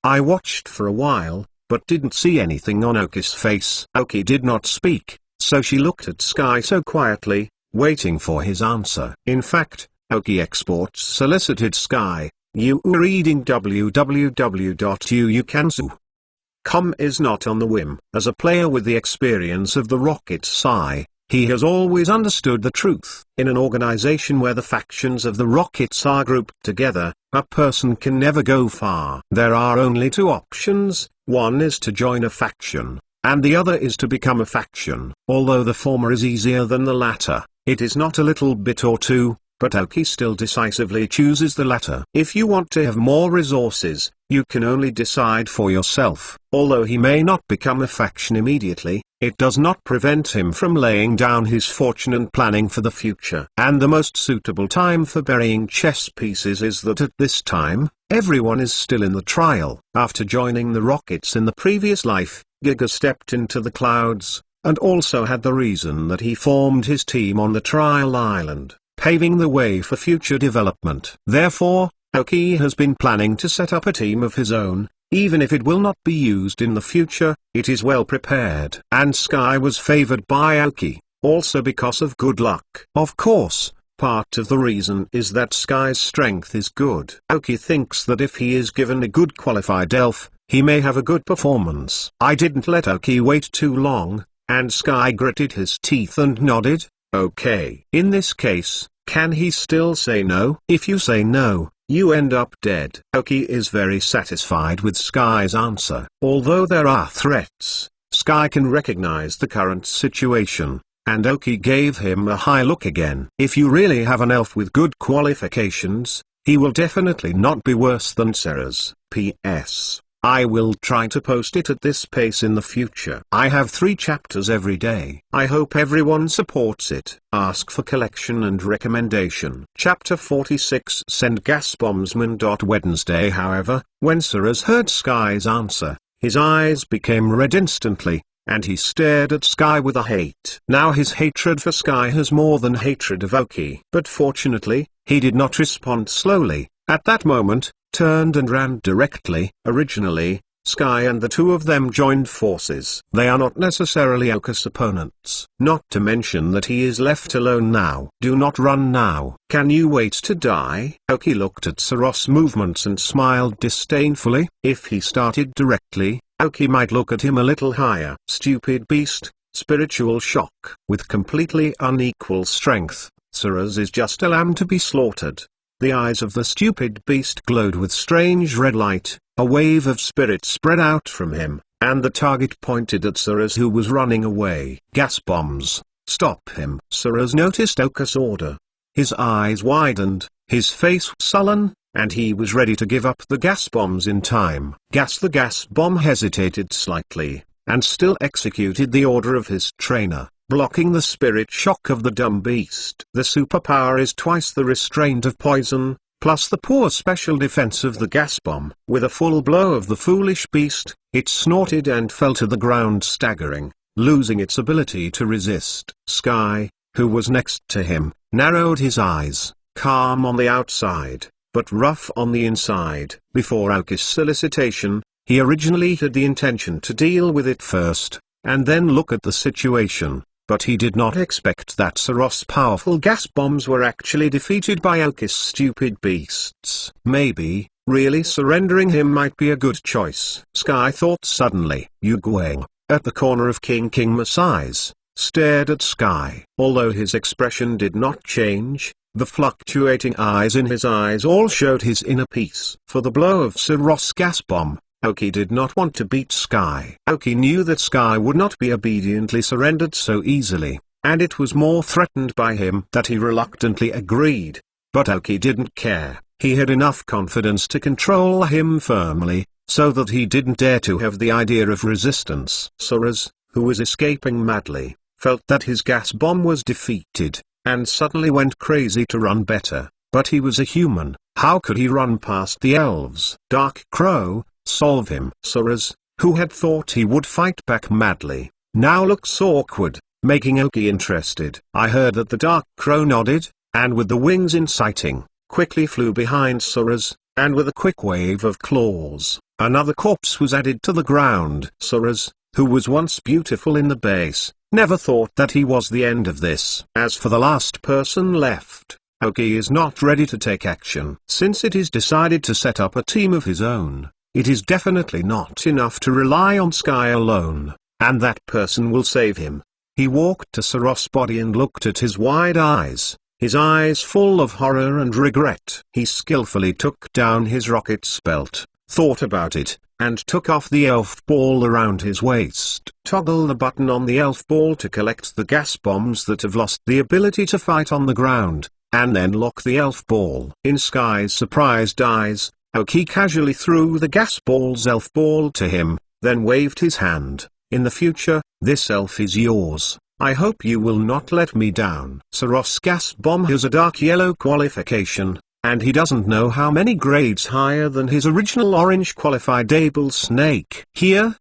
I watched for a while, but didn't see anything on Aoki's face. Aoki did not speak, so she looked at Sky so quietly, waiting for his answer. In fact, Aoki exports solicited Sky. You are reading www.uukansu.com is not on the whim. As a player with the experience of the Rocket Psi, he has always understood the truth. In an organization where the factions of the Rockets are grouped together, a person can never go far. There are only 2 options, one is to join a faction, and the other is to become a faction. Although the former is easier than the latter, it is not a little bit or two, but Aoki still decisively chooses the latter. If you want to have more resources, you can only decide for yourself. Although he may not become a faction immediately, it does not prevent him from laying down his fortune and planning for the future. And the most suitable time for burying chess pieces is that at this time, everyone is still in the trial. After joining the Rockets in the previous life, Giga stepped into the clouds, and also had the reason that he formed his team on the trial island, paving the way for future development. Therefore, Aoki has been planning to set up a team of his own. Even if it will not be used in the future, it is well prepared. And Sky was favored by Aoki, also because of good luck. Of course, part of the reason is that Sky's strength is good. Aoki thinks that if he is given a good qualified elf, he may have a good performance. I didn't let Aoki wait too long, and Sky gritted his teeth and nodded. Okay. In this case, can he still say no? If you say no, you end up dead. Aoki is very satisfied with Sky's answer. Although there are threats, Sky can recognize the current situation, and Aoki gave him a high look again. If you really have an elf with good qualifications, he will definitely not be worse than Sera's. P.S. I will try to post it at this pace in the future. I have 3 chapters every day. I hope everyone supports it. Ask for collection and recommendation. Chapter 46 Send Gas Bombsman. Wednesday. However, when Suras heard Sky's answer, his eyes became red instantly, and he stared at Sky with a hate. Now his hatred for Sky has more than hatred of Aoki. But fortunately, he did not respond slowly, at that moment, turned and ran directly. Originally, Sky and the two of them joined forces. They are not necessarily Aoki's opponents. Not to mention that he is left alone now. Do not run now. Can you wait to die? Aoki looked at Saros' movements and smiled disdainfully. If he started directly, Aoki might look at him a little higher. Stupid beast, spiritual shock. With completely unequal strength, Saros is just a lamb to be slaughtered. The eyes of the stupid beast glowed with strange red light, a wave of spirit spread out from him, and the target pointed at Saros, who was running away. Gas bombs, stop him. Saros noticed Aoki's order. His eyes widened, his face sullen, and he was ready to give up the gas bombs in time. The gas bomb hesitated slightly, and still executed the order of his trainer, blocking the spirit shock of the dumb beast. The superpower is twice the restraint of poison, plus the poor special defense of the gas bomb. With a full blow of the foolish beast, it snorted and fell to the ground staggering, losing its ability to resist. Sky, who was next to him, narrowed his eyes, calm on the outside, but rough on the inside. Before Aoki's solicitation, he originally had the intention to deal with it first, and then look at the situation. But he did not expect that Saros' powerful gas bombs were actually defeated by Aoki's stupid beasts. Maybe, really surrendering him might be a good choice. Sky thought suddenly. Yu Guang, at the corner of King Masai's, stared at Sky. Although his expression did not change, the fluctuating eyes in his eyes all showed his inner peace. For the blow of Saros' gas bomb, Aoki did not want to beat Sky. Aoki knew that Sky would not be obediently surrendered so easily, and it was more threatened by him that he reluctantly agreed. But Aoki didn't care. He had enough confidence to control him firmly, so that he didn't dare to have the idea of resistance. Saros, who was escaping madly, felt that his gas bomb was defeated, and suddenly went crazy to run better. But he was a human. How could he run past the elves? Dark Crow, solve him. Saros, who had thought he would fight back madly, now looks awkward, making Aoki interested. I heard that the Dark Crow nodded, and with the wings inciting, quickly flew behind Saros, and with a quick wave of claws, another corpse was added to the ground. Saros, who was once beautiful in the base, never thought that he was the end of this. As for the last person left, Aoki is not ready to take action. Since it is decided to set up a team of his own, it is definitely not enough to rely on Sky alone, and that person will save him. He walked to Saros' body and looked at his wide eyes, his eyes full of horror and regret. He skillfully took down his rocket's belt, thought about it, and took off the elf ball around his waist. Toggle the button on the elf ball to collect the gas bombs that have lost the ability to fight on the ground, and then lock the elf ball. In Sky's surprised eyes, Aoki casually threw the gas ball's elf ball to him, then waved his hand. In the future, this elf is yours. I hope you will not let me down. Saros' gas bomb has a dark yellow qualification, and he doesn't know how many grades higher than his original orange qualified able snake. Here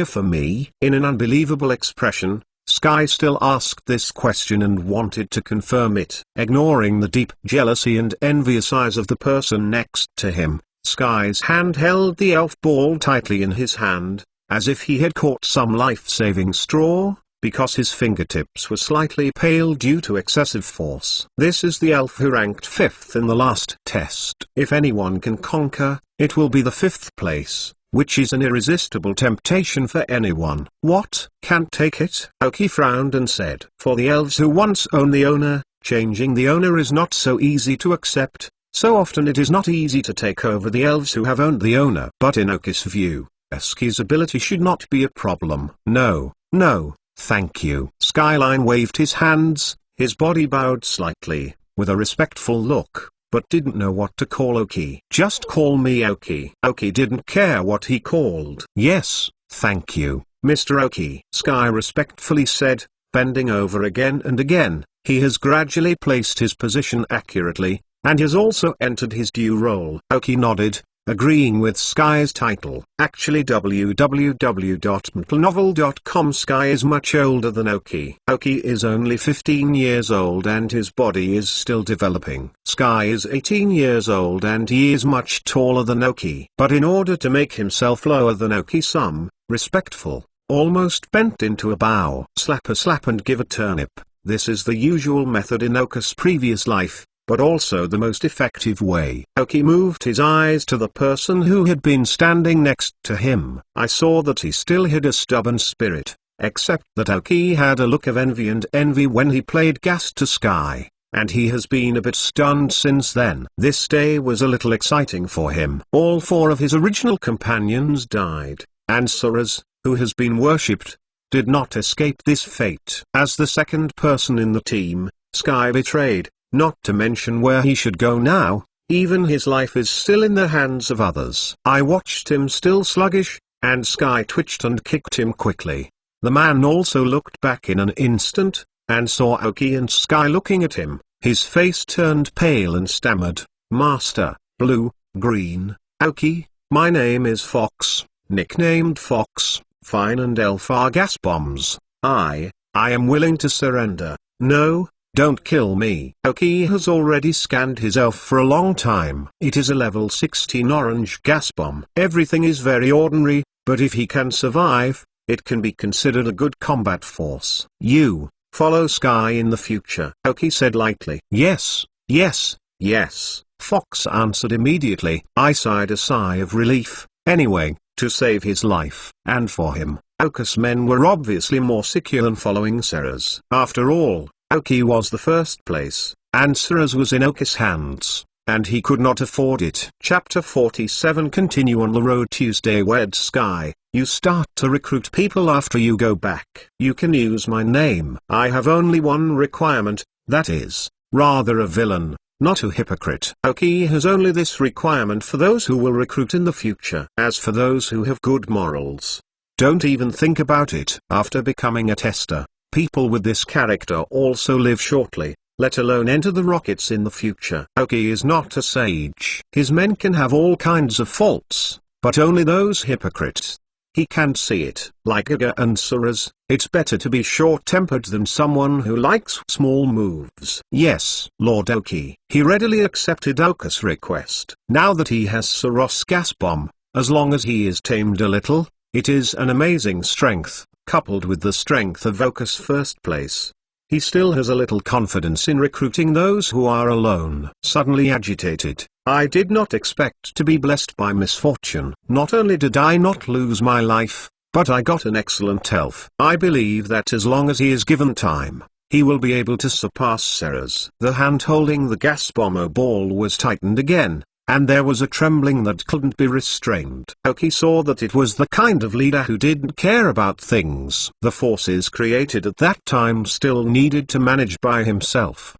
for me. In an unbelievable expression, Sky still asked this question and wanted to confirm it. Ignoring the deep jealousy and envious eyes of the person next to him, Sky's hand held the elf ball tightly in his hand, as if he had caught some life-saving straw, because his fingertips were slightly pale due to excessive force. This is the elf who ranked 5th in the last test. If anyone can conquer, it will be the 5th place, which is an irresistible temptation for anyone. What? Can't take it? Aoki frowned and said, for the elves who once owned the owner, changing the owner is not so easy to accept. So often it is not easy to take over the elves who have owned the owner. But in Aoki's view, Sky's ability should not be a problem. No, thank you. Skyline waved his hands, his body bowed slightly, with a respectful look, but didn't know what to call Aoki. Just call me Aoki. Aoki didn't care what he called. Yes, thank you, Mr. Aoki. Sky respectfully said, bending over again and again. He has gradually placed his position accurately, and has also entered his due role. Aoki nodded, agreeing with Sky's title. Actually www.mplnovel.com. Sky is much older than Oki. Oki is only 15 years old and his body is still developing. Sky is 18 years old and he is much taller than Oki. But in order to make himself lower than Oki, some, respectful, almost bent into a bow. Slap a slap and give a turnip. This is the usual method in Oka's previous life, but also the most effective way. Oki moved his eyes to the person who had been standing next to him. I saw that he still had a stubborn spirit, except that Oki had a look of envy when he played gas to Sky, and he has been a bit stunned since then. This day was a little exciting for him. All four of his original companions died, and Suraz, who has been worshipped, did not escape this fate. As the second person in the team, Sky betrayed, not to mention where he should go now. Even his life is still in the hands of others. I watched him still sluggish, and Sky twitched and kicked him quickly. The man also looked back in an instant, and saw Oki and Sky looking at him. His face turned pale and stammered, "Master, blue, green, Oki, my name is Fox, nicknamed Fox. Fine and elf are gas bombs. I am willing to surrender. No, don't kill me." Oki has already scanned his elf for a long time. It is a level 16 orange gas bomb. Everything is very ordinary, but if he can survive, it can be considered a good combat force. "You follow Sky in the future," Oki said lightly. "Yes, yes, yes," Fox answered immediately. I sighed a sigh of relief. Anyway, to save his life, and for him, Oka's men were obviously more secure than following Suraz. After all, Oki was the first place, and Suraz was in Oka's hands, and he could not afford it. Chapter 47. Continue on the road. Tuesday. Wed Sky, you start to recruit people after you go back. You can use my name. I have only one requirement, that is, rather a villain, not a hypocrite. Oki has only this requirement for those who will recruit in the future. As for those who have good morals, don't even think about it. After becoming a tester, people with this character also live shortly, let alone enter the rockets in the future. Oki is not a sage. His men can have all kinds of faults, but only those hypocrites. He can't see it. Like Aga and Suraz, it's better to be short-tempered than someone who likes small moves. Yes, Lord Oki. He readily accepted Oka's request. Now that he has Suros gas bomb, as long as he is tamed a little, it is an amazing strength, coupled with the strength of Oka's first place. He still has a little confidence in recruiting those who are alone. Suddenly agitated, I did not expect to be blessed by misfortune. Not only did I not lose my life, but I got an excellent elf. I believe that as long as he is given time, he will be able to surpass Suraz. The hand holding the gas bomber ball was tightened again, and there was a trembling that couldn't be restrained. Oki saw that it was the kind of leader who didn't care about things the forces created at that time still needed to manage by himself.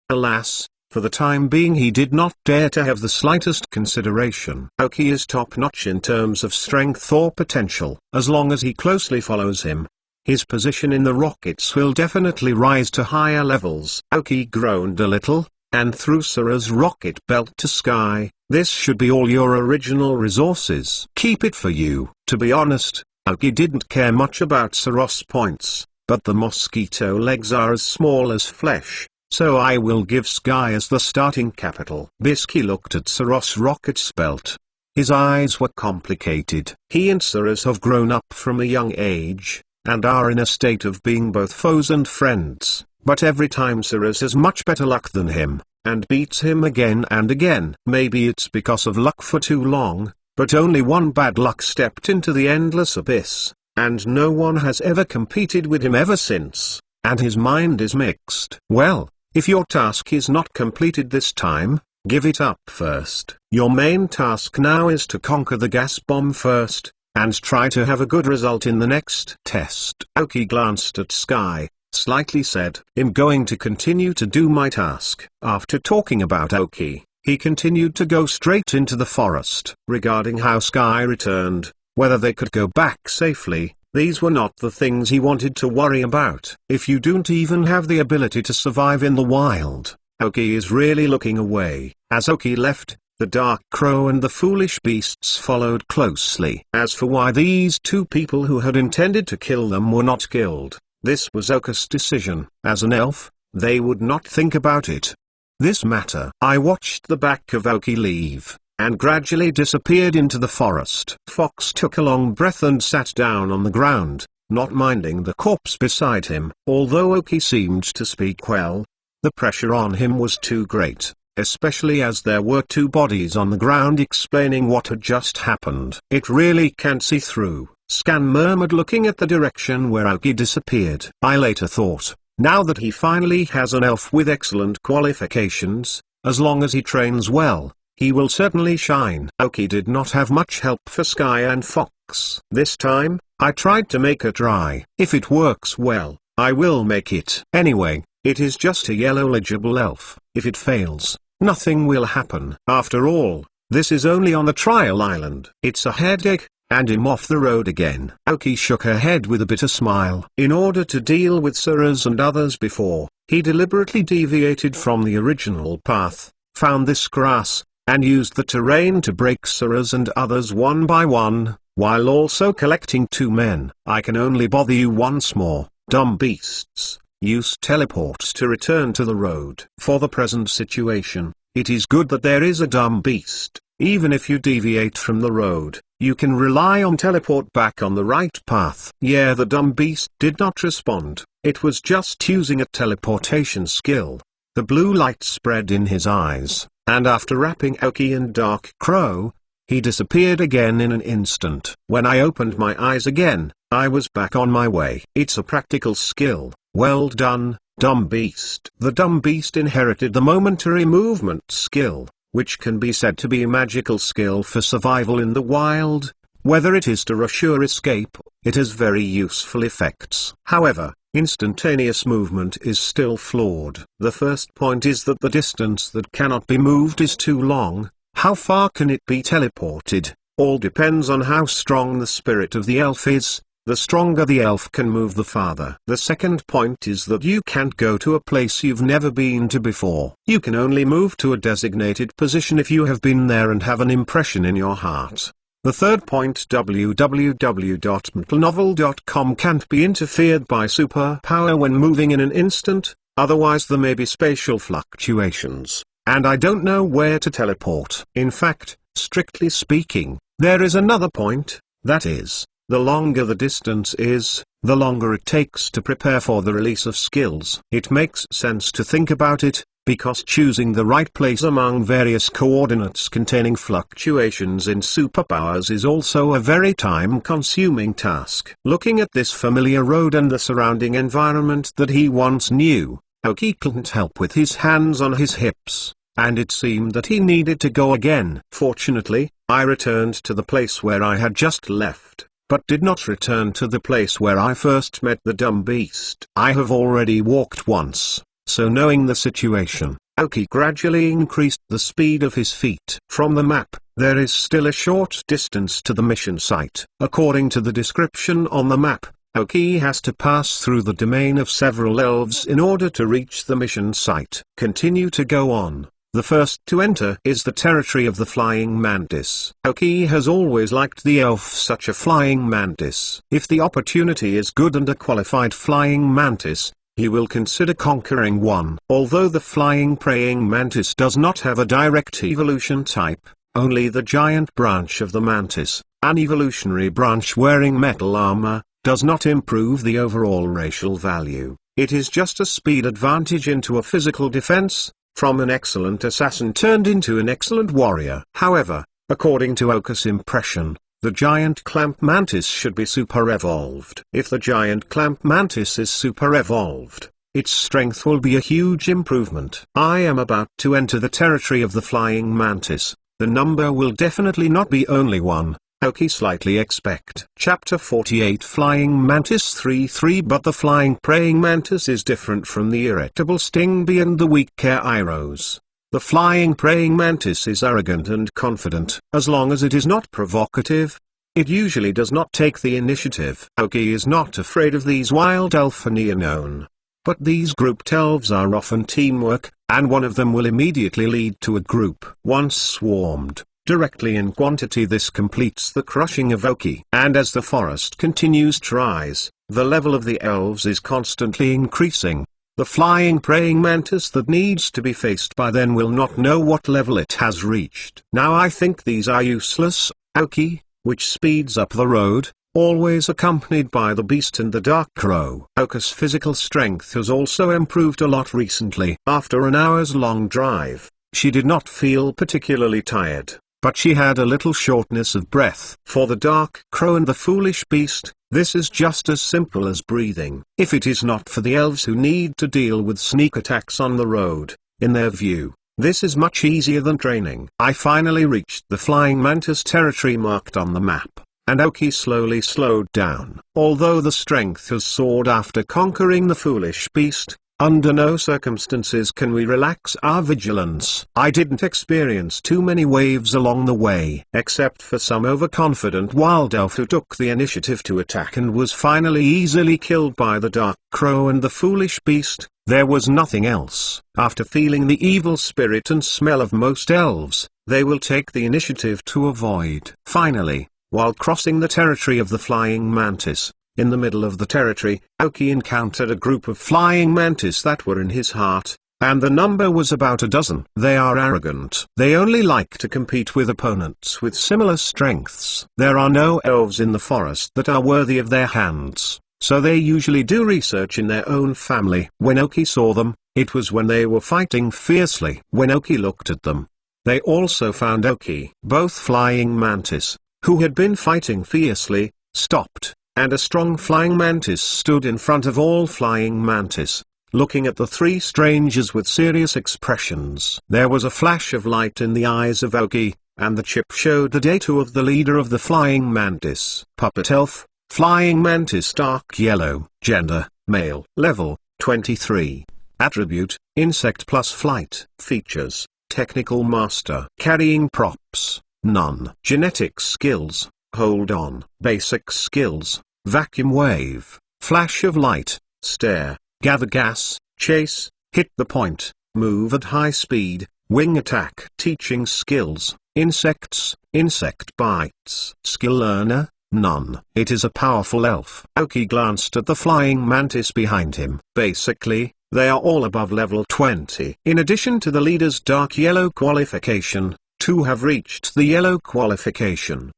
Alas, for the time being he did not dare to have the slightest consideration. Oki is top-notch in terms of strength or potential. As long as he closely follows him, his position in the rockets will definitely rise to higher levels. Oki groaned a little, and threw Suraz's rocket belt to Sky. This should be all your original resources. Keep it for you. To be honest, Oki didn't care much about Suros points, but the mosquito legs are as small as flesh, so I will give Sky as the starting capital. Bisky looked at Suros' rocket's belt. His eyes were complicated. He and Suraz have grown up from a young age, and are in a state of being both foes and friends. But every time Suraz has much better luck than him, and beats him again and again. Maybe it's because of luck for too long, but only one bad luck stepped into the endless abyss, and no one has ever competed with him ever since, and his mind is mixed. Well, if your task is not completed this time, give it up first. Your main task now is to conquer the gas bomb first, and try to have a good result in the next test. Oki glanced at Sky, slightly said, "I'm going to continue to do my task." After talking about Oki, he continued to go straight into the forest. Regarding how Sky returned, whether they could go back safely, these were not the things he wanted to worry about. If you don't even have the ability to survive in the wild, Oki is really looking away. As Oki left, The dark crow and the foolish beasts followed closely. As for why these two people who had intended to kill them were not killed, this was Oka's decision. As an elf, they would not think about it. This matter. I watched the back of Oki leave, and gradually disappeared into the forest. Fox took a long breath and sat down on the ground, not minding the corpse beside him. Although Oki seemed to speak well, the pressure on him was too great, especially as there were two bodies on the ground explaining what had just happened. It really can't see through, Scan murmured, looking at the direction where Oki disappeared. I later thought, now that he finally has an elf with excellent qualifications, as long as he trains well, he will certainly shine. Oki did not have much help for Sky and Fox. This time, I tried to make it dry. If it works well, I will make it. Anyway, it is just a yellow legible elf. If it fails, nothing will happen. After all, this is only on the trial island. It's a headache, and I'm off the road again. Oki shook her head with a bitter smile. In order to deal with Suras and others before, he deliberately deviated from the original path, found this grass, and used the terrain to break Suras and others one by one, while also collecting two men. I can only bother you once more, dumb beasts. Use teleports to return to the road. For the present situation, it is good that there is a dumb beast. Even if you deviate from the road, you can rely on teleport back on the right path. Yeah, the dumb beast did not respond. It was just using a teleportation skill. The blue light spread in his eyes, and after wrapping Oki and Dark Crow, he disappeared again in an instant. When I opened my eyes again, I was back on my way. It's a practical skill. Well done, dumb beast. The dumb beast inherited the momentary movement skill, which can be said to be a magical skill for survival in the wild. Whether it is to rush or escape, it has very useful effects. However, instantaneous movement is still flawed. The first point is that the distance that cannot be moved is too long. How far can it be teleported? All depends on how strong the spirit of the elf is. The stronger the elf can move, the farther. The second point is that you can't go to a place you've never been to before. You can only move to a designated position if you have been there and have an impression in your heart. The third point, www.mentalnovel.com, can't be interfered by superpower when moving in an instant, otherwise there may be spatial fluctuations, and I don't know where to teleport. In fact, strictly speaking, there is another point, that is, the longer the distance is, the longer it takes to prepare for the release of skills. It makes sense to think about it, because choosing the right place among various coordinates containing fluctuations in superpowers is also a very time-consuming task. Looking at this familiar road and the surrounding environment that he once knew, Oki couldn't help with his hands on his hips, and it seemed that he needed to go again. Fortunately, I returned to the place where I had just left, but did not return to the place where I first met the dumb beast. I have already walked once, so knowing the situation, Oki gradually increased the speed of his feet. From the map, there is still a short distance to the mission site. According to the description on the map, Oki has to pass through the domain of several elves in order to reach the mission site. Continue to go on. The first to enter is the territory of the flying mantis. Oki has always liked the elf such a flying mantis. If the opportunity is good and a qualified flying mantis, he will consider conquering one. Although the flying praying mantis does not have a direct evolution type, only the giant branch of the mantis, an evolutionary branch wearing metal armor, does not improve the overall racial value. It is just a speed advantage into a physical defense, from an excellent assassin turned into an excellent warrior. However, according to Oka's impression, the giant clamp mantis should be super evolved. If the giant clamp mantis is super evolved, its strength will be a huge improvement. I am about to enter the territory of the flying mantis. The number will definitely not be only one. Oki slightly expect. Chapter 48, Flying Mantis 3-3. But the flying praying mantis is different from the irritable Stingbee and the weak Kairos. The flying praying mantis is arrogant and confident. As long as it is not provocative, it usually does not take the initiative. Oki is not afraid of these wild elf and Neonone. But these grouped elves are often teamwork, and one of them will immediately lead to a group. Once swarmed, directly in quantity, this completes the crushing of Oki. And as the forest continues to rise, the level of the elves is constantly increasing. The flying praying mantis that needs to be faced by then will not know what level it has reached. Now I think these are useless. Oki, which speeds up the road, always accompanied by the beast and the dark crow. Oka's physical strength has also improved a lot recently. After an hour's long drive, she did not feel particularly tired, but she had a little shortness of breath. For the dark crow and the foolish beast, this is just as simple as breathing. If it is not for the elves who need to deal with sneak attacks on the road, in their view, this is much easier than training. I finally reached the flying mantis territory marked on the map, and Oki slowly slowed down. Although the strength has soared after conquering the foolish beast, under no circumstances can we relax our vigilance. I didn't experience too many waves along the way, except for some overconfident wild elf who took the initiative to attack and was finally easily killed by the dark crow and the foolish beast. There was nothing else. After feeling the evil spirit and smell of most elves, they will take the initiative to avoid. Finally, while crossing the territory of the flying mantis, in the middle of the territory, Oki encountered a group of flying mantis that were in his heart, and the number was about a dozen. They are arrogant. They only like to compete with opponents with similar strengths. There are no elves in the forest that are worthy of their hands, so they usually do research in their own family. When Oki saw them, it was when they were fighting fiercely. When Oki looked at them, they also found Oki. Both flying mantis, who had been fighting fiercely, stopped, and a strong flying mantis stood in front of all flying mantis, looking at the three strangers with serious expressions. There was a flash of light in the eyes of Oki, and the chip showed the data of the leader of the flying mantis. Puppet elf, flying mantis dark yellow, gender, male, level, 23. Attribute, insect plus flight. Features, technical master. Carrying props, none. Genetic skills, hold on. Basic skills, vacuum wave, flash of light, stare, gather gas, chase, hit the point, move at high speed, wing attack. Teaching skills, insects, insect bites. Skill learner, none. It is a powerful elf. Oki glanced at the flying mantis behind him. Basically, they are all above level 20. In addition to the leader's dark yellow qualification, 2 have reached the yellow qualification.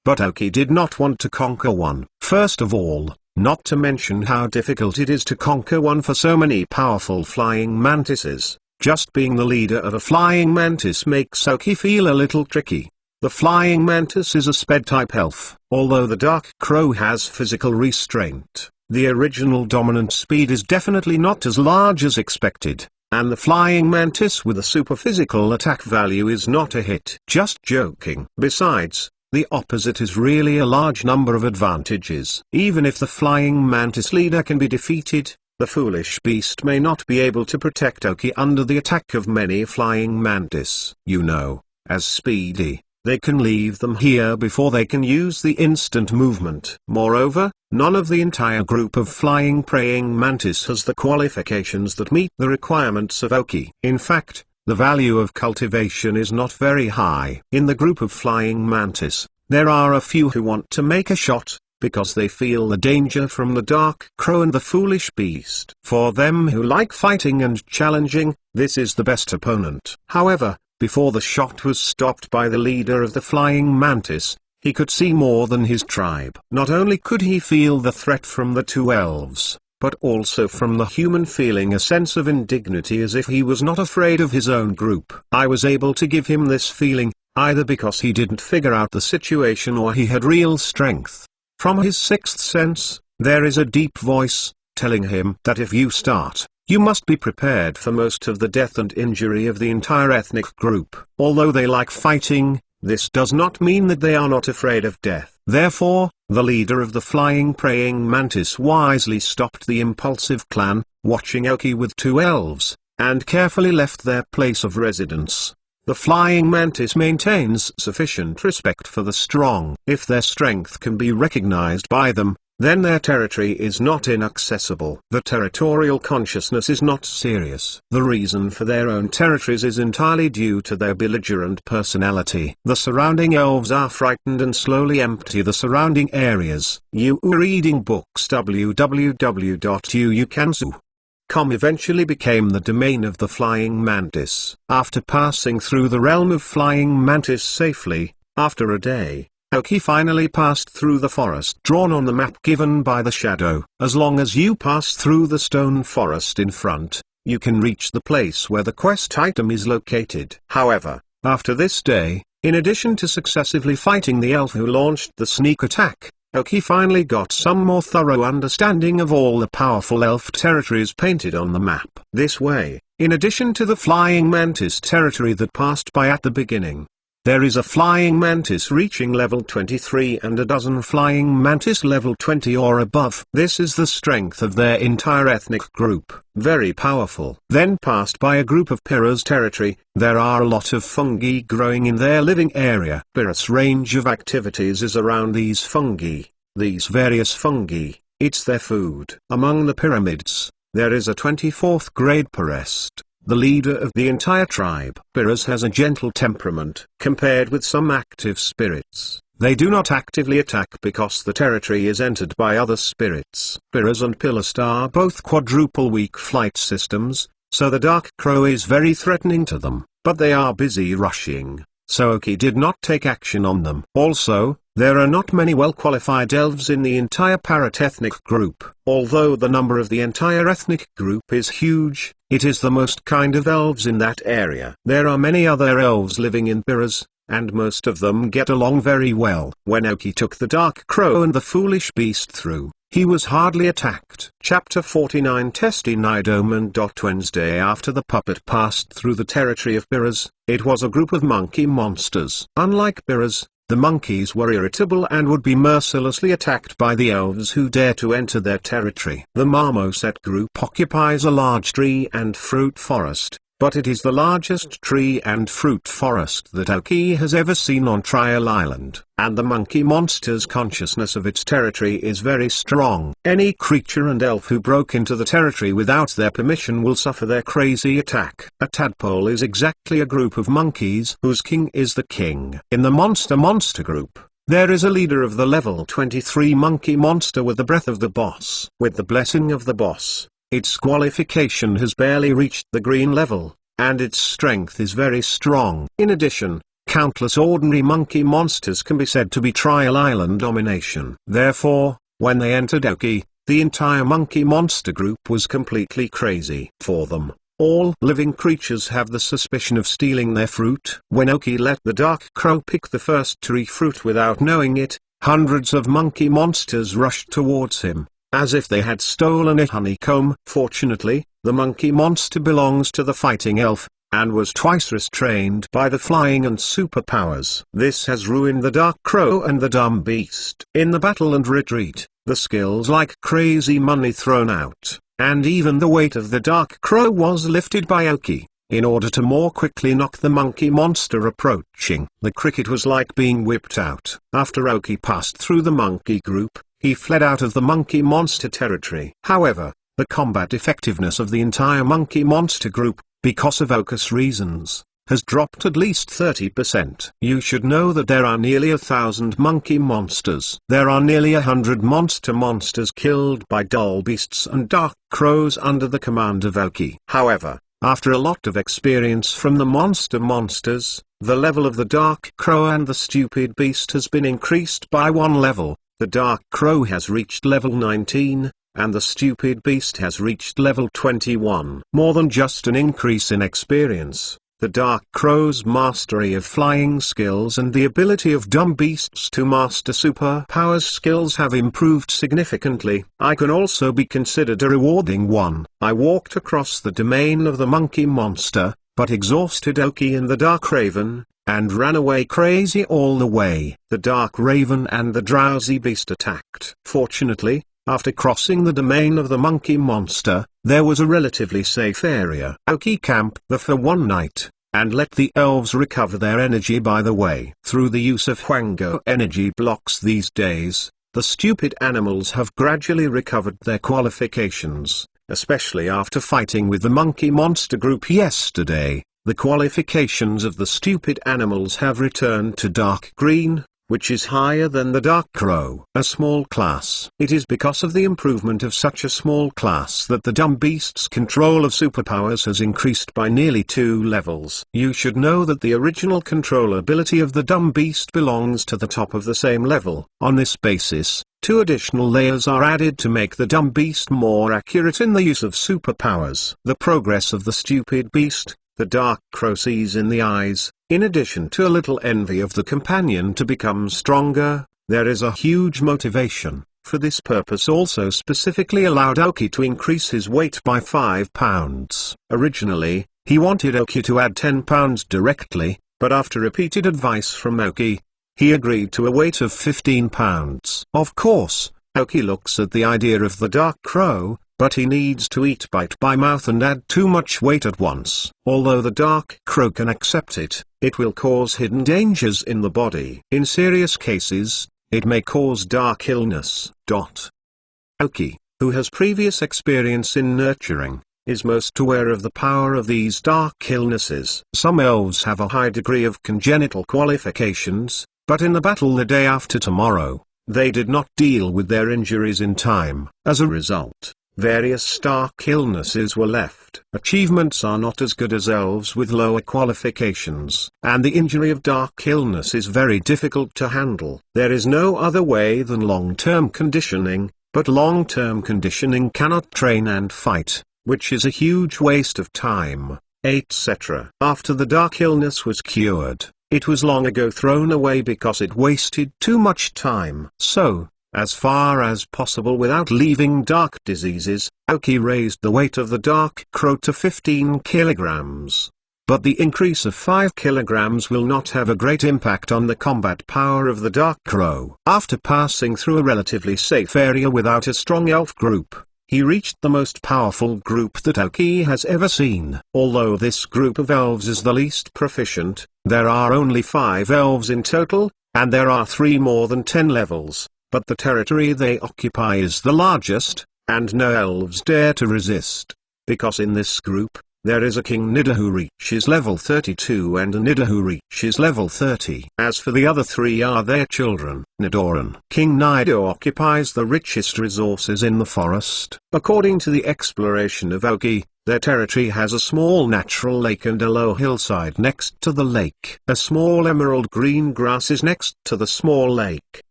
But Oki did not want to conquer one. First of all, not to mention how difficult it is to conquer one for so many powerful flying mantises, just being the leader of a flying mantis makes Oki feel a little tricky. The flying mantis is a sped-type elf. Although the dark crow has physical restraint, the original dominant speed is definitely not as large as expected, and the flying mantis with a super physical attack value is not a hit. Just joking. Besides, the opposite is really a large number of advantages. Even if the flying mantis leader can be defeated, the foolish beast may not be able to protect Oki under the attack of many flying mantis. You know, as speedy, they can leave them here before they can use the instant movement. Moreover, none of the entire group of flying praying mantis has the qualifications that meet the requirements of Oki. In fact, the value of cultivation is not very high. In the group of flying mantis, there are a few who want to make a shot, because they feel the danger from the dark crow and the foolish beast. For them who like fighting and challenging, this is the best opponent. However, before the shot was stopped by the leader of the flying mantis, he could see more than his tribe. Not only could he feel the threat from the 2 elves, but also from the human feeling a sense of indignity as if he was not afraid of his own group. I was able to give him this feeling, either because he didn't figure out the situation or he had real strength. From his sixth sense, there is a deep voice, telling him that if you start, you must be prepared for most of the death and injury of the entire ethnic group. Although they like fighting, this does not mean that they are not afraid of death. Therefore, the leader of the flying praying mantis wisely stopped the impulsive clan, watching Oki with 2 elves, and carefully left their place of residence. The flying mantis maintains sufficient respect for the strong. If their strength can be recognized by them, then their territory is not inaccessible. The territorial consciousness is not serious. The reason for their own territories is entirely due to their belligerent personality. The surrounding elves are frightened and slowly empty the surrounding areas. You reading books. www.uukanzu.com eventually became the domain of the Flying Mantis. After passing through the realm of Flying Mantis safely, after a day, Aoki finally passed through the forest drawn on the map given by the shadow. As long as you pass through the stone forest in front, you can reach the place where the quest item is located. However, after this day, in addition to successively fighting the elf who launched the sneak attack, Aoki finally got some more thorough understanding of all the powerful elf territories painted on the map. This way, in addition to the Flying Mantis territory that passed by at the beginning, there is a Flying Mantis reaching level 23 and a dozen Flying Mantis level 20 or above. This is the strength of their entire ethnic group. Very powerful. Then passed by a group of Pyrrha's territory. There are a lot of fungi growing in their living area. Pyrrha's range of activities is around these fungi. These various fungi, it's their food. Among the pyramids, there is a 24th grade Pyrrhest, the leader of the entire tribe. Pyrrhas has a gentle temperament. Compared with some active spirits, they do not actively attack because the territory is entered by other spirits. Pyrrhas and Pilast are both quadruple weak flight systems, so the Dark Crow is very threatening to them, but they are busy rushing, so Aoki did not take action on them. Also, there are not many well-qualified elves in the entire Parrot ethnic group. Although the number of the entire ethnic group is huge, it is the most kind of elves in that area. There are many other elves living in Pyrrhas, and most of them get along very well. When Aoki took the Dark Crow and the Foolish Beast through, he was hardly attacked. Chapter 49 Testy Nidoman. Wednesday after the puppet passed through the territory of Pyrrhas, it was a group of monkey monsters. Unlike Pyrrhas, the monkeys were irritable and would be mercilessly attacked by the elves who dare to enter their territory. The Marmoset group occupies a large tree and fruit forest, but it is the largest tree and fruit forest that Aoki has ever seen on Trial Island, and the monkey monster's consciousness of its territory is very strong. Any creature and elf who broke into the territory without their permission will suffer their crazy attack. A tadpole is exactly a group of monkeys whose king is the king. In the monster group, there is a leader of the level 23 monkey monster with the breath of the boss. With the blessing of the boss, its qualification has barely reached the green level, and its strength is very strong. In addition, countless ordinary monkey monsters can be said to be Trial Island domination. Therefore, when they entered Aoki, the entire monkey monster group was completely crazy. For them, all living creatures have the suspicion of stealing their fruit. When Aoki let the Dark Crow pick the first tree fruit without knowing it, hundreds of monkey monsters rushed towards him, as if they had stolen a honeycomb. Fortunately, the monkey monster belongs to the fighting elf, and was twice restrained by the flying and superpowers. This has ruined the Dark Crow and the dumb beast. In the battle and retreat, the skills like crazy money thrown out, and even the weight of the Dark Crow was lifted by Aoki, in order to more quickly knock the monkey monster approaching. The cricket was like being whipped out. After Aoki passed through the monkey group, he fled out of the monkey monster territory. However, the combat effectiveness of the entire monkey monster group, because of Aoki's reasons, has dropped at least 30%. You should know that there are nearly 1,000 monkey monsters. There are nearly 100 monsters killed by dull beasts and Dark Crows under the command of Aoki. However, after a lot of experience from the monsters, the level of the Dark Crow and the stupid beast has been increased by 1 level. The Dark Crow has reached level 19, and the stupid beast has reached level 21. More than just an increase in experience, the Dark Crow's mastery of flying skills and the ability of dumb beasts to master superpowers skills have improved significantly. I can also be considered a rewarding one. I walked across the domain of the monkey monster, but exhausted Aoki and the Dark Raven, and ran away crazy all the way. The Dark Raven and the drowsy beast attacked. Fortunately, after crossing the domain of the monkey monster, there was a relatively safe area. Aoki camped there for one night, and let the elves recover their energy by the way. Through the use of Huango energy blocks these days, The stupid animals have gradually recovered their qualifications, especially after fighting with the monkey monster group yesterday. The qualifications of the stupid animals have returned to dark green, which is higher than the dark crow. A small class. It is because of the improvement of such a small class that the dumb beast's control of superpowers has increased by nearly 2 levels. You should know that the original control ability of the dumb beast belongs to the top of the same level. On this basis, 2 additional layers are added to make the dumb beast more accurate in the use of superpowers. The progress of the stupid beast, the dark crow sees in the eyes. In addition to a little envy of the companion to become stronger, there is a huge motivation. For this purpose also specifically allowed Aoki to increase his weight by 5 pounds. Originally, he wanted Aoki to add 10 pounds directly, but after repeated advice from Aoki, he agreed to a weight of 15 pounds. Of course, Aoki looks at the idea of the dark crow, but he needs to eat bite by mouth and add too much weight at once. Although the dark crow can accept it, it will cause hidden dangers in the body. In serious cases, it may cause dark illness. Aoki, who has previous experience in nurturing, is most aware of the power of these dark illnesses. Some elves have a high degree of congenital qualifications, but in the battle the day after tomorrow, they did not deal with their injuries in time. As a result, various dark illnesses were left. Achievements are not as good as elves with lower qualifications, and the injury of dark illness is very difficult to handle. There is no other way than long-term conditioning, but long-term conditioning cannot train and fight, which is a huge waste of time, etc. After the dark illness was cured, it was long ago thrown away because it wasted too much time. So, as far as possible without leaving dark diseases, Aoki raised the weight of the dark crow to 15 kilograms. But the increase of 5 kilograms will not have a great impact on the combat power of the dark crow. After passing through a relatively safe area without a strong elf group, he reached the most powerful group that Aoki has ever seen. Although this group of elves is the least proficient, there are only 5 elves in total, and there are 3 more than 10 levels. But the territory they occupy is the largest, and no elves dare to resist. Because in this group, there is a King Nida who reaches level 32 and a Nida who reaches level 30. As for the other 3 are their children. Nidoran. King Nido occupies the richest resources in the forest. According to the exploration of Aoki, their territory has a small natural lake and a low hillside next to the lake. A small emerald green grass is next to the small lake.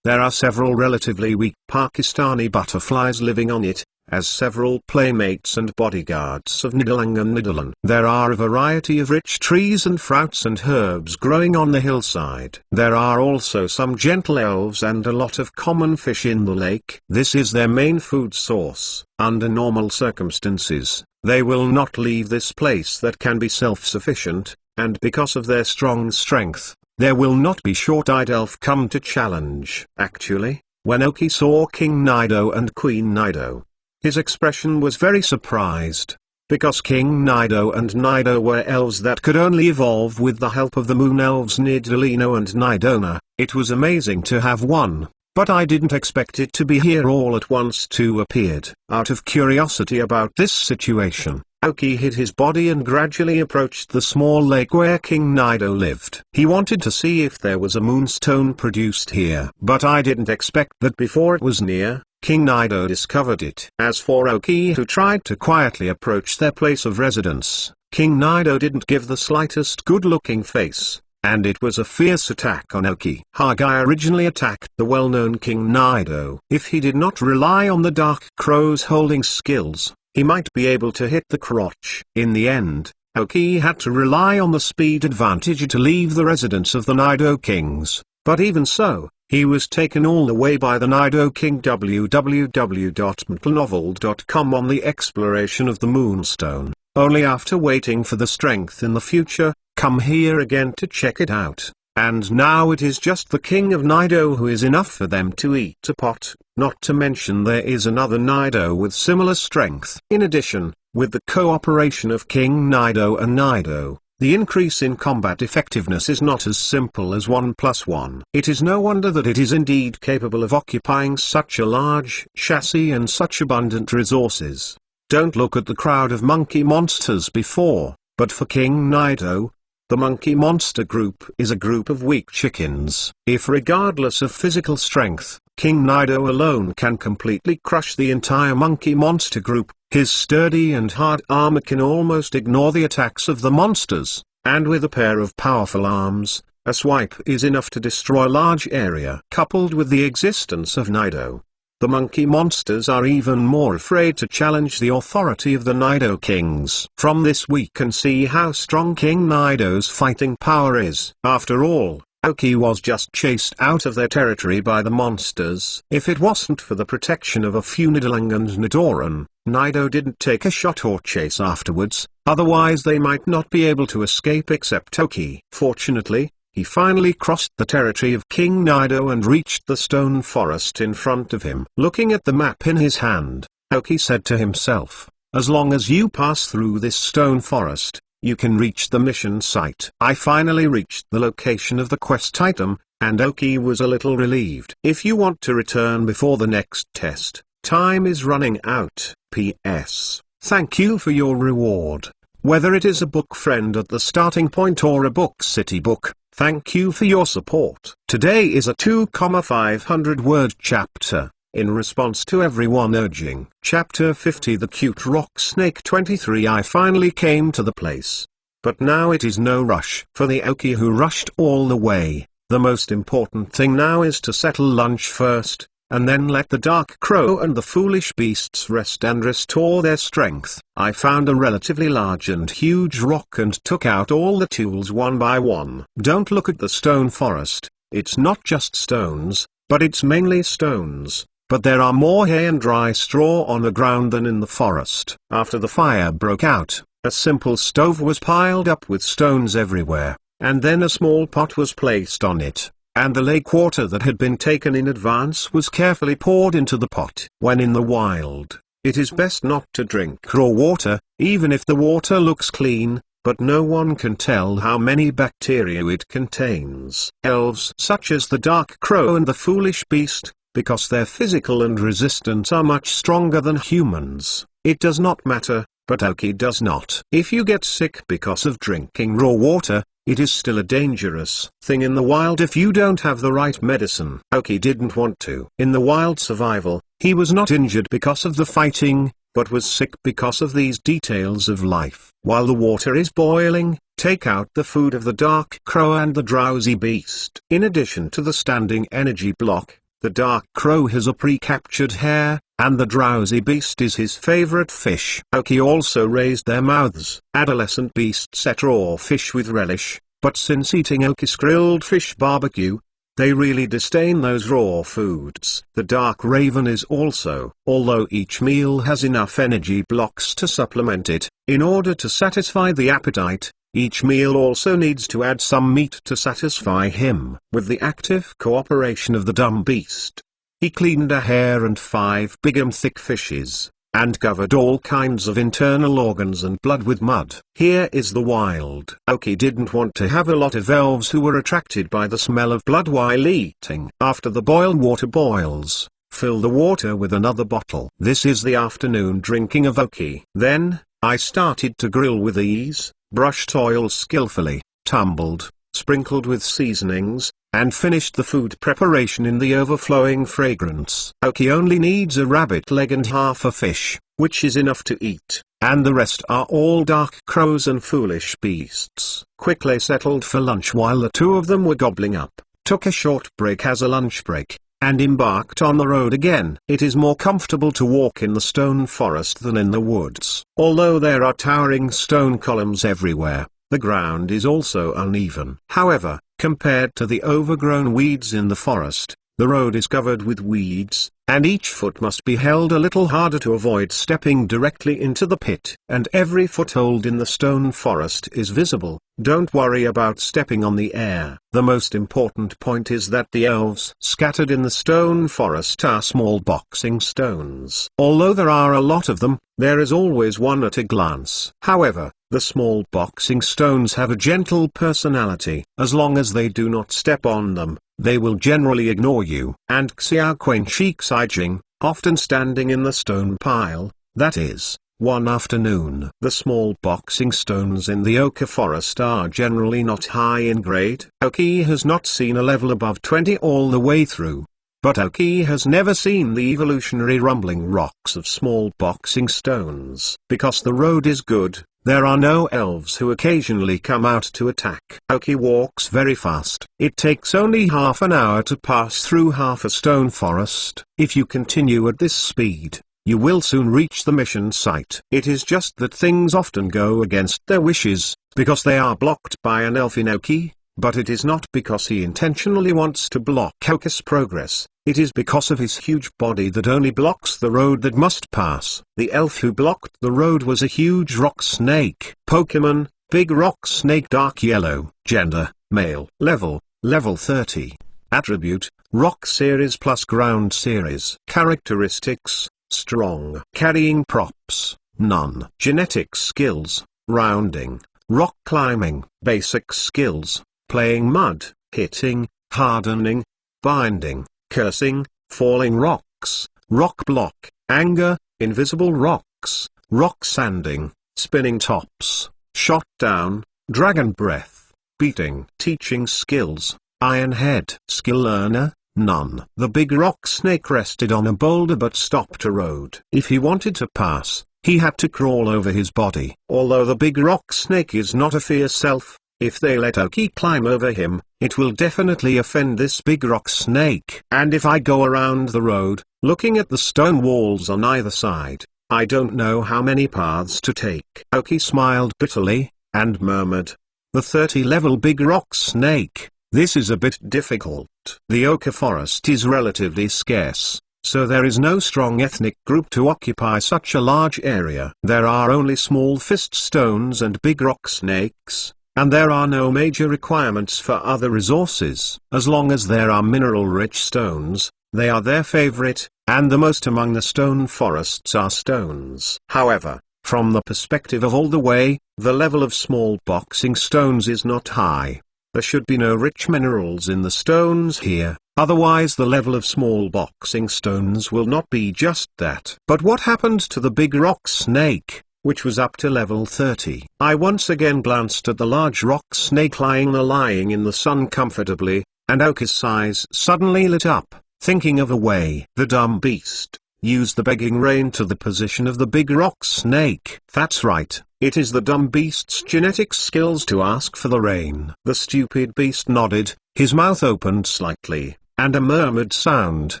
There are several relatively weak Pakistani butterflies living on it, as several playmates and bodyguards of Nidalang and Nidalan. There are a variety of rich trees and fruits and herbs growing on the hillside. There are also some gentle elves and a lot of common fish in the lake. This is their main food source. Under normal circumstances, they will not leave this place that can be self-sufficient, and because of their strong strength, there will not be short-eyed elf come to challenge. Actually, when Aoki saw King Nido and Queen Nido, his expression was very surprised, because King Nido and Nido were elves that could only evolve with the help of the moon elves Nidalino and Nidona. It was amazing to have one, but I didn't expect it to be here all at once. Two appeared. Out of curiosity about this situation, Aoki hid his body and gradually approached the small lake where King Nido lived. He wanted to see if there was a moonstone produced here. But I didn't expect that before it was near, King Nido discovered it. As for Aoki, who tried to quietly approach their place of residence, King Nido didn't give the slightest good-looking face, and it was a fierce attack on Aoki. Hagai originally attacked the well-known King Nido. If he did not rely on the Dark Crow's holding skills, he might be able to hit the crotch. In the end, Aoki had to rely on the speed advantage to leave the residence of the Nido Kings, but even so, he was taken all the way by the Nido King. www.mtnovel.com on the exploration of the Moonstone. Only after waiting for the strength in the future, come here again to check it out. And now it is just the King of Nido who is enough for them to eat a pot, not to mention there is another Nido with similar strength. In addition, with the cooperation of King Nido and Nido, the increase in combat effectiveness is not as simple as 1 plus 1. It is no wonder that it is indeed capable of occupying such a large chassis and such abundant resources. Don't look at the crowd of monkey monsters before, but for King Nido, the monkey monster group is a group of weak chickens. If regardless of physical strength, King Nido alone can completely crush the entire monkey monster group, his sturdy and hard armor can almost ignore the attacks of the monsters, and with a pair of powerful arms, a swipe is enough to destroy a large area. Coupled with the existence of Nido, the monkey monsters are even more afraid to challenge the authority of the Nido kings. From this we can see how strong King Nido's fighting power is. After all, Aoki was just chased out of their territory by the monsters. If it wasn't for the protection of a few Nidalang and Nidoran, Nido didn't take a shot or chase afterwards, otherwise they might not be able to escape except Aoki. Fortunately, he finally crossed the territory of King Nido and reached the stone forest in front of him. Looking at the map in his hand, Aoki said to himself, as long as you pass through this stone forest, you can reach the mission site. I finally reached the location of the quest item, and Aoki was a little relieved. If you want to return before the next test, time is running out. P.S. Thank you for your reward. Whether it is a book friend at the starting point or a book city book, thank you for your support. Today is a 2,500 word chapter, in response to everyone urging. Chapter 50 The Cute Rock Snake 23 I finally came to the place. But now it is no rush. For the Aoki who rushed all the way, the most important thing now is to settle lunch first, and then let the Dark Crow and the foolish beasts rest and restore their strength. I found a relatively large and huge rock and took out all the tools one by one. Don't look at the stone forest, it's not just stones, but it's mainly stones, but there are more hay and dry straw on the ground than in the forest. After the fire broke out, a simple stove was piled up with stones everywhere, and then a small pot was placed on it, and the lake water that had been taken in advance was carefully poured into the pot. When in the wild, it is best not to drink raw water, even if the water looks clean, but no one can tell how many bacteria it contains. Elves such as the Dark Crow and the foolish beast, because their physical and resistance are much stronger than humans, it does not matter, but Aoki does not. If you get sick because of drinking raw water, it is still a dangerous thing in the wild if you don't have the right medicine. Aoki didn't want to. In the wild survival, he was not injured because of the fighting, but was sick because of these details of life. While the water is boiling, take out the food of the Dark Crow and the drowsy beast. In addition to the standing energy block, the Dark Crow has a pre-captured hare, and the drowsy beast is his favorite fish. Aoki also raised their mouths. Adolescent beasts ate raw fish with relish, but since eating Aoki's grilled fish barbecue, they really disdain those raw foods. The Dark Raven is also, although each meal has enough energy blocks to supplement it, in order to satisfy the appetite, each meal also needs to add some meat to satisfy him. With the active cooperation of the dumb beast, he cleaned a hare and 5 big and thick fishes, and covered all kinds of internal organs and blood with mud. Here is the wild. Aoki didn't want to have a lot of elves who were attracted by the smell of blood while eating. After the boiled water boils, fill the water with another bottle. This is the afternoon drinking of Aoki. Then, I started to grill with ease, brushed oil skillfully, tumbled, sprinkled with seasonings, and finished the food preparation in the overflowing fragrance. Aoki only needs a rabbit leg and half a fish, which is enough to eat, and the rest are all Dark Crows and foolish beasts. Quickly settled for lunch while the two of them were gobbling up, took a short break as a lunch break, and embarked on the road again. It is more comfortable to walk in the stone forest than in the woods. Although there are towering stone columns everywhere, the ground is also uneven. However, compared to the overgrown weeds in the forest, the road is covered with weeds, and each foot must be held a little harder to avoid stepping directly into the pit. And every foothold in the stone forest is visible. Don't worry about stepping on the air. The most important point is that the elves scattered in the stone forest are small boxing stones. Although there are a lot of them, there is always one at a glance. However, The small boxing stones have a gentle personality. As long as they do not step on them, they will generally ignore you. And Xiaoquan Shixijing, often standing in the stone pile, that is, one afternoon. The small boxing stones in the Oka forest are generally not high in grade. Aoki has not seen a level above 20 all the way through. But Aoki has never seen the evolutionary rumbling rocks of small boxing stones. Because the road is good, there are no elves who occasionally come out to attack. Aoki walks very fast. It takes only half an hour to pass through half a stone forest. If you continue at this speed, you will soon reach the mission site. It is just that things often go against their wishes, because they are blocked by an elf in Aoki, but it is not because he intentionally wants to block Aoki's progress. It is because of his huge body that only blocks the road that must pass. The elf who blocked the road was a huge rock snake. Pokemon, Big Rock Snake Dark Yellow. Gender, male. Level 30. Attribute, Rock Series plus Ground Series. Characteristics, strong. Carrying props, none. Genetic skills, rounding, rock climbing. Basic skills, playing mud, hitting, hardening, binding, cursing, falling rocks, rock block, anger, invisible rocks, rock sanding, spinning tops, shot down, dragon breath, beating. Teaching skills, iron head. Skill learner, none. The big rock snake rested on a boulder but stopped a road. If he wanted to pass, he had to crawl over his body. Although the big rock snake is not a fierce elf, if they let Aoki climb over him, it will definitely offend this big rock snake. And if I go around the road, looking at the stone walls on either side, I don't know how many paths to take. Aoki smiled bitterly, and murmured, "The 30-level big rock snake, this is a bit difficult." The Oka forest is relatively scarce, so there is no strong ethnic group to occupy such a large area. There are only small fist stones and big rock snakes, and there are no major requirements for other resources. As long as there are mineral-rich stones, they are their favorite, and the most among the stone forests are stones. However, from the perspective of all the way, the level of small boxing stones is not high. There should be no rich minerals in the stones here, otherwise the level of small boxing stones will not be just that. But what happened to the big rock snake, which was up to level 30? I once again glanced at the large rock snake lying in the sun comfortably, and Aoki's eyes suddenly lit up, thinking of a way. The dumb beast used the begging rain to the position of the big rock snake. That's right, it is the dumb beast's genetic skills to ask for the rain. The stupid beast nodded, his mouth opened slightly, and a murmured sound,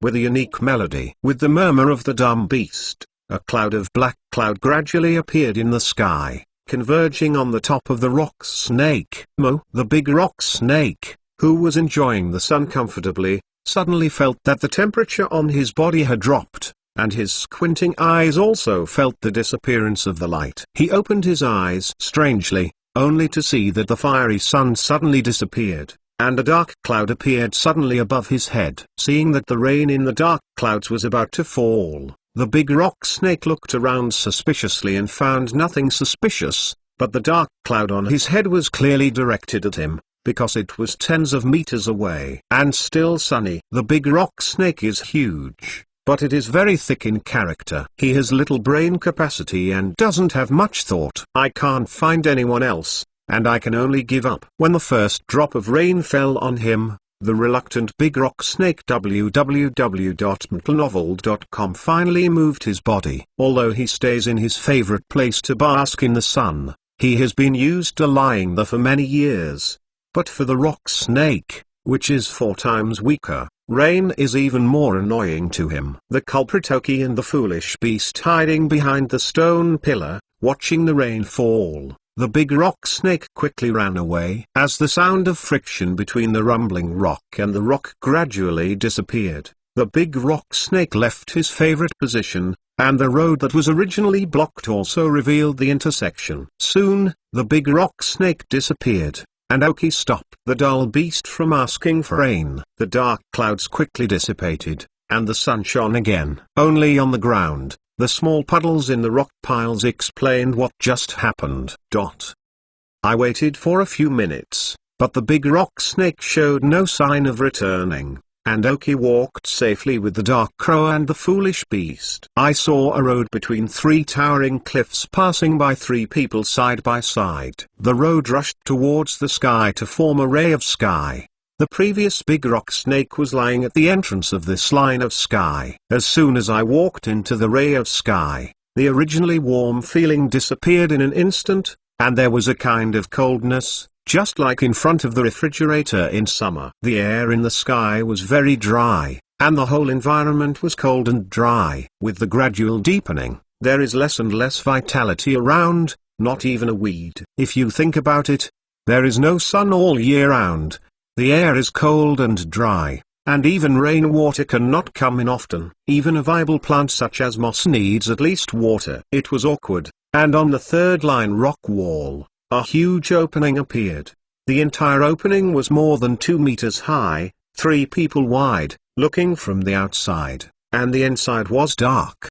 with a unique melody. With the murmur of the dumb beast, a cloud of black cloud gradually appeared in the sky, converging on the top of the rock snake. Mo, the big rock snake, who was enjoying the sun comfortably, suddenly felt that the temperature on his body had dropped, and his squinting eyes also felt the disappearance of the light. He opened his eyes strangely, only to see that the fiery sun suddenly disappeared, and a dark cloud appeared suddenly above his head. Seeing that the rain in the dark clouds was about to fall, the big rock snake looked around suspiciously and found nothing suspicious, but the dark cloud on his head was clearly directed at him, because it was tens of meters away and still sunny. The big rock snake is huge, but it is very thick in character. He has little brain capacity and doesn't have much thought. I can't find anyone else, and I can only give up. When the first drop of rain fell on him, the reluctant big rock snake www.mtlnovel.com finally moved his body. Although he stays in his favorite place to bask in the sun, he has been used to lying there for many years. But for the rock snake, which is 4 times weaker, rain is even more annoying to him. The culprit Aoki and the foolish beast hiding behind the stone pillar, watching the rain fall, the big rock snake quickly ran away. As the sound of friction between the rumbling rock and the rock gradually disappeared, the big rock snake left his favorite position, and the road that was originally blocked also revealed the intersection. Soon, the big rock snake disappeared, and Aoki stopped the dull beast from asking for rain. The dark clouds quickly dissipated, and the sun shone again. Only on the ground, The small puddles in the rock piles explained what just happened. I waited for a few minutes, but the big rock snake showed no sign of returning, and Oki walked safely with the dark crow and the foolish beast. I saw a road between three towering cliffs passing by three people side by side. The road rushed towards the sky to form a ray of sky. The previous big rock snake was lying at the entrance of this line of sky. As soon as I walked into the ray of sky, the originally warm feeling disappeared in an instant, and there was a kind of coldness, just like in front of the refrigerator in summer. The air in the sky was very dry, and the whole environment was cold and dry. With the gradual deepening, there is less and less vitality around, not even a weed. If you think about it, there is no sun all year round. The air is cold and dry, and even rainwater cannot come in often. Even a viable plant such as moss needs at least water. It was awkward, and on the third line rock wall, a huge opening appeared. The entire opening was more than 2 meters high, 3 people wide, looking from the outside, and the inside was dark.